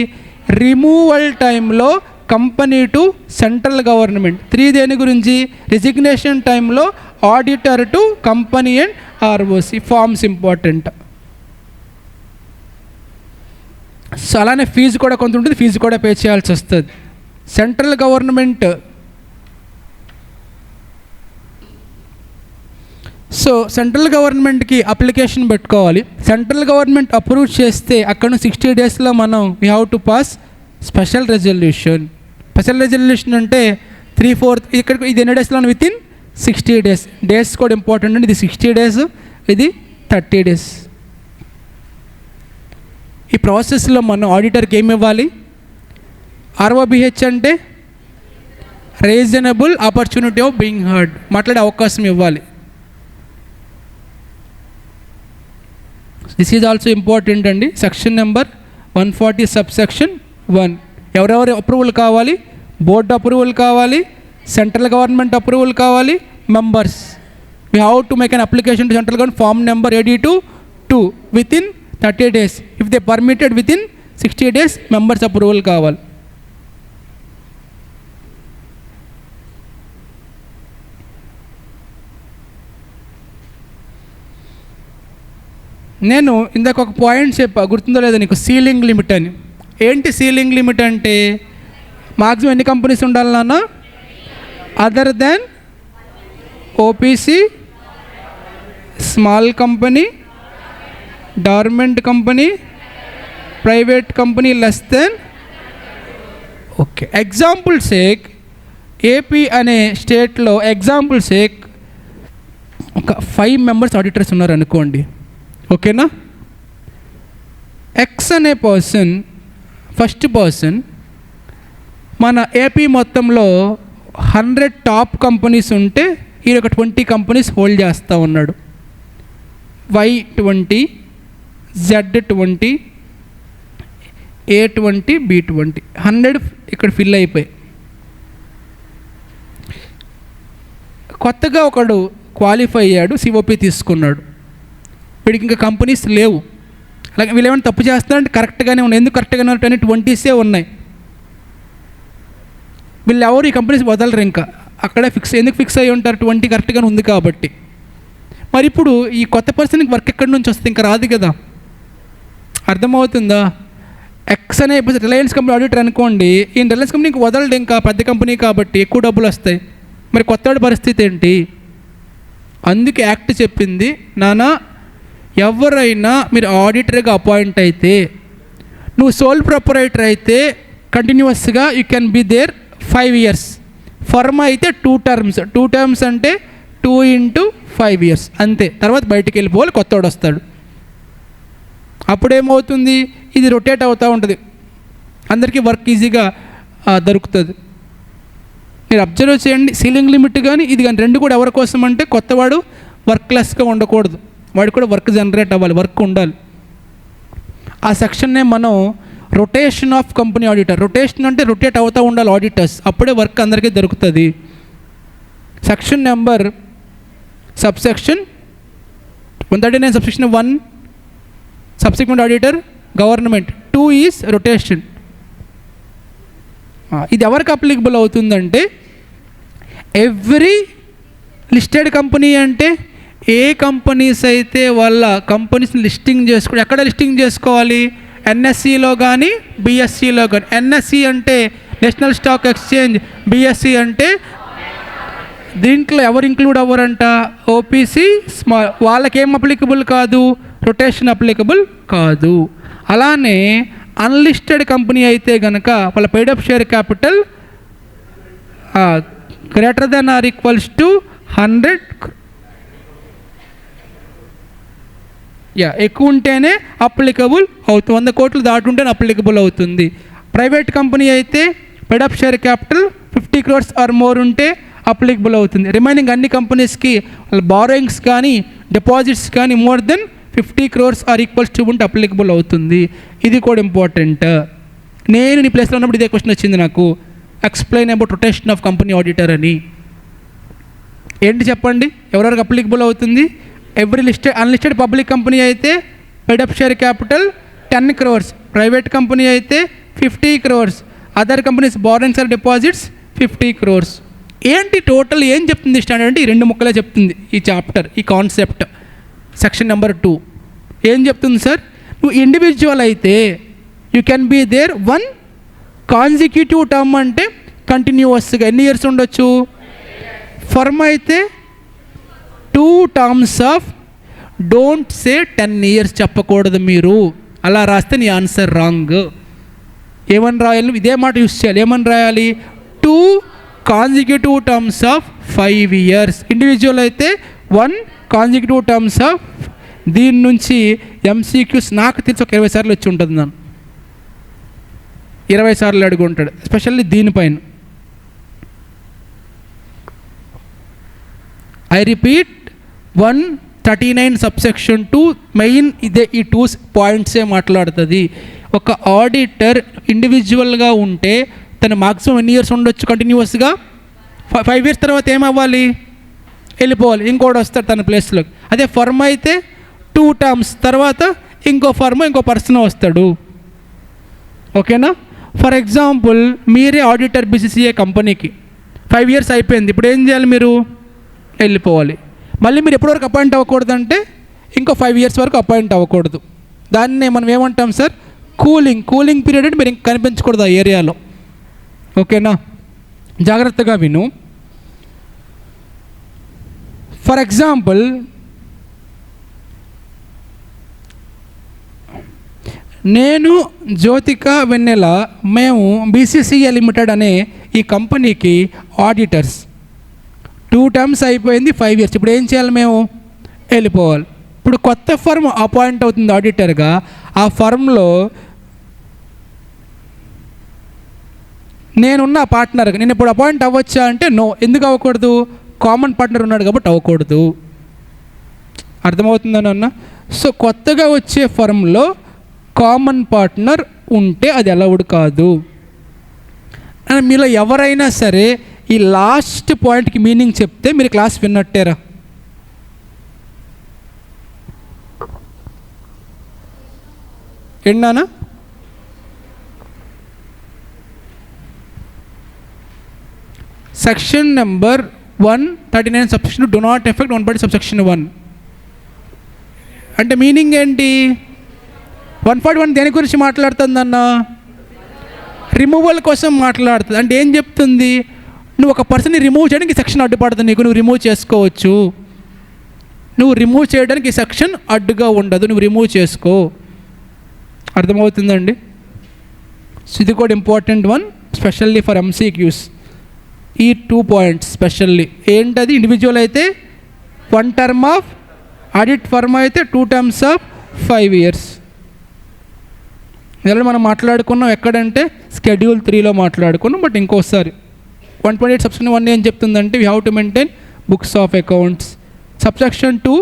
రిమూవల్ టైంలో కంపెనీ టు సెంట్రల్ గవర్నమెంట్. 3 దేని గురించి? రిజిగ్నేషన్ టైంలో auditor to company and ROC. Forms important. So అలానే ఫీజు కూడా కొంత ఉంటుంది, ఫీజు కూడా పే చేయాల్సి వస్తుంది. సెంట్రల్ గవర్నమెంట్ సెంట్రల్ గవర్నమెంట్కి అప్లికేషన్ పెట్టుకోవాలి. సెంట్రల్ గవర్నమెంట్ అప్రూవ్ చేస్తే అక్కడ 60 డేస్లో మనం we have to pass special resolution. Special resolution అంటే 3/4 ఇక్కడ ఇది ఎన్ని డేస్లో? Within 60 days. డేస్ కూడా ఇంపార్టెంట్ అండి. ఇది 60 డేస్, ఇది 30 డేస్. ఈ ప్రాసెస్లో మనం ఆడిటర్కి ఏమి ఇవ్వాలి? ROBH అంటే reasonable opportunity of being heard, మాట్లాడే అవకాశం ఇవ్వాలి. దిస్ ఈజ్ ఆల్సో ఇంపార్టెంట్ అండి. Section number 140 subsection 1. ఎవరెవరి అప్రూవల్ కావాలి? బోర్డ్ అప్రూవల్ కావాలి, సెంట్రల్ గవర్నమెంట్ అప్రూవల్ కావాలి, members. We have to make an application to central government form number AD2 within 30 days. If they permitted within 60 days members approval కావాలి. నేను ఇందాక ఒక point చెప్పా, గుర్తుందో లేదా నీకు? సీలింగ్ లిమిట్ అని. ఏంటి సీలింగ్ లిమిట్ అంటే? మాక్సిమం ఎన్ని కంపెనీస్ ఉండాలి నాన్న? Other than OPC, small company, government company, private company less than. Okay, example sake AP అనే స్టేట్లో ఎగ్జాంపుల్ సేక్ ఒక 5 మెంబర్స్ ఆడిటర్స్ ఉన్నారు అనుకోండి, ఓకేనా? X అనే పర్సన్, ఫస్ట్ పర్సన్ మన AP మొత్తంలో 100 టాప్ కంపెనీస్ ఉంటే ఈయన ఒక 20 కంపెనీస్ హోల్డ్ చేస్తూ ఉన్నాడు. Y20, Z20, A20, B20, 100 ఇక్కడ ఫిల్ అయిపోయి. కొత్తగా ఒకడు క్వాలిఫై అయ్యాడు, COP తీసుకున్నాడు. వీడికి ఇంకా కంపెనీస్ లేవు. అలాగే వీళ్ళు ఏమైనా తప్పు చేస్తున్నారంటే కరెక్ట్గానే ఉన్నాయి. ఎందుకు కరెక్ట్గానే ఉంటాయని 20సే ఉన్నాయి. వీళ్ళు ఎవరు ఈ కంపెనీస్ వదలరు, ఇంకా అక్కడే ఎందుకు ఫిక్స్ అయ్యి ఉంటారు? 20 కరెక్ట్గానే ఉంది కాబట్టి. మరి ఇప్పుడు ఈ కొత్త పర్సన్కి వర్క్ ఎక్కడి నుంచి వస్తుంది? ఇంకా రాదు కదా. అర్థమవుతుందా? X అనే రిలయన్స్ కంపెనీ ఆడిటర్ అనుకోండి, ఈ రిలయన్స్ కంపెనీకి వదలడు, ఇంకా పెద్ద కంపెనీ కాబట్టి ఎక్కువ డబ్బులు వస్తాయి. మరి కొత్తవాడి పరిస్థితి ఏంటి? అందుకే యాక్ట్ చెప్పింది, నానా ఎవరైనా మీరు ఆడిటర్గా అపాయింట్ అయితే, నువ్వు సోల్ ప్రొపరైటర్ అయితే కంటిన్యూస్గా you can be there 5 years. ఫర్మా అయితే 2 terms. 2 terms అంటే 2 × 5 years అంతే. తర్వాత బయటికి వెళ్ళిపోవాలి, కొత్తవాడు వస్తాడు. అప్పుడేమవుతుంది? ఇది రొటేట్ అవుతూ ఉంటుంది, అందరికీ వర్క్ ఈజీగా దొరుకుతుంది. మీరు అబ్జర్వ్ చేయండి, సీలింగ్ లిమిట్ కానీ ఇది కానీ రెండు కూడా ఎవరి కోసం అంటే కొత్తవాడు వర్క్లెస్గా ఉండకూడదు, వాడికి కూడా వర్క్ జనరేట్ అవ్వాలి, వర్క్ ఉండాలి. ఆ సెక్షన్నే మనం rotation of company auditor. Rotation అంటే రొటేట్ అవుతూ ఉండాలి ఆడిటర్స్, అప్పుడే వర్క్ అందరికీ దొరుకుతుంది. Section number subsection 139 subsection 1 subsequent auditor government, 2 is rotation. ఇది ఎవరికి అప్లికబుల్ అవుతుందంటే ఎవ్రీ లిస్టెడ్ కంపెనీ, అంటే ఏ కంపెనీస్ అయితే వాళ్ళ కంపెనీస్ని లిస్టింగ్ చేసుకో, ఎక్కడ లిస్టింగ్ చేసుకోవాలి? NSEలో కానీ BSEలో కానీ. NSE అంటే నేషనల్ స్టాక్ ఎక్స్చేంజ్, BSE అంటే దీంట్లో ఎవరు ఇంక్లూడ్ అవ్వరంట? OPC small. వాళ్ళకేం అప్లికబుల్ కాదు? రొటేషన్ అప్లికబుల్ కాదు. అలానే అన్లిస్టెడ్ కంపెనీ అయితే కనుక వాళ్ళ paid up share capital greater than or equals to 100 ఎక్కువ ఉంటేనే అప్లికబుల్ అవుతుంది, 100 కోట్లు దాటుంటేనే అప్లికబుల్ అవుతుంది. ప్రైవేట్ కంపెనీ అయితే paid up share capital 50 crores or more ఉంటే అప్లికబుల్ అవుతుంది. రిమైనింగ్ అన్ని కంపెనీస్కి బారోయింగ్స్ కానీ డిపాజిట్స్ కానీ more than 50 crores or equals to ఉంటే అప్లికబుల్ అవుతుంది. ఇది కూడా ఇంపార్టెంట్. నేను నీ ప్లేస్లో ఉన్నప్పుడు ఇదే క్వశ్చన్ వచ్చింది నాకు, explain about rotation of company auditor అని. ఏంటి చెప్పండి, ఎవరెవరికి అప్లికబుల్ అవుతుంది? Every listed unlisted public company అయితే paid up share capital 10 crores, private company అయితే 50 crores, other companies borrowings or deposits 50 crores. ఏంటి టోటల్ ఏం చెప్తుంది స్టాండర్డ్ అంటే ఈ 2 ముక్కలే చెప్తుంది ఈ చాప్టర్, ఈ కాన్సెప్ట్. సెక్షన్ నెంబర్ 2 ఏం చెప్తుంది సార్? నువ్వు ఇండివిజువల్ అయితే you can be there 1 consecutive term అంటే కంటిన్యూస్గా ఎన్ని ఇయర్స్ ఉండొచ్చు? ఫర్మ్ అయితే 2 terms ఆఫ్, డోంట్ సే 10 years చెప్పకూడదు మీరు. అలా రాస్తే నీ ఆన్సర్ రాంగ్. ఏమని రాయాలి? ఇదే మాట యూస్ చేయాలి. ఏమని రాయాలి? 2 consecutive terms of 5 years. Individual అయితే 1 consecutive terms ఆఫ్. దీని నుంచి ఎంసీక్యూస్ నాకు తెలిసి ఒక 20 సార్లు వచ్చి ఉంటుంది. నన్ను 20 సార్లు అడుగుంటాడు, ఎస్పెషల్లీ దీనిపైన. ఐ రిపీట్, 139 subsection 2 మెయిన్ ఇదే, ఈ 2 పాయింట్సే మాట్లాడుతుంది. ఒక ఆడిటర్ ఇండివిజువల్గా ఉంటే తను మాక్సిమం ఎన్ని ఇయర్స్ ఉండొచ్చు కంటిన్యూస్గా? 5 years తర్వాత ఏమవ్వాలి? వెళ్ళిపోవాలి, ఇంకోటి వస్తాడు తన ప్లేస్లోకి. అదే ఫర్మ్ అయితే 2 terms తర్వాత ఇంకో ఫర్మ్ ఇంకో పర్సన్ వస్తాడు. ఓకేనా? ఫర్ ఎగ్జాంపుల్ మీరే ఆడిటర్ BCCA కంపెనీకి 5 years అయిపోయింది, ఇప్పుడు ఏం చేయాలి? మీరు వెళ్ళిపోవాలి. మళ్ళీ మీరు ఎప్పటివరకు అపాయింట్ అవ్వకూడదంటే ఇంకో 5 years వరకు అపాయింట్ అవ్వకూడదు. దాన్నే మనం ఏమంటాం సార్? కూలింగ్ పీరియడ్ అంటే మీరు ఇంక కనిపించకూడదు ఆ ఏరియాలో. ఓకేనా? జాగ్రత్తగా విను. ఫర్ ఎగ్జాంపుల్ నేను జ్యోతిక వెన్నెల మేము BCCA లిమిటెడ్ అనే ఈ కంపెనీకి ఆడిటర్స్. 2 terms అయిపోయింది, 5 years. ఇప్పుడు ఏం చేయాలి? మేము వెళ్ళిపోవాలి. ఇప్పుడు కొత్త ఫర్మ్ అపాయింట్ అవుతుంది ఆడిటర్గా. ఆ ఫర్మ్లో నేనున్న పార్ట్నర్గా నేను ఇప్పుడు అపాయింట్ అవ్వచ్చా అంటే నో. ఎందుకు అవ్వకూడదు? కామన్ పార్ట్నర్ ఉన్నాడు కాబట్టి అవ్వకూడదు. అర్థమవుతుందని అన్న. సో కొత్తగా వచ్చే ఫర్మ్లో కామన్ పార్ట్నర్ ఉంటే అది అలౌడ్ కాదు. మీలో ఎవరైనా సరే ఈ లాస్ట్ పాయింట్కి మీనింగ్ చెప్తే మీరు క్లాస్ విన్నట్టేరా? విన్నానా? Section number 139 subsection do not affect 1 subsection 1 అంటే మీనింగ్ ఏంటి? 141 దేని గురించి మాట్లాడుతుందన్న? రిమూవల్ కోసం మాట్లాడుతుంది. అంటే ఏం చెప్తుంది? నువ్వు ఒక పర్సన్ని రిమూవ్ చేయడానికి సెక్షన్ అడ్డుపడుతుంది నీకు, నువ్వు రిమూవ్ చేసుకోవచ్చు. నువ్వు రిమూవ్ చేయడానికి సెక్షన్ అడ్డుగా ఉండదు, నువ్వు రిమూవ్ చేసుకో. అర్థమవుతుందండి? సో ఇది కూడా important one, specially for MCQs. ఈ 2 points స్పెషల్లీ ఏంటది? ఇండివిజువల్ అయితే 1 term ఆఫ్, ఆడిట్ ఫర్మ్ అయితే 2 terms ఆఫ్ 5 years. ఇలా మనం మాట్లాడుకున్నాం ఎక్కడంటే Schedule 3లో మాట్లాడుకున్నాం. బట్ ఇంకోసారి 128 subsection 1 ఏం చెప్తుందంటే we have to maintain books of accounts. Subsection 2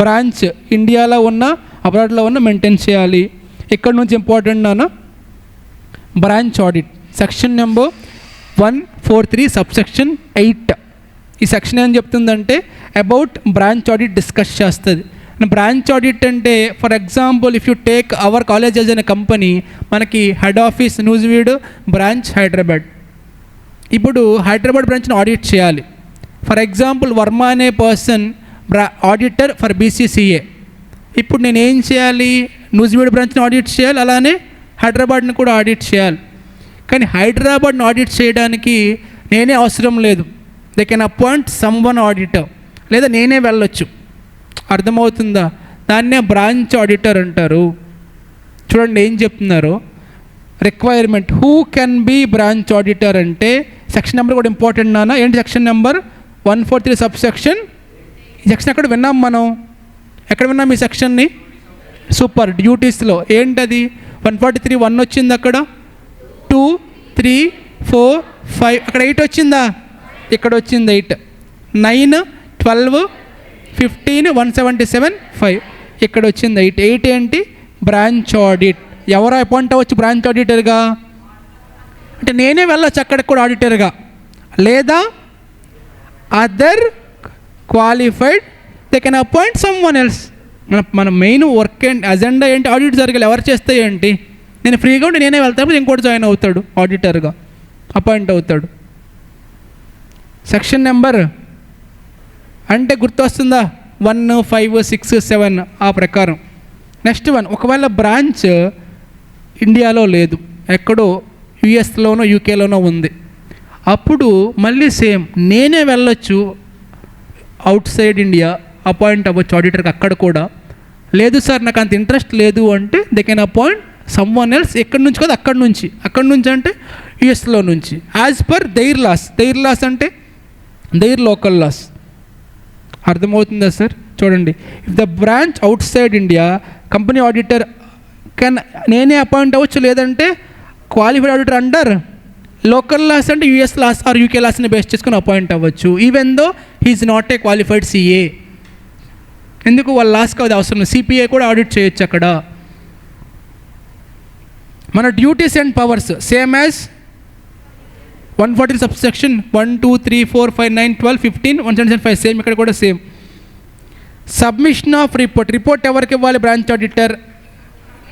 branch ఇండియాలో ఉన్న అబ్రాడ్లో ఉన్న మెయింటైన్ చేయాలి. ఇక్కడ నుంచి ఇంపార్టెంట్ నాన్న branch audit. Section number 143 subsection 8 ఈ సెక్షన్ ఏం చెప్తుందంటే అబౌట్ బ్రాంచ్ ఆడిట్ డిస్కస్ చేస్తుంది. బ్రాంచ్ ఆడిట్ అంటే for example if you take our college as అనే కంపెనీ, మనకి head office Nuzvid, branch Hyderabad. ఇప్పుడు హైదరాబాద్ బ్రాంచ్ని ఆడిట్ చేయాలి. ఫర్ ఎగ్జాంపుల్ వర్మ అనే పర్సన్ ఆడిటర్ ఫర్ BCCA. ఇప్పుడు నేను ఏం చేయాలి? నూజివీడు బ్రాంచ్ని ఆడిట్ చేయాలి, అలానే హైదరాబాద్ని కూడా ఆడిట్ చేయాలి. కానీ హైదరాబాద్ని ఆడిట్ చేయడానికి నేనే అవసరం లేదు. They can appoint someone auditor, లేదా నేనే వెళ్ళొచ్చు. అర్థమవుతుందా? దాన్నే బ్రాంచ్ ఆడిటర్ అంటారు. చూడండి ఏం చెప్తున్నారు requirement. Who can be branch auditor అంటే సెక్షన్ నెంబర్ కూడా ఇంపార్టెంట్ నాన్న. ఏంటి సెక్షన్ నెంబర్? 143 sub section. ఈ సెక్షన్ ఎక్కడ విన్నాం మనం? ఎక్కడ విన్నాం ఈ సెక్షన్ని? సూపర్, డ్యూటీస్లో. ఏంటది? 143 1 వచ్చింది అక్కడ, 2 3 4 5, అక్కడ 8 వచ్చిందా? ఇక్కడ వచ్చింది 8. 9 12 15 177 5, ఇక్కడ వచ్చింది 8. 8 ఏంటి? Branch audit. ఎవరు అపాయింట్ అవ్వచ్చు బ్రాంచ్ ఆడిటర్గా? అంటే నేనే వెళ్ళొచ్చు అక్కడికి కూడా ఆడిటర్గా, లేదా other qualified they can appoint someone else. మన మెయిన్ వర్క్ అండ్ అజెండా ఏంటి? ఆడిట్ జరగాలి. ఎవరు చేస్తే ఏంటి? నేను ఫ్రీగా ఉంటే నేనే వెళ్తాను, ఇంకోటి జాయిన్ అవుతాడు ఆడిటర్గా, అపాయింట్ అవుతాడు. సెక్షన్ నెంబర్ అంటే గుర్తొస్తుందా? 1 5 6 7 ఆ ప్రకారం. నెక్స్ట్ వన్, ఒకవేళ బ్రాంచ్ ఇండియాలో లేదు, ఎక్కడో యుఎస్లోనో యూకేలోనో ఉంది, అప్పుడు మళ్ళీ సేమ్ నేనే వెళ్ళొచ్చు అవుట్ సైడ్ ఇండియా, అపాయింట్ అవ్వచ్చు ఆడిటర్కి అక్కడ కూడా. లేదు సార్ నాకు అంత ఇంట్రెస్ట్ లేదు అంటే they can appoint someone else. ఎక్కడి నుంచి కాదు, అక్కడి నుంచి అంటే యుఎస్లో నుంచి, as per their laws. Their laws అంటే దెయిర్ లోకల్ లాస్. అర్థమవుతుందా సార్? చూడండి, if the branch outside India company auditor can, నేనే అపాయింట్ అవ్వచ్చు, లేదంటే qualified auditor under local laws అంటే యూఎస్ లాస్ ఆర్ యూకే లాస్ని బేస్ చేసుకుని అపాయింట్ అవ్వచ్చు, even though he is not a qualified CA. ఎందుకు? వాళ్ళ లాస్కి అది అవసరం లేదు, సిపిఐ కూడా ఆడిట్ చేయొచ్చు అక్కడ. మన duties and powers same as 140 sub section 1 2 3 4 5 9 12 15 175, same ఇక్కడ కూడా సేమ్. సబ్మిషన్ ఆఫ్ రిపోర్ట్ ఎవరికి ఇవ్వాలి? బ్రాంచ్ ఆడిటర్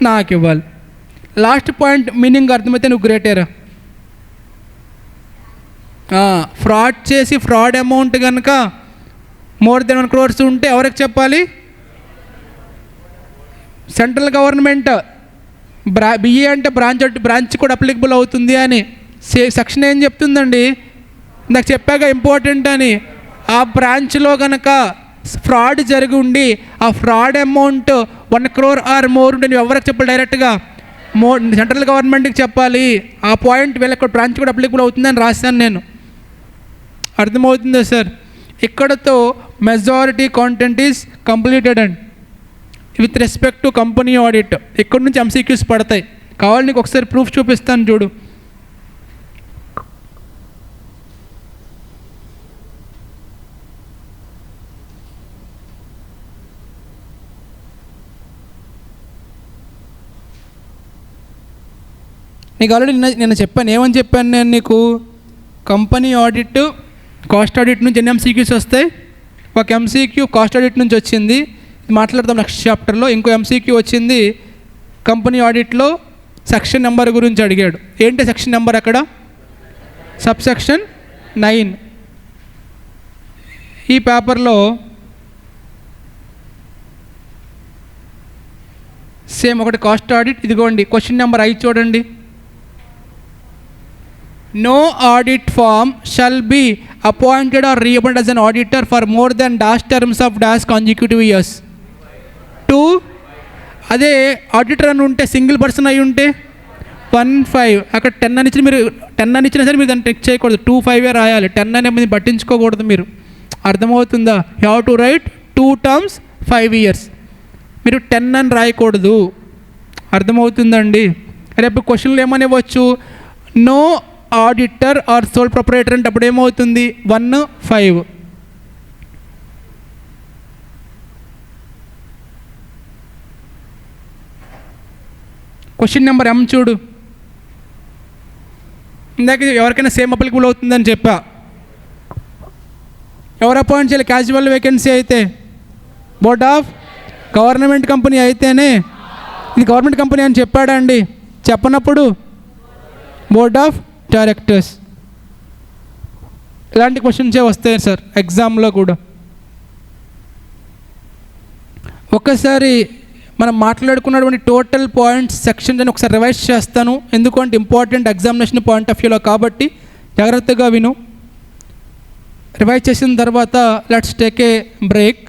నాకు ఇవ్వాలి. లాస్ట్ పాయింట్ మీనింగ్ అర్థమైతే నువ్వు గ్రేటేరా. ఫ్రాడ్ చేసి ఫ్రాడ్ అమౌంట్ కనుక మోర్ దెన్ 1 crores ఉంటే ఎవరికి చెప్పాలి? Central government. బిఏ అంటే బ్రాంచ్ కూడా అప్లికబుల్ అవుతుంది అని సెక్షన్ ఏం చెప్తుందండి? నాకు చెప్పాక ఇంపార్టెంట్ అని. ఆ బ్రాంచ్లో కనుక ఫ్రాడ్ జరిగి ఉండి ఆ fraud amount 1 crore or more ఉంటే నువ్వు ఎవరికి చెప్పాలి? డైరెక్ట్గా సెంట్రల్ గవర్నమెంట్కి చెప్పాలి. ఆ పాయింట్ వీళ్ళకి బ్రాంచ్ కూడా అప్లికబుల్ అవుతుందని రాశాను నేను. అర్థమవుతుందా సార్? ఇక్కడతో majority content is completed and with respect to company audit. ఇక్కడ నుంచి ఎంసీక్యూస్ పడతాయి. కావాలి నీకు ఒకసారి ప్రూఫ్ చూపిస్తాను చూడు. నీకు ఆల్రెడీ నేను చెప్పాను. ఏమని చెప్పాను నేను నీకు? కంపెనీ ఆడిట్, కాస్ట్ ఆడిట్ నుంచి ఎన్ని ఎంసీక్యూస్ వస్తాయి? ఒక ఎంసీక్యూ కాస్ట్ ఆడిట్ నుంచి వచ్చింది, మాట్లాడదాం నెక్స్ట్ చాప్టర్లో. ఇంకో ఎంసీక్యూ వచ్చింది కంపెనీ ఆడిట్లో సెక్షన్ నెంబర్ గురించి అడిగాడు. ఏంటి సెక్షన్ నెంబర్ అక్కడ? Sub section 9. ఈ పేపర్లో సేమ్ ఒకటి కాస్ట్ ఆడిట్. ఇదిగోండి క్వశ్చన్ నెంబర్ 5 చూడండి. No audit firm shall be appointed or reappointed as an auditor for more than dash terms of dash consecutive years. 2, అదే ఆడిటర్ అని ఉంటే సింగిల్ పర్సన్ అయి ఉంటే 1 5. అక్కడ 10 అని ఇచ్చిన, మీరు 10 అని ఇచ్చినా సరే మీరు దాన్ని టెక్ చేయకూడదు, 2 5 రాయాలి. 10 అనేది పట్టించుకోకూడదు మీరు. అర్థమవుతుందా? You have to right 2 terms 5 years. మీరు 10 అని రాయకూడదు. అర్థమవుతుందండి? రేపు క్వశ్చన్లు ఏమని ఇవ్వచ్చు? No auditor or sole proprietor అంటే అప్పుడు ఏమవుతుంది? 1 5. క్వశ్చన్ నెంబర్ M చూడు. ఇందాక ఎవరికైనా సేమ్ అప్లికబుల్ అవుతుందని చెప్పా. ఎవరు అపాయింట్ చేయాలి? క్యాజువల్ వేకెన్సీ అయితే, బోర్డ్ ఆఫ్ గవర్నమెంట్ కంపెనీ అయితేనే. ఇది గవర్నమెంట్ కంపెనీ అని చెప్పాడా అండి? చెప్పనప్పుడు బోర్డ్ ఆఫ్ డైరెక్టర్స్. ఇలాంటి క్వశ్చన్సే వస్తాయి సార్ ఎగ్జామ్లో కూడా. ఒక్కసారి మనం మాట్లాడుకున్నటువంటి టోటల్ పాయింట్స్ సెక్షన్స్ అని ఒకసారి రివైజ్ చేస్తాను, ఎందుకంటే ఇంపార్టెంట్ ఎగ్జామినేషన్ పాయింట్ ఆఫ్ వ్యూలో కాబట్టి జాగ్రత్తగా విను. రివైజ్ చేసిన తర్వాత లెట్స్ టేక్ ఏ బ్రేక్.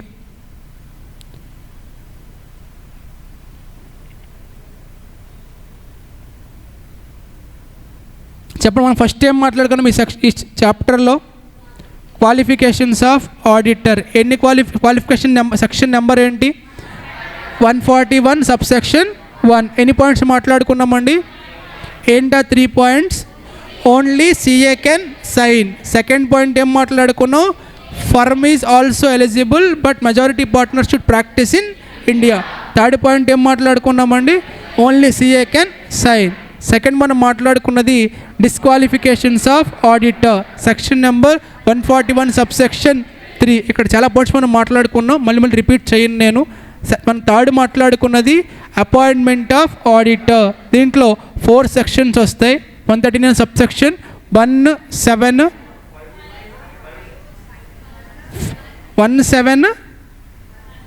చెప్పండి, మనం ఫస్ట్ ఏం మాట్లాడుకున్నాం ఈ చాప్టర్లో? Qualifications of auditor. ఎన్ని క్వాలిఫికేషన్ నెంబర్, సెక్షన్ నెంబర్ ఏంటి? 141 సబ్సెక్షన్ 1. ఎన్ని పాయింట్స్ మాట్లాడుకున్నామండి? ఏంటా 3 points? Only CA can sign. Second point ఏం మాట్లాడుకున్నాం? Firm is also eligible but majority partner should practice in India. Third point ఏం మాట్లాడుకున్నామండి? Only CA can sign. Second మనం మాట్లాడుకున్నది disqualifications of auditor, section number 141 subsection 3. ఇక్కడ చాలా points మనం మాట్లాడుకున్నాం, మళ్ళీ రిపీట్ చేయను నేను. మనం థర్డ్ మాట్లాడుకున్నది అపాయింట్మెంట్ ఆఫ్ ఆడిటర్. దీంట్లో 4 సెక్షన్స్ వస్తాయి. 139 సబ్సెక్షన్ 17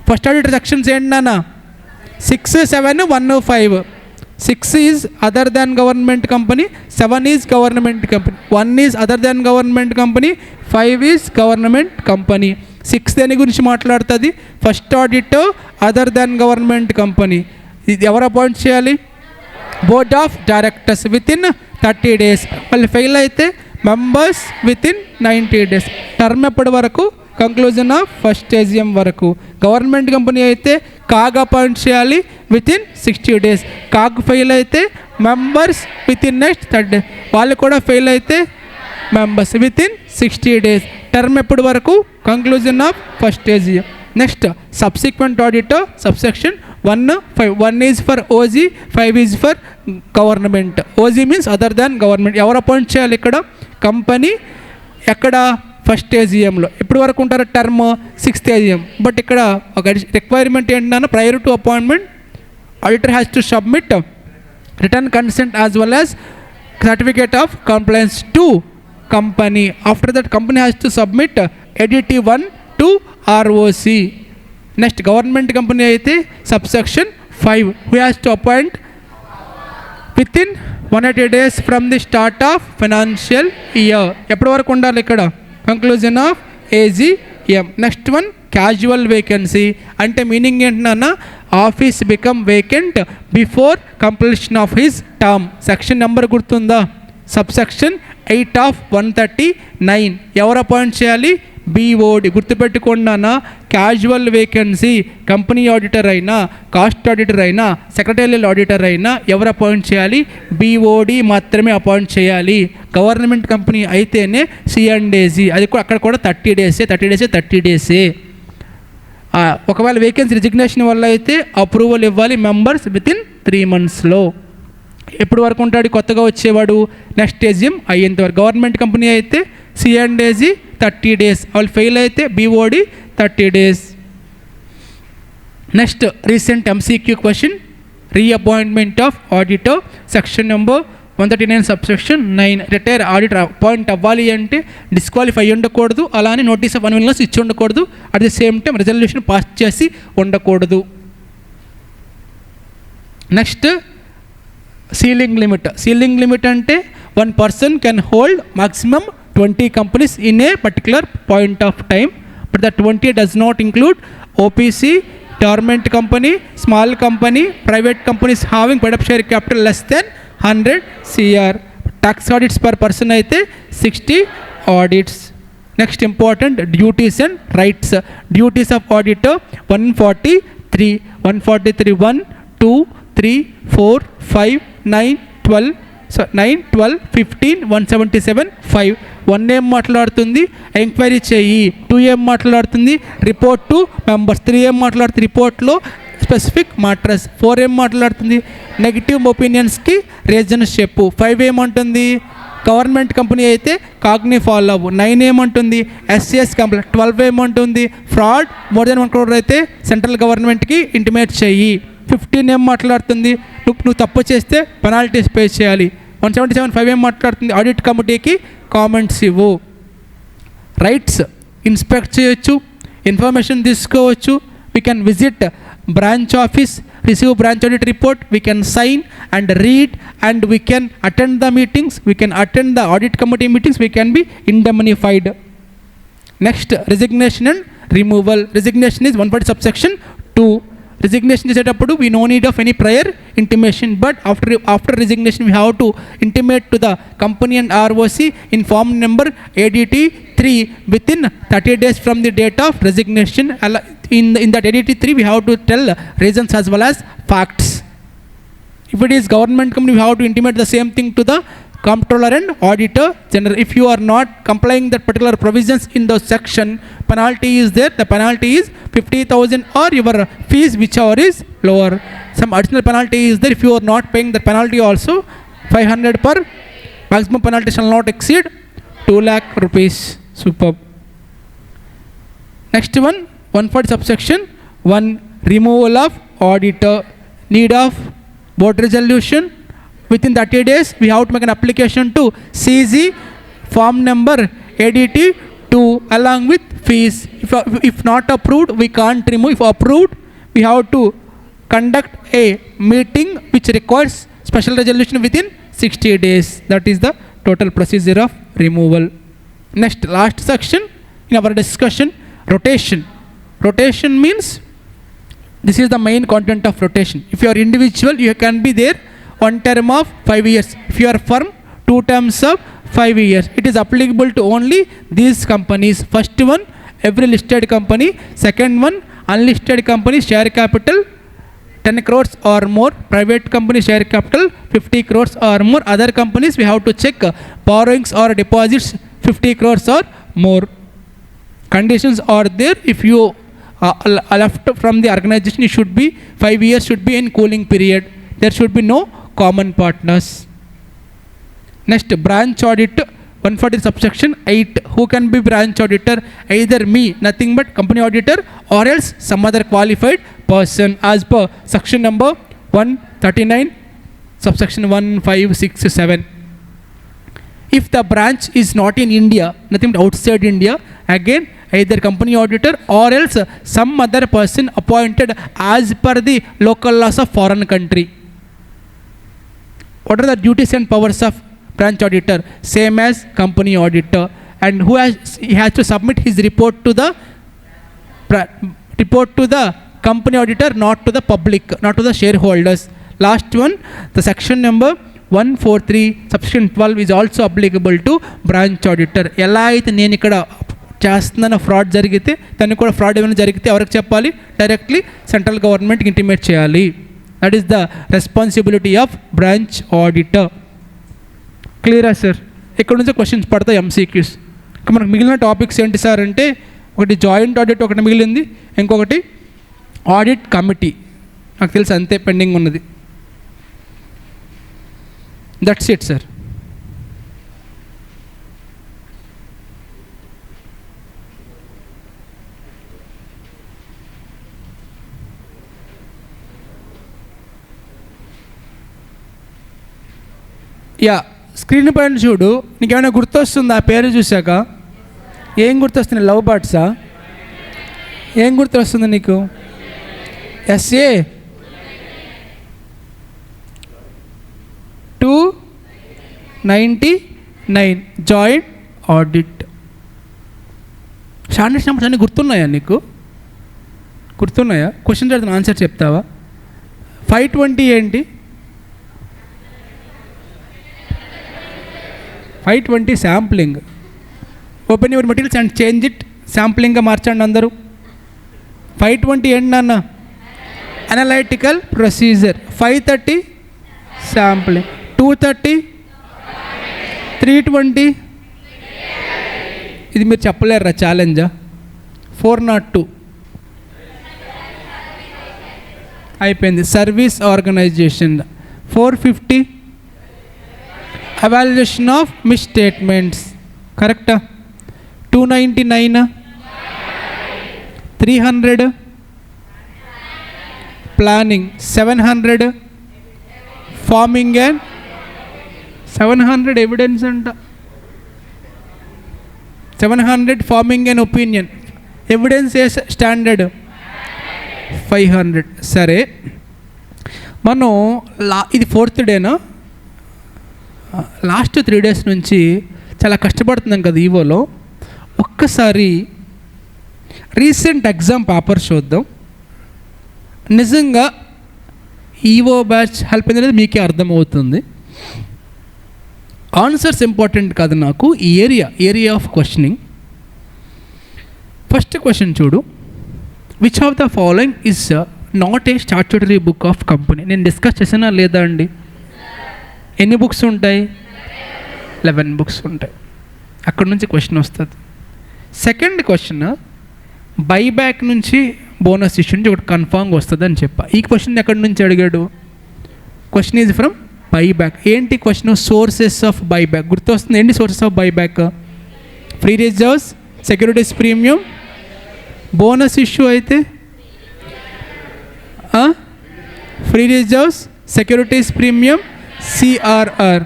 ఫస్ట్ ఆడిటర్ సెక్షన్స్ ఏంటన్నా? 6, 7, 1, 5. 6 is other than government company, 7 is government company, 1 is other than government company, 5 is government company. 6 దేని గురించి మాట్లాడుతుంది? First auditor other than government company. ఇది ఎవరు appoint చేయాలి? Board of directors with in 30 days. వాళ్ళు fail అయితే members with in 90 days. Term ఎప్పటి వరకు? కంక్లూజన్ ఆఫ్ ఫస్ట్ AGM వరకు. గవర్నమెంట్ కంపెనీ అయితే కాగ్ అపాయింట్ చేయాలి with in 60 days. CAG fail అయితే members with in next 30 days. వాళ్ళు కూడా ఫెయిల్ అయితే members with in 60 days. Term ఎప్పటి వరకు? Conclusion of first AGM. Next subsequent auditor subsection 1, 5. 1 is for OG, 5 is for government. OG means other than government. ఎవరు appoint చేయాలి ఇక్కడ? Company. ఎక్కడ? First AGMలో. ఎప్పటి వరకు ఉంటారు టర్మ్? 6th AGM. బట్ ఇక్కడ ఒక రిక్వైర్మెంట్ ఏంటన్నా, prior to appointment auditor has to submit written consent as well as certificate of compliance to company. After that company has to submit ADT 1 to ROC. Next government company అయితే subsection 5 who has to appoint within 180 days from the start of financial year. ఎప్పటి వరకు ఉండాలి ఇక్కడ? Conclusion of AGM. Next one casual vacancy. అంటే meaning ఏంటన్నా, office become vacant before completion of his term. Section number గుర్తుందా? Subsection 8 of 139. ఎవరు appoint చేయాలి? BOD. గుర్తుపెట్టుకున్నానా? క్యాజువల్ వేకెన్సీ కంపెనీ ఆడిటర్ అయినా, కాస్ట్ ఆడిటర్ అయినా, సెక్రటేరియల్ ఆడిటర్ అయినా ఎవరు అపాయింట్ చేయాలి? BOD మాత్రమే అపాయింట్ చేయాలి. గవర్నమెంట్ కంపెనీ అయితేనే C&AG. అది కూడా అక్కడ కూడా 30 days. ఒకవేళ వేకెన్సీ రిజిగ్నేషన్ వల్ల అయితే అప్రూవల్ ఇవ్వాలి మెంబర్స్ విత్ ఇన్ 3 monthsలో. ఎప్పటి వరకు ఉంటాడు కొత్తగా వచ్చేవాడు? నెక్స్ట్ AGM అయ్యేంత వరకు. గవర్నమెంట్ కంపెనీ అయితే C&AG 30 days. వాళ్ళు ఫెయిల్ అయితే BOD 30 days. Next recent MCQ question, reappointment of auditor section number 139 subsection 9. Retire auditor appoint అవ్వాలి అంటే డిస్క్వాలిఫై ఉండకూడదు, అలానే నోటీస్ ఆఫ్ అన్విల్నెస్ ఇచ్చి ఉండకూడదు, at the same time resolution pass చేసి ఉండకూడదు. Next ceiling limit. Ceiling limit అంటే 1 person can hold maximum 20 companies in a particular point of time, but the 20 does not include OPC, dormant company, small company, private companies having paid up share capital less than 100 CR. Tax audits per person అయితే 60 audits. Next important duties and rights. Duties of auditor 143. 1 2 3 4 5 9 12 9 12 15 177 5. 1 ఏం మాట్లాడుతుంది? Enquiry చేయి. 2 ఏం మాట్లాడుతుంది? Report to members. 3 ఏం మాట్లాడుతుంది? రిపోర్ట్లో specific matters. 4 ఏం మాట్లాడుతుంది? నెగిటివ్ ఒపీనియన్స్కి రీజన్స్ చెప్పు. 5 ఏమంటుంది? గవర్నమెంట్ కంపెనీ అయితే కాగ్ని ఫాలో అవ్వు. 9 ఏమంటుంది? SCS complaint. 12 ఏమంటుంది? ఫ్రాడ్ మోర్ దెన్ 1 crore అయితే సెంట్రల్ గవర్నమెంట్కి ఇంటిమేట్ చేయి. 15 ఏం మాట్లాడుతుంది? నువ్వు తప్పు చేస్తే పెనాల్టీస్ పే చేయాలి. 177 5 ఏం మాట్లాడుతుంది? ఆడిట్ కమిటీకి కామెంట్స్ ఇవ్వు. రైట్స్, ఇన్స్పెక్ట్ చేయొచ్చు, ఇన్ఫర్మేషన్ తీసుకోవచ్చు, we can visit branch office, receive branch audit report, we can sign and read and we can attend the meetings, we can attend the audit committee meetings, we can be indemnified. Next resignation and removal. Resignation is 140 subsection 2. Resignation చేసేటప్పుడు we no need of any prior intimation, but after resignation we have to intimate to the company and ROC in form number ADT 3 within 30 days from the date of resignation. In that ADT 3 we have to tell reasons as well as facts. If it is government company, we have to intimate the same thing to the comptroller and auditor general. If you are not complying that particular provisions in the section, penalty is there. The penalty is 50,000 or your fees whichever is lower. Some additional penalty is there if you are not paying the penalty also. 500 per maximum penalty shall not exceed 2 lakh rupees. Superb. Next one 140 subsection 1, removal of auditor. Need of board resolution. Within 30 days we have to make an application to CZ form number ADT 2 along with fees. If not approved, we can't remove. If approved, we have to conduct a meeting which requires special resolution within 60 days. That is the total procedure of removal. Next, last section in our discussion, rotation. Rotation means this is the main content of rotation. If you are individual, you can be there 1 term of 5 years. If you are firm, 2 terms of 5 years. It is applicable to only these companies. First one, every listed company. Second one, unlisted company, share capital 10 crores or more. Private company share capital 50 crores or more. Other companies we have to check borrowings or deposits 50 crores or more. Conditions are there. If you left from the organization, it should be 5 years should be in cooling period. There should be no common partners. Next, branch audit 140 subsection 8. Who can be branch auditor? Either me, nothing but company auditor, or else some other qualified person as per section number 139 subsection 1, 5, 6, 7. If the branch is not in India, nothing but outside India, again either company auditor or else some other person appointed as per the local laws of foreign country. What are the duties and powers of branch auditor? Same as company auditor, and he has to submit his report to the company auditor, not to the public, not to the shareholders. Last one, the section number 143 subsection 12 is also applicable to branch auditor. ఎలా అయితే నేను ఇక్కడ చేస్తున్న fraud జరిగితే తను కూడా fraud ఏమైనా జరిగితే ఎవరికి చెప్పాలి? డైరెక్ట్లీ సెంట్రల్ గవర్నమెంట్కి ఇంటిమేట్ చేయాలి. That is the responsibility of branch auditor. క్లియరా సార్? ఇక్కడ నుంచి క్వశ్చన్స్ పడతాయి MCQs. ఇంకా మనకు మిగిలిన టాపిక్స్ ఏంటి సార్ అంటే, ఒకటి జాయింట్ ఆడిట్ ఒకటి మిగిలింది, ఇంకొకటి ఆడిట్ కమిటీ. నాకు తెలుసు అంతే పెండింగ్ ఉన్నది. That's it sir. Yeah, screen పైన చూడు. నీకేమైనా గుర్తొస్తుంది ఆ పేరు చూశాక? ఏం గుర్తొస్తుంది? లవ్ బర్డ్సా? ఏం గుర్తొస్తుంది నీకు? SA 299 joint audit. Shortness numbers అన్నీ గుర్తున్నాయా నీకు? గుర్తున్నాయా? క్వశ్చన్ అడిగిన ఆన్సర్ చెప్తావా? 520 ఏంటి? 520 sampling. Open your materials and change it. శాంప్లింగ్గా మార్చండి అందరూ. 520 ఏంటి నాన్న? Analytical procedure. 530 శాంప్లింగ్. 230 320 ఇది మీరు చెప్పలేరా? ఛాలెంజా? 402 అయిపోయింది. Service organisation. 450 evaluation of misstatements. కరెక్టా? 299 300 ప్లానింగ్. 700 ఫార్మింగ్ అండ్ 700 ఎవిడెన్స్ అంట. 700 forming and opinion. Evidence A standard? 500. సరే, మనం ఇది 4th డేనా? లాస్ట్ 3 days నుంచి చాలా కష్టపడుతున్నాం కదా ఈవోలో. ఒక్కసారి రీసెంట్ ఎగ్జామ్ పేపర్ చూద్దాం. నిజంగా ఈఓ బ్యాచ్ హెల్ప్ అనేది మీకే అర్థమవుతుంది. ఆన్సర్స్ ఇంపార్టెంట్ కాదు నాకు, ఈ area of questioning. First question చూడు, which of the following is not a statutory book of company. నేను డిస్కస్ చేసినా లేదా అండి? ఎన్ని బుక్స్ ఉంటాయి? 11 బుక్స్ ఉంటాయి. అక్కడ నుంచి క్వశ్చన్ వస్తుంది. సెకండ్ క్వశ్చన్, బైబ్యాక్ నుంచి బోనస్ ఇష్యూ నుంచి ఒకటి కన్ఫామ్గా వస్తుంది అని చెప్పా. ఈ క్వశ్చన్ ఎక్కడి నుంచి అడిగాడు? Question is from buyback. ఏంటి క్వశ్చన్? Sources of buyback. గుర్తొస్తుంది ఏంటి sources of buyback? Free reserves, securities premium, bonus issue అయితే free reserves, securities premium, CRR.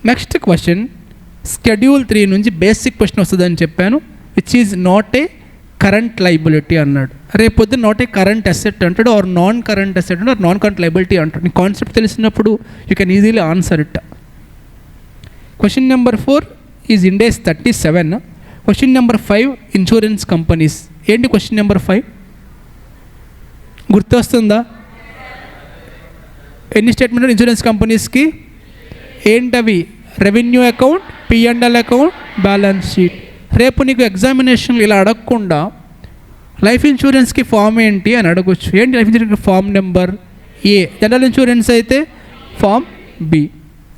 Next question, schedule 3 నుంచి బేసిక్ క్వశ్చన్ వస్తుందని చెప్పాను, which is not a current liability అన్నాడు. రేపు పొద్దున్న నాట్ ఏ కరెంట్ అసెట్ అంటాడు, ఆర్ నాన్ కరెంట్ అసెట్ అంటాడు, or non current liability అంటాడు. నీ కాన్సెప్ట్ తెలిసినప్పుడు you can easily answer it. Question number 4 is index 37. Question number 5, insurance companies. ఏంటి question number 5? గుర్తొస్తుందా? ఎన్ని స్టేట్మెంట్ ఇన్సూరెన్స్ కంపెనీస్కి? ఏంటవి? Revenue account, P&L account, balance sheet. రేపు నీకు ఎగ్జామినేషన్లు ఇలా అడగకుండా లైఫ్ ఇన్సూరెన్స్కి ఫామ్ ఏంటి అని అడగొచ్చు. ఏంటి లైఫ్ ఇన్సూరెన్స్కి? Form number A. General insurance అయితే form B.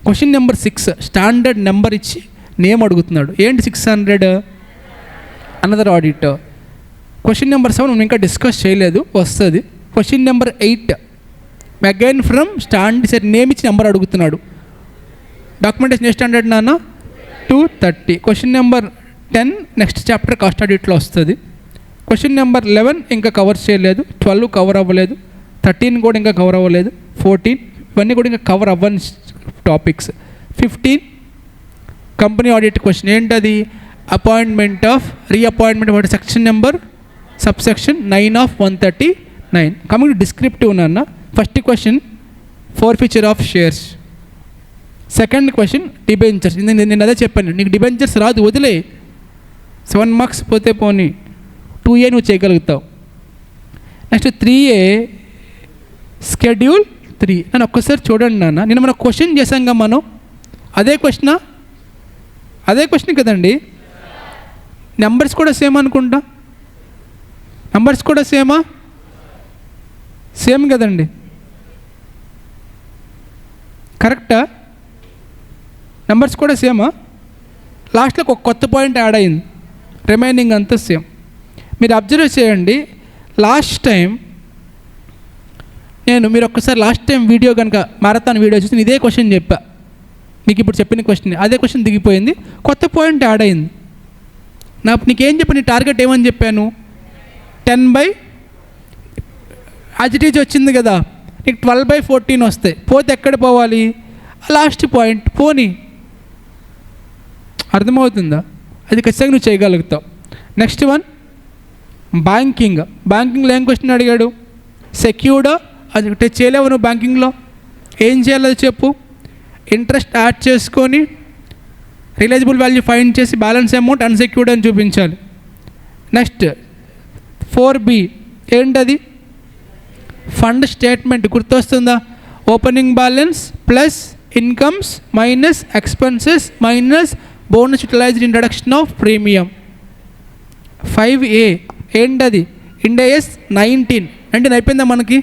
Question number 6, standard number ఇచ్చి నేమ్ అడుగుతున్నాడు. ఏంటి 600? Another audit. క్వశ్చన్ నెంబర్ 7 మనం ఇంకా డిస్కస్ చేయలేదు, వస్తుంది. Question number 8, again from standard name ఇచ్చి నెంబర్ అడుగుతున్నాడు. డాక్యుమెంటేషన్ ఏ స్టాండర్డ్ నాన్న? 230. Question number 10 next chapter cost ఆడిట్లో వస్తుంది. క్వశ్చన్ నెంబర్ 11 ఇంకా కవర్ చేయలేదు, 12 కవర్ అవ్వలేదు, 13 కూడా ఇంకా కవర్ అవ్వలేదు, 14 ఇవన్నీ కూడా ఇంకా కవర్ అవ్వని టాపిక్స్. 15 company audit question. ఏంటది? అపాయింట్మెంట్ ఆఫ్ రీఅపాయింట్మెంట్ వాటి section number subsection 9 of 139. Coming to descriptive నాన్న. First question forfeiture of shares. Second question debentures. నేను అదే చెప్పాను, నీకు డిబెంచర్స్ రాదు, వదిలే. 7 మార్క్స్ పోతే పోనీ, 2A నువ్వు చేయగలుగుతావు. Next 3A schedule 3. నన్ను ఒక్కసారి చూడండి నాన్న, నేను మనం క్వశ్చన్ చేశాంగా మనం, అదే క్వశ్చనా? అదే క్వశ్చన్ కదండి. నెంబర్స్ కూడా సేమ్ అనుకుంటా. నెంబర్స్ కూడా సేమా? సేమ్ కదండి, కరెక్టా? నెంబర్స్ కూడా సేమా? లాస్ట్లో ఒక కొత్త పాయింట్ యాడ్ అయింది, రిమైనింగ్ అంతా సేమ్. మీరు అబ్జర్వ్ చేయండి, లాస్ట్ టైం మీరు ఒక్కసారి లాస్ట్ టైం వీడియో కనుక మారథాన్ వీడియో చూసి ఇదే క్వశ్చన్ చెప్పా మీకు. ఇప్పుడు చెప్పిన క్వశ్చన్ అదే క్వశ్చన్ దిగిపోయింది, కొత్త పాయింట్ యాడ్ అయింది. నీకేం చెప్పాను? నీ టార్గెట్ ఏమని చెప్పాను? 10/, యాజిటీజ్ వచ్చింది కదా, నీకు 12/14 వస్తాయి. పోతే ఎక్కడ పోవాలి? లాస్ట్ పాయింట్ పోనీ. అర్థమవుతుందా? అది ఖచ్చితంగా నువ్వు చేయగలుగుతావు. Next one, banking. బ్యాంకింగ్లో ఏం క్వశ్చన్ అడిగాడు? సెక్యూర్డా? అది చేయలేవు నువ్వు బ్యాంకింగ్లో. ఏం చేయాలో అది చెప్పు. ఇంట్రెస్ట్ యాడ్ చేసుకొని రియలైజబుల్ వాల్యూ ఫైండ్ చేసి బ్యాలెన్స్ అమౌంట్ అన్సెక్యూర్డ్ అని చూపించాలి. నెక్స్ట్ 4B ఏంటది? Fund statement. గుర్తొస్తుందా? Opening balance plus incomes minus expenses minus bonus utilised introduction of premium. 5A ఏంటది? ఇండెస్ 19. అంటే అయిపోయిందా మనకి?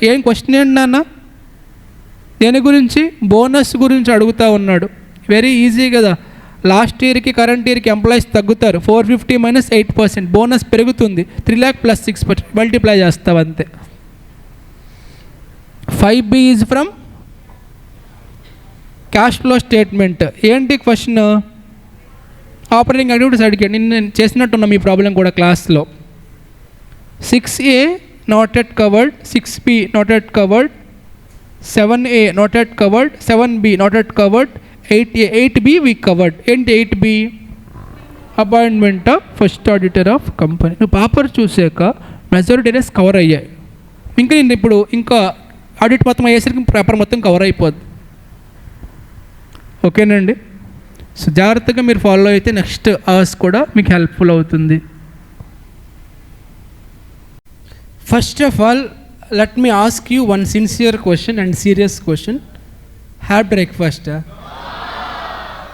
ఏం క్వశ్చన్ ఏంటి నాన్న? దేని గురించి? బోనస్ గురించి అడుగుతూ ఉన్నాడు. వెరీ ఈజీ కదా. లాస్ట్ ఇయర్కి కరెంట్ ఇయర్కి ఎంప్లాయీస్ తగ్గుతారు, 450 - 8%. బోనస్ పెరుగుతుంది, 3 lakh + 6%. మల్టిప్లై చేస్తావు అంతే. 5B is from cash flow statement. ఏంటి క్వశ్చన్? ఆపరేటింగ్ యాక్టివిటీస్ అడిగాడు. నేను చేసినట్టున్నా మీ ప్రాబ్లం కూడా క్లాస్లో. 6A not at covered, 6B not at covered, 7A not at covered, 7B not at covered, 8B we covered. ఏంటి 8B? Appointment of first auditor of company. నువ్వు paper చూసాక majority areas cover అయ్యాయి. నేను ఇప్పుడు ఇంకా audit మొత్తం అయ్యేసరికి paper మొత్తం కవర్ అయిపోద్ది. ఓకేనండి? సో జాగ్రత్తగా మీరు ఫాలో అయితే నెక్స్ట్ అవర్స్ కూడా మీకు హెల్ప్ఫుల్ అవుతుంది. First of all, let me ask you one sincere question and serious question. Have breakfast?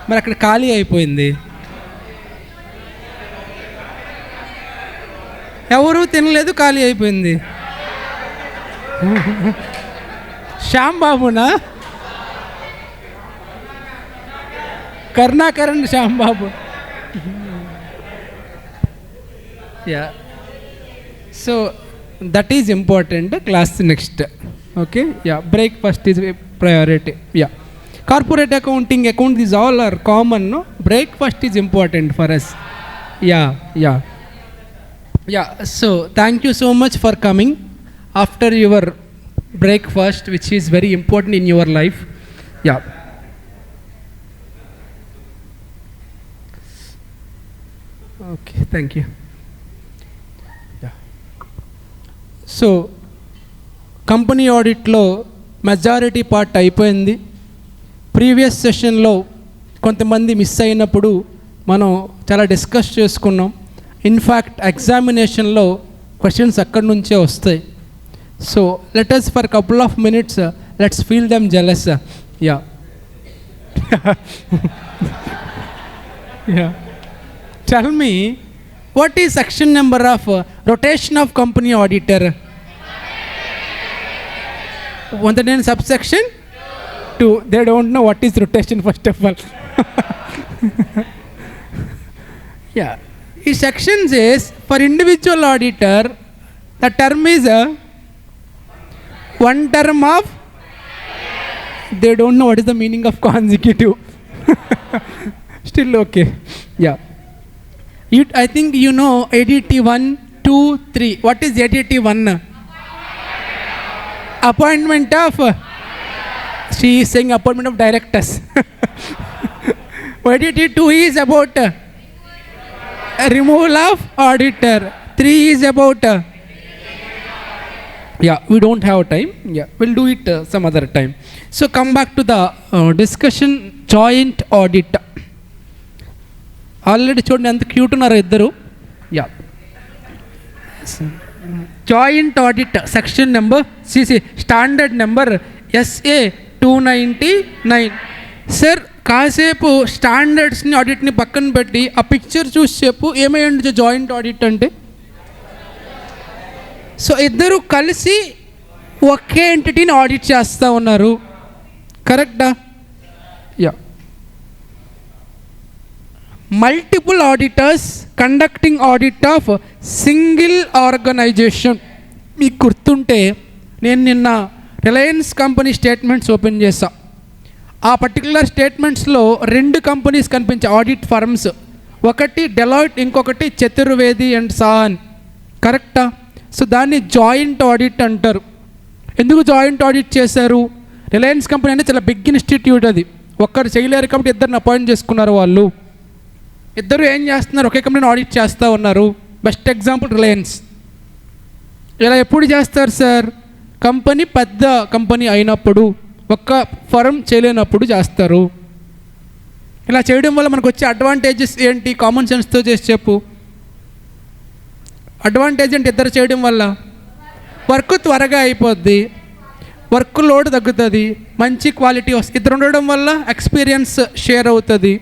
మరి అక్కడ ఖాళీ అయిపోయింది, ఎవరు తినలేదు, ఖాళీ అయిపోయింది. శ్యాంబాబునా? Karunakaran Shyambabu. Yeah, so that is important. Class next. Okay, yeah, breakfast is a priority. Yeah, corporate accounting, account, these all are common, no? Breakfast is important for us. Yeah, so thank you so much for coming after your breakfast, which is very important in your life. Yeah, okay, thank you. So company ఆడిట్లో majority part అయిపోయింది. Previous సెషన్లో కొంతమంది miss అయినప్పుడు మనం చాలా discuss చేసుకున్నాం. In fact ఎగ్జామినేషన్లో questions అక్కడి నుంచే వస్తాయి. So let us for couple of minutes let's feel them jealous. Yeah tell me, what is section number of rotation of company auditor? One the name subsection 2. They don't know what is rotation first of all. Yeah, this section says for individual auditor the term is one term of, they don't know what is the meaning of consecutive. Still okay. Yeah, I think you know ADT 1, 2, 3. What is ADT 1? Appointment of, she is saying appointment of directors. ADT 2 is about removal of auditor. 3 is about, yeah, we don't have time. Yeah, we'll do it some other time. So come back to the discussion, joint audit. Already చూడండి ఎంత cute ఉన్నారో ఇద్దరు. Yeah, joint audit section number CC standard number SA 299. Sir కాసేపు స్టాండర్డ్స్ని ఆడిట్ని పక్కన పెట్టి ఆ picture చూసి చెప్పు ఏమైంది జాయింట్ ఆడిట్ అంటే. సో ఇద్దరు కలిసి ఒకే ఎంటిటీని ఆడిట్ చేస్తూ ఉన్నారు, కరెక్టా? Yeah, multiple auditors conducting audit of single organisation. మీకు గుర్తుంటే నేను నిన్న రిలయన్స్ కంపెనీ స్టేట్మెంట్స్ ఓపెన్ చేశా. ఆ పర్టికులర్ స్టేట్మెంట్స్లో 2 కంపెనీస్ కనిపించాయి, ఆడిట్ ఫర్మ్స్. ఒకటి డెలాయిట్, ఇంకొకటి చతుర్వేది అండ్ సాన్, కరెక్టా? సో దాన్ని జాయింట్ ఆడిట్ అంటారు. ఎందుకు జాయింట్ ఆడిట్ చేశారు? రిలయన్స్ కంపెనీ అంటే చాలా బిగ్ ఇన్స్టిట్యూట్, అది ఒక్కరు చేయలేరు కాబట్టి ఇద్దరిని అపాయింట్ చేసుకున్నారు. వాళ్ళు ఇద్దరు ఏం చేస్తున్నారు, ఒకే కంపెనీని ఆడిట్ చేస్తూ ఉన్నారు. Best example Reliance. ఇలా ఎప్పుడు చేస్తారు సార్? కంపెనీ పెద్ద కంపెనీ అయినప్పుడు, ఒక్క ఫర్మ్ చేయలేనప్పుడు చేస్తారు. ఇలా చేయడం వల్ల మనకు వచ్చే అడ్వాంటేజెస్ ఏంటి? కామన్ సెన్స్తో చేసి చెప్పు. అడ్వాంటేజ్ అంటే ఇద్దరు చేయడం వల్ల వర్క్ త్వరగా అయిపోద్ది, వర్క్ లోడ్ తగ్గుతుంది, మంచి క్వాలిటీ వస్తుంది. ఇద్దరు ఉండడం వల్ల ఎక్స్పీరియన్స్ షేర్ అవుతుంది,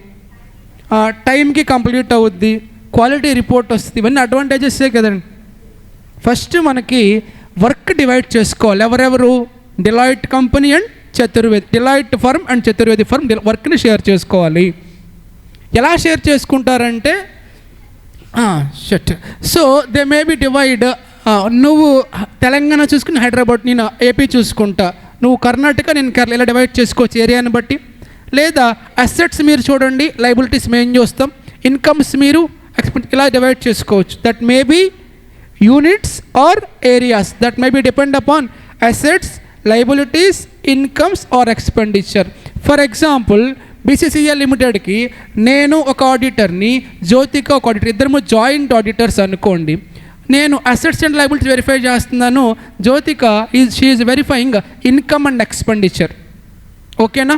టైంకి కంప్లీట్ అవుద్ది, క్వాలిటీ రిపోర్ట్ వస్తుంది. ఇవన్నీ అడ్వాంటేజెసే కదండి. ఫస్ట్ మనకి వర్క్ డివైడ్ చేసుకోవాలి. ఎవరెవరు? Deloitte company and Chaturvedi, Deloitte firm and Chaturvedi firm వర్క్ని షేర్ చేసుకోవాలి. ఎలా షేర్ చేసుకుంటారంటే so they may be divide. నువ్వు తెలంగాణ చూసుకుని హైదరాబాద్, నేను ఏపీ చూసుకుంటా, నువ్వు కర్ణాటక, నేను కేరళ, ఇలా డివైడ్ చేసుకోవచ్చు ఏరియాని బట్టి. లేదా అసెట్స్ మీరు చూడండి, లైబిలిటీస్ మేము చూస్తాం, ఇన్కమ్స్ మీరు ఇలా డివైడ్ చేసుకోవచ్చు. That may be units or areas, that may be depend upon assets, liabilities, incomes or expenditure. For example BCCA లిమిటెడ్కి నేను ఒక ఆడిటర్ని, జ్యోతిక ఒక ఆడిటర్, ఇద్దరు జాయింట్ ఆడిటర్స్ అనుకోండి. నేను అసెట్స్ అండ్ లైబిలిటీస్ వెరిఫై చేస్తున్నాను, Jyothika she is verifying income and expenditure. ఓకేనా?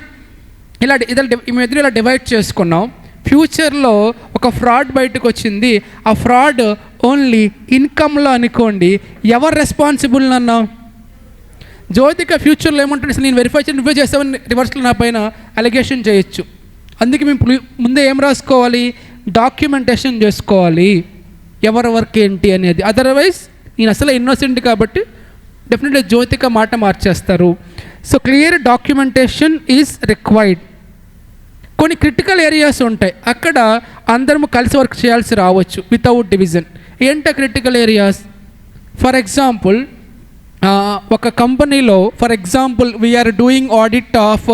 ఇలా ఇద్దరు ఇలా డివైడ్ చేసుకున్నాం. ఫ్యూచర్లో ఒక ఫ్రాడ్ బయటకు వచ్చింది. ఆ ఫ్రాడ్ ఓన్లీ ఇన్కమ్లో అనుకోండి, ఎవరు రెస్పాన్సిబుల్ అన్నా? జ్యోతిక ఫ్యూచర్లో ఏమంటుంది, నేను వెరిఫై చేస్తామని రివర్స్లో నా పైన అలిగేషన్ చేయొచ్చు. అందుకే మేము ముందే ఏం రాసుకోవాలి, డాక్యుమెంటేషన్ చేసుకోవాలి ఎవరి వర్క్ ఏంటి అనేది. అదర్వైజ్ నేను అసలు ఇన్నోసెంట్ కాబట్టి డెఫినెట్లీ జ్యోతిక మాట మార్చేస్తారు. So clear documentation is required. కొన్ని క్రిటికల్ ఏరియాస్ ఉంటాయి, అక్కడ అందరము కలిసి వర్క్ చేయాల్సి రావచ్చు వితౌట్ డివిజన్. ఏంటో క్రిటికల్ ఏరియాస్? ఫర్ ఎగ్జాంపుల్ ఒక కంపెనీలో for example we are doing audit of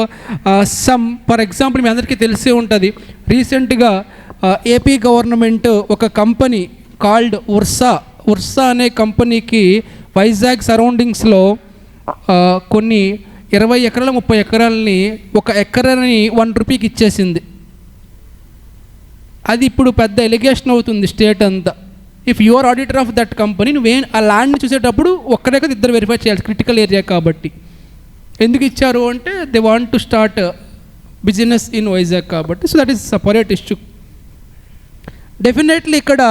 for example మీ అందరికీ తెలిసే ఉంటుంది, రీసెంట్గా ఏపీ గవర్నమెంట్ ఒక కంపెనీ కాల్డ్ ఉర్సా అనే కంపెనీకి వైజాగ్ సరౌండింగ్స్లో కొన్ని 20 ఎకరాల 30 ఎకరాలని ఒక ఎకరాని 1 రూపీకి ఇచ్చేసింది. అది ఇప్పుడు పెద్ద ఎలిగేషన్ అవుతుంది స్టేట్ అంతా. If you are auditor of that company, నువ్వేం ఆ ల్యాండ్ని చూసేటప్పుడు ఒక్కడే కదా ఇద్దరు వెరిఫై చేయాలి, క్రిటికల్ ఏరియా కాబట్టి. ఎందుకు ఇచ్చారు అంటే they want to start business in Vizag కాబట్టి. So that is separate issue. Definitely ఇక్కడ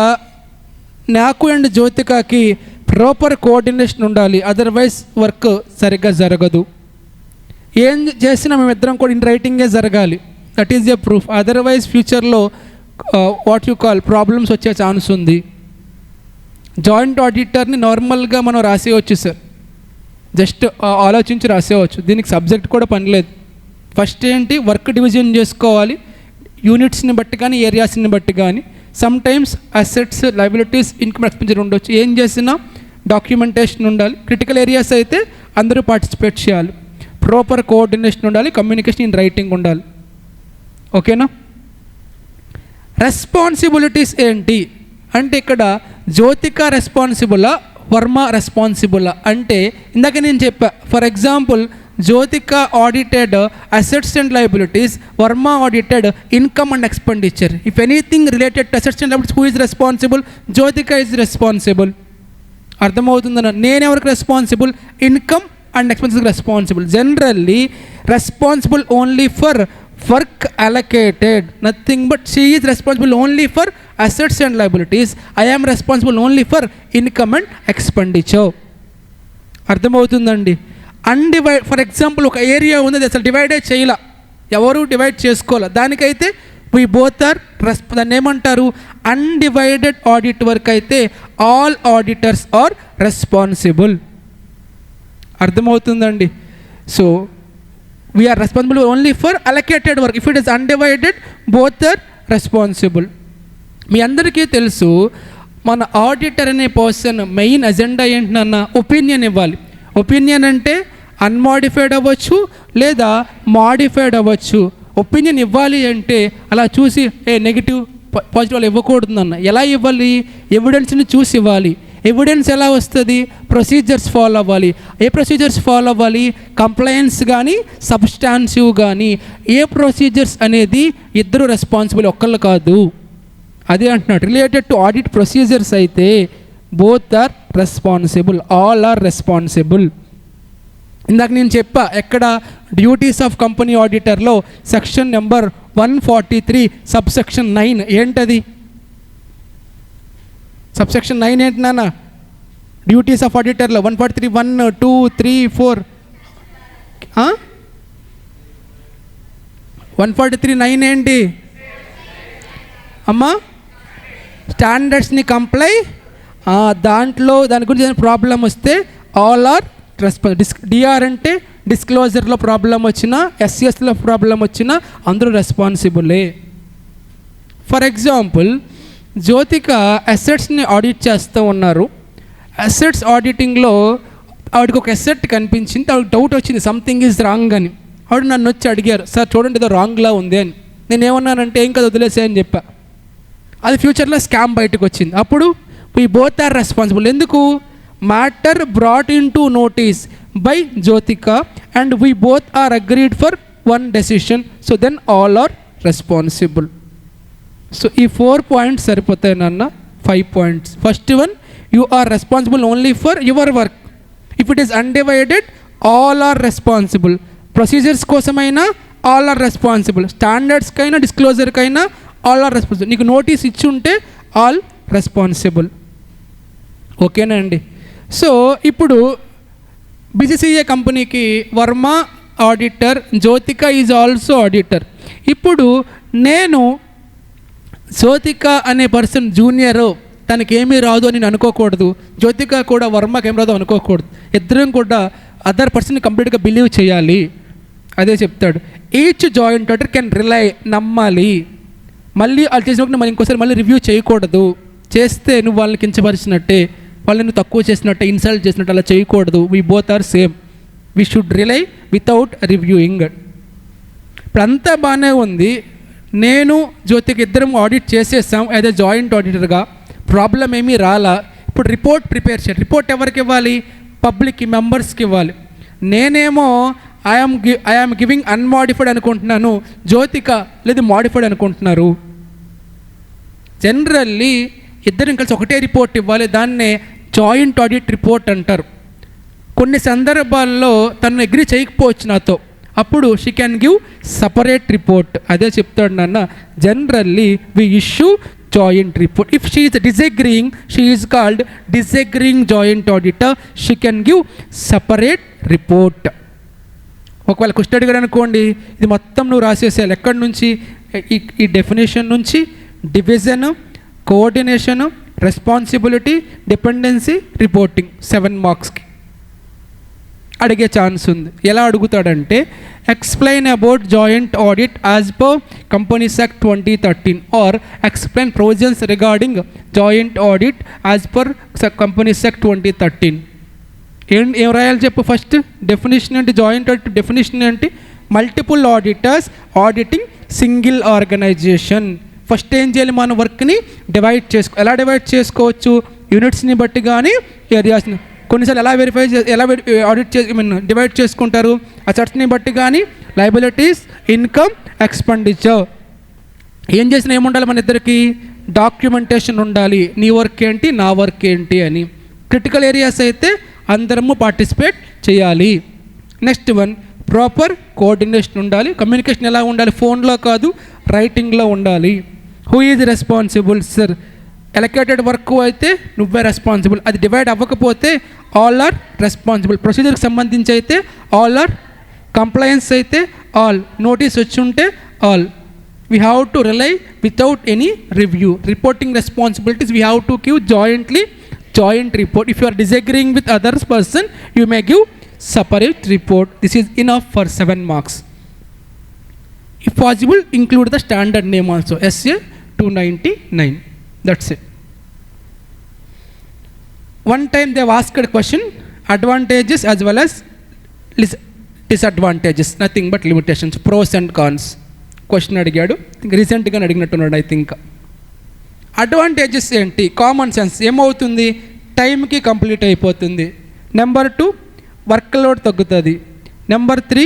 నాకు అండ్ జ్యోతికకి ప్రాపర్ కోఆర్డినేషన్ ఉండాలి, అదర్వైజ్ వర్క్ సరిగ్గా జరగదు. ఏం చేసినా మేమిద్దరం కూడా ఇన్ రైటింగే జరగాలి, that is a proof. Otherwise ఫ్యూచర్లో వాట్ యు కాల్ ప్రాబ్లమ్స్ వచ్చే ఛాన్స్ ఉంది. జాయింట్ ఆడిటర్ని నార్మల్గా మనం రాసేయవచ్చు సార్, జస్ట్ ఆలోచించి రాసేయవచ్చు, దీనికి సబ్జెక్ట్ కూడా పని లేదు. ఫస్ట్ ఏంటి, వర్క్ డివిజన్ చేసుకోవాలి, యూనిట్స్ని బట్టి కానీ ఏరియాస్ని బట్టి కానీ. Some times assets, liabilities, income expenditure ఉండొచ్చు. ఏం చేసినా డాక్యుమెంటేషన్ ఉండాలి. క్రిటికల్ ఏరియాస్ అయితే అందరూ పార్టిసిపేట్ చేయాలి, ప్రాపర్ కోఆర్డినేషన్ ఉండాలి, కమ్యూనికేషన్ ఇన్ రైటింగ్ ఉండాలి. ఓకేనా? రెస్పాన్సిబిలిటీస్ ఏంటి అంటే ఇక్కడ జ్యోతిక రెస్పాన్సిబులా, వర్మ రెస్పాన్సిబులా అంటే ఇందాక నేను చెప్పా. For example Jyothika audited assets and liabilities, Varma audited income and expenditure. If anything related to assets and liabilities, who is responsible? Jyothika is responsible. అర్థమవుతుందన్న? నేనెవరికి responsible? Income and expenses responsible. Generally responsible only for work allocated, nothing but she is responsible only for assets and liabilities. I am responsible only for income and expenditure. అర్థమవుతుందండి? For example ఒక area ఉంది, అది అసలు డివైడే చేయాల, ఎవరు divide చేసుకోవాలి, దానికైతే we both are దాన్ని ఏమంటారు, అన్డివైడెడ్ ఆడిట్ వర్క్ అయితే ఆల్ ఆడిటర్స్ ఆర్ రెస్పాన్సిబుల్. అర్థమవుతుందండి? So we are responsible only for allocated work. If it is undivided, both are responsible. మీ అందరికీ తెలుసు మన ఆడిటర్ అనే పర్సన్ మెయిన్ ఎజెండా ఏంటన్నా, ఒపీనియన్ ఇవ్వాలి. ఒపీనియన్ అంటే అన్మాడిఫైడ్ అవ్వచ్చు లేదా మాడిఫైడ్ అవ్వచ్చు. ఒపీనియన్ ఇవ్వాలి అంటే అలా చూసి నెగిటివ్ పాజిటివ్ ఇవ్వకూడదన్న. ఎలా ఇవ్వాలి? ఎవిడెన్స్ని చూసి ఇవ్వాలి. ఎవిడెన్స్ ఎలా వస్తుంది? ప్రొసీజర్స్ ఫాలో అవ్వాలి. ఏ ప్రొసీజర్స్ ఫాలో అవ్వాలి? కంప్లైన్స్ కానీ సబ్స్టాన్సివ్ కానీ. ఏ ప్రొసీజర్స్ అనేది ఇద్దరు రెస్పాన్సిబుల్, ఒక్కళ్ళు కాదు. అదే అంటున్నాడు, రిలేటెడ్ టు ఆడిట్ ప్రొసీజర్స్ అయితే both are responsible, all are responsible. ఇందాక నేను చెప్పా ఎక్కడ, డ్యూటీస్ ఆఫ్ కంపెనీ ఆడిటర్లో సెక్షన్ నెంబర్ 143 సబ్సెక్షన్ 9. ఏంటది? సబ్సెక్షన్ 9 ఏంటి నాన్న? డ్యూటీస్ ఆఫ్ ఆడిటర్లో 143 1 2 3 4 143 9 ఏంటి అమ్మా? స్టాండర్డ్స్ని కంప్లై. దాని గురించి ఏదైనా ప్రాబ్లం వస్తే ఆల్ ఆర్ డిఆర్ అంటే డిస్క్లోజర్లో ప్రాబ్లం వచ్చినా, ఎస్సిఎస్లో ప్రాబ్లం వచ్చినా అందరూ రెస్పాన్సిబులే. ఫర్ ఎగ్జాంపుల్ జ్యోతిక అసెట్స్ని ఆడిట్ చేస్తూ ఉన్నారు. అసెట్స్ ఆడిటింగ్లో ఆవిడకి ఒక అసెట్ కనిపించింది, ఆవిడకి డౌట్ వచ్చింది సంథింగ్ ఈజ్ రాంగ్ అని. ఆవిడ నన్ను వచ్చి అడిగారు, సార్ చూడండి ఏదో రాంగ్లా ఉంది అని. నేనేమన్నానంటే ఏం కదా వదిలేసే అని చెప్పా. అది ఫ్యూచర్లో స్కామ్ బయటకు వచ్చింది. అప్పుడు వీ బోత్ ఆర్ రెస్పాన్సిబుల్. ఎందుకు? Matter brought into notice by Jyothika and we both are agreed for one decision. So then all are responsible. So ఈ 4 పాయింట్స్ సరిపోతాయి నాన్న. 5 points. First one, you are responsible only for your work. If it is undivided, all are responsible. Procedures కోసమైనా all are responsible. స్టాండర్డ్స్కైనా డిస్క్లోజర్కైనా all are responsible. నీకు notice ఇచ్చి ఉంటే all responsible. ఓకేనా అండి? సో ఇప్పుడు BCCA కంపెనీకి Varma auditor, Jyothika is also auditor. ఇప్పుడు నేను జ్యోతిక అనే పర్సన్ జూనియరు, తనకేమీ రాదు అని నేను అనుకోకూడదు. జ్యోతిక కూడా వర్మకి ఏం రాదు అనుకోకూడదు. ఇద్దరం కూడా అదర్ పర్సన్ కంప్లీట్గా బిలీవ్ చేయాలి. అదే చెప్తాడు. Each joint auditor can rely, నమ్మాలి. మళ్ళీ వాళ్ళు చేసినప్పుడు మనం ఇంకోసారి మళ్ళీ రివ్యూ చేయకూడదు. చేస్తే నువ్వు వాళ్ళని కించపరిచినట్టే, వాళ్ళని తక్కువ చేసినట్టే, ఇన్సల్ట్ చేసినట్టు అలా చేయకూడదు. We both are same. We should rely without reviewing. ఇప్పుడు అంతా బాగానే ఉంది. నేను జ్యోతికి ఇద్దరం ఆడిట్ చేసేసాం యాజ్ ఎ జాయింట్ ఆడిటర్గా. ప్రాబ్లం ఏమీ రాలా. ఇప్పుడు రిపోర్ట్ ప్రిపేర్ చేయాలి. రిపోర్ట్ ఎవరికి ఇవ్వాలి? పబ్లిక్ మెంబర్స్కి ఇవ్వాలి. నేనేమో ఐఆమ్ గివింగ్ అన్మాడిఫైడ్ అనుకుంటున్నాను, జ్యోతిక లేదు మాడిఫైడ్ అనుకుంటున్నారు. జనరల్లీ ఇద్దరం కలిసి ఒకటే రిపోర్ట్ ఇవ్వాలి. దాన్నే జాయింట్ ఆడిట్ రిపోర్ట్ అంటారు. కొన్ని సందర్భాల్లో తను అగ్రీ చేయకపోవచ్చు నాతో, అప్పుడు she can give separate report. అదే చెప్తాడు నాన్న, generally we issue joint report. If she is disagreeing, she is called disagreeing joint auditor. She can give separate report. ఒకవేళ క్వశ్చన్ అడిగారు అనుకోండి, ఇది మొత్తం నువ్వు రాసేసేయాలి. ఎక్కడి నుంచి? ఈ డెఫినేషన్ నుంచి division, coordination, responsibility, dependency, reporting 7 మార్క్స్కి అడిగే ఛాన్స్ ఉంది. ఎలా అడుగుతాడంటే, explain about joint audit as per Companies Act 2013 or explain provisions regarding joint audit as per Companies Act 2013. ఏం రాయాలి చెప్పు? ఫస్ట్ డెఫినేషన్ ఏంటి? జాయింట్ ఆడిట్ డెఫినేషన్ ఏంటి? Multiple auditors auditing single organisation. ఫస్ట్ ఏం చేయాలి? మన వర్క్ని డివైడ్ ఎలా డివైడ్ చేసుకోవచ్చు? యూనిట్స్ని బట్టి కానీ ఏరియాస్ని. కొన్నిసార్లు ఎలా ఆడిట్ డివైడ్ చేసుకుంటారు? అసెట్స్ని బట్టి కానీ, లయబిలిటీస్, ఇన్కమ్, ఎక్స్పెండిచర్. ఏం చేసినా ఏముండాలి? మన ఇద్దరికి డాక్యుమెంటేషన్ ఉండాలి. నీ వర్క్ ఏంటి, నా వర్క్ ఏంటి అని. క్రిటికల్ ఏరియాస్ అయితే అందరము పార్టిసిపేట్ చేయాలి. నెక్స్ట్ వన్, ప్రాపర్ కోఆర్డినేషన్ ఉండాలి. కమ్యూనికేషన్ ఎలా ఉండాలి? ఫోన్లో కాదు, రైటింగ్లో ఉండాలి. Who is responsible? Sir, allocated work అయితే నువ్వే రెస్పాన్సిబుల్. అది డివైడ్ అవ్వకపోతే ఆల్ ఆర్ రెస్పాన్సిబుల్. ప్రొసీజర్కి సంబంధించి అయితే ఆల్ ఆర్, కంప్లైన్స్ అయితే ఆల్, నోటీస్ వచ్చి ఉంటే all. We have to rely without any review. Reporting responsibilities we have to give jointly joint report. If you are disagreeing with other person, you may give separate report. This is enough for 7 marks. If possible, include the standard name also, SA 299. That's it. One time they have asked a question, advantages as well as disadvantages, nothing but limitations, pros and cons. Question అడిగాడు, రీసెంట్గా అడిగినట్టున్నాడు I think. Advantages ఏంటి? Common sense. ఏమవుతుంది? టైంకి complete అయిపోతుంది. Number 2, work load తగ్గుతుంది. Number 3,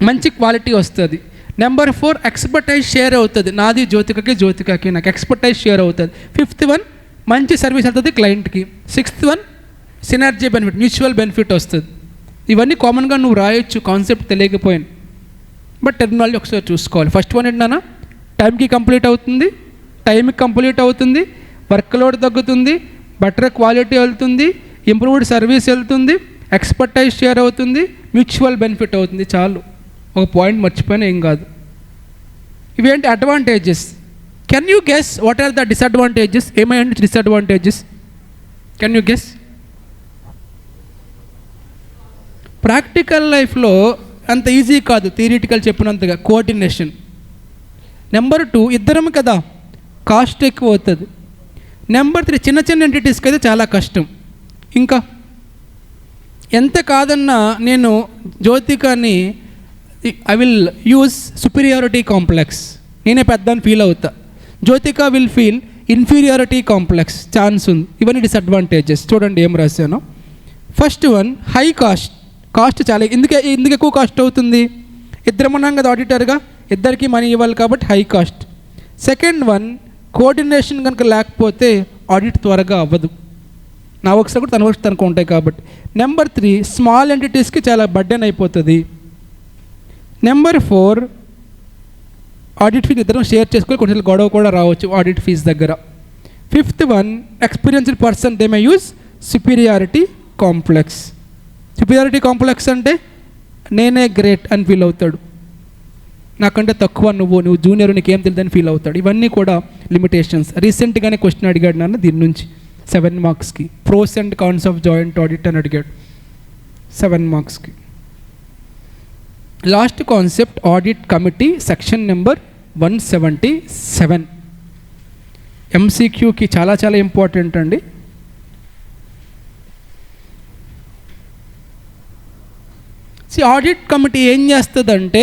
మంచి quality వస్తుంది. Number 4, expertise share అవుతుంది. నాది జ్యోతికకి నాకు ఎక్స్పర్టైజ్ షేర్ అవుతుంది. 5th వన్, మంచి సర్వీస్ అవుతుంది క్లయింట్కి. 6th one, synergy benefit, mutual benefit వస్తుంది. ఇవన్నీ కామన్గా నువ్వు రాయొచ్చు, కాన్సెప్ట్ తెలియకపోయాను. బట్ టెర్మినాలజీ ఒకసారి చూసుకోవాలి. ఫస్ట్ వన్ ఏంటన్నా, టైంకి కంప్లీట్ అవుతుంది, టైంకి కంప్లీట్ అవుతుంది, వర్క్ లోడ్ తగ్గుతుంది, బెటర్ క్వాలిటీ వెళ్తుంది, ఇంప్రూవ్డ్ సర్వీస్ వెళ్తుంది, ఎక్స్పర్టైజ్ షేర్ అవుతుంది, మ్యూచువల్ బెనిఫిట్ అవుతుంది. చాలు, ఒక పాయింట్ మర్చిపోయినా ఏం కాదు. ఇవేంటి advantages? Can you guess what are the disadvantages? ఏమైనా disadvantages? Can you guess? Practical లైఫ్లో అంత ఈజీ కాదు, థియరిటికల్ చెప్పినంతగా. కోఆర్డినేషన్. నెంబర్ 2, ఇద్దరం కదా, కాస్ట్ ఎక్కువ అవుతుంది. నెంబర్ 3, చిన్న చిన్న ఎంటిటీస్కి అయితే చాలా కష్టం. ఇంకా ఎంత కాదన్నా నేను జ్యోతికని I will use superiority complex. నేనే పెద్దని ఫీల్ అవుతా. Jyothika will feel inferiority complex. Chance ఉంది. ఇవన్నీ డిసడ్వాంటేజెస్. చూడండి ఏం రాశాను. First one, high cost. Cost చాలా. ఎందుకు ఎక్కువ కాస్ట్ అవుతుంది? ఇద్దరం ఉన్నాం కదా ఆడిటర్గా, ఇద్దరికి మనీ ఇవ్వాలి కాబట్టి high cost. Second one, coordination కనుక లేకపోతే ఆడిట్ త్వరగా అవ్వదు. నా వర్క్స్ కూడా తన వర్క్స్ తనకు ఉంటాయి కాబట్టి. నెంబర్ 3, స్మాల్ ఎంటిటీస్కి చాలా బర్డెన్ అయిపోతుంది. నెంబర్ 4, ఆడిట్ ఫీజు ఇద్దరం షేర్ చేసుకొని కొంచెం గొడవ కూడా రావచ్చు ఆడిట్ ఫీజు దగ్గర. Fifth one, experienced person, they may use superiority complex. Superiority complex అంటే నేనే గ్రేట్ అని ఫీల్ అవుతాడు, నాకంటే తక్కువ నువ్వు జూనియర్, నీకేం తెలియదని ఫీల్ అవుతాడు. ఇవన్నీ కూడా లిమిటేషన్స్. రీసెంట్గానే క్వశ్చన్ అడిగాడు నన్ను దీని నుంచి 7 మార్క్స్కి. Pros and cons of joint audit అని అడిగాడు 7 మార్క్స్కి. Last concept audit committee, section number 177. ఎంసీక్యూకి చాలా చాలా ఇంపార్టెంట్ అండి. ఆడిట్ కమిటీ ఏం చేస్తుందంటే,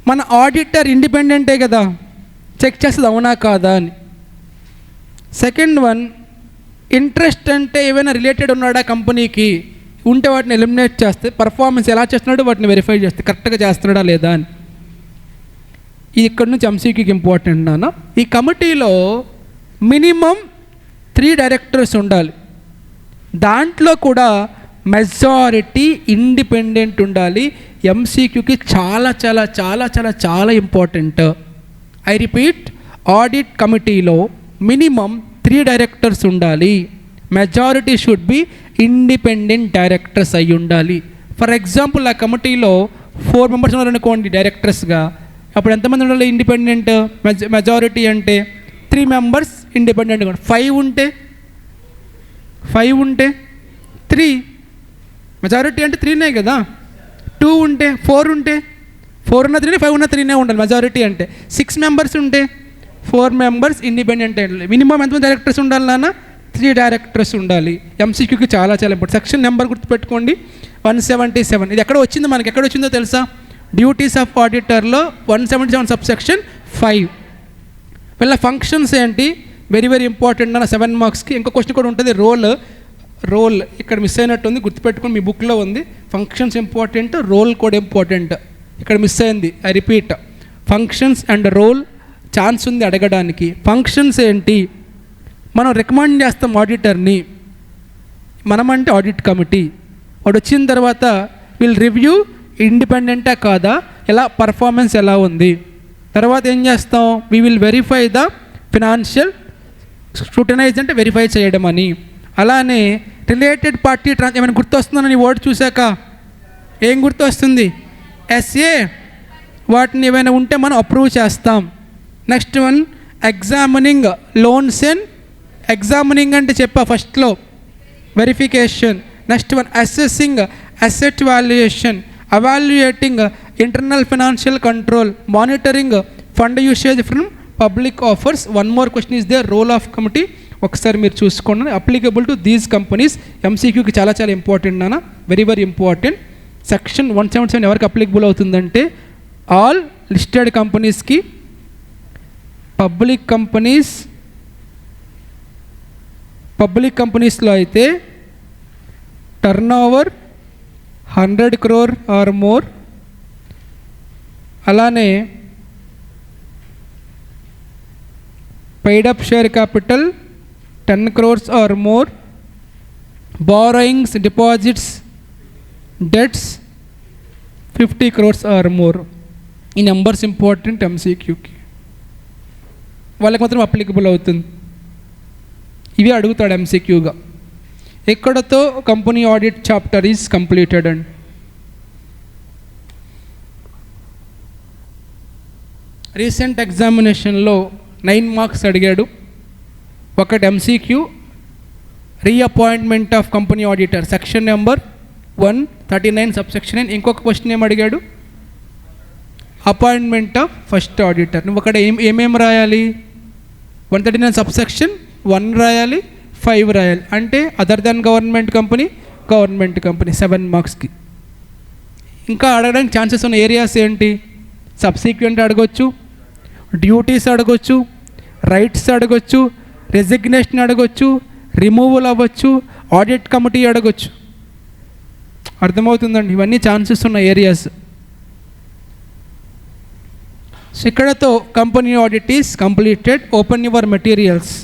మన ఆడిటర్ ఇండిపెండెంటే కదా, చెక్ చేస్తుంది అవునా కాదా అని. సెకండ్ వన్, ఇంట్రెస్ట్ అంటే ఏమైనా రిలేటెడ్ ఉన్నాడా కంపెనీకి, ఉంటే వాటిని ఎలిమినేట్ చేస్తే, పర్ఫార్మెన్స్ ఎలా చేస్తున్నాడో వాటిని వెరిఫై చేస్తే కరెక్ట్గా చేస్తున్నాడా లేదా అని. ఇది ఇక్కడ నుంచి ఎంసీక్యూకి ఇంపార్టెంట్ నాన్న. ఈ కమిటీలో మినిమం 3 డైరెక్టర్స్ ఉండాలి, దాంట్లో కూడా మెజారిటీ ఇండిపెండెంట్ ఉండాలి. ఎంసీక్యూకి చాలా చాలా చాలా చాలా చాలా ఇంపార్టెంట్. ఐ రిపీట్, ఆడిట్ కమిటీలో మినిమం 3 డైరెక్టర్స్ ఉండాలి, majority should be independent directors అయి ఉండాలి. ఫర్ ఎగ్జాంపుల్ ఆ కమిటీలో 4 మెంబర్స్ ఉన్నారనుకోండి డైరెక్టర్స్గా, అప్పుడు ఎంతమంది ఉండాలి ఇండిపెండెంట్? మెజారిటీ అంటే 3 మెంబర్స్ ఇండిపెండెంట్. 5 ఉంటే 3, మెజారిటీ అంటే 3నే కదా. 2 ఉంటే 4 ఉంటే 4 ఉన్న 3, 5 ఉన్న 3నే ఉండాలి మెజారిటీ అంటే. 6 మెంబర్స్ ఉంటే 4 మెంబర్స్ ఇండిపెండెంట్. మినిమం ఎంతమంది డైరెక్టర్స్ ఉండాలి నాన్న? 3 డైరెక్టర్స్ ఉండాలి. ఎంసీక్యూకి చాలా చాలా ఇంపార్టెంట్. సెక్షన్ నెంబర్ గుర్తుపెట్టుకోండి, 177. ఇది ఎక్కడ వచ్చిందో, మనకి ఎక్కడ వచ్చిందో తెలుసా? డ్యూటీస్ ఆఫ్ ఆడిటర్లో 177 సబ్సెక్షన్ 5. వీళ్ళ ఫంక్షన్స్ ఏంటి? వెరీ వెరీ ఇంపార్టెంట్ అన్న 7 మార్క్స్కి. ఇంకో క్వశ్చన్ కూడా ఉంటుంది, రోల్ ఇక్కడ మిస్ అయినట్టుంది, గుర్తుపెట్టుకుని మీ బుక్లో ఉంది. ఫంక్షన్స్ ఇంపార్టెంట్, రోల్ కూడా ఇంపార్టెంట్. ఇక్కడ మిస్ అయింది. I repeat, functions and role chance ఉంది అడగడానికి. ఫంక్షన్స్ ఏంటి? మనం రికమెండ్ చేస్తాం ఆడిటర్ని, మనమంటే ఆడిట్ కమిటీ. వాడు వచ్చిన తర్వాత విల్ రివ్యూ ఇండిపెండెంటా కాదా, ఎలా పర్ఫార్మెన్స్ ఎలా ఉంది. తర్వాత ఏం చేస్తాం? We will verify the financial, scrutinise అంటే వెరిఫై చేయడం అని. అలానే రిలేటెడ్ పార్టీ ఏమైనా గుర్తొస్తుందని ఈ వర్డ్ చూశాక ఏం గుర్తొస్తుంది? ఎస్ఏ. వాటిని ఏమైనా ఉంటే మనం అప్రూవ్ చేస్తాం. Next one, examining loans and, examining అంటే చెప్పా ఫస్ట్లో, verification. Next one, assessing asset valuation, evaluating internal financial control, monitoring fund usage from public offers. One more question is there, role of committee. ఒకసారి మీరు చూసుకోండి. Applicable to these companies. ఎంసీక్యూకి చాలా చాలా important నాన్న, వెరీ వెరీ ఇంపార్టెంట్. సెక్షన్ 177 ఎవరికి applicable అవుతుందంటే, all listed కంపెనీస్కి, పబ్లిక్ కంపెనీస్లో అయితే turnover 100 crore or more, అలానే paid up share capital 10 crores or more, borrowings, deposits, debts 50 crores or more. ఈ నెంబర్స్ ఇంపార్టెంట్ ఎంసీక్యూకి, వాళ్ళకి మాత్రం అప్లికబుల్ అవుతుంది. ఇవి అడుగుతాడు ఎంసీక్యూగా. ఎక్కడతో company audit chapter is completed and recent ఎగ్జామినేషన్లో 9 మార్క్స్ అడిగాడు. ఒకటి MCQ, reappointment of company auditor, section number 139 subsection 9. ఇంకొక క్వశ్చన్ ఏం అడిగాడు? Appointment of first auditor. నువ్వు అక్కడ ఏమేమి రాయాలి? 139 సబ్సెక్షన్ 1 రాయాలి, 5 రాయాలి. అంటే అదర్ దాన్ గవర్నమెంట్ కంపెనీ, 7 మార్క్స్కి. ఇంకా అడగడానికి ఛాన్సెస్ ఉన్న ఏరియాస్ ఏంటి? సబ్సీక్వెంట్ అడగొచ్చు, డ్యూటీస్ అడగొచ్చు, రైట్స్ అడగొచ్చు, రెసిగ్నేషన్ అడగొచ్చు, రిమూవల్ అవ్వచ్చు, ఆడిట్ కమిటీ అడగొచ్చు. అర్థమవుతుందండి? ఇవన్నీ ఛాన్సెస్ ఉన్న ఏరియాస్. సో ఇక్కడతో company audit is completed. Open your materials.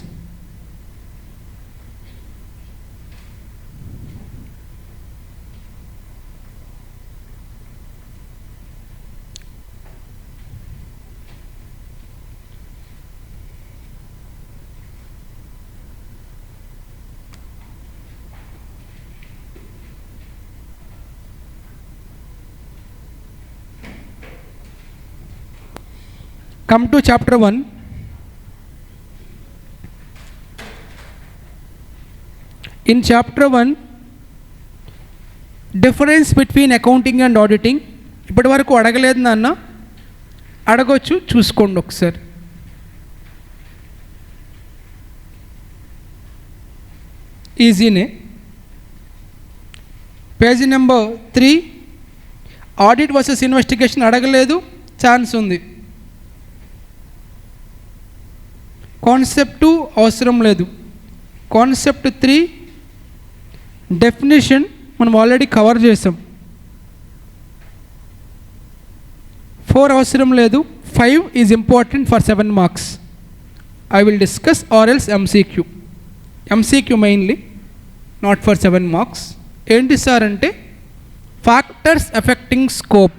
Come to chapter 1. In chapter 1, difference between accounting and auditing. ఇప్పటి వరకు అడగలేదు నాన్న, అడగొచ్చు, చూసుకోండి ఒకసారి. ఈజీనే. Page number 3, audit versus investigation అడగలేదు, ఛాన్స్ ఉంది. కాన్సెప్ట్ 2 అవసరం లేదు. కాన్సెప్ట్ 3 డెఫినేషన్ మనం ఆల్రెడీ కవర్ చేసాం. 4 అవసరం లేదు. 5 is important for 7 marks. I will discuss or else MCQ. MCQ mainly, not for 7 marks. ఏంటి సార్ అంటే ఫ్యాక్టర్స్ ఎఫెక్టింగ్ స్కోప్.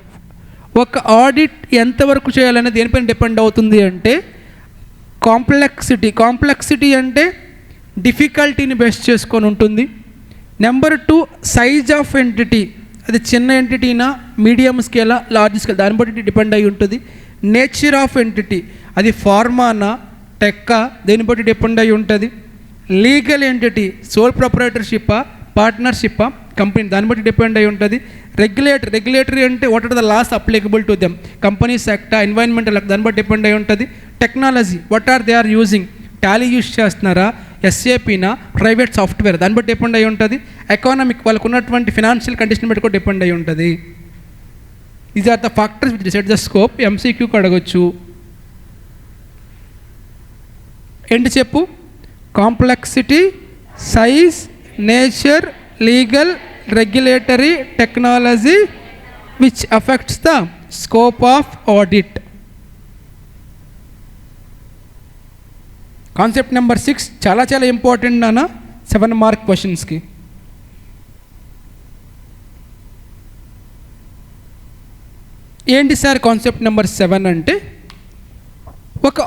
ఒక ఆడిట్ ఎంతవరకు చేయాలనేది దేనిపైన డిపెండ్ అవుతుంది అంటే కాంప్లెక్సిటీ అంటే డిఫికల్టీని బేస్ చేసుకొని ఉంటుంది. నెంబర్ 2 సైజ్ ఆఫ్ ఎంటిటీ, అది చిన్న ఎంటిటీనా, మీడియం స్కేలా, లార్జ్ స్కేల్, దాన్ని బట్టి డిపెండ్ అయి ఉంటుంది. నేచర్ ఆఫ్ ఎంటిటీ, అది ఫార్మానా, టెక్కా, దీన్ని బట్టి డిపెండ్ అయి ఉంటుంది. లీగల్ ఎంటిటీ, సోల్ ప్రొపరేటర్షిప్పా, పార్ట్నర్షిప్పా, కంపెనీ, దాన్ని బట్టి డిపెండ్ అయి ఉంటుంది. రెగ్యులేటరీ అంటే what are the laws applicable to them, companies యాక్టా, ఎన్వైరన్మెంటల్, దాన్ని బట్టి డిపెండ్ అయి ఉంటుంది. Technology, what are they are using, Tally use చేస్తున్నారా, ఎస్ఏపీనా, ప్రైవేట్ సాఫ్ట్వేర్, దాన్ని బట్టి డిపెండ్ అయి ఉంటుంది. ఎకానమిక్, వాళ్ళకు ఉన్నటువంటి ఫినాన్షియల్ కండిషన్ బట్టి కూడా డిపెండ్ అయి ఉంటుంది. These are the factors which decide the scope. ఎంసీక్యూకి అడగొచ్చు. ఏంటి చెప్పు? Complexity, size, nature, legal, regulatory, technology which affects the scope of audit. Concept number 6 చాలా చాలా ఇంపార్టెంట్ నాన్న 7 మార్క్ క్వశ్చన్స్కి. ఏంటి సార్ కాన్సెప్ట్ నెంబర్ 7 అంటే ఒక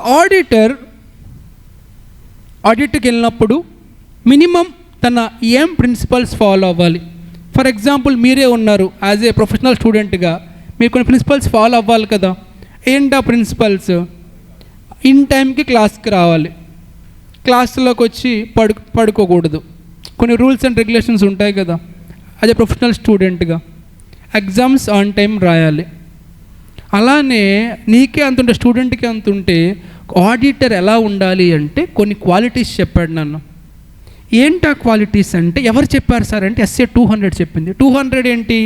ఆడిట్కి వెళ్ళినప్పుడు మినిమం తన ఏం ప్రిన్సిపల్స్ ఫాలో అవ్వాలి. ఫర్ ఎగ్జాంపుల్ మీరే ఉన్నారు, యాజ్ ఏ ప్రొఫెషనల్ స్టూడెంట్గా మీరు కొన్ని ప్రిన్సిపల్స్ ఫాలో అవ్వాలి కదా. ఏంటా ప్రిన్సిపల్స్? ఇన్ టైంకి క్లాస్కి రావాలి, క్లాసులోకి వచ్చి పడుకోకూడదు, కొన్ని రూల్స్ అండ్ రెగ్యులేషన్స్ ఉంటాయి కదా. యాజ్ ఏ ప్రొఫెషనల్ స్టూడెంట్గా ఎగ్జామ్స్ ఆన్ టైం రాయాలి. అలానే నీకే అంతుంటే, స్టూడెంట్కి అంతుంటే ఆడిటర్ ఎలా ఉండాలి అంటే కొన్ని క్వాలిటీస్ చెప్పాడు నన్ను. ఏంటా క్వాలిటీస్ అంటే ఎవరు చెప్పారు సార్ అంటే ఎస్ఏ 200 చెప్పింది. 200 ఏంటి?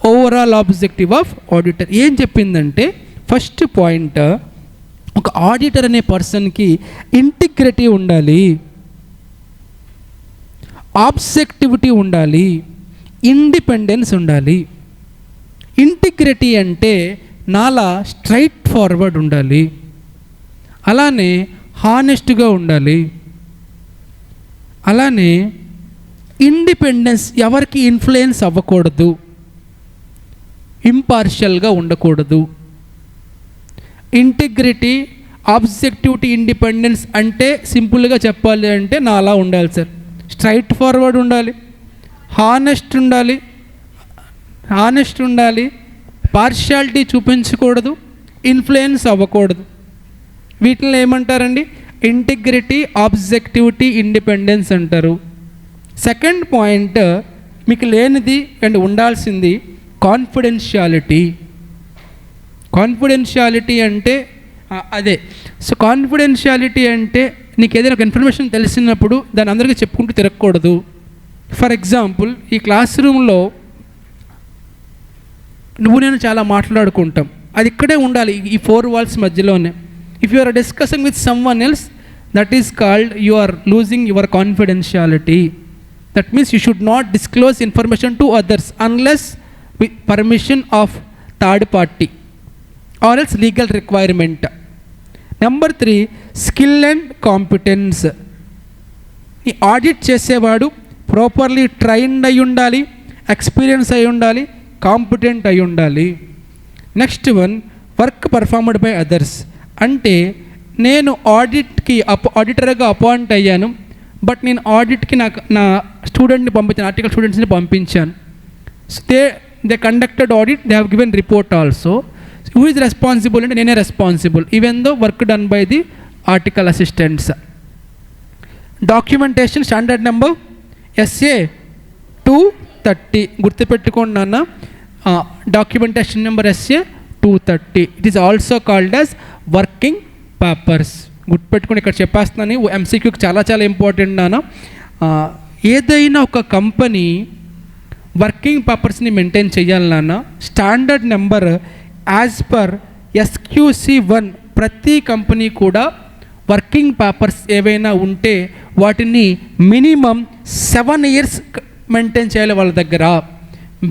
Overall objective of auditor. ఏం చెప్పిందంటే ఫస్ట్ పాయింట్, ఒక ఆడిటర్ అనే పర్సన్కి ఇంటిగ్రిటీ ఉండాలి, ఆబ్జెక్టివిటీ ఉండాలి, ఇండిపెండెన్స్ ఉండాలి. ఇంటిగ్రిటీ అంటే నాలా స్ట్రైట్ ఫార్వర్డ్ ఉండాలి, అలానే హానెస్ట్గా ఉండాలి, అలానే ఇండిపెండెన్స్, ఎవరికి ఇన్ఫ్లుయెన్స్ అవ్వకూడదు, ఇంపార్షియల్గా ఉండకూడదు. ఇంటిగ్రిటీ, ఆబ్జెక్టివిటీ, ఇండిపెండెన్స్ అంటే సింపుల్గా చెప్పాలి అంటే నా అలా ఉండాలి సార్. స్ట్రైట్ ఫార్వర్డ్ ఉండాలి, హానెస్ట్ ఉండాలి, పార్షియాలిటీ చూపించకూడదు, ఇన్ఫ్లుయెన్స్ అవ్వకూడదు. వీటిని ఏమంటారండి? ఇంటిగ్రిటీ, ఆబ్జెక్టివిటీ, ఇండిపెండెన్స్ అంటారు. సెకండ్ పాయింట్ మీకు లేనిది అండ్ ఉండాల్సింది కాన్ఫిడెన్షియాలిటీ. కాన్ఫిడెన్షియాలిటీ అంటే అదే. సో కాన్ఫిడెన్షియాలిటీ అంటే నీకు ఏదైనా ఒక ఇన్ఫర్మేషన్ తెలిసినప్పుడు దాన్ని అందరికీ చెప్పుకుంటూ తిరగకూడదు. ఫర్ ఎగ్జాంపుల్, ఈ క్లాస్ రూమ్లో నువ్వు నేను చాలా మాట్లాడుకుంటాం, అది ఇక్కడే ఉండాలి, ఈ 4 వాల్స్ మధ్యలోనే. If you are discussing with someone else, that is called you are losing your confidentiality. That means you should not disclose information to others unless with permission of third party or else legal requirement. Number 3, skill and competence. ఈ audit చేసేవాడు properly trained అయి ఉండాలి, experience అయి ఉండాలి, competent అయి ఉండాలి. Next one, work performed by others. అంటే నేను ఆడిటర్గా అపాయింట్ అయ్యాను, బట్ నేను ఆడిట్కి నా స్టూడెంట్ని పంపించాను, ఆర్టికల్ స్టూడెంట్స్ని పంపించాను. They conducted audit, they have given report also. Who is responsible? అంటే నేనే responsible even though work done by the article assistants. Documentation standard number SA 230 గుర్తుపెట్టుకోండి నాన్న. Documentation number SA 230. It is also called as working papers. గుర్తుపెట్టుకుని ఇక్కడ చెప్పేస్తున్నాను, MCQకి చాలా చాలా important నాన్న. ఏదైనా ఒక కంపెనీ వర్కింగ్ పేపర్స్ని మెయింటైన్ చేయాలి నాన్న. Standard number as per SQC1 ప్రతి కంపెనీ కూడా వర్కింగ్ పేపర్స్ ఏవైనా ఉంటే వాటిని మినిమం 7 years మెయింటైన్ చేయాలి వాళ్ళ దగ్గర.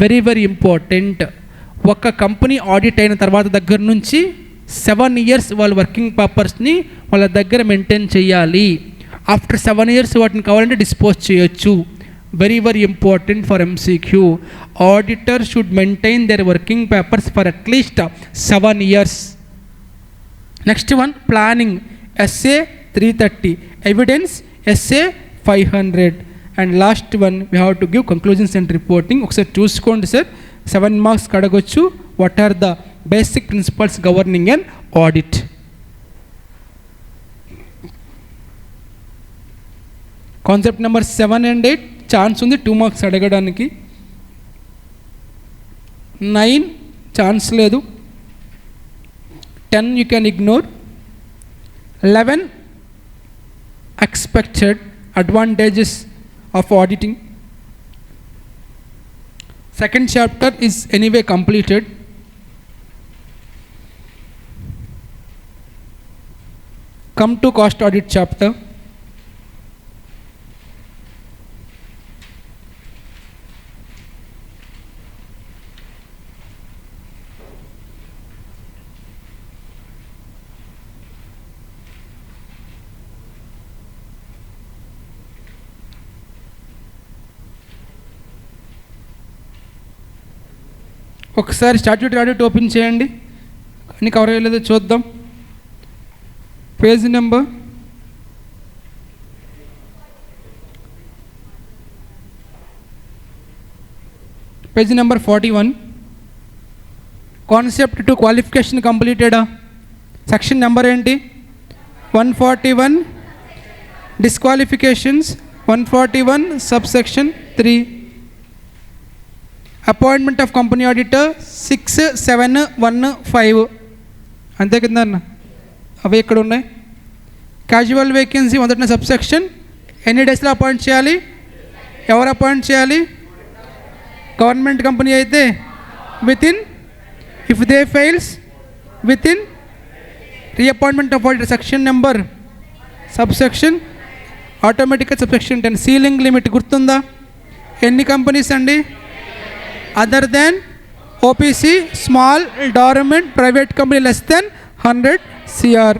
Very very important. ఒక కంపెనీ ఆడిట్ అయిన తర్వాత దగ్గర నుంచి 7 years వాళ్ళు వర్కింగ్ పేపర్స్ని వాళ్ళ దగ్గర మెయింటైన్ చేయాలి. ఆఫ్టర్ 7 years వాటిని కావాలంటే డిస్పోజ్ చేయొచ్చు. Very very important for MCQ. Auditor should maintain their working papers for at least 7 years. Next one planning SA 330, evidence SA 500. And last one we have to give conclusions and reporting. ఒకసారి చూసుకోండి sir, 7 marks అడగొచ్చు. What are the basic principles governing and audit. Concept number 7 and 8 chance ఉంది 2 marks అడగడానికి. 9 chance లేదు. 10 you can ignore. 11 expected advantages of auditing. Second chapter is anyway completed. Come to cost audit chapter. ఒకసారి statutory audit open చేయండి, అన్ని cover అయ్యలేదో చూద్దాం. Page number 41. Concept 2 qualification కంప్లీటెడా? Section number ఏంటి? 141. Disqualifications 141 subsection 3. Appointment of company auditor 6715. అంతే కదా అన్న, అవి ఎక్కడ ఉన్నాయి? క్యాజువల్ వేకెన్సీ మొదటిన సబ్సెక్షన్ ఎన్ని డేస్లో అపాయింట్ చేయాలి? ఎవరు అపాయింట్ చేయాలి? గవర్నమెంట్ కంపెనీ అయితే within, if they fails within. Reappointment of auditor section number subsection ఆటోమేటిక్గా సబ్సెక్షన్ 10. సీలింగ్ లిమిట్ గుర్తుందా? ఎన్ని కంపెనీస్ అండి? Other than OPC, small, dormant, private company less than 100 CR.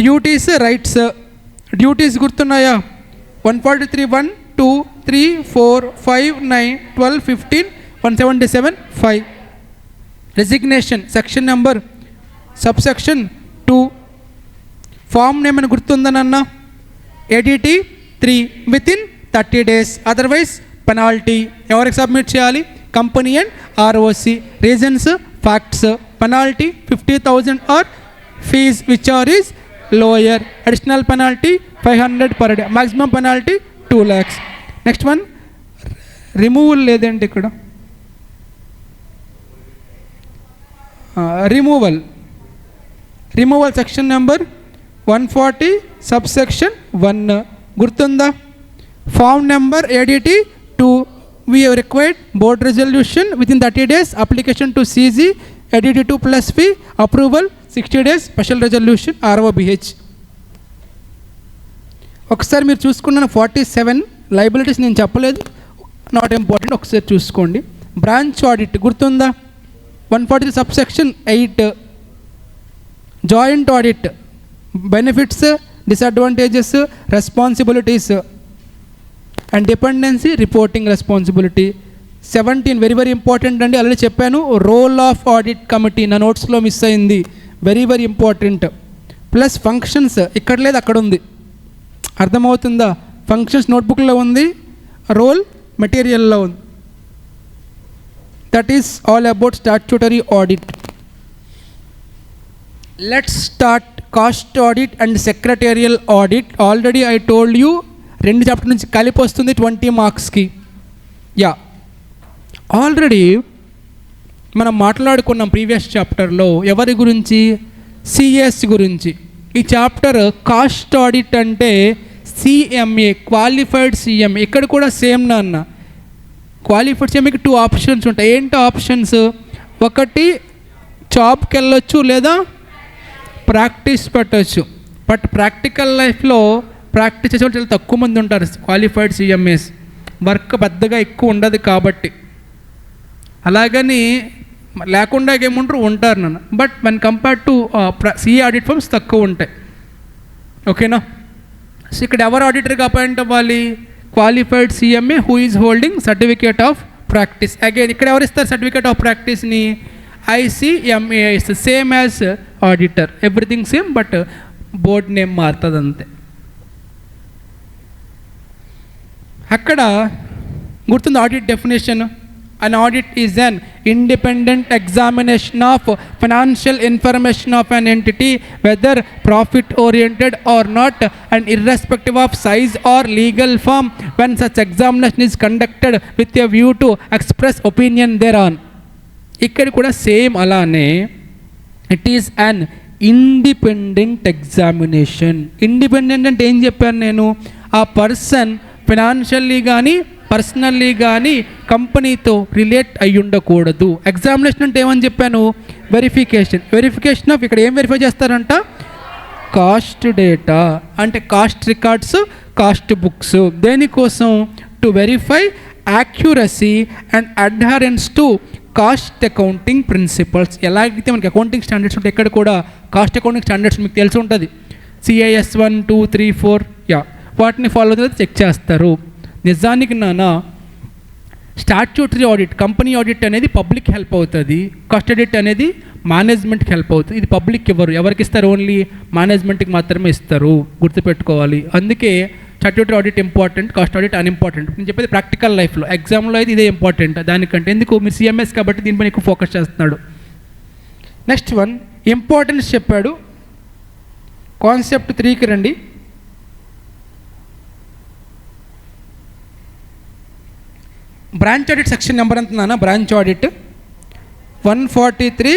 Duties, rights. Duties గుర్తున్నాయా? 143, 1, 2, 3, 4, 5, 9, 12, 15, 177, 5. Resignation section number subsection 2. Form name అని గుర్తుందనన్నా? ADT 3 within 30 days. Otherwise penalty. ఎవరికి submit చేయాలి? Company and ROC. Reasons, facts. Penalty 50,000 or fees which are is lower. Additional penalty 500 per day. Maximum penalty 2 lakhs. Next one removal లేదండి ఇక్కడ. Removal section number 140 subsection 1. గుర్తుందా? Form number ADT 2. We have required board resolution within 30 days. Application to CG ADT 2 plus fee. Approval 60 days. Special resolution ROBH. ఒకసారి మీరు చూసుకున్నాను 47 liabilities నేను చెప్పలేదు, not important, ఒకసారి చూసుకోండి. బ్రాంచ్ ఆడిట్ గుర్తుందా? 143 subsection 8. Joint audit benefits, disadvantages, responsibilities and dependency reporting responsibility. 17 very very important అండి, already చెప్పాను. రోల్ ఆఫ్ ఆడిట్ కమిటీ నా నోట్స్లో మిస్ అయింది, very very important. Plus functions ఇక్కడ లేదు, అక్కడ ఉంది. అర్థమవుతుందా? ఫంక్షన్స్ నోట్బుక్లో ఉంది, రోల్ మెటీరియల్లో ఉంది. That is all about statutory audit. Let's start cost audit and secretarial audit. Already I told you 2 chapter నుంచి కలిపి వస్తుంది 20 మార్క్స్కి. ఆల్రెడీ మనం మాట్లాడుకున్నాం ప్రీవియస్ చాప్టర్లో ఎవరి గురించి, సిఎస్ గురించి. ఈ చాప్టర్ కాస్ట్ ఆడిట్ అంటే సిఎంఏ, క్వాలిఫైడ్ సిఎంఏ. ఇక్కడ కూడా సేమ్ నాన్న, క్వాలిఫైడ్ సిఎంఏకి 2 ఆప్షన్స్ ఉంటాయి. ఏంటో ఆప్షన్స్? ఒకటి జాబ్కి వెళ్ళొచ్చు లేదా ప్రాక్టీస్ పెట్టవచ్చు. బట్ ప్రాక్టికల్ లైఫ్లో ప్రాక్టీస్ చేసే వాళ్ళు చాలా తక్కువ మంది ఉంటారు క్వాలిఫైడ్ సిఎంఏస్. వర్క్ పెద్దగా ఎక్కువ ఉండదు కాబట్టి. అలాగని లేకుండా ఏముంటారు, ఉంటారు నన్ను. But one compare to CA audit firms తక్కువ ఉంటాయి. ఓకేనా? సో ఇక్కడ ఎవరు ఆడిటర్గా అపాయింట్ అవ్వాలి? Qualified CMA who is holding certificate of practice. Again ఇక్కడ ఎవరు ఇస్తారు సర్టిఫికేట్ ఆఫ్ ప్రాక్టీస్ని? ICMAI ఇస్తుంది. Same as auditor, everything same, but board name మారుతుంది అంతే. అక్కడ గుర్తుంది audit definition. An audit is an independent examination of financial information of an entity, whether profit oriented or not, and irrespective of size or legal form, when such examination is conducted with a view to express opinion thereon. ఇక్కడ కూడా same అలానే it is an independent examination. Independent అంటే ఏం చెప్పాను నేను? ఆ person financially కానీ personally కానీ కంపెనీతో రిలేట్ అయ్యి ఉండకూడదు. ఎగ్జామినేషన్ అంటే ఏమని చెప్పాను? వెరిఫికేషన్. వెరిఫికేషన్ ఆఫ్ ఇక్కడ ఏం వెరిఫై చేస్తారంట? కాస్ట్ డేటా, అంటే కాస్ట్ రికార్డ్స్, కాస్ట్ బుక్స్. దేనికోసం? To verify accuracy and adherence to cost accounting principles. ఎలాగైతే మనకి అకౌంటింగ్ స్టాండర్డ్స్ ఉంటాయి, ఇక్కడ కూడా కాస్ట్ అకౌంటింగ్ స్టాండర్డ్స్ మీకు తెలిసి ఉంటుంది. CIS 1, 2, 3, 4 వాటిని ఫాలో అవుతుంది, చెక్ చేస్తారు. నిజానికి నాన్న స్టాట్యూటరీ ఆడిట్, కంపెనీ ఆడిట్ అనేది పబ్లిక్ హెల్ప్ అవుతుంది. కాస్ట్ ఆడిట్ అనేది మేనేజ్మెంట్కి హెల్ప్ అవుతుంది. ఇది పబ్లిక్ ఇవ్వరు. ఎవరికి ఇస్తారు? ఓన్లీ మేనేజ్మెంట్కి మాత్రమే ఇస్తారు. గుర్తుపెట్టుకోవాలి. అందుకే statutory audit important, cost audit unimportant. నేను చెప్పేది ప్రాక్టికల్ లైఫ్లో, ఎగ్జామ్లో అయితే ఇదే ఇంపార్టెంట్ దానికంటే. ఎందుకు? మీరు CMS కాబట్టి దీనిపైన ఎక్కువ ఫోకస్ చేస్తున్నాడు. నెక్స్ట్ వన్ ఇంపార్టెన్స్ చెప్పాడు. కాన్సెప్ట్ 3కి రండి. బ్రాంచ్ ఆడిట్ సెక్షన్ నెంబర్ ఎంత నాన్న? Branch audit 143.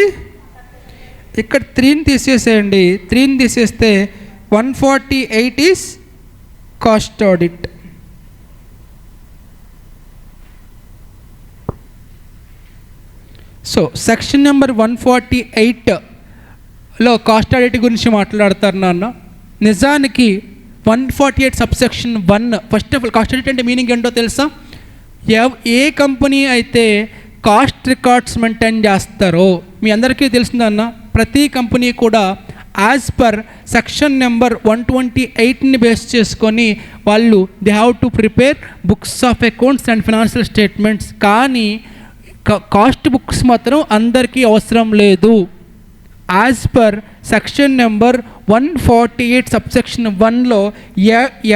ఇక్కడ 3ని తీసేసేయండి. 3ని తీసేస్తే 148 is cost audit. So section number 148లో కాస్ట్ ఆడిట్ గురించి మాట్లాడతారు నాన్న. నిజానికి 148 subsection 1 first of all cost audit అంటే మీనింగ్ ఏంటో తెలుసా? ఏ కంపెనీ అయితే కాస్ట్ రికార్డ్స్ మెయింటైన్ చేస్తారో మీ అందరికీ తెలిసిందన్న, ప్రతి కంపెనీ కూడా యాజ్ పర్ సెక్షన్ నెంబర్ 128ని బేస్ చేసుకొని వాళ్ళు they have to prepare books of accounts and financial statements. కానీ కాస్ట్ బుక్స్ మాత్రం అందరికీ అవసరం లేదు. As per section number 148 subsection 1లో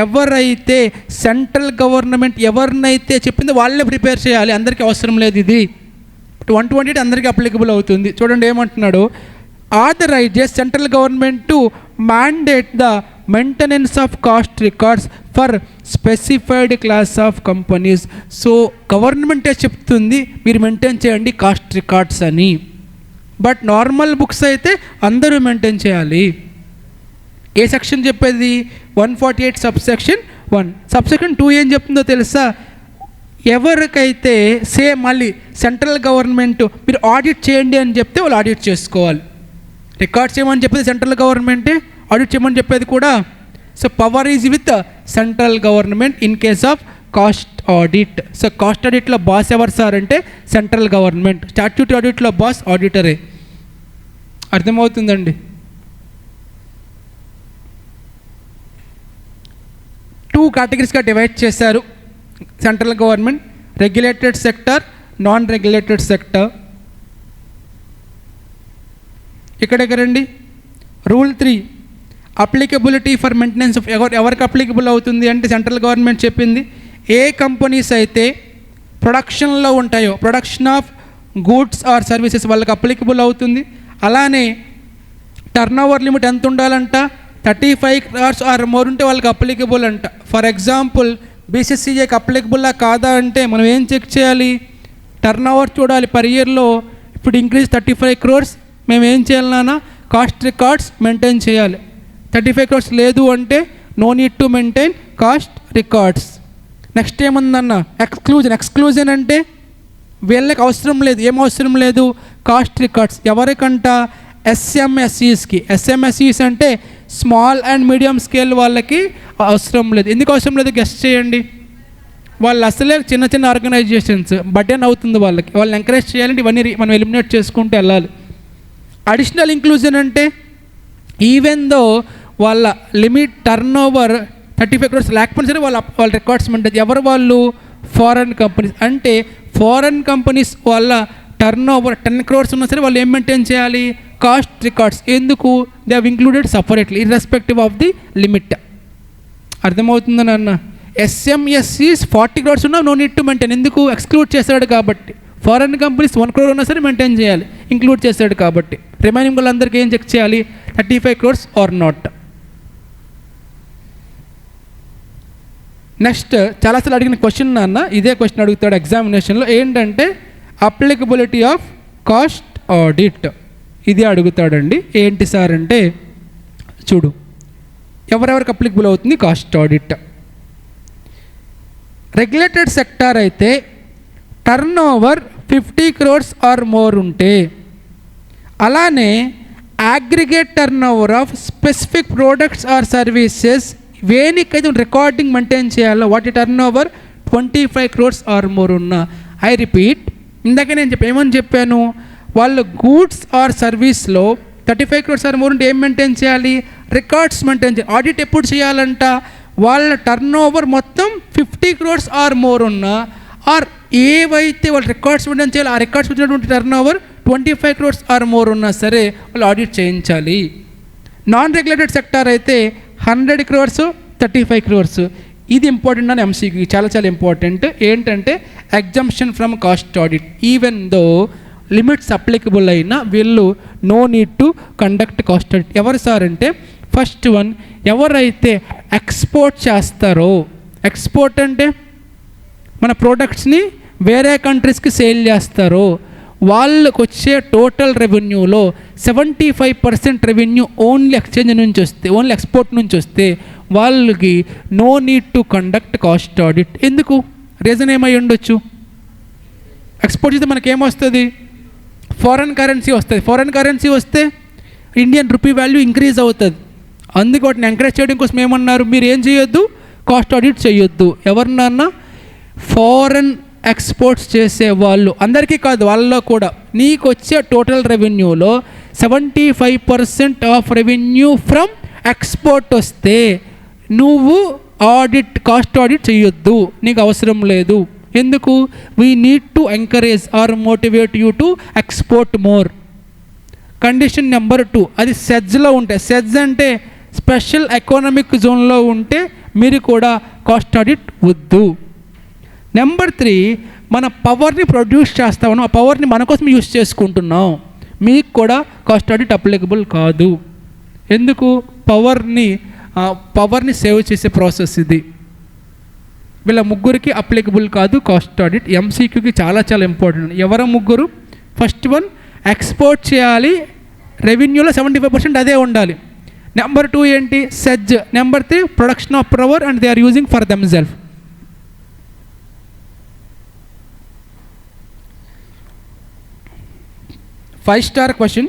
ఎవరైతే సెంట్రల్ గవర్నమెంట్ ఎవరినైతే చెప్పిందో వాళ్ళే ప్రిపేర్ చేయాలి, అందరికీ అవసరం లేదు. ఇది 128 అందరికీ అప్లికబుల్ అవుతుంది. చూడండి ఏమంటున్నాడు? authorizes central government to mandate the maintenance of cost records for specified class of companies. So గవర్నమెంటే చెప్తుంది మీరు మెయింటైన్ చేయండి కాస్ట్ రికార్డ్స్ అని. బట్ నార్మల్ బుక్స్ అయితే అందరూ మెయింటైన్ చేయాలి. ఏ సెక్షన్ చెప్పేది? 148 సబ్సెక్షన్ 1. సబ్సెక్షన్ 2 ఏం చెప్తుందో తెలుసా? ఎవరికైతే సేమ్ మళ్ళీ సెంట్రల్ గవర్నమెంట్ మీరు ఆడిట్ చేయండి అని చెప్తే వాళ్ళు ఆడిట్ చేసుకోవాలి. రికార్డ్స్ చేయమని చెప్పేది సెంట్రల్ గవర్నమెంటే, ఆడిట్ చేయమని చెప్పేది కూడా. So power is with central government in case of cost audit. So cost ఆడిట్లో బాస్ ఎవరు సార్ అంటే సెంట్రల్ గవర్నమెంట్. స్టాట్యూటరీ ఆడిట్లో బాస్ ఆడిటరే. అర్థమవుతుందండి? 2 కేటగిరీస్గా డివైడ్ చేశారు central government: regulated sector, non regulated sector. ఇక్కడికి రండి. Rule 3 applicability for maintenance of ఎవరికి అప్లికబుల్ అవుతుంది అంటే సెంట్రల్ గవర్నమెంట్ చెప్పింది ఏ కంపెనీస్ అయితే ప్రొడక్షన్లో ఉంటాయో, production of goods or services వాళ్ళకి అప్లికబుల్ అవుతుంది. అలానే టర్న్ ఓవర్ లిమిట్ ఎంత ఉండాలంట, 35 crores ఆర్ మోర్ ఉంటే వాళ్ళకి అప్లికబుల్ అంట. ఫర్ ఎగ్జాంపుల్ బీసీసీఏకి అప్లికబుల్లా కాదా అంటే మనం ఏం చెక్ చేయాలి, టర్న్ ఓవర్ చూడాలి. పర్ ఇయర్లో ఇప్పుడు ఇంక్రీజ్ 35 crores, మేము ఏం చేయాలన్నా కాస్ట్ రికార్డ్స్ మెయింటైన్ చేయాలి. 35 crores లేదు అంటే no need to maintain cost records. Next ఏముందన్న ఎక్స్క్లూజన్ అంటే వీళ్ళకి అవసరం లేదు. ఏం అవసరం లేదు, కాస్ట్ రికార్డ్స్ ఎవరికంట, ఎస్ఎంఎస్ఈస్కి. ఎస్ఎంఎస్ఈస్ అంటే స్మాల్ అండ్ మీడియం స్కేల్ వాళ్ళకి అవసరం లేదు. ఎందుకు అవసరం లేదు గెస్ట్ చేయండి, వాళ్ళు అసలే చిన్న చిన్న ఆర్గనైజేషన్స్, బర్డెన్ అవుతుంది వాళ్ళకి. వాళ్ళని ఎంకరేజ్ చేయాలంటే ఇవన్నీ మనం ఎలిమినేట్ చేసుకుంటూ వెళ్ళాలి. అడిషనల్ ఇంక్లూజన్ అంటే ఈవెన్ దో వాళ్ళ లిమిట్ టర్న్ ఓవర్ 35 crores లేకపోయినా సరే వాళ్ళ రికార్డ్స్ మెయింటైన్. ఎవరు వాళ్ళు, ఫారెన్ కంపెనీస్. అంటే ఫారెన్ కంపెనీస్ వాళ్ళ టర్న్ ఓవర్ 10 crores ఉన్నా సరే వాళ్ళు ఏం మెయింటైన్ చేయాలి, కాస్ట్ రికార్డ్స్. ఎందుకు, they have included separately irrespective of the limit. అర్థమవుతుందని అన్న. ఎస్ఎంఎస్ఈస్ 40 crores ఉన్నా నో నీడ్ టు మెయింటైన్. ఎందుకు, ఎక్స్క్లూడ్ చేశాడు కాబట్టి. ఫారెన్ కంపెనీస్ 1 crore ఉన్నా సరే మెయింటైన్ చేయాలి, ఇంక్లూడ్ చేశాడు కాబట్టి. రిమైనింగ్ వాళ్ళందరికీ ఏం చెక్ చేయాలి, 35 crores ఆర్ నాట్. నెక్స్ట్ చాలాసార్లు అడిగిన క్వశ్చన్ అన్న, ఇదే క్వశ్చన్ అడుగుతాడు ఎగ్జామినేషన్లో. ఏంటంటే అప్లికబిలిటీ ఆఫ్ కాస్ట్ ఆడిట్, ఇది అడుగుతాడండి. ఏంటి సార్ అంటే చూడు, ఎవరెవరికి అప్లికబుల్ అవుతుంది కాస్ట్ ఆడిట్. రెగ్యులేటెడ్ సెక్టార్ అయితే turnover 50 crores or more ఉంటే, అలానే aggregate turnover of specific products or services వేనికైతే రికార్డింగ్ మెయింటైన్ చేయాలో వాటి turnover 25 crores or more ఉన్నా. ఐ రిపీట్, ఇందాక నేను ఏమని చెప్పాను, వాళ్ళు గూడ్స్ ఆర్ సర్వీస్లో 35 crores ఆర్ మోర్ ఉంటే ఏం మెయింటైన్ చేయాలి, రికార్డ్స్ మెయింటైన్ చేయాలి. ఆడిట్ ఎప్పుడు చేయాలంట, వాళ్ళ టర్న్ ఓవర్ మొత్తం 50 crores ఆర్ మోర్ ఉన్నా, ఆర్ ఏవైతే వాళ్ళు రికార్డ్స్ మెయింటైన్ చేయాలి ఆ రికార్డ్స్ వచ్చినటువంటి turnover 25 crores or more ఉన్నా సరే వాళ్ళు ఆడిట్ చేయించాలి. నాన్ రెగ్యులేటెడ్ సెక్టార్ అయితే 100 crores 35 crores. ఇది ఇంపార్టెంట్ అని ఎంసీక్యూ, చాలా చాలా ఇంపార్టెంట్. ఏంటంటే exemption from cost audit, even though limits applicable అయినా వీళ్ళు no need to conduct cost audit. ఎవరు సార్ అంటే ఫస్ట్ వన్, ఎవరైతే ఎక్స్పోర్ట్ చేస్తారో, ఎక్స్పోర్ట్ అంటే మన ప్రోడక్ట్స్ని వేరే కంట్రీస్కి సేల్ చేస్తారో, వాళ్ళకు వచ్చే టోటల్ రెవెన్యూలో 75% రెవెన్యూ ఓన్లీ ఎక్స్చేంజ్ నుంచి వస్తే, ఓన్లీ ఎక్స్పోర్ట్ నుంచి వస్తే వాళ్ళకి no need to conduct cost audit. ఎందుకు, రీజన్ ఏమై ఉండొచ్చు, ఎక్స్పోర్ట్ చేస్తే మనకేమొస్తుంది, ఫారెన్ కరెన్సీ వస్తుంది. ఫారెన్ కరెన్సీ వస్తే ఇండియన్ రూపీ వాల్యూ ఇంక్రీజ్ అవుతుంది. అందుకే వాటిని ఎంకరేజ్ చేయడం కోసం ఏమన్నారు, మీరు ఏం చేయొద్దు, కాస్ట్ ఆడిట్ చేయొద్దు. ఎవరినన్నా ఫారెన్ ఎక్స్పోర్ట్స్ చేసే వాళ్ళు, అందరికీ కాదు వాళ్ళలో కూడా, నీకు వచ్చే టోటల్ రెవెన్యూలో 75% ఆఫ్ రెవెన్యూ ఫ్రమ్ ఎక్స్పోర్ట్ వస్తే నువ్వు ఆడిట్, కాస్ట్ ఆడిట్ చేయొద్దు, నీకు అవసరం లేదు. ఎందుకు, we need to encourage are motivate you to export more. Condition number 2, అది సెజ్లో ఉంటే, సెజ్ అంటే స్పెషల్ ఎకనామిక్ జోన్లో ఉంటే మీరు కూడా కాస్ట్ ఆడిట్ వద్దు. నెంబర్ 3, మన పవర్ని ప్రొడ్యూస్ చేస్తామను, ఆ పవర్ని మన కోసం యూస్ చేసుకుంటున్నాం, మీకు కూడా కాస్ట్ ఆడిట్ అప్లికబుల్ కాదు. ఎందుకు, పవర్ని సేవ్ చేసే ప్రాసెస్ ఇది. వీళ్ళ ముగ్గురికి అప్లికబుల్ కాదు కాస్ట్ ఆడిట్. ఎంసీక్యూకి చాలా చాలా ఇంపార్టెంట్. ఎవరు ముగ్గురు, ఫస్ట్ వన్ ఎక్స్పోర్ట్ చేయాలి, రెవెన్యూలో 75% అదే ఉండాలి. నెంబర్ 2 ఏంటి, SEZ. Number 3 production of power and they are using for themself. Five star question.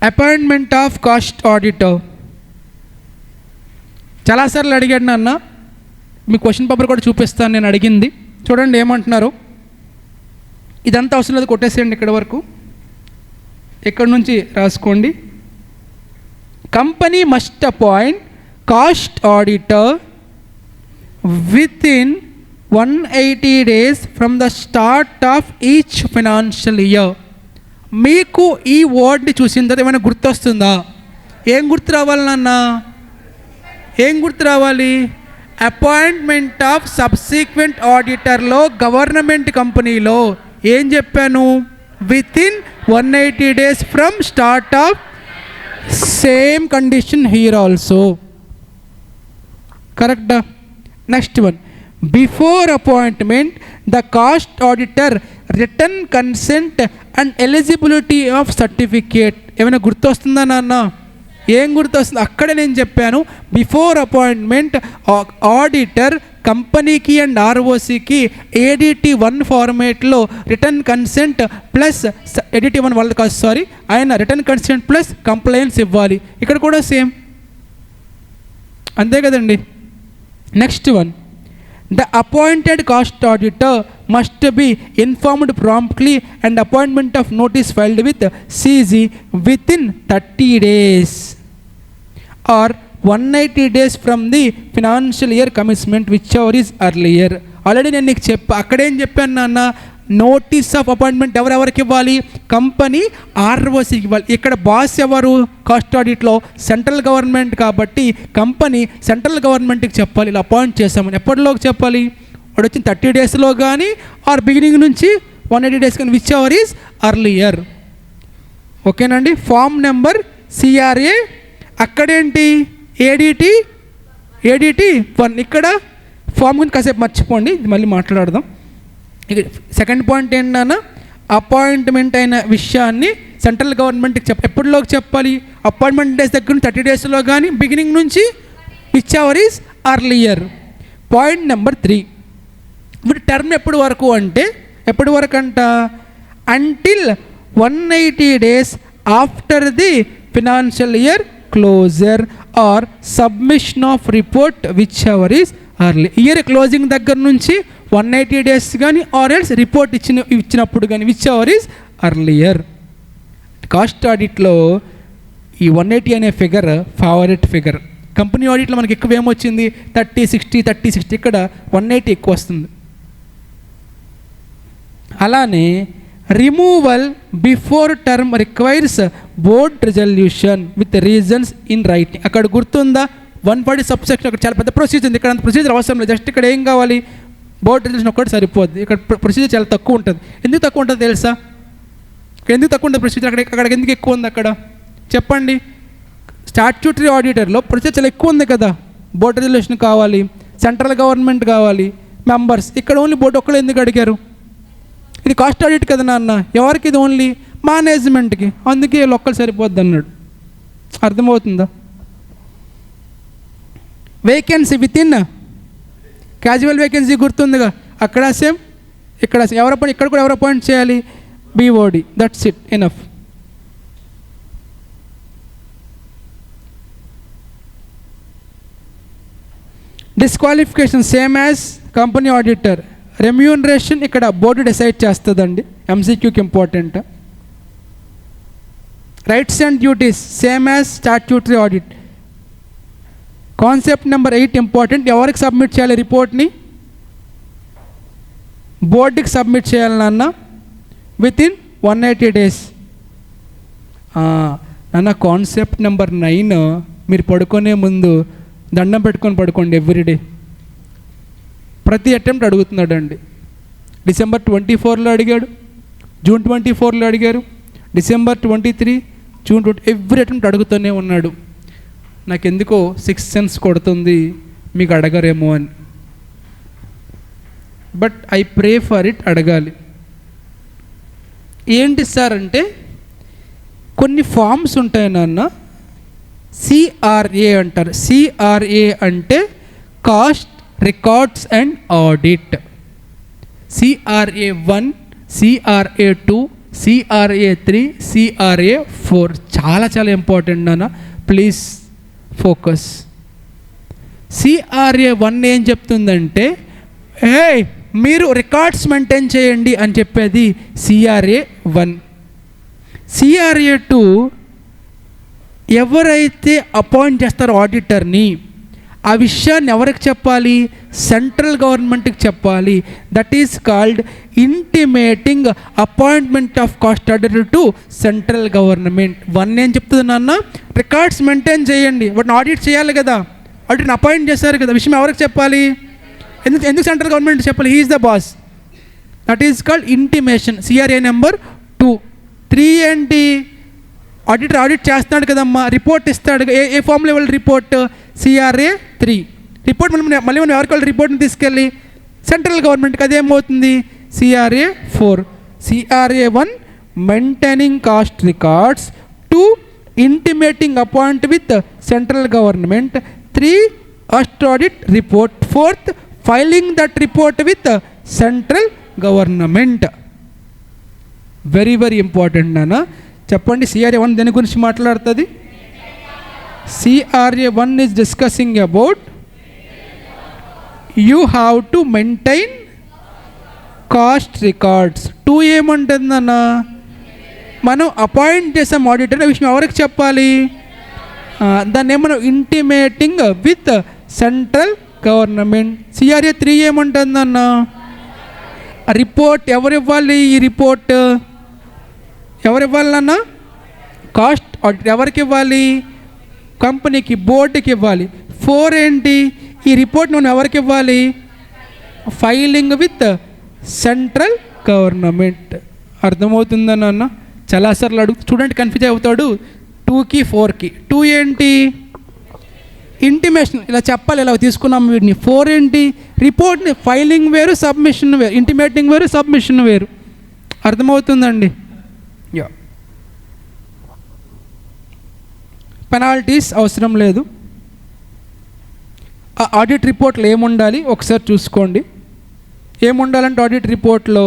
Appointment of cost auditor. చాలాసార్లు అడిగాడు నాన్న, మీ క్వశ్చన్ పేపర్ కూడా చూపిస్తాను నేను అడిగింది. చూడండి ఏమంటున్నారు, ఇదంతా అవసరం లేదు, కొట్టేసేయండి ఇక్కడ వరకు, ఇక్కడ నుంచి రాసుకోండి. Company must appoint cost auditor with in 180 days from the start of each financial year. మీకు ఈ వర్డ్ని చూసిన తర్వాత ఏమైనా గుర్తొస్తుందా? ఏం గుర్తు రావాలి నాన్న, ఏం గుర్తు రావాలి? అపాయింట్మెంట్ ఆఫ్ సబ్సీక్వెంట్ ఆడిటర్లో గవర్నమెంట్ కంపెనీలో ఏం చెప్పాను, within 180 days from start of, same condition here also. కరెక్టా? Next one, before appointment the cost auditor written consent and eligibility of certificate. ఏమైనా గుర్తొస్తుందా నాన్న? ఏం గుర్తొస్తుంది? అక్కడే నేను చెప్పాను, బిఫోర్ అపాయింట్మెంట్ ఆడిటర్ కంపెనీకి అండ్ ఆర్ఓసికి ADT 1 ఫార్మేట్లో రిటర్న్ కన్సెంట్ ప్లస్ ADT 1 వాళ్ళు కాదు సారీ, ఆయన రిటర్న్ కన్సెంట్ ప్లస్ కంప్లైంట్స్ ఇవ్వాలి. ఇక్కడ కూడా సేమ్, అంతే కదండి. Next one, the appointed cost auditor must be informed promptly and appointment of notice filed with CG within 30 days or 180 days from the financial year commitment whichever is earlier. Already నేను నీకు అక్కడేం చెప్పాను నాన్న, notice of appointment ఎవరెవరికి ఇవ్వాలి, company ఆర్ఓసికి ఇవ్వాలి. ఇక్కడ boss ఎవరు కాస్ట్ ఆడిట్లో, సెంట్రల్ గవర్నమెంట్ కాబట్టి కంపెనీ సెంట్రల్ గవర్నమెంట్కి చెప్పాలి ఇలా అపాయింట్ చేసామని. ఎప్పటిలోకి చెప్పాలి, వాడు వచ్చిన 30 daysలో కానీ ఆర్ బిగినింగ్ నుంచి 180 days కానీ, విచ్ ఎవర్ ఈజ్ అర్లియర్. ఓకేనండి. ఫామ్ నెంబర్ CRA, అక్కడేంటి ADT 1. ఇక్కడ ఫామ్ గురించి కాసేపు మర్చిపోండి, మళ్ళీ మాట్లాడదాం. ఇక సెకండ్ పాయింట్ ఏంటన్నా, అపాయింట్మెంట్ అయిన విషయాన్ని సెంట్రల్ గవర్నమెంట్కి ఎప్పటిలోకి చెప్పాలి, అపాయింట్మెంట్ డేస్ దగ్గర నుంచి 30 daysలో కానీ బిగినింగ్ నుంచి, whichever is earlier. Point number 3, ఇప్పుడు టర్మ్ ఎప్పటి వరకు అంటే, ఎప్పటి వరకు అంట, until 180 days after the financial year closure or submission of report whichever is early. Year closing దగ్గర నుంచి 180 days కానీ ఆర్ ఎల్స్ రిపోర్ట్ ఇచ్చినప్పుడు కానీ, whichever is earlier. Cost ఆడిట్లో ఈ 180 అనే ఫిగర్ ఫేవరెట్ ఫిగర్. కంపెనీ ఆడిట్లో మనకి ఎక్కువ ఏమొచ్చింది, 30-60 ఇక్కడ 180 ఎక్కువ వస్తుంది. అలానే removal before term requires board resolution with reasons in writing. అక్కడ గుర్తుందా 140 సబ్సెక్షన్, అక్కడ చాలా పెద్ద ప్రొసీజర్ ఉంది. ఇక్కడ అంత ప్రొసీజర్ అవసరం లేదు, జస్ట్ ఇక్కడ ఏం కావాలి, బోర్డ్ రిజల్యూషన్ ఒక్కటి సరిపోద్ది. ఇక్కడ ప్రొసీజర్ చాలా తక్కువ ఉంటుంది. ఎందుకు తక్కువ ఉంటుంది తెలుసా? ఎందుకు తక్కువ ఉంటుంది ప్రొసీజర్? అక్కడికి ఎందుకు ఎక్కువ ఉంది అక్కడ చెప్పండి. స్టాట్యూటరీ ఆడిటర్లో ప్రొసీజర్ చాలా ఎక్కువ ఉంది కదా, బోర్డ్ రిజల్యూషన్ కావాలి, సెంట్రల్ గవర్నమెంట్ కావాలి, మెంబర్స్. ఇక్కడ ఓన్లీ బోర్డు ఒక్కళ్ళు ఎందుకు అడిగారు? ఇది కాస్ట్ ఆడిట్ కదా నాన్న, ఎవరికి ఇది ఓన్లీ మేనేజ్మెంట్కి, అందుకే ఒక్కళ్ళు సరిపోద్ది అన్నాడు. అర్థమవుతుందా? Vacancy within casual vacancy గుర్తుందిగా, అక్కడ సేమ్ ఇక్కడ సేమ్. ఇక్కడ కూడా ఎవరు అపాయింట్ చేయాలి, BOD. That's it, enough. Disqualification same as company auditor. Remuneration ఇక్కడ బోర్డు డిసైడ్ చేస్తుందండి, MCQకి important. Rights and duties same as statutory audit. Concept number 8 important. ఎవరికి సబ్మిట్ చేయాలి రిపోర్ట్ని? బోర్డుకి సబ్మిట్ చేయాలి నాన్న, విత్ ఇన్ 180 days. నాన్న కాన్సెప్ట్ నెంబర్ 9 మీరు పడుకునే ముందు దండం పెట్టుకొని పడుకోండి ఎవ్రీడే. ప్రతి అటెంప్ట్ అడుగుతున్నాడు అండి. December 24లో అడిగాడు, June 24లో అడిగారు, December 23, June 20, ఎవ్రీ అటెంప్ట్ అడుగుతూనే ఉన్నాడు. నాకెందుకో 6th sense కొడుతుంది మీకు అడగరేమో అని. But I pray for it, అడగాలి. ఏంటి సార్ అంటే, కొన్ని ఫామ్స్ ఉంటాయి నాన్న, CRA అంటారు. CRA అంటే cost records and audit. CRA 1, CRA 2, CRA 3, CRA 4 చాలా చాలా ఇంపార్టెంట్ నాన్న, ప్లీజ్ ఫోకస్. CRA 1 ఏం చెప్తుందంటే, మీరు రికార్డ్స్ మెయింటైన్ చేయండి అని చెప్పేది CRA 1. CRA 2 ఎవరైతే అపాయింట్ చేస్తారో ఆడిటర్ని, ఆ విషయాన్ని ఎవరికి చెప్పాలి? సెంట్రల్ గవర్నమెంట్కి చెప్పాలి. That is called intimating appointment of cost auditor to central government. 1 ఏం చెప్తుంది నాన్న? రికార్డ్స్ మెయింటైన్ చేయండి, వాటిని ఆడిట్ చేయాలి కదా. ఆడిటర్ని అపాయింట్ చేశారు కదా, విషయం ఎవరికి చెప్పాలి? ఎందుకు సెంట్రల్ గవర్నమెంట్ చెప్పాలి? He is the boss. That is called intimation. CRA number 2. 3 ఏంటి? ఆడిటర్ ఆడిట్ చేస్తున్నాడు కదమ్మా, రిపోర్ట్ ఇస్తాడు. ఏ ఫామ్లో ఇవ్వాలి రిపోర్ట్? సిఆర్ఏ 3. రిపోర్ట్ మళ్ళీ మనం ఎవరికి వాళ్ళు రిపోర్ట్ని తీసుకెళ్ళి సెంట్రల్ గవర్నమెంట్కి. అదేమవుతుంది? CRA 4. CRA 1 maintaining cost records. 2 intimating appoint with central government. 3 first audit report. 4th filing that report with central government. Very very important నాన్న. చెప్పండి, సిఆర్ఏ 1 దేని గురించి మాట్లాడుతుంది? CRA 1 is discussing about you have to maintain cost records. 2 ఏముంటుందన్న? మనం appoint చేసాం auditor, విషయం ఎవరికి చెప్పాలి? దాన్ని ఏమన్నా intimating with central government. CRA 3 ఏముంటుందన్న? రిపోర్ట్ ఎవరు ఇవ్వాలి? ఈ రిపోర్ట్ ఎవరు ఇవ్వాలన్న? కాస్ట్ ఆడిట్ ఎవరికి ఇవ్వాలి? కంపెనీకి, బోర్డుకి ఇవ్వాలి. 4 ఏంటి? ఈ రిపోర్ట్ మనం ఎవరికి ఇవ్వాలి? Filing with central government. అర్థమవుతుందని అన్న? చాలాసార్లు అడుగు స్టూడెంట్ కన్ఫ్యూజ్ అవుతాడు 2కి 4కి. 2 ఏంటి? ఇంటిమేషన్, ఇలా చెప్పాలి, ఇలా తీసుకున్నాం వీటిని. 4 ఏంటి? రిపోర్ట్ని ఫైలింగ్ వేరు, సబ్మిషన్ వేరు. ఇంటిమేటింగ్ వేరు, సబ్మిషన్ వేరు. అర్థమవుతుందండి? యా. పెనాల్టీస్ అవసరం లేదు. ఆ ఆడిట్ రిపోర్ట్లో ఏముండాలి ఒకసారి చూసుకోండి. ఏముండాలంటే ఆడిట్ రిపోర్ట్లో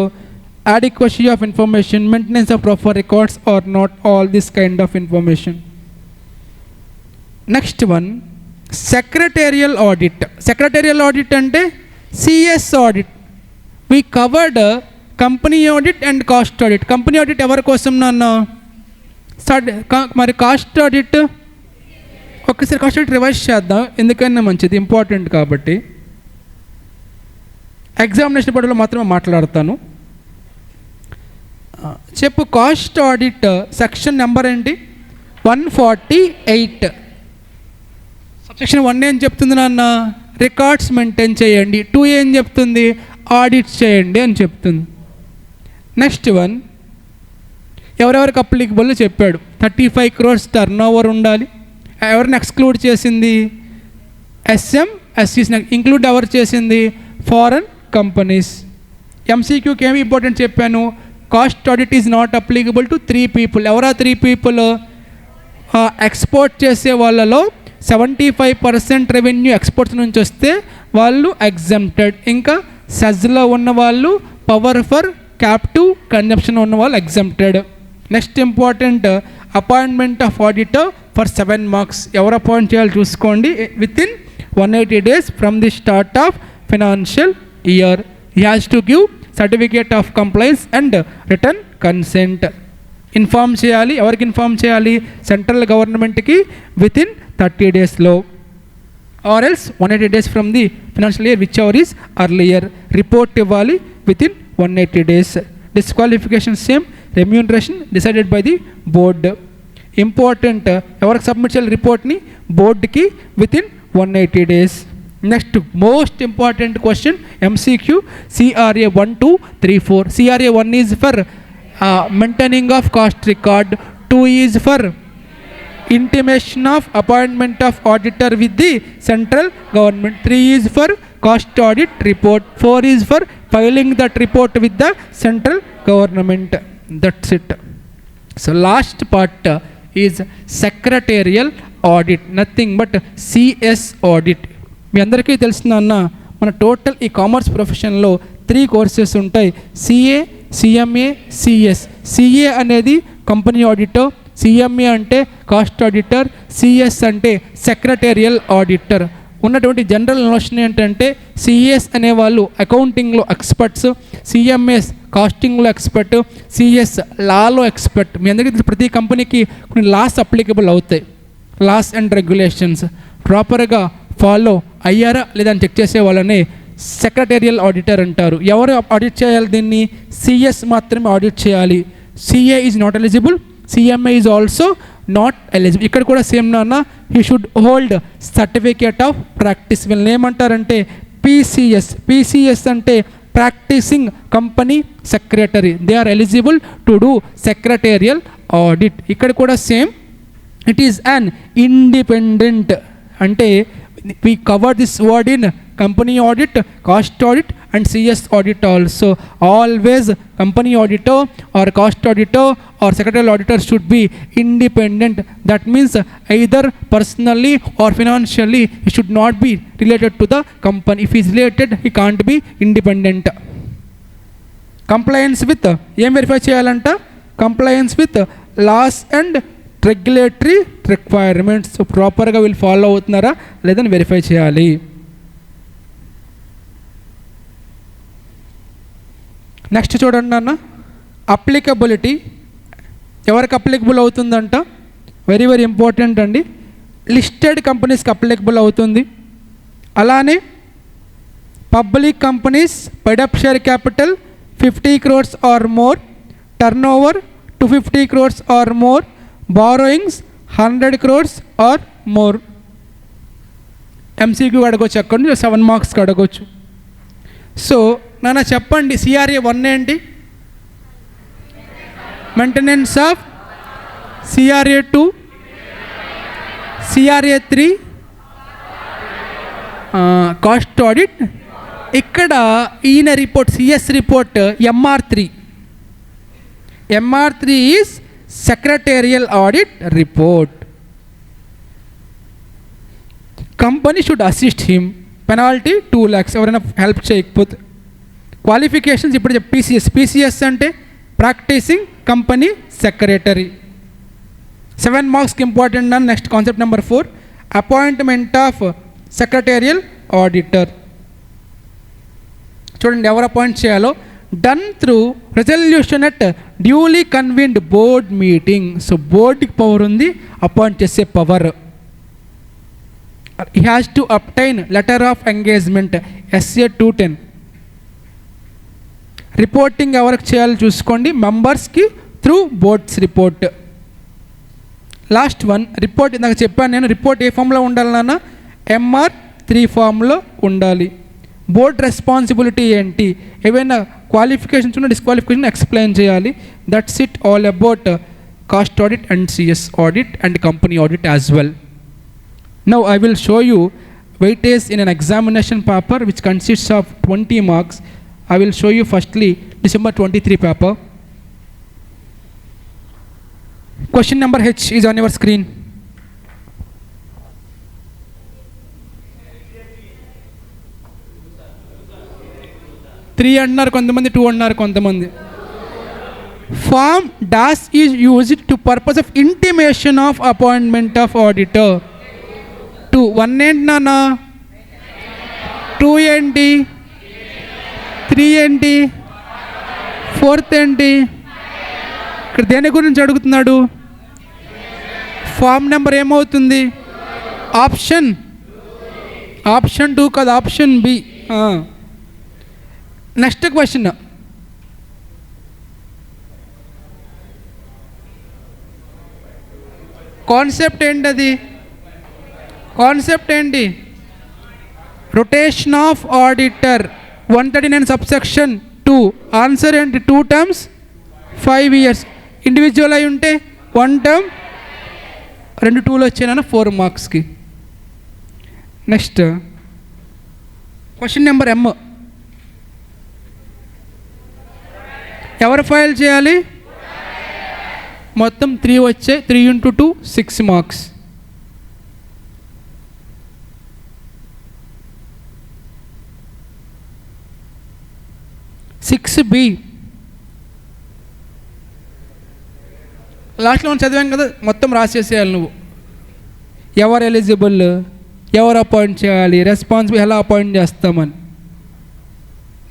adequacy of information, maintenance of proper records or not, all this kind of information. Next one, secretarial audit. Secretarial audit ante CS audit. We covered company audit and cost audit. Company audit ever kosam nanna మరి cost audit ఒక్కసారి cost audit revise చేద్దాం, ఎందుకన్నా మంచిది, important కాబట్టి. Examination బోర్డులో మాత్రమే మాట్లాడతాను. చెప్పు, కాస్ట్ ఆడిట్ సెక్షన్ నెంబర్ ఏంటి? 148. సెక్షన్ 1 ఏం చెప్తుంది నాన్న? రికార్డ్స్ మెయింటైన్ చేయండి. 2 ఏం చెప్తుంది? ఆడిట్ చేయండి అని చెప్తుంది. నెక్స్ట్ వన్, ఎవరెవరికి అప్లికబుల్ చెప్పాడు. 35 crores టర్న్ ఓవర్ ఉండాలి. ఎవరిని ఎక్స్క్లూడ్ చేసింది? SMSCs ఇంక్లూడ్ ఎవరు చేసింది? Foreign companies. MCQకి ఏమి ఇంపార్టెంట్ చెప్పాను? Cost audit is not applicable to 3 people. ఎవరా 3 people? ఎక్స్పోర్ట్ చేసే వాళ్ళలో 75% రెవెన్యూ ఎక్స్పోర్ట్స్ నుంచి వస్తే వాళ్ళు ఎగ్జంప్టెడ్. ఇంకా సెజ్లో ఉన్న వాళ్ళు, పవర్ ఫర్ క్యాప్టివ్ కన్జంప్షన్ ఉన్న వాళ్ళు exempted. Next important, appointment of auditor for 7 marks. ఎవరు అపాయింట్ చేయాలి చూసుకోండి. Within 180 days from the start of financial year. He has to give certificate of compliance and written consent. Inform చేయాలి. ఎవరికి inform చేయాలి? Central గవర్నమెంట్కి within 30 daysలో, or else 180 days from the financial year whichever is earlier. Report ఇవ్వాలి within 180 days. Disqualification same, remuneration decided by the board. Important, ఎవరికి submit చేయాలి రిపోర్ట్ని? బోర్డ్కి within 180 days. Next most important question MCQ, CRA 1, 2, 3, 4. CRA 1 is for maintaining of cost record. 2 is for intimation of appointment of auditor with the central government. 3 is for cost audit report. 4 is for filing that report with the central government. That's it. So last part is secretarial audit, nothing but CS audit. మీ అందరికీ తెలిసిన అన్న, మన total e commerce ప్రొఫెషన్లో 3 courses ఉంటాయి. CA, CMA, CS. CA అనేది company auditor, CMA అంటే cost auditor, CS అంటే secretarial auditor. ఉన్నటువంటి జనరల్ నోషన్ ఏంటంటే CS అనేవాళ్ళు అకౌంటింగ్లో ఎక్స్పర్ట్స్, CMS కాస్టింగ్లో ఎక్స్పర్ట్, CS లాలో ఎక్స్పర్ట్. మీ అందరికీ ప్రతి కంపెనీకి కొన్ని లాస్ అప్లికబుల్ అవుతాయి. లాస్ అండ్ రెగ్యులేషన్స్ ప్రాపర్గా ఫాలో అయ్యారా లేదా అని చెక్ చేసే వాళ్ళని సెక్రటేరియల్ ఆడిటర్ అంటారు. ఎవరు ఆడిట్ చేయాలి దీన్ని? CS మాత్రమే ఆడిట్ చేయాలి. CA is not eligible. CMA is also not eligible. ఇక్కడ కూడా సేమ్ నాన్న, he should hold certificate of practice. వీళ్ళని ఏమంటారంటే పీసీఎస్. పీసీఎస్ అంటే practising company secretary. They are eligible to do secretarial audit. ఇక్కడ కూడా same, it is an independent. అంటే we cover this word in company audit, cost audit and CS audit also. Always company auditor or cost auditor or secretarial auditor should be independent. That means either personally or financially he should not be related to the company. If he is related, he can't be independent. Compliance with ఏం verify చేయాలంట? Compliance with laws and regulatory requirements. ప్రాపర్గా వీళ్ళు follow అవుతున్నారా లేదని verify చేయాలి. Next చూడండి అన్న, applicability ఎవరికి అప్లికబుల్ అవుతుందంట? వెరీ వెరీ ఇంపార్టెంట్ అండి. లిస్టెడ్ కంపెనీస్కి అప్లికబుల్ అవుతుంది. అలానే public companies paid up share capital 50 crores or more, turn over 250 crores or more, borrowings 100 crores or more. MCQ అడగొచ్చు, అక్కడ నుంచి 7 మార్క్స్కి అడగొచ్చు. సో నాన్న చెప్పండి, సిఆర్ఏ 1 ఏంటి? Maintenance of. CRA 2, CRA 3 cost audit. ఇక్కడ ఈయన report CS report MR3. MR3 is secretarial audit report. Company should assist him. Penalty 2 lakhs ఎవరైనా హెల్ప్ చేయకపోతే. క్వాలిఫికేషన్స్ ఇప్పుడు పీసీఎస్ అంటే ప్రాక్టీసింగ్ కంపెనీ సెక్రటరీ. 7 మార్క్స్కి ఇంపార్టెంట్ అని. Next concept number 4, appointment of secretarial auditor. చూడండి ఎవరు అపాయింట్ చేయాలో. Done through resolution at duly convened board meeting. So బోర్డుకి పవర్ ఉంది, అపాయింట్ చేసే power. He has to obtain letter of engagement SA 210. Reporting ఎవరికి చేయాలో చూసుకోండి, మెంబర్స్కి through board's report. Last one, report ఇందాక చెప్పాను నేను. రిపోర్ట్ ఏ ఫామ్లో ఉండాలి నాన్న? MR3 ఫామ్లో ఉండాలి. బోర్డ్ రెస్పాన్సిబిలిటీ ఏంటి? ఏవైనా క్వాలిఫికేషన్స్ ఉన్న డిస్క్వాలిఫికేషన్ ఎక్స్ప్లెయిన్ చేయాలి. That's it all about cost audit and CS audit and company audit as well. Now I will show you weightage in an examination paper which consists of 20 marks. I will show you firstly December 23 paper. Question number H is on your screen. Three అన్నారు కొంతమంది, 2 అన్నారు కొంతమంది. Form dash is used to purpose of intimation of appointment of auditor. 2 1 ఏంటి నాన్న? 2 ఏంటి? 3 ఏంటి? 4th ఏంటి? ఇక్కడ దేని గురించి అడుగుతున్నాడు? ఫామ్ నెంబర్ ఏమవుతుంది? ఆప్షన్ 2 కాదు, option B. Next question, concept ఏంటది? కాన్సెప్ట్ ఏంటి? Rotation of auditor 139 subsection 2. Answer ఏంటి? 2 టర్మ్స్ 5 years. ఇండివిజువల్ అయి ఉంటే 1 టర్మ్, 2 2లు వచ్చాయన 4 మార్క్స్కి. Next question number M. ఎవరు ఫైల్ చేయాలి? మొత్తం 3 వచ్చాయి. 3 × 2 6 మార్క్స్. B. లాస్ట్లో మనం చదివాం కదా, మొత్తం రాసేసేయాలి నువ్వు. ఎవరు ఎలిజిబుల్, ఎవరు అపాయింట్ చేయాలి, రెస్పాన్సిబుల్ ఎలా అపాయింట్ చేస్తామని.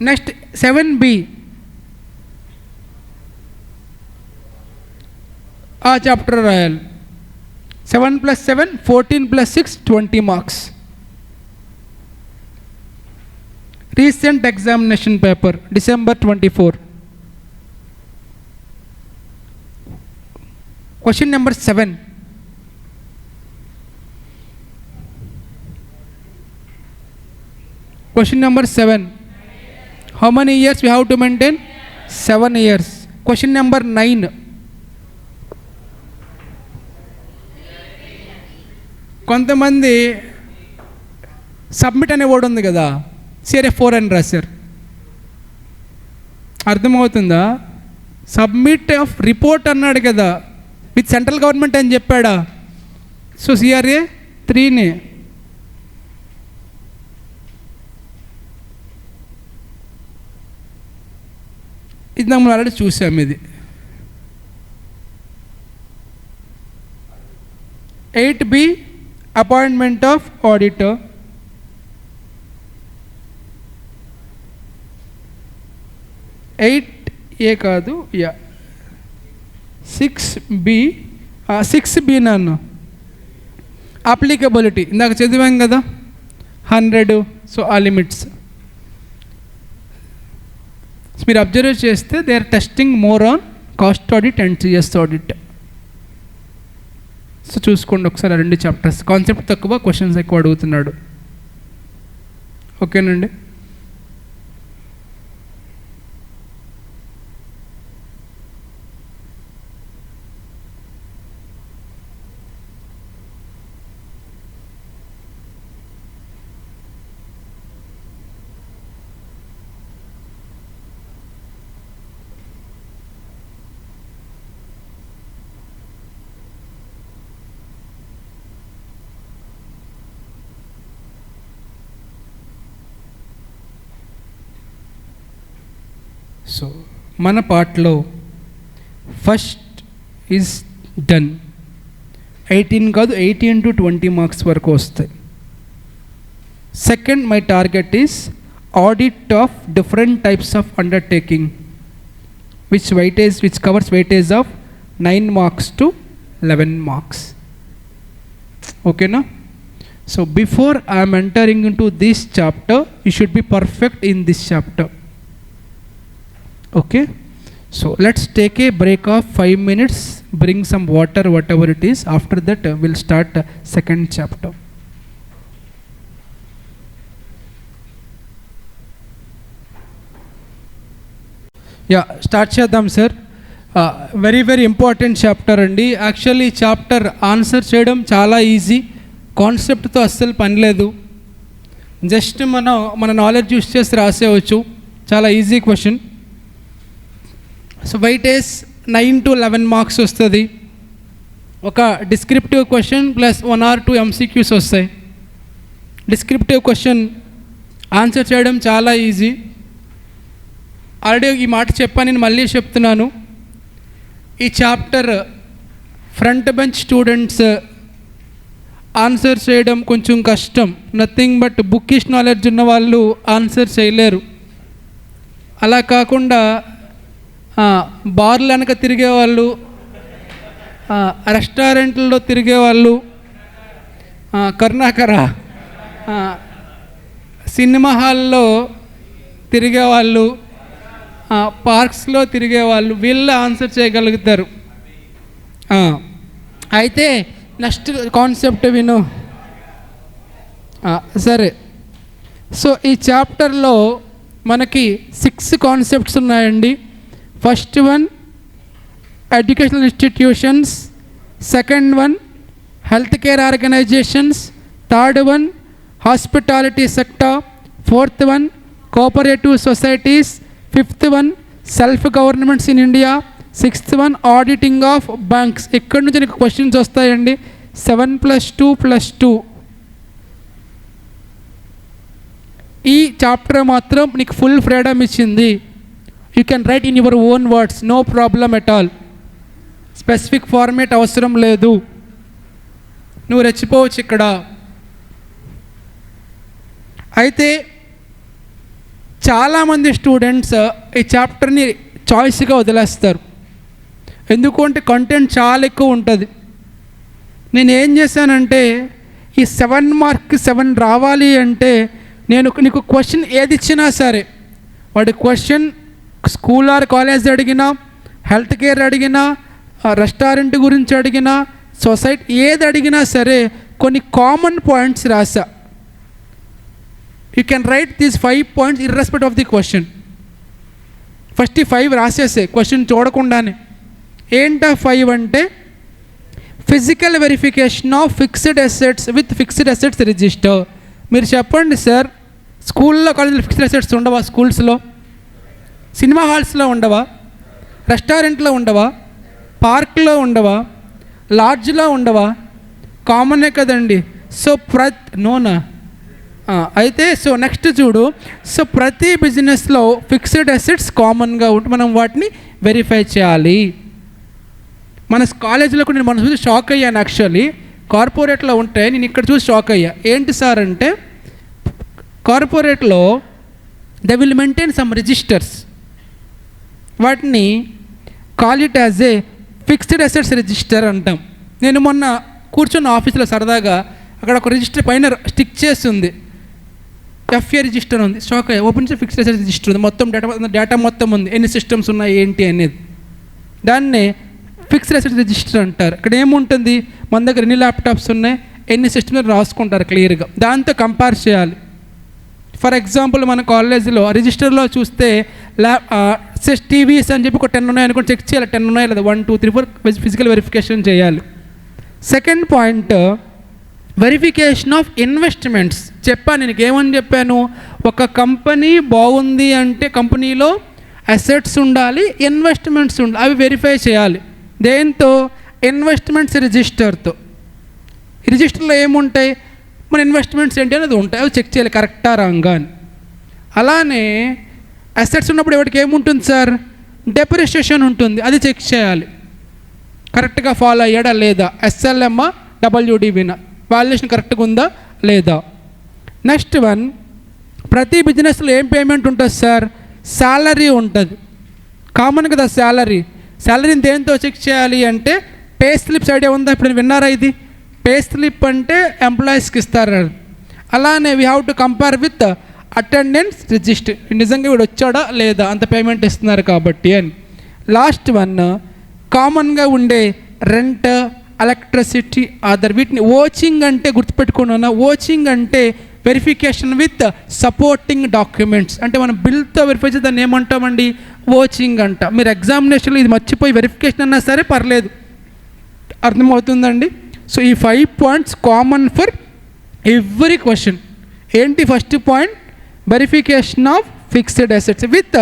Next 7B. ఆ చాప్టర్ రాయాలి. 7 + 7 14 + 6 20 marks. Recent examination paper December 24. Question number 7. Question number 7. How many years we have to maintain? 7 years. Question number 9. కొంతమంది సబ్మిట్ అనే వర్డ్ ఉంది కదా, సిఆర్ఏ 4 అని రాశారు. అర్థమవుతుందా? సబ్మిట్ ఆఫ్ రిపోర్ట్ అన్నాడు కదా, విత్ సెంట్రల్ గవర్నమెంట్ అని చెప్పాడా? సో సిఆర్ఏ 3నే. ఇది మనం ఆల్రెడీ చూసాం. ఇది 8B appointment of auditor. 8A కాదు, 6B నన్ను అప్లికబిలిటీ ఇందాక చదివాం కదా, 100. సో ఆ లిమిట్స్ మీరు అబ్జర్వ్ చేస్తే they are testing more on cost audit and CS audit. So చూసుకోండి ఒకసారి 2 చాప్టర్స్. కాన్సెప్ట్ తక్కువ, క్వశ్చన్స్ ఎక్కువ అడుగుతున్నాడు. ఓకేనండి. సో మన పార్ట్లో ఫస్ట్ ఈజ్ డన్. 18 కాదు, 18 to 20 మార్క్స్ వరకు వస్తాయి. Second, my target is audit of different types of undertaking which covers weightage of 9 marks to 11 marks. ఓకేనా? So before I'm entering in to this chapter, you should be perfect in this chapter. Okay, so let's take a break of 5 minutes, bring some water, whatever it is. After that we'll start second chapter. Start చేద్దాం sir. Very important chapter అండి. Actually chapter answer చేయడం చాలా easy, కాన్సెప్ట్తో అస్సలు పని లేదు. Just మన knowledge use చేసి రాసేయవచ్చు. చాలా easy question. So weightage 9 to 11 marks వస్తుంది. ఒక descriptive question plus 1 or 2 MCQs వస్తాయి. డిస్క్రిప్టివ్ క్వశ్చన్ ఆన్సర్ చేయడం చాలా ఈజీ. ఆల్రెడీ ఈ మాట చెప్పాను, నేను మళ్ళీ చెప్తున్నాను. ఈ chapter front bench students answer చేయడం కొంచెం కష్టం. నథింగ్ బట్ బుక్కిష్ నాలెడ్జ్ ఉన్న వాళ్ళు ఆన్సర్ చేయలేరు. అలా కాకుండా బార్లు వెనక తిరిగేవాళ్ళు, రెస్టారెంట్లలో తిరిగేవాళ్ళు, కరుణాకర సినిమా హాల్లో తిరిగేవాళ్ళు, పార్క్స్లో తిరిగేవాళ్ళు, వీళ్ళు ఆన్సర్ చేయగలుగుతారు. అయితే నెక్స్ట్ కాన్సెప్ట్ విను. సరే, సో ఈ చాప్టర్లో మనకి 6 కాన్సెప్ట్స్ ఉన్నాయండి. First one educational institutions, second one health care organizations, third one hospitality sector, fourth one cooperative societies, fifth one self governments in India, sixth one auditing of banks. ఇక్కడ నుంచి నీకు questions వస్తాయండి. 7 + 2 + 2. ఈ chapter మాత్రం నీకు full freedom ఇచ్చింది. You can write in your own words, no problem at all. Specific format అవసరం లేదు. నువ్వు రెచ్చిపోవచ్చు ఇక్కడ. అయితే చాలామంది స్టూడెంట్స్ ఈ చాప్టర్ని చాయిస్గా వదిలేస్తారు. ఎందుకంటే కంటెంట్ చాలా ఎక్కువ ఉంటుంది. నేను ఏం చేశానంటే ఈ 7 మార్క్ 7 రావాలి అంటే నీకు క్వశ్చన్ ఏది ఇచ్చినా సరే, వాడి క్వశ్చన్ స్కూల్ ఆర్ కాలేజ్ అడిగినా, హెల్త్ కేర్ అడిగినా, రెస్టారెంట్ గురించి అడిగినా, సొసైటీ ఏది అడిగినా సరే కొన్ని కామన్ పాయింట్స్ రాసా. You can write these 5 points irrespective of the question. First ఈ 5 రాసేసే క్వశ్చన్ చూడకుండానే. ఏంటా 5 అంటే physical verification of fixed assets with fixed assets register. మీరు చెప్పండి సార్, స్కూల్లో కాలేజీలో ఫిక్స్డ్ అసెట్స్ ఉండవా? స్కూల్స్లో, సినిమా హాల్స్లో ఉండవా? రెస్టారెంట్లో ఉండవా? పార్క్లో ఉండవా? లాడ్జ్లో ఉండవా? కామనే కదండి. సో నోనా అయితే సో నెక్స్ట్ చూడు. సో ప్రతి బిజినెస్లో ఫిక్స్డ్ అసెట్స్ కామన్గా ఉంటే మనం వాటిని వెరిఫై చేయాలి. మన కాలేజీలో కూడా నేను మనం చూసి షాక్ అయ్యాను. యాక్చువల్లీ కార్పొరేట్లో ఉంటే నేను ఇక్కడ చూసి షాక్ అయ్యా. ఏంటి సార్ అంటే కార్పొరేట్లో they will maintain some registers, వాటిని call it as a fixed assets register అంటాం. నేను మొన్న కూర్చున్న ఆఫీస్లో సరదాగా అక్కడ ఒక రిజిస్టర్ పైన స్టిక్ చేసి ఉంది, ఎఫ్ఏ రిజిస్టర్ ఉంది. షాక్ అయ్యా. ఓపెన్ చేసి ఫిక్స్డ్ అసెట్స్ రిజిస్టర్ ఉంది, మొత్తం డేటా మొత్తం ఉంది, ఎన్ని సిస్టమ్స్ ఉన్నాయి ఏంటి అనేది. దాన్నే ఫిక్స్డ్ అసెట్స్ రిజిస్టర్ అంటారు. ఇక్కడ ఏముంటుంది, మన దగ్గర ఎన్ని ల్యాప్టాప్స్ ఉన్నాయి, ఎన్ని సిస్టమ్స్ రాసుకుంటారు క్లియర్గా, దాంతో కంపేర్ చేయాలి. ఫర్ ఎగ్జాంపుల్ మన కాలేజీలో రిజిస్టర్లో చూస్తే టీవీస్ అని చెప్పి ఒక 10 ఉన్నాయి అనుకోండి, చెక్ చేయాలి 10 ఉన్నాయి లేదా 1 2 3 4 ఫిజికల్ వెరిఫికేషన్ చేయాలి. Second point verification of investments. చెప్పాను నేను ఏమని చెప్పాను, ఒక కంపెనీ బాగుంది అంటే కంపెనీలో అసెట్స్ ఉండాలి, ఇన్వెస్ట్మెంట్స్ ఉండాలి, అవి వెరిఫై చేయాలి. దేంతో? ఇన్వెస్ట్మెంట్స్ రిజిస్టర్తో. రిజిస్టర్లో ఏముంటాయి, మన ఇన్వెస్ట్మెంట్స్ ఏంటి అనేది ఉంటాయి, అవి చెక్ చేయాలి కరెక్టా రాంగా అని. అలానే అసెట్స్ ఉన్నప్పుడు ఎవరికి ఏముంటుంది సార్, డెప్రిషియేషన్ ఉంటుంది, అది చెక్ చేయాలి కరెక్ట్గా ఫాలో అయ్యాడా లేదా, ఎస్ఎల్ఎమ్ డబ్ల్యూడిబినా వాల్యుయేషన్ కరెక్ట్గా ఉందా లేదా. నెక్స్ట్ వన్, ప్రతి బిజినెస్లో ఏం పేమెంట్ ఉంటుంది సార్, శాలరీ ఉంటుంది కామన్ కదా. శాలరీని దేంతో చెక్ చేయాలి అంటే పే స్లిప్స్ ఐడియా ఉందా, ఇప్పుడు విన్నారా ఇది? పే స్లిప్ అంటే ఎంప్లాయీస్కి ఇస్తారు. అలానే we have to compare with attendance register, నిజంగా వీడు వచ్చాడా లేదా, అంత పేమెంట్ ఇస్తున్నారు కాబట్టి అని. లాస్ట్ వన్, కామన్గా ఉండే రెంట్, ఎలక్ట్రిసిటీ, అదర్, వీటిని ఓచింగ్ అంటే గుర్తుపెట్టుకున్నా. ఓచింగ్ అంటే వెరిఫికేషన్ విత్ సపోర్టింగ్ డాక్యుమెంట్స్, అంటే మనం బిల్తో వెరిఫై చేసి దాన్ని ఏమంటామండి, ఓచింగ్ అంట. మీరు ఎగ్జామినేషన్లో ఇది మర్చిపోయి వెరిఫికేషన్ అన్నా సరే పర్లేదు, అర్థమవుతుందండి. సో ఈ 5 points common for every question. ఏంటి first point, verification of fixed assets with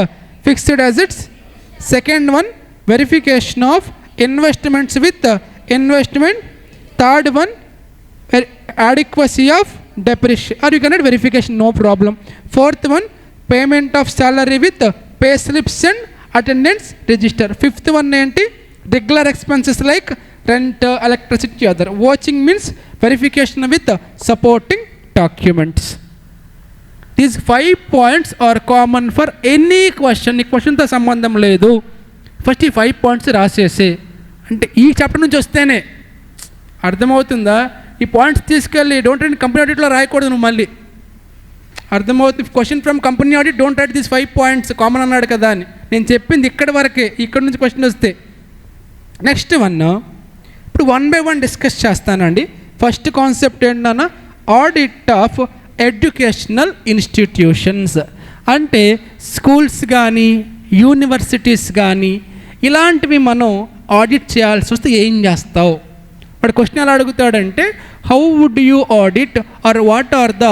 fixed assets. Second one, verification of investments with investment. Third one, adequacy of depreciation, or you can add verification, no problem. Fourth one, payment of salary with pay slips and attendance register. Fifth one enti, regular expenses like rent, electricity, other. Watching means verification with supporting documents. These 5 points are common for any question. ఈ క్వశ్చన్తో సంబంధం లేదు. First ఈ 5 points రాసేసే, అంటే ఈ chapter నుంచి వస్తేనే అర్థమవుతుందా. ఈ పాయింట్స్ తీసుకెళ్ళి డోంట్ రైట్ కంపెనీ ఆడిట్లో రాయకూడదు నువ్వు మళ్ళీ, అర్థమవుతుంది. Question from company audit don't write this 5 points common అన్నాడు కదా అని. నేను చెప్పింది ఇక్కడ వరకే, ఇక్కడ నుంచి క్వశ్చన్ వస్తే. నెక్స్ట్ వన్, ఇప్పుడు 1 by 1 డిస్కస్ చేస్తానండి. ఫస్ట్ కాన్సెప్ట్ ఏంటన్నా, ఆడిట్ ఆఫ్ ఎడ్యుకేషనల్ ఇన్స్టిట్యూషన్స్. అంటే స్కూల్స్ కానీ యూనివర్సిటీస్ కానీ ఇలాంటివి మనం ఆడిట్ చేయాల్సి వస్తే ఏం చేస్తావు. వాడు క్వశ్చన్ ఎలా అడుగుతాడంటే, how would you audit or what are the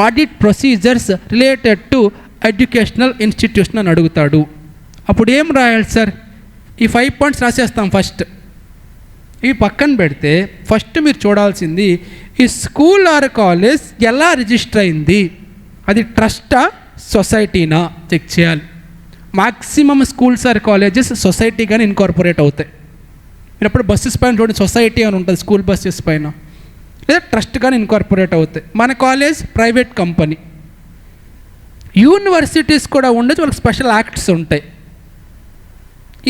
audit procedures related to educational institution అని అడుగుతాడు. అప్పుడు ఏం రాయాలి సార్, ఈ 5 points రాసేస్తాం ఫస్ట్. ఇవి పక్కన పెడితే ఫస్ట్ మీరు చూడాల్సింది, ఈ స్కూల్ ఆర్ కాలేజ్ ఎలా రిజిస్టర్ అయింది, అది ట్రస్టా సొసైటీనా చెక్ చేయాలి. Maximum schools or colleges society కానీ ఇన్కార్పొరేట్ అవుతాయి. మీరు అప్పుడు బస్సెస్ పైన చూడండి సొసైటీ అని ఉంటుంది, స్కూల్ బస్సెస్ పైన, లేదా ట్రస్ట్ కానీ ఇన్కార్పొరేట్ అవుతాయి. మన కాలేజ్ ప్రైవేట్ కంపెనీ. యూనివర్సిటీస్ కూడా ఉండొచ్చు, వాళ్ళకి స్పెషల్ యాక్ట్స్ ఉంటాయి.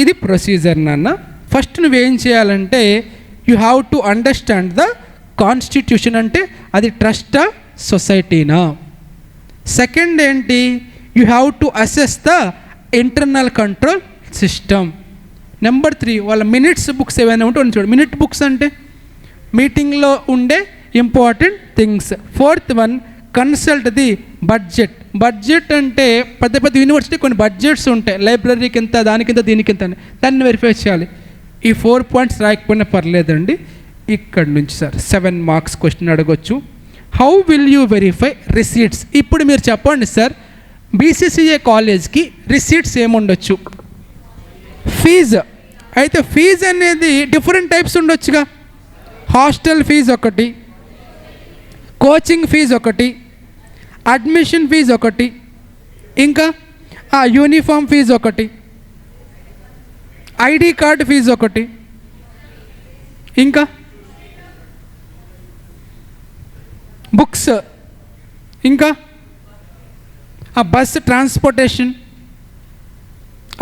ఇది ప్రొసీజర్ నాన్న. ఫస్ట్ నువ్వేం చేయాలంటే, you have to understand the constitution, అంటే అది ట్రస్టా సొసైటీనా. సెకండ్ ఏంటి, you have to assess the internal control system. Number 3, వాళ్ళ మినిట్స్ బుక్స్ ఏమైనా ఉంటే చూడు. మినిట్ బుక్స్ అంటే మీటింగ్లో ఉండే important things. Fourth one, consult the budget. Budget అంటే పెద్ద పెద్ద యూనివర్సిటీ కొన్ని బడ్జెట్స్ ఉంటాయి, లైబ్రరీకి ఇంత, దానికింత, దీనికింత అని, దాన్ని వెరిఫై చేయాలి. ఈ 4 పాయింట్స్ రాయకపోయినా పర్లేదండి. ఇక్కడ నుంచి సార్ 7 మార్క్స్ క్వశ్చన్ అడగొచ్చు. How will you verify receipts? ఇప్పుడు మీరు చెప్పండి సార్, బీసీసీఏ కాలేజ్కి రిసీట్స్ ఏముండొచ్చు? ఫీజు. అయితే ఫీజు అనేది డిఫరెంట్ టైప్స్ ఉండొచ్చుగా. హాస్టల్ ఫీజు ఒకటి, కోచింగ్ ఫీజు ఒకటి, అడ్మిషన్ ఫీజు ఒకటి, ఇంకా యూనిఫామ్ ఫీజు ఒకటి, ఐడి కార్డు ఫీజు ఒకటి, ఇంకా బుక్స్, ఇంకా బస్ ట్రాన్స్పోర్టేషన్,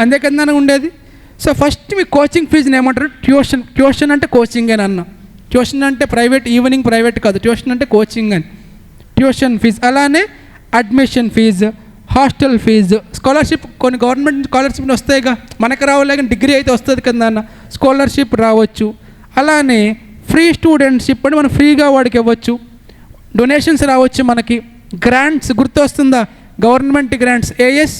అంతే కదా ఉండేది. సో ఫస్ట్ మీ కోచింగ్ ఫీజుని ఏమంటారు? ట్యూషన్. ట్యూషన్ అంటే కోచింగ్ అని అన్న. ట్యూషన్ అంటే ప్రైవేట్, ఈవినింగ్ ప్రైవేట్ కాదు, ట్యూషన్ అంటే కోచింగ్ అని. Tuition fee. అలానే admission fee, hostel fee, scholarship. కొన్ని గవర్నమెంట్ స్కాలర్షిప్లు వస్తాయిగా, మనకు రావాలి కానీ డిగ్రీ అయితే వస్తుంది కదా అన్న, స్కాలర్షిప్ రావచ్చు. అలానే ఫ్రీ స్టూడెంట్షిప్ అంటే మనం ఫ్రీగా వాడికి ఇవ్వచ్చు. డొనేషన్స్ రావచ్చు మనకి. గ్రాంట్స్ గుర్తొస్తుందా? Government grants. AS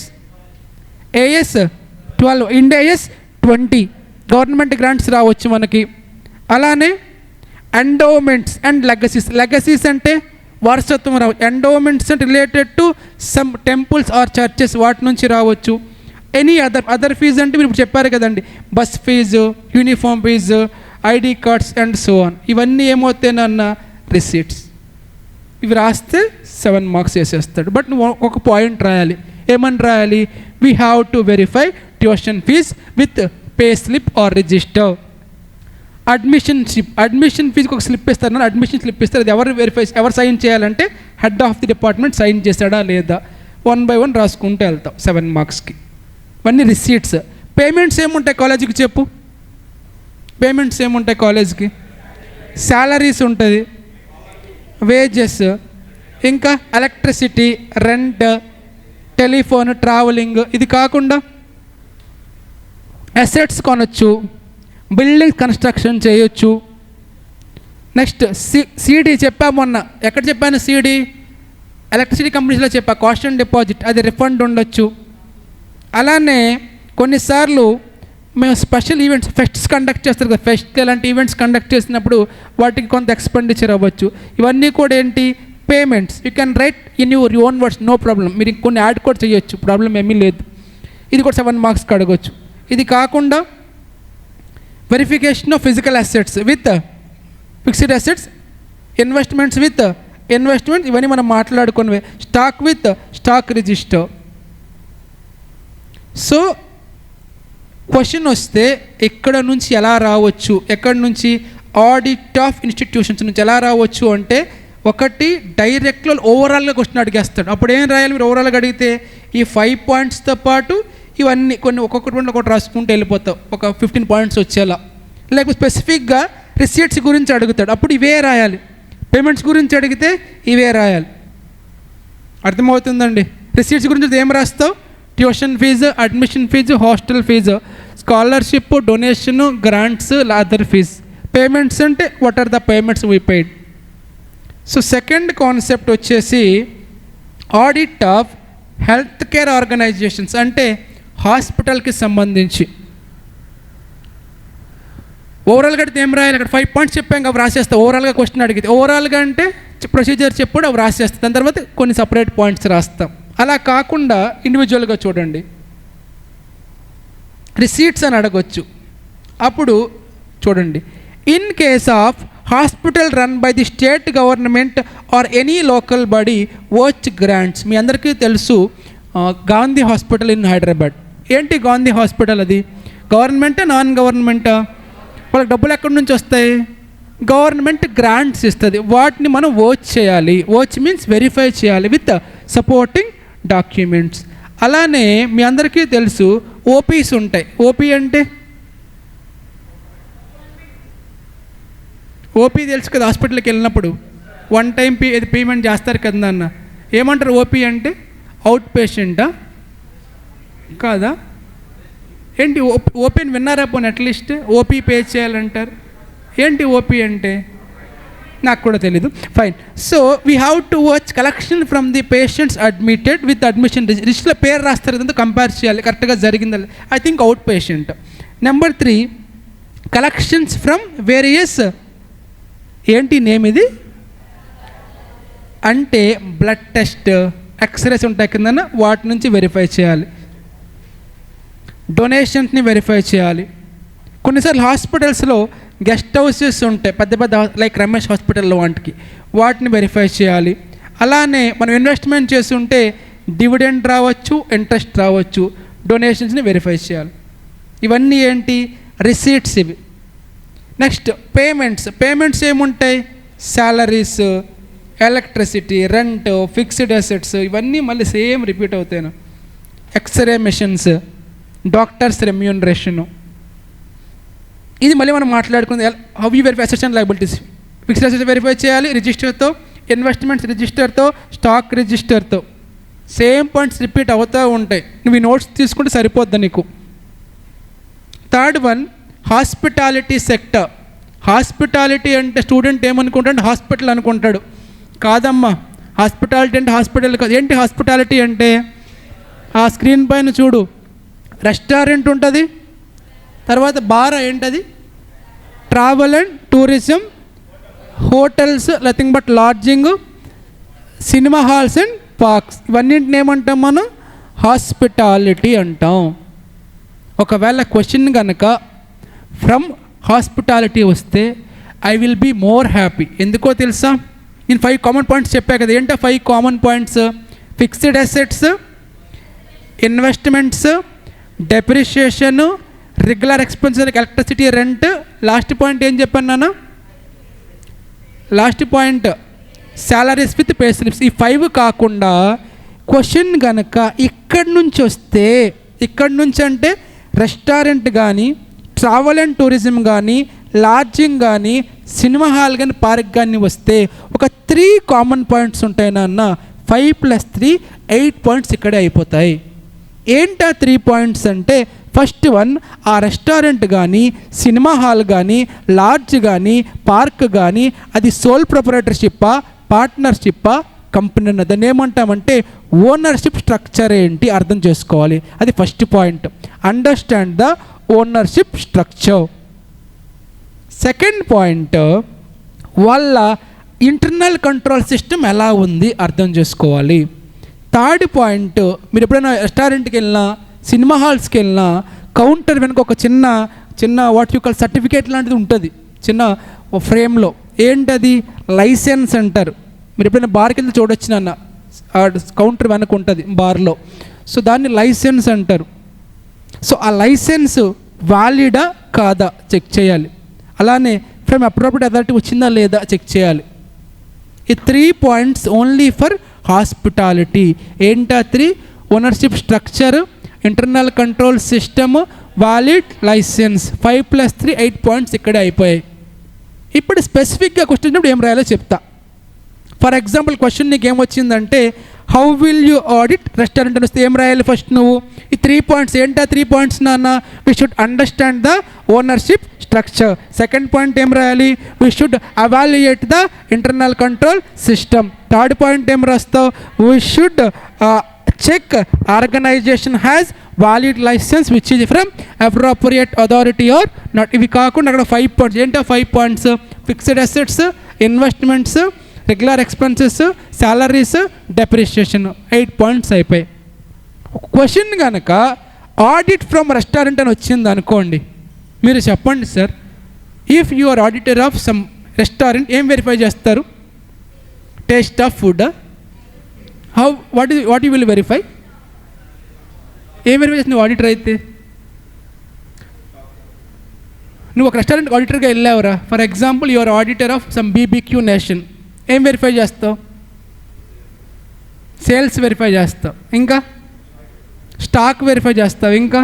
12, Ind AS 20 government grants రావచ్చు మనకి. అలానే ఎండోమెంట్స్ అండ్ లెగసీస్. లెగసీస్ అంటే వారసత్వం రావచ్చు. ఎండోమెంట్స్ అంటే related to some temples or churches, వాటి నుంచి రావచ్చు. ఎనీ అదర్ ఫీజు అంటే మీరు ఇప్పుడు చెప్పారు కదండి, bus fee, uniform fee, ID cards and so on. ఇవన్నీ ఏమవుతాయన్న రిసీట్స్. ఇవి రాస్తే 7 మార్క్స్ వేసేస్తాడు. బట్ నువ్వు ఒక పాయింట్ రాయాలి. ఏమని రాయాలి? We have to verify tuition fee with pay slip or register. Admission ఫీజుకి ఒక స్లిప్ ఇస్తారు, అడ్మిషన్ స్లిప్ ఇస్తారు. అది ఎవరు సైన్ చేయాలంటే head of the department sign చేశాడా లేదా, 1 by 1 రాసుకుంటూ వెళ్తాం 7 మార్క్స్కి. ఇవన్నీ రిసీట్స్. పేమెంట్స్ ఏముంటాయి కాలేజీకి చెప్పు? పేమెంట్స్ ఏముంటాయి కాలేజ్కి? శాలరీస్ ఉంటుంది, వేజెస్, ఇంకా ఎలక్ట్రిసిటీ, రెంట్, టెలిఫోన్, ట్రావెలింగ్. ఇది కాకుండా అసెట్స్ కొనొచ్చు, బిల్డింగ్ కన్స్ట్రక్షన్ చేయొచ్చు. నెక్స్ట్ సిడి చెప్పా మొన్న. ఎక్కడ చెప్పాను సిడి? ఎలక్ట్రిసిటీ కంపెనీస్లో చెప్పా. కాస్ట్ అండ్ డిపాజిట్, అది రిఫండ్ ఉండొచ్చు. అలానే కొన్నిసార్లు మేము స్పెషల్ ఈవెంట్స్, ఫెస్ట్స్ కండక్ట్ చేస్తారు కదా, ఫెస్ట్ ఇలాంటి ఈవెంట్స్ కండక్ట్ చేసినప్పుడు వాటికి కొంత ఎక్స్పెండిచర్ అవ్వచ్చు. ఇవన్నీ కూడా ఏంటి? Payments. You can write in your own words, no problem. మీరు కొన్ని యాడ్ కూడా చేయొచ్చు, ప్రాబ్లం ఏమీ లేదు. ఇది కూడా 7 మార్క్స్కి అడగొచ్చు. ఇది కాకుండా verification of physical assets with fixed assets, investments with investments, ఇవన్నీ మనం మాట్లాడుకున్నవే. Stock with stock register. So question వస్తే ఎక్కడ నుంచి ఎలా రావచ్చు? ఎక్కడి నుంచి? ఆడిట్ ఆఫ్ ఇన్స్టిట్యూషన్స్ నుంచి ఎలా రావచ్చు అంటే, ఒకటి డైరెక్ట్లో ఓవరాల్గా క్వశ్చన్ అడిగేస్తాడు. అప్పుడు ఏం రాయాలి మీరు ఓవరాల్గా అడిగితే? ఈ 5 పాయింట్స్తో పాటు ఇవన్నీ కొన్ని ఒకటి రాసుకుంటూ వెళ్ళిపోతావు, ఒక 15 పాయింట్స్ వచ్చేలా. లేకపోతే స్పెసిఫిక్గా రిసీట్స్ గురించి అడుగుతాడు, అప్పుడు ఇవే రాయాలి. పేమెంట్స్ గురించి అడిగితే ఇవే రాయాలి. అర్థమవుతుందండి? రిసీట్స్ గురించి ఏం రాస్తావు? Tuition fee, admission fee, hostel fee, scholarship, donation, grants, other fee. Payments అంటే what are the payments we paid. So second concept వచ్చేసి audit of health care organizations, అంటే హాస్పిటల్కి సంబంధించి. ఓవరాల్గా అడిగితే ఏం రాయాలి? అక్కడ 5 పాయింట్స్ చెప్పాం, అవి రాసేస్తా. ఓవరాల్గా క్వశ్చన్ అడిగితే ఓవరాల్గా అంటే ప్రొసీజర్ చెప్పుడు అవి రాసేస్తాం, దాని తర్వాత కొన్ని సపరేట్ పాయింట్స్ రాస్తాం. అలా కాకుండా ఇండివిజువల్గా చూడండి, రిసీట్స్ అని అడగొచ్చు. అప్పుడు చూడండి, in case of hospital run by the state government or any local body which grants. మీ అందరికీ తెలుసు గాంధీ హాస్పిటల్ ఇన్ హైదరాబాద్. ఏంటి గాంధీ హాస్పిటల్? అది గవర్నమెంటా నాన్ గవర్నమెంటా? వాళ్ళకి డబ్బులు ఎక్కడి నుంచి వస్తాయి? గవర్నమెంట్ గ్రాంట్స్ ఇస్తుంది, వాటిని మనం వాచ్ చేయాలి. వాచ్ మీన్స్ వెరిఫై చేయాలి విత్ సపోర్టింగ్ డాక్యుమెంట్స్. అలానే మీ అందరికీ తెలుసు ఓపీస్ ఉంటాయి. ఓపీ అంటే ఓపీ తెలుసు కదా, హాస్పిటల్కి వెళ్ళినప్పుడు 1 టైం పేమెంట్ చేస్తారు కదా అన్న. ఏమంటారు ఓపీ అంటే? అవుట్ పేషెంటా కాదా? ఏంటి ఓపీని విన్నారా పోనీ? అట్లీస్ట్ ఓపీ పే చేయాలంటారు. ఏంటి ఓపీ అంటే? నాకు కూడా తెలీదు. Fine. So we have to watch collection from the patients admitted with admission లిస్ట్లో పేరు రాస్తారు కదంతా కంపేర్ చేయాలి కరెక్ట్గా జరిగిందా. I think out patient. Number 3 collections from various ఏంటి నేమ్ ఇది అంటే బ్లడ్ టెస్ట్ ఎక్స్రేస్ ఉంటాయి కింద వాటి నుంచి వెరిఫై చేయాలి. డొనేషన్స్ని వెరిఫై చేయాలి. కొన్నిసార్లు హాస్పిటల్స్లో గెస్ట్ హౌసెస్ ఉంటాయి పెద్ద పెద్ద లైక్ రమేష్ హాస్పిటల్లో వాటిని వెరిఫై చేయాలి. అలానే మనం ఇన్వెస్ట్మెంట్ చేసి ఉంటే డివిడెండ్ రావచ్చు, ఇంట్రెస్ట్ రావచ్చు, డొనేషన్స్ని వెరిఫై చేయాలి. ఇవన్నీ ఏంటి రిసీట్స్ ఇవి. నెక్స్ట్ పేమెంట్స్ ఏముంటాయి salaries, electricity, rent, fixed assets ఇవన్నీ మళ్ళీ సేమ్ రిపీట్ అవుతాయి. ఎక్స్రే మెషిన్స్, డాక్టర్స్ రెమ్యూనరేషను, ఇది మళ్ళీ మనం మాట్లాడుకుంది. How you verify assets and liabilities. Fixed assets verify చేయాలి రిజిస్టర్తో, ఇన్వెస్ట్మెంట్స్ రిజిస్టర్తో, స్టాక్ రిజిస్టర్తో. సేమ్ పాయింట్స్ రిపీట్ అవుతూ ఉంటాయి. నువ్వు ఈ నోట్స్ తీసుకుంటే సరిపోద్ది నీకు. Third one hospitality sector. Hospitality అంటే స్టూడెంట్ ఏమనుకుంటాడు హాస్పిటల్ అనుకుంటాడు. కాదమ్మా, హాస్పిటాలిటీ అంటే హాస్పిటల్ కాదు. ఏంటి హాస్పిటాలిటీ అంటే ఆ స్క్రీన్ పైన చూడు, రెస్టారెంట్ ఉంటుంది, తర్వాత బార్ ఏంటది travel and tourism, hotels nothing but lodging, cinema halls and parks, ఇవన్నింటిని ఏమంటాం మనం హాస్పిటాలిటీ అంటాం. ఒకవేళ క్వశ్చన్ కనుక ఫ్రమ్ హాస్పిటాలిటీ వస్తే I will be more happy. ఎందుకో తెలుసా, నేను 5 కామన్ పాయింట్స్ చెప్పా కదా. ఏంటో 5 common points? Fixed assets, investments, depreciation, regular expenses like electricity, rent. Last point ఏం చెప్పాను నాన్న? Last point salaries with pay slips. ఈ 5 కాకుండా క్వశ్చన్ కనుక ఇక్కడి నుంచి వస్తే, ఇక్కడి నుంచి అంటే రెస్టారెంట్ కానీ, ట్రావెల్ అండ్ టూరిజం కానీ, లాడ్జింగ్ కానీ, సినిమా హాల్ కానీ, పార్క్ కానీ వస్తే ఒక 3 కామన్ పాయింట్స్ ఉంటాయి నాన్న. 5 + 3 8 పాయింట్స్ ఇక్కడే అయిపోతాయి. ఏంటా 3 పాయింట్స్ అంటే ఫస్ట్ వన్, ఆ రెస్టారెంట్ కానీ, సినిమా హాల్ కానీ, లాడ్జ్ కానీ, పార్క్ కానీ అది సోల్ ప్రొపరేటర్షిప్పా, పార్ట్నర్షిప్పా, కంపెనీ అన్న దాన్ని ఏమంటామంటే ఓనర్షిప్ స్ట్రక్చర్ ఏంటి అర్థం చేసుకోవాలి. అది first point. Understand the ownership structure. Second point, వాళ్ళ ఇంటర్నల్ కంట్రోల్ సిస్టమ్ ఎలా ఉంది అర్థం చేసుకోవాలి. థర్డ్ పాయింట్, మీరు ఎప్పుడైనా రెస్టారెంట్కి వెళ్ళినా, సినిమా హాల్స్కి వెళ్ళినా కౌంటర్ వెనుక ఒక చిన్న వాట్ యూ కాల్ సర్టిఫికేట్ లాంటిది ఉంటుంది చిన్న ఫ్రేమ్లో. ఏంటది? లైసెన్స్ అంటారు. మీరు ఎప్పుడైనా బార్కి వెళ్తే చూడొచ్చు నాన్న, కౌంటర్ వెనక ఉంటుంది బార్లో. సో దాన్ని లైసెన్స్ అంటారు. సో ఆ లైసెన్స్ వ్యాలిడా కాదా చెక్ చేయాలి. అలానే ఫ్రమ్ అప్రోప్రియట్ అథారిటీ వచ్చిందా లేదా చెక్ చేయాలి. ఈ 3 పాయింట్స్ ఓన్లీ ఫర్ హాస్పిటాలిటీ. ఏంటా 3? Ownership structure, internal control system, valid license. 5 + 3 8 points ఇక్కడే అయిపోయాయి. ఇప్పుడు స్పెసిఫిక్గా క్వశ్చన్ ఇప్పుడు ఏం రాయాలో చెప్తా. ఫర్ ఎగ్జాంపుల్ క్వశ్చన్ నీకు ఏమొచ్చిందంటే how will you audit restaurant అని వస్తే ఏం రాయాలి ఫస్ట్ నువ్వు? ఈ 3 పాయింట్స్. ఏంటా 3 పాయింట్స్ నాన్న? We should understand the ownership structure. Second point ఏం రాయాలి? We should evaluate the internal control system. Third point ఏం రాస్తావు? We should check organisation has valid licence which is from appropriate authority or not. ఇవి కాకుండా అక్కడ 5 points. ఏంటో 5 points? Fixed assets, investments, regular expenses, salaries, depreciation. 8 points అయిపోయాయి. Question కనుక audit from restaurant అని వచ్చింది అనుకోండి, మీరు చెప్పండి sir, if you are auditor of some restaurant ఏం వెరిఫై చేస్తారు? Taste of food. What you will verify? ఏం వెరిఫై చేస్తుంది ఆడిటర్ అయితే? నువ్వు ఒక రెస్టారెంట్ ఆడిటర్గా వెళ్ళావురా, for example your auditor of some BBQ Nation, ఏం వెరిఫై చేస్తావు? సేల్స్ వెరిఫై చేస్తావు, ఇంకా స్టాక్ వెరిఫై చేస్తావు, ఇంకా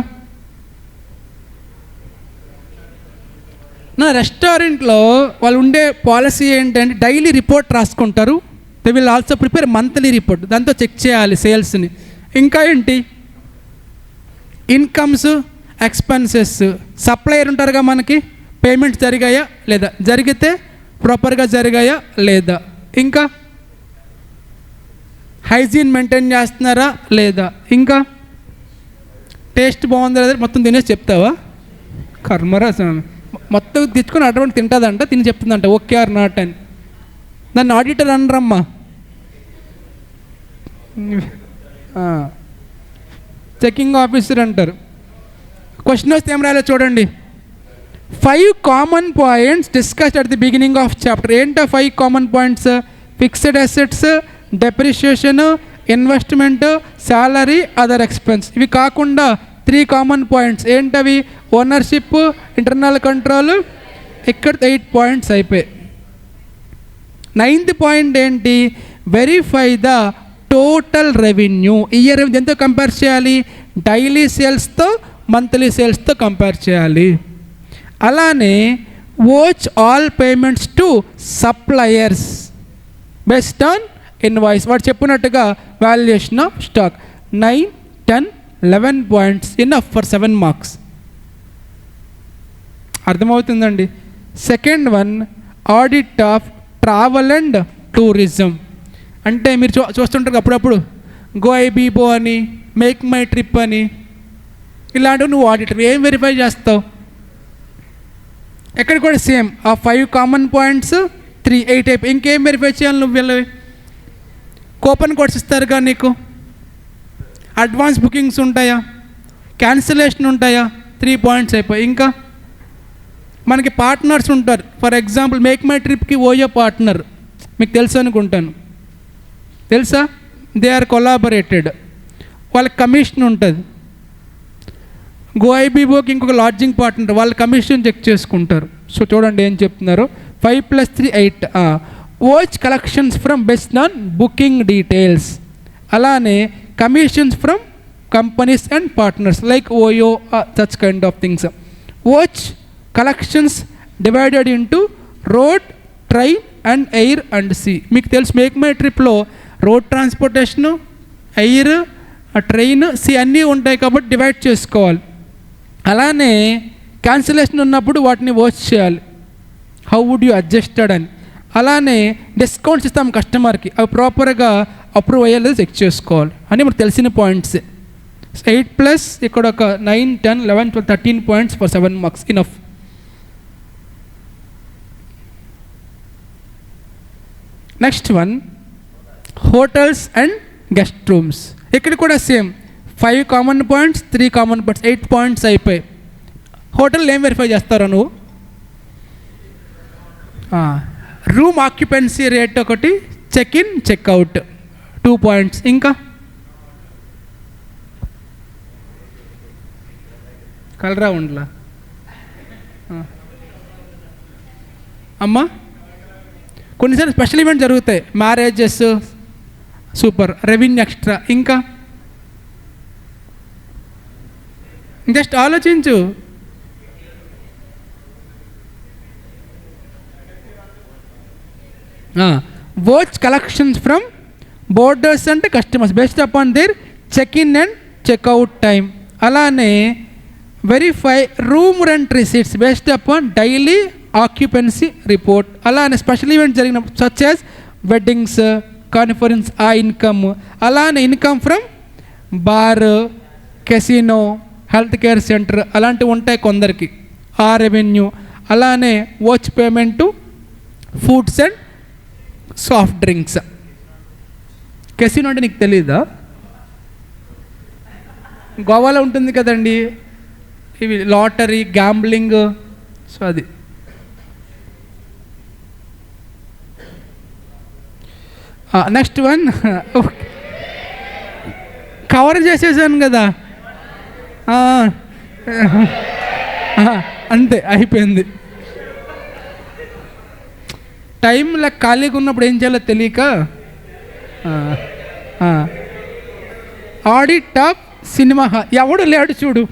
నా రెస్టారెంట్లో వాళ్ళు ఉండే పాలసీ ఏంటంటే డైలీ రిపోర్ట్ రాసుకుంటారు. They will also prepare monthly report, దాంతో చెక్ చేయాలి సేల్స్ని. ఇంకా ఏంటి? Incomes, expenses. సప్లయర్ ఉంటారుగా మనకి, పేమెంట్స్ జరిగాయా లేదా, జరిగితే ప్రాపర్గా జరిగాయా లేదా, ఇంకా హైజీన్ మెయింటైన్ చేస్తున్నారా లేదా, ఇంకా టేస్ట్ బాగుందా లేదా, మొత్తం తినేసి చెప్తావా? కర్మరా మొత్తం తెచ్చుకొని అటువంటి తింటుందంట, తిని చెప్తుందంట ఓకే ఆర్ నాట్ అని. నన్ను ఆడిటర్ అనరమ్మా, చెకింగ్ ఆఫీసర్ అంటారు. క్వశ్చన్ వస్తే ఏం రాయాలో చూడండి. 5 common points discussed at the beginning of chapter. ఏంటో 5 common points? Fixed assets, depreciation, investment, salary, other expense. ఇవి కాకుండా 3 కామన్ పాయింట్స్ ఏంటవి? Ownership, internal control. ఇక్కడ 8 పాయింట్స్ అయిపోయాయి. 9th పాయింట్ ఏంటి? Verify the total revenue. Year ఎంతో కంపేర్ చేయాలి? Daily సేల్స్తో monthly సేల్స్తో compare చేయాలి. అలానే watch all payments to suppliers based on invoice. వాడు చెప్పినట్టుగా valuation of stock. 9, 10, 11 points enough for 7 marks. అర్థమవుతుందండి. Second one, audit of travel and tourism. అంటే మీరు చూస్తుంటారు అప్పుడప్పుడు గో ఐబీబో అని, మేక్ మై ట్రిప్ అని, ఇలాంటివి నువ్వు ఆడిటర్ ఏం వెరిఫై చేస్తావు? ఎక్కడ కూడా సేమ్. ఆ 5 కామన్ పాయింట్స్ 3, 8 అయిపోయి ఇంకేం వెరిఫై చేయాలి నువ్వు? వెళ్ళవి కూపన్ కోడ్స్ ఇస్తారుగా నీకు, అడ్వాన్స్ బుకింగ్స్ ఉంటాయా, క్యాన్సిలేషన్ ఉంటాయా? 3 పాయింట్స్ అయిపోయి. ఇంకా మనకి పార్ట్నర్స్ ఉంటారు. ఫర్ ఎగ్జాంపుల్ మేక్ మై ట్రిప్కి ఓయో పార్ట్నర్ మీకు తెలుసు అనుకుంటాను, తెలుసా? దే ఆర్ కొలాబరేటెడ్, వాళ్ళకి కమిషన్ ఉంటుంది. గోఐబీబోకి ఇంకొక లాడ్జింగ్ పార్ట్నర్, వాళ్ళ కమిషన్ చెక్ చేసుకుంటారు. సో చూడండి ఏం చెప్తున్నారు. 5 + 3 8. Watch collections from based on booking details. అలానే commissions from companies and partners like OYO, such kind of things. Watch collections divided into road, train and air and sea. మీకు తెలుసు make my ట్రిప్లో road transportation, air, train, sea అన్నీ ఉంటాయి కాబట్టి divide చేసుకోవాలి. అలానే cancellation ఉన్నప్పుడు వాటిని వాచ్ చేయాలి, హౌ వుడ్ యూ అడ్జస్టెడ్ అని. అలానే డిస్కౌంట్స్ ఇస్తాం కస్టమర్కి, అవి ప్రాపర్గా అప్రూవ్ అయ్యేది చెక్ చేసుకోవాలి అని మనకు తెలిసిన పాయింట్స్. 8+ ఇక్కడ ఒక 9, 10, 11, 12, 13 points for 7 marks enough. Next one, hotels and guest rooms. ఇక్కడ కూడా same 5 common points, 3 common points, 8 points అయిపోయి. హోటల్ ఏం వెరిఫై చేస్తారో నువ్వు? రూమ్ ఆక్యుపెన్సీ రేట్ ఒకటి, చెక్ ఇన్, చెక్అవుట్ 2 పాయింట్స్. ఇంకా కలరా ఉండలా అమ్మా? కొన్నిసార్లు స్పెషల్ ఈవెంట్ జరుగుతాయి, మ్యారేజెస్, సూపర్, రెవెన్యూ ఎక్స్ట్రా. ఇంకా జస్ట్ ఆలోచించు. వాచ్ కలెక్షన్స్ ఫ్రమ్ బోర్డర్స్ అంటే customers based upon their check in and checkout time. అలానే verify room rent receipts based upon daily occupancy report. అలానే స్పెషల్ ఈవెంట్ జరిగిన such as weddings, conference, ఆ income. అలానే income from bar, casino, health care centre అలాంటివి ఉంటాయి కొందరికి, ఆ revenue. అలానే watch payment, foods and soft drinks. Casino అంటే నీకు తెలీదా? గోవాలో ఉంటుంది కదండి, ఇవి లాటరీ, గ్యాంబ్లింగ్. సో అది. నెక్స్ట్ వన్, కవర్ చేసేసాను కదా, అంతే అయిపోయింది. టైంలో ఖాళీగా ఉన్నప్పుడు ఏం చేయాలో తెలియక ఆడిట్ ఆఫ్ సినిమా ఎవడు లేడు చూడు.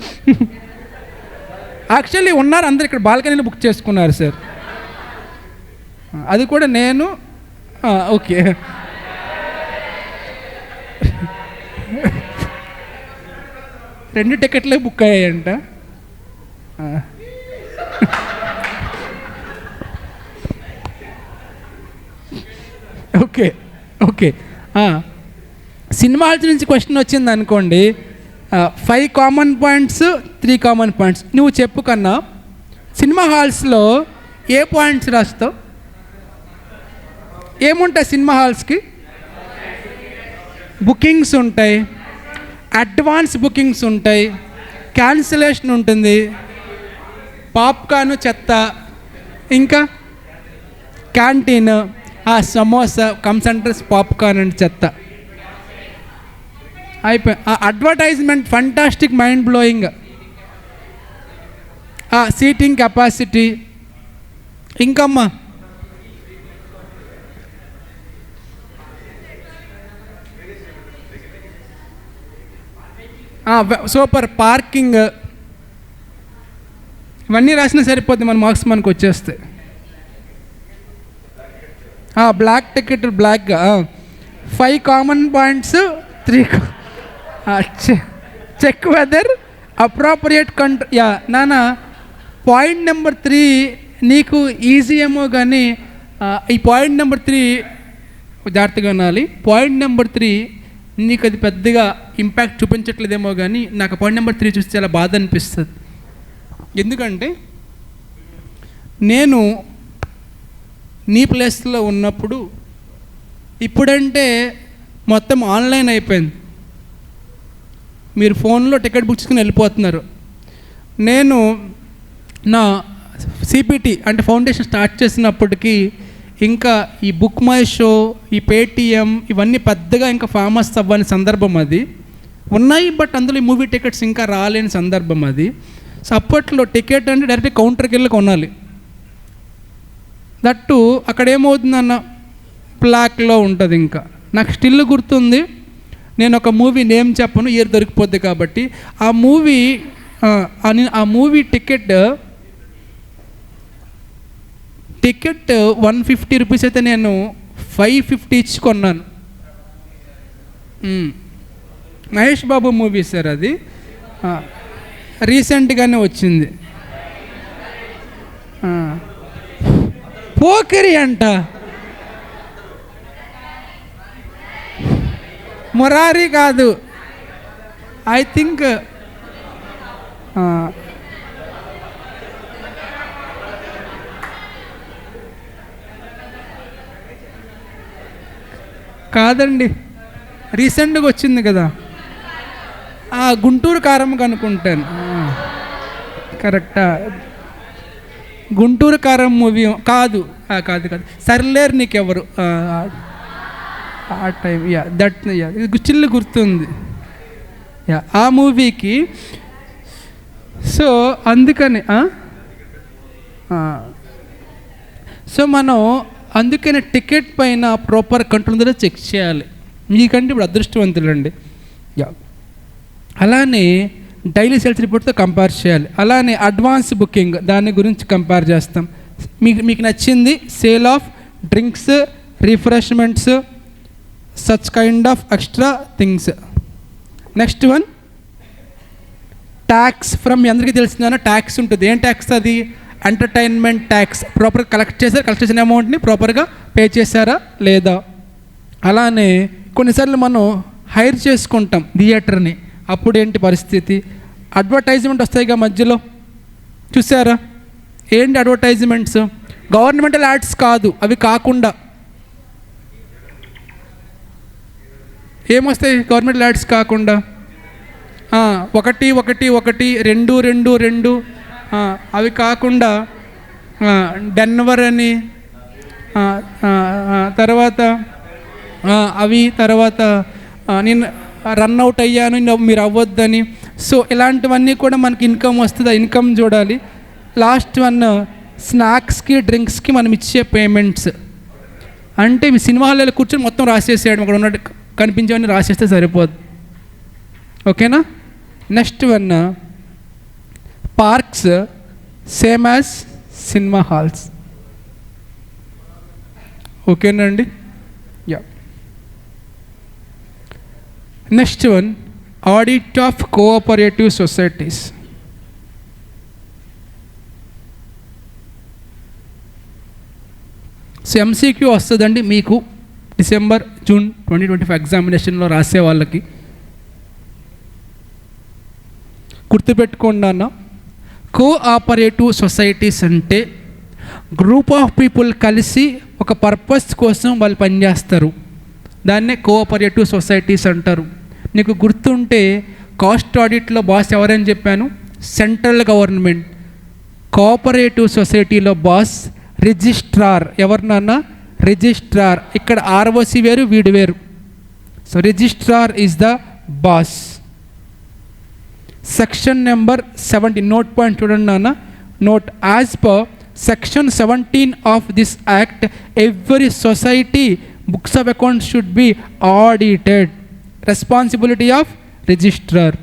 యాక్చువల్లీ ఉన్నారు అందరు ఇక్కడ, బాల్కనీలో బుక్ చేసుకున్నారు సార్. అది కూడా నేను. ఓకే, 2 టికెట్లే బుక్ అయ్యాయంట. Okay okay. సినిమా హాల్స్ నుంచి క్వశ్చన్ వచ్చింది అనుకోండి, 5 కామన్ పాయింట్స్, 3 కామన్ పాయింట్స్ నువ్వు చెప్పు కన్నా. సినిమా హాల్స్లో ఏ పాయింట్స్ రాస్తావు? ఏముంటాయి సినిమా హాల్స్కి? బుకింగ్స్ ఉంటాయి, అడ్వాన్స్ బుకింగ్స్ ఉంటాయి, క్యాన్సిలేషన్ ఉంటుంది, పాప్కార్న్ చెత్త, ఇంకా క్యాంటీన్, సమోసా, కమ్సెంటర్స్, పాప్కార్న్ అండ్ చెత్త అయిపోయి. Advertisement fantastic, mind blowing, seating capacity, ఇంకమ్మా సూపర్, పార్కింగ్, ఇవన్నీ రాసినా సరిపోద్ది, మన మార్క్స్ మనకు వచ్చేస్తాయి. బ్లాక్ టికెట్, బ్లాక్గా 5 common points, 3 check whether appropriate యా నానా. పాయింట్ నెంబర్ 3 నీకు ఈజీ ఏమో కానీ ఈ పాయింట్ నెంబర్ 3 జాగ్రత్తగా వినాలి. పాయింట్ నెంబర్ 3 నీకు అది పెద్దగా ఇంపాక్ట్ చూపించట్లేదేమో కానీ నాకు పాయింట్ నెంబర్ 3 చూస్తే చాలా బాధ అనిపిస్తుంది. ఎందుకంటే నేను నీ ప్లేస్లో ఉన్నప్పుడు, ఇప్పుడంటే మొత్తం ఆన్లైన్ అయిపోయింది, మీరు ఫోన్లో టికెట్ బుక్ చేసుకుని వెళ్ళిపోతున్నారు. నేను నా సిపిటి అంటే ఫౌండేషన్ స్టార్ట్ చేసినప్పటికీ ఇంకా ఈ బుక్ మై షో, ఈ పేటిఎం ఇవన్నీ పెద్దగా ఇంకా ఫేమస్ అవ్వని సందర్భం అది. ఉన్నాయి బట్ అందులో ఈ మూవీ టికెట్స్ ఇంకా రాలేని సందర్భం అది. సో అప్పట్లో టికెట్ అంటే డైరెక్ట్ కౌంటర్కి వెళ్ళి కొనాలి. దట్టు అక్కడ ఏమవుతుందన్న బ్లాక్లో ఉంటుంది. ఇంకా నాకు స్టిల్ గుర్తుంది, నేను ఒక మూవీ నేమ్ చెప్పను, ఇయర్ దొరికిపోద్ది కాబట్టి. ఆ మూవీ టికెట్ 150 రూపీస్ అయితే నేను 550 ఇచ్చి కొన్నాను. మహేష్ బాబు మూవీ సార్ అది, రీసెంట్గానే వచ్చింది. పోకిరి అంట, మురారి కాదు, ఐ థింక్ కాదండి, రీసెంట్గా వచ్చింది కదా, గుంటూరు కారం కనుక్కుంటాను. కరెక్టా? గుంటూరు కారం మూవీ కాదు, కాదు కాదు, సర్లేరు నీకెవరు, ఆ టైం, ఇది చిల్లు గుర్తుంది. ఆ మూవీకి. సో అందుకని సో మనం అందుకనే టికెట్ పైన ప్రాపర్ కంట్రోల్ ద్వారా చెక్ చేయాలి. మీకంటే ఇప్పుడు అదృష్టవంతులండి. అలానే డైలీ సేల్స్ రిపోర్ట్తో కంపేర్ చేయాలి. అలానే అడ్వాన్స్ బుకింగ్, దాని గురించి కంపేర్ చేస్తాం. మీకు నచ్చింది sale of drinks, refreshments, such kind of extra things. Next one tax from, మీ అందరికీ తెలిసిందన్న ట్యాక్స్ ఉంటుంది. ఏం ట్యాక్స్ అది? Entertainment tax. ప్రాపర్గా కలెక్ట్ చేసిన అమౌంట్ని ప్రాపర్గా పే చేశారా లేదా. అలానే కొన్నిసార్లు మనం హైర్ చేసుకుంటాం థియేటర్ని, అప్పుడు ఏంటి పరిస్థితి? అడ్వర్టైజ్మెంట్ వస్తాయిగా మధ్యలో, చూసారా? ఏంటి అడ్వర్టైజ్మెంట్స్? గవర్నమెంటల్ యాడ్స్ కాదు, అవి కాకుండా ఏమొస్తాయి గవర్నమెంటల్ యాడ్స్ కాకుండా? 1 1 1 2 2 2, అవి కాకుండా డెన్వర్ అని, తర్వాత అవి, తర్వాత నేను రన్అవుట్ అయ్యాను మీరు అవ్వద్దని. సో ఇలాంటివన్నీ కూడా మనకి ఇన్కమ్ వస్తుంది, ఆ ఇన్కమ్ చూడాలి. లాస్ట్ వన్ స్నాక్స్కి, డ్రింక్స్కి మనం ఇచ్చే పేమెంట్స్. అంటే మీ సినిమా హాల్లో కూర్చొని మొత్తం రాసేసేయడం, అక్కడ ఉన్నట్టు కనిపించేవన్నీ రాసేస్తే సరిపోదు. ఓకేనా? Next one parks, same as cinema halls. ఓకేనండి? Next one audit of cooperative societies. So MCQ వస్తుందండి మీకు, డిసెంబర్ జూన్ 2025 ఎగ్జామినేషన్లో రాసే వాళ్ళకి గుర్తుపెట్టుకోండి అన్న, కోఆపరేటివ్ సొసైటీస్ అంటే గ్రూప్ ఆఫ్ పీపుల్ కలిసి ఒక పర్పస్ కోసం వాళ్ళు పనిచేస్తారు. దాన్నే కోఆపరేటివ్ సొసైటీస్ అంటారు. నీకు గుర్తుంటే కాస్ట్ ఆడిట్లో బాస్ ఎవరని చెప్పాను? Central government. కోఆపరేటివ్ సొసైటీలో బాస్ రిజిస్ట్రార్. ఎవరినన్నా? రిజిస్ట్రార్. ఇక్కడ ఆర్ఓసి వేరు, వీడు వేరు. So registrar is the boss. Section number 17 note point చూడండి నాన్న. Note, as per section 17 of this act every society books of accounts should be audited. Responsibility of registrar.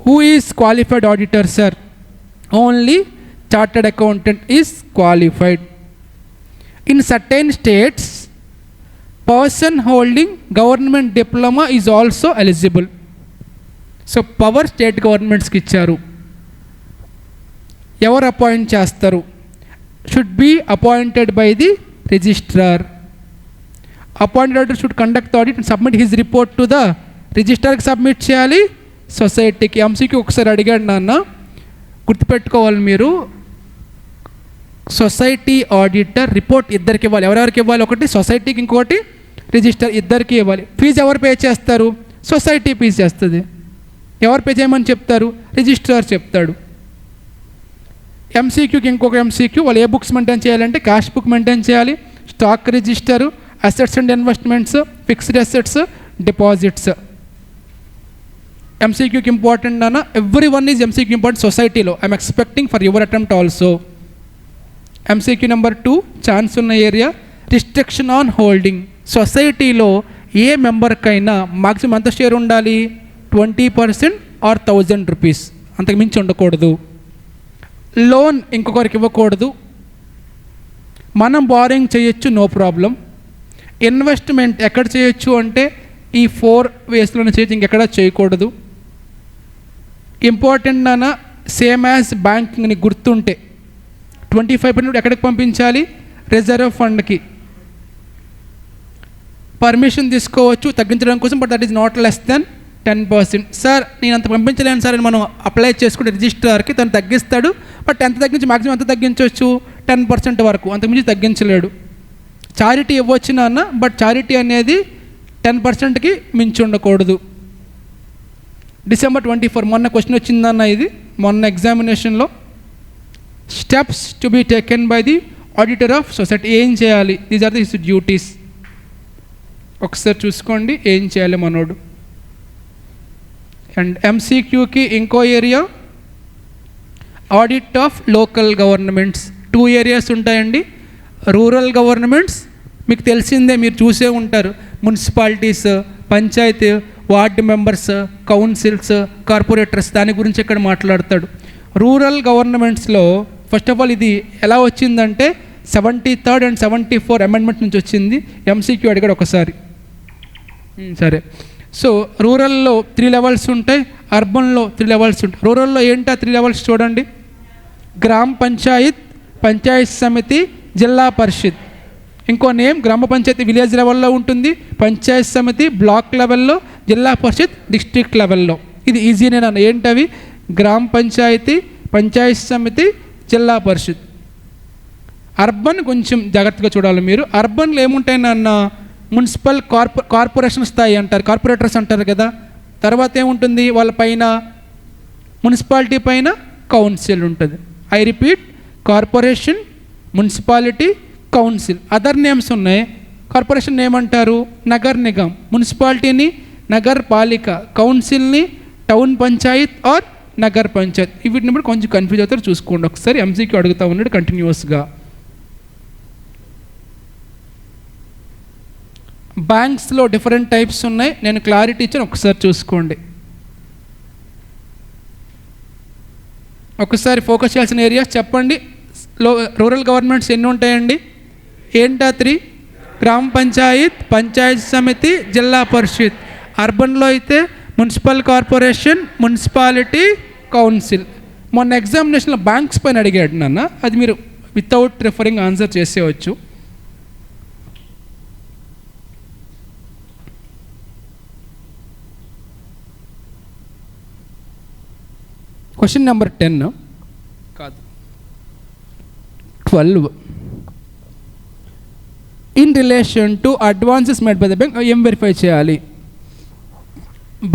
Who is qualified auditor sir? Only chartered accountant is qualified. In certain states, person holding government diploma is also eligible. So power state గవర్నమెంట్స్కి ఇచ్చారు. ఎవరు appoint చేస్తారు? Should be appointed by the registrar. Appointed auditor should conduct audit and submit his report to the రిజిస్ట్రార్కి submit చేయాలి, సొసైటీకి. ఎంసీకి ఒకసారి అడిగాడు నాన్న, గుర్తుపెట్టుకోవాలి మీరు. సొసైటీ ఆడిటర్ రిపోర్ట్ ఇద్దరికి ఇవ్వాలి. ఎవరెవరికి ఇవ్వాలి? ఒకటి సొసైటీకి, ఇంకోటి రిజిస్టర్. ఇద్దరికి ఇవ్వాలి. ఫీజు ఎవరు పే చేస్తారు? సొసైటీ పే చేస్తుంది. ఎవరు పే చేయమని చెప్తారు? రిజిస్ట్రార్ చెప్తాడు. ఎంసీక్యూకి ఇంకొక ఎంసీక్యూ, వాళ్ళు ఏ బుక్స్ మెయింటైన్ చేయాలంటే క్యాష్ బుక్ మెయింటైన్ చేయాలి, stock register, assets and investments, fixed assets, deposits. ఎంసీక్యూకి ఇంపార్టెంట్ అన్న. Every one is MCQ important సొసైటీలో. I'm expecting for your attempt also. MCQ number 2, chance ఉన్న ఏరియా, రిస్ట్రిక్షన్ ఆన్ హోల్డింగ్. సొసైటీలో ఏ మెంబర్కైనా maximum ఎంత share ఉండాలి? 20% are 1000 rupees, అంతకు మించి ఉండకూడదు. లోన్ ఇంకొకరికి ఇవ్వకూడదు. మనం బారోయింగ్ చేయొచ్చు, నో ప్రాబ్లం. ఇన్వెస్ట్మెంట్ ఎక్కడ చేయొచ్చు అంటే ఈ 4 వేస్లోనే చేయొచ్చు, ఇంకెక్కడ చేయకూడదు. ఇంపార్టెంట్ నాన్న, సేమ్ యాజ్ బ్యాంకింగ్ని గుర్తుంటే 25% ఎక్కడికి పంపించాలి? రిజర్వ్ ఫండ్కి. పర్మిషన్ తీసుకోవచ్చు తగ్గించడం కోసం, but that is not less than 10%. Sir నేను అంత పంపించలేను సార్ అని మనం అప్లై చేసుకుంటే రిజిస్ట్రార్కి, తను తగ్గిస్తాడు. బట్ ఎంత తగ్గించి మాక్సిమం ఎంత తగ్గించవచ్చు? 10% వరకు, అంతకుమించి తగ్గించలేడు. చారిటీ ఇవ్వచ్చు నాన్న, బట్ చారిటీ అనేది 10%కి మించి ఉండకూడదు. డిసెంబర్ 24 మొన్న క్వశ్చన్ వచ్చిందన్న, ఇది మొన్న ఎగ్జామినేషన్లో. Steps to be taken by the auditor of society. ఏం చేయాలి? These are the his duties. ఒకసారి చూసుకోండి ఏం చేయాలి మనోడు. అండ్ ఎంసీక్యూకి ఇంకో area, audit of local governments. 2 areas ఉంటాయండి. రూరల్ గవర్నమెంట్స్ మీకు తెలిసిందే, మీరు చూసే ఉంటారు. Municipalities, panchayati, ward members, councils, corporators, దాని గురించి ఇక్కడ మాట్లాడతాడు. రూరల్ గవర్నమెంట్స్లో ఫస్ట్ ఆఫ్ ఆల్ ఇది ఎలా వచ్చిందంటే 73rd and 74 అమెండ్మెంట్ నుంచి వచ్చింది. ఎంసీక్యూ అడిగాడు ఒకసారి. సరే, సో రూరల్లో 3 లెవెల్స్ ఉంటాయి, అర్బన్లో 3 లెవెల్స్ ఉంటాయి. రూరల్లో ఏంటి ఆ 3 లెవెల్స్ చూడండి. గ్రామ పంచాయత్, పంచాయత్ సమితి, జిల్లా పరిషత్. ఇంకో నేమ్ గ్రామ పంచాయతీ విలేజ్ లెవెల్లో ఉంటుంది, పంచాయత్ సమితి బ్లాక్ లెవెల్లో, జిల్లా పరిషత్ డిస్ట్రిక్ట్ లెవెల్లో. ఇది ఈజీనే నన్ను. ఏంటవి? గ్రామ పంచాయతీ, పంచాయత్ సమితి, జిల్లా పరిషత్. అర్బన్ కొంచెం జాగ్రత్తగా చూడాలి మీరు. అర్బన్లో ఏముంటాయి నాన్న? మున్సిపల్ కార్పొరేషన్ స్థాయి అంటారు, కార్పొరేటర్స్ అంటారు కదా. తర్వాత ఏముంటుంది? వాళ్ళ పైన మున్సిపాలిటీ పైన కౌన్సిల్ ఉంటుంది. I repeat, corporation, municipality, council. Other names ఉన్నాయి. కార్పొరేషన్ ఏమంటారు? నగర్ నిగమ్. మున్సిపాలిటీని నగర్ పాలిక, కౌన్సిల్ని టౌన్ పంచాయత్ ఆర్ నగర్ పంచాయత్. వీటిని బట్టి కొంచెం కన్ఫ్యూజ్ అవుతారు, చూసుకోండి ఒకసారి. ఎంసీక్యూ అడుగుతూ ఉన్నాడు కంటిన్యూస్గా. బ్యాంక్స్లో డిఫరెంట్ టైప్స్ ఉన్నాయి, నేను క్లారిటీ ఇచ్చాను, ఒకసారి చూసుకోండి. ఒకసారి ఫోకస్ చేయాల్సిన ఏరియాస్ చెప్పండి. రూరల్ గవర్నమెంట్స్ ఎన్ని ఉంటాయండి? ఏంటా 3? గ్రామ పంచాయత్, పంచాయత్ సమితి, జిల్లా పరిషత్. అర్బన్లో అయితే మున్సిపల్ కార్పొరేషన్, మున్సిపాలిటీ, కౌన్సిల్. మొన్న ఎగ్జామినేషన్లో బ్యాంక్స్ పైన అడిగాడు నాన్న, అది మీరు వితౌట్ రిఫరింగ్ ఆన్సర్ చేసేవచ్చు. క్వశ్చన్ నెంబర్ 10 కాదు 12. In relation to advances made by the bank ఏం వెరిఫై చేయాలి?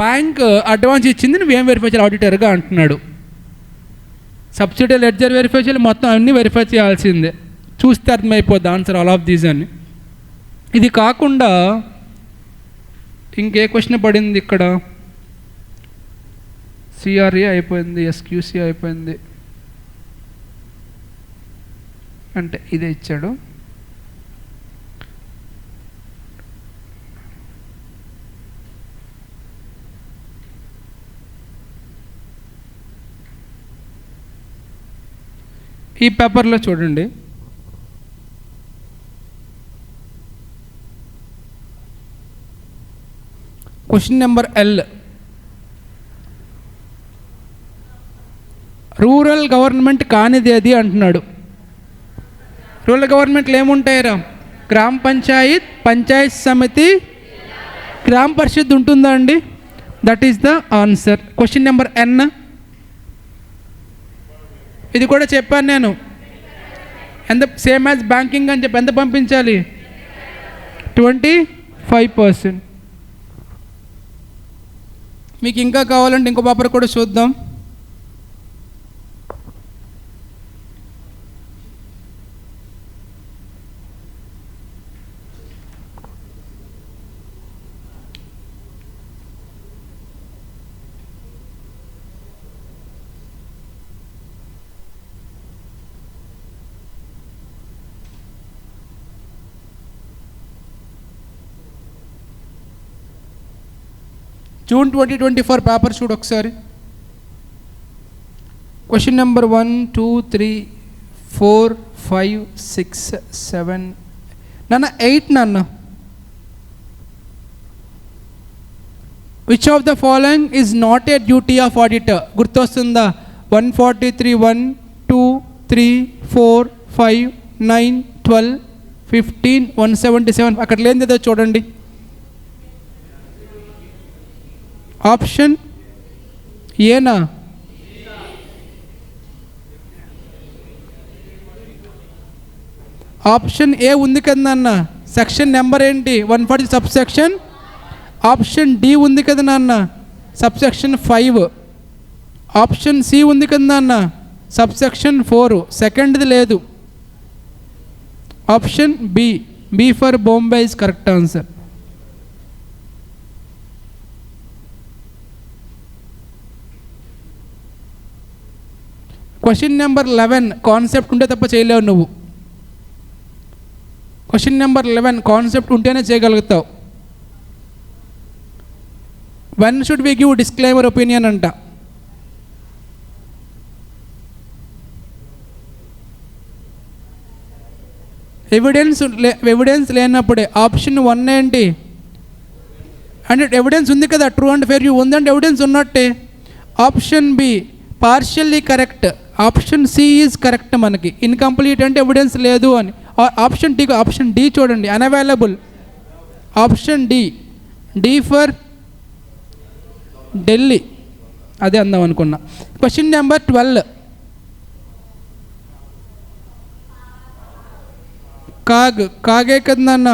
బ్యాంక్ అడ్వాన్స్ ఇచ్చింది, నువ్వు ఏం వెరిఫై చేయాలి ఆడిటర్గా అంటున్నాడు. సబ్సిడీ లెడ్జర్ వెరిఫై చేయాలి, మొత్తం అన్నీ వెరిఫై చేయాల్సిందే. చూస్తే అర్థమైపోద్ది ఆన్సర్ ఆల్ ఆఫ్ దీస్ అని. ఇది కాకుండా ఇంకే క్వశ్చన్ పడింది ఇక్కడ? సిఆర్ఏ అయిపోయింది, ఎస్క్యూసీ అయిపోయింది, అంటే ఇదే ఇచ్చాడు. ఈ పేపర్లో చూడండి, question number L, rural government కానిది అది అంటున్నాడు. రూరల్ గవర్నమెంట్లు ఏముంటాయిరా? గ్రామ పంచాయత్, పంచాయత్ సమితి, గ్రామ పరిషత్ ఉంటుందా అండి? That is the answer. Question number N, ఇది కూడా చెప్పాను నేను, ఎంత సేమ్ యాజ్ బ్యాంకింగ్ అని చెప్పి ఎంత పంపించాలి? 25%. మీకు ఇంకా కావాలంటే ఇంకో పేపర్ కూడా చూద్దాం. జూన్ 2024 పేపర్ చూడు ఒకసారి. క్వశ్చన్ నెంబర్ 1, 2, 3, 4, 5, 6, 7 నాన్న 8 నాన్న. Which of the following is not a duty of auditor? గుర్తొస్తుందా? 143, 1, 2, 3, 4, 5, 9, 12, 15, 177. అక్కడ లేనిది ఏదో చూడండి. ఆప్షన్ ఏనా? ఆప్షన్ ఏ ఉంది కదా నాన్న. సెక్షన్ నెంబర్ ఏంటి? 140 సబ్ సెక్షన్. ఆప్షన్ డి ఉంది కదా నాన్న, సబ్ సెక్షన్ 5. ఆప్షన్ సి ఉంది కదా నాన్న, సబ్ సెక్షన్ 4. సెకండ్ది లేదు. Option B, B for Bombay is correct answer. Question number 11 concept ఉంటే తప్ప చేయలేవు నువ్వు. క్వశ్చన్ నెంబర్ 11 కాన్సెప్ట్ ఉంటేనే చేయగలుగుతావు. When should we give disclaimer opinion అంట. ఎవిడెన్స్ లేనప్పుడే. ఆప్షన్ 1 ఏంటి అంటే ఎవిడెన్స్ ఉంది కదా, ట్రూ అండ్ ఫెయిర్ వ్యూ ఉందంటే ఎవిడెన్స్ ఉన్నట్టే. Option B partially correct. Option C is correct మనకి. ఇన్కంప్లీట్ అంటే ఎవిడెన్స్ లేదు అని. ఆప్షన్ డి, ఆప్షన్ డి చూడండి, unavailable. Option D, D for Delhi, అదే అందాం అనుకున్నా. క్వశ్చన్ నెంబర్ 12 కాగే కదా అన్న.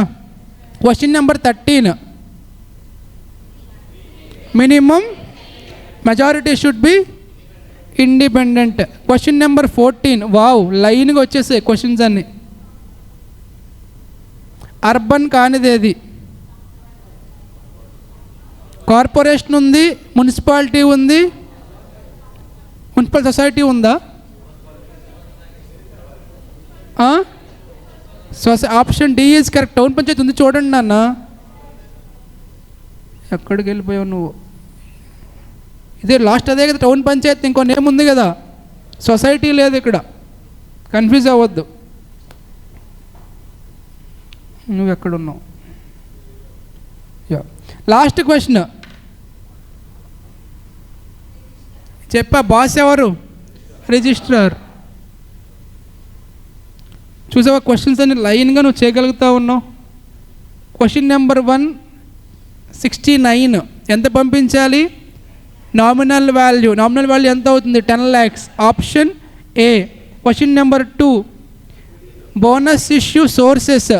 క్వశ్చన్ number 13 minimum majority should be independent. Question number 14 wow లైన్గా వచ్చేసాయి క్వశ్చన్స్ అన్ని. అర్బన్ కానిదేది? కార్పొరేషన్ ఉంది, మున్సిపాలిటీ ఉంది, మున్సిపల్ సొసైటీ ఉందా? Option D is correct. Town panchayati ఉంది చూడండి నాన్న. ఎక్కడికి వెళ్ళిపోయావు నువ్వు? ఇదే లాస్ట్ అదే కదా టౌన్ పంచాయతీ, ఇంకో నేమ్ ఉంది కదా, సొసైటీ లేదు ఇక్కడ, కన్ఫ్యూజ్ అవ్వద్దు. నువ్వు ఎక్కడున్నావు? లాస్ట్ క్వశ్చన్ చెప్పా. బాస్ ఎవరు? రిజిస్ట్రార్. చూసావా క్వశ్చన్స్ అన్ని లైన్గా నువ్వు చేయగలుగుతా ఉన్నావు. క్వశ్చన్ నెంబర్ 169 ఎంత పంపించాలి? నామినల్ వాల్యూ ఎంత అవుతుంది? 10 lakhs. Option A. Question number 2, bonus issue sources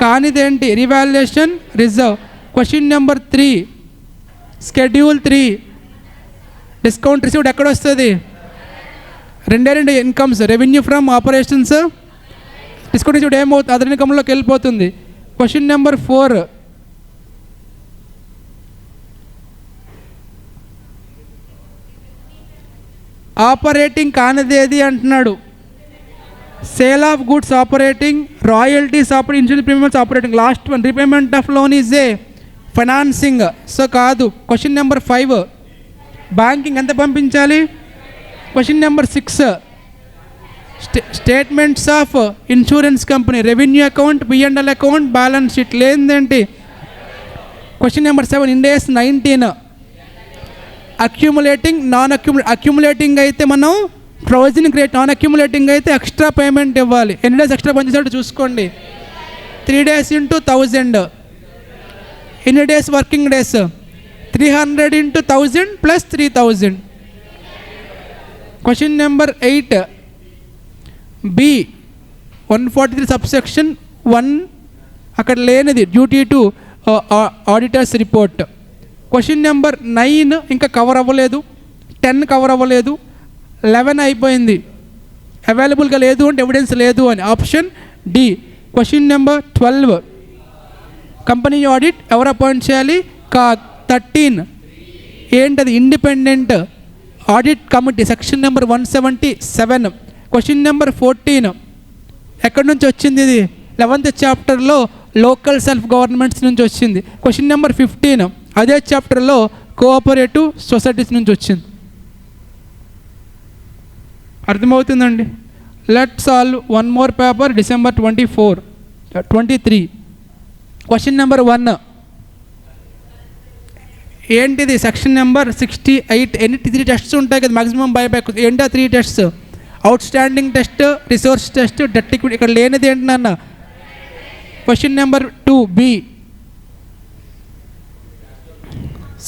కానిదేంటి? Revaluation reserve. Question number 3, schedule 3, discount received ఎక్కడ వస్తుంది? రెండు incomes, revenue from operations, discount received ఏమవుతుంది? అదర్ ఇన్కమ్లోకి వెళ్ళిపోతుంది. క్వశ్చన్ నెంబర్ 4, ఆపరేటింగ్ కానిదేది అంటున్నాడు. Sale of goods operating, royalties operating, insurance premiums operating. Last one, repayment of loan is a financing. So కాదు. Question number 5, banking ఎంత పంపించాలి? Question number 6, statements of insurance company, revenue account, P&L account, balance sheet లేదేంటి? Question number 7, Ind AS 19, accumulating, accumulating అయితే మనం provision create, non accumulating అయితే extra payment ఇవ్వాలి. ఎన్ని days extra పనిచేసేటట్టు చూసుకోండి. 3 days into 1000. ఎన్ని days working days? 300 into 1000 plus 3000. Question number 8, B 143 subsection 1 అక్కడ లేనిది, duty to auditors report. Question number 9 ఇంకా కవర్ అవ్వలేదు, 10 కవర్ అవ్వలేదు, 11 అయిపోయింది. అవైలబుల్గా లేదు అంటే ఎవిడెన్స్ లేదు అని. Option D. Question number 12, company audit ఎవరు అపాయింట్ చేయాలి? 13 ఏంటది? Independent audit committee, section number 177. Question number 14 ఎక్కడి నుంచి వచ్చింది? ఇది 11th చాప్టర్లో లోకల్ సెల్ఫ్ గవర్నమెంట్స్ నుంచి వచ్చింది. క్వశ్చన్ నెంబర్ 15 అదే చాప్టర్లో కోఆపరేటివ్ సొసైటీస్ నుంచి వచ్చింది. అర్థమవుతుందండి? Let's solve one more paper, December 23. Question number 1 ఏంటిది? Section number 68. ఎన్ని 3 టెస్ట్స్ ఉంటాయి కదా మ్యాక్సిమం బైబ్యాక్. ఏంటి ఆ 3 tests? Outstanding test, resource test, debt equity. ఇక్కడ లేనిది ఏంటి నాన్న? క్వశ్చన్ నెంబర్ 2, బి,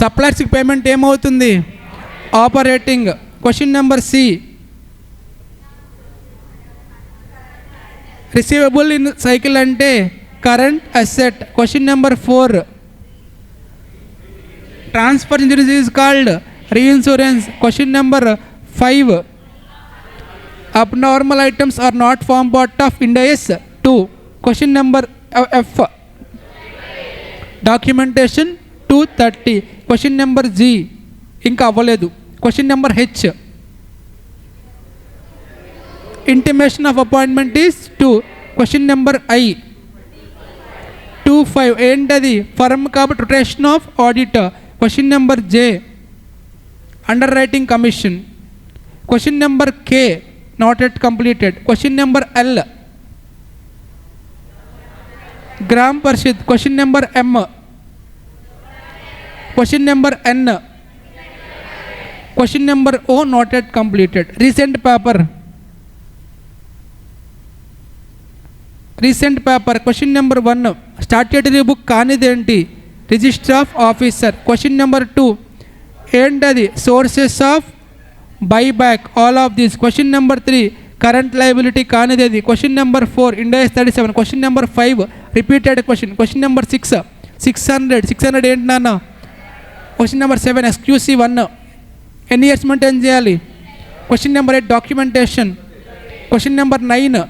సప్లయర్స్కి పేమెంట్ ఏమవుతుంది? Operating. Question number C, receivable in cycle అంటే current asset. Question number 4, transfer insurance is called reinsurance. Question number 5, abnormal items are not form part of Ind AS 2. Question number F, documentation 230. Question number G ఇంకా అవ్వలేదు. Question number H, intimation of appointment is 2. Question number I 25 ఏంటది? Firm కాబట్టి rotation of auditor. Question number J, underwriting commission. Question number K, not yet completed. Question number L, Gram Parishad. Question number M, question number N, question number O, not yet completed. Recent paper, question number 1, statutory book కానిదేంటి? Register of officer. Question number 2 ఏంటది? Sources of buyback, all of these. Question number 3, current liability కానిదేది? Question number 4, ఇండెస్ 37. Question number 5, repeated question. Question number 6, 600 ఏంటి నాన్న? Question number 7, ఎక్స్క్యూసీ 1, ఎన్ని years maintain చేయాలి? Question number 8, documentation. Question number 9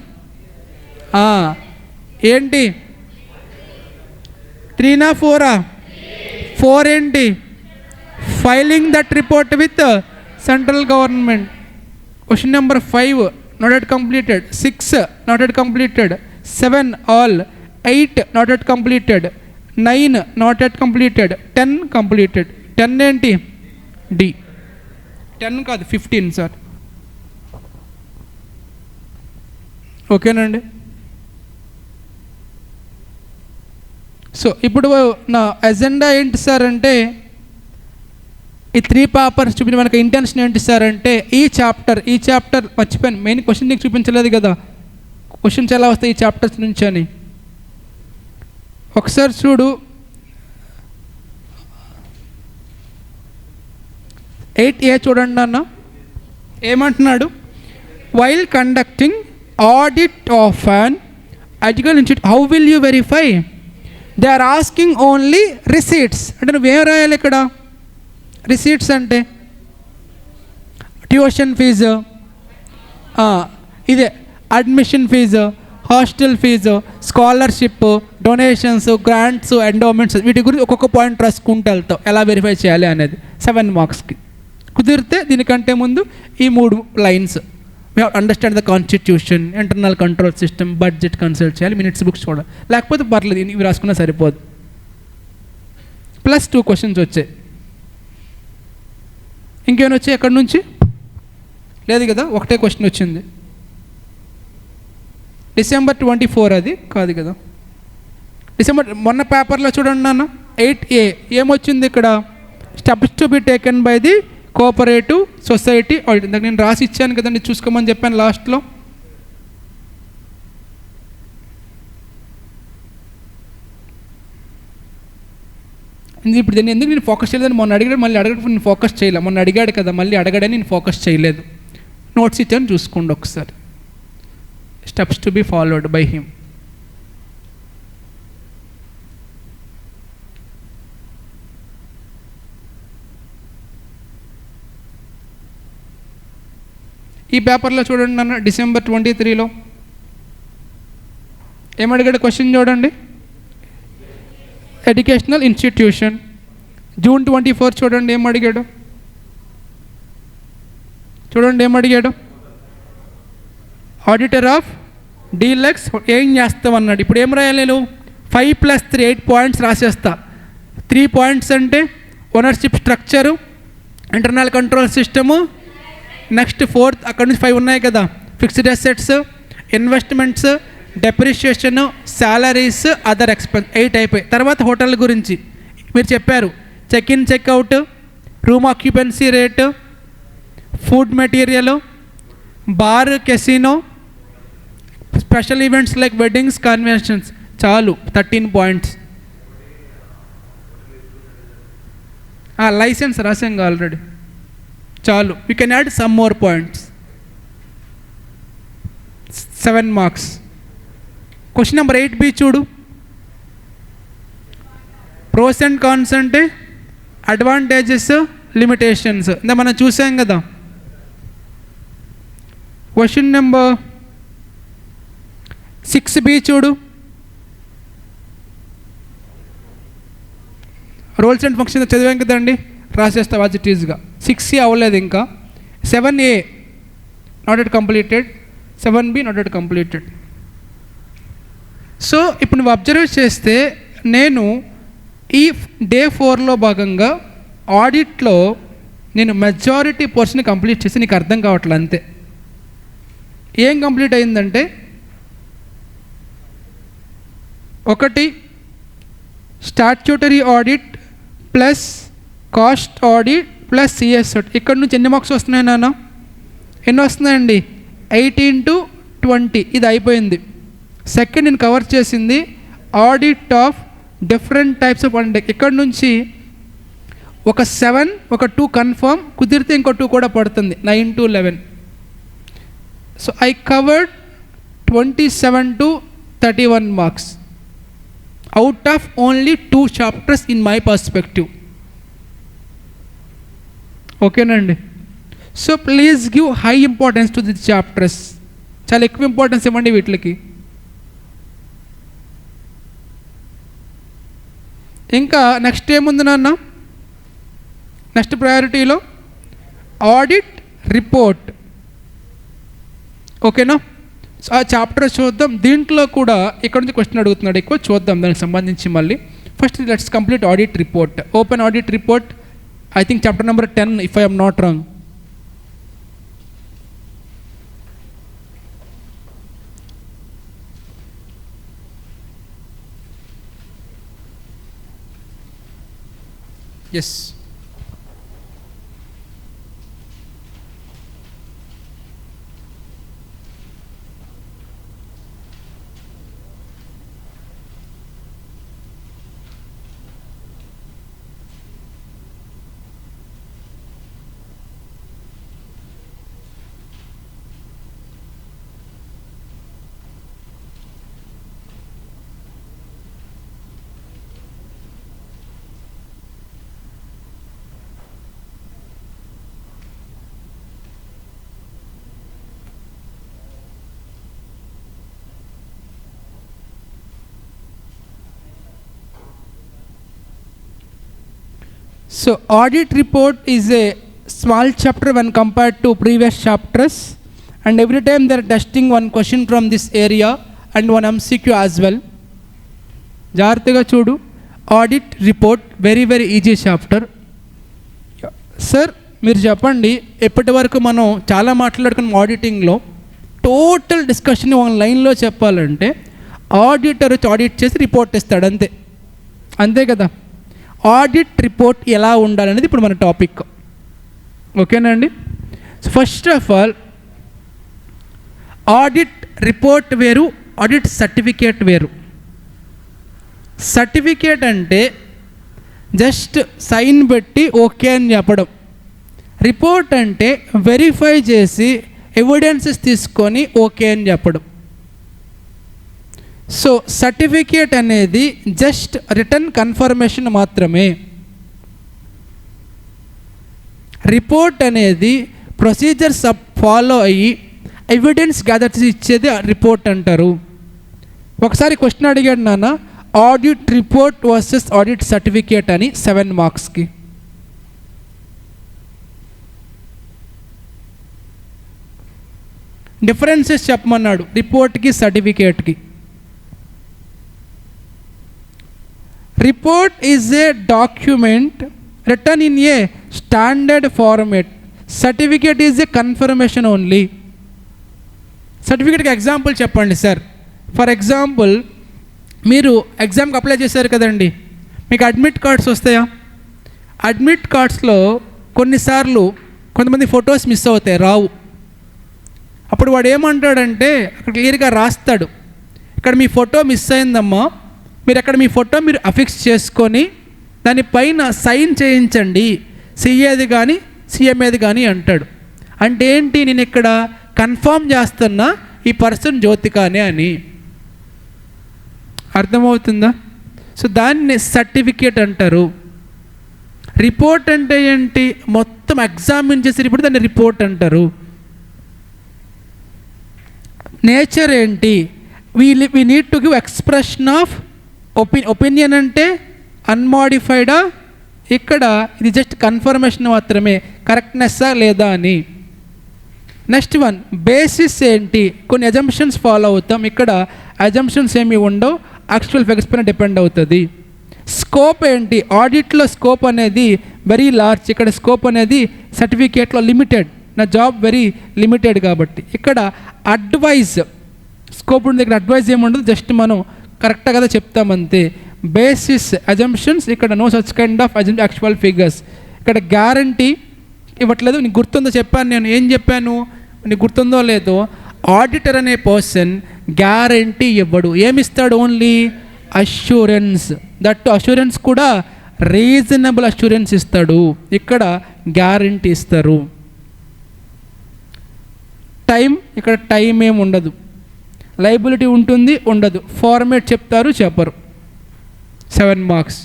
ఏంటి? 3 4? 4 ఏంటి? Filing that report with central government. Question number 5, not yet completed. 6, not yet completed. 7, all. 8, not yet completed. 9, not yet completed. 10, completed. 10 ఏంటి? D. 10 కాదు 15 sir. ఓకేనండి. So ఇప్పుడు నా agenda ఏంటి sir అంటే, ఈ 3 పేపర్స్ చూపించి మనకు ఇంటెన్షన్ ఏంటి సార్ అంటే, ఈ చాప్టర్ మర్చిపోయాను, మెయిన్ క్వశ్చన్ నీకు చూపించలేదు కదా, క్వశ్చన్స్ ఎలా వస్తాయి ఈ చాప్టర్స్ నుంచి అని. ఒకసారి చూడు, 8A చూడండి అన్న, ఏమంటున్నాడు? While conducting audit of an education institute how will you verify? They are asking only receipts. అంటే నువ్వేం రాయాలి ఇక్కడ? రిసీట్స్ అంటే ట్యూషన్ ఫీజు, ఇదే admission fee, hostel fee, scholarship, donations, grants, endowments, వీటి గురించి ఒక్కొక్క పాయింట్ రాసుకుంటూ వెళ్తాం ఎలా వెరిఫై చేయాలి అనేది 7 మార్క్స్కి. కుదిరితే దీనికంటే ముందు ఈ 3 lines we have understand the constitution, internal control system, budget consult చేయాలి, మినిట్స్ బుక్స్ చూడాలి. లేకపోతే పర్లేదు, ఇవి రాసుకున్నా సరిపోదు. ప్లస్ 2 క్వశ్చన్స్ వచ్చాయి. ఇంకేమైనా వచ్చాయి ఎక్కడి నుంచి? లేదు కదా, ఒకటే క్వశ్చన్ వచ్చింది. December 24 అది కాదు కదా, డిసెంబర్ మొన్న పేపర్లో చూడండి నాన్న 8A ఏమొచ్చింది ఇక్కడ? Steps to be taken by the cooperative society audit. ఇందాక నేను రాసి ఇచ్చాను కదండి, చూసుకోమని చెప్పాను లాస్ట్లో. ఇప్పుడు దీన్ని ఎందుకు నేను ఫోకస్ చేయలేదు? మొన్న అడిగాడు, మళ్ళీ అడగడం నేను ఫోకస్ చేయలేదు. మొన్న అడిగాడు కదా, మళ్ళీ అడగడని నేను ఫోకస్ చేయలేదు. నోట్స్ ఇచ్చాను, చూసుకోండి ఒకసారి. Steps to be followed by him. ఈ పేపర్లో చూడండి నన్ను, December 23లో ఏమడిగాడు క్వశ్చన్ చూడండి. Educational institution. June 24 చూడండి ఏమడిగాడు. చూడండి ఏమడిగాడు. ఆడిటర్ ఆఫ్ డీలక్స్ ఏం చేస్తావు అన్నాడు. ఇప్పుడు ఏం రాయాలి నేను? 5 + 3 8 పాయింట్స్ రాసేస్తా. 3 పాయింట్స్ అంటే ownership structure, internal control system, next 4th అక్కడ నుంచి 5 ఉన్నాయి కదా, fixed assets, investments, depreciation, salaries, other expense. 8 అయిపోయి. తర్వాత హోటల్ గురించి మీరు చెప్పారు. Check in, checkout, room occupancy rate, food material, bar, casino, special events like weddings, conventions. చాలు 13 పాయింట్స్. లైసెన్స్ రాసాం ఆల్రెడీ, చాలు. You can add some more points. 7 marks. Question number 8B చూడు. Pros and cons అంటే advantages, limitations. ఇందా మనం చూసాం కదా. Question number 6B చూడు. రోల్స్ అండ్ ఫంక్షన్ చదివాం కదండి, రాసేస్తా యాజ్ ఇట్ ఈజ్గా. 6C అవ్వలేదు ఇంకా. 7A not yet completed, 7B not yet completed. So ఇప్పుడు నువ్వు అబ్జర్వ్ చేస్తే నేను ఈ Day 4లో భాగంగా ఆడిట్లో నేను మెజారిటీ పోర్షన్ కంప్లీట్ చేసి నీకు అర్థం కావట్లే అంతే. ఏం కంప్లీట్ అయిందంటే, 1 statutory audit plus cost audit plus CS audit. ఇక్కడ నుంచి ఎన్ని మార్క్స్ వస్తున్నాయి నాన్న? ఎన్ని వస్తున్నాయండి? 18 to 20. ఇది అయిపోయింది. సెకండ్ నేను కవర్ చేసింది audit of different types of audit. ఇక్కడ నుంచి ఒక 7, ఒక 2 కన్ఫర్మ్, కుదిరితే ఇంకో 2 కూడా పడుతుంది. 9 to 11. So I covered 27 to 31 marks out of only 2 chapters in my perspective. ఓకేనండి. So please give high importance to the chapters. చాలా ఎక్కువ ఇంపార్టెన్స్ ఇవ్వండి వీటికి. ఇంకా నెక్స్ట్ ఏముంది నాన్న? నెక్స్ట్ ప్రయారిటీలో ఆడిట్ రిపోర్ట్. ఓకేనా? సో ఆ చాప్టర్ చూద్దాం. దీంట్లో కూడా ఇక్కడ నుంచి క్వశ్చన్ అడుగుతున్నాడు ఎక్కువ, చూద్దాం దానికి సంబంధించి మళ్ళీ. First let's complete audit report. Open audit report. I think chapter number 10 if I am not wrong. Yes. So audit report is a small chapter when compared to previous chapters, and every time they are testing one question from this area and one MCQ as well. జాగ్రత్తగా చూడు. Audit report very very easy chapter. Sir మీరు చెప్పండి, ఎప్పటి వరకు మనం చాలా మాట్లాడుకున్నాం ఆడిటింగ్లో. Total discussion one లైన్లో చెప్పాలంటే ఆడిటర్ వచ్చి ఆడిట్ చేసి రిపోర్ట్ ఇస్తాడు, అంతే. అంతే కదా. ఆడిట్ రిపోర్ట్ ఎలా ఉండాలనేది ఇప్పుడు మన టాపిక్. ఓకేనా అండి? So first of all audit report వేరు, ఆడిట్ సర్టిఫికేట్ వేరు. సర్టిఫికేట్ అంటే జస్ట్ సైన్ పెట్టి ఓకే అని చెప్పడం. రిపోర్ట్ అంటే వెరిఫై చేసి ఎవిడెన్సెస్ తీసుకొని ఓకే అని చెప్పడం. సో సర్టిఫికేట్ అనేది జస్ట్ రిటర్న్ కన్ఫర్మేషన్ మాత్రమే. రిపోర్ట్ అనేది ప్రొసీజర్స్ ఫాలో అయ్యి ఎవిడెన్స్ గ్యాదర్ చేసి ఇచ్చేది రిపోర్ట్ అంటారు. ఒకసారి క్వశ్చన్ అడిగాడు నాన్న, audit report versus audit certificate అని 7 మార్క్స్కి. డిఫరెన్సెస్ చెప్పమన్నాడు రిపోర్ట్కి సర్టిఫికేట్కి. Report is a document written in a standard format. Certificate is a confirmation only. సర్టిఫికేట్కి ఎగ్జాంపుల్ చెప్పండి సార్. ఫర్ ఎగ్జాంపుల్, మీరు ఎగ్జామ్కి అప్లై చేశారు కదండి, మీకు అడ్మిట్ కార్డ్స్ వస్తాయా? అడ్మిట్ కార్డ్స్లో కొన్నిసార్లు కొంతమంది ఫొటోస్ మిస్ అవుతాయి, రావు. అప్పుడు వాడు ఏమంటాడంటే అక్కడ క్లియర్గా రాస్తాడు, ఇక్కడ మీ ఫోటో మిస్ అయిందమ్మా, మీరు అక్కడ మీ ఫోటో మీరు అఫిక్స్ చేసుకొని దానిపైన సైన్ చేయించండి, సిఏది కానీ సిఎంఏది కానీ అంటాడు. అంటే ఏంటి, నేను ఇక్కడ కన్ఫర్మ్ చేస్తున్నా ఈ పర్సన్ జ్యోతికానే అని. అర్థమవుతుందా? సో దాన్ని సర్టిఫికేట్ అంటారు. రిపోర్ట్ అంటే ఏంటి, మొత్తం ఎగ్జామిన్ చేసి రిపోర్ట్, దాన్ని రిపోర్ట్ అంటారు. నేచర్ ఏంటి, we need to give expression of opinion అంటే అన్మాడిఫైడా, ఇక్కడ ఇది జస్ట్ కన్ఫర్మేషన్ మాత్రమే, కరెక్ట్నెస్సా లేదా అని. నెక్స్ట్ వన్, బేసిస్ ఏంటి, కొన్ని అజంప్షన్స్ ఫాలో అవుతాం, ఇక్కడ అజంప్షన్స్ ఏమి ఉండవు, యాక్చువల్ ఫిగర్స్ పైన డిపెండ్ అవుతుంది. స్కోప్ ఏంటి, ఆడిట్లో స్కోప్ అనేది వెరీ లార్జ్, ఇక్కడ స్కోప్ అనేది సర్టిఫికేట్లో లిమిటెడ్, నా జాబ్ వెరీ లిమిటెడ్ కాబట్టి. ఇక్కడ అడ్వైజ్ స్కోప్ ఉంది, ఇక్కడ అడ్వైజ్ ఏముండదు, జస్ట్ మనం కరెక్ట్గా కదా చెప్తామంతే. బేసిస్ అజంప్షన్స్, ఇక్కడ no such kind of actual figures. ఇక్కడ గ్యారంటీ ఇవ్వట్లేదు. నీకు గుర్తుందో చెప్పాను, నేను ఏం చెప్పాను నీకు గుర్తుందో లేదో, ఆడిటర్ అనే పర్సన్ గ్యారంటీ ఇవ్వడు. ఏమిస్తాడు, ఓన్లీ అష్యూరెన్స్. దట్ అష్యూరెన్స్ కూడా రీజనబుల్ అష్యూరెన్స్ ఇస్తాడు, ఇక్కడ గ్యారంటీ ఇస్తారు. టైం, ఇక్కడ టైం ఏమి ఉండదు. లైబిలిటీ ఉంటుంది, ఉండదు. ఫార్మేట్ చెప్తారు, చెప్పరు. 7 మార్క్స్.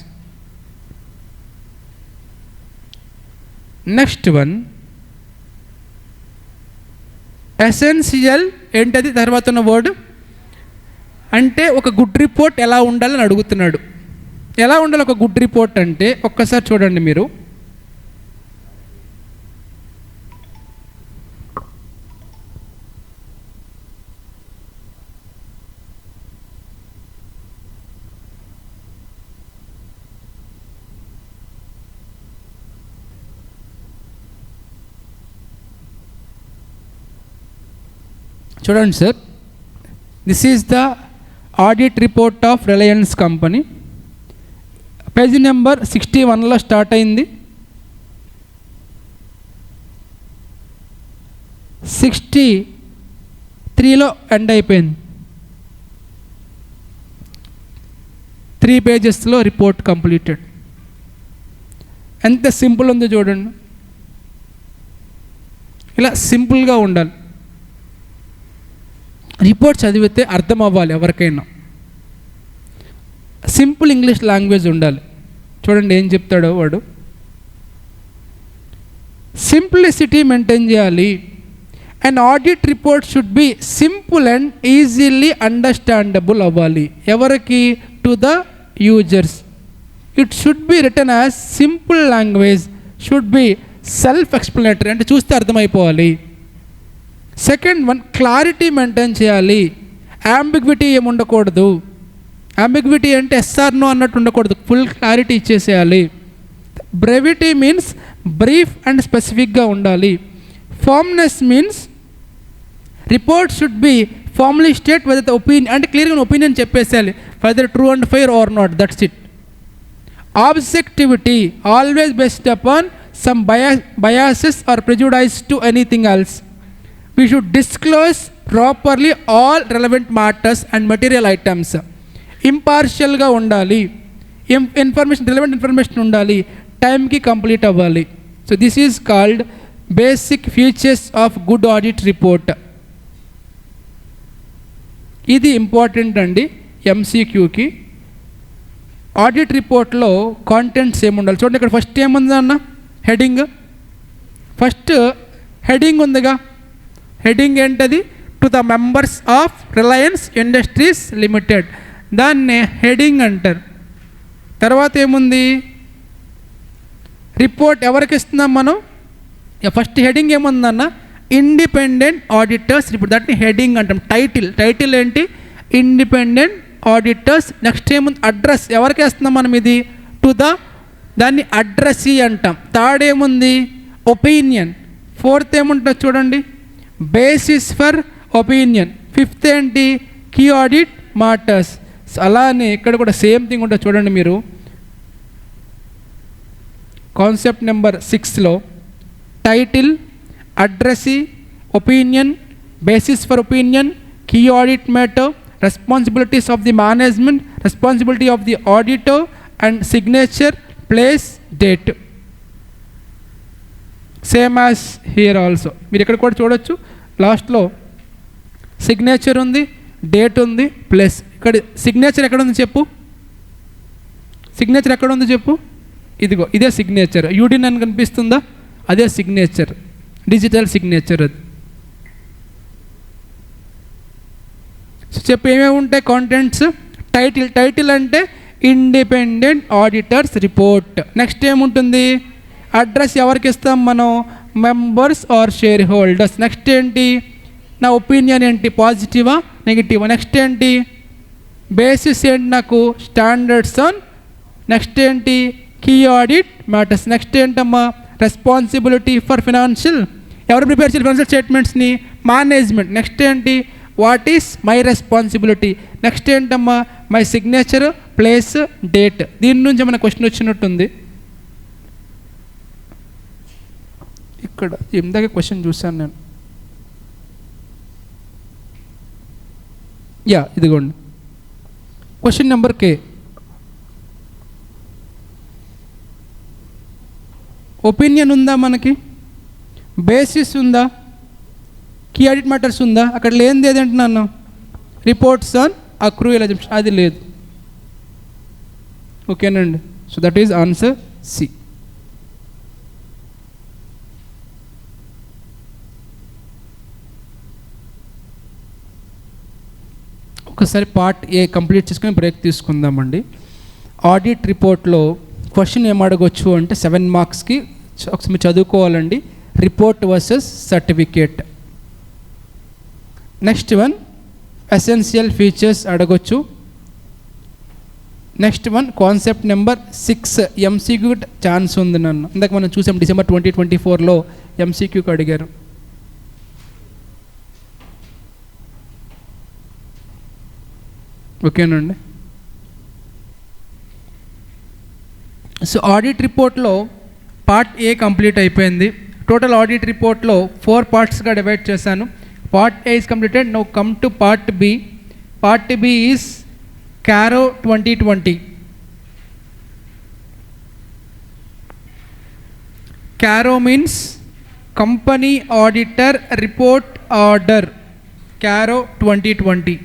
నెక్స్ట్ వన్, ఎసెన్షియల్ ఏంటది, తర్వాత ఉన్న వర్డ్ అంటే ఒక గుడ్ రిపోర్ట్ ఎలా ఉండాలని అడుగుతున్నాడు. ఎలా ఉండాలి ఒక గుడ్ రిపోర్ట్ అంటే, ఒక్కసారి చూడండి మీరు. చూడండి sir, this is the audit report of Reliance company. Page number 61లో స్టార్ట్ అయింది, 63లో ఎండ్ అయిపోయింది. 3 పేజెస్లో రిపోర్ట్ కంప్లీటెడ్. ఎంత సింపుల్ ఉందో చూడండి. ఇలా సింపుల్గా ఉండాలి. రిపోర్ట్ చదివితే అర్థం అవ్వాలి ఎవరికైనా. సింపుల్ ఇంగ్లీష్ లాంగ్వేజ్ ఉండాలి. చూడండి ఏం చెప్తాడో వాడు. సింప్లిసిటీ మెయింటైన్ చేయాలి. And audit report should be simple and easily understandable అవ్వాలి. ఎవరికి, to the users. It should be written as simple language, should be self explanatory, అంటే చూస్తే అర్థమైపోవాలి. సెకండ్ వన్, క్లారిటీ మెయింటైన్ చేయాలి, అంబిగ్విటీ ఏమి ఉండకూడదు. అంబిగ్విటీ అంటే ఎస్ఆర్ నో అన్నట్టు ఉండకూడదు, ఫుల్ క్లారిటీ ఇచ్చేసేయాలి. బ్రెవిటీ మీన్స్ బ్రీఫ్ అండ్ స్పెసిఫిక్గా ఉండాలి. Firmness means report should be firmly state whether the opinion, అంటే క్లియర్గా ఒపీనియన్ చెప్పేసేయాలి, whether true and fair or not, that's it. Objectivity, always based upon some biases or prejudice to anything else. We should disclose properly all relevant matters and material items. Impartial ga undali, information, relevant information undali, time ki complete avvali. So this is called basic features of good audit report. ఇది important అండి ఎంసీక్యూకి. Audit రిపోర్ట్లో contents ఏముండాలి చూడండి. ఇక్కడ first ఏముందన్న heading, first heading ఉందిగా, heading ఏంటది, to the members of Reliance Industries Limited, దాన్ని హెడింగ్ అంటారు. తర్వాత ఏముంది, రిపోర్ట్ ఎవరికి ఇస్తున్నాం మనం, ఫస్ట్ హెడింగ్ ఏముందన్న, ఇండిపెండెంట్ ఆడిటర్స్ రిపోర్ట్, దాన్ని హెడింగ్ అంటాం. టైటిల్ ఏంటి, ఇండిపెండెంట్ ఆడిటర్స్. నెక్స్ట్ ఏముంది, అడ్రస్, ఎవరికి వేస్తున్నాం మనం ఇది, టు ద, దాన్ని అడ్రస్సీ అంటాం. థర్డ్ ఏముంది, ఒపీనియన్. ఫోర్త్ ఏముంటుంది చూడండి, బేసిస్ ఫర్ ఒపీనియన్. ఫిఫ్త్ ఏంటి, కీ ఆడిట్ మాటర్స్. అలానే ఇక్కడ కూడా సేమ్ థింగ్ ఉంటుంది చూడండి మీరు. కాన్సెప్ట్ నెంబర్ 6లో title, addressee, opinion, basis for opinion, key audit matter, responsibilities of the management, responsibility of the auditor and signature, place, date. Same as here also. మీరు ఇక్కడ కూడా చూడొచ్చు, లాస్ట్లో సిగ్నేచర్ ఉంది, డేట్ ఉంది, ప్లేస్. ఇక్కడ సిగ్నేచర్ ఎక్కడ ఉంది చెప్పు, సిగ్నేచర్ ఎక్కడ ఉంది చెప్పు, ఇదిగో ఇదే సిగ్నేచర్. యూడిన్ అని కనిపిస్తుందా, అదే సిగ్నేచర్, డిజిటల్ సిగ్నేచర్ అది. సో చెప్పు ఏమేమి ఉంటాయి కాంటెంట్స్. టైటిల్ అంటే ఇండిపెండెంట్ ఆడిటర్స్ రిపోర్ట్. నెక్స్ట్ ఏముంటుంది, అడ్రస్ ఎవరికి ఇస్తాం మనం, members or shareholders. Next ఏంటి, నా ఒపీనియన్ ఏంటి, పాజిటివా నెగిటివా. నెక్స్ట్ ఏంటి, బేసిస్ ఏంటి నాకు, స్టాండర్డ్స్ ఆన్. నెక్స్ట్ ఏంటి, కీ ఆడిట్ మ్యాటర్స్. నెక్స్ట్ ఏంటమ్మా, రెస్పాన్సిబిలిటీ ఫర్ ఫినాన్షియల్, ఎవరు ప్రిపేర్ చేయాలి ఫినాన్షియల్ స్టేట్మెంట్స్ని, మేనేజ్మెంట్. నెక్స్ట్ ఏంటి, what is my responsibility. Next ఏంటమ్మా, మై సిగ్నేచర్, ప్లేస్, డేట్. దీని నుంచి ఏమైనా క్వశ్చన్ వచ్చినట్టుంది. ఇక్కడ ఇందాక క్వశ్చన్ చూశాను నేను, యా ఇదిగోండి క్వశ్చన్ నెంబర్ కే. ఒపీనియన్ ఉందా మనకి, బేసిస్ ఉందా, కీ ఆడిట్ మ్యాటర్స్ ఉందా, అక్కడ లేనిది ఏదంటున్నాను, రిపోర్ట్స్ ఆన్ అక్రూయల్ అజంప్షన్, అది లేదు. ఓకేనండి. So that is answer C. ఒకసారి పార్ట్ ఏ కంప్లీట్ చేసుకుని బ్రేక్ తీసుకుందామండి. ఆడిట్ రిపోర్ట్లో క్వశ్చన్ ఏం అడగొచ్చు అంటే 7 మార్క్స్కి ఒకసారి మీరు చదువుకోవాలండి. Report versus certificate. Next one essential features అడగొచ్చు. Next one concept number 6 MCQ chance ఉంది నన్ను. ఇందాక మనం చూసాం డిసెంబర్ 2024లో ఎంసీక్యూకి అడిగారు. ఓకేనండి. సో ఆడిట్ రిపోర్ట్లో పార్ట్ ఏ కంప్లీట్ అయిపోయింది. టోటల్ ఆడిట్ రిపోర్ట్లో 4 పార్ట్స్గా డివైడ్ చేశాను. Part A is completed. Now come to part B. Part B is CARO 2020. CARO means Company Auditor Report Order. CARO 2020.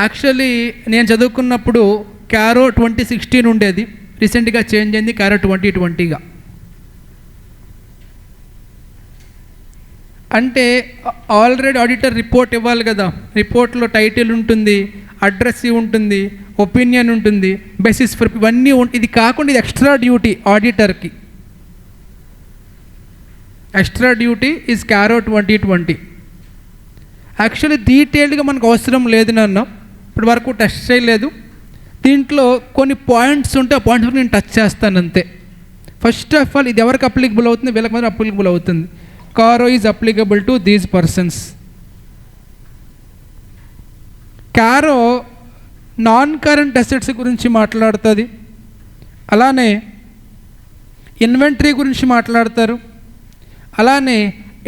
Actually నేను చదువుకున్నప్పుడు CARO 2016 ఉండేది, రీసెంట్గా చేంజ్ అయింది CARO 2020గా. అంటే ఆల్రెడీ ఆడిటర్ రిపోర్ట్ ఇవ్వాలి కదా, రిపోర్ట్లో టైటిల్ ఉంటుంది, అడ్రస్సీ ఉంటుంది, ఒపీనియన్ ఉంటుంది, బేసిస్ ఫర్ ఇవన్నీ ఇది కాకుండా ఇది ఎక్స్ట్రా డ్యూటీ ఆడిటర్కి. Extra duty is CARO 2020. Actually డీటెయిల్డ్గా మనకు అవసరం లేదు నాన్న, ఇప్పటి వరకు టెస్ట్ చేయలేదు. దీంట్లో కొన్ని పాయింట్స్ ఉంటే ఆ పాయింట్స్ నేను టచ్ చేస్తాను అంతే. ఫస్ట్ ఆఫ్ ఆల్ ఇది ఎవరికి అప్లికబుల్ అవుతుంది, వీళ్ళకి మాత్రం అప్లికబుల్ అవుతుంది. CARO is applicable to these persons. CARO non current assets గురించి మాట్లాడుతుంది, అలానే ఇన్వెంటరీ గురించి మాట్లాడతారు, అలానే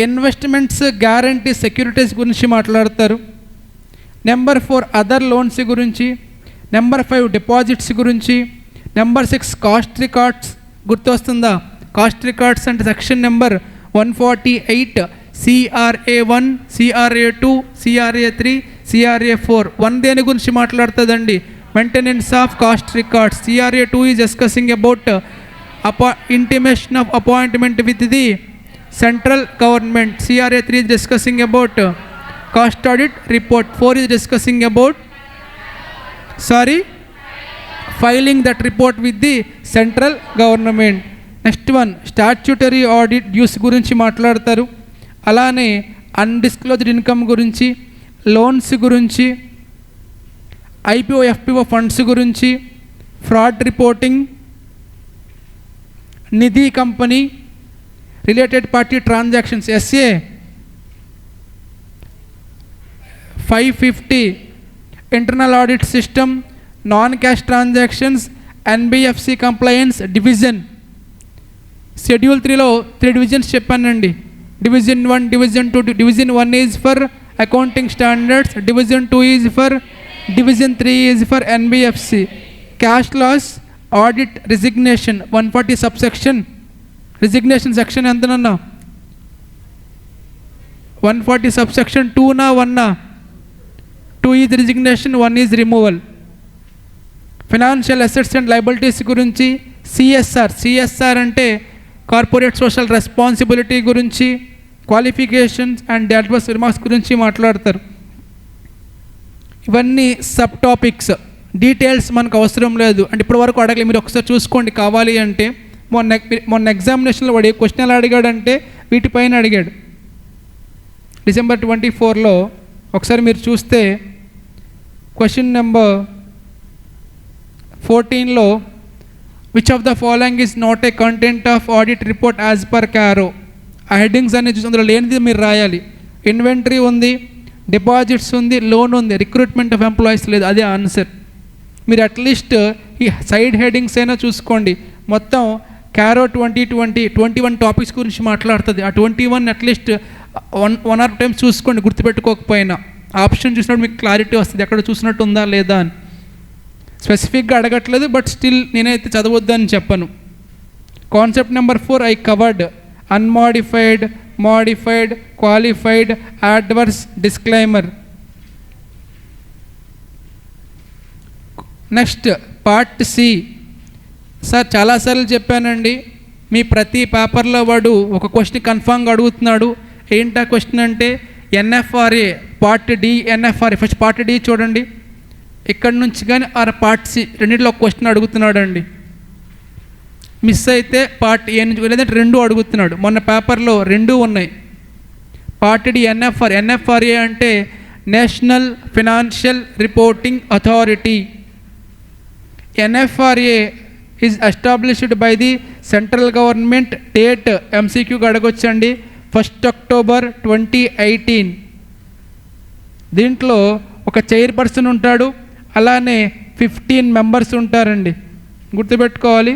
ఇన్వెస్ట్మెంట్స్ గ్యారంటీ సెక్యూరిటీస్ గురించి మాట్లాడతారు. నెంబర్ 4 అదర్ లోన్స్ గురించి, నెంబర్ 5 డిపాజిట్స్ గురించి, నెంబర్ 6 కాస్ట్ రికార్డ్స్. గుర్తొస్తుందా? కాస్ట్ రికార్డ్స్ అంటే section number 148 CRA1, CRA2, CRA3, CRA4. 1 దేని గురించి మాట్లాడుతుందండి? Maintenance of cost records. CRA2 is discussing about intimation of appointment with the central government. CRA3 is discussing about cost audit report. 4 is discussing about filing that report with the central government. Next one statutory audit dues గురించి మాట్లాడతారు, అలానే undisclosed income గురించి, loans గురించి, IPO FPO funds గురించి, fraud reporting, నిధి company, related party transactions. SA 550 internal audit system, non-cash transactions, NBFC compliance division. Schedule 3లో 3 divisions చెప్పానండి. Division 1, Division 2. Division 1 is for accounting standards, Division 2 is for, Division 3 is for NBFC. Cash loss, audit, resignation. 140 subsection. Resignation section ఎంతనన్నా? 140 subsection 2 నా 1 నా? 2 is resignation, 1 is removal. Financial assets and liabilities గురించి, CSR అంటే corporate social responsibility గురించి, qualifications and adverse remarks గురించి మాట్లాడతారు. ఇవన్నీ sub topics, details మనకు అవసరం లేదు. అంటే ఇప్పటి వరకు అడగలేదు, మీరు ఒకసారి చూసుకోండి కావాలి అంటే. మొన్న ఎగ్జామినేషన్లో వాడు ఏ క్వశ్చన్ ఎలా అడిగాడంటే వీటిపైన అడిగాడు. December 24లో ఒకసారి మీరు చూస్తే క్వశ్చన్ నెంబర్ 14లో which of the following is not a content of audit report as per CARO. ఆ హెడ్డింగ్స్ అనేది చూసి అందులో లేనిది మీరు రాయాలి. ఇన్వెంటరీ ఉంది, డిపాజిట్స్ ఉంది, లోన్ ఉంది, రిక్రూట్మెంట్ ఆఫ్ ఎంప్లాయీస్ లేదు. అదే ఆన్సర్. మీరు అట్లీస్ట్ ఈ సైడ్ హెడ్డింగ్స్ అయినా చూసుకోండి. మొత్తం క్యారో 2020 21 టాపిక్స్ గురించి మాట్లాడుతుంది. ఆ 21 అట్లీస్ట్ 1 or 2 టైమ్స్ చూసుకోండి, గుర్తుపెట్టుకోకపోయినా. ఆప్షన్ చూసినప్పుడు మీకు క్లారిటీ వస్తుంది ఎక్కడ చూసినట్టు ఉందా లేదా అని. స్పెసిఫిక్గా అడగట్లేదు, బట్ స్టిల్ నేనైతే చదవద్దని చెప్పను. Concept number 4 I covered. Unmodified, modified, qualified, adverse, disclaimer. Next part C. Sir చాలాసార్లు చెప్పానండి, మీ ప్రతి పేపర్లో వాడు ఒక క్వశ్చన్ కన్ఫామ్గా అడుగుతున్నాడు. ఏంటా క్వశ్చన్ అంటే NFRA part D, NFRA first part D చూడండి, ఇక్కడ నుంచి కానీ పార్ట్ సి రెండింటిలో ఒక క్వశ్చన్ అడుగుతున్నాడు అండి. మిస్ అయితే పార్ట్ ఏ నుంచి లేదంటే 2 అడుగుతున్నాడు. మొన్న పేపర్లో 2 ఉన్నాయి. పార్ట్ డి NFRA అంటే national financial reporting authority. NFRA is established by the central government. Date MCQ అడగొచ్చండి 1 October 2018. దీంట్లో ఒక చైర్పర్సన్ ఉంటాడు, అలానే 15 మెంబర్స్ ఉంటారండి. గుర్తుపెట్టుకోవాలి,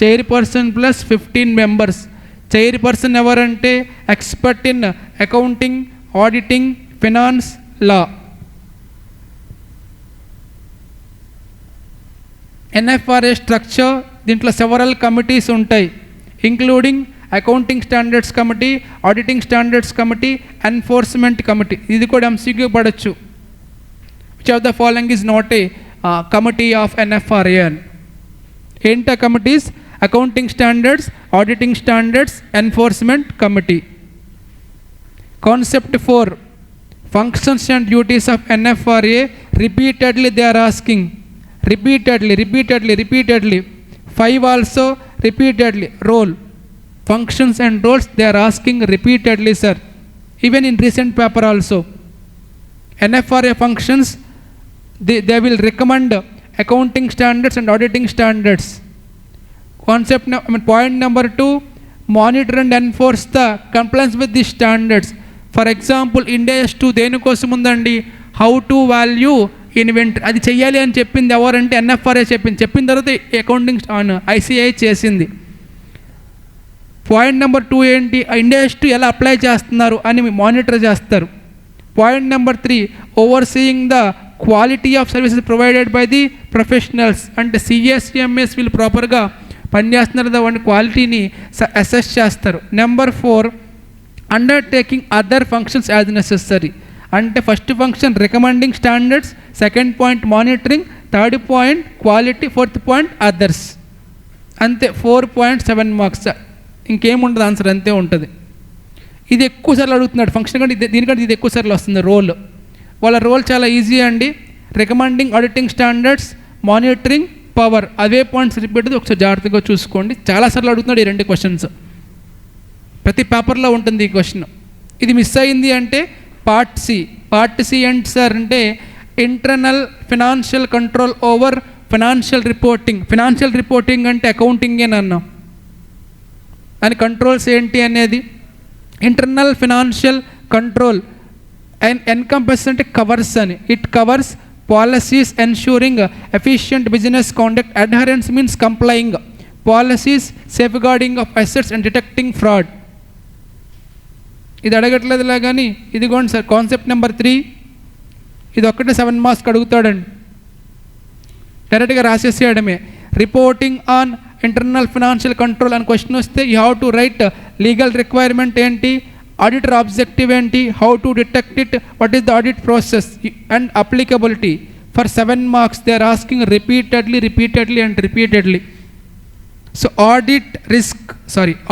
చైర్పర్సన్ ప్లస్ 15 మెంబర్స్. చైర్పర్సన్ ఎవరంటే expert in accounting, auditing, finance, law. NFRA structure, దీంట్లో several committees ఉంటాయి, including accounting standards committee, auditing standards committee, enforcement committee. ఇది కూడా MCQ పడవచ్చు. Which of the following is not A committee of NFRA అని. ఏంటా committees? Accounting standards, auditing standards, enforcement committee. Concept 4 functions and duties of NFRA, repeatedly they are asking. Repeatedly. 5 also repeatedly. Role. Functions and roles they are asking repeatedly, sir. Even in recent paper also. NFRA functions, they will recommend accounting standards and auditing standards. Point number 2, monitor and enforce the compliance with these standards. For example, India 2 దేనికోసం ఉందండి, how to value inventory. అది చెయ్యాలి అని చెప్పింది ఎవరంటే NFRA చెప్పిన తర్వాత accounting ICMAI చేసింది. పాయింట్ నెంబర్ 2 ఏంటి, India 2 ఎలా అప్లై చేస్తున్నారు అని మానిటర్ చేస్తారు. Point number 3, overseeing the quality of services provided by the professionals. అంటే CSMS వీళ్ళు ప్రాపర్గా పనిచేస్తున్నారు వాటి క్వాలిటీని అసెస్ చేస్తారు. Number 4, undertaking other functions as necessary. అంటే first function recommending standards, second point monitoring, third point quality, fourth point others. అంతే, 4.7 marks. ఇంకేముండదు answer, అంతే ఉంటుంది. ఇది ఎక్కువ సార్లు అడుగుతున్నాడు ఫంక్షన్ కంటే, దీనికంటే ఇది ఎక్కువ సార్లు వస్తుంది రోల్. వాళ్ళ రోల్ చాలా ఈజీ అండి. Recommending, auditing standards, monitoring, power. అవే పాయింట్స్ రిపీట్, ఒకసారి జాగ్రత్తగా చూసుకోండి. చాలాసార్లు అడుగుతున్నాడు ఈ 2 క్వశ్చన్స్. ప్రతి పేపర్లో ఉంటుంది ఈ క్వశ్చన్. ఇది మిస్ అయింది అంటే పార్ట్ సి ఏంటి సార్ అంటే internal financial control over financial reporting అంటే అకౌంటింగేనన్నా. దాని కంట్రోల్స్ ఏంటి అనేది ఇంటర్నల్ ఫినాన్షియల్ కంట్రోల్. ఎన్కంపస్ అంటే కవర్స్ అని. It covers policies ensuring efficient business conduct. Adherence means complying. Policies safeguarding of assets and detecting fraud. ఇది అడగట్లేదులా కానీ ఇదిగోండి సార్ కాన్సెప్ట్ నెంబర్ 3. ఇది ఒక్కటే 7 మార్క్స్ అడుగుతాడండి, డైరెక్ట్గా రాసేసేయడమే. Reporting on internal financial control అని క్వశ్చన్ వస్తే you have to write legal requirement ఏంటి, ఆడిటర్ ఆబ్జెక్టివ్ ఏంటి, how to detect it, what is the audit process and applicability. For 7 marks they are asking repeatedly. So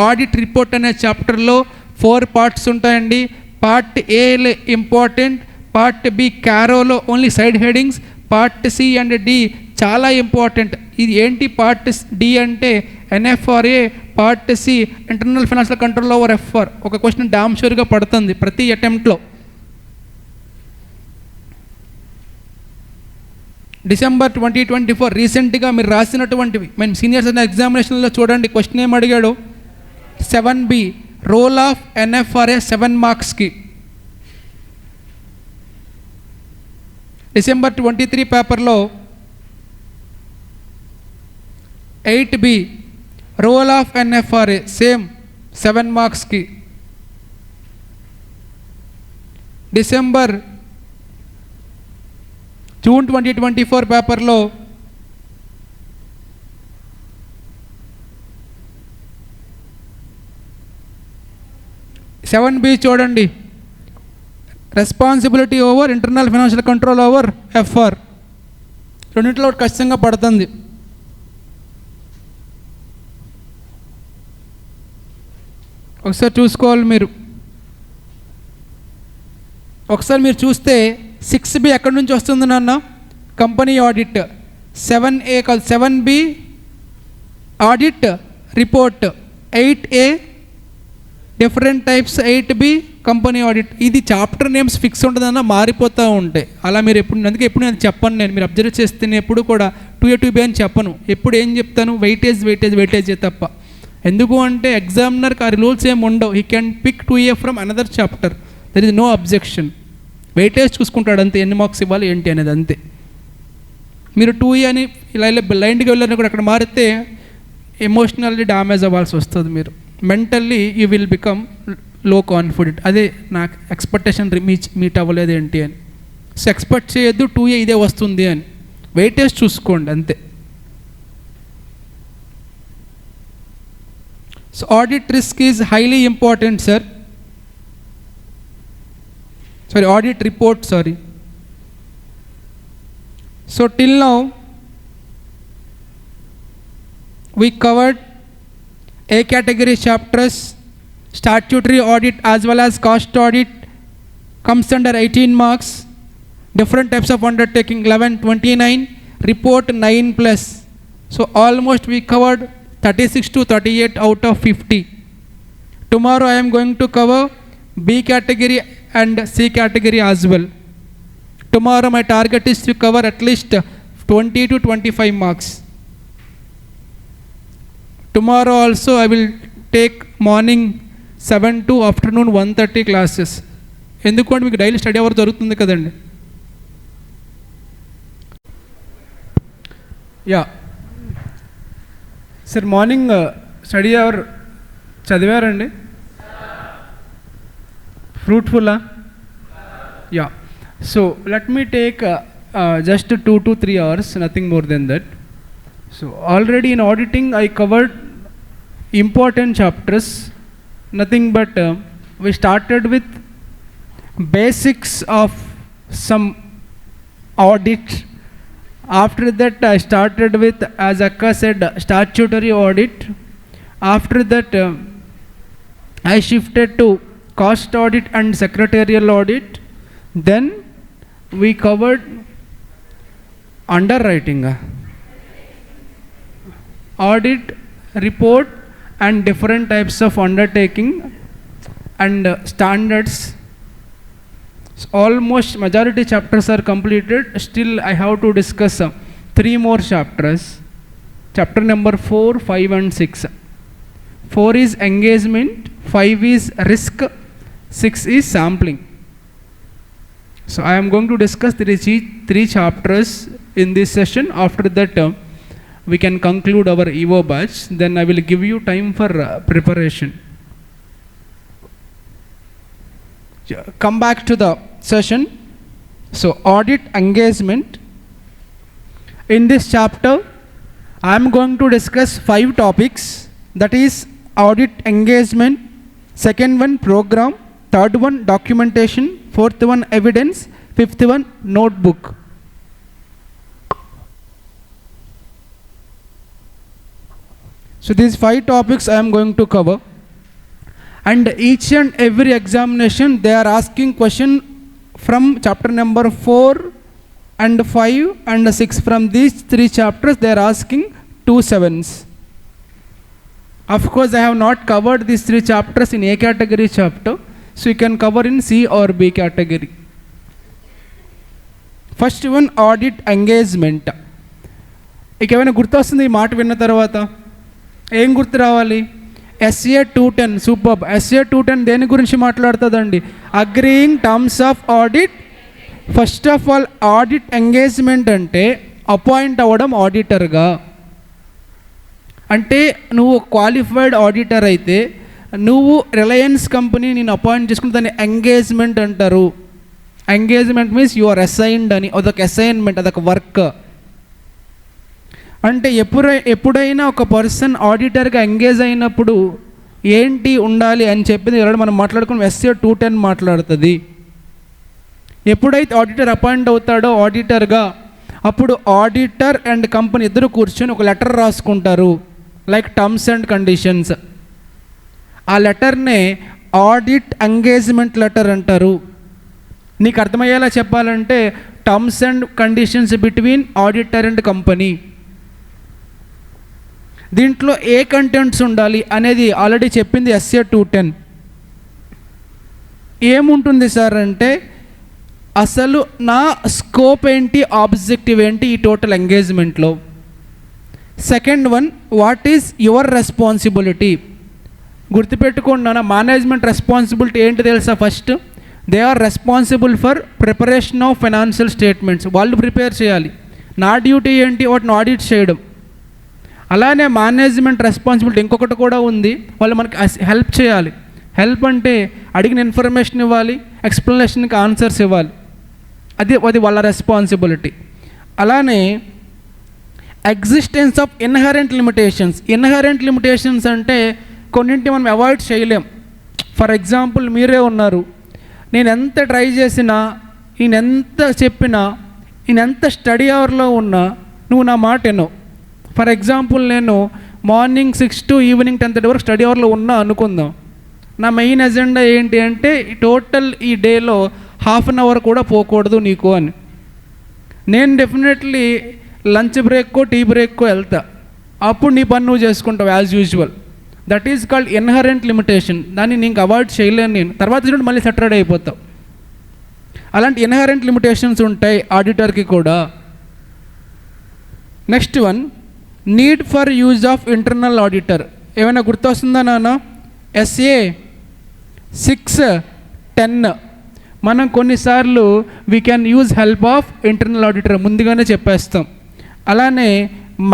audit report అనే చాప్టర్లో 4 parts ఉంటాయండి. Part A important, part B క్యారోలో only side headings, part C and D చాలా important. ఇది ఏంటి part D అంటే NFRA, part C internal financial control over FR. ఒక question damn షూర్గా పడుతుంది ప్రతి అటెంప్ట్లో. December 2024 రీసెంట్గా మీరు రాసినటువంటివి మేము సీనియర్స్ అనే ఎగ్జామినేషన్లో చూడండి. క్వశ్చన్ ఏం అడిగాడు, 7B రోల్ ఆఫ్ NFRA 7 మార్క్స్కి. December 23 పేపర్లో 8B role of NFRA same 7 మార్క్స్కి. June 2024 పేపర్లో 7B చూడండి, responsibility over internal financial control over FR. రెండింటిలో ఖచ్చితంగా పడుతుంది. ఒకసారి చూసుకోవాలి మీరు. ఒకసారి మీరు చూస్తే 6B ఎక్కడి నుంచి వస్తుంది నాన్న, కంపెనీ ఆడిట్. 7A కాదు, 7B audit report. 8A different types, 8B company audit. ఇది చాప్టర్ నేమ్స్ ఫిక్స్ ఉంటుందన్న, మారిపోతూ ఉంటాయి. అలా మీరు అందుకే ఎప్పుడు నేను చెప్పను, మీరు అబ్జర్వ్ చేస్తే నేను ఎప్పుడు కూడా 2A 2B అని చెప్పను. ఎప్పుడు ఏం చెప్తాను, వెయిటేజ్ తప్ప. ఎందుకు అంటే ఎగ్జామినర్కి ఆ రూల్స్ ఏమి ఉండవు. He can pick 2A from another chapter, there is no objection. Weightage చూసుకుంటాడు అంతే, ఎన్ని మార్క్స్ ఇవ్వాలి ఏంటి అనేది అంతే. మీరు 2A అని ఇలా బ్లైండ్గా వెళ్ళారని కూడా అక్కడ మారితే ఎమోషనల్లీ డ్యామేజ్ అవ్వాల్సి వస్తుంది. మీరు మెంటల్లీ యూ విల్ బికమ్ లో కాన్ఫిడెంట్. అదే నాకు ఎక్స్పెక్టేషన్ మీట్ అవ్వలేదు ఏంటి అని. సో ఎక్స్పెక్ట్ చేయొద్దు 2A ఇదే వస్తుంది అని, వెయిటేజ్ చూసుకోండి అంతే. So audit risk is highly important sir. Audit report, So till now we covered A category chapters, statutory audit as well as cost audit, comes under 18 marks. Different types of undertaking 11, 29, report 9 plus. So almost we covered 36 to 38 out of 50. Tomorrow I am going to cover B category and C category as well. Tomorrow my target is to cover at least 20 to 25 marks. Tomorrow also I will take morning 7 to afternoon 1:30 classes. ఎందుకంటే మీకు daily study hour జరుగుతుంది కదండి. Yeah sir, morning study hour చదివారండి? ఫ్రూట్ఫుల్లా? Yeah. So let me take just 2 to 3 hours, nothing more than that. So already in auditing I covered important chapters, nothing but we started with basics of some audit. After that I started with, as Akka said, statutory audit. After that I shifted to cost audit and secretarial audit. Then we covered underwriting, audit, report and different types of undertaking and standards. So almost majority chapters are completed. Still I have to discuss 3 more chapters. Chapter number 4, 5 and 6. 4 is engagement, 5 is risk, 6 is sampling. So I am going to discuss 3 chapters in this session. After that we can conclude our EVO batch. Then I will give you time for preparation. Come back to the session. So audit engagement. In this chapter I am going to discuss 5 topics. That is audit engagement, second one program, third one documentation, fourth one evidence, fifth one notebook. So these 5 topics I am going to cover, and each and every examination they are asking question from chapter number 4 and 5 and 6. From these 3 chapters they are asking 2 sevens. Of course I have not covered these 3 chapters in A category chapter, so you can cover in C or B category. First one, audit engagement. ఇక ఏమైనా గుర్తొస్తుంది ఈ మాట విన్న తర్వాత? ఏం గుర్తు రావాలి? SA 210, super. SA 210 దేని గురించి మాట్లాడుతుందండి? Agreeing terms of audit. First of all audit engagement అంటే అపాయింట్ అవ్వడం ఆడిటర్గా. అంటే నువ్వు క్వాలిఫైడ్ ఆడిటర్ అయితే నువ్వు రిలయన్స్ కంపెనీ నేను అపాయింట్ చేసుకుంటే దాన్ని ఎంగేజ్మెంట్ అంటారు. Engagement means you are assigned అని, అదొక అసైన్మెంట్, అదొక వర్క్. అంటే ఎప్పుడైనా ఒక పర్సన్ ఆడిటర్గా ఎంగేజ్ అయినప్పుడు ఏంటి ఉండాలి అని చెప్పింది ఎవరైనా మనం మాట్లాడుకుని SA 210 మాట్లాడుతుంది. ఎప్పుడైతే ఆడిటర్ అపాయింట్ అవుతాడో ఆడిటర్గా, అప్పుడు ఆడిటర్ అండ్ కంపెనీ ఇద్దరు కూర్చొని ఒక లెటర్ రాసుకుంటారు, లైక్ టర్మ్స్ అండ్ కండిషన్స్. ఆ లెటర్నే ఆడిట్ ఎంగేజ్మెంట్ లెటర్ అంటారు. నీకు అర్థమయ్యేలా చెప్పాలంటే terms and conditions between auditor and company. దీంట్లో ఏ కంటెంట్స్ ఉండాలి అనేది ఆల్రెడీ చెప్పింది SA 210. ఏముంటుంది సార్ అంటే అసలు నా స్కోప్ ఏంటి, ఆబ్జెక్టివ్ ఏంటి ఈ టోటల్ ఎంగేజ్మెంట్లో. Second one, what is your responsibility. గుర్తుపెట్టుకోండి నాన్న, మేనేజ్మెంట్ రెస్పాన్సిబిలిటీ ఏంటి తెలుసా? First they are responsible for preparation of financial statements. వాళ్ళు ప్రిపేర్ చేయాలి. నా డ్యూటీ ఏంటి? వాటిని ఆడిట్ చేయడం. అలానే మేనేజ్మెంట్ రెస్పాన్సిబిలిటీ ఇంకొకటి కూడా ఉంది, వాళ్ళు మనకి హెల్ప్ చేయాలి. హెల్ప్ అంటే అడిగిన ఇన్ఫర్మేషన్ ఇవ్వాలి, ఎక్స్ప్లెనేషన్కి ఆన్సర్స్ ఇవ్వాలి. అది వాళ్ళ రెస్పాన్సిబిలిటీ. అలానే existence of inherent limitations. Inherent limitations అంటే కొన్నింటిని మనం అవాయిడ్ చేయలేం. ఫర్ ఎగ్జాంపుల్ మీరే ఉన్నారు, నేను ఎంత ట్రై చేసినా, నేను ఎంత చెప్పినా, నేను ఎంత స్టడీ అవర్లో ఉన్నా నువ్వు నా మాట వినవు. ఫర్ ఎగ్జాంపుల్ నేను మార్నింగ్ 6 to ఈవినింగ్ 10:30 వరకు స్టడీ అవర్లో ఉన్నా అనుకుందాం. నా మెయిన్ ఎజెండా ఏంటి అంటే టోటల్ ఈ డేలో హాఫ్ అన్ అవర్ కూడా పోకూడదు నీకు అని. నేను డెఫినెట్లీ లంచ్ బ్రేక్కో టీ బ్రేక్కో వెళ్తా, అప్పుడు నీ పని నువ్వు చేసుకుంటావు as usual. That is called inherent limitation. దాన్ని నీకు అవాయిడ్ చేయలేను నేను. తర్వాత చూడండి మళ్ళీ సెటర్డే అయిపోతావు. అలాంటి ఇన్హరెంట్ లిమిటేషన్స్ ఉంటాయి ఆడిటర్కి కూడా. Next one, need for use of internal auditor. ఏమైనా గుర్తొస్తుందా నాన్న? SA 6:10 మనం కొన్నిసార్లు we can use help of internal auditor ముందుగానే చెప్పేస్తాం. అలానే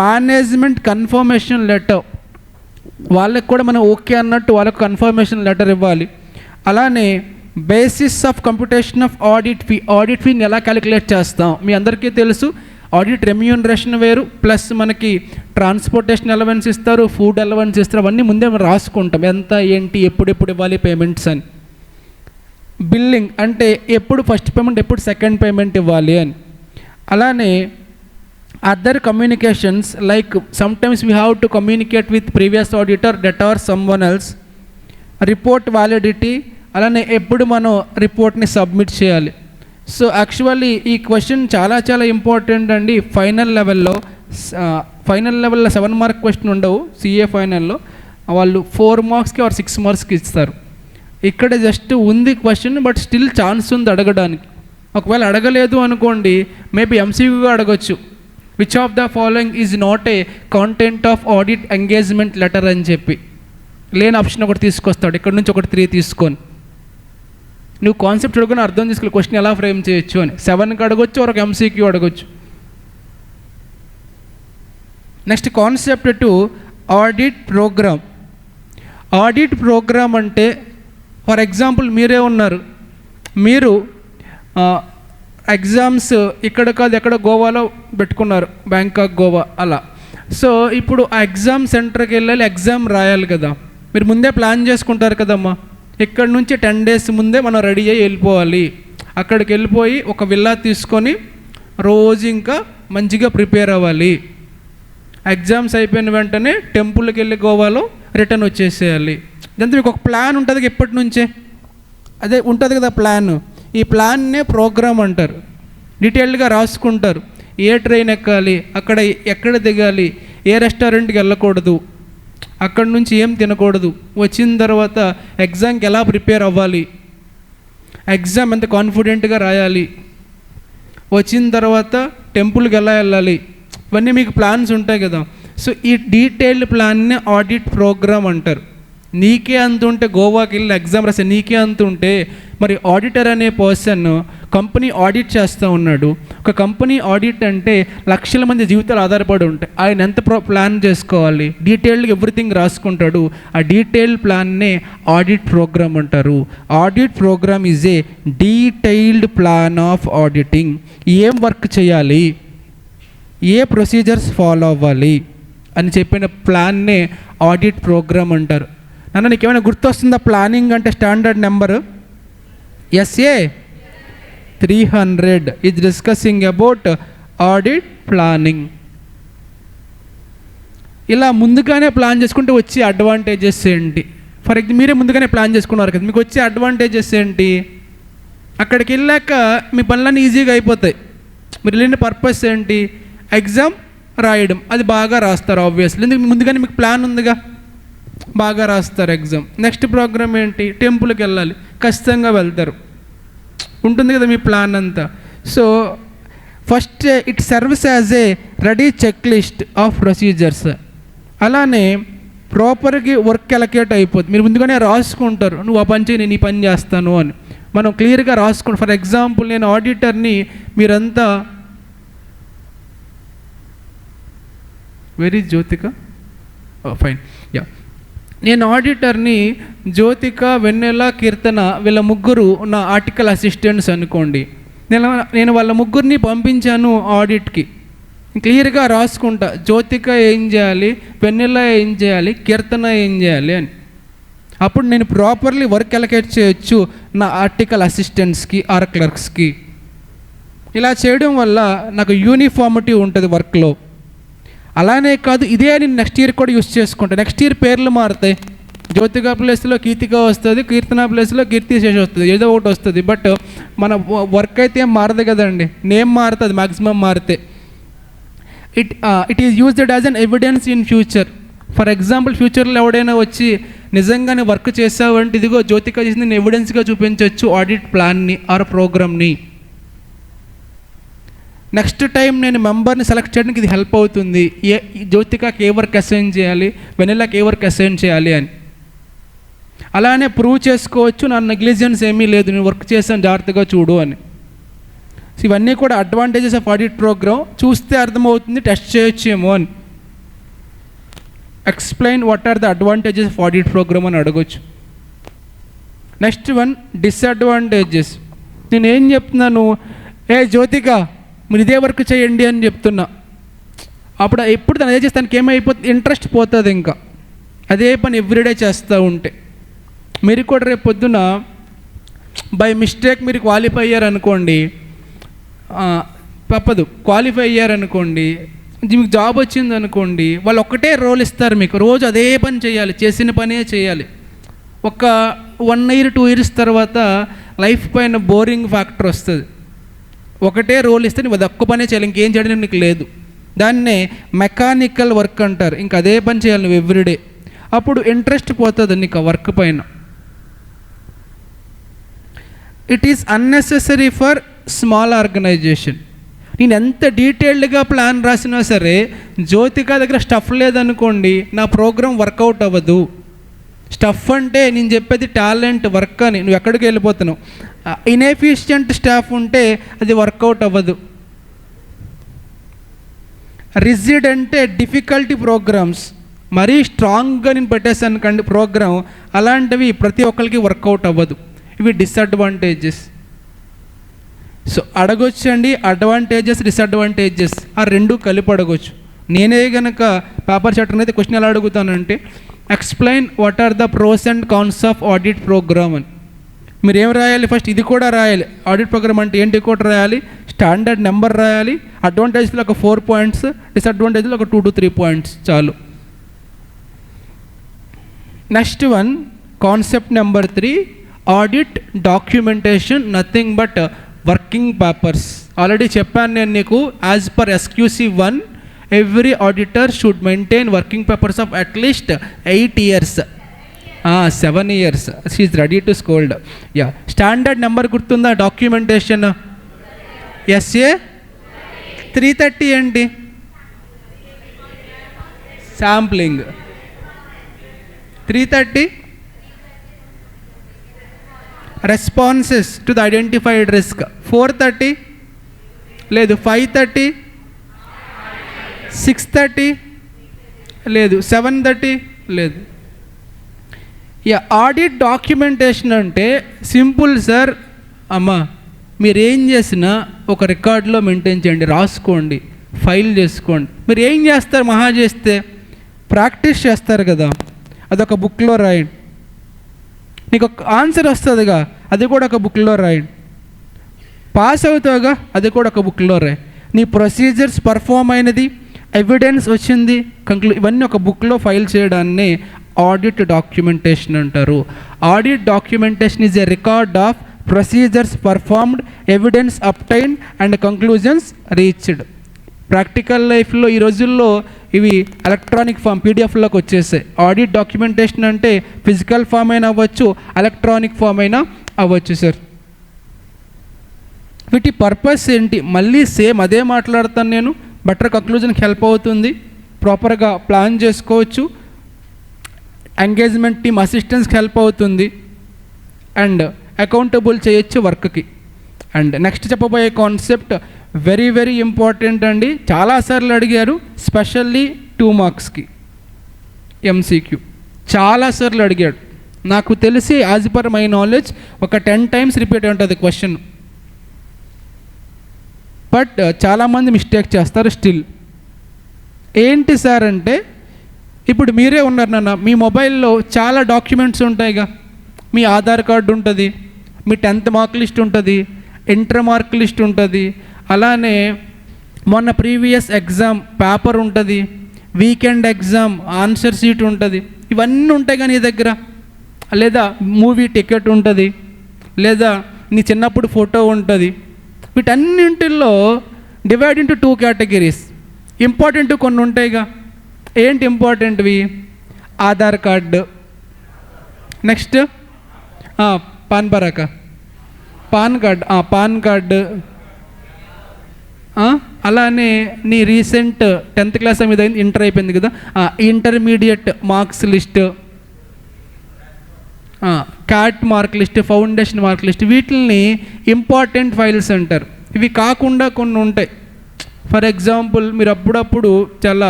మేనేజ్మెంట్ కన్ఫర్మేషన్ లెటర్, వాళ్ళకి కూడా మనం ఓకే అన్నట్టు వాళ్ళకు కన్ఫర్మేషన్ లెటర్ ఇవ్వాలి. అలానే basis of computation of audit fee, audit ఫీని ఎలా క్యాలిక్యులేట్ చేస్తాం మీ అందరికీ తెలుసు. ఆడిట్ రెమ్యూనరేషన్ వేరు, ప్లస్ మనకి ట్రాన్స్పోర్టేషన్ అలవెన్స్ ఇస్తారు, ఫుడ్ అలవెన్స్ ఇస్తారు, అవన్నీ ముందే మనం రాసుకుంటాం ఎంత ఏంటి ఎప్పుడెప్పుడు ఇవ్వాలి పేమెంట్స్ అని. బిల్లింగ్ అంటే ఎప్పుడు ఫస్ట్ పేమెంట్ ఎప్పుడు సెకండ్ పేమెంట్ ఇవ్వాలి అని. అలానే other communications like sometimes we have to communicate with previous auditor, debtor, someone else. Report validity, అలానే ఎప్పుడు మనం రిపోర్ట్ని సబ్మిట్ చేయాలి. సో యాక్చువల్లీ ఈ క్వశ్చన్ చాలా చాలా ఇంపార్టెంట్ అండి. ఫైనల్ లెవెల్లో 7 మార్క్ క్వశ్చన్ ఉండవు. CA ఫైనల్లో వాళ్ళు 4 మార్క్స్కి ఆర్ 6 మార్క్స్కి ఇస్తారు. ఇక్కడ జస్ట్ ఉంది క్వశ్చన్, బట్ స్టిల్ ఛాన్స్ ఉంది అడగడానికి. ఒకవేళ అడగలేదు అనుకోండి, మేబీ MCQగా అడగచ్చు. Which of the following is not A content of audit engagement letter అని చెప్పి లేని ఆప్షన్ ఒకటి తీసుకొస్తాడు. ఇక్కడ నుంచి ఒకటి 3 తీసుకొని నువ్వు కాన్సెప్ట్ అడుగుని అర్థం చేసుకోవాలి క్వశ్చన్ ఎలా ఫ్రేమ్ చేయొచ్చు అని. 7కి అడగొచ్చు, ఒక MCQ అడగొచ్చు. Next concept 2, audit program. Audit program అంటే ఫర్ ఎగ్జాంపుల్ మీరే ఉన్నారు, మీరు ఎగ్జామ్స్ ఇక్కడ కాదు ఎక్కడ గోవాలో పెట్టుకున్నారు, బ్యాంకాక్ గోవా అలా. సో ఇప్పుడు ఆ ఎగ్జామ్ సెంటర్కి వెళ్ళాలి, ఎగ్జామ్ రాయాలి కదా. మీరు ముందే ప్లాన్ చేసుకుంటారు కదమ్మా, ఇక్కడ నుంచి 10 days ముందే మనం రెడీ అయ్యి వెళ్ళిపోవాలి. అక్కడికి వెళ్ళిపోయి ఒక విల్లా తీసుకొని రోజు ఇంకా మంచిగా ప్రిపేర్ అవ్వాలి. ఎగ్జామ్స్ అయిపోయిన వెంటనే టెంపుల్కి వెళ్ళి గోవాలో రిటర్న్ వచ్చేసేయాలి. దాంతో మీకు ఒక ప్లాన్ ఉంటుంది ఎప్పటి నుంచే, అదే ఉంటుంది కదా ప్లాన్. ఈ ప్లాన్నే ప్రోగ్రామ్ అంటారు. డీటెయిల్డ్గా రాసుకుంటారు. ఏ ట్రైన్ ఎక్కాలి, అక్కడ ఎక్కడ దిగాలి, ఏ రెస్టారెంట్కి వెళ్ళకూడదు, అక్కడి నుంచి ఏం తినకూడదు, వచ్చిన తర్వాత ఎగ్జామ్కి ఎలా ప్రిపేర్ అవ్వాలి, ఎగ్జామ్ ఎంత కాన్ఫిడెంట్గా రాయాలి, వచ్చిన తర్వాత టెంపుల్కి ఎలా వెళ్ళాలి, ఇవన్నీ మీకు ప్లాన్స్ ఉంటాయి కదా. సో ఈ డీటెయిల్డ్ ప్లాన్ని ఆడిట్ ప్రోగ్రామ్ అంటారు. నీకే అంత ఉంటే గోవాకి వెళ్ళి ఎగ్జామ్ రాసే నీకే అంత ఉంటే మరి ఆడిటర్ అనే పర్సన్ కంపెనీ ఆడిట్ చేస్తూ ఉన్నాడు. ఒక కంపెనీ ఆడిట్ అంటే లక్షల మంది జీవితాలు ఆధారపడి ఉంటాయి. ఆయన ఎంత ప్లాన్ చేసుకోవాలి, డీటెయిల్డ్గా ఎవ్రీథింగ్ రాసుకుంటాడు. ఆ డీటెయిల్డ్ ప్లాన్నే ఆడిట్ ప్రోగ్రామ్ అంటారు. Audit program is a detailed plan of auditing. ఏం వర్క్ చేయాలి, ఏ ప్రొసీజర్స్ ఫాలో అవ్వాలి అని చెప్పిన ప్లాన్నే ఆడిట్ ప్రోగ్రామ్ అంటారు. నాన్న నీకు ఏమైనా గుర్తొస్తుందా? ప్లానింగ్ అంటే standard number SA 300 is discussing about audit planning. ఇలా ముందుగానే ప్లాన్ చేసుకుంటే వచ్చే అడ్వాంటేజెస్ ఏంటి? ఫర్ ఎగ్జాంపుల్ మీరే ముందుగానే ప్లాన్ చేసుకున్నారు కదా, మీకు వచ్చే అడ్వాంటేజెస్ ఏంటి? అక్కడికి వెళ్ళాక మీ పనులన్నీ ఈజీగా అయిపోతాయి. మీరు వెళ్ళిన పర్పస్ ఏంటి? ఎగ్జామ్ రాయడం. అది బాగా రాస్తారు ఆబ్వియస్లీ, ఎందుకు ముందుగానే మీకు ప్లాన్ ఉందిగా, బాగా రాస్తారు ఎగ్జామ్. నెక్స్ట్ ప్రోగ్రామ్ ఏంటి? టెంపుల్కి వెళ్ళాలి, ఖచ్చితంగా వెళ్తారు, ఉంటుంది కదా మీ ప్లాన్ అంతా. So first it serves as a ready check list of procedures. అలానే ప్రాపర్గా వర్క్ అలొకేట్ అయిపోతుంది. మీరు ముందుగానే రాసుకుంటారు, నువ్వు ఆ పని చేయి నేను ఈ పని చేస్తాను అని మనం క్లియర్గా రాసుకుంటాం. ఫర్ ఎగ్జాంపుల్ నేను ఆడిటర్ని, మీరంతా వెరీ జ్యోతిక ఫైన్ యా, నేను ఆడిటర్ని జ్యోతిక, వెన్నెల, కీర్తన వీళ్ళ ముగ్గురు నా ఆర్టికల్ అసిస్టెంట్స్ అనుకోండి. నేను వాళ్ళ ముగ్గురిని పంపించాను ఆడిట్కి. క్లియర్గా రాసుకుంటా జ్యోతిక ఏం చేయాలి, వెన్నెల ఏం చేయాలి, కీర్తన ఏం చేయాలి అని. అప్పుడు నేను ప్రాపర్లీ వర్క్ అలొకేట్ చేయొచ్చు నా ఆర్టికల్ అసిస్టెంట్స్కి ఆర్ క్లర్క్స్కి. ఇలా చేయడం వల్ల నాకు యూనిఫార్మిటీ ఉంటుంది వర్క్లో. అలానే కాదు, ఇదే నేను నెక్స్ట్ ఇయర్ కూడా యూస్ చేసుకుంటాను. నెక్స్ట్ ఇయర్ పేర్లు మారుతాయి, జ్యోతిక ప్లేస్లో కీర్తిక వస్తుంది, కీర్తన ప్లేస్లో కీర్తిశేష వస్తుంది, ఏదో ఒకటి వస్తుంది. బట్ మన వర్క్ అయితే ఏం మారదు కదండి, నేమ్ మారుతుంది మ్యాక్సిమం మారితే. It is used as an evidence in future. For example ఫ్యూచర్లో ఎవడైనా వచ్చి నిజంగానే వర్క్ చేసావంటే ఇదిగో జ్యోతిక చేసింది నేను ఎవిడెన్స్గా చూపించవచ్చు ఆడిట్ ప్లాన్ని ఆర్ ప్రోగ్రామ్ని. నెక్స్ట్ టైం నేను మెంబర్ని సెలెక్ట్ చేయడానికి ఇది హెల్ప్ అవుతుంది. జ్యోతికకి ఏ వర్క్ అసైన్ చేయాలి, వెనిలాకి ఏ వర్క్ అసైన్ చేయాలి అని. అలానే ప్రూవ్ చేసుకోవచ్చు నా నెగ్లిజెన్స్ ఏమీ లేదు, నేను వర్క్ చేశాను జాగ్రత్తగా చూడు అని. ఇవన్నీ కూడా అడ్వాంటేజెస్ ఆఫ్ ఆడిట్ ప్రోగ్రామ్. చూస్తే అర్థమవుతుంది టెస్ట్ చేయొచ్చేమో అని. Explain what are the advantages of audit program అని అడగొచ్చు. Next one disadvantages. నేను ఏం చెప్తున్నాను, జ్యోతిక మీరు ఇదే వర్క్ చేయండి అని చెప్తున్నా. అప్పుడు ఎప్పుడు తను అదే చేస్తే తనకి ఏమైపోతుంది, ఇంట్రెస్ట్ పోతుంది. ఇంకా అదే పని ఎవ్రీడే చేస్తూ ఉంటే. మీరు కూడా రేపు పొద్దున బై మిస్టేక్ మీరు క్వాలిఫై అయ్యారనుకోండి, తప్పదు, క్వాలిఫై అయ్యారనుకోండి, మీకు జాబ్ వచ్చింది అనుకోండి, వాళ్ళు ఒక్కటే రోల్ ఇస్తారు మీకు, రోజు అదే పని చేయాలి, చేసిన పనే చేయాలి. ఒక 1 year 2 years తర్వాత లైఫ్ పైన బోరింగ్ ఫ్యాక్టర్ వస్తుంది. ఒకటే రోల్ ఇస్తే నువ్వు ఒక్క పనే చేయాలి, ఇంకేం చేయడం నీకు లేదు. దాన్నే మెకానికల్ వర్క్ అంటారు. ఇంకా అదే పని చేయాలి నువ్వు ఎవ్రీడే. అప్పుడు ఇంట్రెస్ట్ పోతుంది నీకు ఆ వర్క్ పైన. It is unnecessary for small organization. నేను ఎంత డీటెయిల్డ్గా ప్లాన్ రాసినా సరే జ్యోతిక దగ్గర స్టఫ్ లేదనుకోండి, నా ప్రోగ్రామ్ వర్కౌట్ అవ్వదు. స్టఫ్ అంటే నేను చెప్పేది టాలెంట్, వర్క్ అని. నువ్వు ఎక్కడికి వెళ్ళిపోతున్నావు. ఇన్ఎఫిషియంట్ స్టాఫ్ ఉంటే అది వర్కౌట్ అవ్వదు. రిజిడ్ అంటే డిఫికల్టీ ప్రోగ్రామ్స్. మరీ స్ట్రాంగ్గా నేను పెట్టేసాను కండి ప్రోగ్రామ్, అలాంటివి ప్రతి ఒక్కరికి వర్కౌట్ అవ్వదు. ఇవి డిసడ్వాంటేజెస్. సో అడగొచ్చండి, అడ్వాంటేజెస్ డిసడ్వాంటేజెస్ ఆ రెండు కలిపి అడగొచ్చు. నేనే కనుక పేపర్ చాప్టర్ అయితే క్వశ్చన్ ఎలా అడుగుతానంటే, explain what are the pros and cons of audit program అని. మీరు ఏం రాయాలి, ఫస్ట్ ఇది కూడా రాయాలి. ఆడిట్ ప్రోగ్రామ్ అంటే ఏంటి కూడా రాయాలి, స్టాండర్డ్ నెంబర్ రాయాలి, అడ్వాంటేజ్లో ఒక 4 points, డిసడ్వాంటేజ్లో ఒక 2 to 3 points చాలు. Next one concept number 3, audit documentation nothing but working papers. Already చెప్పాను నేను నీకు, as per SQC1 every auditor should maintain working papers of at least 8 years. 7 years. She is ready to scold. Yeah, standard number గుర్తుందా documentation? SA 330 ఏంటి, sampling 330 responses to the identified risk 430 లేదు, 530 630 లేదు, 730 లేదు. Audit documentation అంటే simple sir. అమ్మా మీరు ఏం చేసినా ఒక రికార్డులో మెయింటైన్ చేయండి, రాసుకోండి, ఫైల్ చేసుకోండి. మీరు ఏం చేస్తారు మహా చేస్తే, ప్రాక్టీస్ చేస్తారు కదా, అదొక బుక్లో రాయండి. నీకు ఒక ఆన్సర్ వస్తుందిగా, అది కూడా ఒక బుక్లో రాయండి. పాస్ అవుతావుగా, అది కూడా ఒక బుక్లో రాయి. నీ ప్రొసీజర్స్ పర్ఫామ్ అయినది, ఎవిడెన్స్ వచ్చింది, ఇవన్నీ ఒక బుక్లో ఫైల్ చేయడాన్ని ఆడిట్ డాక్యుమెంటేషన్ అంటారు. Audit documentation is a record of procedures performed, evidence obtained and conclusions reached. Practical లైఫ్లో ఈ రోజుల్లో ఇవి ఎలక్ట్రానిక్ ఫామ్ పీడిఎఫ్లోకి వచ్చేసాయి. ఆడిట్ డాక్యుమెంటేషన్ అంటే ఫిజికల్ ఫామ్ అయినా అవ్వచ్చు, ఎలక్ట్రానిక్ ఫామ్ అయినా అవ్వచ్చు సార్. వీటి పర్పస్ ఏంటి, మళ్ళీ సేమ్ అదే మాట్లాడతాను నేను. బెటర్ కంక్లూజన్కి హెల్ప్ అవుతుంది, ప్రాపర్గా ప్లాన్ చేసుకోవచ్చు, ఎంగేజ్మెంట్ టీమ్ అసిస్టెన్స్కి హెల్ప్ అవుతుంది, అండ్ అకౌంటబుల్ చేయొచ్చు వర్క్కి. అండ్ నెక్స్ట్ చెప్పబోయే కాన్సెప్ట్ వెరీ వెరీ ఇంపార్టెంట్ అండి. చాలాసార్లు అడిగారు, స్పెషల్లీ 2 marksకి MCQ చాలాసార్లు అడిగాడు. నాకు తెలిసి యాజ్ పర్ మై నాలెడ్జ్ ఒక 10 times రిపీట్ ఉంటుంది క్వశ్చన్. బట్ చాలామంది మిస్టేక్ చేస్తారు స్టిల్. ఏంటి సార్ అంటే, ఇప్పుడు మీరే ఉన్నారు నాన్న, మీ మొబైల్లో చాలా డాక్యుమెంట్స్ ఉంటాయిగా. మీ ఆధార్ కార్డు ఉంటుంది, మీ 10th మార్క్ లిస్ట్ ఉంటుంది, ఇంటర్ మార్క్ లిస్ట్ ఉంటుంది, అలానే మొన్న ప్రీవియస్ ఎగ్జామ్ పేపర్ ఉంటుంది, వీకెండ్ ఎగ్జామ్ ఆన్సర్ షీట్ ఉంటుంది. ఇవన్నీ ఉంటాయి కానీ నీ దగ్గర, లేదా మూవీ టికెట్ ఉంటుంది, లేదా నీ చిన్నప్పుడు ఫోటో ఉంటుంది. వీటన్నింటిల్లో డివైడ్ ఇంటూ 2 కేటగిరీస్. ఇంపార్టెంట్ కొన్ని ఉంటాయిగా. ఏంటి ఇంపార్టెంట్వి? Aadhaar card, next PAN card, PAN card, అలానే నీ రీసెంట్ 10th క్లాస్ మీద ఇంటర్ అయిపోయింది కదా, intermediate marks list, CAT mark list, foundation mark list, వీటిని ఇంపార్టెంట్ ఫైల్స్ అంటారు. ఇవి కాకుండా కొన్ని ఉంటాయి. ఫర్ ఎగ్జాంపుల్, మీరు అప్పుడప్పుడు చాలా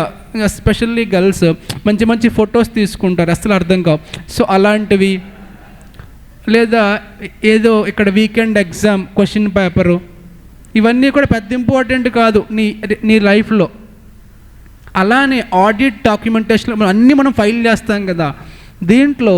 ఎస్పెషల్లీ గర్ల్స్ మంచి మంచి ఫొటోస్ తీసుకుంటారు, అసలు అర్థం కావు. సో అలాంటివి, లేదా ఏదో ఇక్కడ వీకెండ్ ఎగ్జామ్ క్వశ్చన్ పేపరు, ఇవన్నీ కూడా పెద్ద ఇంపార్టెంట్ కాదు నీ లైఫ్లో. అలానే ఆడిట్ డాక్యుమెంటేషన్లో మనం ఫైల్ చేస్తాం కదా, దీంట్లో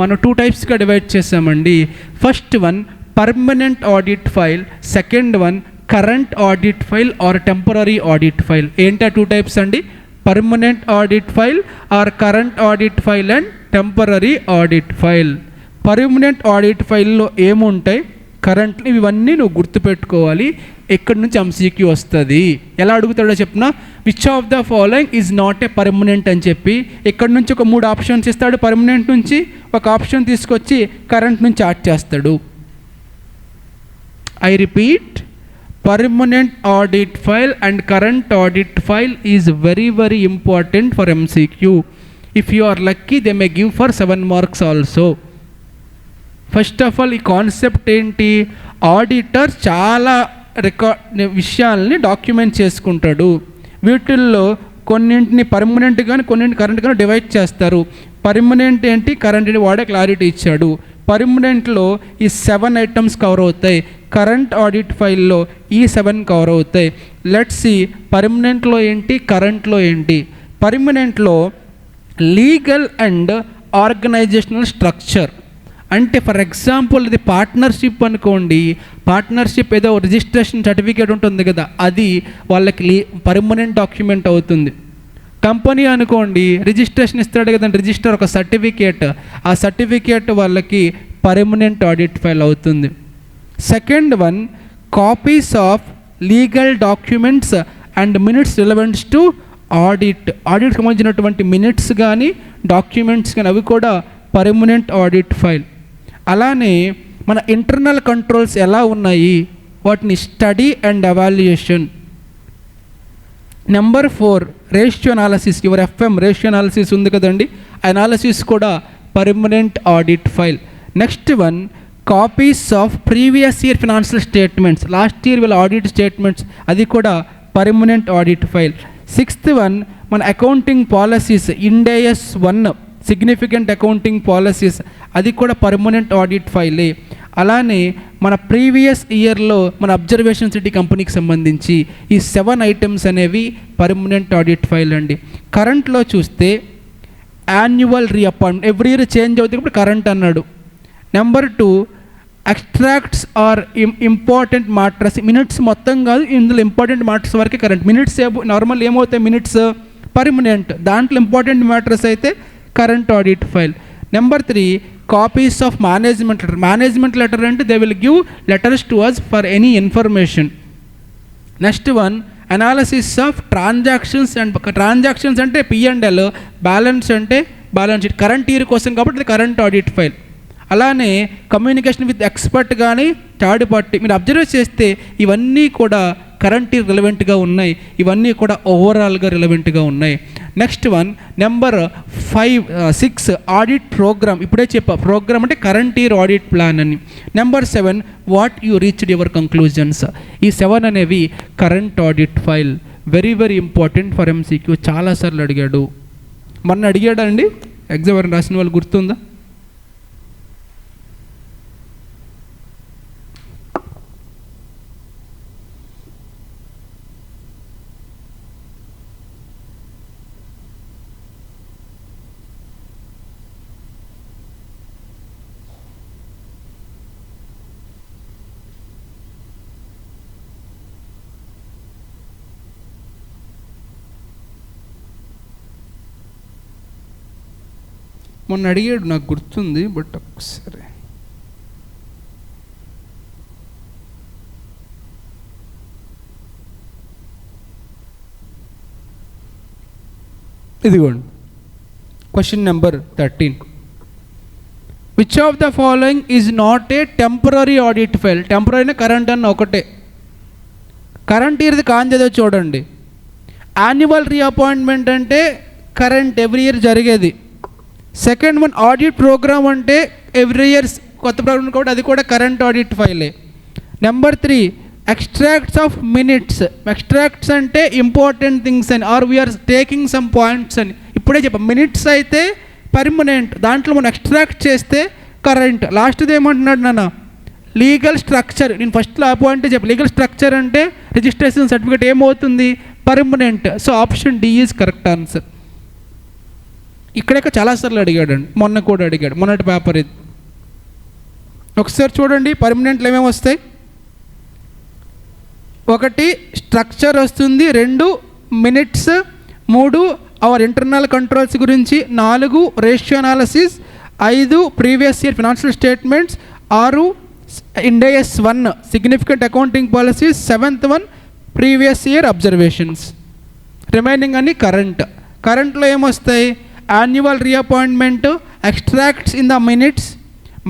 మనం 2 టైప్స్గా డివైడ్ చేసామండి. First one permanent audit file, second one current audit file or temporary audit file. ఏంటి ఆ 2 టైప్స్ అండి? Permanent audit file or current audit file and temporary audit file. Permanent audit ఫైల్లో ఏముంటాయి, కరెంట్, ఇవన్నీ నువ్వు గుర్తుపెట్టుకోవాలి. ఎక్కడి నుంచి ఎంసీక్యూ వస్తుంది, ఎలా అడుగుతాడో చెప్పిన, which of the following is not a permanent అని చెప్పి ఎక్కడి నుంచి ఒక 3 ఆప్షన్స్ ఇస్తాడు. పర్మనెంట్ నుంచి ఒక ఆప్షన్ తీసుకొచ్చి కరెంట్ నుంచి యాడ్ చేస్తాడు. I repeat, permanent audit file and current audit file is very very important for MCQ. If you are lucky they may give for 7 marks also. First of all ఈ concept ఏంటి, auditor చాలా విషయాల్ని document చేసుకుంటాడు. వీటిల్లో కొన్నింటిని permanent కానీ కొన్నింటి current కానీ డివైడ్ చేస్తారు. పర్మనెంట్ ఏంటి, కరెంట్ ఏంటి వాడే క్లారిటీ ఇచ్చాడు. పర్మనెంట్లో ఈ 7 ఐటమ్స్ కవర్ అవుతాయి, కరెంట్ ఆడిట్ ఫైల్లో ఈ 7 కవర్ అవుతాయి. లెట్స్ సి పర్మనెంట్లో ఏంటి, కరెంట్లో ఏంటి. పర్మనెంట్లో లీగల్ అండ్ ఆర్గనైజేషనల్ స్ట్రక్చర్, అంటే ఫర్ ఎగ్జాంపుల్ ఇది పార్ట్నర్షిప్ అనుకోండి, పార్ట్నర్షిప్ ఏదో రిజిస్ట్రేషన్ సర్టిఫికేట్ ఉంటుంది కదా, అది వాళ్ళకి పర్మనెంట్ డాక్యుమెంట్ అవుతుంది. కంపెనీ అనుకోండి, రిజిస్ట్రేషన్ ఇస్తాడు కదండి, రిజిస్టర్ ఒక సర్టిఫికేట్, ఆ సర్టిఫికేట్ వాళ్ళకి పర్మనెంట్ ఆడిట్ ఫైల్ అవుతుంది. Second one copies of legal documents and minutes relevants to audit. Audit సంబంధించినటువంటి మినిట్స్ కానీ డాక్యుమెంట్స్ కానీ అవి కూడా పర్మనెంట్ ఆడిట్ ఫైల్. అలానే మన ఇంటర్నల్ కంట్రోల్స్ ఎలా ఉన్నాయి, వాటిని study and evaluation. Number 4 ratio analysis. Your FM ratio analysis ఉంది కదండి, అనాలసిస్ కూడా permanent audit file. Next one copies of previous year financial statements, last year వీళ్ళ ఆడిట్ స్టేట్మెంట్స్, అది కూడా permanent audit file. Sixth one మన accounting policies, Ind AS 1 significant accounting policies, అది కూడా permanent audit ఫైలే. అలానే మన ప్రీవియస్ ఇయర్లో మన అబ్జర్వేషన్ సిటీ కంపెనీకి సంబంధించి ఈ 7 ఐటమ్స్ అనేవి పర్మనెంట్ ఆడిట్ ఫైల్ అండి. కరెంట్లో చూస్తే annual reappointment, every year change అవుతుంది ఇప్పుడు కరెంట్ అన్నాడు. Number 2 extracts are important matters, minutes మొత్తం కాదు, ఇందులో ఇంపార్టెంట్ మ్యాటర్స్ వరకే కరెంట్. మినిట్స్ నార్మల్ ఏమవుతాయి, మినిట్స్ పర్మనెంట్, దాంట్లో ఇంపార్టెంట్ మ్యాటర్స్ అయితే current audit file. Number 3 copies of management letter. Management letter అంటే they will give letters to us for any information. Next one analysis of transactions and transactions అంటే P&L, balance అంటే balance sheet, current year కోసం కాబట్టి ఇది current audit file. అలానే communication with expert కానీ third party, మీరు observe చేస్తే ఇవన్నీ కూడా కరెంట్ ఇయర్ రిలవెంట్గా ఉన్నాయి, ఇవన్నీ కూడా ఓవరాల్గా రిలవెంట్గా ఉన్నాయి. Next one number 6 audit program. ఇప్పుడే చెప్పా, ప్రోగ్రామ్ అంటే కరెంట్ ఇయర్ ఆడిట్ ప్లాన్ అని. Number 7 what you reached your conclusions. ఈ 7 అనేవి current audit file. Very very important for MCQ. చాలాసార్లు అడిగాడు, మొన్న అడిగాడండి ఎగ్జామ్ ఎవరైనా రాసిన వాళ్ళు గుర్తుందా? మొన్న అడిగాడు, నాకు గుర్తుంది, బట్ ఒకసారి ఇదిగోండి question number 13. Which of the following is not a temporary audit file? Temporary current అన్న ఒకటే. కరెంట్ ఇయర్ది కాంచేదో చూడండి. యాన్యువల్ రీఅపాయింట్మెంట్ అంటే కరెంట్ ఎవ్రీ ఇయర్ జరిగేది. సెకండ్ వన్ ఆడిట్ ప్రోగ్రామ్ అంటే ఎవ్రీ ఇయర్స్ కొత్త ప్రోగ్రామ్ కాబట్టి అది కూడా కరెంట్ ఆడిట్ ఫైలే. Number 3 extracts of minutes. Extracts అంటే ఇంపార్టెంట్ థింగ్స్ అని, or we are taking some points అని ఇప్పుడే చెప్పాం. మినిట్స్ అయితే పర్మనెంట్, దాంట్లో మనం ఎక్స్ట్రాక్ట్ చేస్తే కరెంట్. లాస్ట్ది ఏమంటున్నాడు నాన్న? Legal structure. నేను ఫస్ట్లో ఆ పాయింట్ చెప్పాను. లీగల్ స్ట్రక్చర్ అంటే రిజిస్ట్రేషన్ సర్టిఫికేట్ ఏమవుతుంది? Permanent. So option D is correct answer. ఇక్కడే చాలాసార్లు అడిగాడండి, మొన్న కూడా అడిగాడు, మొన్నటి పేపర్ ఇది. ఒకసారి చూడండి పర్మనెంట్లు ఏమేమి వస్తాయి. 1 స్ట్రక్చర్ వస్తుంది, 2 మినిట్స్, 3 అవర్ ఇంటర్నల్ కంట్రోల్స్ గురించి, 4 ratio analysis, 5 previous year financial statements, 6 ఇండేఎస్ 1 significant accounting policies, 7th one previous year observations. Remaining అన్ని కరెంట్. కరెంట్లో ఏమొస్తాయి? Annual reappointment, extracts in the minutes,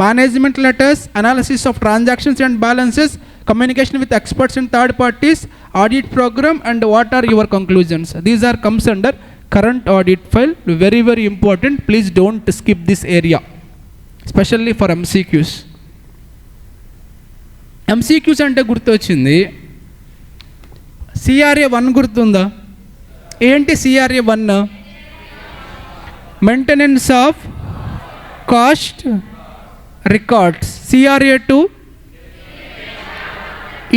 management letters, analysis of transactions and balances, communication with experts and third parties, audit program, and what are your conclusions. These are comes under current audit file. Very very important. Please don't skip this area, especially for MCQs. MCQs అంటే గుర్తొచ్చింది, CRA 1 గుర్తుందా? ఏంటి CRA 1? Maintenance of cost records. CRA 2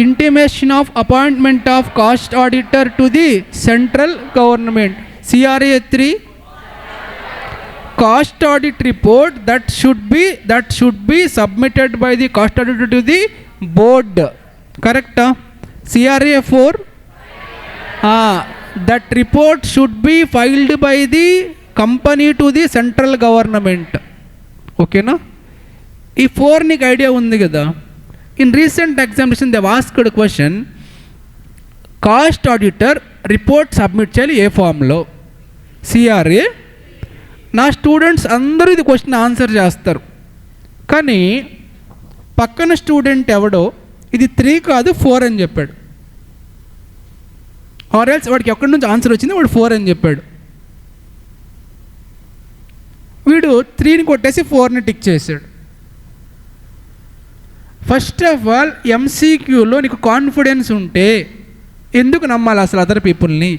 intimation of appointment of cost auditor to the central government. CRA 3 cost audit report that should be submitted by the cost auditor to the board. Correct? CRA 4 that report should be filed by the company to the central government. Okay na? ఈ 4 నీకు idea ఉంది కదా. In recent examination they have asked a question, cost auditor report submit చేయాలి ఏ ఫామ్లో? CRA. నా students అందరూ ఇది question answer చేస్తారు, కానీ పక్కన స్టూడెంట్ ఎవడో ఇది 3 కాదు 4 అని చెప్పాడు. ఆర్ ఎల్స్ వాడికి ఎక్కడి నుంచి ఆన్సర్ వచ్చింది, వాడు 4 అని చెప్పాడు. వీడు 3ని కొట్టేసి 4ని టిక్ చేశాడు. ఫస్ట్ ఆఫ్ ఆల్ MCQలో నీకు కాన్ఫిడెన్స్ ఉంటే ఎందుకు నమ్మాలి అసలు అదర్ పీపుల్ని?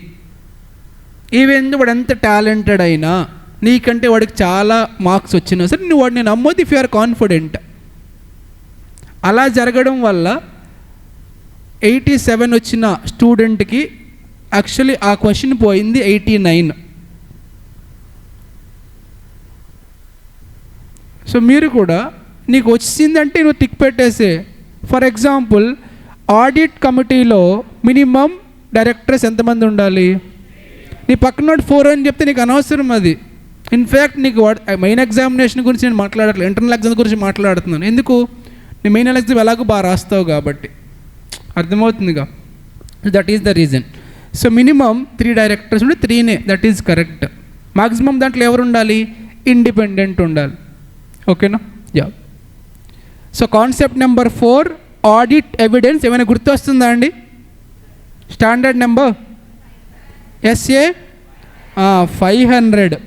ఈవెన్ వాడు ఎంత టాలెంటెడ్ అయినా, నీకంటే వాడికి చాలా మార్క్స్ వచ్చినా సరే నువ్వు వాడిని నమ్మొద్దు ఇఫ్ యు ఆర్ కాన్ఫిడెంట్. అలా జరగడం వల్ల 87 వచ్చిన స్టూడెంట్కి యాక్చువల్లీ ఆ క్వశ్చన్ పోయింది 89. సో మీరు కూడా నీకు వచ్చిందంటే నువ్వు టిక్ పెట్టేసే. ఫర్ ఎగ్జాంపుల్ ఆడిట్ కమిటీలో మినిమం డైరెక్టర్స్ ఎంతమంది ఉండాలి? నీ పక్కన 4 అని చెప్తే నీకు అనవసరం అది. ఇన్ఫ్యాక్ట్ నీకు మెయిన్ ఎగ్జామినేషన్ గురించి నేను మాట్లాడట్లేదు, ఇంటర్నల్ ఎగ్జామ్ గురించి మాట్లాడుతున్నాను. ఎందుకు? నీ మెయిన్ ఎగ్జామ్ ఎలాగో బాగా రాస్తావు కాబట్టి. అర్థమవుతుందిగా? That is the reason. So minimum 3 directors ఉంటే 3నే, దట్ ఈజ్ కరెక్ట్. మ్యాక్సిమం దాంట్లో ఎవరు ఉండాలి? ఇండిపెండెంట్ ఉండాలి. ఓకేనా? Yeah. So concept number 4 audit evidence ఏమైనా గుర్తొస్తుందా అండి? Standard number SA 500.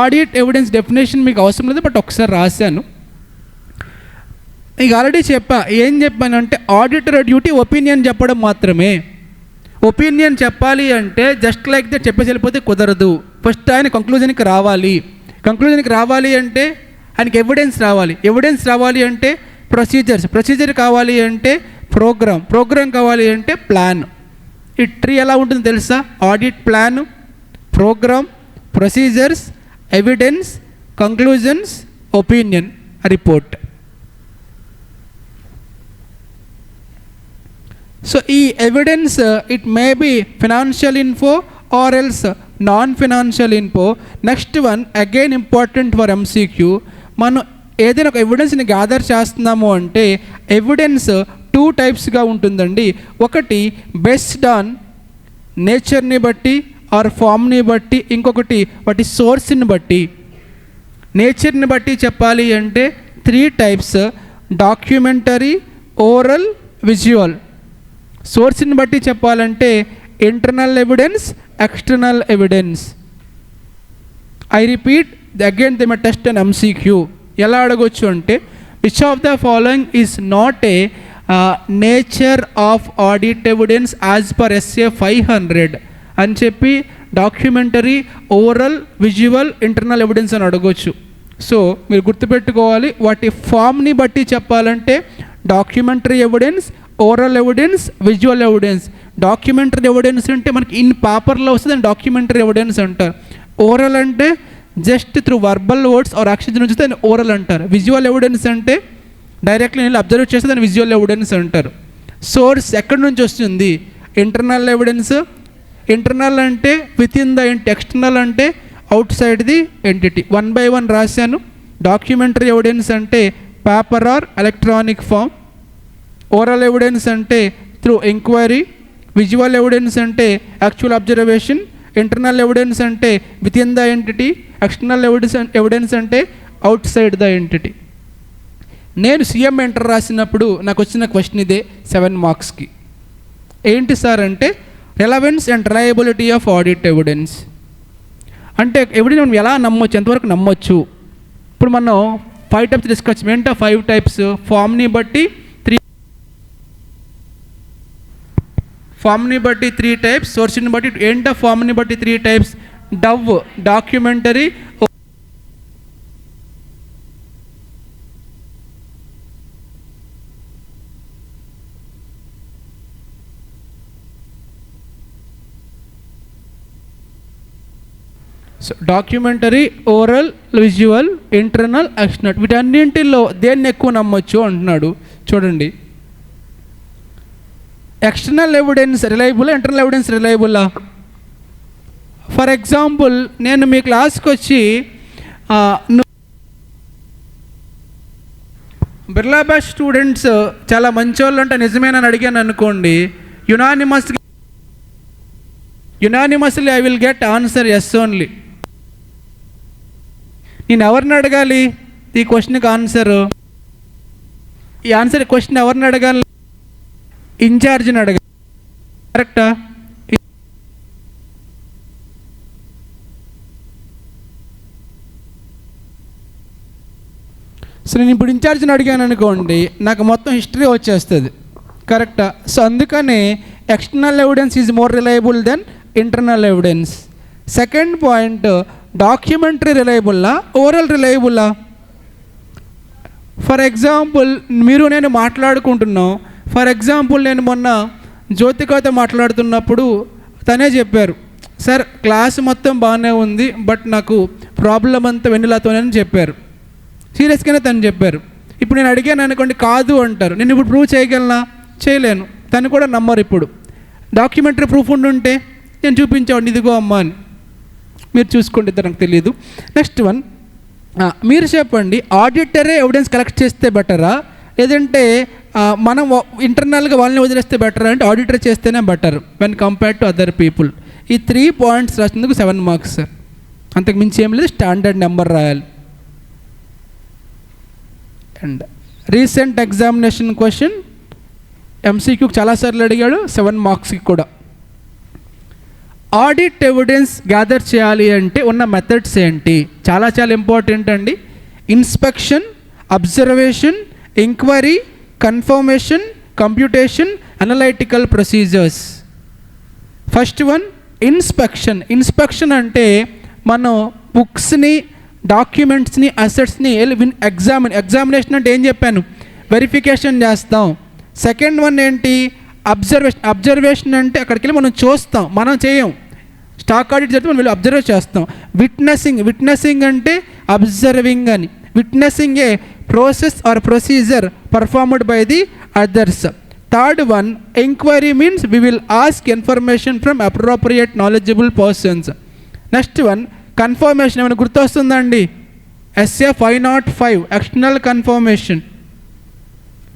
Audit evidence definition మీకు అవసరం లేదు, బట్ ఒకసారి రాశాను. మీకు ఆల్రెడీ చెప్పా. ఏం చెప్పానంటే ఆడిటర్ డ్యూటీ ఒపీనియన్ చెప్పడం మాత్రమే. ఒపీనియన్ చెప్పాలి అంటే జస్ట్ లైక్ దట్ చెప్పేసి వెళ్ళిపోతే కుదరదు. ఫస్ట్ ఆయన కంక్లూజన్కి రావాలి. కంక్లూజన్కి రావాలి అంటే ఆయనకి ఎవిడెన్స్ రావాలి. ఎవిడెన్స్ రావాలి అంటే ప్రొసీజర్ కావాలి అంటే ప్రోగ్రామ్ కావాలి అంటే ప్లాన్. ఈ ట్రీ ఎలా ఉంటుందో తెలుసా? Audit plan, program, procedures, evidence, conclusions, opinion, report. So ఈ evidence it may be financial info or else non-financial info. Next one again important for MCQ. మనం ఏదైనా ఒక ఎవిడెన్స్ని గ్యాదర్ చేస్తున్నాము అంటే ఎవిడెన్స్ 2 టైప్స్గా ఉంటుందండి. ఒకటి బేస్డ్ ఆన్ నేచర్ని బట్టి ఆర్ ఫామ్ని బట్టి, ఇంకొకటి వాటి సోర్స్ని బట్టి. నేచర్ని బట్టి చెప్పాలి అంటే 3 టైప్స్: డాక్యుమెంటరీ, ఓరల్, విజువల్. సోర్స్ని బట్టి చెప్పాలంటే internal evidence, external evidence. I repeat again they may test and MCQ. ఎలా అడగొచ్చు అంటే which of the following is not A nature of audit evidence as per SA 500 అని చెప్పి documentary, oral, visual, internal evidence అని అడగొచ్చు. So మీరు గుర్తుపెట్టుకోవాలి, వాటి ఫామ్ని బట్టి చెప్పాలంటే documentary evidence, oral evidence, visual evidence. Documentary evidence అంటే మనకి ఇన్ పేపర్లో వస్తుంది, దాన్ని డాక్యుమెంటరీ ఎవిడెన్స్ అంటారు. ఓరల్ అంటే just through verbal words or actions నుంచి దాన్ని ఓరల్ అంటారు. విజువల్ ఎవిడెన్స్ అంటే డైరెక్ట్లీ నేను అబ్జర్వ్ చేస్తే దాన్ని విజువల్ ఎవిడెన్స్ అంటారు. సోర్స్ ఎక్కడి నుంచి వస్తుంది? Internal evidence. ఇంటర్నల్ అంటే విత్ ఇన్ ద ఎక్స్టర్నల్ అంటే outside the entity. 1 by 1 రాశాను. డాక్యుమెంటరీ ఎవిడెన్స్ అంటే paper or electronic form. Oral evidence అంటే త్రూ ఎంక్వైరీ. విజువల్ ఎవిడెన్స్ అంటే యాక్చువల్ అబ్జర్వేషన్. ఇంటర్నల్ ఎవిడెన్స్ అంటే within the entity. External evidence అంటే out side the entity. నేను CM enter రాసినప్పుడు నాకు వచ్చిన క్వశ్చన్ ఇదే 7 మార్క్స్కి. ఏంటి సార్ అంటే relevance and reliability of audit evidence. అంటే ఎవిడెన్స్ మనం ఎలా నమ్మొచ్చు, ఎంతవరకు నమ్మొచ్చు. ఇప్పుడు మనం 5 టైప్స్ డిస్కస్. ఏంటో 5 టైప్స్? ఫామ్ని బట్టి 3 టైప్స్. సోర్స్ని బట్టి ఏంటో ఫామ్ని బట్టి 3 టైప్స్. డవ్ documentary, documentary, oral, visual, internal, external. వీటన్నింటిలో దేన్ని ఎక్కువ నమ్మొచ్చు అంటున్నాడు. చూడండి, external evidence reliable, internal evidence రిలయబుల్లా? ఫర్ ఎగ్జాంపుల్ నేను మీ క్లాస్కి వచ్చి బిర్లా బ్యాచ్ స్టూడెంట్స్ చాలా మంచోళ్ళు అంటే నిజమేనని అడిగాను అనుకోండి, unanimously I will get answer yes only. నేను ఎవరిని అడగాలి ఈ క్వశ్చన్కి ఆన్సర్? ఈ ఆన్సర్ క్వశ్చన్ ఎవరిని అడగాలి? ఇన్ఛార్జ్ని అడగాలి. కరెక్టా? సో నేను ఇప్పుడు ఇన్ఛార్జ్ని అడిగాను అనుకోండి, నాకు మొత్తం హిస్టరీ వచ్చేస్తుంది. కరెక్టా? సో అందుకనే external evidence is more reliable than internal evidence. Second point, documentary రిలయబుల్లా, ఓరల్ రిలయబుల్లా? ఫర్ ఎగ్జాంపుల్ మీరు నేను మాట్లాడుకుంటున్నాం. ఫర్ ఎగ్జాంపుల్ నేను మొన్న జ్యోతికతో మాట్లాడుతున్నప్పుడు తనే చెప్పారు, సార్ క్లాస్ మొత్తం బాగానే ఉంది బట్ నాకు ప్రాబ్లం అంతా వెన్నెలతోనే అని చెప్పారు. సీరియస్గానే తను చెప్పారు. ఇప్పుడు నేను అడిగాను అనుకోండి, కాదు అంటారు. నేను ఇప్పుడు ప్రూవ్ చేయగలనా? చేయలేను. తను కూడా నమ్మరు. ఇప్పుడు డాక్యుమెంటరీ ప్రూఫ్ ఉండుంటే నేను చూపించేవాడిని, ఇదిగో అమ్మా అని. మీరు చూసుకోండి, ఇద్దరు నాకు తెలియదు. నెక్స్ట్ వన్, మీరు చెప్పండి, ఆడిటరే ఎవిడెన్స్ కలెక్ట్ చేస్తే బెటరా లేదంటే మనం ఇంటర్నల్గా వాళ్ళని వదిలేస్తే బెటరా అంటే ఆడిటర్ చేస్తేనే better when compared to other people. ఈ 3 పాయింట్స్ రాసినందుకు 7 మార్క్స్ సార్. అంతకు మించి ఏం లేదు, స్టాండర్డ్ నెంబర్ రాయాలి. అండ్ రీసెంట్ ఎగ్జామినేషన్ క్వశ్చన్ MCQకి చాలాసార్లు అడిగాడు, 7 మార్క్స్కి కూడా. ఆడిట్ ఎవిడెన్స్ గ్యాదర్ చేయాలి అంటే ఉన్న మెథడ్స్ ఏంటి? చాలా చాలా ఇంపార్టెంట్ అండి. Inspection, observation, enquiry, confirmation, computation, analytical procedures. First one inspection. Inspection అంటే మనం బుక్స్ని, డాక్యుమెంట్స్ని, అసెట్స్ని ఎగ్జామినేషన్ అంటే ఏం చెప్పాను? వెరిఫికేషన్ చేస్తాం. సెకండ్ వన్ ఏంటి? అబ్జర్వేషన్. అబ్జర్వేషన్ అంటే అక్కడికి వెళ్ళి మనం చూస్తాం, మనం చేయం. స్టాక్ ఆడిట్ జరిగితే మనం వెళ్ళి అబ్జర్వ్ చేస్తాం. విట్నెసింగ్ అంటే అబ్జర్వింగ్ అని. Witnessing A process or procedure performed by the others. Third one, inquiry means we will ask information from appropriate knowledgeable persons. Next one confirmation. ఏమైనా గుర్తొస్తుందండి? SA 505 external confirmation.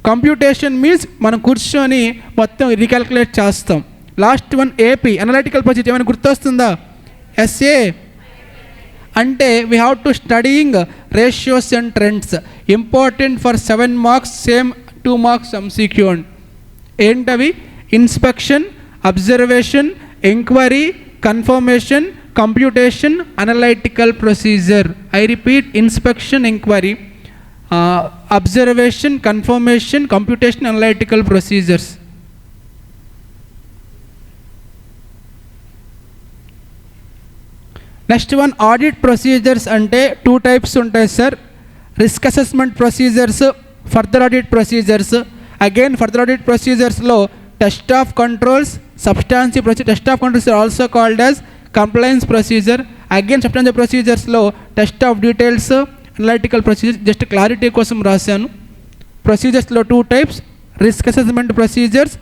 Computation means మనం కూర్చొని మొత్తం రీకాల్కులేట్ చేస్తాం. Last one AP analytical procedure. ఏమైనా గుర్తొస్తుందా? SA అంటే we have to studying ratios and trends. Important for 7 marks, same 2 marks MCQ. ఏంటవి? Inspection, observation, enquiry, confirmation, computation, analytical procedure. I repeat, inspection, enquiry, observation, confirmation, computation, analytical procedures. Next one audit procedures. అంటే 2 types ఉంటాయి sir. Risk assessment procedures, further audit procedures. Again further audit ప్రొసీజర్స్లో test of controls, substantive procedure. Test of controls also called as compliance procedure. Again substantive ప్రొసీజర్స్లో test of details, analytical procedure. Just clarity కోసం రాశాను. ప్రొసీజర్స్లో 2 types, risk assessment procedures,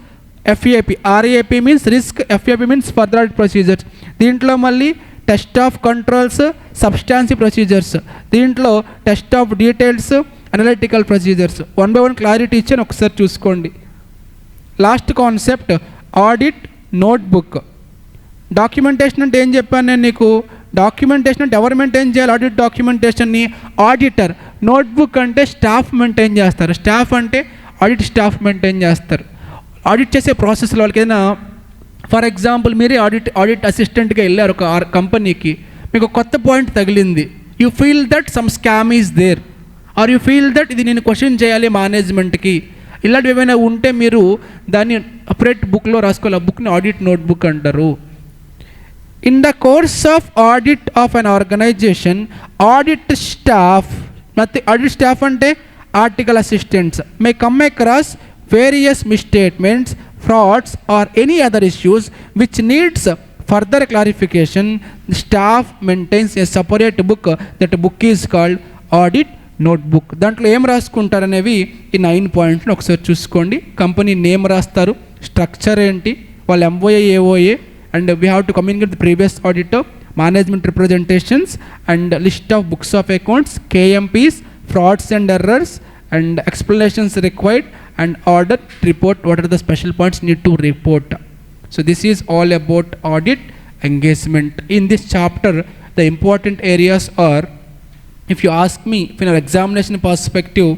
FAP. RAP means risk, FAP means further audit procedures. దీంట్లో మళ్ళీ test of controls, substantive procedures. దీంట్లో test of details, analytical procedures. 1 by 1 clarity ఇచ్చాను, ఒకసారి చూసుకోండి. Last concept audit notebook. Documentation అంటే ఏం చెప్పాను నేను నీకు? డాక్యుమెంటేషన్ అంటే ఎవరు మెయింటైన్ చేయాలి ఆడిట్ డాక్యుమెంటేషన్ని? ఆడిటర్. నోట్బుక్ అంటే స్టాఫ్ మెయింటైన్ చేస్తారు. స్టాఫ్ అంటే ఆడిట్ స్టాఫ్ మెయింటైన్ చేస్తారు. ఆడిట్ చేసే ప్రాసెస్లో వాళ్ళకి ఏదైనా, ఫర్ ఎగ్జాంపుల్ మీరే ఆడిట్ అసిస్టెంట్గా వెళ్ళారు ఒక కంపెనీకి, మీకు కొత్త పాయింట్ తగిలింది. You feel that some scam is there, or you feel that ఇది నేను క్వశ్చన్ చేయాలి మేనేజ్మెంట్కి. ఇలాంటివి ఏమైనా ఉంటే మీరు దాన్ని అపరేట్ బుక్లో రాసుకోవాలి. ఆ బుక్ని ఆడిట్ నోట్బుక్ అంటారు. In the course of audit of an organisation, audit staff అంటే article assistants may come across various misstatements, frauds or any other issues which needs further clarification. The staff maintains a separate book. That book is called audit notebook. దాంట్లో ఏం రాసుకుంటారనేవి ఈ 9 పాయింట్స్ని ఒకసారి చూసుకోండి. Company name రాస్తారు, structure ఏంటి, వాళ్ళ MOA, AOA, and we have to communicate the previous auditor, management representations, and list of books of accounts, KMPs, frauds and errors, and explanations required, and audit report. What are the special points need to report? So this is all about audit engagement. In this chapter, the important areas are, if you ask me, from an examination perspective,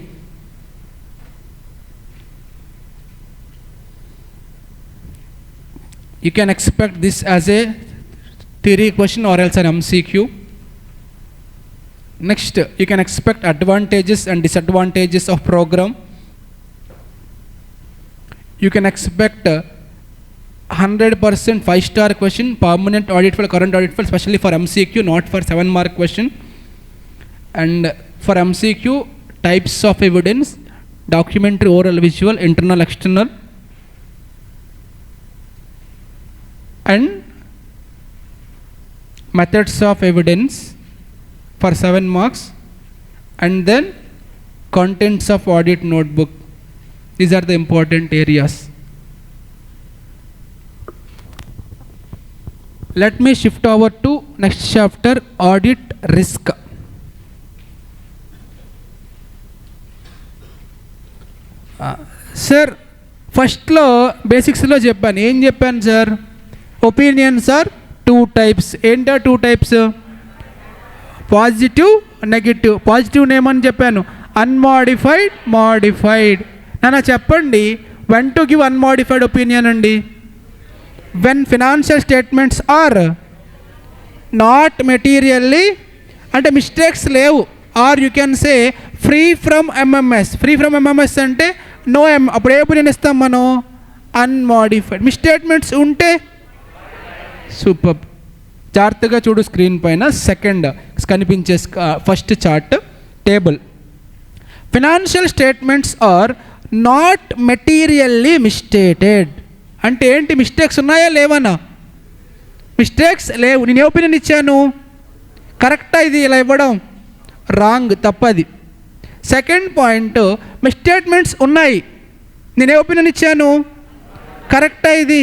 you can expect this as a theory question or else an MCQ. Next, you can expect advantages and disadvantages of program. You can expect 100% 5-star question, permanent audit file, current audit file, especially for MCQ, not for 7-mark question. And for MCQ, types of evidence, documentary, oral, visual, internal, external, and methods of evidence for 7 marks, and then contents of audit notebook. These are the important areas. Let me shift over to next chapter, audit risk. Sir ఫస్ట్లో బేసిక్స్లో చెప్పాను. ఏం చెప్పాను sir? Opinions are 2 types. ఏంటా 2 types? Positive, negative. Positive నేమని చెప్పాను, unmodified, modified. నాన్న చెప్పండి, when to give unmodified opinion అండి? When financial statements are not materially, అంటే మిస్టేక్స్ లేవు, or you can say free from MMS. Free from MMS అంటే no అప్పుడు ఏ ఒపీనియన్ ఇస్తాం మనం? అన్మాడిఫైడ్. మిస్టేట్మెంట్స్ ఉంటే సూపర్. జాగ్రత్తగా చూడు స్క్రీన్ పైన సెకండ్ కనిపించే first chart table. Financial statements are not materially misstated అంటే ఏంటి? మిస్టేక్స్ ఉన్నాయా లేవనా? మిస్టేక్స్ లేవు. నేను ఏ ఒపీనియన్ ఇచ్చాను? కరెక్టా ఇది ఇలా ఇవ్వడం? రాంగ్, తప్పది. సెకండ్ పాయింట్, మిస్టేట్మెంట్స్ ఉన్నాయి, నేను ఏ ఒపీనియన్ ఇచ్చాను? కరెక్టా ఇది?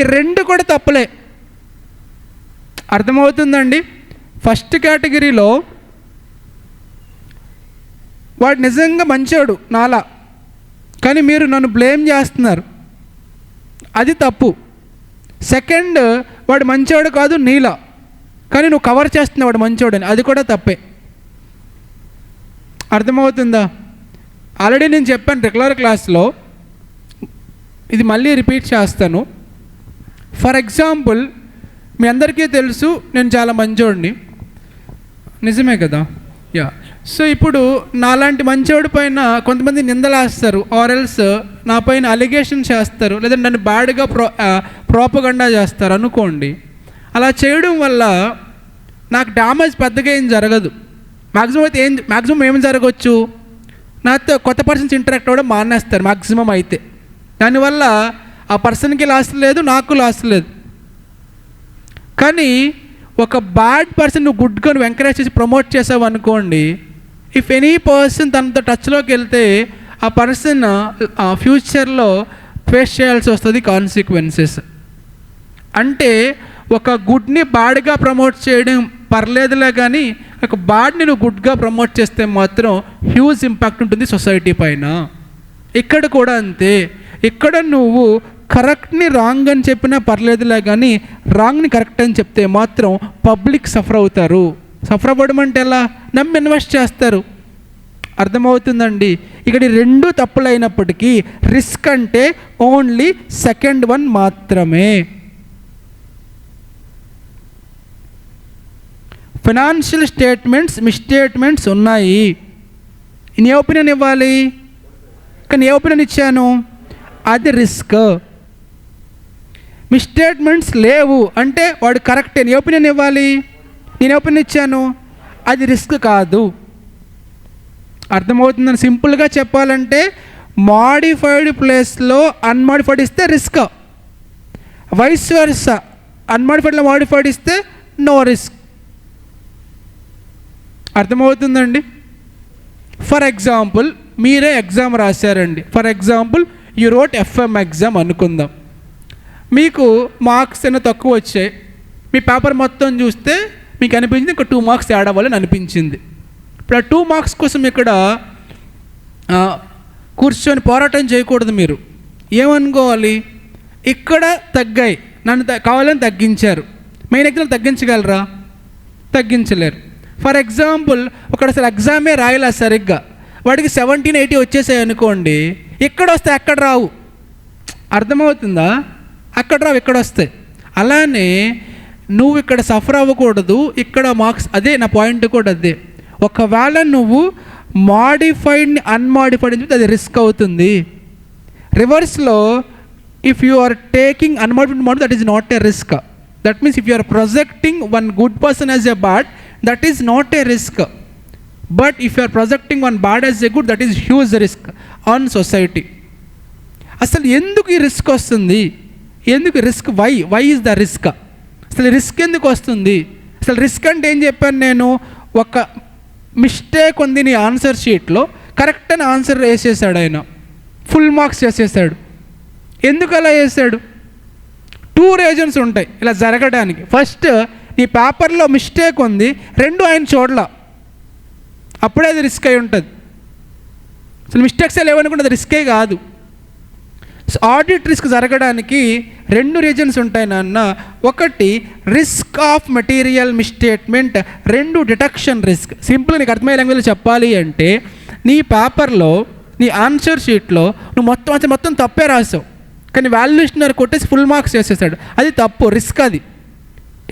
ఈ రెండు కూడా తప్పులే. అర్థమవుతుందండి? ఫస్ట్ కేటగిరీలో వాడు నిజంగా మంచోడు నాలా, కానీ మీరు నన్ను బ్లేమ్ చేస్తున్నారు, అది తప్పు. సెకండ్, వాడు మంచోడు కాదు నీలా, కానీ నువ్వు కవర్ చేస్తున్నావు వాడు మంచోడని, అది కూడా తప్పే. అర్థమవుతుందా? ఆల్రెడీ నేను చెప్పాను రెగ్యులర్ క్లాస్లో, ఇది మళ్ళీ రిపీట్ చేస్తాను. ఫర్ ఎగ్జాంపుల్, మీ అందరికీ తెలుసు నేను చాలా మంచోడిని, నిజమే కదా? యా. సో ఇప్పుడు నాలాంటి మంచోడి పైన కొంతమంది నిందలేస్తారు, ఆర్ఎల్స్ నా పైన అలిగేషన్ చేస్తారు, లేదంటే నన్ను బ్యాడ్గా ప్రోపగండా చేస్తారు అనుకోండి. అలా చేయడం వల్ల నాకు డ్యామేజ్ పెద్దగా ఏం జరగదు. మ్యాక్సిమం ఏం జరగవచ్చు, నాతో కొత్త పర్సన్స్ ఇంటరాక్ట్ అవ్వడం మానేస్తారు మ్యాక్సిమం అయితే. దానివల్ల ఆ పర్సన్కి లాస్ లేదు, నాకు లాస్ లేదు. కానీ ఒక బ్యాడ్ పర్సన్ నువ్వు గుడ్గా నువ్వు ఎంకరేజ్ చేసి ప్రమోట్ చేసావు అనుకోండి, ఇఫ్ ఎనీ పర్సన్ తనతో టచ్లోకి వెళ్తే ఆ పర్సన్ ఫ్యూచర్లో ఫేస్ చేయాల్సి వస్తుంది కాన్సిక్వెన్సెస్. అంటే ఒక గుడ్ని బ్యాడ్గా ప్రమోట్ చేయడం పర్లేదులే, కానీ ఒక బ్యాడ్ని నువ్వు గుడ్గా ప్రమోట్ చేస్తే మాత్రం హ్యూజ్ ఇంపాక్ట్ ఉంటుంది సొసైటీ పైన. ఇక్కడ కూడా అంతే. ఇక్కడ నువ్వు కరెక్ట్ని రాంగ్ అని చెప్పినా పర్లేదులే, కానీ రాంగ్ని కరెక్ట్ అని చెప్తే మాత్రం పబ్లిక్ సఫర్ అవుతారు. సఫర్ అవ్వడం అంటే ఎలా? నమ్మి ఇన్వెస్ట్ చేస్తారు. అర్థమవుతుందండి? ఇక్కడ రెండు తప్పులైనప్పటికీ రిస్క్ అంటే ఓన్లీ సెకండ్ వన్ మాత్రమే. ఫైనాన్షియల్ స్టేట్మెంట్స్ మిస్స్టేట్మెంట్స్ ఉన్నాయి. నీ ఒపీనియన్ ఇవ్వాలి, కానీ ఏ ఒపీనియన్ ఇచ్చాను? అది రిస్క్. మిస్స్టేట్మెంట్స్ లేవు అంటే వాడు కరెక్టే, నీ ఒపీనియన్ ఇవ్వాలి, నేను ఒపీనియన్ ఇచ్చాను, అది రిస్క్ కాదు. అర్థమవుతుందని సింపుల్గా చెప్పాలంటే, మాడిఫైడ్ ప్లేస్లో అన్మాడిఫైడ్ ఇస్తే రిస్క్, వైస్ వర్సా అన్మాడిఫైడ్లో మాడిఫైడ్ ఇస్తే నో రిస్క్. అర్థమవుతుందండి? ఫర్ ఎగ్జాంపుల్, మీరే ఎగ్జామ్ రాశారండి. For example you wrote FM exam అనుకుందాం. మీకు మార్క్స్ ఏమైనా తక్కువ వచ్చాయి, మీ పేపర్ మొత్తం చూస్తే మీకు అనిపించింది ఇంకా 2 మార్క్స్ యాడ్ అవ్వాలని అనిపించింది. ఇప్పుడు ఆ 2 మార్క్స్ కోసం ఇక్కడ కూర్చొని పోరాటం చేయకూడదు. మీరు ఏమనుకోవాలి, ఇక్కడ తగ్గాయి, నన్ను కావాలని తగ్గించారు, మెయిన్ ఎగ్జామ్ తగ్గించగలరా? తగ్గించలేరు. ఫర్ ఎగ్జాంపుల్, ఒకడు అసలు ఎగ్జామే రాయలే సరిగ్గా, వాడికి 1780 వచ్చేసాయి అనుకోండి, ఇక్కడ వస్తే అక్కడ రావు. అర్థమవుతుందా? అక్కడ రావు, ఇక్కడ వస్తాయి. అలానే నువ్వు ఇక్కడ సఫర్ అవ్వకూడదు, ఇక్కడ మార్క్స్. అదే నా పాయింట్ కూడా అదే. ఒకవేళ నువ్వు మాడిఫైడ్ని అన్మాడిఫైడ్ అని చెప్తే అది రిస్క్ అవుతుంది. రివర్స్లో if you are taking unmodified mode, that is not a risk. That means if you are projecting one good person as a bad, that is not a risk. But if you are projecting one bad as a good, that is huge risk on society. అసలు ఎందుకు ఈ risk వస్తుంది? ఎందుకు risk? Why is the risk? అసలు risk ఎందుకు వస్తుంది? అసలు risk అంటే ఏం చెప్పాను నేను? ఒక మిస్టేక్ ఉంది నీ ఆన్సర్ షీట్లో, కరెక్ట్ అని ఆన్సర్ వేసేసాడు ఆయన, ఫుల్ మార్క్స్ చేసేసాడు. ఎందుకు అలా చేశాడు? 2 రీజన్స్ ఉంటాయి ఇలా జరగడానికి. ఫస్ట్, నీ పేపర్లో మిస్టేక్ ఉంది, 2 ఆయన చూడలా, అప్పుడే అది రిస్క్ అయి ఉంటుంది. అసలు మిస్టేక్స్ లేవనుకుంటే అది రిస్కే కాదు. సో ఆడిట్ రిస్క్ జరగడానికి 2 రీజన్స్ ఉంటాయి నాన్న. ఒకటి risk of material misstatement, 2 detection risk. సింపుల్గా నీకు అర్థమయ్యే లాంగ్వేజ్లో చెప్పాలి అంటే, నీ పేపర్లో నీ ఆన్సర్ షీట్లో నువ్వు మొత్తం తప్పే రాసావు, కానీ వాల్యుయేషనర్ కొట్టేసి ఫుల్ మార్క్స్ చేసేసాడు, అది తప్పు, రిస్క్ అది.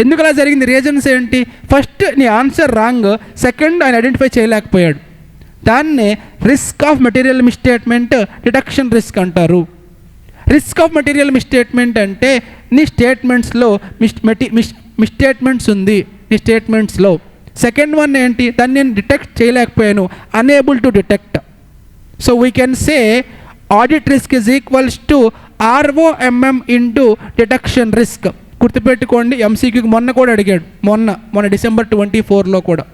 ఎందుకు అలా జరిగింది? రీజన్స్ ఏంటి? ఫస్ట్, నీ ఆన్సర్ రాంగ్. సెకండ్, ఆయన ఐడెంటిఫై చేయలేకపోయాడు. దాన్నే risk of material misstatement, detection risk అంటారు. రిస్క్ ఆఫ్ మెటీరియల్ మిస్స్టేట్మెంట్ అంటే నీ స్టేట్మెంట్స్లో మిస్స్టేట్మెంట్స్ ఉంది నీ స్టేట్మెంట్స్లో. సెకండ్ వన్ ఏంటి? దాన్ని నేను డిటెక్ట్ చేయలేకపోయాను, unable to detect. So we can say audit risk is equals to ROMM into detection risk. గుర్తుపెట్టుకోండి, ఎంసీక్యూకి మొన్న కూడా అడిగాడు, మొన్న December 24లో కూడా.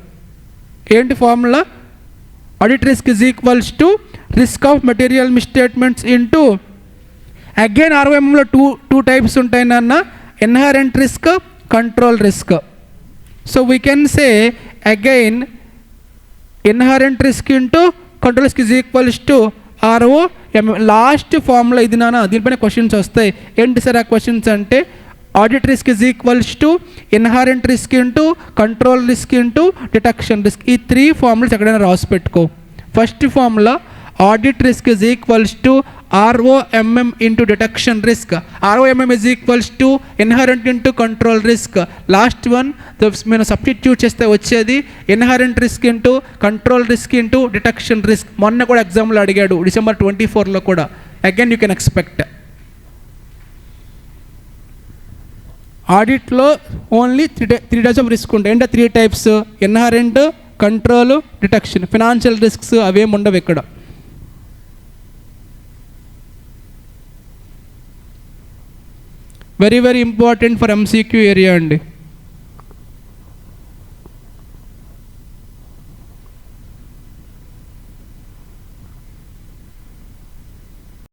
ఏంటి formula? Audit risk is equals to risk of material misstatements into, again ROMMలో టూ టైప్స్ ఉంటాయి నాన్న, inherent risk, control risk. So we can say again inherent risk into control risk is equals to RO last formula ఇది నాన్న దీనిపైన questions వస్తాయి. ఏంటి sir ఆ questions అంటే audit risk is equals to inherent risk into control risk into detection risk. ఈ 3 formulas ఎక్కడైనా రాసి పెట్టుకో. First formula audit risk is equals to ROMM into detection risk. ROMM is equals to inherent into control risk. Last one మేము substitute చేస్తే వచ్చేది inherent risk into control risk into detection risk. మొన్న కూడా ఎగ్జామ్లో అడిగాడు December 24 కూడా. Again you can expect. ఆడిట్లో only three types of risk ఉంటాయి. అంటే 3 types: inherent, control, detection. Financial risks అవేమి ఉండవు ఇక్కడ. Very very important for MCQ area అండి.